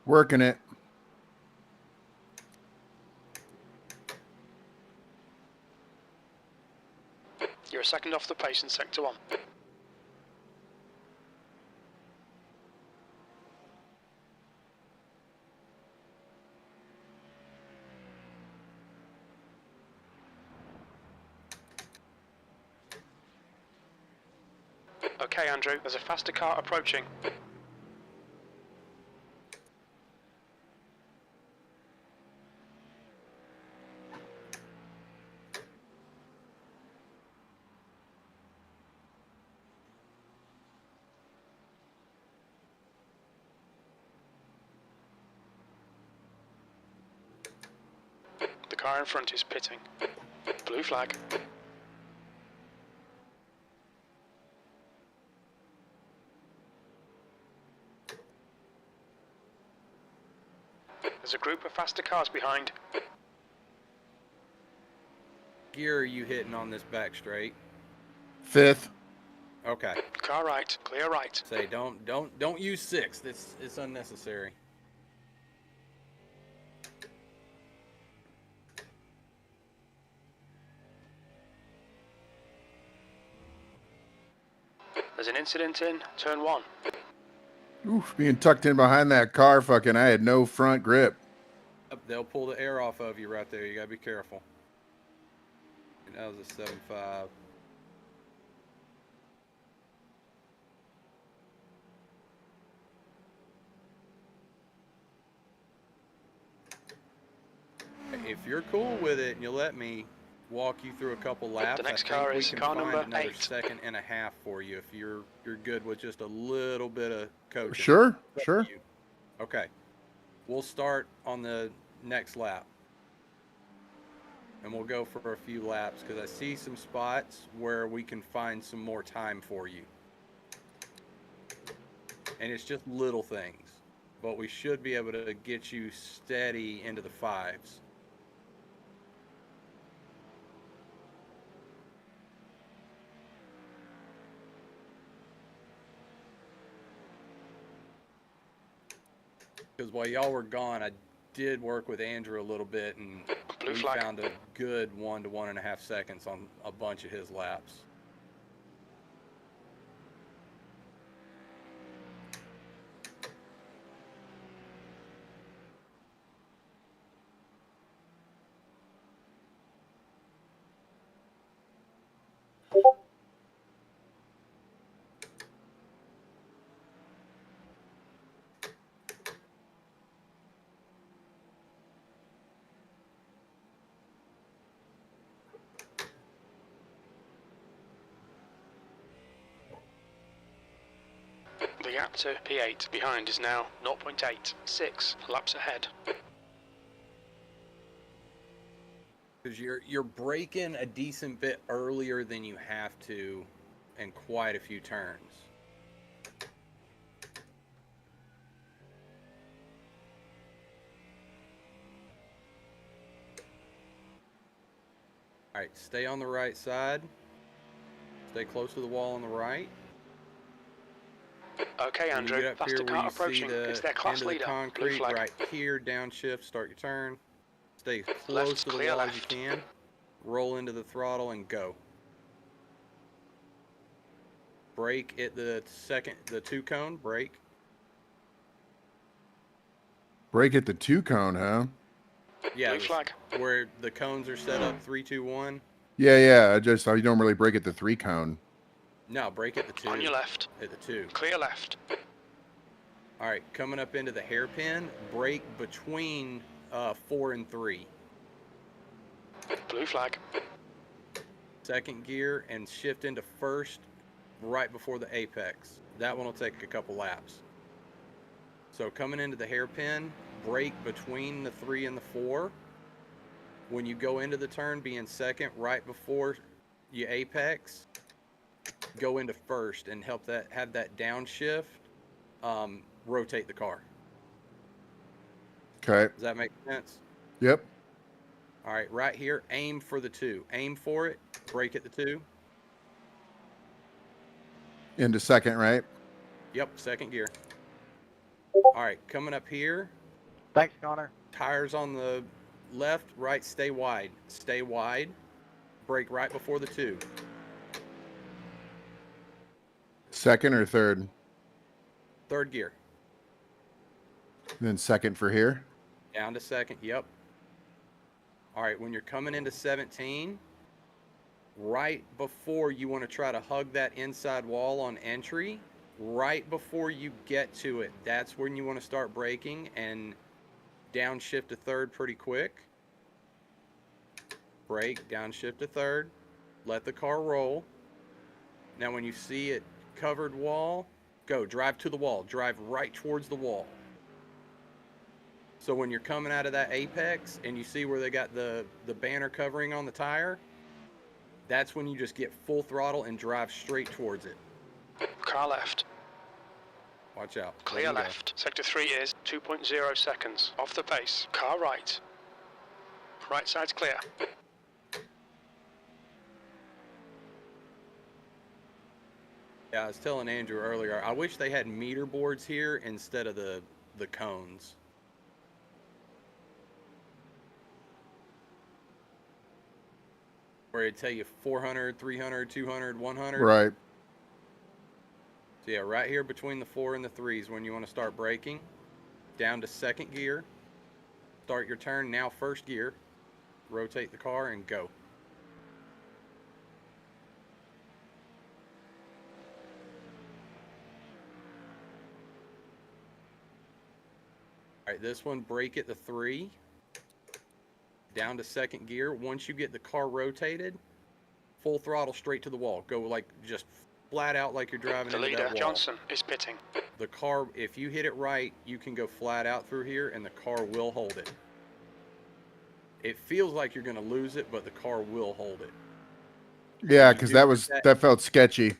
L: Working it.
A: You're a second off the pace in Sector 1. Okay, Andrew, there's a faster car approaching. The car in front is pitting. Blue flag. There's a group of faster cars behind.
C: Gear are you hitting on this back straight?
L: 5th.
C: Okay.
A: Car right, clear right.
C: Say don't use 6. It's unnecessary.
A: There's an incident in turn 1.
L: Oof, being tucked in behind that car, fucking, I had no front grip.
C: They'll pull the air off of you right there. You gotta be careful. And that was a 7.5. If you're cool with it and you let me walk you through a couple laps,
A: The next
C: I think
A: car
C: we
A: is
C: can
A: car
C: find
A: number
C: another
A: 8.
C: 2.5 for you if you're good with just a little bit of coaching.
L: Sure, sure.
C: Okay. We'll start on the next lap. And we'll go for a few laps because I see some spots where we can find some more time for you. And it's just little things. But we should be able to get you steady into the 5s. Because while y'all were gone, I did work with Andrew a little bit, and we found a good 1 to 1.5 seconds on a bunch of his laps.
A: The gap to P8 behind is now 0.86 laps ahead.
C: Because you're braking a decent bit earlier than you have to in quite a few turns. All right, stay on the right side. Stay close to the wall on the right.
A: Okay, Andrew,
C: When you get up
A: faster
C: here where
A: car
C: you
A: approaching.
C: see the
A: It's their class
C: end of the
A: leader. Blue
C: concrete
A: flag.
C: right here, downshift, start your turn. Stay close
A: Left's
C: to the
A: clear
C: wall as you
A: left.
C: can. Roll into the throttle and go. Brake at the 2 cone, brake.
L: Brake at the 2 cone, huh?
C: Yeah,
A: Blue flag.
C: where the cones are set up 3, 2, 1.
L: Yeah. I don't really brake at the 3 cone.
C: No, brake at the 2.
A: On your left.
C: At the 2.
A: Clear left.
C: All right, coming up into the hairpin, brake between 4 and 3.
A: Blue flag.
C: Second gear and shift into first right before the apex. That one will take a couple laps. So coming into the hairpin, brake between the 3 and the 4. When you go into the turn, be in second right before you apex. Go into first and have that downshift rotate the car.
L: Okay.
C: Does that make sense?
L: Yep.
C: All right, right here, aim for the 2. Aim for it, brake at the 2.
L: Into second, right?
C: Yep, second gear. All right, coming up here.
K: Thanks, Connor.
C: Tires on the left, right, stay wide. Stay wide. Brake right before the 2.
L: Second or third?
C: Third gear.
L: Then second for here?
C: Down to second, yep. All right, when you're coming into 17, right before you want to try to hug that inside wall on entry, right before you get to it, that's when you want to start braking and downshift to third pretty quick. Brake, downshift to third, let the car roll. Now when you see it covered wall, go, drive to the wall, drive right towards the wall. So when you're coming out of that apex and you see where they got the banner covering on the tire, that's when you just get full throttle and drive straight towards it.
A: Car left.
C: Watch out.
A: Clear left. Sector 3 is 2.0 seconds. Off the pace. Car right. Right side's clear.
C: Yeah, I was telling Andrew earlier, I wish they had meter boards here instead of the cones. Where it'd tell you 400, 300, 200, 100.
L: Right.
C: So yeah, right here between the 4 and the 3 is when you want to start braking. Down to second gear. Start your turn, now first gear. Rotate the car and go. All right, this one, brake at the 3. Down to second gear. Once you get the car rotated, full throttle straight to the wall. Go like just flat out like you're driving into that wall.
A: Johnson is pitting.
C: The car, if you hit it right, you can go flat out through here and the car will hold it. It feels like you're going to lose it, but the car will hold it.
L: Yeah, because that felt sketchy.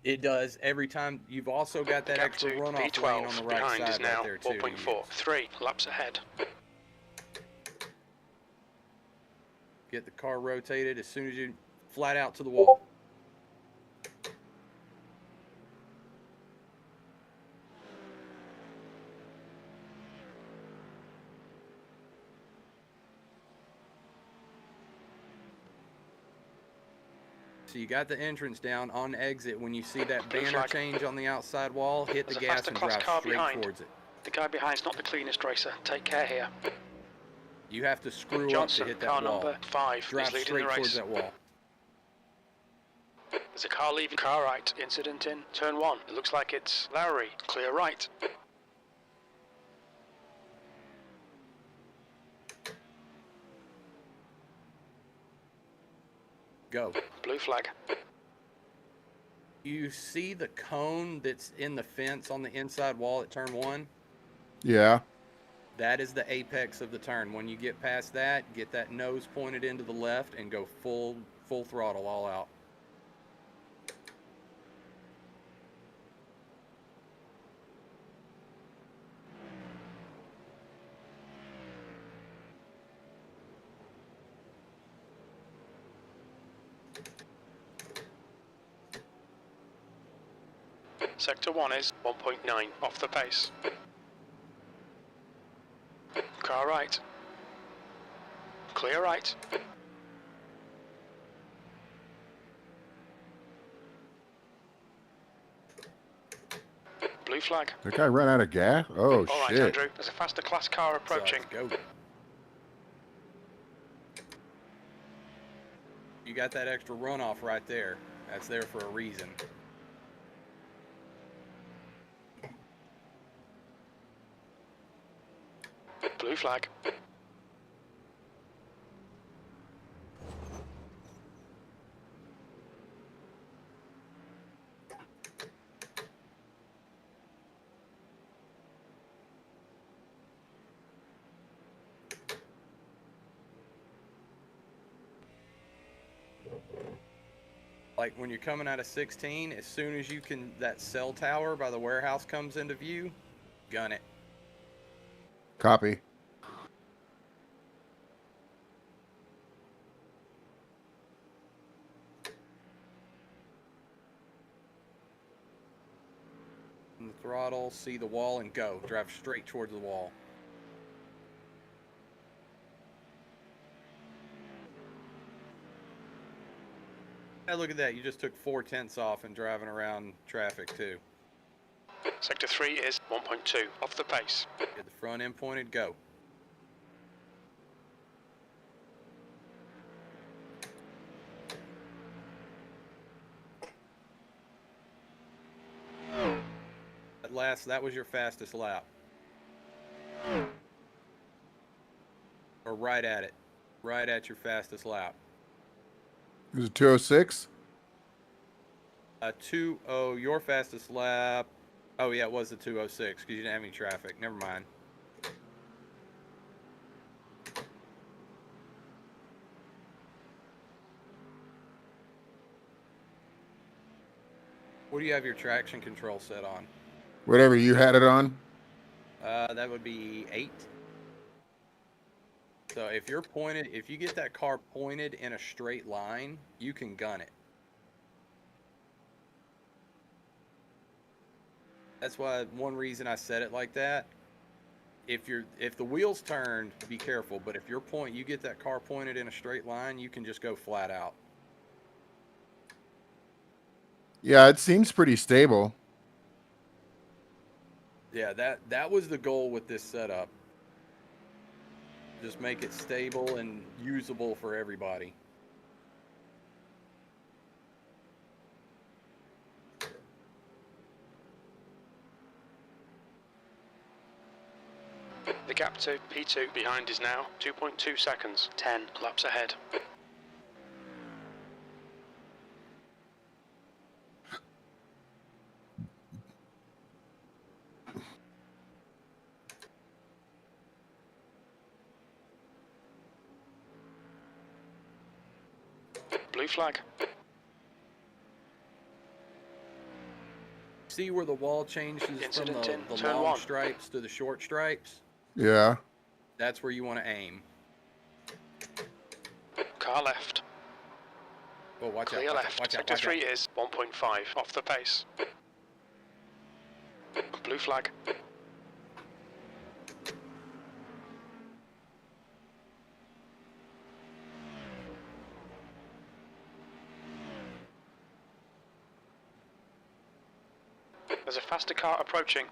C: It does every time. You've also got that extra runoff lane on the right
A: behind
C: side
A: is now
C: right there too.
A: 4.4. 3 laps ahead.
C: Get the car rotated as soon as you flat out to the wall. So you got the entrance down. On exit, when you see that banner change on the outside wall, hit the gas and drive straight towards it.
A: The guy behind's not the cleanest racer. Take care here.
C: You have to screw
A: Johnson,
C: up to hit that
A: car
C: wall.
A: number 5,
C: drive
A: is leading
C: straight
A: the race.
C: towards that wall.
A: There's a car leaving. Car right. Incident in turn 1. It looks like it's Lowry. Clear right.
C: Go.
A: Blue flag.
C: You see the cone that's in the fence on the inside wall at turn 1?
L: Yeah.
C: That is the apex of the turn. When you get past that, get that nose pointed into the left and go full throttle all out.
A: Sector 1 is 1.9 off the pace. Car right. Clear right. Blue flag.
L: That guy ran out of gas? Oh,
A: All right,
L: shit.
A: Andrew. There's a faster class car approaching.
C: Go. You got that extra runoff right there. That's there for a reason.
A: Blue flag.
C: Like when you're coming out of 16, as soon as you can, that cell tower by the warehouse comes into view, gun it.
L: Copy.
C: In the throttle, see the wall and go. Drive straight towards the wall. Hey, look at that. You just took 4/10 off and driving around traffic too.
A: Sector 3 is 1.2 off the pace.
C: Get the front end pointed, go. That was your fastest lap. Or right at it. Right at your fastest lap.
L: Was it 206?
C: 2:0, your fastest lap. Oh yeah, it was the 2:06 because you didn't have any traffic. Never mind. What do you have your traction control set on?
L: Whatever you had it on.
C: That would be 8. So if you're pointed, if you get that car pointed in a straight line, you can gun it. That's why one reason I said it like that. If the wheels turn, be careful. But if you get that car pointed in a straight line, you can just go flat out.
L: Yeah, it seems pretty stable.
C: Yeah, that was the goal with this setup. Just make it stable and usable for everybody.
A: The gap to P2 behind is now 2.2 seconds, 10 laps ahead. Blue flag.
C: See where the wall changes
A: Incident
C: from
A: in
C: the
A: turn
C: long
A: 1.
C: stripes to the short stripes?
L: Yeah.
C: That's where you want to aim.
A: Car left.
C: Oh, watch
A: Clear
C: out,
A: left.
C: watch out,
A: Sector
C: watch
A: 3
C: out.
A: is 1.5 off the pace. Blue flag. There's a faster car approaching.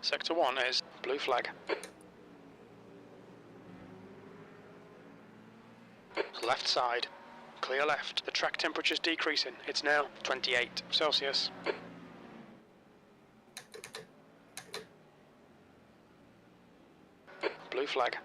A: Sector 1 is blue flag. Left side. Clear left. The track temperature's decreasing. It's now 28 Celsius. Blue flag.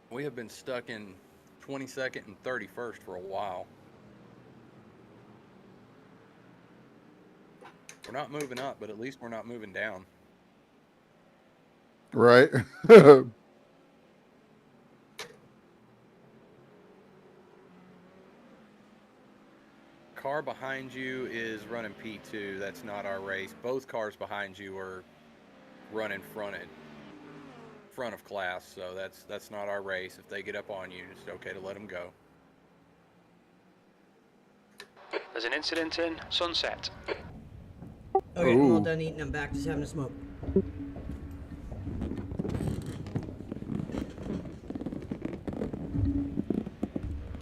C: We have been stuck in 22nd and 31st for a while. We're not moving up, but at least we're not moving down.
L: Right.
C: Car behind you is running P2. That's not our race. Both cars behind you are running front of class, so that's not our race. If they get up on you, it's okay to let them go.
A: There's an incident in Sunset.
B: Okay, I'm all done eating. I'm back just having a smoke.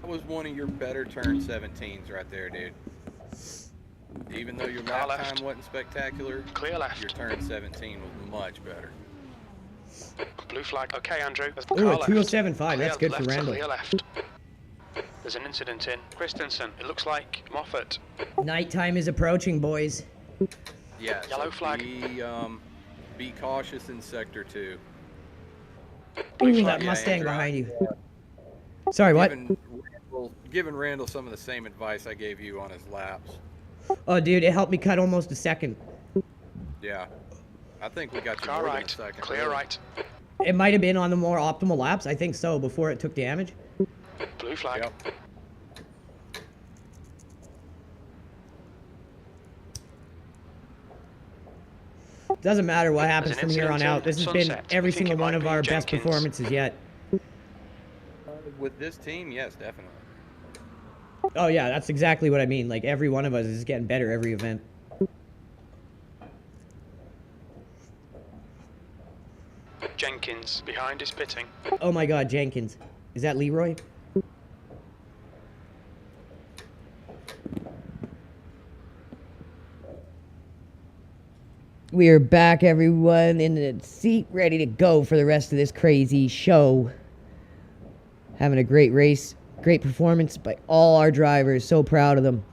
C: That was one of your better turn 17s right there, dude. Even though your
A: Car
C: lap
A: left.
C: time wasn't spectacular,
A: Clear left.
C: your turn 17 was much better.
A: Blue flag. Okay, Andrew. There's
B: Ooh,
A: car
B: a
A: left.
B: 207.5. That's
A: Clear
B: good for
A: left,
B: Randall.
A: Clear left. There's an incident in Christensen. It looks like Moffat.
B: Nighttime is approaching, boys.
C: Yeah.
A: Yellow
C: so
A: flag.
C: Be cautious in sector 2.
B: Ooh, that Mustang
C: Andrew,
B: behind you. Sorry, what?
C: Giving Randall some of the same advice I gave you on his laps.
B: Oh, dude, it helped me cut almost a second.
C: Yeah. I think we got you
A: Car
C: more
A: right.
C: than a second.
A: Clear
C: really.
A: right.
B: It might have been on the more optimal laps. I think so, before it took damage.
A: Blue flag.
C: Yep.
B: Doesn't matter what happens
A: There's an
B: from here on
A: incident
B: out. This has
A: in
B: been
A: Sunset.
B: every
A: I think
B: single
A: it
B: one
A: might
B: of
A: be
B: our best
A: Jenkins.
B: performances yet.
C: With this team, yes, definitely.
B: Oh yeah, that's exactly what I mean. Like every one of us is getting better every event.
A: Jenkins behind is pitting.
B: Oh my God, Jenkins. Is that Leroy? We are back, everyone, in the seat, ready to go for the rest of this crazy show. Having a great race, great performance by all our drivers. So proud of them.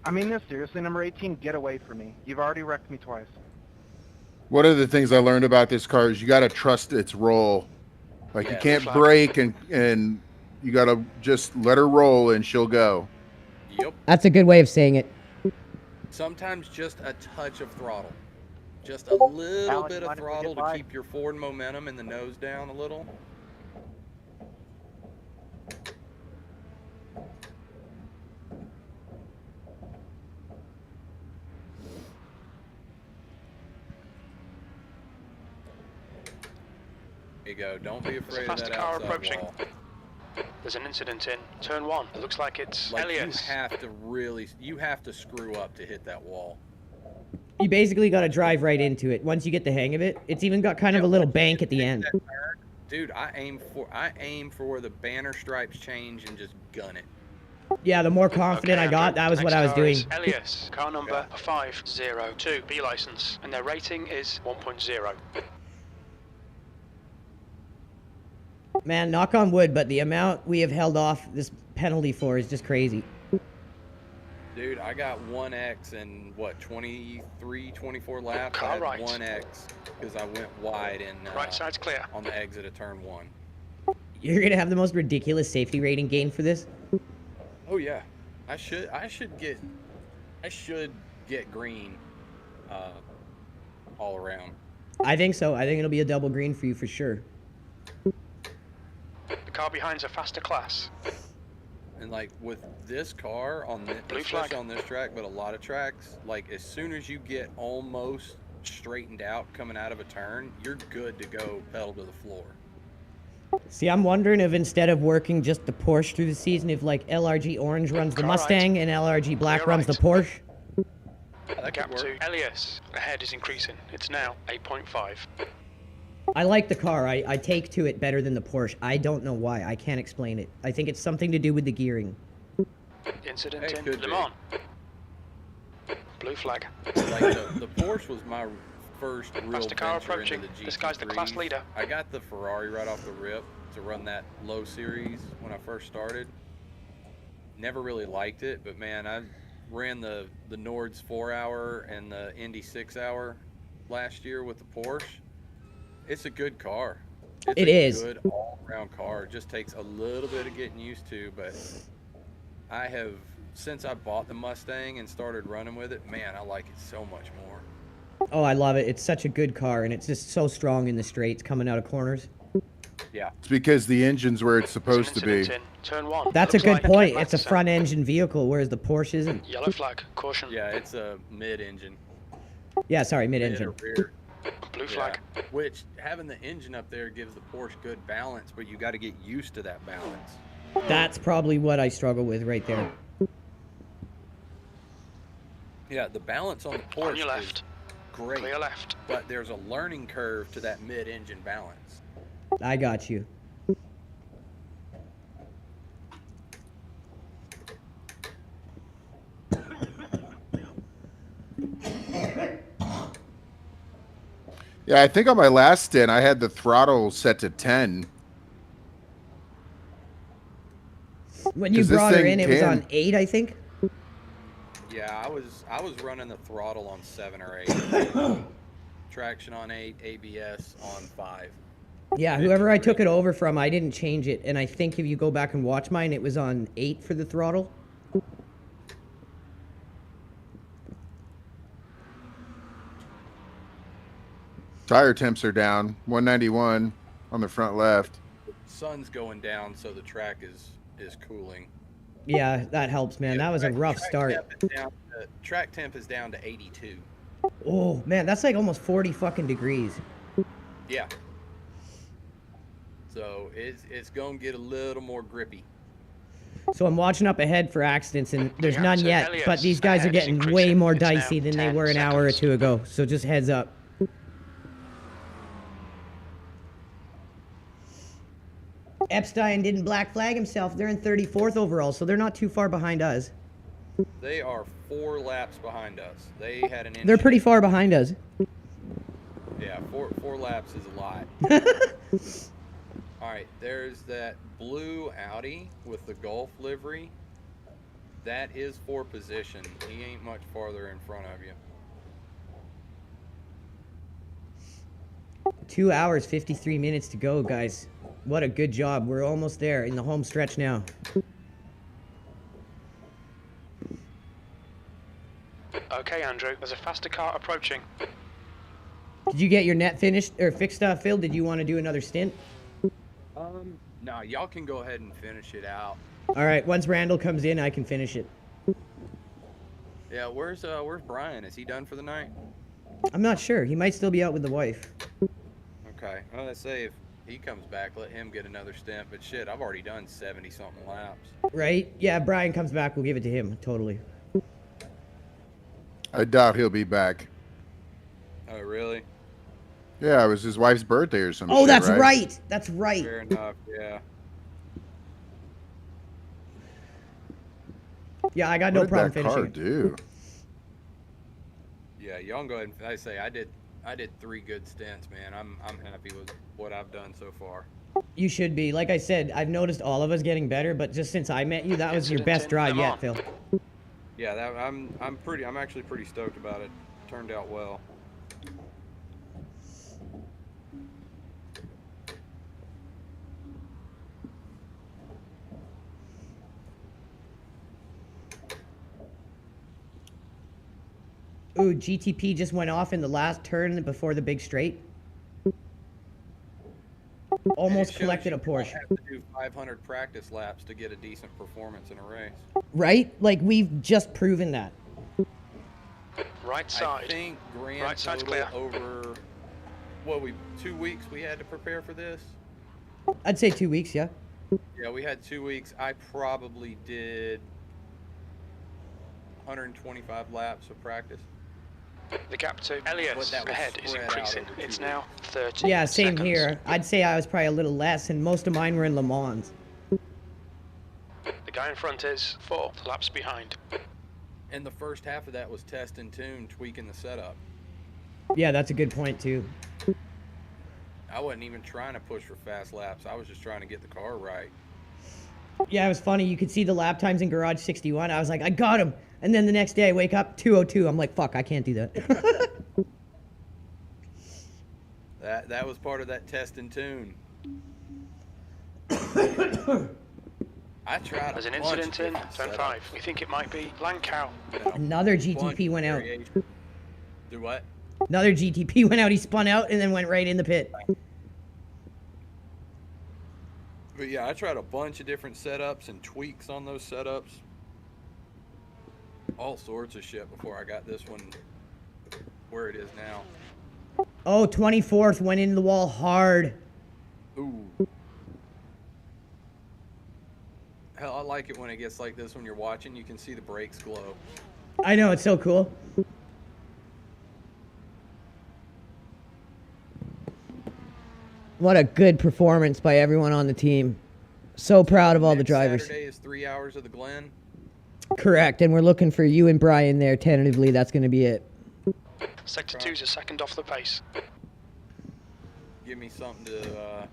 J: I mean this, seriously, number 18, get away from me. You've already wrecked me twice.
L: One of the things I learned about this car is you got to trust its roll. Like
C: Yeah,
L: you can't
C: flag.
L: brake and you got to just let her roll and she'll go.
C: Yep.
B: That's a good way of saying it.
C: Sometimes just a touch of throttle. Just a little
K: Alan,
C: bit
K: you
C: of
K: mind if we
C: throttle
K: get
C: to
K: by?
C: keep your forward momentum and the nose down a little. go. Don't be
A: There's a
C: afraid of
A: faster
C: that
A: car
C: outside
A: approaching.
C: wall.
A: There's an incident in turn 1. It looks like it's
C: Like,
A: Elias.
C: you have to screw up to hit that wall.
B: You basically got to drive right into it. Once you get the hang of it, it's even got kind of a little bank at the end.
C: Dude, I aim for where the banner stripes change and just gun it.
B: Yeah, the more confident I got, that was what I was doing.
A: Elias, car number 502, B license, and their rating is 1.0.
B: Man, knock on wood, but the amount we have held off this penalty for is just crazy.
C: Dude, I got 1x in, what, 23, 24 laps?
A: Car
C: I had
A: right.
C: 1x because I went wide in,
A: Right side's clear.
C: on the exit of turn 1.
B: You're going to have the most ridiculous safety rating gain for this?
C: Oh yeah, I should get green, all around.
B: I think so. I think it'll be a double green for you for sure.
A: The car behind's a faster class.
C: And like with this car on the,
A: Blue
C: especially
A: flag.
C: on this track, but a lot of tracks, like as soon as you get almost straightened out coming out of a turn, you're good to go pedal to the floor.
B: See, I'm wondering if instead of working just the Porsche through the season, if like LRG Orange runs the
A: Car
B: Mustang
A: right.
B: and LRG Black
A: Clear
B: runs the
A: right.
B: Porsche.
A: The gap to Elias ahead is increasing. It's now 8.5.
B: I like the car. I take to it better than the Porsche. I don't know why. I can't explain it. I think it's something to do with the gearing.
A: Incident
C: It
A: in
C: could
A: Le
C: be.
A: Mans. Blue flag.
C: Like the Porsche was my first real
A: Faster car
C: venture
A: approaching.
C: into the GT3s.
A: This guy's the class leader.
C: I got the Ferrari right off the rip to run that low series when I first started. Never really liked it, but man, I ran the Nord's 4-hour and the Indy 6-hour last year with the Porsche. It's a good car.
B: It is.
C: It's a good all-around car. It just takes a little bit of getting used to, but I have, since I bought the Mustang and started running with it, man, I like it so much more.
B: Oh, I love it. It's such a good car, and it's just so strong in the straights coming out of corners.
C: Yeah.
L: It's because the engine's where it's supposed to be.
A: Turn 1.
B: That's a
A: Looks
B: good
A: like
B: point.
A: left
B: It's a
A: center.
B: front-engine vehicle, whereas the Porsche isn't.
A: Yellow flag. Caution.
C: Yeah, it's a mid-engine.
B: Yeah, sorry,
C: Mid
B: mid-engine.
C: or rear.
A: Blue flag.
C: Which, having the engine up there gives the Porsche good balance, but you got to get used to that balance.
B: That's probably what I struggle with right there.
C: Yeah, the balance on the Porsche
A: On your left.
C: is great,
A: Clear left.
C: but there's a learning curve to that mid-engine balance.
B: I got you.
L: Yeah, I think on my last stint, I had the throttle set to 10.
B: When you
L: 'Cause this
B: brought her
L: thing
B: in, it was on
L: can-
B: 8, I think.
C: Yeah, I was running the throttle on 7 or 8. Traction on 8, ABS on 5.
B: Yeah, whoever I took it over from, I didn't change it. And I think if you go back and watch mine, it was on 8 for the throttle.
L: Tire temps are down. 191 on the front left.
C: Sun's going down, so the track is cooling.
B: Yeah, that helps, man. That was a rough start.
C: Track temp is down to 82.
B: Oh, man, that's like almost 40 fucking degrees.
C: Yeah. So it's going to get a little more grippy.
B: So I'm watching up ahead for accidents, and there's
A: Yeah,
B: none
A: so
B: yet.
A: Elias
B: But these guys are
A: ahead is
B: getting way
A: increasing.
B: more
A: It's now
B: dicey than they
A: 10
B: were an hour or
A: seconds.
B: two ago. So just heads up. Epstein didn't black flag himself. They're in 34th overall, so they're not too far behind us.
C: They are 4 laps behind us. They had an
B: They're pretty far behind us.
C: Yeah, four laps is a lot. All right, there's that blue Audi with the Gulf livery. That is for position. He ain't much farther in front of you.
B: 2 hours, 53 minutes to go, guys. What a good job. We're almost there in the home stretch now.
A: Okay, Andrew. There's a faster car approaching.
B: Did you get your net finished or fixed, Phil? Did you want to do another stint?
C: No, y'all can go ahead and finish it out.
B: All right, once Randall comes in, I can finish it.
C: Yeah, where's Brian? Is he done for the night?
B: I'm not sure. He might still be out with the wife.
C: Okay. Well, let's say he comes back, let him get another stint. But shit, I've already done 70-something laps.
B: Right? Yeah, Brian comes back, we'll give it to him. Totally.
L: I doubt he'll be back.
C: Oh, really?
L: Yeah, it was his wife's birthday or something.
B: Oh, that's right. That's right.
C: Fair enough, yeah.
B: Yeah, I got no problem finishing.
L: What did that car do?
C: Yeah, y'all can go ahead and I say I did 3 good stints, man. I'm happy with what I've done so far.
B: You should be. Like I said, I've noticed all of us getting better, but just since I met you, that was your best drive yet, Phil.
C: Yeah, I'm actually pretty stoked about it. Turned out well.
B: Ooh, GTP just went off in the last turn before the big straight. Almost collected a Porsche.
C: I have to do 500 practice laps to get a decent performance in a race.
B: Right? Like, we've just proven that.
A: Right side.
C: I think grand
A: right side's
C: total
A: clear.
C: over, 2 weeks we had to prepare for this?
B: I'd say 2 weeks, yeah.
C: Yeah, we had 2 weeks. I probably did 125 laps of practice.
A: The gap to Elliott ahead is increasing. It's now 30
B: Yeah, same
A: seconds.
B: here. I'd say I was probably a little less, and most of mine were in Le Mans.
A: The guy in front is 4 laps behind.
C: And the first half of that was test and tune, tweaking the setup.
B: Yeah, that's a good point, too.
C: I wasn't even trying to push for fast laps. I was just trying to get the car right.
B: Yeah, it was funny. You could see the lap times in Garage 61. I was like, I got him. And then the next day I wake up, 2:02. I'm like, fuck, I can't do that.
C: That was part of that test and tune. I tried.
A: There's an incident in turn 5. We think it might be Lancow.
B: Another GTP went out.
C: Do what?
B: Another GTP went out. He spun out and then went right in the pit.
C: But yeah, I tried a bunch of different setups and tweaks on those setups. All sorts of shit before I got this one where it is now.
B: Oh, 24th went into the wall hard.
C: Ooh. Hell, I like it when it gets like this when you're watching. You can see the brakes glow.
B: I know, it's so cool. What a good performance by everyone on the team. So proud of all the drivers.
C: Saturday is 3 hours of the Glen.
B: Correct, and we're looking for you and Brian there tentatively. That's going to be it.
A: Sector 2's a second off the pace.
C: Give me something to...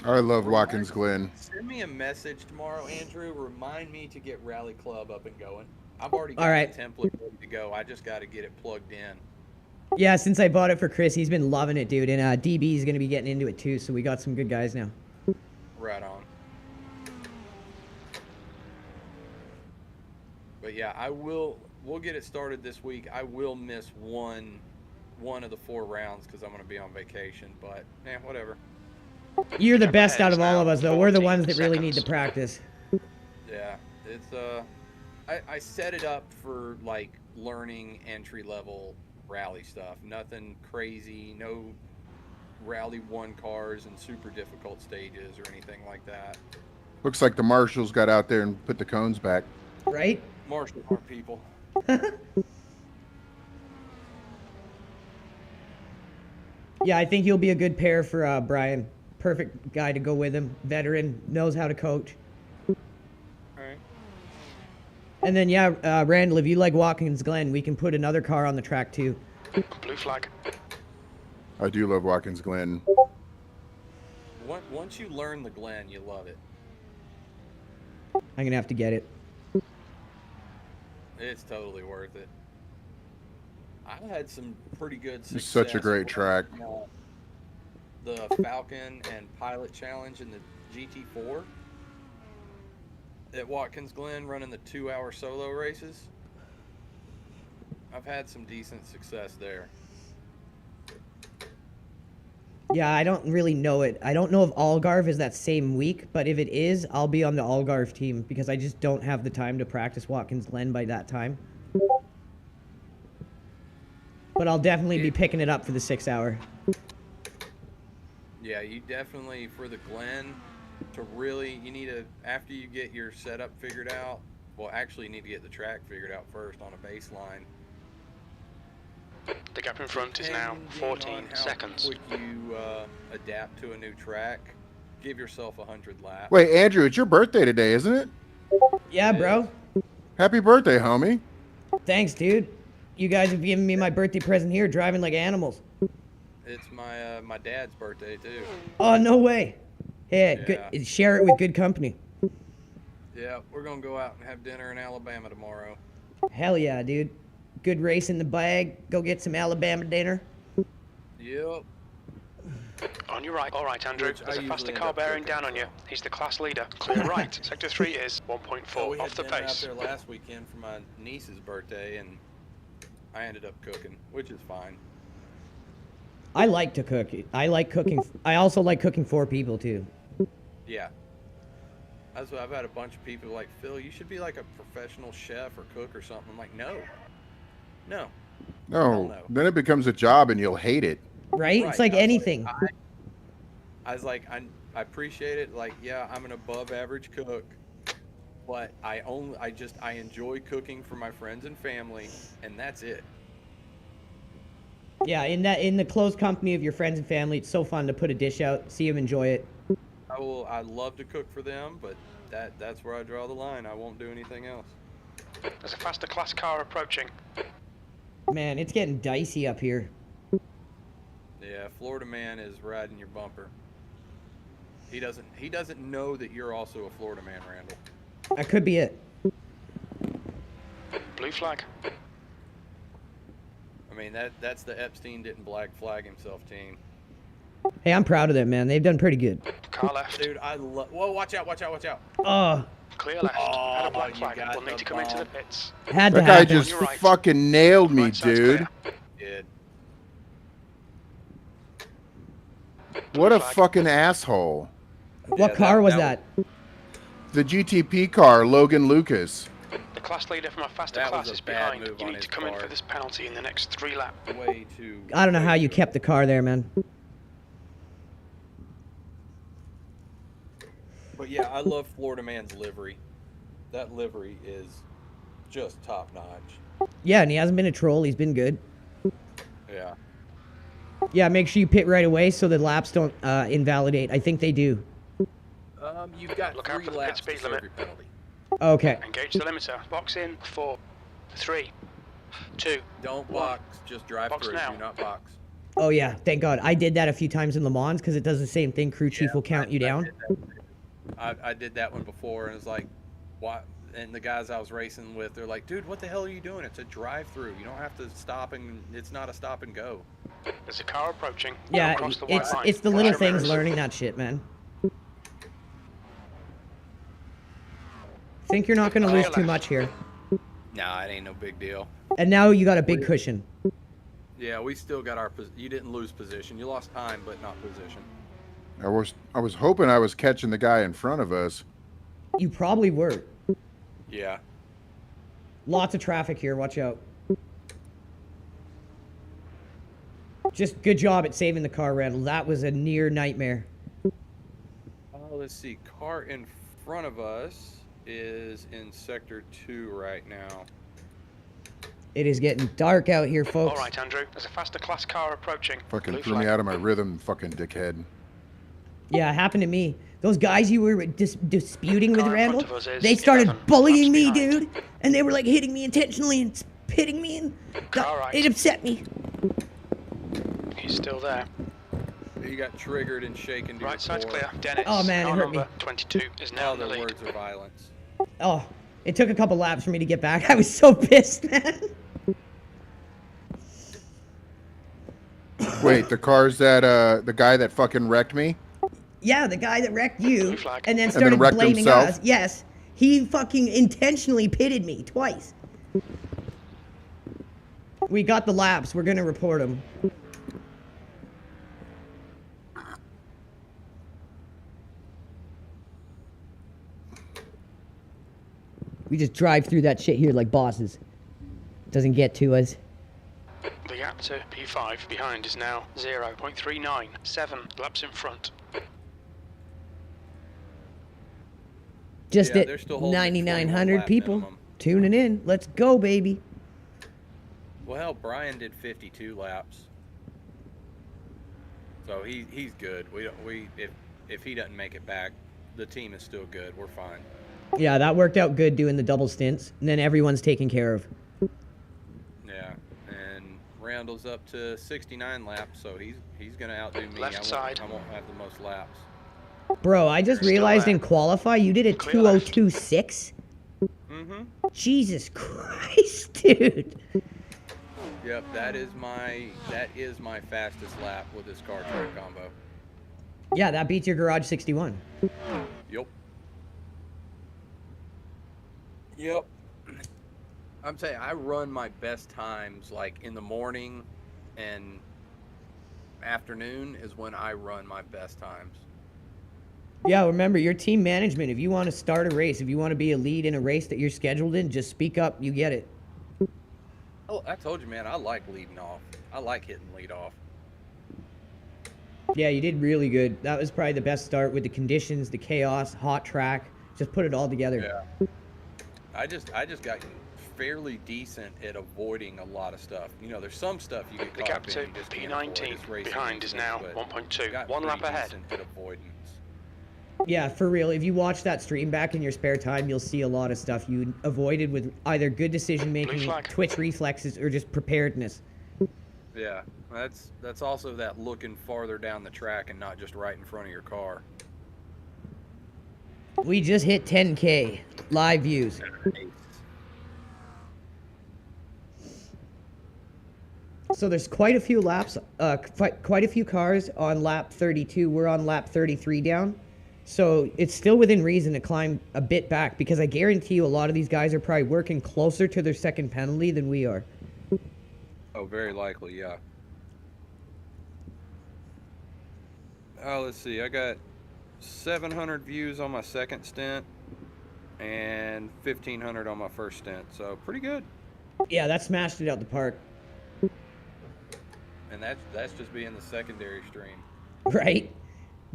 L: I love Watkins Glen.
C: Send me a message tomorrow, Andrew. Remind me to get Rally Club up and going. I've already got the template ready to go. I just got to get it plugged in.
B: Yeah, since I bought it for Chris, he's been loving it, dude. And DB is going to be getting into it too, so we got some good guys now.
C: Right on. But yeah, we'll get it started this week. I will miss one of the 4 rounds because I'm going to be on vacation, but whatever.
B: You're the best out of all of us, though. We're the ones that really need to practice.
C: Yeah, it's I set it up for like learning entry-level rally stuff. Nothing crazy, no Rally 1 cars and super difficult stages or anything like that.
L: Looks like the marshals got out there and put the cones back.
B: Right?
C: Marshals aren't people.
B: Yeah, I think you'll be a good pair for Brian. Perfect guy to go with him. Veteran, knows how to coach.
C: Alright.
B: And then, yeah, Randall, if you like Watkins Glen, we can put another car on the track, too.
A: Blue flag.
L: I do love Watkins Glen.
C: Once you learn the Glen, you love it.
B: I'm going to have to get it.
C: It's totally worth it. I had some pretty good success.
L: It's such a great track.
C: The Falcon and Pilot Challenge in the GT4 at Watkins Glen, running the 2-hour solo races. I've had some decent success there.
B: Yeah, I don't really know it. I don't know if Algarve is that same week, but if it is, I'll be on the Algarve team because I just don't have the time to practice Watkins Glen by that time. But I'll definitely be picking it up for the 6-hour.
C: Yeah, you definitely, for the Glen, to really, you need to, after you get your setup figured out, well, actually, you need to get the track figured out first on a baseline.
A: The gap in front is now 14 seconds.
C: Quick you adapt to a new track, give yourself 100 laps.
L: Wait, Andrew, it's your birthday today, isn't it?
B: Yeah, bro.
L: Happy birthday, homie.
B: Thanks, dude. You guys have given me my birthday present here, driving like animals.
C: It's my my dad's birthday too.
B: Oh, no way. Hey,
C: Yeah.
B: good. Share it with good company.
C: Yeah, we're gonna go out and have dinner in Alabama tomorrow.
B: Hell yeah, dude. Good race in the bag. Go get some Alabama dinner.
C: Yep.
A: On your right. All right, Andrew.
C: Which
A: There's
C: I
A: a faster
C: usually
A: car
C: end up
A: bearing
C: cooking,
A: down on
C: so.
A: you. He's the class leader. Clear right. Sector 3 is 1.4
C: Oh, we
A: off
C: had
A: the
C: dinner
A: pace.
C: out there last weekend for my niece's birthday, and I ended up cooking, which is fine.
B: I like to cook. I like cooking. I also like cooking for people, too.
C: Yeah. That's what I've had a bunch of people like, Phil, you should be like a professional chef or cook or something. I'm like, no. No.
L: No, then it becomes a job and you'll hate it.
B: Right? It's like anything.
C: I was like, I appreciate it. Like, yeah, I'm an above average cook, but I enjoy cooking for my friends and family, and that's it.
B: Yeah, in the close company of your friends and family, it's so fun to put a dish out, see them enjoy it.
C: I love to cook for them, but that's where I draw the line. I won't do anything else.
A: There's a faster class car approaching.
B: Man, it's getting dicey up here.
C: Yeah, Florida man is riding your bumper. He doesn't know that you're also a Florida man, Randall.
B: That could be it.
A: Blue flag.
C: I mean, that's the Epstein didn't black flag himself team.
B: Hey, I'm proud of them, man. They've done pretty good.
A: Car left.
C: Dude, I love. Whoa, watch out, watch out, watch out.
B: Oh.
A: Clear left. Had a black
C: you
A: flag.
C: got
A: We'll need
C: the
A: to come into the
C: bomb.
A: pits.
B: Had to
L: That guy
B: happen.
L: just fucking nailed me,
A: Right side's
L: dude.
C: Did.
L: What a fucking asshole.
B: What car was that?
L: The GTP car, Logan Lucas.
A: The class leader from a faster
C: That was
A: class
C: a
A: is
C: bad
A: behind.
C: move
A: You
C: on
A: need
C: his
A: to come in
C: car.
A: for this penalty in the next 3 laps.
C: Way too.
B: I don't know how you kept the car there, man.
C: But yeah, I love Florida man's livery. That livery is just top notch.
B: Yeah, and he hasn't been a troll. He's been good.
C: Yeah.
B: Yeah, make sure you pit right away so the laps don't invalidate. I think they do.
C: You've got
A: Look out
C: 3
A: for the
C: laps
A: pit speed
C: to serve
A: limit.
C: your penalty.
B: Okay.
A: Engage the limiter. Box in. 4, 3, 2.
C: Don't
A: 1.
C: box, just drive
A: Box
C: through.
A: now.
C: Do not box.
B: Oh, yeah. Thank God. I did that a few times in Le Mans because it does the same thing. Crew chief will count you down.
C: I did that one before, and it's like, what? And the guys I was racing with, they're like, dude, what the hell are you doing? It's a drive-through. You don't have to stop, and it's not a stop and go.
A: There's a car approaching.
B: Yeah,
A: Across the white
B: it's
A: line.
B: it's the
A: Watch
B: little
A: your
B: things
A: mirrors.
B: learning that shit, man. Think you're not going to lose too much here.
C: Nah, it ain't no big deal.
B: And now you got a big cushion.
C: Yeah, we still got our. You didn't lose position. You lost time, but not position.
L: I was hoping I was catching the guy in front of us.
B: You probably were.
C: Yeah.
B: Lots of traffic here. Watch out. Just good job at saving the car, Randall. That was a near nightmare.
C: Let's see. Car in front of us is in sector 2 right now.
B: It is getting dark out here, folks.
A: All right, Andrew. There's a faster class car approaching.
L: Fucking
A: Blue
L: threw me
A: flag.
L: out of my rhythm, fucking dickhead.
B: Yeah, it happened to me. Those guys you were disputing with,
A: Car in
B: Randall,
A: front of us is
B: they started
A: 11
B: bullying
A: laps
B: me,
A: behind.
B: dude. And they were like hitting me intentionally and spitting me, and
A: Car right.
B: it upset me.
A: He's still there.
C: You got triggered and shaken to
A: Right
C: your
A: side's
C: core.
A: clear. Dennis.
B: Oh, man, it
A: car
B: hurt me.
A: number 22 is now in the
C: Other
A: lead.
C: words of violence.
B: Oh, it took a couple laps for me to get back. I was so pissed, man.
L: Wait, the car's that, the guy that fucking wrecked me?
B: Yeah, the guy that wrecked you
A: Blue flag.
B: and then
L: And then
B: started
L: wrecked
B: blaming
L: himself?
B: us. Yes, he fucking intentionally pitted me twice. We got the laps. We're gonna report him. We just drive through that shit here like bosses. Doesn't get to us.
A: The gap to P5. Behind is now 0.39. 7 laps in front.
B: Just
C: Yeah,
B: at
C: they're still holding at
B: 9,900
C: lap
B: people
C: minimum.
B: tuning in. Let's go, baby.
C: Well, hell, Brian did 52 laps. So he's good. If he doesn't make it back, the team is still good. We're fine.
B: Yeah, that worked out good doing the double stints, and then everyone's taken care of.
C: Yeah, and Randall's up to 69 laps, so he's gonna outdo me.
A: Left side.
C: I won't have the most laps.
B: Bro, I just realized in qualify you did a 2026.
C: Mm-hmm.
B: Jesus Christ, dude.
C: Yep, that is my fastest lap with this car track combo.
B: Yeah, that beats your garage 61.
C: Yep. Yep. I'm saying I run my best times like in the morning and afternoon is when I run my best times.
B: Yeah, remember, your team management, if you want to start a race, if you want to be a lead in a race that you're scheduled in, just speak up, you get it.
C: Oh, I told you, man, I like leading off. I like hitting lead off.
B: Yeah, you did really good. That was probably the best start with the conditions, the chaos, hot track. Just put it all together.
C: Yeah. I just got fairly decent at avoiding a lot of stuff. You know, there's some stuff you get
A: The
C: caught
A: gap
C: up in.
A: to
C: You just can't avoid.
A: P19.
C: It's racing
A: Behind is now
C: incidents, but
A: 1.2.
C: got
A: 1 lap
C: pretty
A: ahead.
C: decent at avoidance.
B: Yeah, for real. If you watch that stream back in your spare time, you'll see a lot of stuff you avoided with either good decision making, twitch reflexes, or just preparedness.
C: Yeah, that's also that looking farther down the track and not just right in front of your car.
B: We just hit 10K live views. So there's quite a few laps, quite a few cars on lap 32. We're on lap 33 down. So it's still within reason to climb a bit back, because I guarantee you a lot of these guys are probably working closer to their second penalty than we are.
C: Oh, very likely, yeah. Oh, let's see. I got 700 views on my second stint and 1,500 on my first stint. So pretty good.
B: Yeah, that smashed it out the park.
C: And that's just being the secondary stream.
B: Right?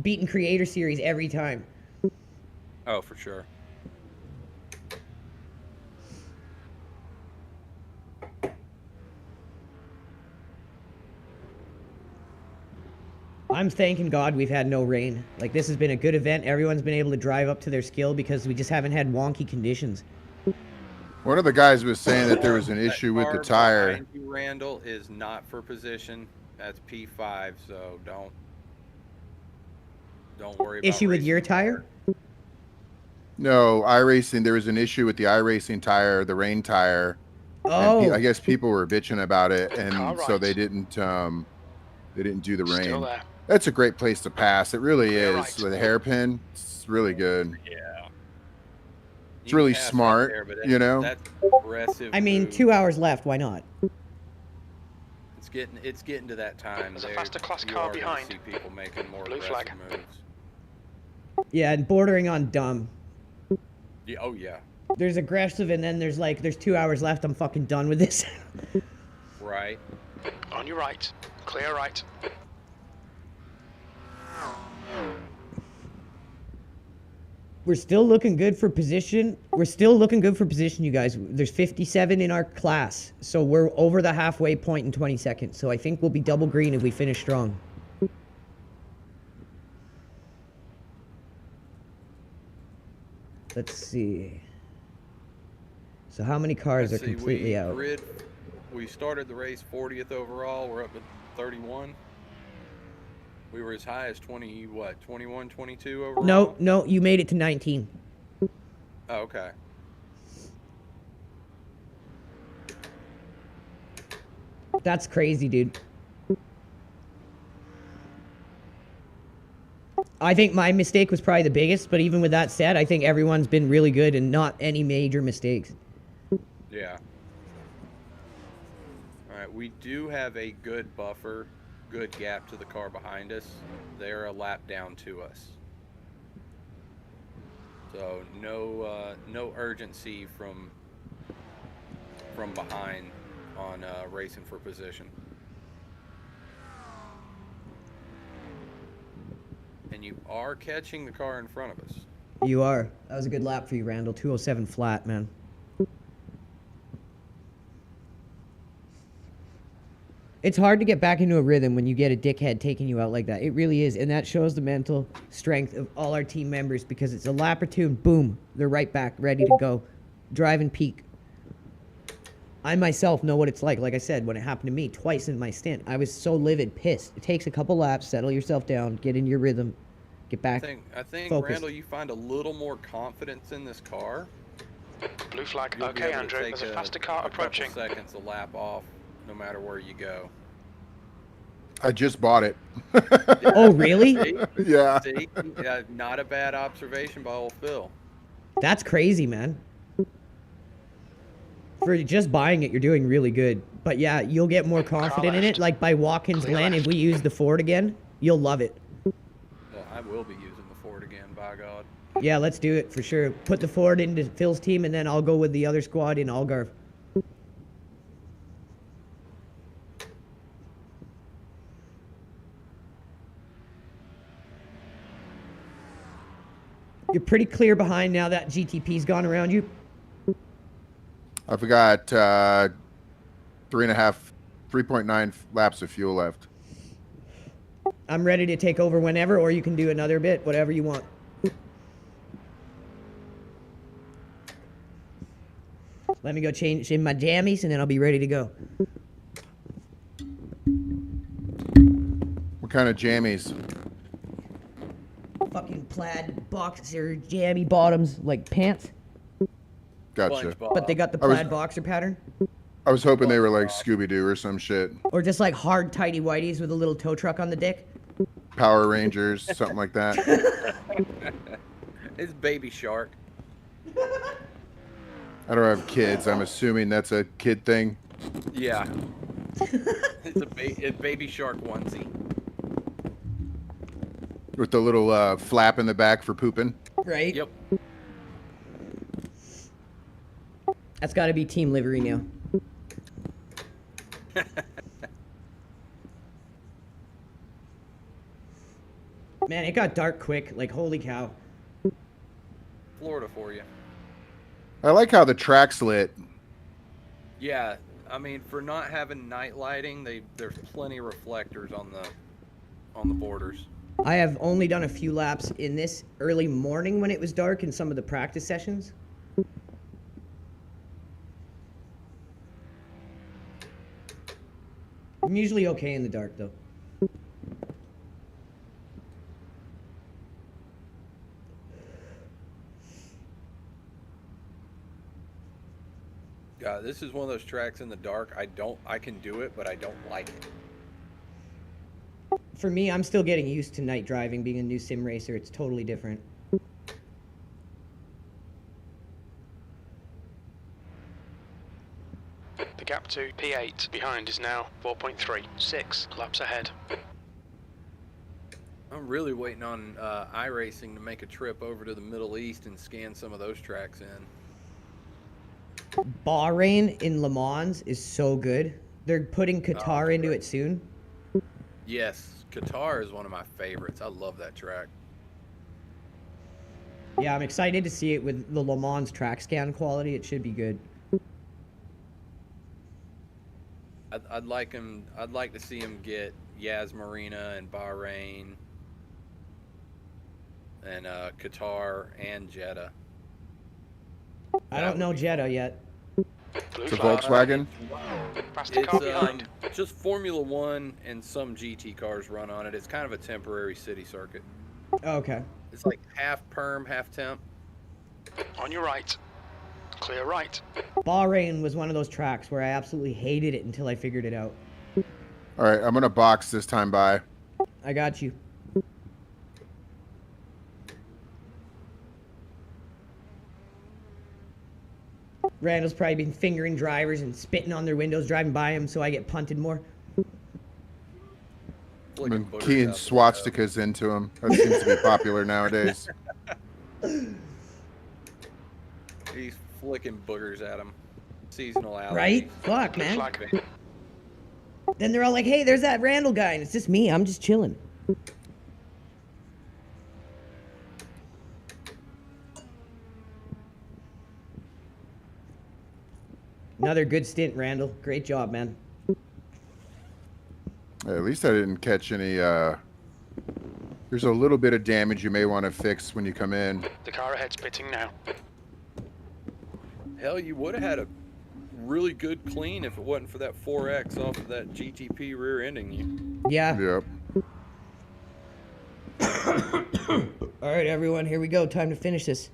B: Beating Creator Series every time.
C: Oh, for sure.
B: I'm thanking God we've had no rain. Like, this has been a good event. Everyone's been able to drive up to their skill because we just haven't had wonky conditions.
L: One of the guys was saying that there was an issue with the tire.
C: Behind you, Randall, is not for position. That's P5, so don't worry about
B: Issue with your tire?
L: No, iRacing. There was an issue with the iRacing tire, the rain tire.
B: Oh.
L: And I guess people were bitching about it, and
A: All
L: so
A: right.
L: they didn't do the rain.
A: Still there.
L: That's a great place to pass. It really
A: You're
L: is.
A: right.
L: With a hairpin, it's really good.
C: Yeah.
L: It's really smart, you know?
C: That's aggressive.
B: I mean,
C: move.
B: 2 hours left. Why not?
C: It's getting to that time.
A: There's a
C: there.
A: faster class
C: You
A: car
C: are gonna
A: behind.
C: See people making more
A: Blue
C: aggressive
A: flag.
C: moves.
B: Yeah, and bordering on dumb.
C: Yeah, oh yeah.
B: There's aggressive, and then there's 2 hours left. I'm fucking done with this.
C: Right.
A: On your right. Clear right.
B: We're still looking good for position. We're still looking good for position, you guys. There's 57 in our class, so we're over the halfway point in 20 seconds. So I think we'll be double green if we finish strong. Let's see. So how many cars
C: Let's
B: are
C: see,
B: completely out?
C: We started the race 40th overall. We're up at 31. We were as high as 21, 22 overall?
B: No, you made it to 19.
C: Oh, okay.
B: That's crazy, dude. I think my mistake was probably the biggest, but even with that said, I think everyone's been really good and not any major mistakes.
C: Yeah. All right, we do have a good buffer, good gap to the car behind us. They're a lap down to us. So no urgency from behind on racing for position. And you are catching the car in front of us.
B: You are. That was a good lap for you, Randall. 207 flat, man. It's hard to get back into a rhythm when you get a dickhead taking you out like that. It really is. And that shows the mental strength of all our team members, because it's a lap or two and boom, they're right back, ready to go. Drive and peak. I myself know what it's like. Like I said, when it happened to me twice in my stint, I was so livid, pissed. It takes a couple laps, settle yourself down, get into your rhythm, get back
C: I think
B: focused.
C: Randall, you find a little more confidence in this car.
A: Blue flag.
C: You'll be
A: Okay,
C: able to
A: Andrew.
C: take
A: There's a faster car
C: couple
A: approaching.
C: seconds a lap off, no matter where you go.
L: I just bought it.
B: Oh, really?
C: See?
L: Yeah.
C: See? Yeah, not a bad observation by old Phil.
B: That's crazy, man. For just buying it, you're doing really good. But yeah, you'll get more confident in it. Like by Watkins Glen, if we use the Ford again, you'll love it.
C: Well, I will be using the Ford again, by God.
B: Yeah, let's do it for sure. Put the Ford into Phil's team, and then I'll go with the other squad in Algarve. You're pretty clear behind now that GTP's gone around you.
L: I've got 3.9 laps of fuel left.
B: I'm ready to take over whenever, or you can do another bit, whatever you want. Let me go change in my jammies, and then I'll be ready to go.
L: What kind of jammies?
B: Fucking plaid boxer jammy bottoms, like pants.
L: Gotcha.
B: But they got the plaid boxer pattern.
L: I was hoping they were like Scooby-Doo or some shit.
B: Or just like hard tighty whities with a little tow truck on the dick.
L: Power Rangers, something like that.
C: It's Baby Shark.
L: I don't have kids. I'm assuming that's a kid thing.
C: Yeah. It's a Baby Shark onesie.
L: With the little flap in the back for pooping.
B: Right?
C: Yep.
B: That's got to be team livery now. Man, it got dark quick. Like, holy cow.
C: Florida for you.
L: I like how the track's lit.
C: Yeah, I mean, for not having night lighting, there's plenty of reflectors on the borders.
B: I have only done a few laps in this early morning when it was dark in some of the practice sessions. I'm usually okay in the dark, though.
C: God, this is one of those tracks in the dark. I can do it, but I don't like it.
B: For me, I'm still getting used to night driving. Being a new sim racer, it's totally different.
A: The gap to P8 behind is now 4.3. 6 laps ahead.
C: I'm really waiting on Iracing to make a trip over to the Middle East and scan some of those tracks in.
B: Bahrain in Le Mans is so good. They're putting Qatar into it soon.
C: Yes, Qatar is one of my favorites. I love that track.
B: Yeah, I'm excited to see it with the Le Mans track scan quality. It should be good.
C: I'd like to see him get Yas Marina and Bahrain and Qatar and Jeddah.
B: I don't know Jeddah yet.
L: It's a Volkswagen?
C: It's just Formula One and some GT cars run on it. It's kind of a temporary city circuit.
B: Okay.
C: It's like half perm, half temp.
A: On your right. Clear right.
B: Bahrain was one of those tracks where I absolutely hated it until I figured it out.
L: All right, I'm going to box this time by.
B: I got you. Randall's probably been fingering drivers and spitting on their windows driving by them, so I get punted more.
L: I've been keying swastikas into them. That seems to be popular nowadays.
C: He's flicking boogers at him. Seasonal allergies.
B: Right? Fuck, man. Then they're all like, hey, there's that Randall guy. And it's just me. I'm just chilling. Another good stint, Randall. Great job, man.
L: At least I didn't catch any, there's a little bit of damage you may want to fix when you come in.
A: The car ahead's pitting now.
C: Hell, you would have had a really good clean if it wasn't for that 4X off of that GTP rear-ending you.
B: Yeah.
L: Yep.
B: All right, everyone, here we go. Time to finish this.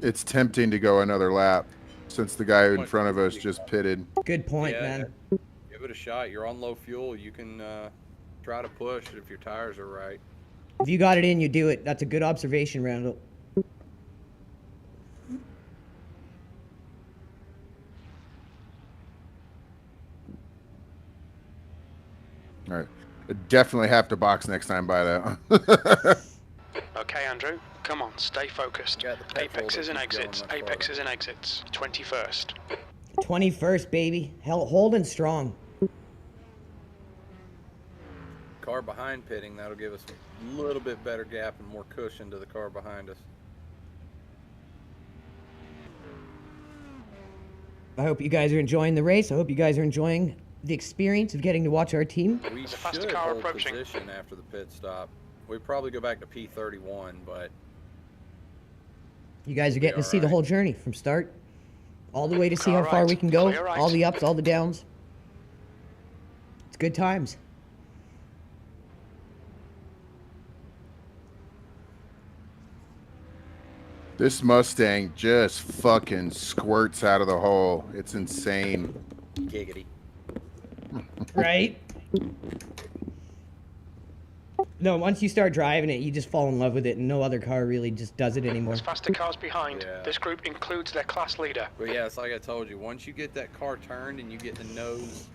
L: It's tempting to go another lap since the guy in front of us just pitted.
B: Good point, man.
C: Give it a shot. You're on low fuel. You can try to push if your tires are right.
B: If you got it in, you do it. That's a good observation, Randall.
L: All right. I definitely have to box next time by that.
A: Okay, Andrew. Come on, stay focused. Apexes and exits. Apexes and exits. 21st.
B: 21st, baby. Hell, holding strong.
C: Car behind pitting, that'll give us a little bit better gap and more cushion to the car behind us.
B: I hope you guys are enjoying the race. I hope you guys are enjoying the experience of getting to watch our team.
C: We should hold position after the pit stop. We'd probably go back to P31, but
B: You guys are getting to see the whole journey from start all the way to see how far we can go, all the ups, all the downs. It's good times.
L: This Mustang just fucking squirts out of the hole. It's insane.
C: Giggity.
B: Right? No, once you start driving it, you just fall in love with it, and no other car really just does it anymore.
A: There's faster cars behind.
C: Yeah.
A: This group includes their class leader.
C: But yeah, it's like I told you, once you get that car turned and you get the nose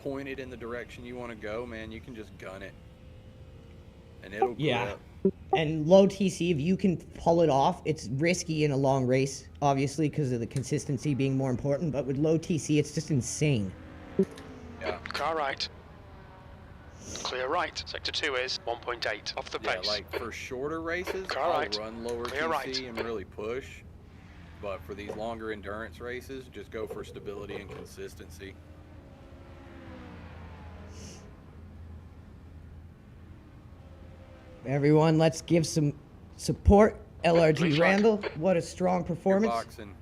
C: pointed in the direction you want to go, man, you can just gun it. And it'll
B: Yeah.
C: grip.
B: And low TC, if you can pull it off, it's risky in a long race, obviously, because of the consistency being more important, but with low TC, it's just insane.
A: Yeah. Car right. Clear right. Sector 2 is 1.8 off the
C: Yeah,
A: pace.
C: like for shorter races,
A: Car
C: I'll
A: right.
C: run lower
A: Clear
C: TC
A: right.
C: and really push. But for these longer endurance races, just go for stability and consistency.
B: Everyone, let's give some support. LRG
C: Please,
B: Randall, what a strong performance.
C: Boxing.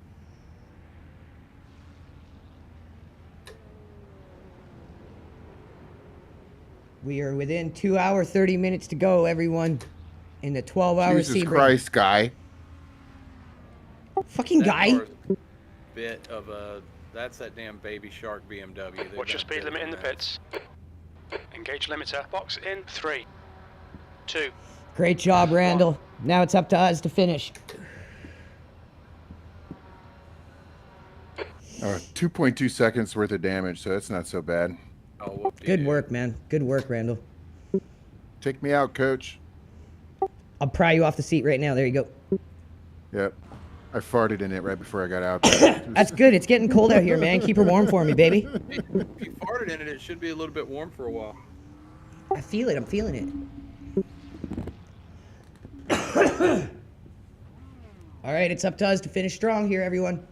B: We are within 2 hours, 30 minutes to go, everyone, in the 12-hour
L: Jesus
B: SEBRING.
L: Christ, guy.
B: Fucking guy.
C: car's a bit of a, that's that damn baby shark BMW. They've
A: Watch your
C: got
A: speed
C: bit
A: limit
C: on
A: in the
C: that.
A: pits. Engage limiter. Box in 3, 2.
B: Great job, Randall. Now it's up to us to finish.
L: 2.2 seconds worth of damage, so that's not so bad.
C: Oh,
B: Good work, man. Good work, Randall.
L: Take me out, coach.
B: I'll pry you off the seat right now. There you go.
L: Yep. I farted in it right before I got out there.
B: That's good. It's getting cold out here, man. Keep her warm for me, baby.
C: If you farted in it, it should be a little bit warm for a while.
B: I feel it. I'm feeling it. All right, it's up to us to finish strong here, everyone.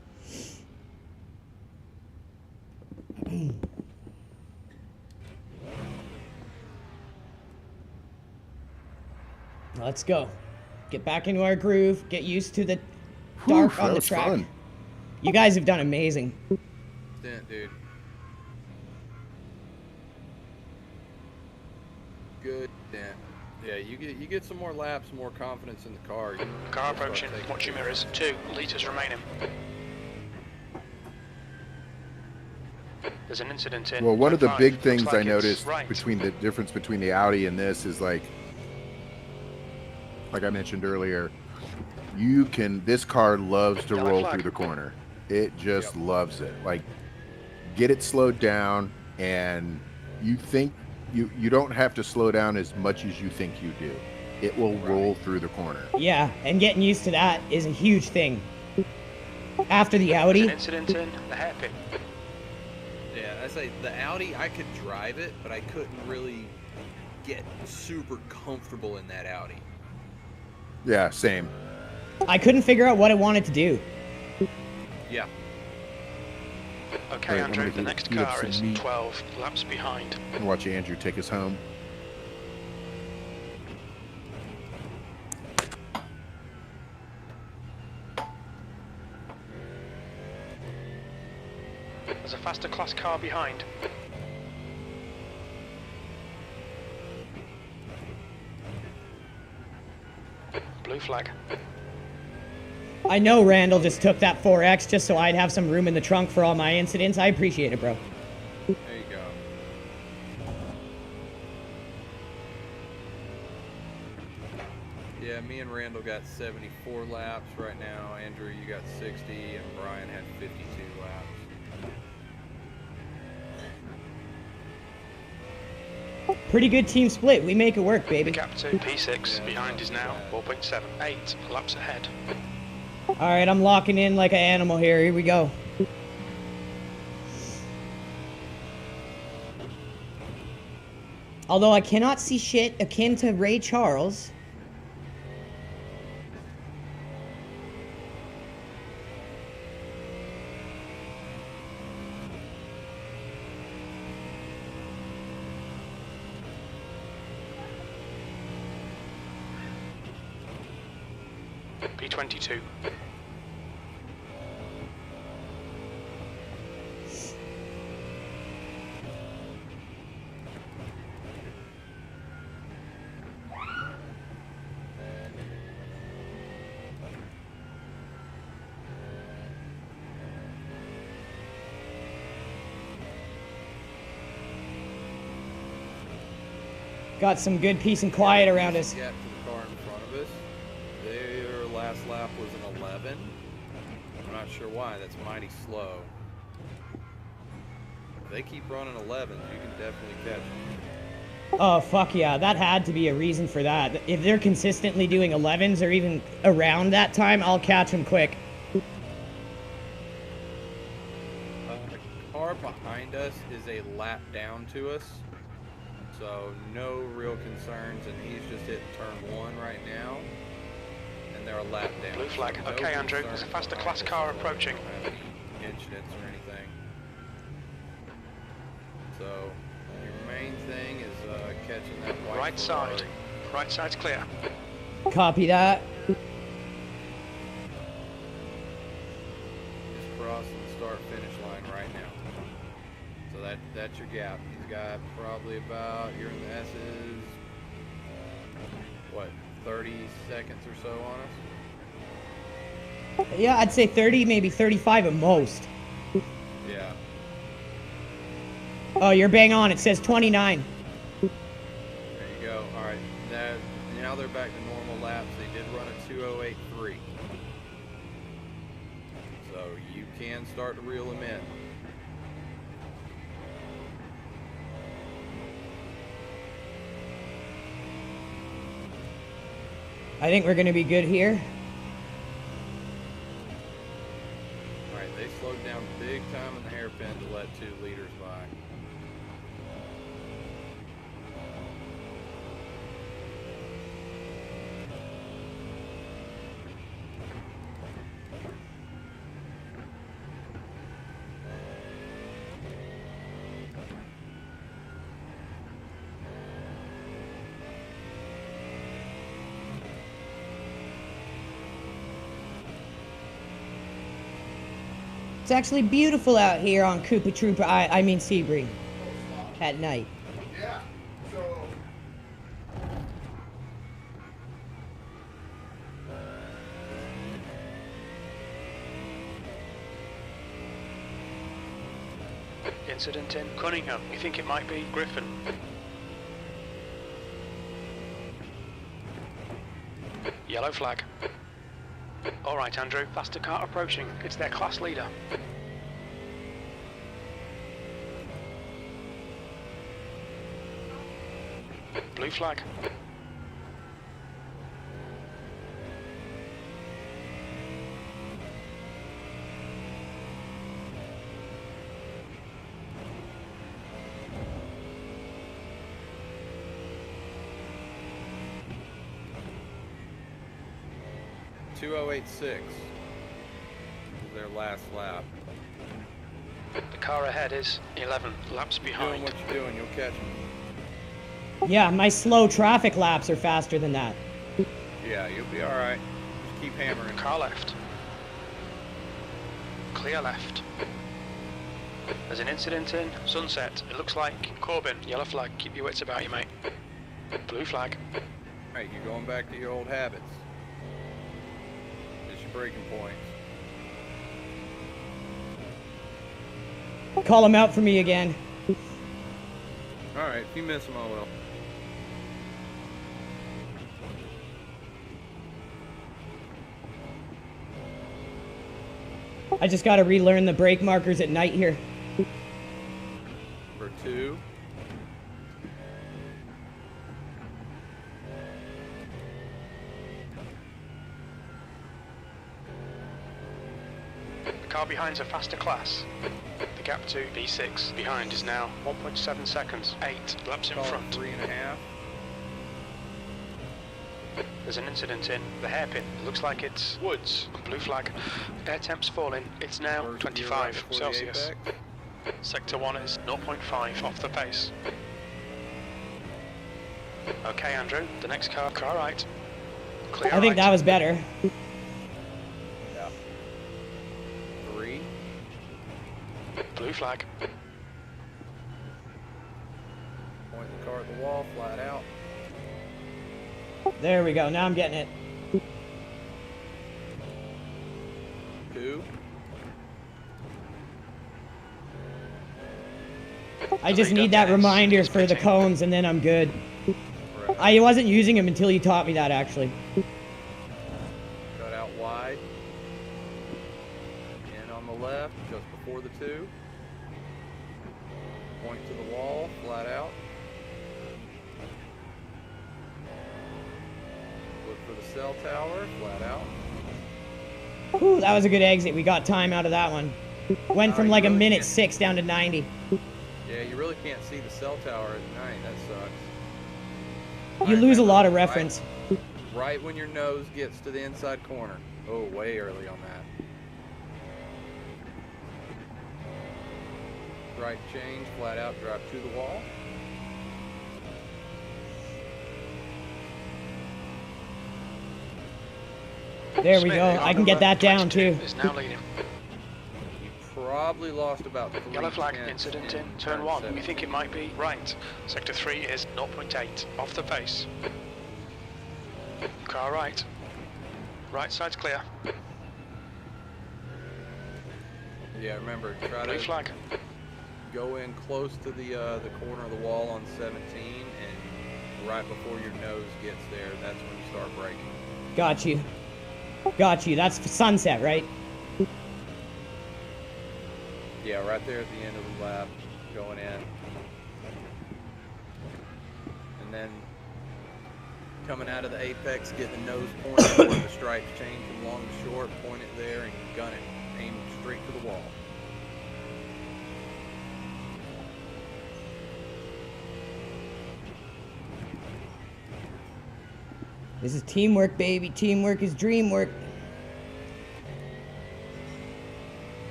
B: Let's go. Get back into our groove. Get used to the dark
L: Whew,
B: on
L: that
B: the
L: was
B: track.
L: fun.
B: You guys have done amazing.
C: Stint, dude. Good stint. Yeah, you get some more laps, more confidence in the car.
A: Car approaching. Watch your mirrors. 2 litres remaining. There's an incident in.
L: Well, one of the
A: 5.
L: big things
A: Looks like
L: I
A: it's
L: noticed
A: right.
L: between the difference between the Audi and this is like I mentioned earlier, this car loves to
A: Yellow
L: roll
A: flag.
L: through the corner. It just loves it. Like, get it slowed down, and you think you don't have to slow down as much as you think you do. It will roll through the corner.
B: Yeah, and getting used to that is a huge thing. After the Audi,
A: There's an incident in the hairpin.
C: Yeah, I say the Audi, I could drive it, but I couldn't really get super comfortable in that Audi.
L: Yeah, same.
B: I couldn't figure out what I wanted to do.
C: Yeah.
A: Okay,
L: Right, I'm
A: Andrew,
L: gonna
A: the
L: get
A: next
L: you up
A: car
L: some
A: is
L: meat.
A: 12 laps behind.
L: And watch Andrew take us home.
A: There's a faster class car behind. Blue flag.
B: I know Randall just took that 4X just so I'd have some room in the trunk for all my incidents. I appreciate it, bro.
C: There you go. Yeah, me and Randall got 74 laps right now. Andrew, you got 60, and Brian had 52 laps.
B: Pretty good team split. We make it work, baby.
A: Gap to P6 behind is now 4.7. 8 laps ahead.
B: All right, I'm locking in like an animal here. Here we go. Although I cannot see shit akin to Ray Charles.
A: P22.
B: Got some good peace and quiet around us.
C: Gap to the car in front of us. Their last lap was an 11. I'm not sure why. That's mighty slow. If they keep running 11s, you can definitely catch them.
B: Oh, fuck yeah. That had to be a reason for that. If they're consistently doing 11s or even around that time, I'll catch them quick.
C: The car behind us is a lap down to us. So no real concerns, and he's just hitting turn 1 right now, and they're a lap down.
A: Blue flag.
C: So no
A: Okay, Andrew, there's a
C: concerns
A: faster
C: behind
A: class
C: us.
A: car
C: We
A: approaching.
C: don't have any incidents or anything. So your main thing is catching that white
A: Right
C: Ferrari.
A: side. Right side's clear.
B: Copy that.
C: Just crossing the start-finish line right now. So that's your gap. He's got probably about, you're in the S's, what, 30 seconds or so on us?
B: Yeah, I'd say 30, maybe 35 at most.
C: Yeah.
B: Oh, you're bang on. It says 29.
C: There you go. All right. Now they're back to normal laps. They did run a 2:08.3. So you can start to reel them in.
B: I think we're going to be good here.
C: All right. They slowed down big time in the hairpin to let 2 leaders by.
B: It's actually beautiful out here on Koopa Troopa, I mean Sebring, at night.
L: Yeah. So.
A: Incident in Cunningham. We think it might be Griffin. Yellow flag. All right, Andrew. Faster car approaching. It's their class leader. Blue flag. .208.6 is their last lap. The car ahead is 11 laps
C: Doing
A: behind.
C: what you're doing, you'll catch them.
B: Yeah, my slow traffic laps are faster than that.
C: Yeah, you'll be alright. Just keep hammering.
A: Car left. Clear left. There's an incident in Sunset. It looks like Corbin. Yellow flag. Keep your wits about you, mate. Blue flag.
C: Right, you're going back to your old habits. It's your braking points.
B: Call him out for me again.
C: Alright, if you miss them, I will.
B: I just gotta relearn the brake markers at night here.
C: Number 2.
A: The car behind's a faster class. The gap to B6 behind is now 1.7 seconds. 8 laps in
C: Call it
A: front.
C: 3.5.
A: There's an incident in the hairpin. It looks like it's woods. Blue flag. Air temp's falling. It's now
C: First gear right
A: 25
C: before the
A: Celsius.
C: apex.
A: Sector 1 is 0.5 off the pace. Okay, Andrew. The next car right. Clear
B: I think that was better.
C: Yeah. 3.
A: Blue flag.
C: Point the car at the wall, flat out.
B: There we go. Now I'm getting it.
C: 2.
B: I just need that reminder for the cones and then I'm good. I wasn't using them until you taught me that, actually.
C: Cut out wide. In on the left, just before the 2. Point to the wall, flat out. Look for the cell tower, flat out.
B: Ooh, that was a good exit. We got time out of that one. Went from like a minute 6 down to 90.
C: Yeah, you really can't see the cell tower at night. That sucks.
B: You lose a lot of reference.
C: Right when your nose gets to the inside corner. Oh, way early on that. Right change, flat out, drive to the wall.
B: There we go. I can get that down too.
A: Is now leading.
C: Probably lost about 3
A: Yellow flag
C: tenths
A: incident in
C: turn
A: turn 1.
C: 7.
A: We think it might be right. Sector 3 is 0.8 off the pace. Car right. Right side's clear.
C: Yeah, remember, try
A: Blue
C: to
A: flag.
C: go in close to the corner of the wall on 17, and right before your nose gets there, that's when you start braking.
B: Got you. Got you. That's Sunset, right?
C: Yeah, right there at the end of the lap, going in. And then coming out of the apex, get the nose pointed where the stripes change from long to short, point it there and gun it, aim straight to the wall.
B: This is teamwork, baby. Teamwork is dream work.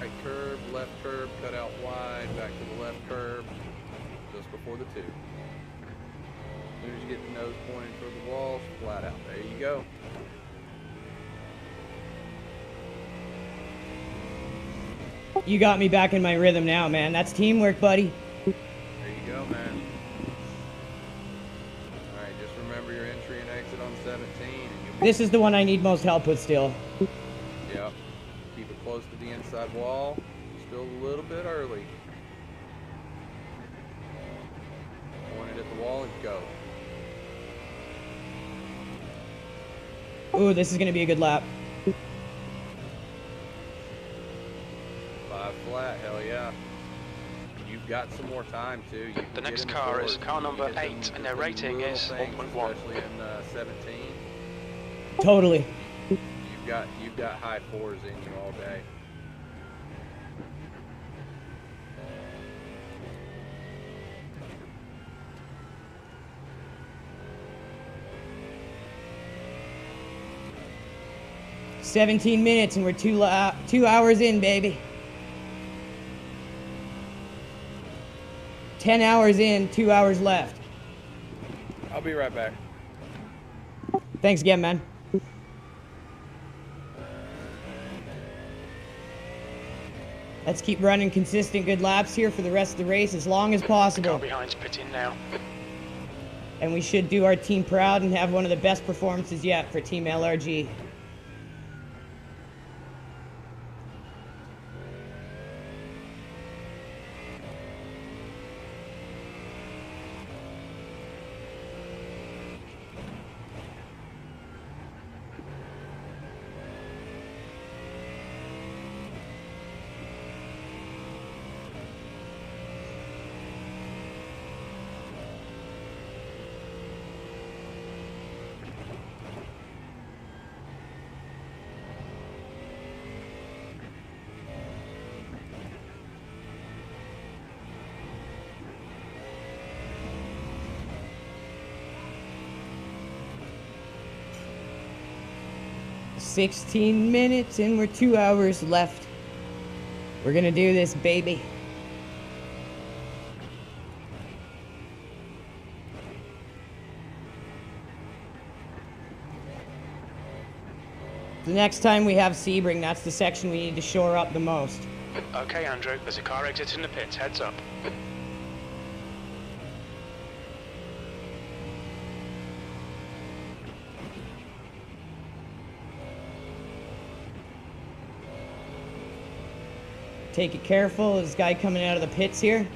C: Right curb, left curb, cut out wide, back to the left curb, just before the 2. As soon as you get the nose pointed toward the walls, flat out. There you go.
B: You got me back in my rhythm now, man. That's teamwork, buddy.
C: There you go, man. Alright, just remember your entry and exit on 17. And you'll be
B: This is the one I need most help with still.
C: Yep. Keep it close to the inside wall. Still a little bit early. Point it at the wall and go.
B: Ooh, this is gonna be a good lap.
C: 5 flat, hell yeah. You've got some more time too. You can
A: The
C: get
A: next
C: in
A: car
C: forward.
A: is car number
C: You get
A: 8,
C: some-
A: and their
C: some
A: rating
C: little
A: is
C: things,
A: 1.1.
C: especially in 17.
B: Totally.
C: You've got high 4s in you all day.
B: 17 minutes and we're 2 hours in, baby. 10 hours in, 2 hours left.
C: I'll be right back.
B: Thanks again, man. Let's keep running consistent good laps here for the rest of the race as long as possible.
A: Car behind's pitting now.
B: And we should do our team proud and have one of the best performances yet for Team LRG. $16 minutes and we're 2 hours left. We're gonna do this, baby. The next time we have Sebring, that's the section we need to shore up the most.
A: Okay, Andrew, there's a car exiting the pits. Heads up.
B: Take it careful. There's a guy coming out of the pits here.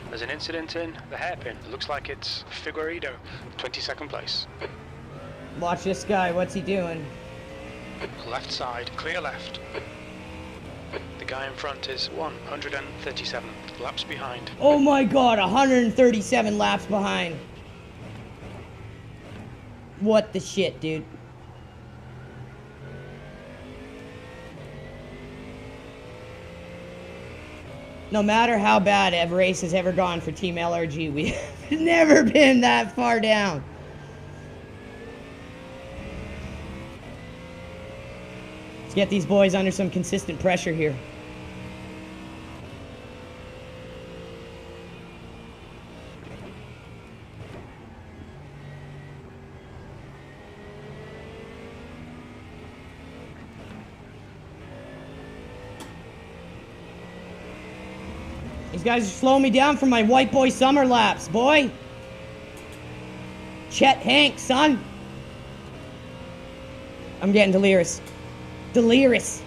A: There's an incident in the hairpin. It looks like it's Figueredo, 22nd place.
B: Watch this guy. What's he doing?
A: Left side, clear left. The guy in front is 137 laps behind.
B: Oh my god, 137 laps behind. What the shit, dude? No matter how bad a race has ever gone for Team LRG, we've never been that far down. Let's get these boys under some consistent pressure here. These guys are slowing me down from my white boy summer laps, boy. Chet Hank, son. I'm getting delirious. Delirious.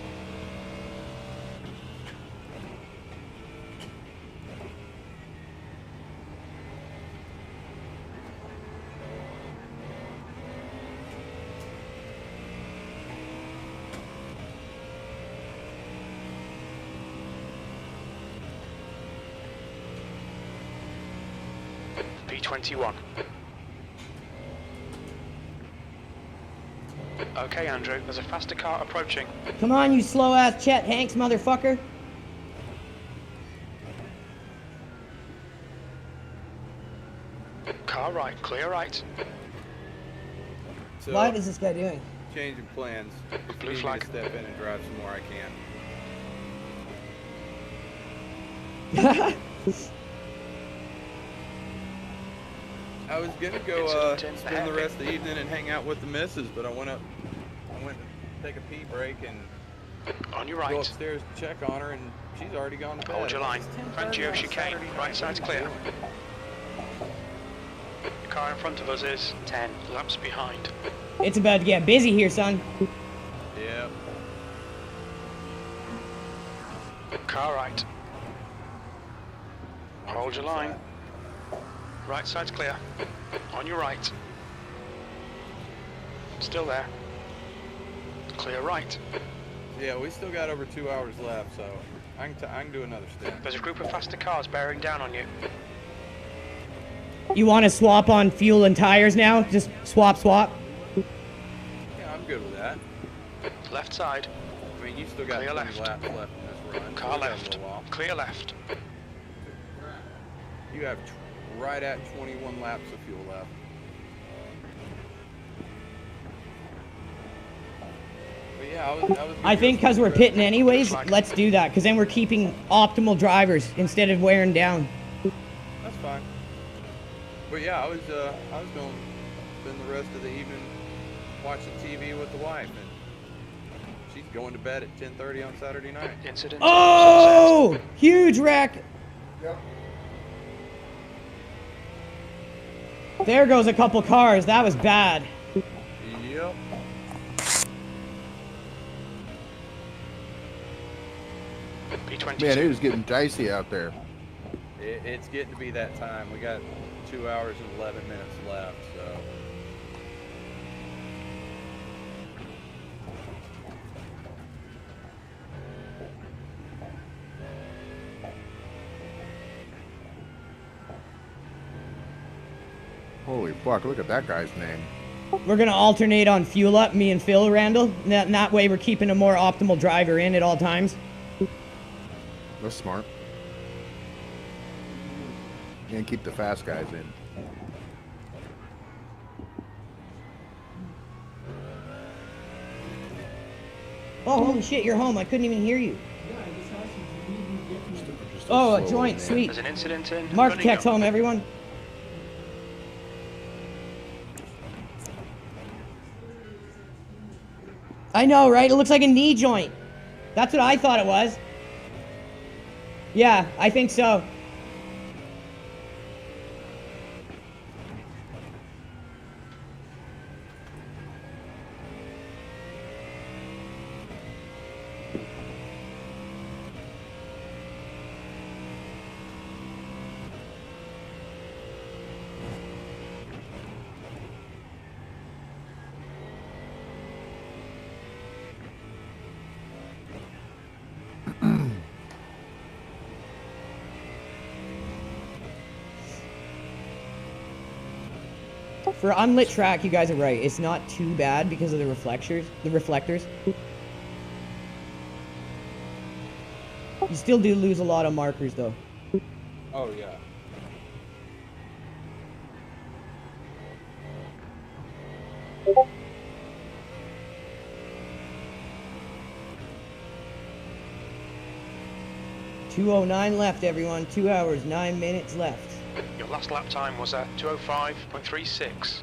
A: P21. Okay, Andrew, there's a faster car approaching.
B: Come on, you slow-ass Chet Hanks, motherfucker.
A: Car right, clear right.
C: So,
B: what is this guy doing?
C: Changing plans. If
A: Blue
C: you need
A: flag.
C: me to step in and drive some more, I can. I was gonna go spend the rest of the evening and hang out with the missus, but I went to take a pee break and
A: On your
C: go
A: right.
C: upstairs to check on her, and she's already gone to bed.
A: Hold your line.
C: It's 10:30
A: Fangio
C: on a
A: chicane.
C: Saturday
A: Right
C: night.
A: side's clear. The car in front of us is 10 laps behind.
B: It's about to get busy here, son.
C: Yep.
A: Car right. Hold your line. Right side's clear. On your right. Still there. Clear right.
C: Yeah, we still got over 2 hours left, so I can do another stint.
A: There's a group of faster cars bearing down on you.
B: You want to swap on fuel and tires now? Just swap.
C: Yeah, I'm good with that.
A: Left side.
C: I mean, you still got 20 laps left in this run.
A: Car left. Clear left.
C: You have right at 21 laps of fuel left. But yeah,
B: I think because we're pitting anyways, let's do that. Because then we're keeping optimal drivers instead of wearing down.
C: That's fine. But yeah, I was going to spend the rest of the evening watching TV with the wife, and she's going to bed at 10:30 on Saturday night.
A: Incident.
B: Oh, huge wreck.
C: Yep.
B: There goes a couple cars. That was bad.
C: Yep.
L: Man, it was getting dicey out there.
C: It's getting to be that time. We got 2 hours and 11 minutes left, so.
L: Holy fuck, look at that guy's name.
B: We're going to alternate on fuel up, me and Phil, Randall. That way we're keeping a more optimal driver in at all times.
L: That's smart. And keep the fast guys in.
B: Oh, holy shit, you're home. I couldn't even hear you. Oh, a joint, sweet.
A: There's an incident in.
B: Mark checks home, everyone. I know, right? It looks like a knee joint. That's what I thought it was. Yeah, I think so. For unlit track, you guys are right. It's not too bad because of the reflectors. You still do lose a lot of markers, though.
C: Oh, yeah.
B: .209 left, everyone. 2 hours, 9 minutes left.
A: Your last lap time was at 2:05.36.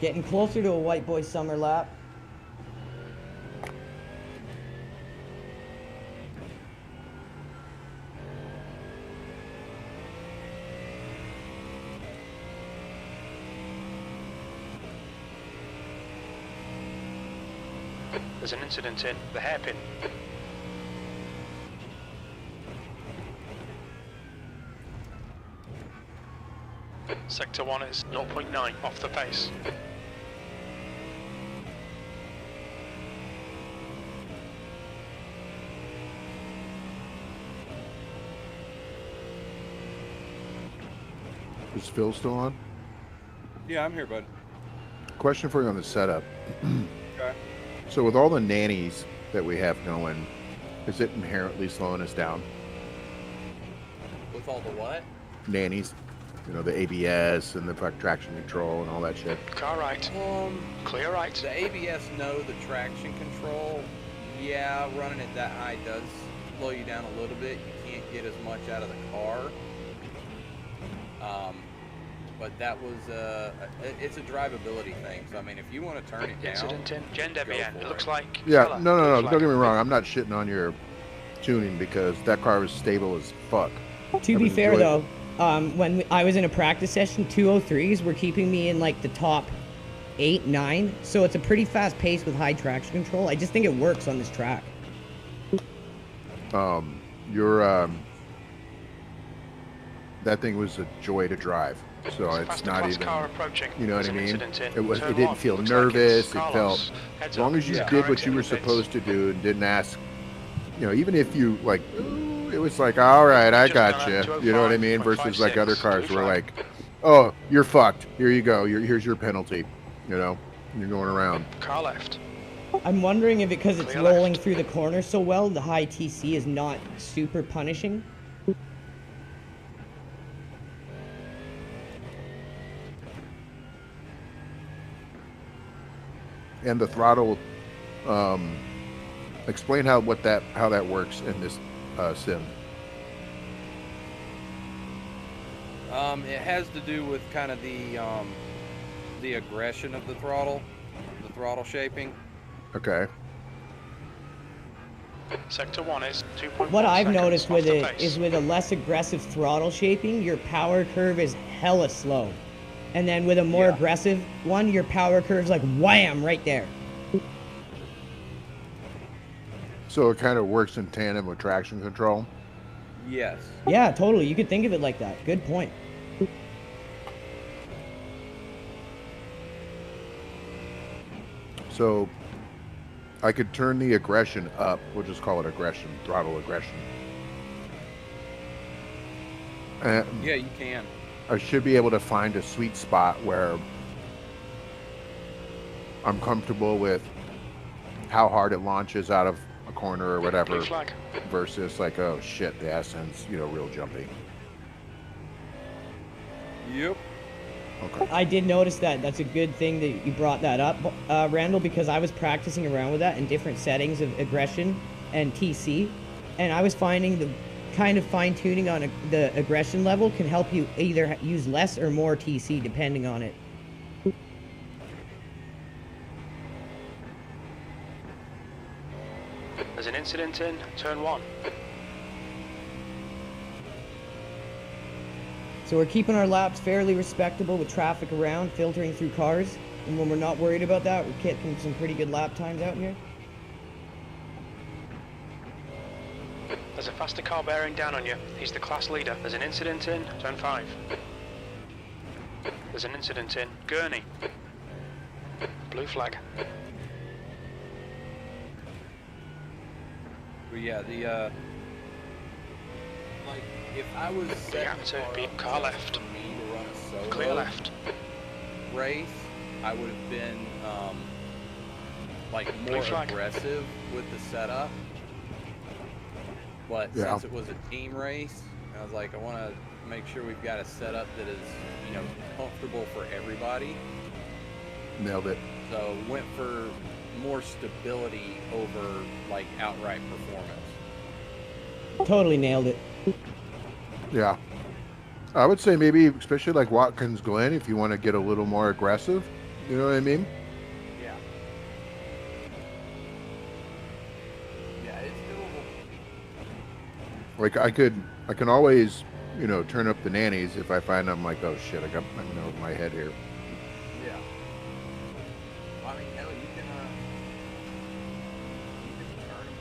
B: Getting closer to a white boy summer lap.
A: There's an incident in the hairpin. Sector 1 is 0.9 off the pace.
L: Is Phil still on?
C: Yeah, I'm here, bud.
L: Question for you on the setup.
C: Okay.
L: So with all the nannies that we have going, is it inherently slowing us down?
C: With all the what?
L: Nannies. You know, the ABS and the traction control and all that shit.
A: Car right. Clear right.
C: The ABS, no. The traction control, yeah, running it that high does slow you down a little bit. You can't get as much out of the car. But that was, it's a drivability thing. So, I mean, if you want to turn it down,
A: incident in Gen Debian. It looks like.
L: Yeah, no, don't get me wrong. I'm not shitting on your tuning because that car was stable as fuck.
B: To be fair, though, when I was in a practice session, 203s were keeping me in like the top 8, 9. So it's a pretty fast pace with high traction control. I just think it works on this track.
L: That thing was a joy to drive. So it's not
A: fast
L: even,
A: car approaching.
L: you know what I
A: There's an
L: mean?
A: incident in
L: It
A: turn
L: didn't
A: one.
L: feel
A: Looks like
L: nervous.
A: it's
L: It
A: Carlos.
L: felt,
A: Heads
L: as long
A: up.
L: as you
A: Yeah.
L: did
A: Car
L: what you were
A: exiting the
L: supposed to do and didn't ask, you know, even if you like, ooh, it was like, all right, I got you. You know what I mean? Versus like other cars were like, oh, you're fucked. Here you go. Here's your penalty. You know, you're going around.
A: Car left.
B: I'm wondering if because it's
A: Clear
B: rolling through the corner so well, the high TC is not super punishing.
L: And the throttle, explain how that works in this sim.
C: It has to do with kind of the aggression of the throttle shaping.
L: Okay.
A: Sector 1 is 2.1
B: What I've
A: seconds
B: noticed
A: off
B: with
A: the
B: it
A: pace.
B: is with a less aggressive throttle shaping, your power curve is hella slow. And then with a more aggressive one, your power curve's like wham right there.
L: So it kind of works in tandem with traction control.
C: Yes.
B: Yeah, totally. You could think of it like that. Good point.
L: So I could turn the aggression up. We'll just call it aggression, throttle aggression. And
C: Yeah, you can.
L: I should be able to find a sweet spot where I'm comfortable with how hard it launches out of a corner or whatever
A: Blue flag.
L: versus like, oh shit, the Ascen's, you know, real jumpy.
C: Yep.
L: Okay.
B: I did notice that. That's a good thing that you brought that up, Randall, because I was practicing around with that in different settings of aggression and TC, and I was finding the kind of fine-tuning on the aggression level can help you either use less or more TC depending on it.
A: There's an incident in turn 1.
B: So we're keeping our laps fairly respectable with traffic around, filtering through cars, and when we're not worried about that, we're getting some pretty good lap times out here.
A: There's a faster car bearing down on you. He's the class leader. There's an incident in turn 5. There's an incident in Gurney. Blue flag.
C: But yeah, like if I was
A: You have to be car left.
C: for me to run a solo
A: Clear left.
C: race, I would have been like
A: Blue
C: more
A: flag.
C: aggressive with the setup. But
L: Yeah.
C: since it was a team race, I was like, I want to make sure we've got a setup that is, you know, comfortable for everybody.
L: Nailed it.
C: So went for more stability over like outright performance.
B: Totally nailed it.
L: Yeah. I would say maybe, especially like Watkins Glen, if you want to get a little more aggressive. You know what I mean?
C: Yeah. Yeah, it's doable.
L: Like I can always, you know, turn up the nannies if I find I'm like, oh shit, I got my head here.
C: Yeah. I mean, hell, you can turn them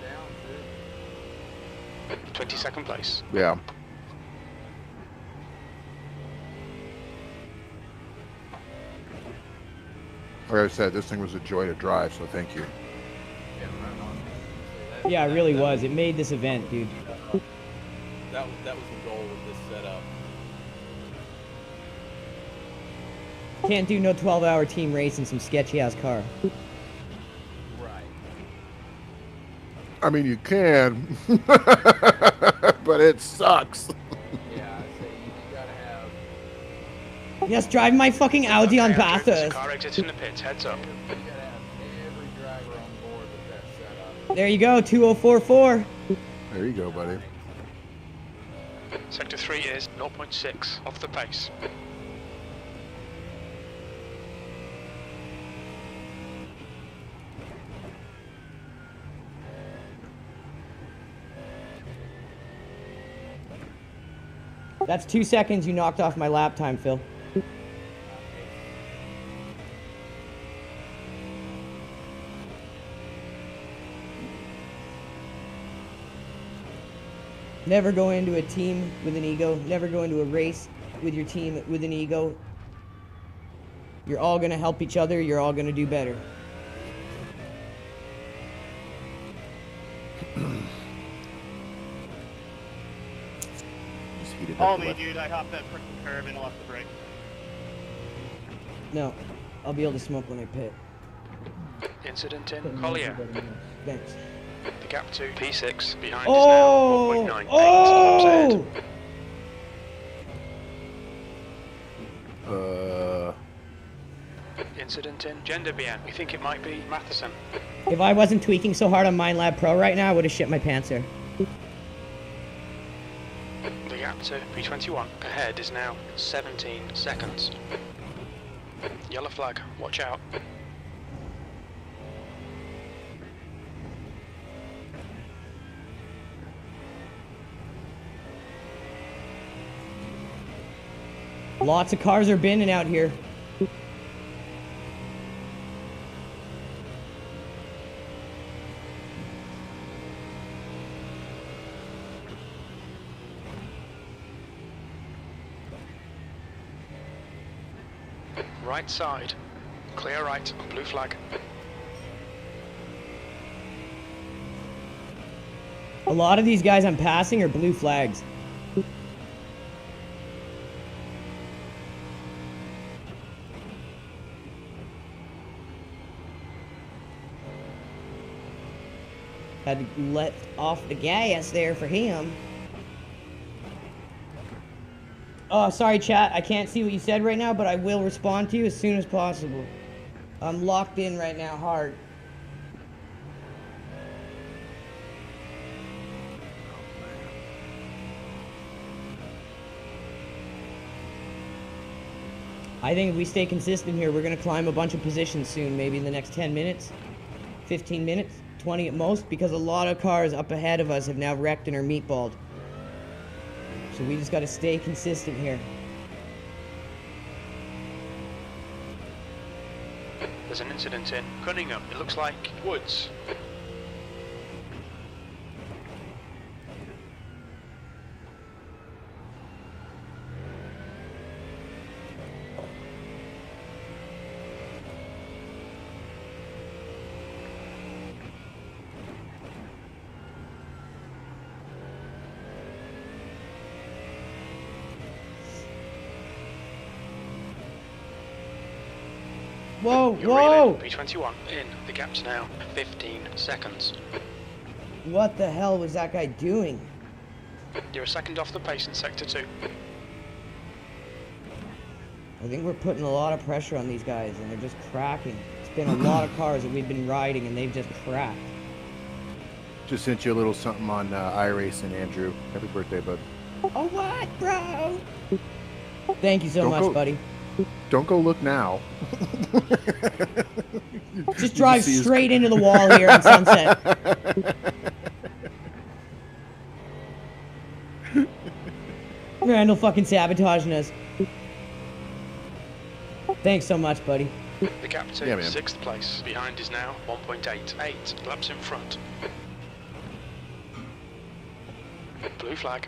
C: down too.
A: 22nd place.
L: Yeah. Like I said, this thing was a joy to drive, so thank you.
B: Yeah, it really was. It made this event, dude.
C: That was the goal with this setup.
B: Can't do no 12-hour team race in some sketchy-ass car.
C: Right.
L: I mean, you can, but it sucks.
C: Yeah, I say you gotta have.
B: Yes, drive my fucking Audi on
A: There's a
B: Bathurst.
A: car exiting the pits. Heads up.
C: You gotta have every driver on board with that setup.
B: There you go, 2044.
L: There you go, buddy.
A: Sector 3 is 0.6 off the pace.
B: That's 2 seconds you knocked off my lap time, Phil. Never go into a team with an ego. Never go into a race with your team with an ego. You're all gonna help each other. You're all gonna do better.
L: Just heated
J: Follow
L: up
J: me,
L: left.
J: dude. I hopped that freaking curve and lost the brake.
B: No, I'll be able to smoke when I pit.
A: Incident in Collier.
B: Thanks.
A: The gap to P6 behind
B: Oh!
A: is now 1.98.
B: Oh!
A: Incident in Gender BN. We think it might be Matheson.
B: If I wasn't tweaking so hard on MindLab Pro right now, I would have shit my pants there.
A: The gap to P21 ahead is now 17 seconds. Yellow flag, watch out.
B: Lots of cars are binning out here.
A: Right side. Clear right, blue flag.
B: A lot of these guys I'm passing are blue flags. Had to let off the gas there for him. Oh, sorry, chat. I can't see what you said right now, but I will respond to you as soon as possible. I'm locked in right now, hard. I think if we stay consistent here, we're going to climb a bunch of positions soon, maybe in the next 10 minutes, 15 minutes, 20 at most, because a lot of cars up ahead of us have now wrecked and are meatballed. So we just got to stay consistent here.
A: There's an incident in Cunningham. It looks like Woods.
B: Whoa,
A: You're
B: whoa!
A: reeling. P21 in. The gap's now 15 seconds.
B: What the hell was that guy doing?
A: You're a second off the pace in sector 2.
B: I think we're putting a lot of pressure on these guys, and they're just cracking. It's been a lot of cars that we've been riding, and they've just cracked.
L: Just sent you a little something on Iracing, Andrew. Happy birthday, bud.
B: Oh, what, bro? Thank you so
L: Don't
B: much,
L: go-
B: buddy.
L: Don't go look now.
B: Just drive straight into the wall here on Sunset. Randall fucking sabotaging us. Thanks so much, buddy.
A: The gap to 6th place. Behind is now 1.88. Laps in front. Blue flag.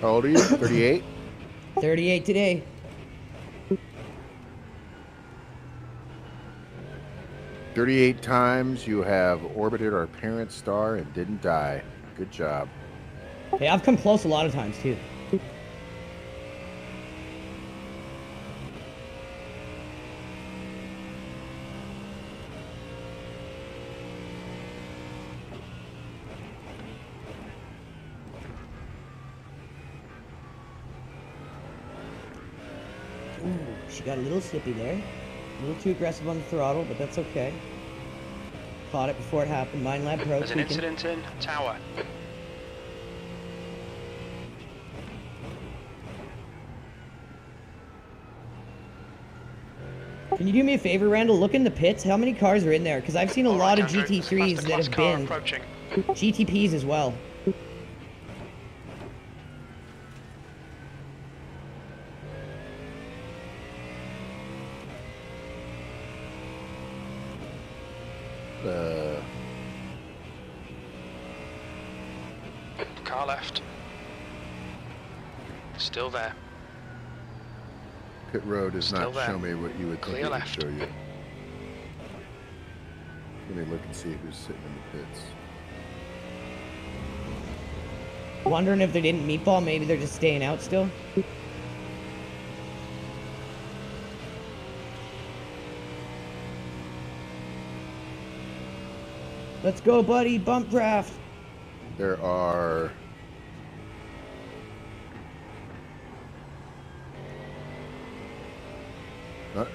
L: How old are you? 38?
B: 38 today.
L: "38 times you have orbited our parent star and didn't die. Good job."
B: Hey, I've come close a lot of times, too. Ooh, she got a little slippy there. A little too aggressive on the throttle, but that's okay. Caught it before it happened. MindLab Pro
A: There's an
B: tweaking.
A: incident in Tower.
B: Can you do me a favor, Randall? Look in the pits. How many cars are in there? Because I've seen a lot of
A: Andrew,
B: GT3s
A: there's a
B: that
A: fast
B: have
A: car
B: been.
A: approaching.
B: GTPs as well.
A: Car left. Still there.
L: Pit road does
A: Still
L: not
A: there.
L: show me what you would think
A: Clear
L: it would
A: left.
L: show you. Let me look and see who's sitting in the pits.
B: Wondering if they didn't meatball, maybe they're just staying out still. Let's go, buddy. Bump draft.
L: There are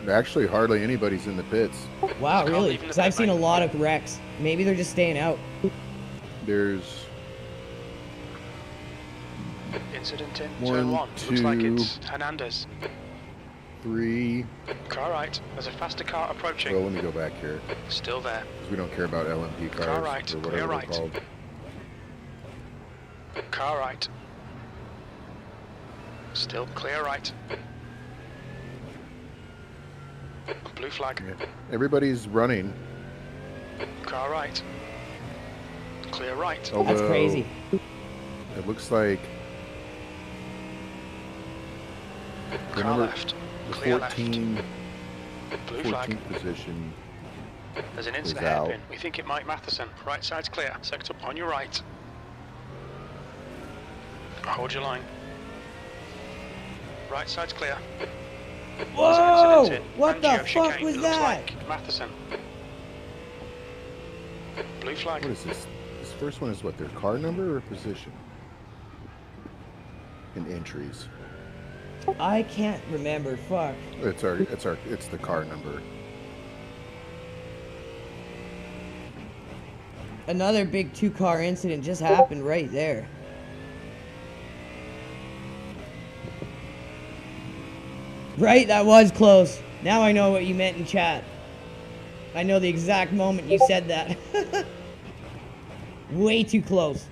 L: actually hardly anybody's in the pits.
B: Wow, really? Because I've seen a lot of wrecks. Maybe they're just staying out.
L: There's
A: Incident in
L: one,
A: turn 1.
L: two,
A: Looks like it's Hernandez.
L: 3.
A: Car right. There's a faster car approaching.
L: Well, let me go back here.
A: Still there.
L: Because we don't care about LMP cars
A: Car right.
L: or
A: Clear
L: whatever
A: right.
L: they're called.
A: Car right. Still clear right. Blue flag.
L: Yeah. Everybody's running.
A: Car right. Clear right.
L: Although
B: That's crazy.
L: It looks like the
A: Car
L: number,
A: left.
L: the
A: Clear
L: 14,
A: left. Blue flag.
L: 14th position
A: There's an into
L: is
A: the
L: out.
A: hairpin. We think it might Matheson. Right side's clear. Sector on your right. Hold your line. Right side's clear.
B: Whoa!
A: There's an incident in
B: What the
A: Angio
B: fuck
A: chicane.
B: was
A: It looks
B: that?
A: like Matheson. Blue flag.
L: What is this? This first one is what, their car number or position? And entries.
B: I can't remember. Fuck.
L: It's the car number.
B: Another big 2-car incident just happened right there. Right, that was close. Now I know what you meant in chat. I know the exact moment you said that. Way too close.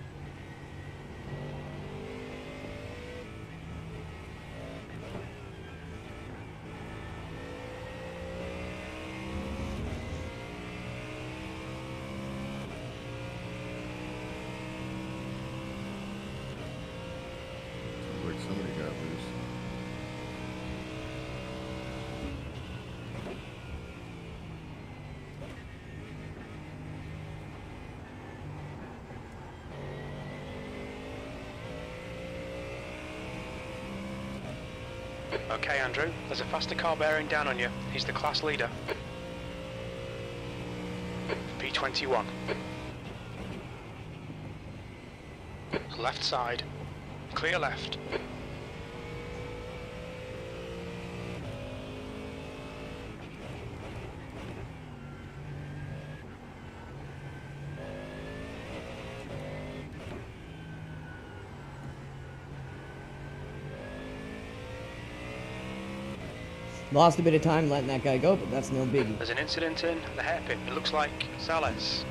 L: Sounds like somebody got loose.
A: Okay, Andrew. There's a faster car bearing down on you. He's the class leader. P21. Left side. Clear left.
B: Lost a bit of time letting that guy go, but that's no biggie.
A: There's an incident in the hairpin. It looks like Sales.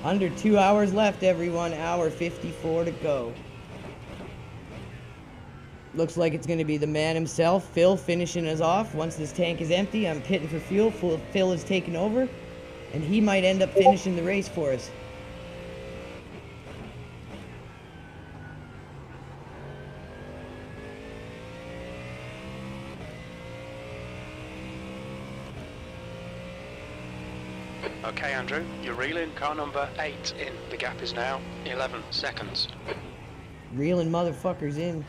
B: Under 2 hours left, everyone. Hour 54 to go. Looks like it's going to be the man himself, Phil, finishing us off. Once this tank is empty, I'm pitting for fuel. Phil is taking over, and he might end up finishing the race for us.
A: Okay, Andrew, you're reeling car number 8 in. The gap is now 11 seconds.
B: Reeling motherfuckers in.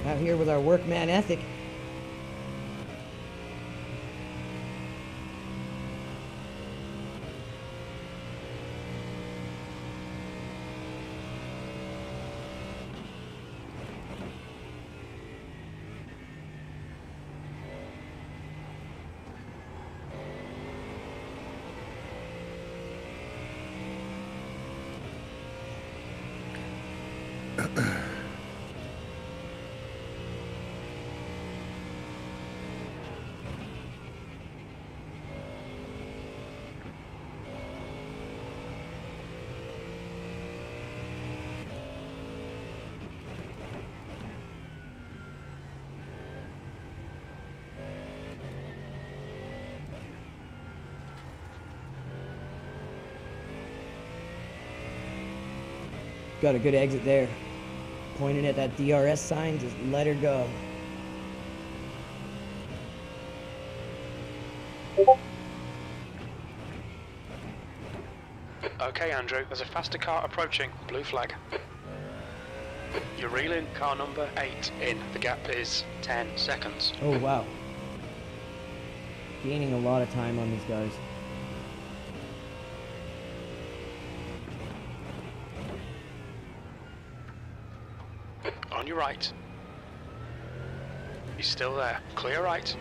B: Out here with our workman ethic. Got a good exit there. Pointing at that DRS sign, just let her go.
A: Okay, Andrew, there's a faster car approaching. Blue flag. You're reeling car number 8 in. The gap is 10 seconds.
B: Oh, wow. Gaining a lot of time on these guys.
A: On your right. He's still there. Clear right.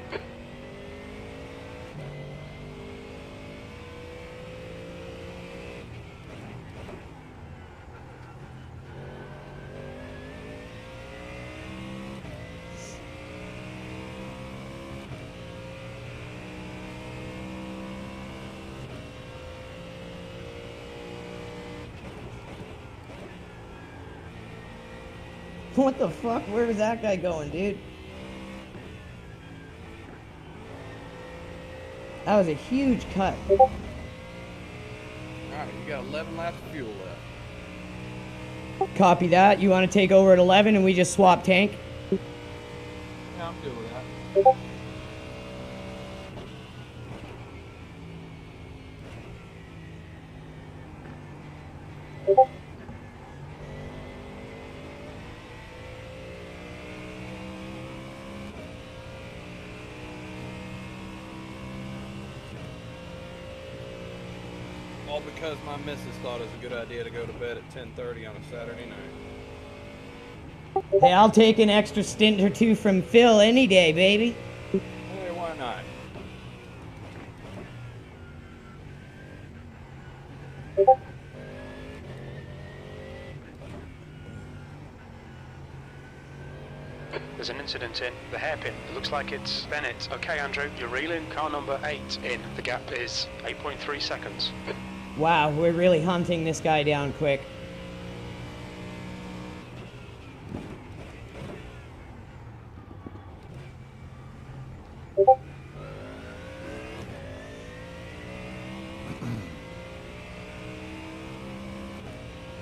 B: What the fuck? Where was that guy going, dude? That was a huge cut.
C: Alright, you got 11 laps of fuel left.
B: Copy that. You want to take over at 11 and we just swap tank?
C: Yeah, I'm good with that. All because my missus thought it was a good idea to go to bed at 10:30 on a Saturday night.
B: Hey, I'll take an extra stint or two from Phil any day, baby.
C: Hey, why not?
A: There's an incident in the hairpin. It looks like it's Bennett. Okay, Andrew, you're reeling car number 8 in. The gap is 8.3 seconds.
B: Wow, we're really hunting this guy down quick.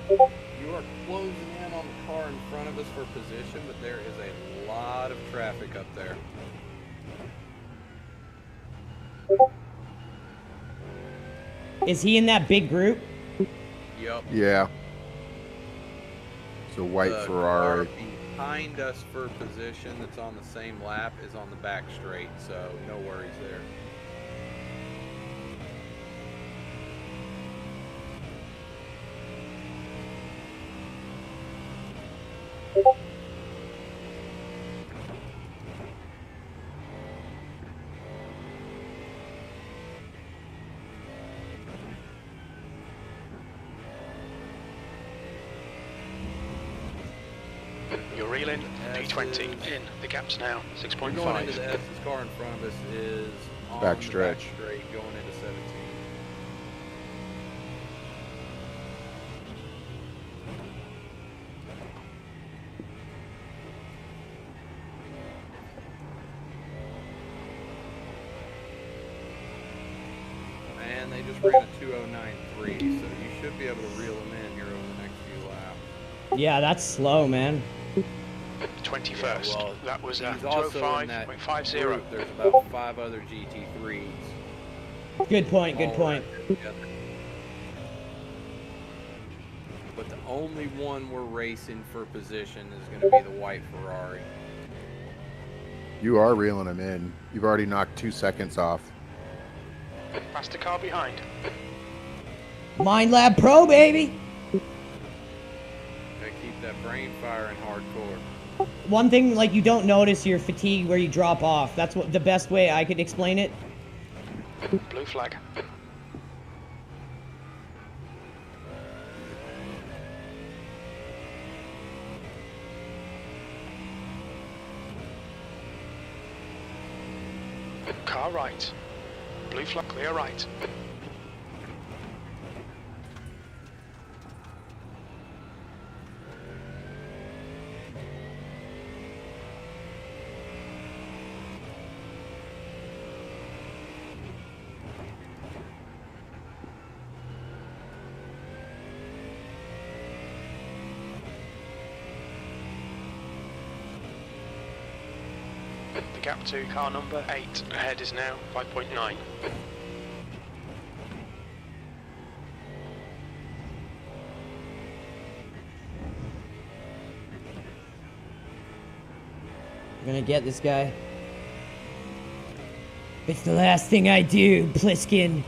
C: You are closing in on the car in front of us for position, but there is a lot of traffic up there.
B: Is he in that big group?
C: Yep.
L: Yeah. It's a white
C: The
L: Ferrari.
C: car behind us for position that's on the same lap is on the back straight, so no worries there.
A: You're reeling P20 in. The gap's now
C: We're
A: 6.5.
C: going into the S's car in front of us is on
L: Back
C: the
L: stretch.
C: back straight going into 17. And they just ran a 209.3, so you should be able to reel them in here over the next few laps.
B: Yeah, that's slow, man.
A: 21st.
C: Yeah, well,
A: that was
C: he's also in that
A: 205.50.
C: group. There's about 5 other GT3s.
B: Good point, good
C: all
B: point.
C: right together. But the only one we're racing for position is going to be the white Ferrari.
L: You are reeling him in. You've already knocked 2 seconds off.
A: Faster car behind.
B: Mind Lab Pro, baby.
C: Gotta keep that brain firing hardcore.
B: One thing, like, you don't notice your fatigue where you drop off. That's what the best way I could explain it.
A: Blue flag. Car right. Blue flag, clear right. gap to car number 8. Ahead is now 5.9.
B: I'm gonna get this guy. It's the last thing I do, Pliskin.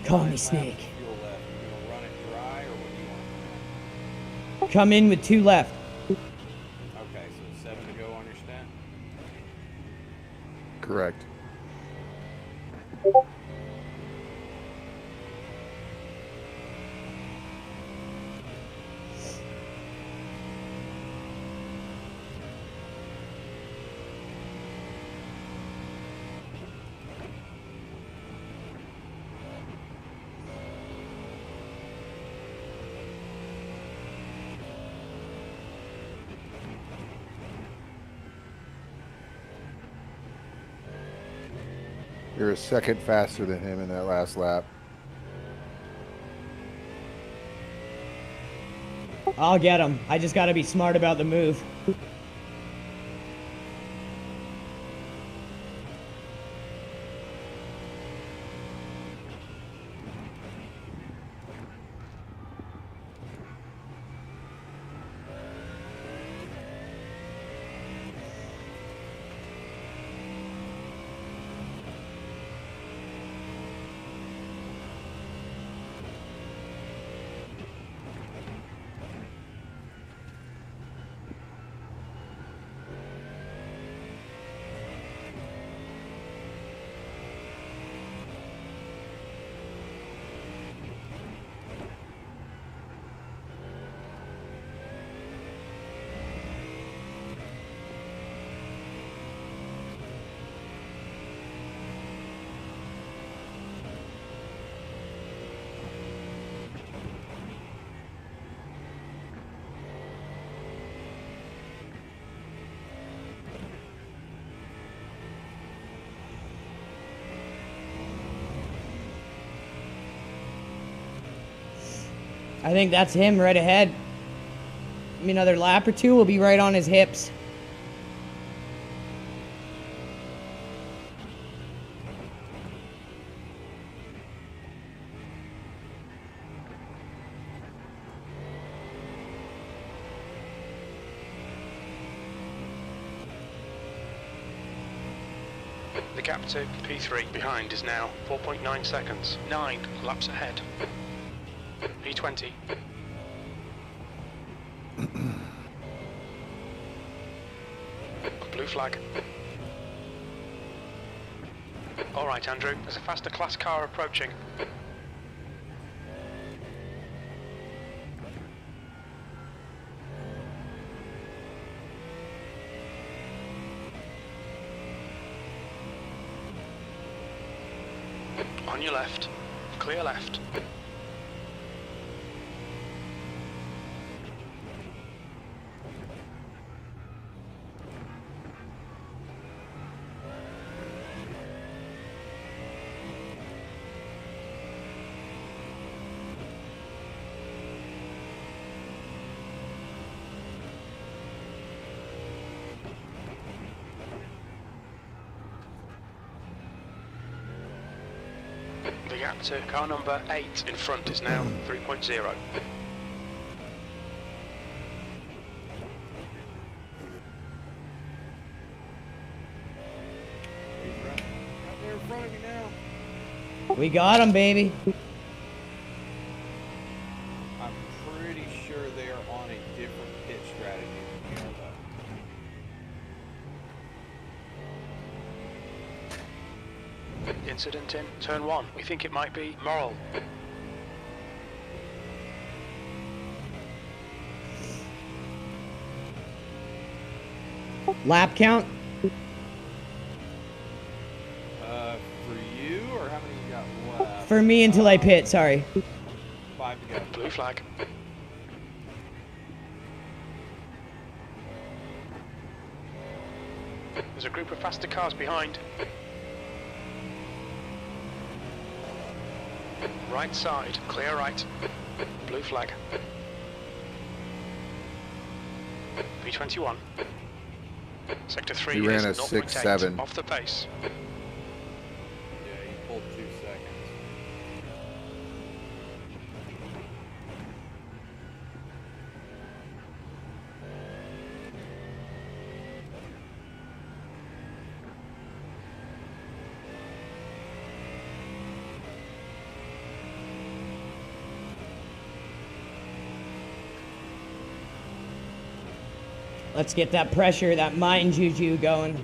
B: Call me Snake. Come in with 2 left.
C: Okay, so 7 to go on your stint.
L: Correct. You're a second faster than him in that last lap.
B: I'll get him. I just gotta be smart about the move. I think that's him right ahead. I mean, another lap or two, we'll be right on his hips.
A: The gap to P3 behind is now 4.9 seconds. 9 laps ahead. P20. Blue flag. Alright, Andrew, there's a faster class car approaching. On your left. Clear left. The gap to car number 8 in front is now 3.0.
B: We got him, baby.
C: I'm pretty sure they are on a different pit strategy than we are, though.
A: Incident in turn 1. We think it might be Moral.
B: Lap count?
C: For you, or how many you got left?
B: For me until I pit, sorry.
C: 5 to go.
A: Blue flag. There's a group of faster cars behind. Right side, clear right. Blue flag. P21. Sector 3
L: He ran
A: is
L: a
A: 0.8
L: 6.7.
A: off the pace.
C: Yeah, he pulled 2 seconds.
B: Let's get that pressure, that mind juju going.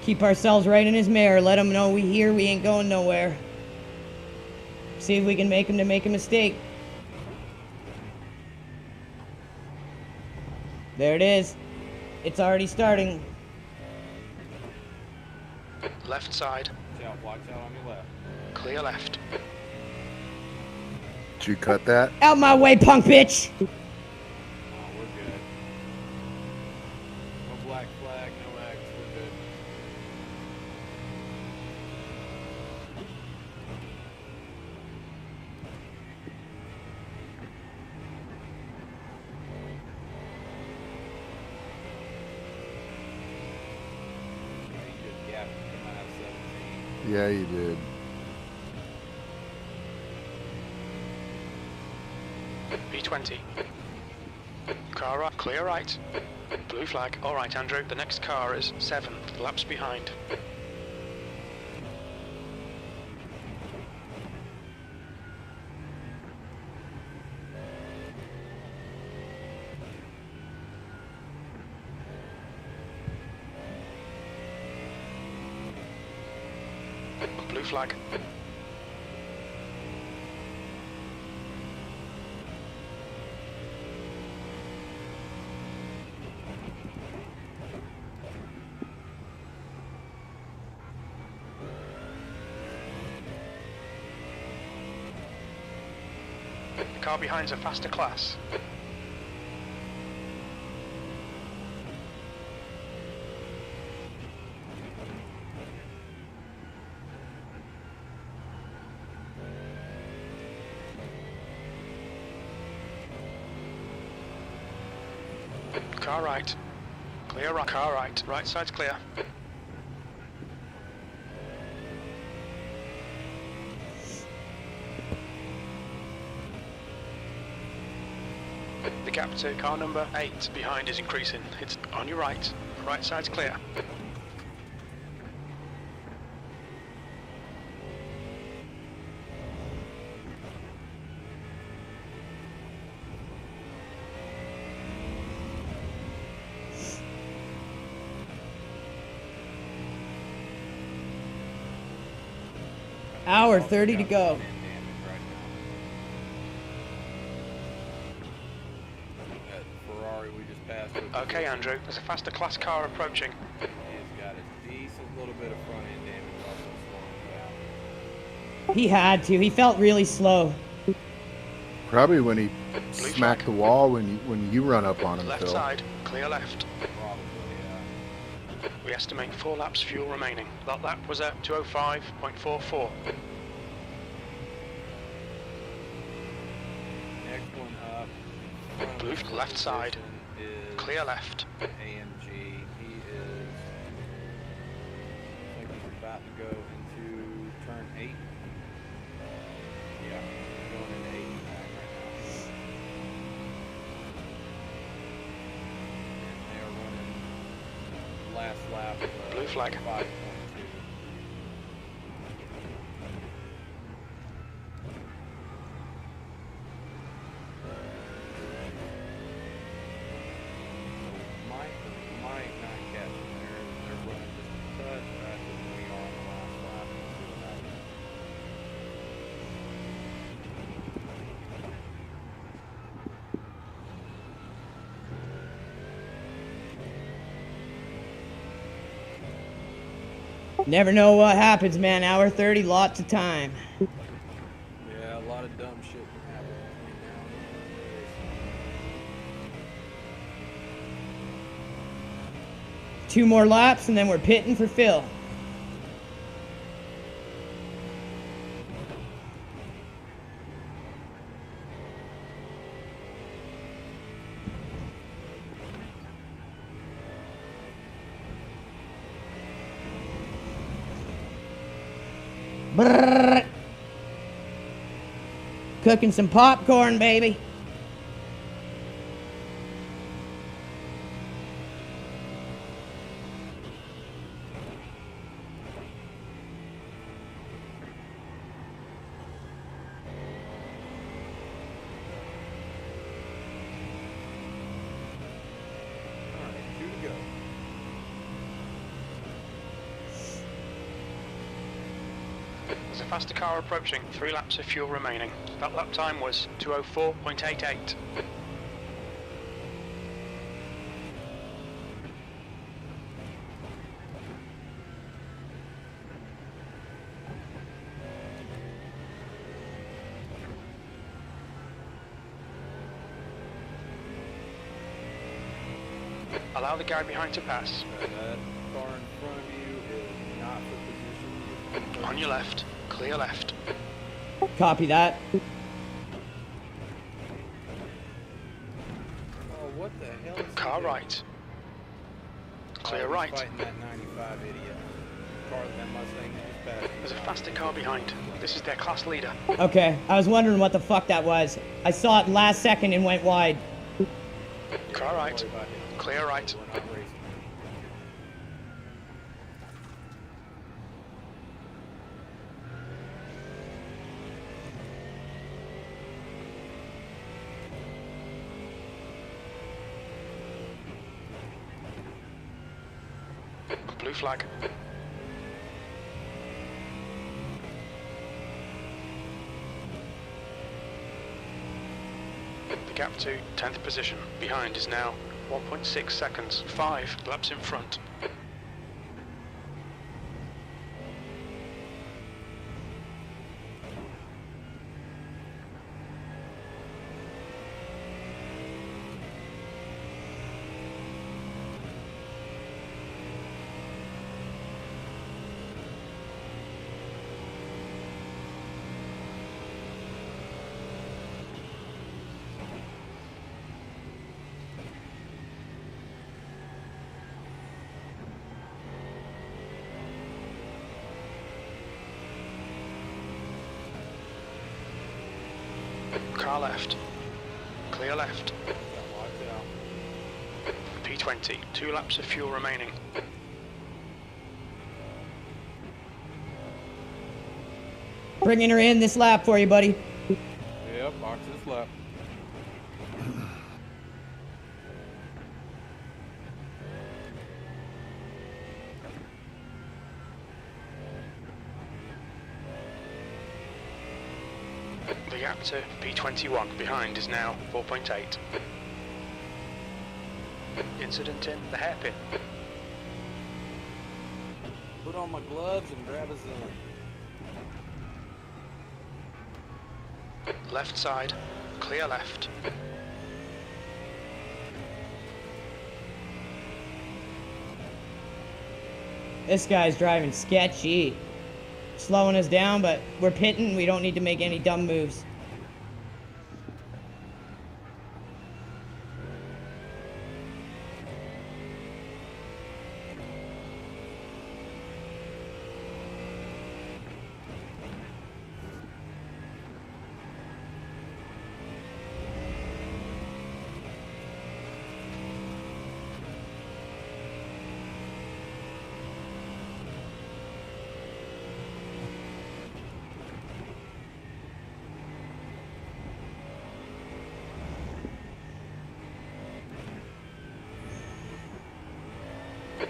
B: Keep ourselves right in his mirror. Let him know we here. We ain't going nowhere. See if we can make him to make a mistake. There it is. It's already starting.
A: Left side.
C: Watch out on your left.
A: Clear left.
L: Did you cut that?
B: Out my way, punk bitch!
C: Oh, we're good. No black flag, no X, we're good. You just gapped him out of 17.
L: Yeah, you did.
A: B20. Car right, clear right. Blue flag. All right, Andrew. The next car is 7 laps behind. Blue flag. The car behind's a faster class. Car right. Clear right. Car right. Right side's clear. The gap to car number 8 behind is increasing. It's on your right. Right side's clear.
B: Hour 30 to go.
C: Ferrari we just passed.
A: Okay, Andrew. There's a faster class car approaching.
C: He's got a decent little bit of front end damage also slowing down.
B: He had to. He felt really slow.
L: Probably when he smacked the wall when you run up on him,
A: Left
L: Phil.
A: side, clear left.
C: Probably, yeah.
A: We estimate 4 laps fuel remaining. That lap was at 205.44.
C: Next one up.
A: Blue left side,
C: Is
A: clear left.
C: AMG. He is. I think he's about to go into turn 8. Yeah, going into 8 right now. And they are running last lap.
A: Blue flag.
C: 5.2. Might not catch them there. They're running just a touch faster than we are on the last lap.
B: Never know what happens, man. Hour 30, lots of time.
C: Yeah, a lot of dumb shit can happen between now and
B: 2 more laps, and then we're pitting for Phil. Brrr. Cooking some popcorn, baby.
A: There's a faster car approaching, 3 laps of fuel remaining. That lap time was 2:04.88. Allow the guy behind to pass.
C: that car in front of you is not for position.
A: On your left, clear left.
B: Copy that.
C: Oh, what the hell is
A: Car right. Clear right.
C: Fighting that 95 idiot. Car that Mustang just passed.
A: There's a faster car behind. This is their class leader.
B: Okay, I was wondering what the fuck that was. I saw it last second and went wide.
A: Car right. Clear right.
C: We're not racing.
A: Blue flag. The gap to 10th position. Behind is now 1.6 seconds. 5 laps in front. Car left. Clear left. P20. 2 laps of fuel remaining.
B: Bringing her in this lap for you, buddy.
C: Yep, box this lap.
A: The gap to P21 behind is now 4.8. Incident in the hairpin.
C: Put on my gloves and grab a zone.
A: Left side. Clear left.
B: This guy's driving sketchy. Slowing us down, but we're pitting. We don't need to make any dumb moves.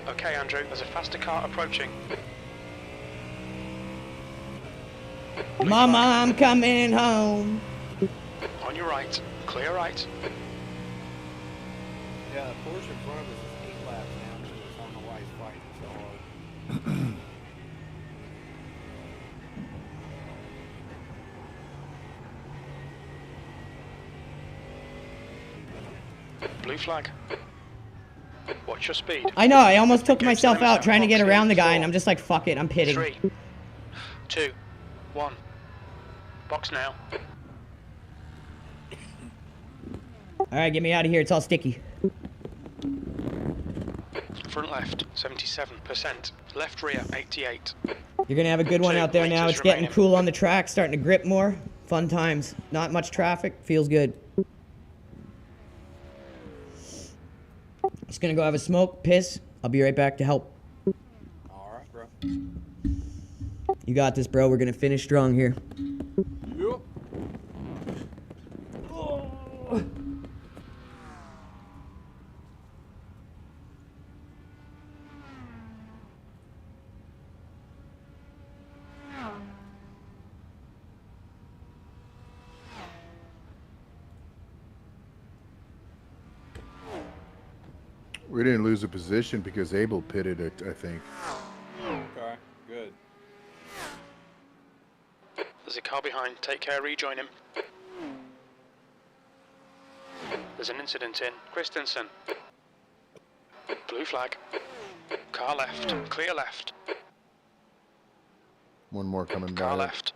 A: Okay, Andrew, there's a faster car approaching.
B: Mama, I'm coming home.
A: On your right. Clear right.
C: Yeah, the Porsche in front of us is 8 laps now, so I don't know why he's fighting so hard.
A: Blue flag. Watch your speed.
B: I know, I almost took myself
A: Time
B: out
A: is
B: trying to
A: out.
B: get
A: Box
B: around
A: in
B: the guy, and
A: 4,
B: I'm just like, fuck it, I'm pitting.
A: 3, 2, 1. Box now.
B: Alright, get me out of here, it's all sticky.
A: Front left, 77%. Left rear, 88.
B: You're gonna have a good one
A: 2
B: out there now.
A: meters
B: It's getting
A: remaining.
B: cool on the track, starting to grip more. Fun times. Not much traffic, feels good. Just gonna go have a smoke, piss. I'll be right back to help.
C: Alright, bro.
B: You got this, bro. We're gonna finish strong here.
C: Yup.
L: We didn't lose a position because Abel pitted it, I think.
C: Okay, good.
A: There's a car behind. Take care, rejoin him. There's an incident in Christensen. Blue flag. Car left. Clear left.
L: One more coming
A: Car
L: down.
A: left.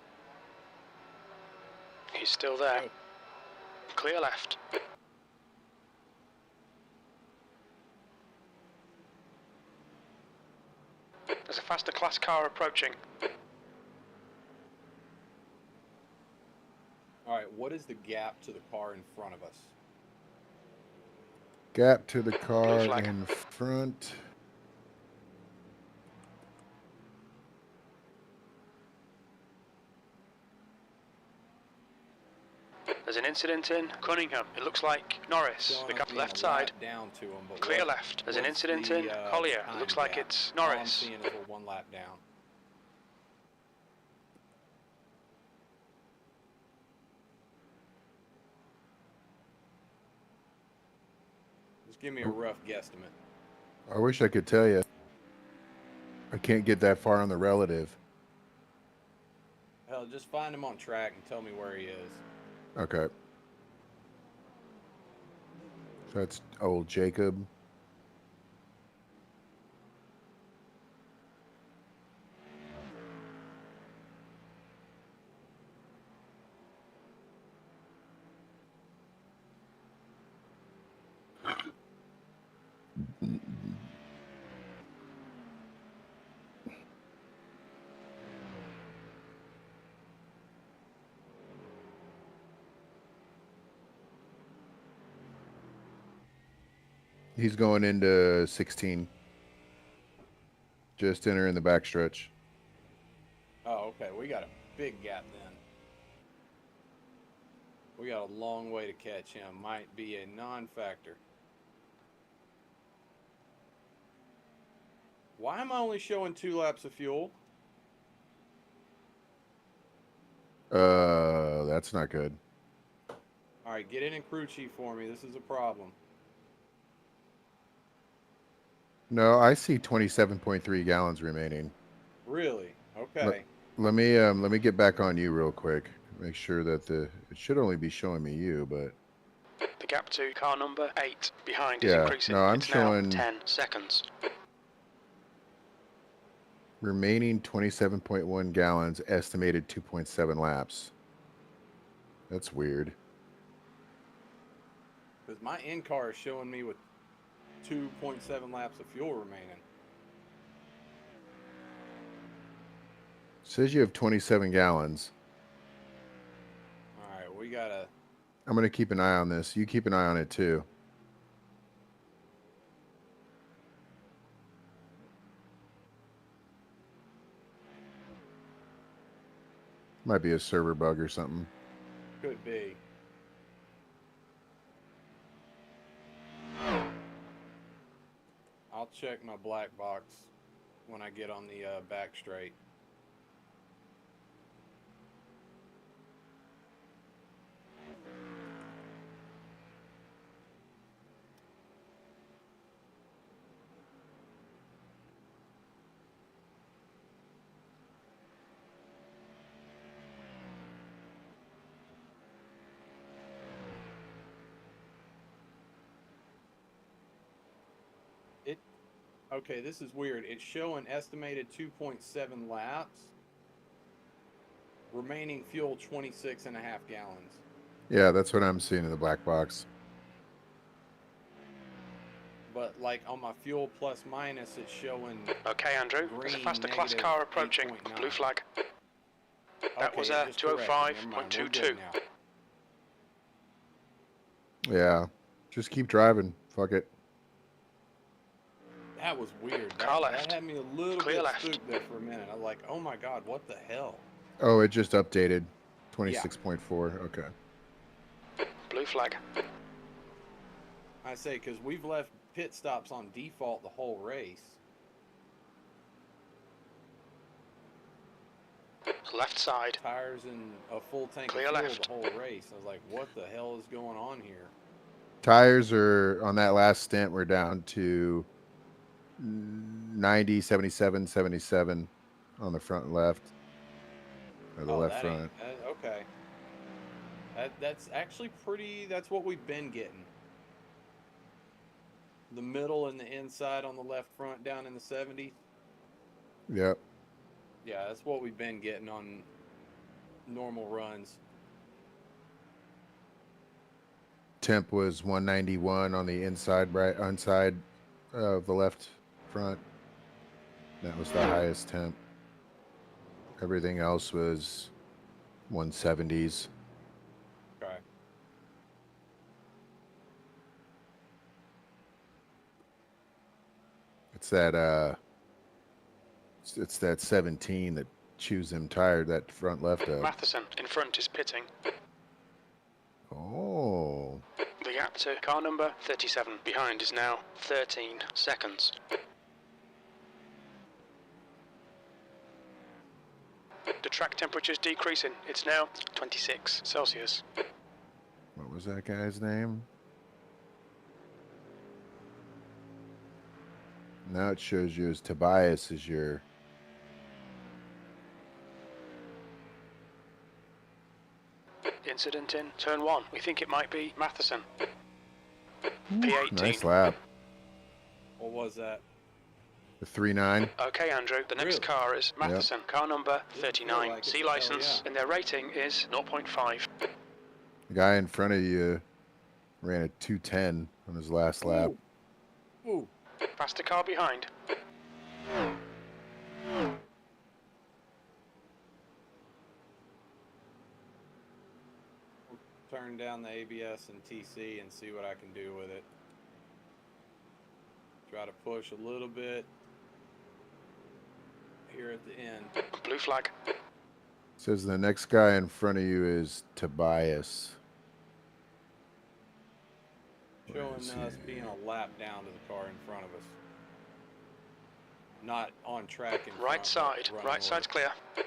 A: He's still there. Clear left. There's a faster class car approaching.
C: Alright, what is the gap to the car in front of us?
L: Gap to the car
A: flag.
L: in front.
A: There's an incident in Cunningham. It looks like Norris.
C: Showing
A: Pick
C: us
A: up
C: being
A: left
C: a
A: side.
C: lap down to him, but
A: Clear
C: what-
A: left. There's an
C: what's
A: incident
C: the,
A: in Collier. It
C: time
A: looks like
C: gap?
A: it's
C: All I'm
A: Norris.
C: seeing is we're 1 lap down. Just give me a rough guesstimate.
L: I wish I could tell you. I can't get that far on the relative.
C: Hell, just find him on track and tell me where he is.
L: Okay. So that's old Jacob. He's going into 16. Just entering the backstretch.
C: Oh, okay. We got a big gap then. We got a long way to catch him. Might be a non-factor. Why am I only showing 2 laps of fuel?
L: That's not good.
C: All right, get in and crew chief for me. This is a problem.
L: No, I see 27.3 gallons remaining.
C: Really? Okay.
L: Let me get back on you real quick. Make sure that it should only be showing me you, but
A: The gap to car number 8 behind is
L: Yeah,
A: increasing.
L: no, I'm
A: it's
L: showing-
A: now 10 seconds.
L: remaining 27.1 gallons, estimated 2.7 laps. That's weird.
C: Because my in-car is showing me with 2.7 laps of fuel remaining.
L: Says you have 27 gallons.
C: All right, we gotta.
L: I'm gonna keep an eye on this. You keep an eye on it too. Might be a server bug or something.
C: Could be. I'll check my black box when I get on the back straight. Okay, this is weird. It's showing estimated 2.7 laps. Remaining fuel 26.5 gallons.
L: Yeah, that's what I'm seeing in the black box.
C: But like on my fuel plus minus, it's showing.
A: Okay, Andrew. There's a faster class car approaching.
C: 8.9.
A: Blue flag. That was
C: a
A: a 205.22.
L: Yeah, just keep driving. Fuck it.
C: That was weird.
A: Car
C: That
A: left.
C: had me a little
A: Clear
C: bit
A: left.
C: spooked there for a minute. I was like, oh my god, what the hell?
L: Oh, it just updated. 26.4. Okay.
A: Blue flag.
C: I say, because we've left pit stops on default the whole race.
A: Left side.
C: Tires and a full tank
A: Clear
C: of fuel
A: left.
C: the whole race. I was like, what the hell is going on here?
L: Tires are on that last stint. We're down to 90, 77, 77 on the front left. Or the left front.
C: Okay. That's actually pretty. That's what we've been getting. The middle and the inside on the left front down in the 70s.
L: Yep.
C: Yeah, that's what we've been getting on normal runs.
L: Temp was 191 on the inside of the left front. That was the highest temp. Everything else was 170s.
C: Okay.
L: It's that it's that 17 that chews him tired, that front left up.
A: Matheson in front is pitting.
L: Oh.
A: The gap to car number 37 behind is now 13 seconds. The track temperature is decreasing. It's now 26 Celsius.
L: What was that guy's name? Now it shows you as Tobias as your...
A: Incident in turn 1. We think it might be Matheson. P18.
L: Nice lap.
C: What was that?
L: The 3.9.
A: Okay, Andrew. The next car is Matheson. Car number 39.
C: like it.
A: C
C: Hell
A: license. And their rating is 0.5.
L: The guy in front of you ran a 2:10 on his last lap.
C: Ooh.
A: Faster car behind.
C: Turn down the ABS and TC and see what I can do with it. Try to push a little bit here at the end.
A: Blue flag.
L: Says the next guy in front of you is Tobias.
C: Showing us being a lap down to the car in front of us. Not on track in
A: Right
C: front,
A: side. Right side's clear.
L: I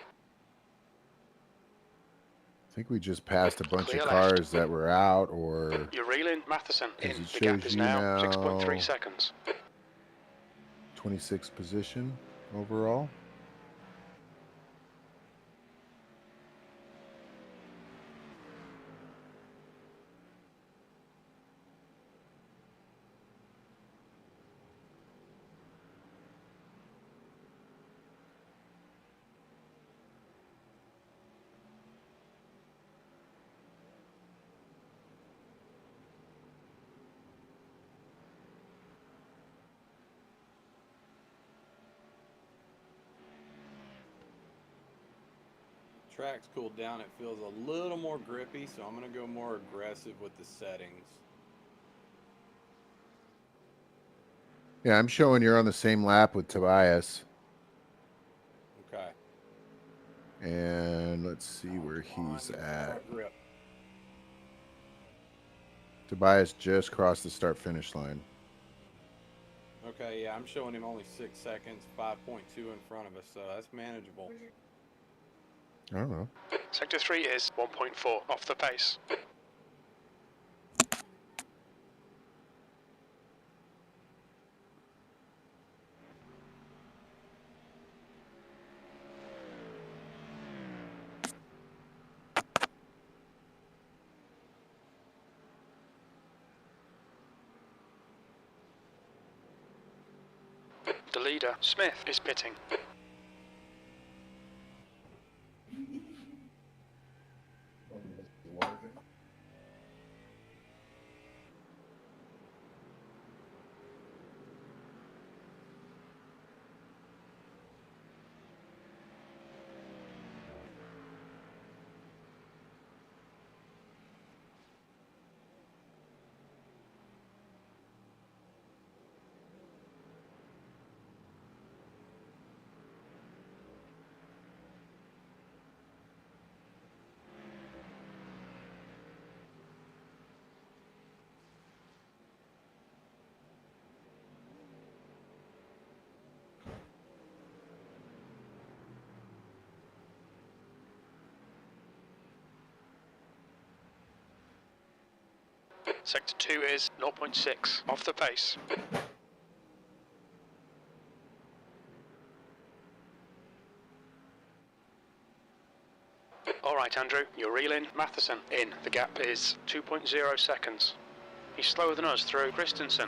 L: think we just passed a bunch
A: Clear
L: of
A: left.
L: cars that were out, or
A: You're reeling Matheson in.
L: As it
A: The gap
L: shows
A: is
L: you
A: now
L: now.
A: 6.3 seconds.
L: 26th position overall.
C: Track's cooled down. It feels a little more grippy, so I'm going to go more aggressive with the settings.
L: Yeah, I'm showing you're on the same lap with Tobias.
C: Okay.
L: And let's see where he's at.
C: Grip.
L: Tobias just crossed the start-finish line.
C: Okay, yeah, I'm showing him only 6 seconds, 5.2 in front of us, so that's manageable.
L: I don't know.
A: Sector 3 is 1.4 off the pace. The leader, Smith, is pitting. Sector 2 is 0.6, off the pace. Alright Andrew, you're reeling. Matheson, in. The gap is 2.0 seconds. He's slower than us through Christensen.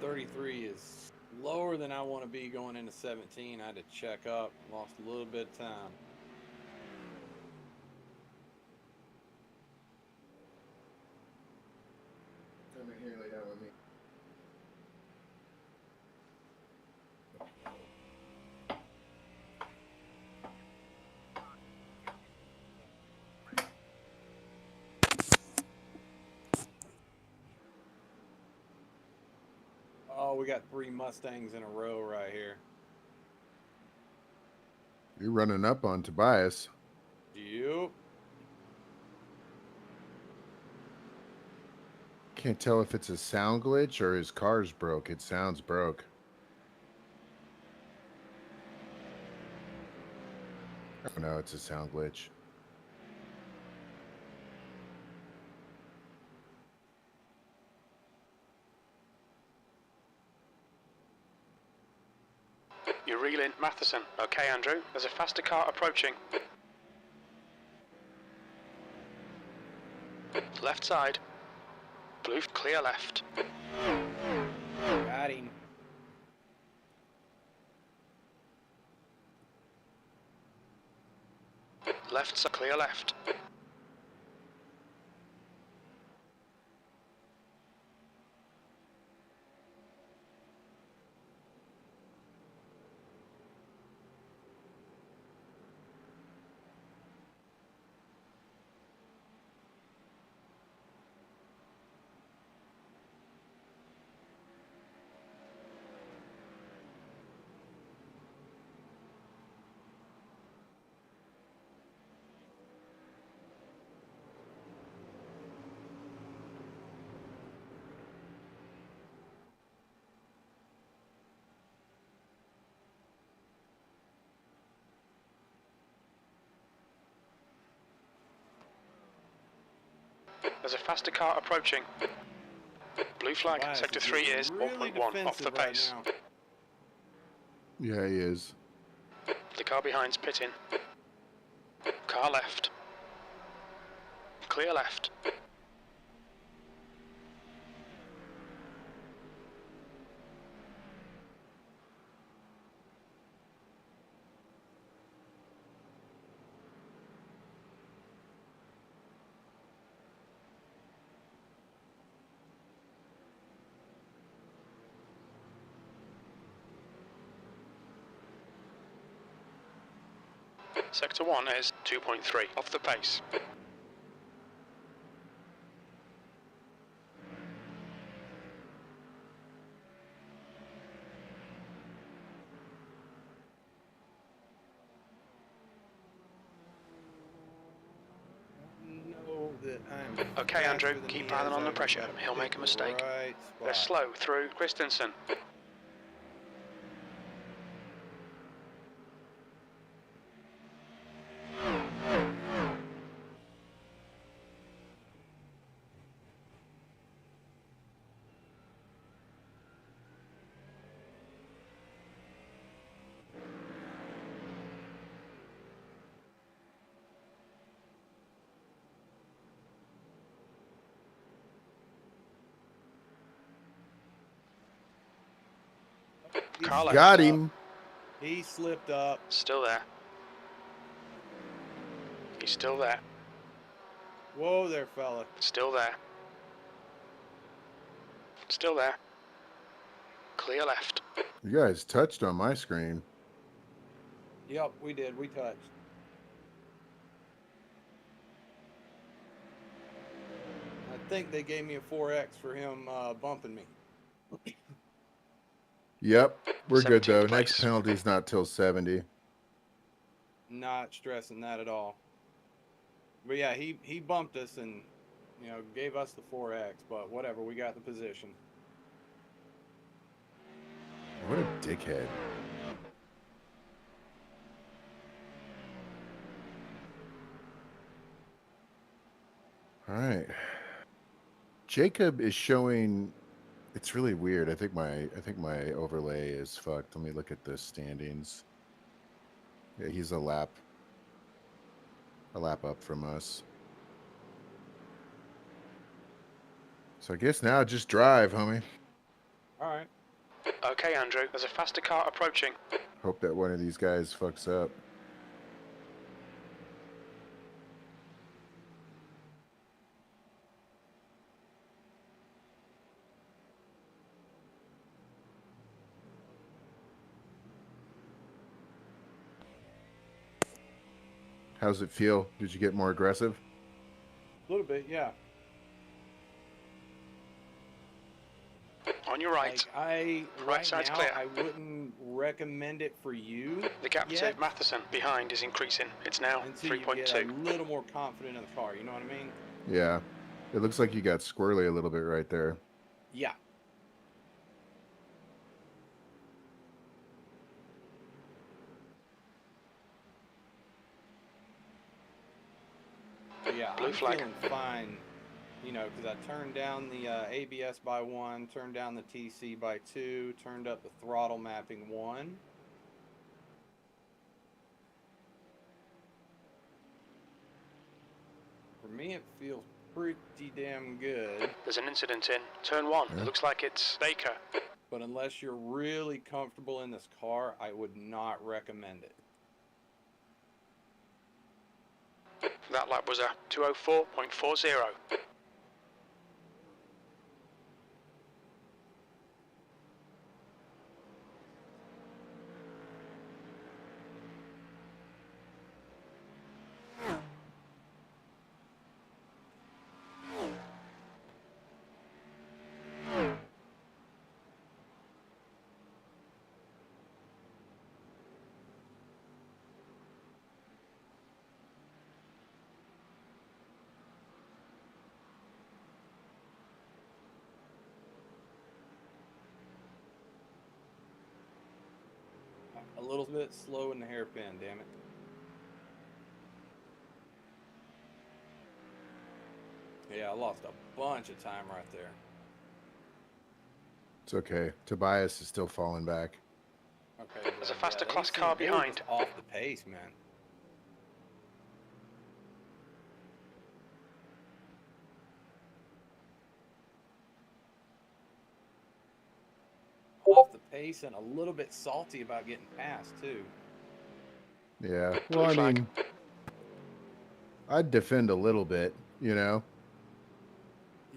C: The 33 is lower than I want to be going into 17. I had to check up, lost a little bit of time.
L: Come in here and lay down with me.
C: Oh, we got 3 Mustangs in a row right here.
L: You're running up on Tobias.
C: Yep.
L: Can't tell if it's a sound glitch or his car's broke. It sounds broke. Oh no, it's a sound glitch.
A: You're reeling. Matheson. Okay Andrew, there's a faster car approaching. Left side. Blue, clear left.
C: Got him.
A: Left side, clear left. There's a faster car approaching. Blue flag,
C: Tobias
A: sector
C: is
A: 3
C: getting
A: is
C: really
A: 0.1 off the
C: defensive right
A: pace.
C: now.
L: Yeah, he is.
A: The car behind's pitting. Car left. Clear left. Sector 1 is 2.3 off the pace.
C: Know that I'm
A: Okay Andrew,
C: faster than
A: keep
C: he
A: piling
C: is.
A: on the
C: I've
A: pressure,
C: got to
A: he'll make
C: pick
A: a mistake.
C: the right
A: They're
C: spot.
A: slow through Christensen. Car left.
L: Got him.
C: He slipped up.
A: Still there. He's still there.
C: Whoa there, fella.
A: Still there. Still there. Clear left.
L: You guys touched on my screen.
C: Yep, we did. We touched. I think they gave me a 4X for him bumping me.
L: Yep, we're good though.
A: 17th
L: Next
A: place.
L: penalty's not till 70.
C: Not stressing that at all. But yeah, he bumped us and, you know, gave us the 4X, but whatever, we got the position.
L: What a dickhead. All right. Jacob is showing. It's really weird. I think my overlay is fucked. Let me look at the standings. Yeah, he's a lap up from us. So I guess now just drive, homie.
C: All right.
A: Okay, Andrew, there's a faster car approaching.
L: Hope that one of these guys fucks up. How's it feel? Did you get more aggressive?
C: A little bit, yeah.
A: On your right.
C: Like right
A: side's
C: now,
A: clear.
C: I wouldn't recommend it for you.
A: The gap
C: yet,
A: to Matheson behind is increasing. It's now
C: until you get
A: 3.2.
C: a little more confident in the car. You know what I mean?
L: Yeah. It looks like you got squirrely a little bit right there.
C: Yeah. Yeah,
A: Blue
C: I'm
A: flag.
C: feeling fine, you know, because I turned down the ABS by 1, turned down the TC by 2, turned up the throttle mapping 1. For me, it feels pretty damn good.
A: There's an incident in turn 1.
L: Yeah.
A: It looks like it's Baker.
C: But unless you're really comfortable in this car, I would not recommend it.
A: That lap was a 204.40.
C: A little bit slow in the hairpin, damn it. Yeah, I lost a bunch of time right there.
L: It's okay. Tobias is still falling back.
C: Okay.
A: There's a faster
C: they
A: class
C: seem-
A: car
C: they were
A: behind.
C: just off the pace, man. Off the pace and a little bit salty about getting past too.
L: Yeah.
A: Blue
L: Well, I
A: flag.
L: mean, I'd defend a little bit, you know.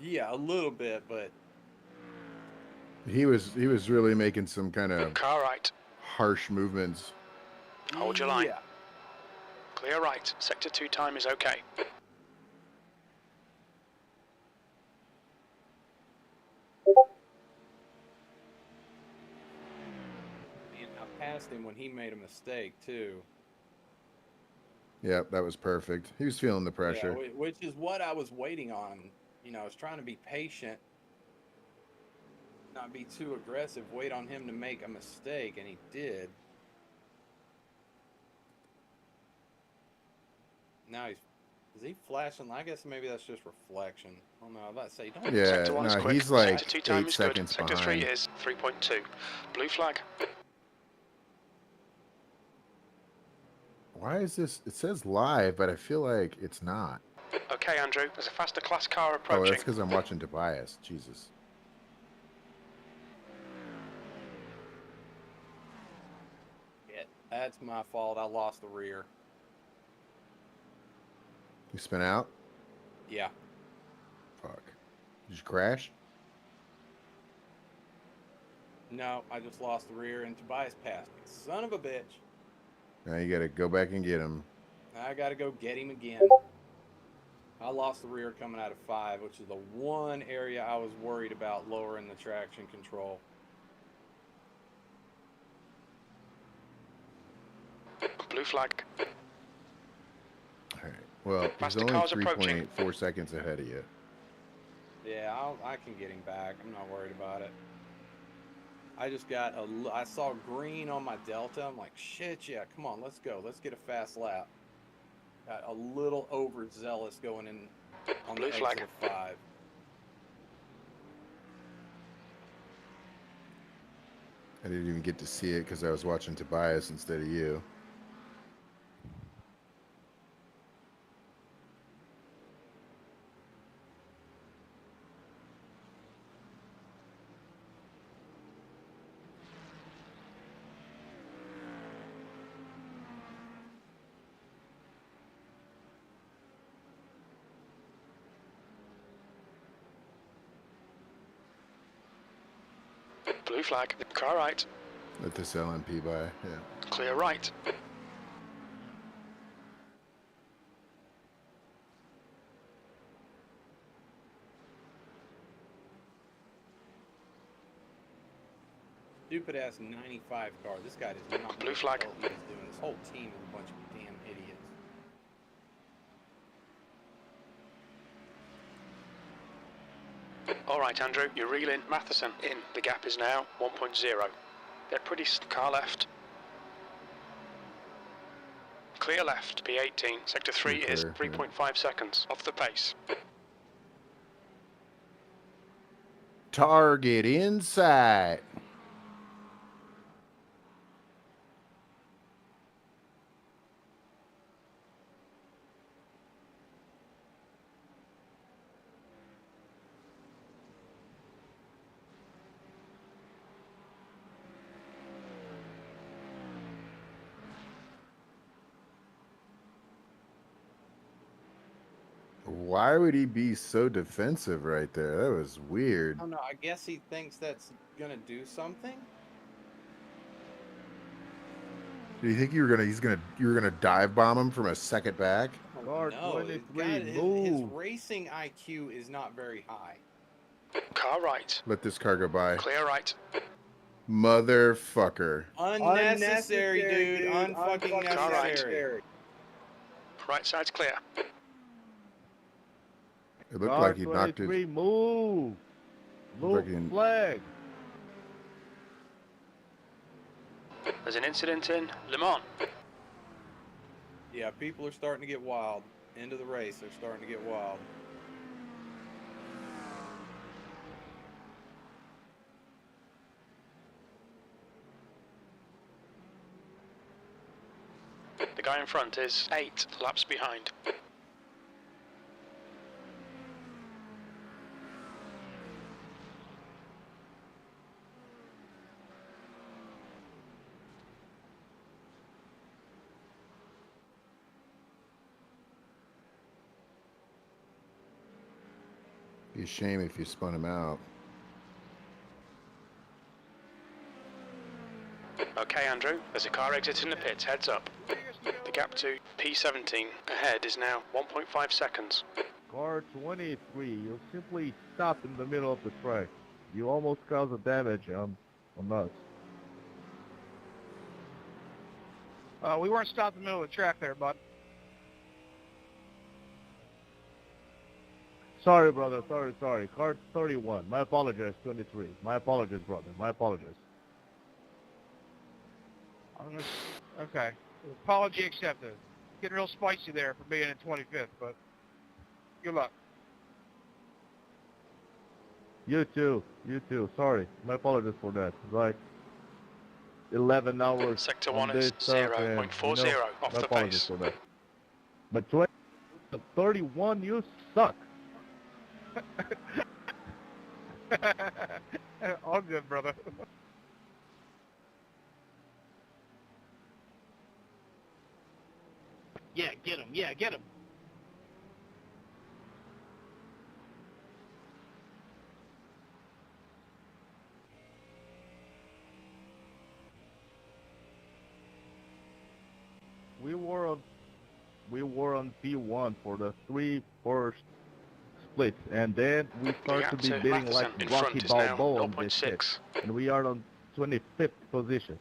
C: Yeah, a little bit, but
L: He was really making some kind of
A: Car right.
L: harsh movements.
A: Hold your line.
C: Yeah.
A: Clear right. Sector 2 time is okay.
C: And I passed him when he made a mistake too.
L: Yep, that was perfect. He was feeling the pressure.
C: Yeah, which is what I was waiting on. You know, I was trying to be patient, not be too aggressive, wait on him to make a mistake, and he did. Now is he flashing? I guess maybe that's just reflection. I don't know. I was about to say, don't.
L: Yeah,
A: Sector 1 is
L: no,
A: quick.
L: he's like
A: Sector 2 time
L: 8
A: is good.
L: seconds
A: Sector
L: behind.
A: 3 is 3.2. Blue flag.
L: Why is this? It says live, but I feel like it's not.
A: Okay, Andrew, there's a faster class car
L: Oh,
A: approaching.
L: that's because I'm watching Tobias. Jesus.
C: That's my fault. I lost the rear.
L: You spin out?
C: Yeah.
L: Fuck. Did you crash?
C: No, I just lost the rear and Tobias passed me. Son of a bitch.
L: Now you gotta go back and get him.
C: I gotta go get him again. I lost the rear coming out of 5, which is the one area I was worried about lowering the traction control.
A: Blue flag.
L: Alright. Well, he's
A: Faster
L: only
A: cars approaching.
L: 3.4 seconds ahead of you.
C: Yeah, I can get him back. I'm not worried about it. I just got I saw green on my Delta. I'm like, shit, yeah, come on, let's go. Let's get a fast lap. Got a little overzealous going in on
A: Blue
C: the
A: flag.
C: exit of 5.
L: I didn't even get to see it because I was watching Tobias instead of you.
A: Blue flag. Car right.
L: Let this LMP by. Yeah.
A: Clear right.
C: Stupid ass 95 car. This guy does not
A: Blue
C: know
A: flag.
C: what the hell he is doing. This whole team is a bunch of damn idiots.
A: Alright, Andrew, you're reeling Matheson in. The gap is now 1.0. They're pretty car left. Clear left, P18. Sector 3 is
L: Clear,
A: 3.5 seconds off the pace.
L: Target inside. Why would he be so defensive right there? That was weird.
C: I don't know. I guess he thinks that's gonna do something.
L: Do you think you were gonna dive bomb him from a second back?
C: No, his racing IQ is not very high.
A: Car right.
L: Let this car go by.
A: Clear right.
L: Motherfucker.
C: Unnecessary, dude. Unfucking
A: Car right.
C: necessary.
A: Right side's clear.
L: It looked like he knocked it.
J: Move. Move
L: Fucking-
J: flag.
A: There's an incident in Le Mans.
C: Yeah, people are starting to get wild. End of the race, they're starting to get wild.
A: The guy in front is 8 laps behind.
L: Be a shame if you spun him out.
A: Okay, Andrew, there's a car exiting the pits, heads up. The gap to P17 ahead is now 1.5 seconds.
J: Car 23, you simply stopped in the middle of the track. You almost caused a damage on us.
M: We weren't stopped in the middle of the track there, bud.
J: Sorry, brother. Sorry. Car 31. My apologies, 23. My apologies, brother. My apologies.
M: Okay. Apology accepted. Getting real spicy there for being in 25th, but good luck.
J: You too. Sorry. My apologies for that. Right. 11 hours.
A: Sector
J: on
A: 1 is
J: this stuff,
A: 0.40 off
J: my
A: the
J: apologies
A: pace.
J: for that. But 31, you suck.
M: All good, brother. Yeah, get him.
J: We were on P1 for the 3 first splits, and then we start to be bidding like Rocky Balboa on this shit, and we are on 25th position.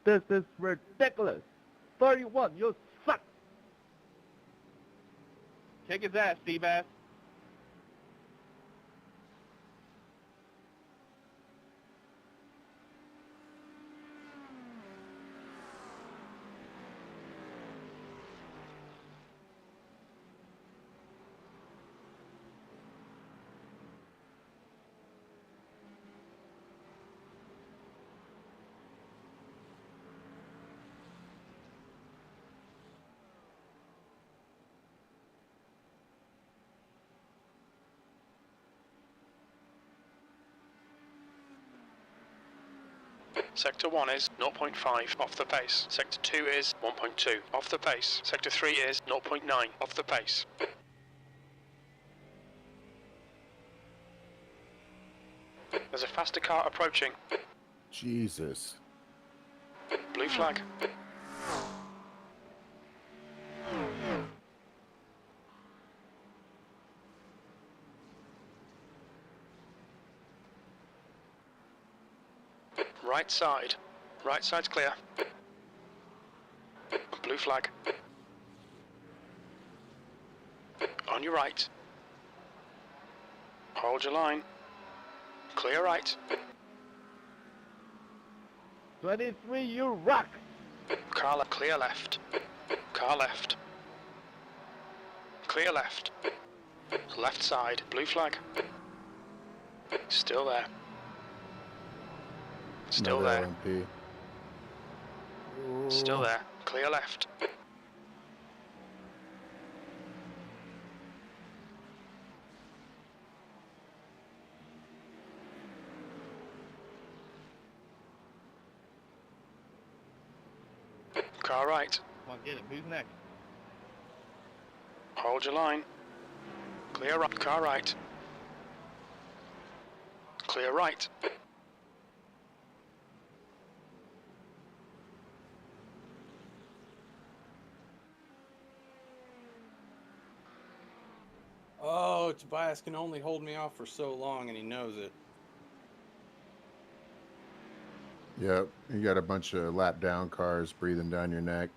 J: This is ridiculous. 31, you suck.
M: Kick his ass, Seabass.
A: Sector 1 is 0.5 off the pace. Sector 2 is 1.2 off the pace. Sector 3 is 0.9 off the pace. There's a faster car approaching.
L: Jesus.
A: Blue flag. Right side. Right side's clear. Blue flag. On your right. Hold your line. Clear right.
J: 23, you rock.
A: Car left. Clear left. Car left. Clear left. Left side. Blue flag. Still there. Still
L: Another
A: there.
L: LMP.
A: Still there. Clear left. Car right.
J: Come on, get it. Who's next?
A: Hold your line. Clear right. Car right. Clear right.
C: Oh, Tobias can only hold me off for so long, and he knows it.
L: Yep, you got a bunch of lap down cars breathing down your neck.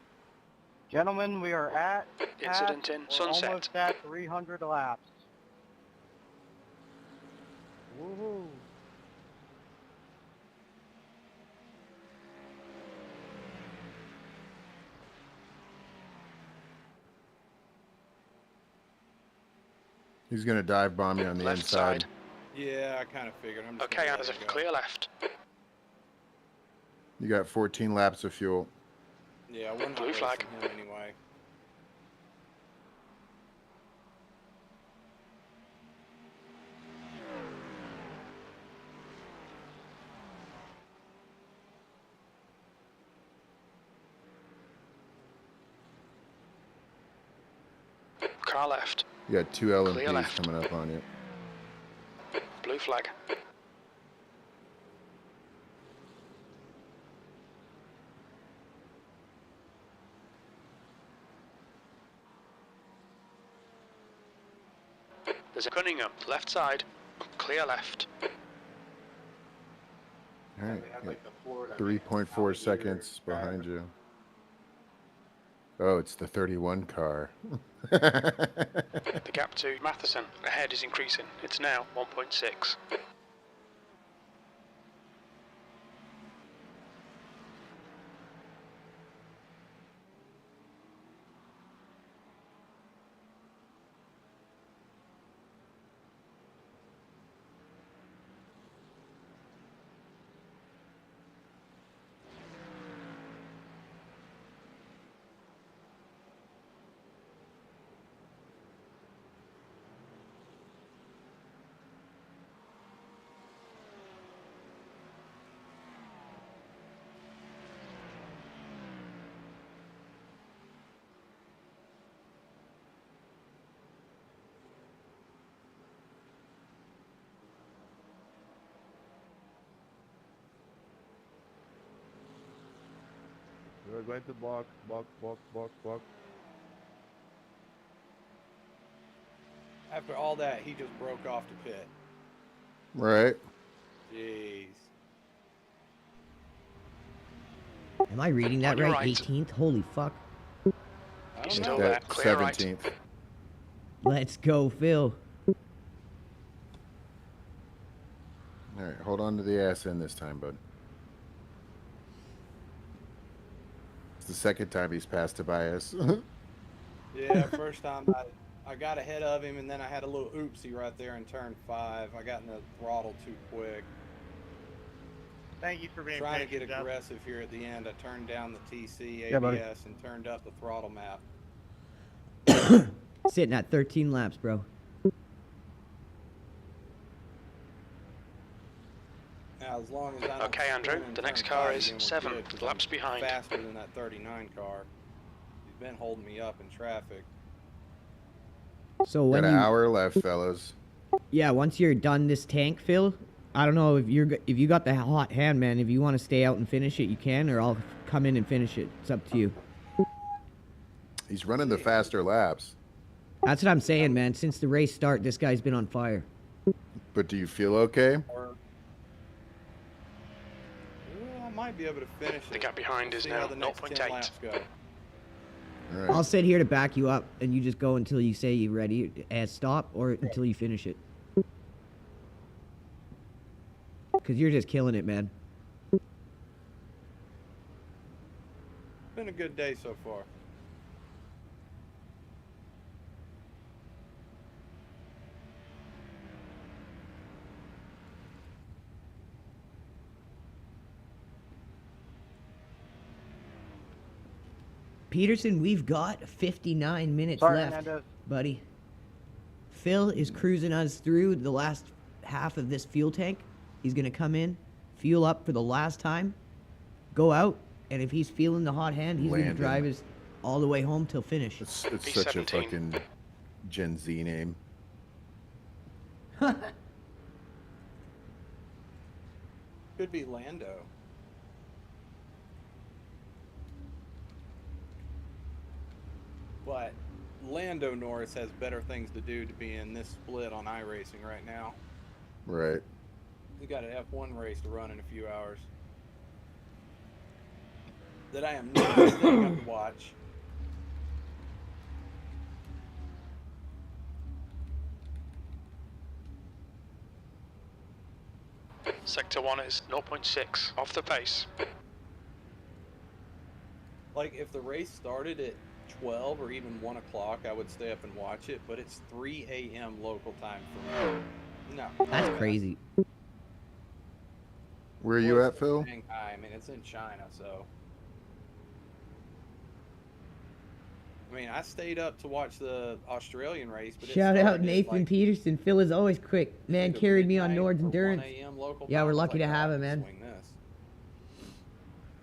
K: Gentlemen, we are at
A: Incident in sunset.
K: almost at 300 laps. Woohoo!
L: He's gonna dive bomb you on the
A: Left
L: inside.
A: side.
C: Yeah, I kind of figured. I'm just
A: Okay,
C: gonna
A: there's
C: let
A: a
C: it go.
A: clear left.
L: You got 14 laps of fuel.
C: Yeah, we're not
A: Blue flag.
C: racing him anyway.
A: Car left.
L: You got 2
A: Clear
L: LMPs
A: left.
L: coming up on you.
A: Blue flag. There's a Cunningham. Left side. Clear left.
L: All right, 3.4 seconds behind you. Oh, it's the 31 car.
A: The gap to Matheson ahead is increasing. It's now 1.6.
J: going to box.
C: After all that, he just broke off the pit.
L: Right.
C: Jeez.
B: Am I reading that right? 18th? Holy fuck.
C: He's
A: still there. Clear right.
L: 17th.
B: Let's go, Phil.
L: All right, hold on to the ass end this time, bud. It's the second time he's passed it by us.
C: Yeah, first time I got ahead of him, and then I had a little oopsie right there in turn 5. I got in the throttle too quick.
M: Thank you for being
C: Trying to
M: patient,
C: get
M: Jeff.
C: aggressive here at the end. I turned down the TC ABS
B: Yeah, buddy.
C: and turned up the throttle map.
B: Sitting at 13 laps, bro.
C: Now, as long as I don't
A: Okay, Andrew,
C: spin in
A: the next
C: turn
A: car
C: 5,
A: is
C: then we're
A: 7
C: good, 'cause
A: laps
C: I'm
A: behind.
C: Faster than that 39 car. He's been holding me up in traffic.
B: So when
L: Got
B: you,
L: an hour left, fellas.
B: yeah, once you're done this tank, Phil, I don't know if you got the hot hand, man. If you want to stay out and finish it, you can, or I'll come in and finish it. It's up to you.
L: He's running the faster laps.
B: That's what I'm saying, man. Since the race start, this guy's been on fire.
L: But do you feel okay?
C: I might be able to finish it.
A: The gap behind is
C: See
A: now
C: how the next 10
A: 0.8.
C: laps go.
L: All right.
B: I'll sit here to back you up, and you just go until you say you're ready and stop, or until you finish it. Because you're just killing it, man.
C: Been a good day so far.
B: Peterson, we've got 59 minutes
K: Sorry,
B: left,
K: Hernandez.
B: buddy. Phil is cruising us through the last half of this fuel tank. He's going to come in, fuel up for the last time, go out, and if he's feeling the hot hand, he's going to
L: Landon.
B: drive us all the way home till finish.
L: It's such a fucking Gen Z name.
C: Could be Lando. But Lando Norris has better things to do to be in this split on iRacing right now.
L: Right.
C: We got an F1 race to run in a few hours that I am not staying up to watch.
A: Sector 1 is 0.6 off the pace.
C: Like, if the race started at 12 or even 1 o'clock, I would stay up and watch it, but it's 3 a.m. local time for me. No.
B: That's crazy.
L: Where are you at, Phil?
C: Shanghai. I mean, it's in China, so. I mean, I stayed up to watch the Australian race, but
B: Shout out Nathan
C: like,
B: Peterson. Phil is always quick. Man carried me on Nord's
C: for
B: Endurance.
C: 1 a.m. local
B: Yeah,
C: time.
B: we're
C: I was
B: lucky
C: like,
B: to have
C: "Oh,
B: him, man.
C: swing this."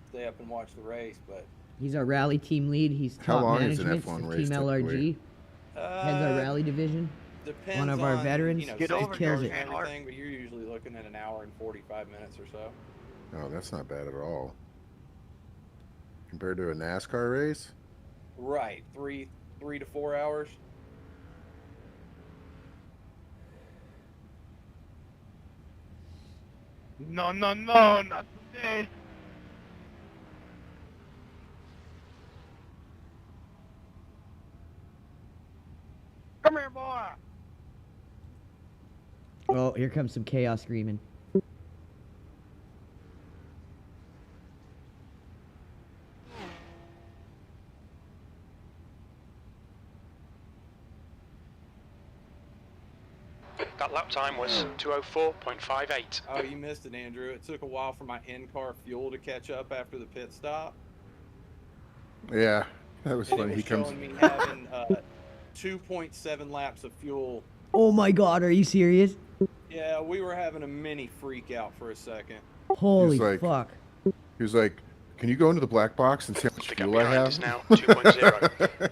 C: Stay up and watch the race, but
B: He's our rally team lead. He's
L: How
B: top
L: long is an
B: management
L: F1
B: for
L: race
B: Team LRG.
L: typically?
B: Heads our rally division.
C: depends
B: One of our
C: on,
B: veterans.
C: You know,
B: Get over
C: safety
B: here,
C: cars and
B: man.
C: everything, but you're usually looking at an hour and 45 minutes or so.
L: Oh, that's not bad at all. Compared to a NASCAR race?
C: Right, 3 to 4 hours.
M: No, not today. Come here, boy.
B: Oh, here comes some chaos screaming.
A: That lap time was 2:04.58.
C: Oh, you missed it, Andrew. It took a while for my in-car fuel to catch up after the pit stop.
L: Yeah, that was
C: And
L: funny.
C: it was
L: He comes.
C: showing me having 2.7 laps of fuel.
B: Oh my God, are you serious?
C: Yeah, we were having a mini freak out for a second.
B: Holy
L: like-
B: fuck.
L: He was like, "Can you go into the black box and see how much
A: The gap
L: fuel I
A: behind
L: have?"
A: is now 2.0.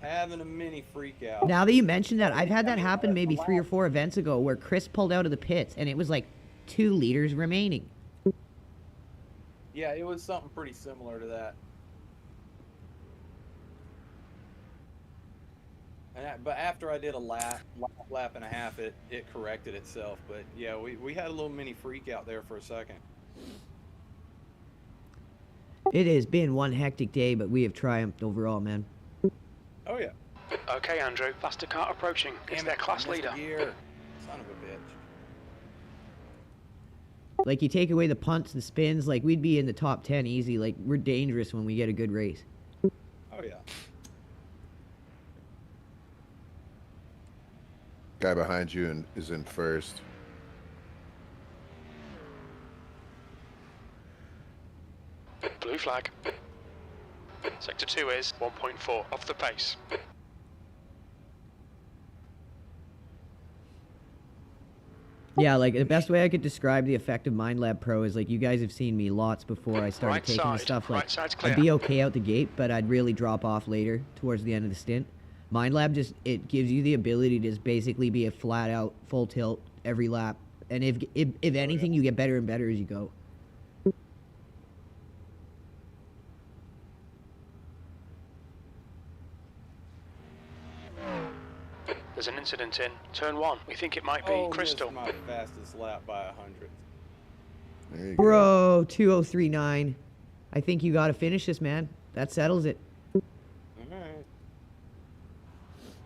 C: Having a mini freak out.
B: Now that you mention that, I've had that happen maybe 3 or 4 events ago where Chris pulled out of the pits and it was like 2 liters remaining.
C: Yeah, it was something pretty similar to that. But after I did a lap and a half, it corrected itself. But yeah, we had a little mini freak out there for a second.
B: It has been one hectic day, but we have triumphed overall, man.
C: Oh yeah.
A: Okay, Andrew, faster car approaching. It's their class leader.
C: Gear. Son of a bitch.
B: Like, you take away the punts, the spins, like, we'd be in the top 10 easy. Like, we're dangerous when we get a good race.
C: Oh yeah.
L: Guy behind you is in first.
A: Blue flag. Sector 2 is 1.4 off the pace.
B: Yeah, like, the best way I could describe the effect of MindLab Pro is, like, you guys have seen me lots before I started
A: Right
B: taking the
A: side.
B: stuff.
A: Right
B: Like,
A: side's clear.
B: I'd be okay out the gate, but I'd really drop off later towards the end of the stint. MindLab just, it gives you the ability to just basically be a flat-out, full tilt every lap. And if anything, you get better and better as you go.
A: There's an incident in turn 1. We think it might be Crystal.
C: My fastest lap by 100.
L: There you
B: Bro, 2039. I think you got to finish this, man. That settles it.
C: Alright.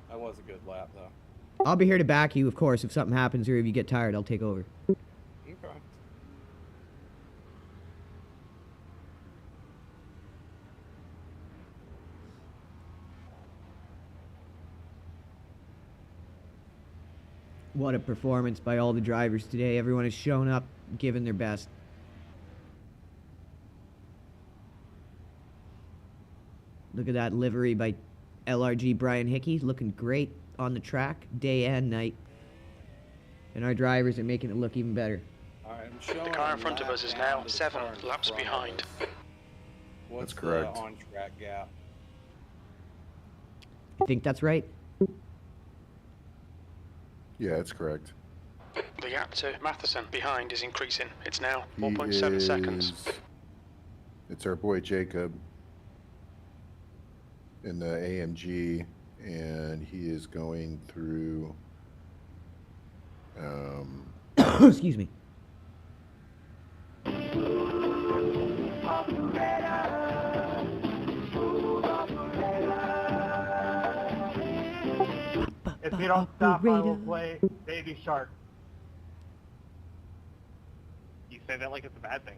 C: That was a good lap, though.
B: I'll be here to back you, of course. If something happens or if you get tired, I'll take over.
C: Okay.
B: What a performance by all the drivers today. Everyone has shown up, given their best. Look at that livery by LRG Brian Hickey, looking great on the track, day and night. And our drivers are making it look even better.
C: Alright, I'm showing
A: The car in front of us is now 7 laps behind.
C: What's
L: That's correct.
C: the on-track gap?
B: I think that's right.
L: Yeah, that's correct.
A: The gap to Matheson behind is increasing. It's now
L: He
A: 4.7 seconds.
L: It's our boy Jacob in the AMG, and he is going through.
B: Excuse me.
E: If you don't stop, I will play Baby Shark. You say that like it's a bad thing.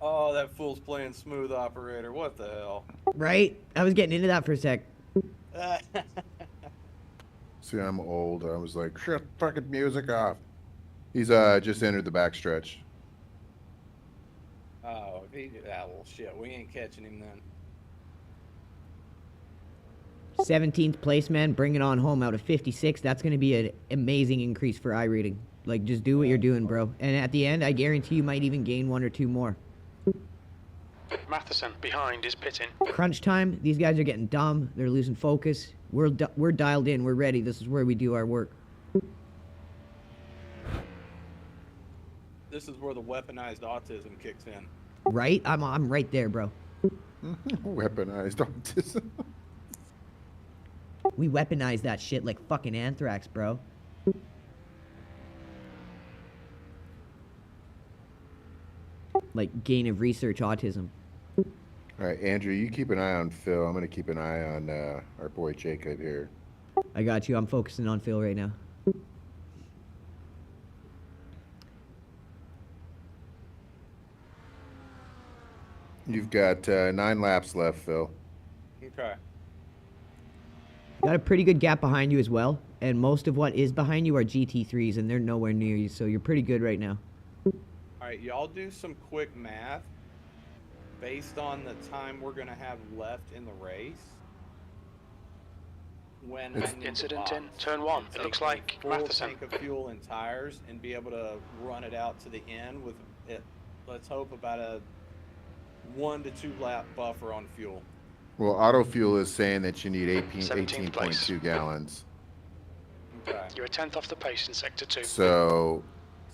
C: Oh, that fool's playing smooth operator. What the hell?
B: Right? I was getting into that for a sec.
L: See, I'm old. I was like, shut fucking music off. He's just entered the backstretch.
C: Oh, if he well, shit. We ain't catching him then.
B: 17th place, man. Bring it on home out of 56. That's going to be an amazing increase for iRating. Like, just do what you're doing, bro. And at the end, I guarantee you might even gain 1 or 2 more.
A: Matheson behind is pitting.
B: Crunch time. These guys are getting dumb. They're losing focus. We're dialed in. We're ready. This is where we do our work.
C: This is where the weaponized autism kicks in.
B: Right? I'm right there, bro.
L: Weaponized autism.
B: We weaponize that shit like fucking anthrax, bro. Like gain of research autism.
L: All right, Andrew, you keep an eye on Phil. I'm going to keep an eye on our boy Jacob here.
B: I got you. I'm focusing on Phil right now.
L: You've got 9 laps left, Phil.
C: Okay.
B: Got a pretty good gap behind you as well. And most of what is behind you are GT3s, and they're nowhere near you. So you're pretty good right now.
C: Alright, y'all do some quick math. Based on the time we're going to have left in the race. When I need
A: Incident
C: to
A: in
C: box,
A: turn 1. It
C: take
A: looks
C: a
A: like
C: full
A: Matheson.
C: tank of fuel and tires and be able to run it out to the end with it. Let's hope about a 1 to 2 lap buffer on fuel.
L: Well, Autofuel is saying that you need
A: 17th place.
L: 18.2 gallons.
C: Okay.
A: You're a 10th off the pace in sector 2.
L: So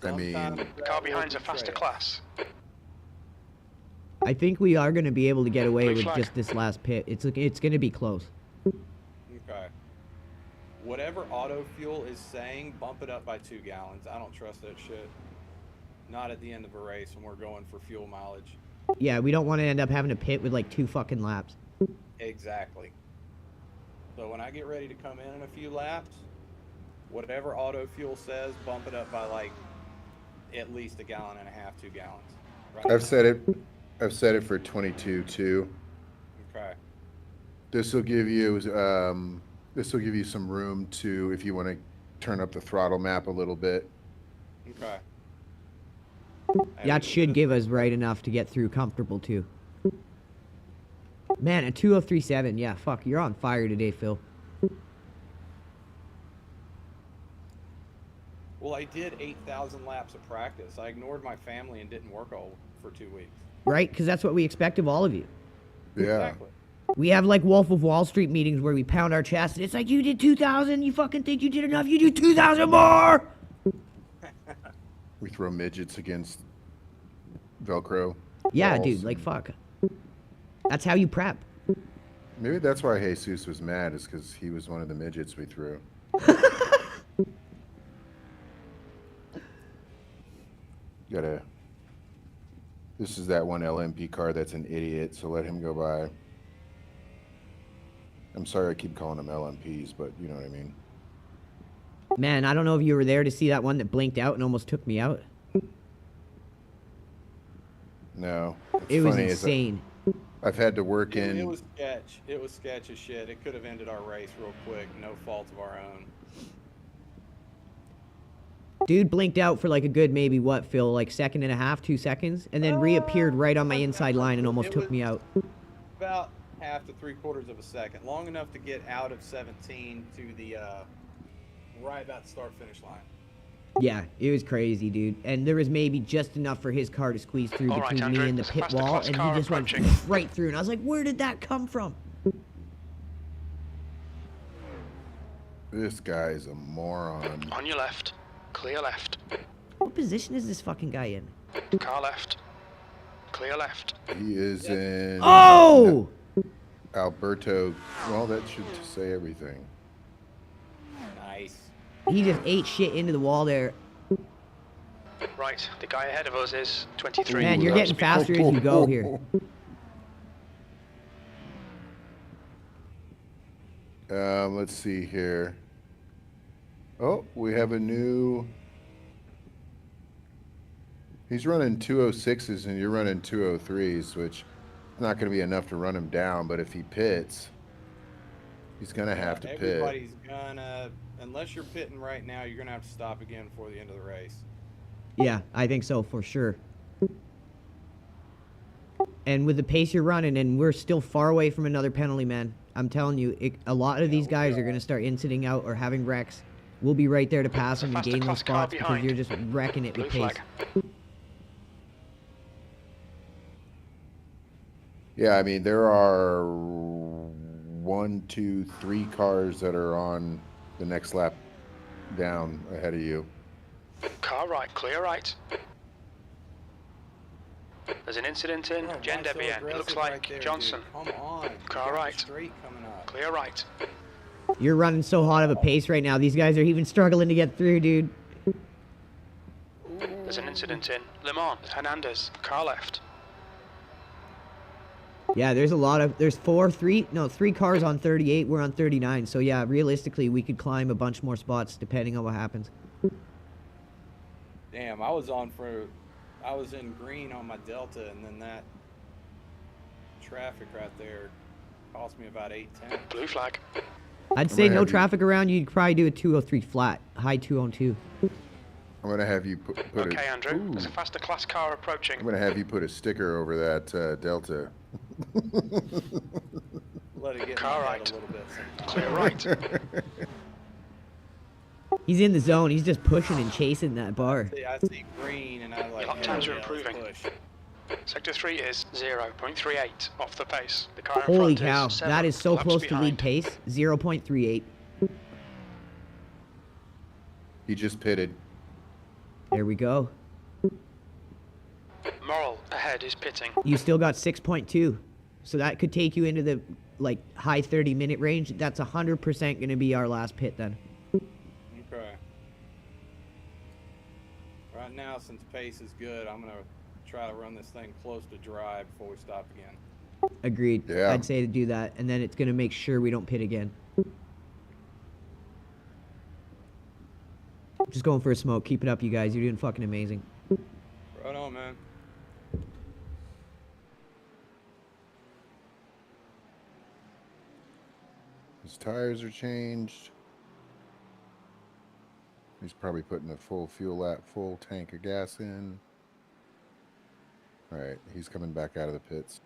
L: I mean,
A: The car behind's a faster class.
B: I think we are going to be able to get away
A: Blue
B: with
A: flag.
B: just this last pit. It's going to be close.
C: Okay. Whatever auto fuel is saying, bump it up by 2 gallons. I don't trust that shit. Not at the end of a race when we're going for fuel mileage.
B: Yeah, we don't want to end up having to pit with like 2 fucking laps.
C: Exactly. So when I get ready to come in a few laps, whatever auto fuel says, bump it up by like at least 1.5 gallons, 2 gallons. Right?
L: I've set it for 22 too.
C: Okay.
L: This will give you some room to, if you want to turn up the throttle map a little bit.
C: Okay.
B: That should give us right enough to get through comfortable too. Man, a 2037. Yeah, fuck, you're on fire today, Phil.
C: Well, I did 8,000 laps of practice. I ignored my family and didn't work all for 2 weeks.
B: Right? Because that's what we expect of all of you.
L: Yeah.
C: Exactly.
B: We have like Wolf of Wall Street meetings where we pound our chest and it's like, you did 2,000, you fucking think you did enough, you do 2,000 more!
L: We throw midgets against Velcro.
B: Yeah,
L: balls.
B: dude, like fuck. That's how you prep.
L: Maybe that's why Jesus was mad, is because he was one of the midgets we threw. This is that one LMP car that's an idiot, so let him go by. I'm sorry I keep calling them LMPs, but you know what I mean.
B: Man, I don't know if you were there to see that one that blinked out and almost took me out.
L: No.
B: It was insane.
L: I've had to work in.
C: It was sketch. It was sketch as shit. It could have ended our race real quick. No fault of our own.
B: Dude blinked out for like a good maybe what, Phil, like 1.5 seconds, 2 seconds, and then reappeared right on my inside line and almost took me out.
C: About 1/2 to 3/4 of a second, long enough to get out of 17 to the right about the start-finish line.
B: Yeah, it was crazy, dude. And there was maybe just enough for his car to squeeze through
A: All right,
B: between
A: Andrew,
B: me and the
A: there's a
B: pit
A: faster
B: wall,
A: class
B: and he
A: car
B: just
A: approaching.
B: went right through. And I was like, where did that come from?
L: This guy's a moron.
A: On your left. Clear left.
B: What position is this fucking guy in?
A: Car left. Clear left.
L: He is in.
B: Oh!
L: Alberto. Well, that should say everything.
C: Nice.
B: He just ate shit into the wall there.
A: Right, the guy ahead of us is 23.
B: Man, you're getting faster as you go here.
L: Let's see here. Oh, we have a new. He's running 206s and you're running 203s, which is not going to be enough to run him down. But if he pits, he's going to have to pit.
C: Everybody's gonna, unless you're pitting right now, you're gonna have to stop again before the end of the race.
B: Yeah, I think so for sure. And with the pace you're running, and we're still far away from another penalty, man. I'm telling you, a lot of these guys are going to start inciting out or having wrecks. We'll be right there to pass them and gain those spots because you're just wrecking it with pace.
L: Yeah, I mean, there are 1, 2, 3 cars that are on the next lap down ahead of you.
A: Car right, clear right. There's an incident in Gen Debian. It looks like Johnson.
C: Come on.
A: Car right.
C: Straight coming up.
A: Clear right.
B: You're running so hot of a pace right now. These guys are even struggling to get through, dude.
A: There's an incident in Le Mans. Hernandez. Car left.
B: Yeah, there's three cars on 38. We're on 39. So yeah, realistically, we could climb a bunch more spots depending on what happens.
C: Damn, I was in green on my Delta, and then that traffic right there cost me about 810.
A: Blue flag.
B: I'd say no traffic around. You'd probably do a 203 flat, high 202.
L: I'm going to have you put
A: Okay, Andrew. There's a faster class car approaching.
L: I'm going to have you put a sticker over that Delta.
C: Let it get
A: car right.
C: a little bit.
A: Clear right.
B: He's in the zone. He's just pushing and chasing that bar.
C: I see green, and I like.
A: Your lap times are improving. Sector 3 is 0.38 off the pace. The car in
B: Holy
A: front
B: cow,
A: is 7
B: that is so
A: laps
B: close to
A: behind.
B: lead pace. 0.38.
L: He just pitted.
B: There we go.
A: Moral ahead is pitting.
B: You still got 6.2. So that could take you into the like high 30-minute range. That's 100% going to be our last pit then.
C: Okay. Right now, since pace is good, I'm going to try to run this thing close to dry before we stop again.
B: Agreed.
L: Yeah.
B: I'd say to do that, and then it's going to make sure we don't pit again. Just going for a smoke. Keep it up, you guys. You're doing fucking amazing.
C: Right on, man.
L: His tires are changed. He's probably putting a full full tank of gas in. All right, he's coming back out of the pits.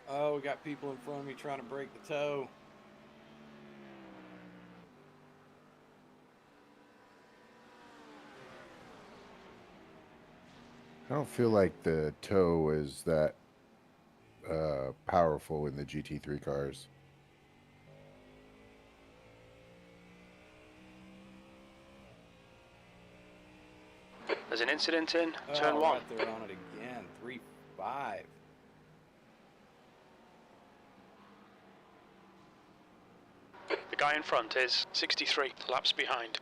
C: Oh, we got people in front of me trying to break the toe.
L: I don't feel like the tow is that powerful in the GT3 cars.
A: There's an incident in turn
C: Oh,
A: 1.
C: right, they're on it again. 3-5.
A: The guy in front is 63 laps behind.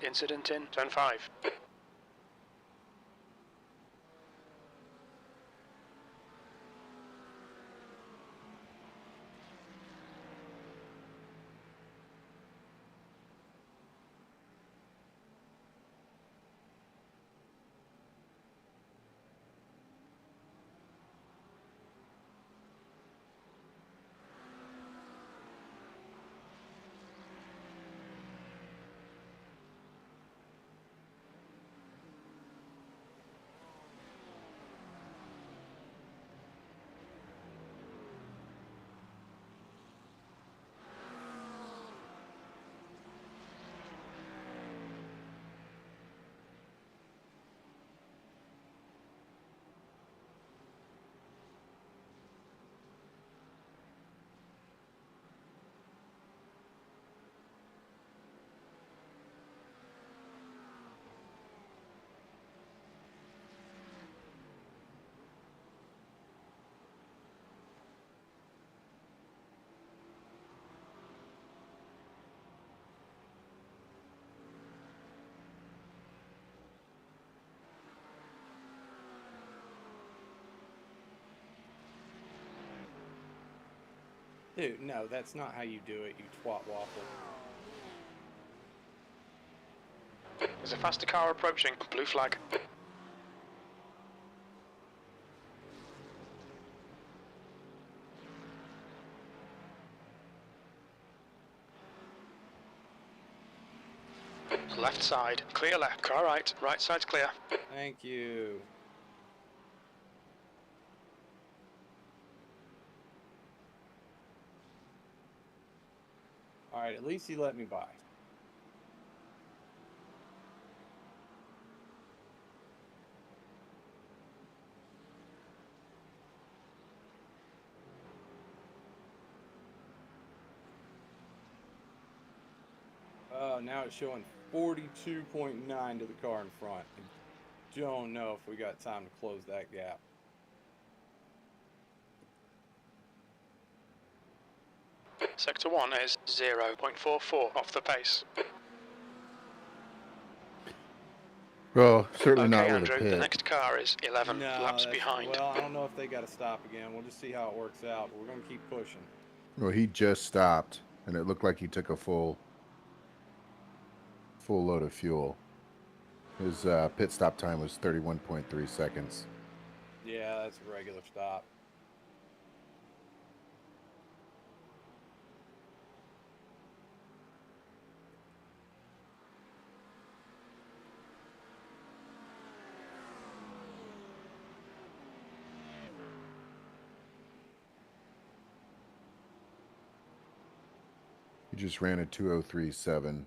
A: Incident in turn 5.
C: Dude, no, that's not how you do it, you twat waffle.
A: There's a faster car approaching. Blue flag. Left side. Clear left. Car right. Right side's clear.
C: Thank you. Alright, at least he let me by. Oh, now it's showing 42.9 to the car in front. I don't know if we got time to close that gap.
A: Sector 1 is 0.44 off the pace.
L: Well, certainly not
A: Okay,
L: with a
A: Andrew, the
L: pit.
A: next car is 11
C: No,
A: laps
C: that's-
A: behind.
C: Well, I don't know if they got to stop again. We'll just see how it works out. But we're going to keep pushing.
L: Well, he just stopped, and it looked like he took a full load of fuel. His pit stop time was 31.3 seconds.
C: Yeah, that's a regular stop.
L: You just ran a 2:03.7.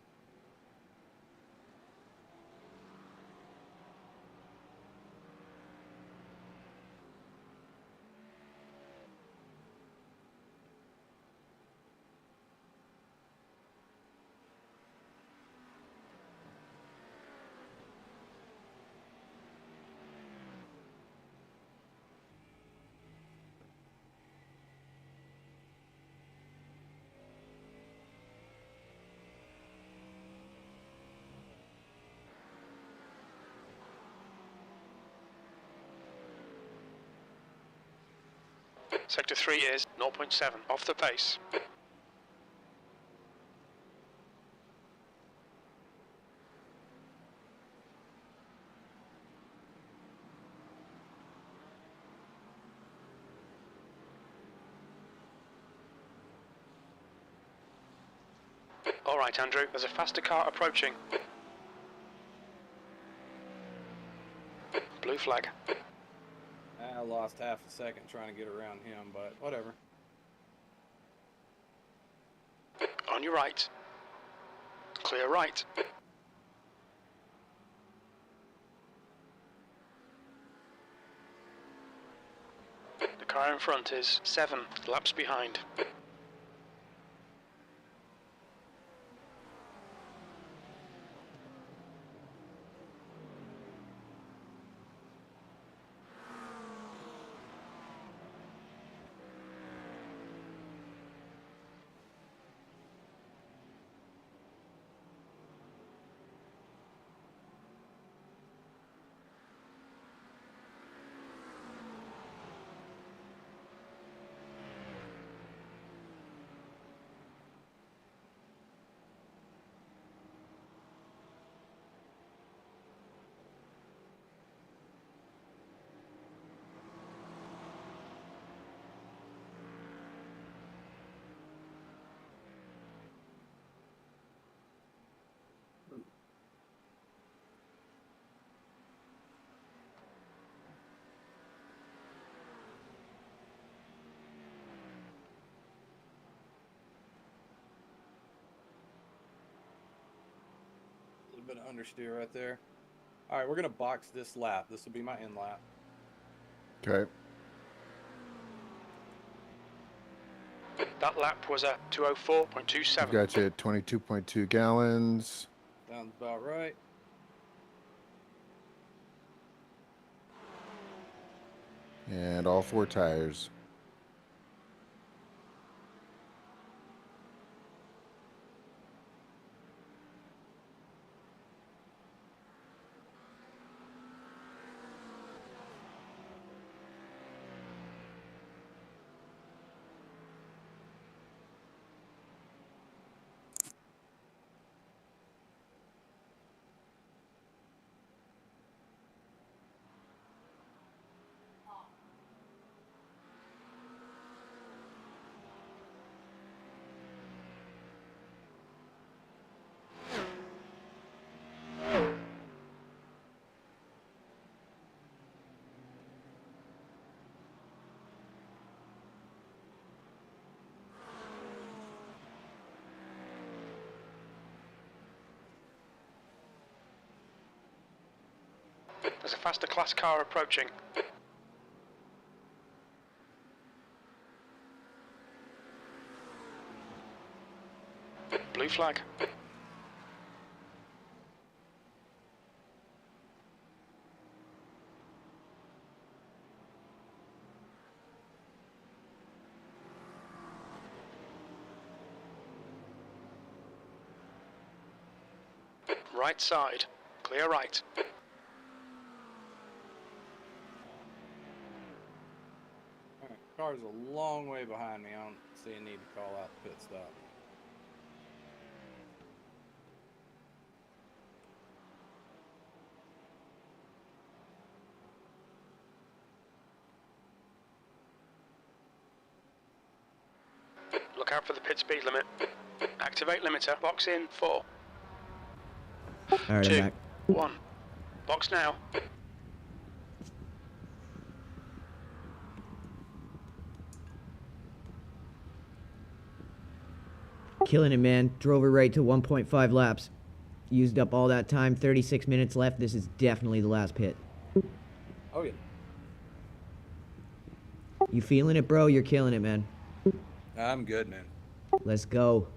A: Sector 3 is 0.7, off the pace. Alright, Andrew, there's a faster car approaching. Blue flag.
C: I lost half a second trying to get around him, but whatever.
A: On your right. Clear right. The car in front is 7 laps behind.
C: Bit of understeer right there. All right, we're gonna box this lap. This will be my end lap.
L: Okay.
A: That lap was a 2:04.27.
L: I've got you at 22.2 gallons.
C: Sounds about right.
L: And all 4 tires.
A: There's a faster class car approaching. Blue flag. Right side. Clear right.
C: Alright, car's a long way behind me. I don't see a need to call out the pit stop.
A: Look out for the pit speed limit. Activate limiter. Box in 4.
B: All right,
A: 2,
B: I'm back.
A: 1. Box now.
B: Killing it, man. Drove her right to 1.5 laps. Used up all that time. 36 minutes left. This is definitely the last pit.
C: Oh, yeah.
B: You feeling it, bro? You're killing it, man.
C: I'm good, man.
B: Let's go.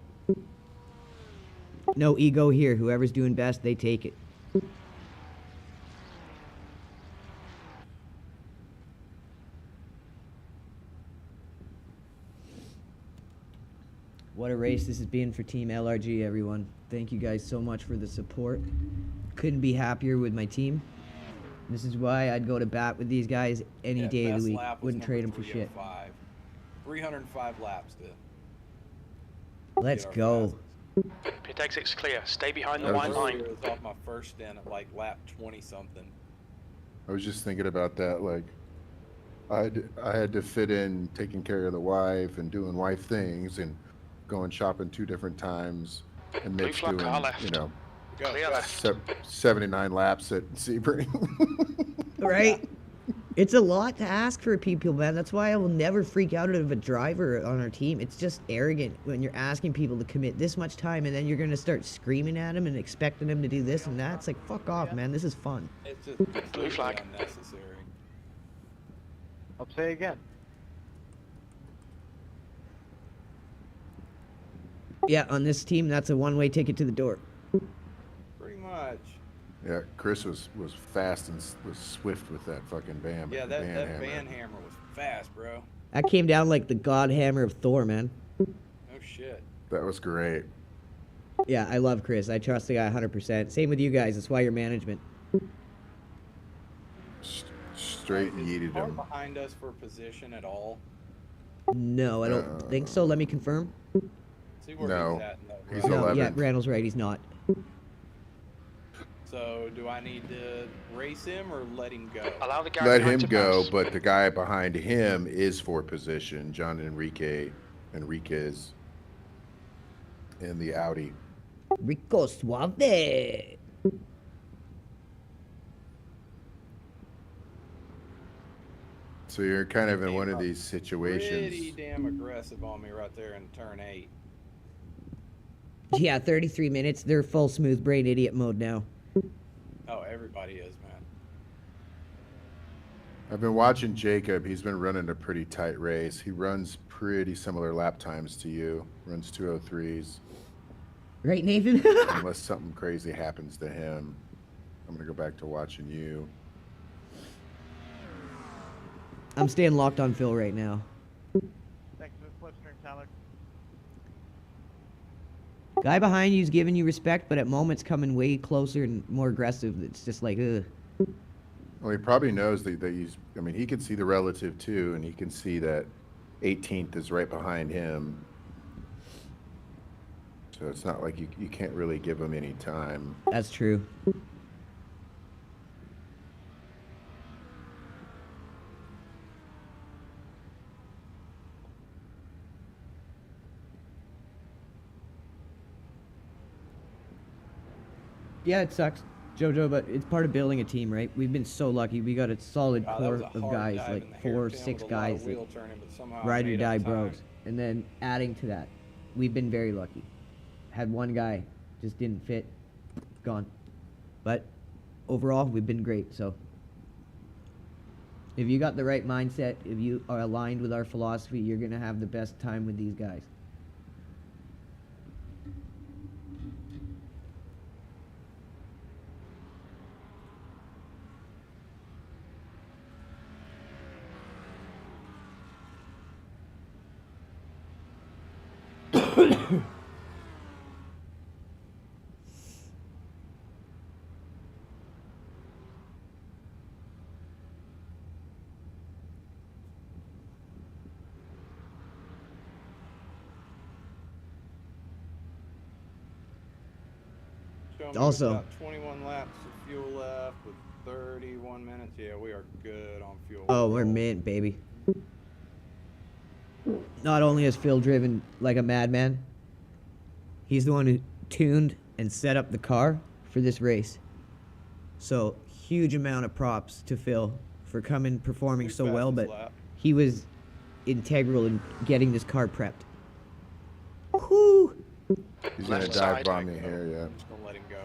B: No ego here. Whoever's doing best, they take it. What a race this has been for Team LRG, everyone. Thank you guys so much for the support. Couldn't be happier with my team. This is why I'd go to bat with these guys any day of the week. Wouldn't trade them for shit.
C: 305 laps to
B: Let's go.
A: Pit exit's clear. Stay behind the white line.
C: It was off my first stint at like lap 20 something.
L: I was just thinking about that. Like, I had to fit in taking care of the wife and doing wife things and going shopping 2 different times and Mitch doing, you know, 79 laps at Sebring.
B: Right? It's a lot to ask for people, man. That's why I will never freak out of a driver on our team. It's just arrogant when you're asking people to commit this much time and then you're going to start screaming at them and expecting them to do this and that. It's like, fuck off, man. This is fun.
C: It's just blue flag unnecessary.
K: I'll say again.
B: Yeah, on this team, that's a one-way ticket to the door.
C: Pretty much.
L: Yeah, Chris was fast and was swift with that fucking bam.
C: Yeah, that van hammer was fast, bro.
B: That came down like the god hammer of Thor, man.
C: No shit.
L: That was great.
B: Yeah, I love Chris. I trust the guy 100%. Same with you guys. That's why you're management.
L: Straight yeeted him.
C: Behind us for position at all?
B: No, I don't think so. Let me confirm.
C: See where
L: no,
C: he's
L: 11.
B: Yeah, Randall's right. He's not.
C: So, do I need to race him or let him go?
A: Allow the guy
L: Let him go, but the guy behind him is for position. John Enriquez in the Audi.
B: Rico Suave.
L: So you're kind of in one of these situations.
C: Pretty damn aggressive on me right there in turn 8.
B: Yeah, 33 minutes. They're full smooth brain idiot mode now.
C: Oh, everybody is, man.
L: I've been watching Jacob. He's been running a pretty tight race. He runs pretty similar lap times to you. Runs 2:03s.
B: Right, Nathan?
L: Unless something crazy happens to him. I'm going to go back to watching you.
B: I'm staying locked on Phil right now.
K: Thanks for the flip string, Tyler.
B: Guy behind you's giving you respect, but at moments coming way closer and more aggressive. It's just like, ugh.
L: Well, he probably knows that he's, I mean, he can see the relative too, and he can see that 18th is right behind him. So it's not like you can't really give him any time.
B: That's true. Yeah, it sucks, Jojo, but it's part of building a team, right? We've been so lucky. We got a solid core of guys, like 4 or 6 guys, that ride or die bros. And then adding to that, we've been very lucky. Had one guy, just didn't fit, gone. But overall, we've been great, so. If you got the right mindset, if you are aligned with our philosophy, you're going to have the best time with these guys. Also,
C: about 21 laps of fuel left with 31 minutes. Yeah, we are good on fuel.
B: Oh, we're mint, baby. Not only has Phil driven like a madman, he's the one who tuned and set up the car for this race. So, huge amount of props to Phil for performing so well, but he was integral in getting this car prepped. Whew!
L: He's gonna
A: Left
L: dive
A: side.
L: bomb me here, yeah.
C: I'm just gonna let him go.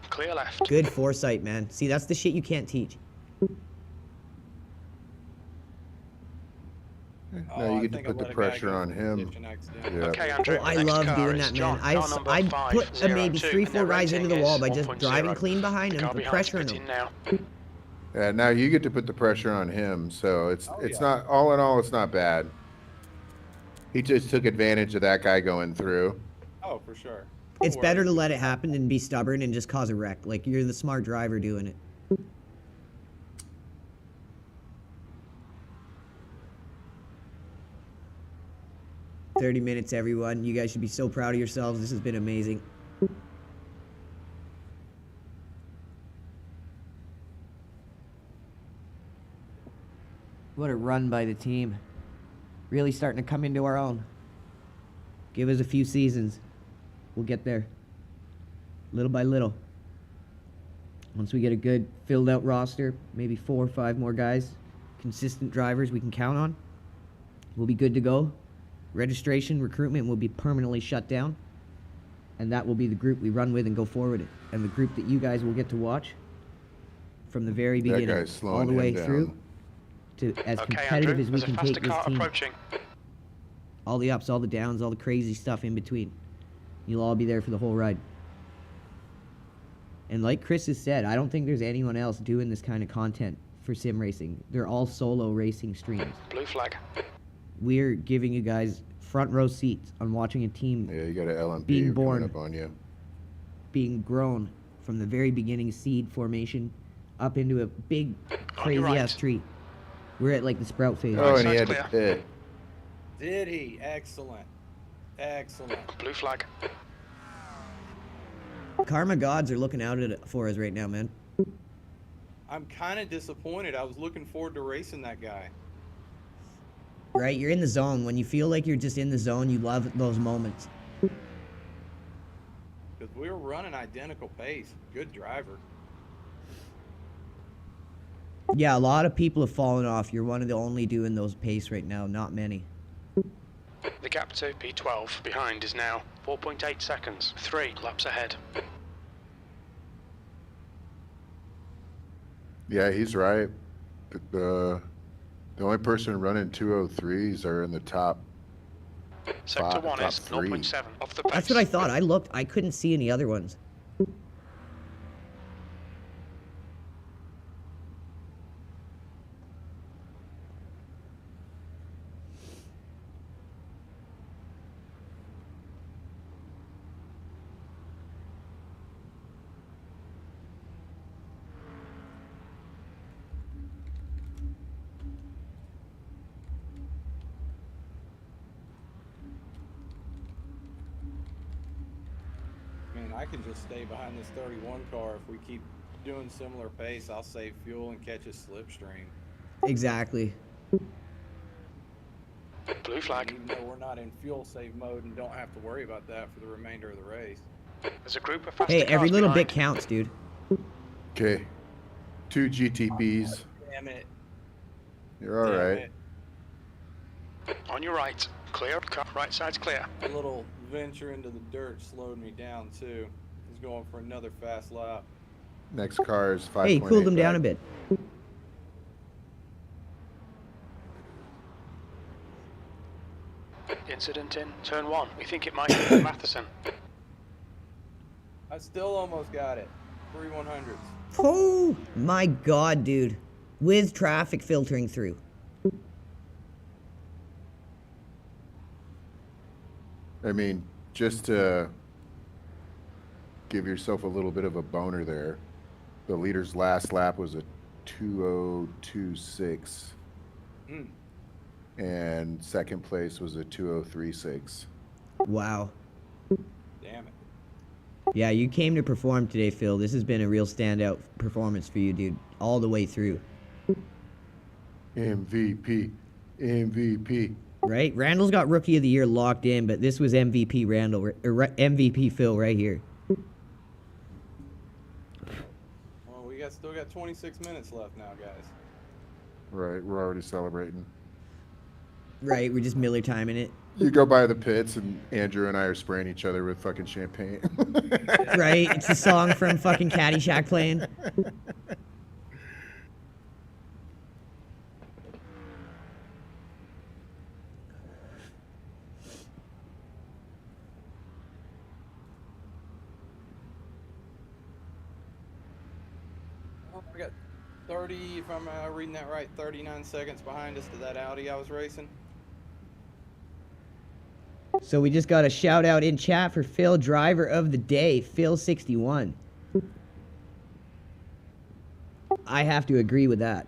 A: Clear left.
B: Good foresight, man. See, that's the shit you can't teach.
L: Now you get to put the pressure on him. Yeah.
A: Okay, Andrew.
B: Oh, I
A: next
B: love
A: car
B: doing
A: is
B: that, man.
A: John, car number
B: I
A: 502,
B: put maybe 3-4 guys into the
A: and
B: wall
A: their
B: by just
A: rating is
B: driving
A: 1.0.
B: clean behind
A: The
B: him,
A: car
B: put
A: behind
B: pressure on
A: is
B: him.
A: in now.
L: Yeah, now you get to put the pressure on him, so it's
C: Oh,
L: it's
C: yeah.
L: not, all in all, it's not bad. He just took advantage of that guy going through.
C: Oh, for sure.
B: It's
C: Don't
B: better
C: worry.
B: to let it happen than be stubborn and just cause a wreck. Like, you're the smart driver doing it. "30 minutes, everyone. You guys should be so proud of yourselves. This has been amazing." What a run by the team. Really starting to come into our own. Give us a few seasons. We'll get there. Little by little. Once we get a good filled out roster, maybe 4 or 5 more guys, consistent drivers we can count on, we'll be good to go. Registration, recruitment will be permanently shut down. And that will be the group we run with and go forward. And the group that you guys will get to watch from the very
L: That
B: beginning
L: guy's slowing
B: all the way
L: him down.
B: through to as
A: Okay,
B: competitive
A: Andrew,
B: as we
A: there's a
B: can
A: faster
B: take this
A: car
B: team.
A: approaching.
B: All the ups, all the downs, all the crazy stuff in between. You'll all be there for the whole ride. And like Chris has said, I don't think there's anyone else doing this kind of content for sim racing. They're all solo racing streams.
A: Blue flag.
B: We're giving you guys front row seats on watching a team
L: Yeah, you got an LMP
B: being
L: coming
B: born,
L: up on you.
B: being grown from the very beginning seed formation up into a big, crazy ass tree. We're at like the sprout phase.
L: Oh, and he had to pit.
C: Did he? Excellent. Excellent.
A: Blue flag.
B: Karma gods are looking out at it for us right now, man.
C: I'm kind of disappointed. I was looking forward to racing that guy.
B: Right? You're in the zone. When you feel like you're just in the zone, you love those moments.
C: Because we were running identical pace. Good driver.
B: Yeah, a lot of people have fallen off. You're one of the only doing those pace right now. Not many.
A: The gap to P12 behind is now 4.8 seconds. 3 laps ahead.
L: Yeah, he's right. The only person running 203s are in the top.
A: Sector 1 is
L: top 3.
A: 0.7 off the pace.
B: That's what I thought. I looked. I couldn't see any other ones.
C: Man, I can just stay behind this 31 car. If we keep doing similar pace, I'll save fuel and catch a slipstream.
B: Exactly.
A: Blue flag.
C: Even though we're not in fuel save mode and don't have to worry about that for the remainder of the race.
A: There's a group of faster
B: Hey,
A: cars
B: every little
A: behind.
B: bit counts, dude.
L: Okay. 2 GTPs.
C: Damn it.
L: You're all right.
A: On your right. Clear. Car right side's clear.
C: A little venture into the dirt slowed me down too. He's going for another fast lap.
L: Next car is 5.8.
B: Hey, cooled them down a bit.
A: Incident in turn 1. We think it might be Matheson.
C: I still almost got it. 3/100s.
B: Oh my god, dude. With traffic filtering through.
L: I mean, just to give yourself a little bit of a boner there, the leader's last lap was a 2:02.6. And second place was a 2:03.6.
B: Wow.
C: Damn it.
B: Yeah, you came to perform today, Phil. This has been a real standout performance for you, dude. All the way through.
L: MVP. MVP.
B: Right? Randall's got Rookie of the Year locked in, but this was MVP Randall, or MVP Phil right here.
C: Well, we still got 26 minutes left now, guys.
L: Right, we're already celebrating.
B: Right, we're just Miller timing it.
L: You go by the pits, and Andrew and I are spraying each other with fucking champagne.
B: Right? It's a song from fucking Caddyshack playing.
C: Oh, I got 30, if I'm reading that right, 39 seconds behind us to that Audi I was racing.
B: So we just got a shout out in chat for Phil, driver of the day, Phil61. I have to agree with that.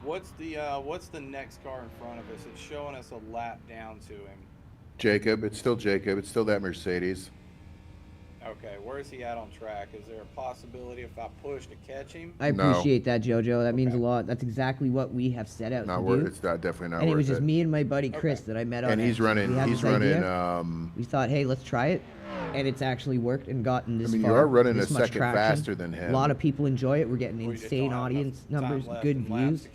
C: What's the next car in front of us? It's showing us a lap down to him.
L: Jacob, it's still Jacob. It's still that Mercedes.
C: Okay, where is he at on track? Is there a possibility if I push to catch him?
B: I appreciate that, Jojo. That means a lot. That's exactly what we have set out to do.
L: It's not definitely not
B: and
L: worth
B: it was just me and my buddy Chris that I met on.
L: And he's running.
B: We thought, hey, let's try it, and it's actually worked and gotten this far.
L: you are running
B: this
L: a
B: much
L: second
B: traction.
L: faster than him.
B: A lot of people enjoy it. We're getting insane audience numbers, good views,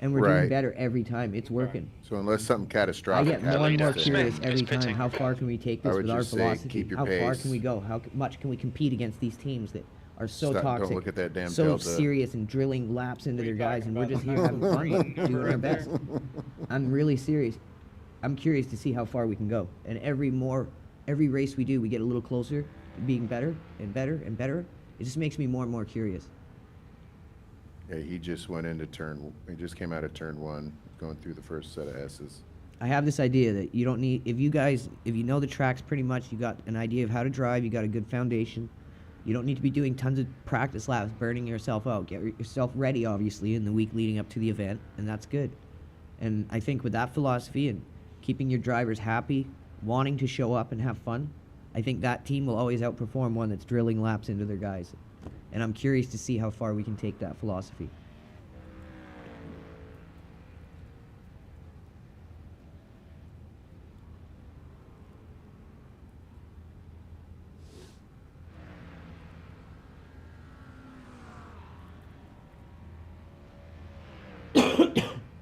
B: and we're doing better every time. It's working.
L: So unless something catastrophic
B: I get more and more curious every time. How far can we take this with our philosophy? How far can we go? How much can we compete against these teams that are so toxic,
L: don't look at that damn
B: so
L: delta.
B: serious, and drilling laps into their guys, and we're just here having fun, doing our best. I'm really serious. I'm curious to see how far we can go. And every race we do, we get a little closer to being better and better and better. It just makes me more and more curious.
L: Yeah, he just went into he just came out of turn 1, going through the first set of S's.
B: I have this idea that you don't need, if you know the tracks pretty much, you got an idea of how to drive, you got a good foundation. You don't need to be doing tons of practice laps, burning yourself out. Get yourself ready, obviously, in the week leading up to the event, and that's good. And I think with that philosophy and keeping your drivers happy, wanting to show up and have fun, I think that team will always outperform one that's drilling laps into their guys. And I'm curious to see how far we can take that philosophy.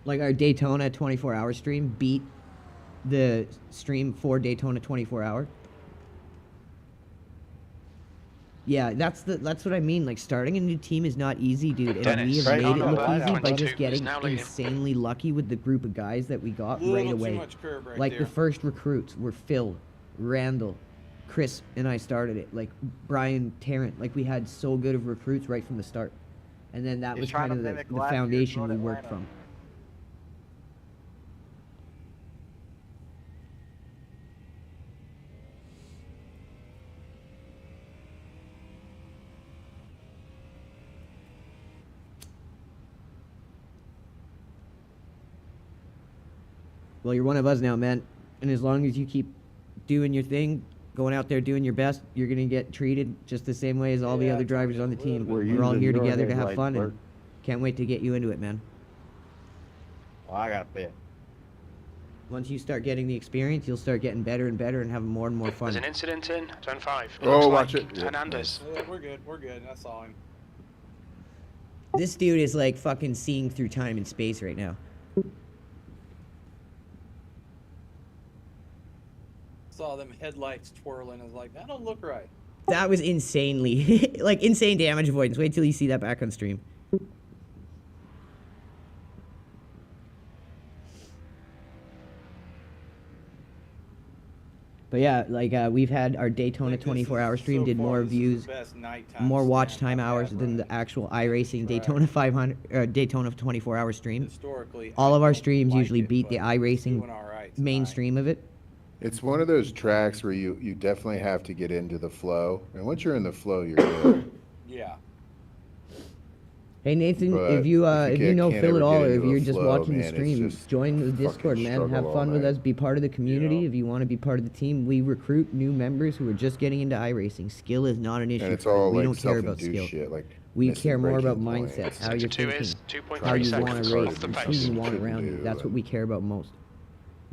B: Like our Daytona 24-hour stream beat the stream for Daytona 24-hour. Yeah, that's what I mean. Like, starting a new team is not easy, dude. And we have made it look easy by just getting insanely lucky with the group of guys that we got right away. Like the first recruits were Phil, Randall, Chris, and I started it. Like Brian, Tarrant. Like, we had so good of recruits right from the start. And then that was kind of the foundation we worked from. Well, you're one of us now, man. And as long as you keep doing your thing, going out there doing your best, you're going to get treated just the same way as all the other drivers on the team. We're all here together to have fun, and can't wait to get you into it, man.
J: Well, I got bit.
B: Once you start getting the experience, you'll start getting better and better and having more and more fun.
A: There's an incident in turn 5.
L: Oh, watch it.
C: Hernandez. Yeah, we're good. I saw him.
B: This dude is like fucking seeing through time and space right now.
C: Saw them headlights twirling. I was like, that don't look right.
B: That was insanely, like, insane damage avoidance. Wait till you see that back on stream. But yeah, like, we've had our Daytona 24-hour stream, did more views, more watch time hours than the actual iRacing Daytona 500, Daytona 24-hour stream. All of our streams usually beat the iRacing mainstream of it.
L: It's one of those tracks where you definitely have to get into the flow, and once you're in the flow, you're good.
C: Yeah.
B: Hey Nathan, if you know Phil at all, or if you're just watching the stream, join the Discord, man. Have fun with us. Be part of the community. If you want to be part of the team, we recruit new members who are just getting into iRacing. Skill is not an issue.
L: And it's all
B: we
L: like
B: don't care about skill.
L: Shit, like
B: we care more about mindset, how you're thinking, how you want to race, and who you want around you. That's what we care about most.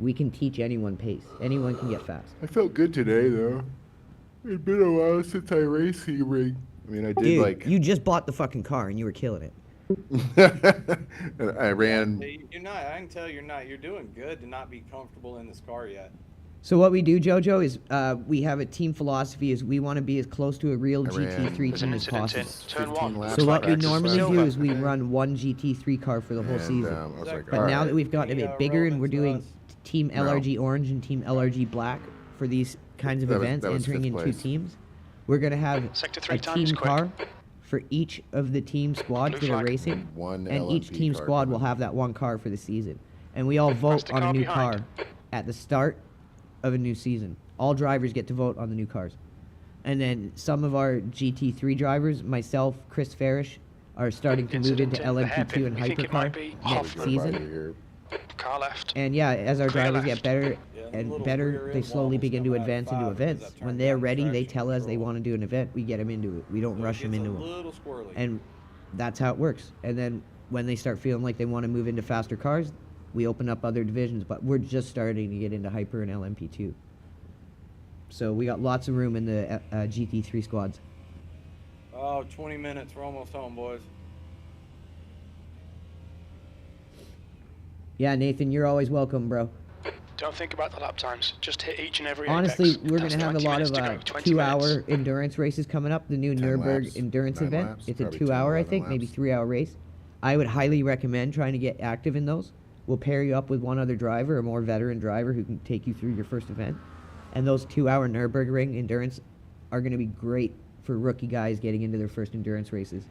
B: We can teach anyone pace. Anyone can get fast.
L: I felt good today, though. It's been a while since I raced SEBRING. I mean, I did. Dude,
B: you just bought the fucking car and you were killing it.
L: I ran.
C: Hey, you're not. I can tell you're not. You're doing good to not be comfortable in this car yet.
B: So what we do, Jojo, is we have a team philosophy is we want to be as close to a real GT3 team as possible. So what we normally do is we run one GT3 car for the whole season. But now that we've gotten a bit bigger and we're doing Team LRG Orange and Team LRG Black for these kinds of events, entering in 2 teams, we're going to have a team car for each of the team squads that are racing, and each team squad will have that one car for the season. And we all vote on a new car at the start of a new season. All drivers get to vote on the new cars. And then some of our GT3 drivers, myself, Chris Farish, are starting to move into LMP2 and Hypercar next season.
A: Car left.
B: And yeah, as our drivers get better and better, they slowly begin to advance into events. When they're ready, they tell us they want to do an event. We get them into it. We don't rush them into them. And that's how it works. And then when they start feeling like they want to move into faster cars, we open up other divisions. But we're just starting to get into Hyper and LMP2. So we got lots of room in the GT3 squads.
C: Oh, 20 minutes. We're almost home, boys.
B: Yeah, Nathan, you're always welcome, bro.
A: Don't think about the lap times. Just hit each and every
B: Honestly,
A: apex.
B: we're going to have a lot of 2-hour endurance races coming up. The new Nürburgring endurance event. It's a 2-hour, I think, maybe 3-hour race. I would highly recommend trying to get active in those. We'll pair you up with one other driver, a more veteran driver who can take you through your first event. And those 2-hour Nürburgring endurance are going to be great for rookie guys getting into their first endurance races.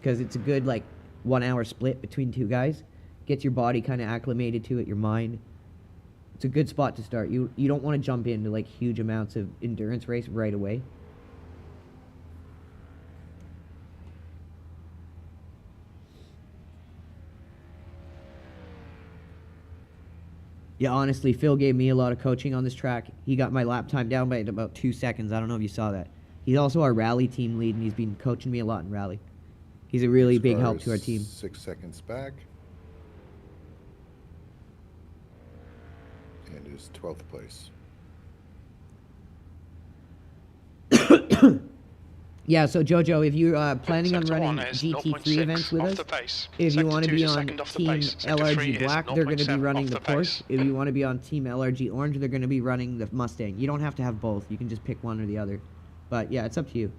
B: Because it's a good, 1-hour split between 2 guys. Gets your body kind of acclimated to it, your mind. It's a good spot to start. You don't want to jump into huge amounts of endurance race right away. Yeah, honestly, Phil gave me a lot of coaching on this track. He got my lap time down by about 2 seconds. I don't know if you saw that. He's also our rally team lead, and he's been coaching me a lot in rally. He's a really big help to our team.
L: 6 seconds back. And is 12th place.
B: Yeah, so Jojo, if you're planning on running GT3 events with us, if you want to be on Team LRG Black, they're going to be running the Porsche. If you want to be on Team LRG Orange, they're going to be running the Mustang. You don't have to have both. You can just pick one or the other. But yeah, it's up to you.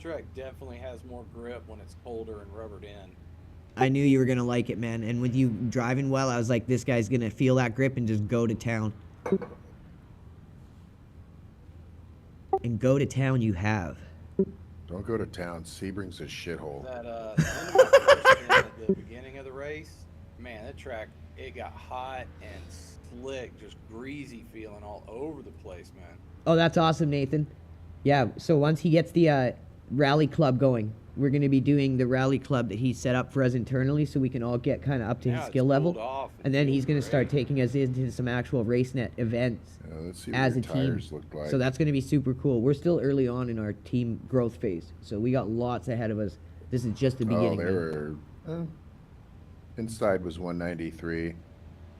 C: Track definitely has more grip when it's colder and rubbered in.
B: I knew you were going to like it, man. And with you driving well, I was like, this guy's going to feel that grip and just go to town. And go to town you have.
L: Don't go to town. Sebring's a shithole.
C: That at the beginning of the race, man, that track, it got hot and slick, just greasy feeling all over the place, man.
B: Oh, that's awesome, Nathan. Yeah, so once he gets the rally club going, we're going to be doing the rally club that he set up for us internally so we can all get kind of up to his skill level. And then he's going to start taking us into some actual RaceNet events as a team. So that's going to be super cool. We're still early on in our team growth phase, so we got lots ahead of us. This is just the beginning.
L: Inside was 193.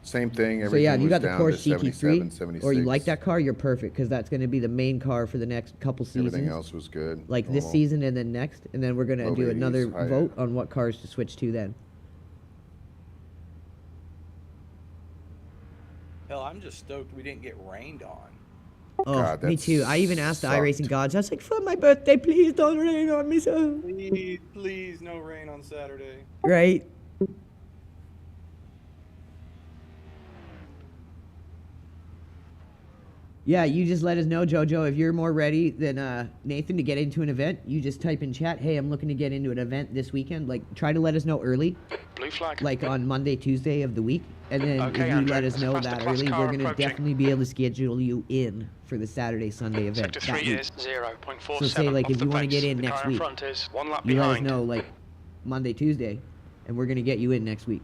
L: Same thing.
B: So yeah, if you got the Porsche GT3, or you like that car, you're perfect, because that's going to be the main car for the next couple seasons.
L: Everything else was good.
B: Like this season and then next, and then we're going to do another vote on what cars to switch to then.
C: Hell, I'm just stoked we didn't get rained on.
B: Oh, God, me too. I even asked the iRacing gods. I was like, for my birthday, please don't rain on me, so.
C: Please, no rain on Saturday.
B: Right. Yeah, you just let us know, Jojo, if you're more ready than Nathan to get into an event. You just type in chat, hey, I'm looking to get into an event this weekend. Try to let us know early.
A: Blue flag.
B: On Monday, Tuesday of the week. And then if you let us know that early, we're going to definitely be able to schedule you in for the Saturday, Sunday event.
A: Sector 3 is 0.47.
B: So say, if you want to get in next week, you let us know, Monday, Tuesday, and we're going to get you in next week.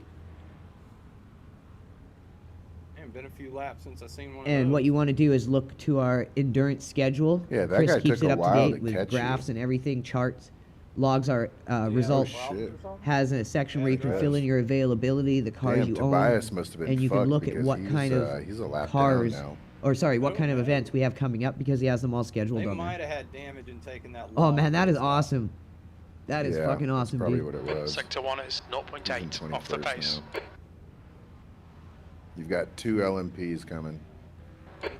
C: Been a few laps since I've seen one.
B: And what you want to do is look to our endurance schedule.
L: Yeah, that
B: Chris
L: guy
B: keeps
L: took
B: it
L: a
B: up to
L: while
B: date
L: to
B: with
L: catch
B: graphs
L: you.
B: and everything, charts. logs our results.
L: shit.
B: Has a section where you can fill in your availability, the cars
L: Damn,
B: you
L: Tobias
B: own,
L: must have been
B: and you can
L: fucked
B: look at
L: because
B: what
L: he's,
B: kind of
L: he's a lap down
B: cars,
L: now.
B: or sorry, what kind of events we have coming up because he has them all scheduled
C: They
B: on there.
C: might have had damage in taking that.
B: Oh man, that is awesome. That is
L: Yeah,
B: fucking
L: that's
B: awesome,
L: probably
B: dude.
L: what it was.
A: Sector 1 is 0.8 off the
L: 21st
A: pace.
L: now. You've got 2 LMPs coming.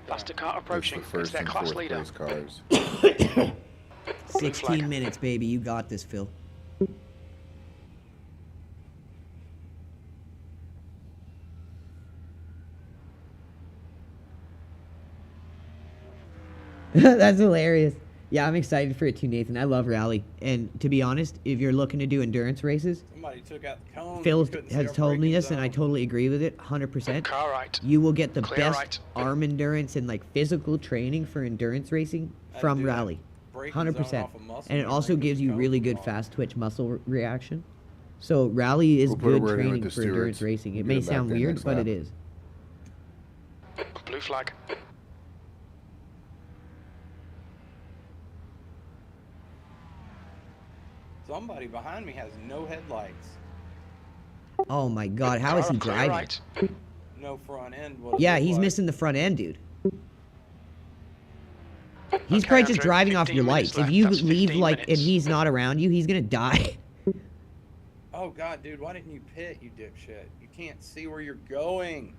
A: Faster car
L: That's
A: approaching.
L: the
A: It's
L: first
A: their
L: and
A: class
L: fourth
A: leader.
L: place cars.
B: 16 minutes, baby. You got this, Phil. That's hilarious. Yeah, I'm excited for it too, Nathan. I love rally. And to be honest, if you're looking to do endurance races,
C: Somebody took out the cone.
B: Phil
C: couldn't see
B: has
C: our
B: told me
C: braking
B: this, and I
C: zone.
B: totally agree with it, 100%.
A: Car right.
B: You will get the
A: Clear
B: best
A: right.
B: arm endurance and like physical training for endurance racing
C: That
B: from
C: dude, that
B: rally,
C: braking zone
B: 100%.
C: off of muscle
B: And it
C: memory
B: also
C: with
B: gives
C: the
B: you
C: cone
B: really
C: was
B: good
C: on.
B: fast twitch muscle reaction. So rally is
L: We'll put a
B: good
L: word in with
B: training
L: the
B: for endurance
L: stewards.
B: racing. It
L: Get
B: may
L: it back
B: sound
L: there
B: weird,
L: next
B: but
L: lap.
B: it is.
A: Blue flag.
C: Somebody behind me has no headlights,
B: Oh my god, how is he
A: Clear
B: driving?
A: right.
C: no front end. What it
B: Yeah,
C: looked
B: he's
C: like.
B: missing the front end, dude. He's
A: Okay,
B: probably just
A: Andrew,
B: driving off
A: 15
B: your
A: minutes
B: lights. If
A: left,
B: you
A: that's
B: leave
A: 15
B: like and
A: minutes.
B: he's not around you, he's gonna die.
C: Oh god, dude, why didn't you pit, you dipshit? You can't see where you're going.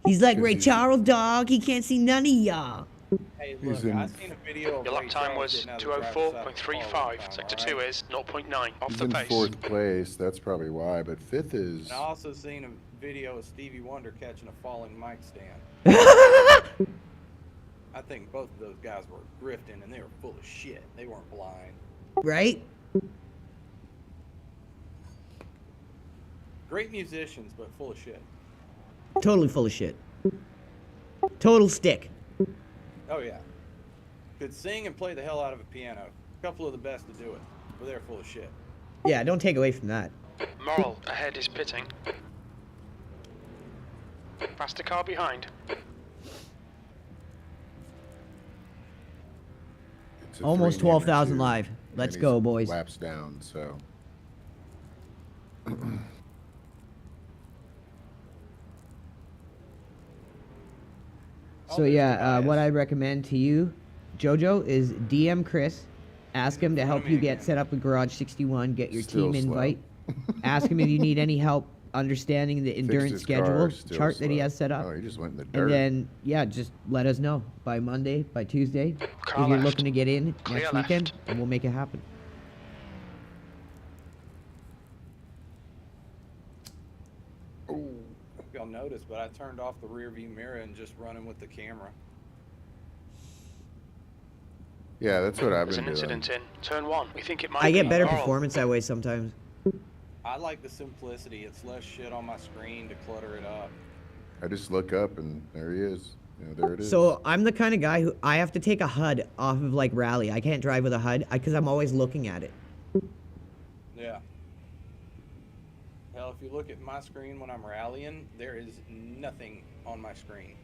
B: He's like
L: 'Cause
B: Ray
L: he's-
B: Charles, dog. He can't see none of y'all.
C: Hey,
L: He's
C: look,
L: in-
C: I seen a video of
A: Your lap
C: Ray
A: time
C: Charles
A: was
C: getting out of the driver's side of the car one
A: 204.35.
C: time,
A: Sector
C: alright?
A: 2 is 0.9 off
L: He's
A: the
L: in
A: pace.
L: 4th place. That's probably why. But 5th is.
C: And I also seen a video of Stevie Wonder catching a falling mic stand. I think both of those guys were grifting and they were full of shit. They weren't blind.
B: Right?
C: Great musicians, but full of shit.
B: Totally full of shit. Total stick.
C: Oh yeah. Could sing and play the hell out of a piano. A couple of the best to do it, but they're full of shit.
B: Yeah, don't take away from that.
A: Moral ahead is pitting. Faster car behind.
L: It's a
B: Almost
L: 3 gamer
B: 12,000
L: too,
B: live.
L: and
B: Let's
L: he's
B: go, boys.
L: Laps down, so.
B: So yeah, what I recommend to you, Jojo, is DM Chris. Ask him to help you get set up with Garage 61. Get your
L: Still
B: team
L: slow.
B: invite. Ask him if you need any help understanding the endurance
L: his car,
B: schedule
L: still
B: chart that he
L: slow.
B: has set up.
L: Oh, he just went in the dirt.
B: And then, yeah, just let us know by Monday, by Tuesday,
A: Car
B: if you're
A: left.
B: looking to get in
A: Clear
B: next
A: left.
B: weekend, and we'll make it happen.
C: If y'all noticed, but I turned off the rear view mirror and just running with the camera.
L: Yeah, that's what I've
A: There's
L: been
A: an
L: doing.
A: incident in turn 1. We think it might
B: I
A: be
B: get better
A: Moral.
B: performance that way sometimes.
C: I like the simplicity. It's less shit on my screen to clutter it up.
L: I just look up and there he is. You know, there it is.
B: So I'm the kind of guy who I have to take a HUD off of like rally. I can't drive with a HUD because I'm always looking at it.
C: Yeah. Hell, if you look at my screen when I'm rallying, there is nothing on my screen.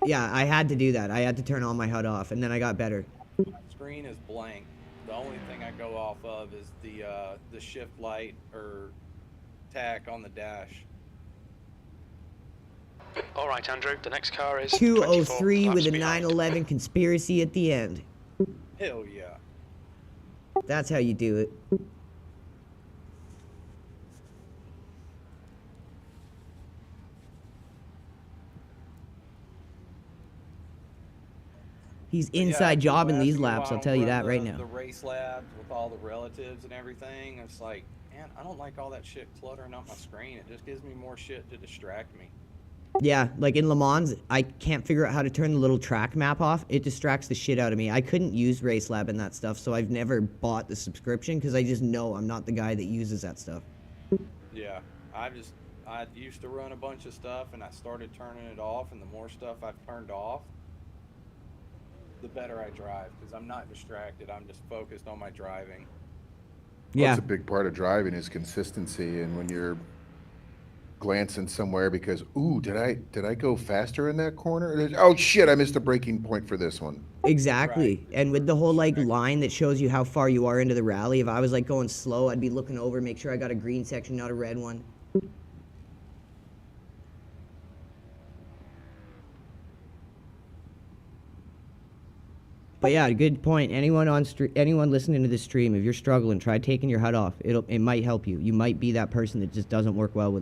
B: Yeah, I had to do that. I had to turn all my HUD off, and then I got better.
C: My screen is blank. The only thing I go off of is the shift light or tack on the dash.
A: All right, Andrew. The next car is
B: 203
A: 24
B: with a
A: laps behind.
B: 911 conspiracy at the end.
C: Hell yeah.
B: That's how you do it. He's
C: Yeah,
B: inside
C: people
B: jobbing
C: ask
B: these
C: me why
B: laps,
C: I
B: I'll
C: don't
B: tell you
C: run
B: that right
C: the-
B: now.
C: The race labs with all the relatives and everything. It's like, man, I don't like all that shit cluttering up my screen. It just gives me more shit to distract me.
B: Yeah, like in Le Mans, I can't figure out how to turn the little track map off. It distracts the shit out of me. I couldn't use Race Lab and that stuff, so I've never bought the subscription because I just know I'm not the guy that uses that stuff.
C: Yeah, I used to run a bunch of stuff and I started turning it off, and the more stuff I've turned off, the better I drive because I'm not distracted. I'm just focused on my driving.
L: Well,
B: Yeah.
L: it's a big part of driving is consistency, and when you're glancing somewhere because, ooh, did I go faster in that corner? Oh shit, I missed the braking point for this one.
B: Exactly. And with the whole like line that shows you how far you are into the rally, if I was like going slow, I'd be looking over, make sure I got a green section, not a red one. But yeah, good point. Anyone listening to this stream, if you're struggling, try taking your HUD off. It might help you. You might be that person that just doesn't work well with it.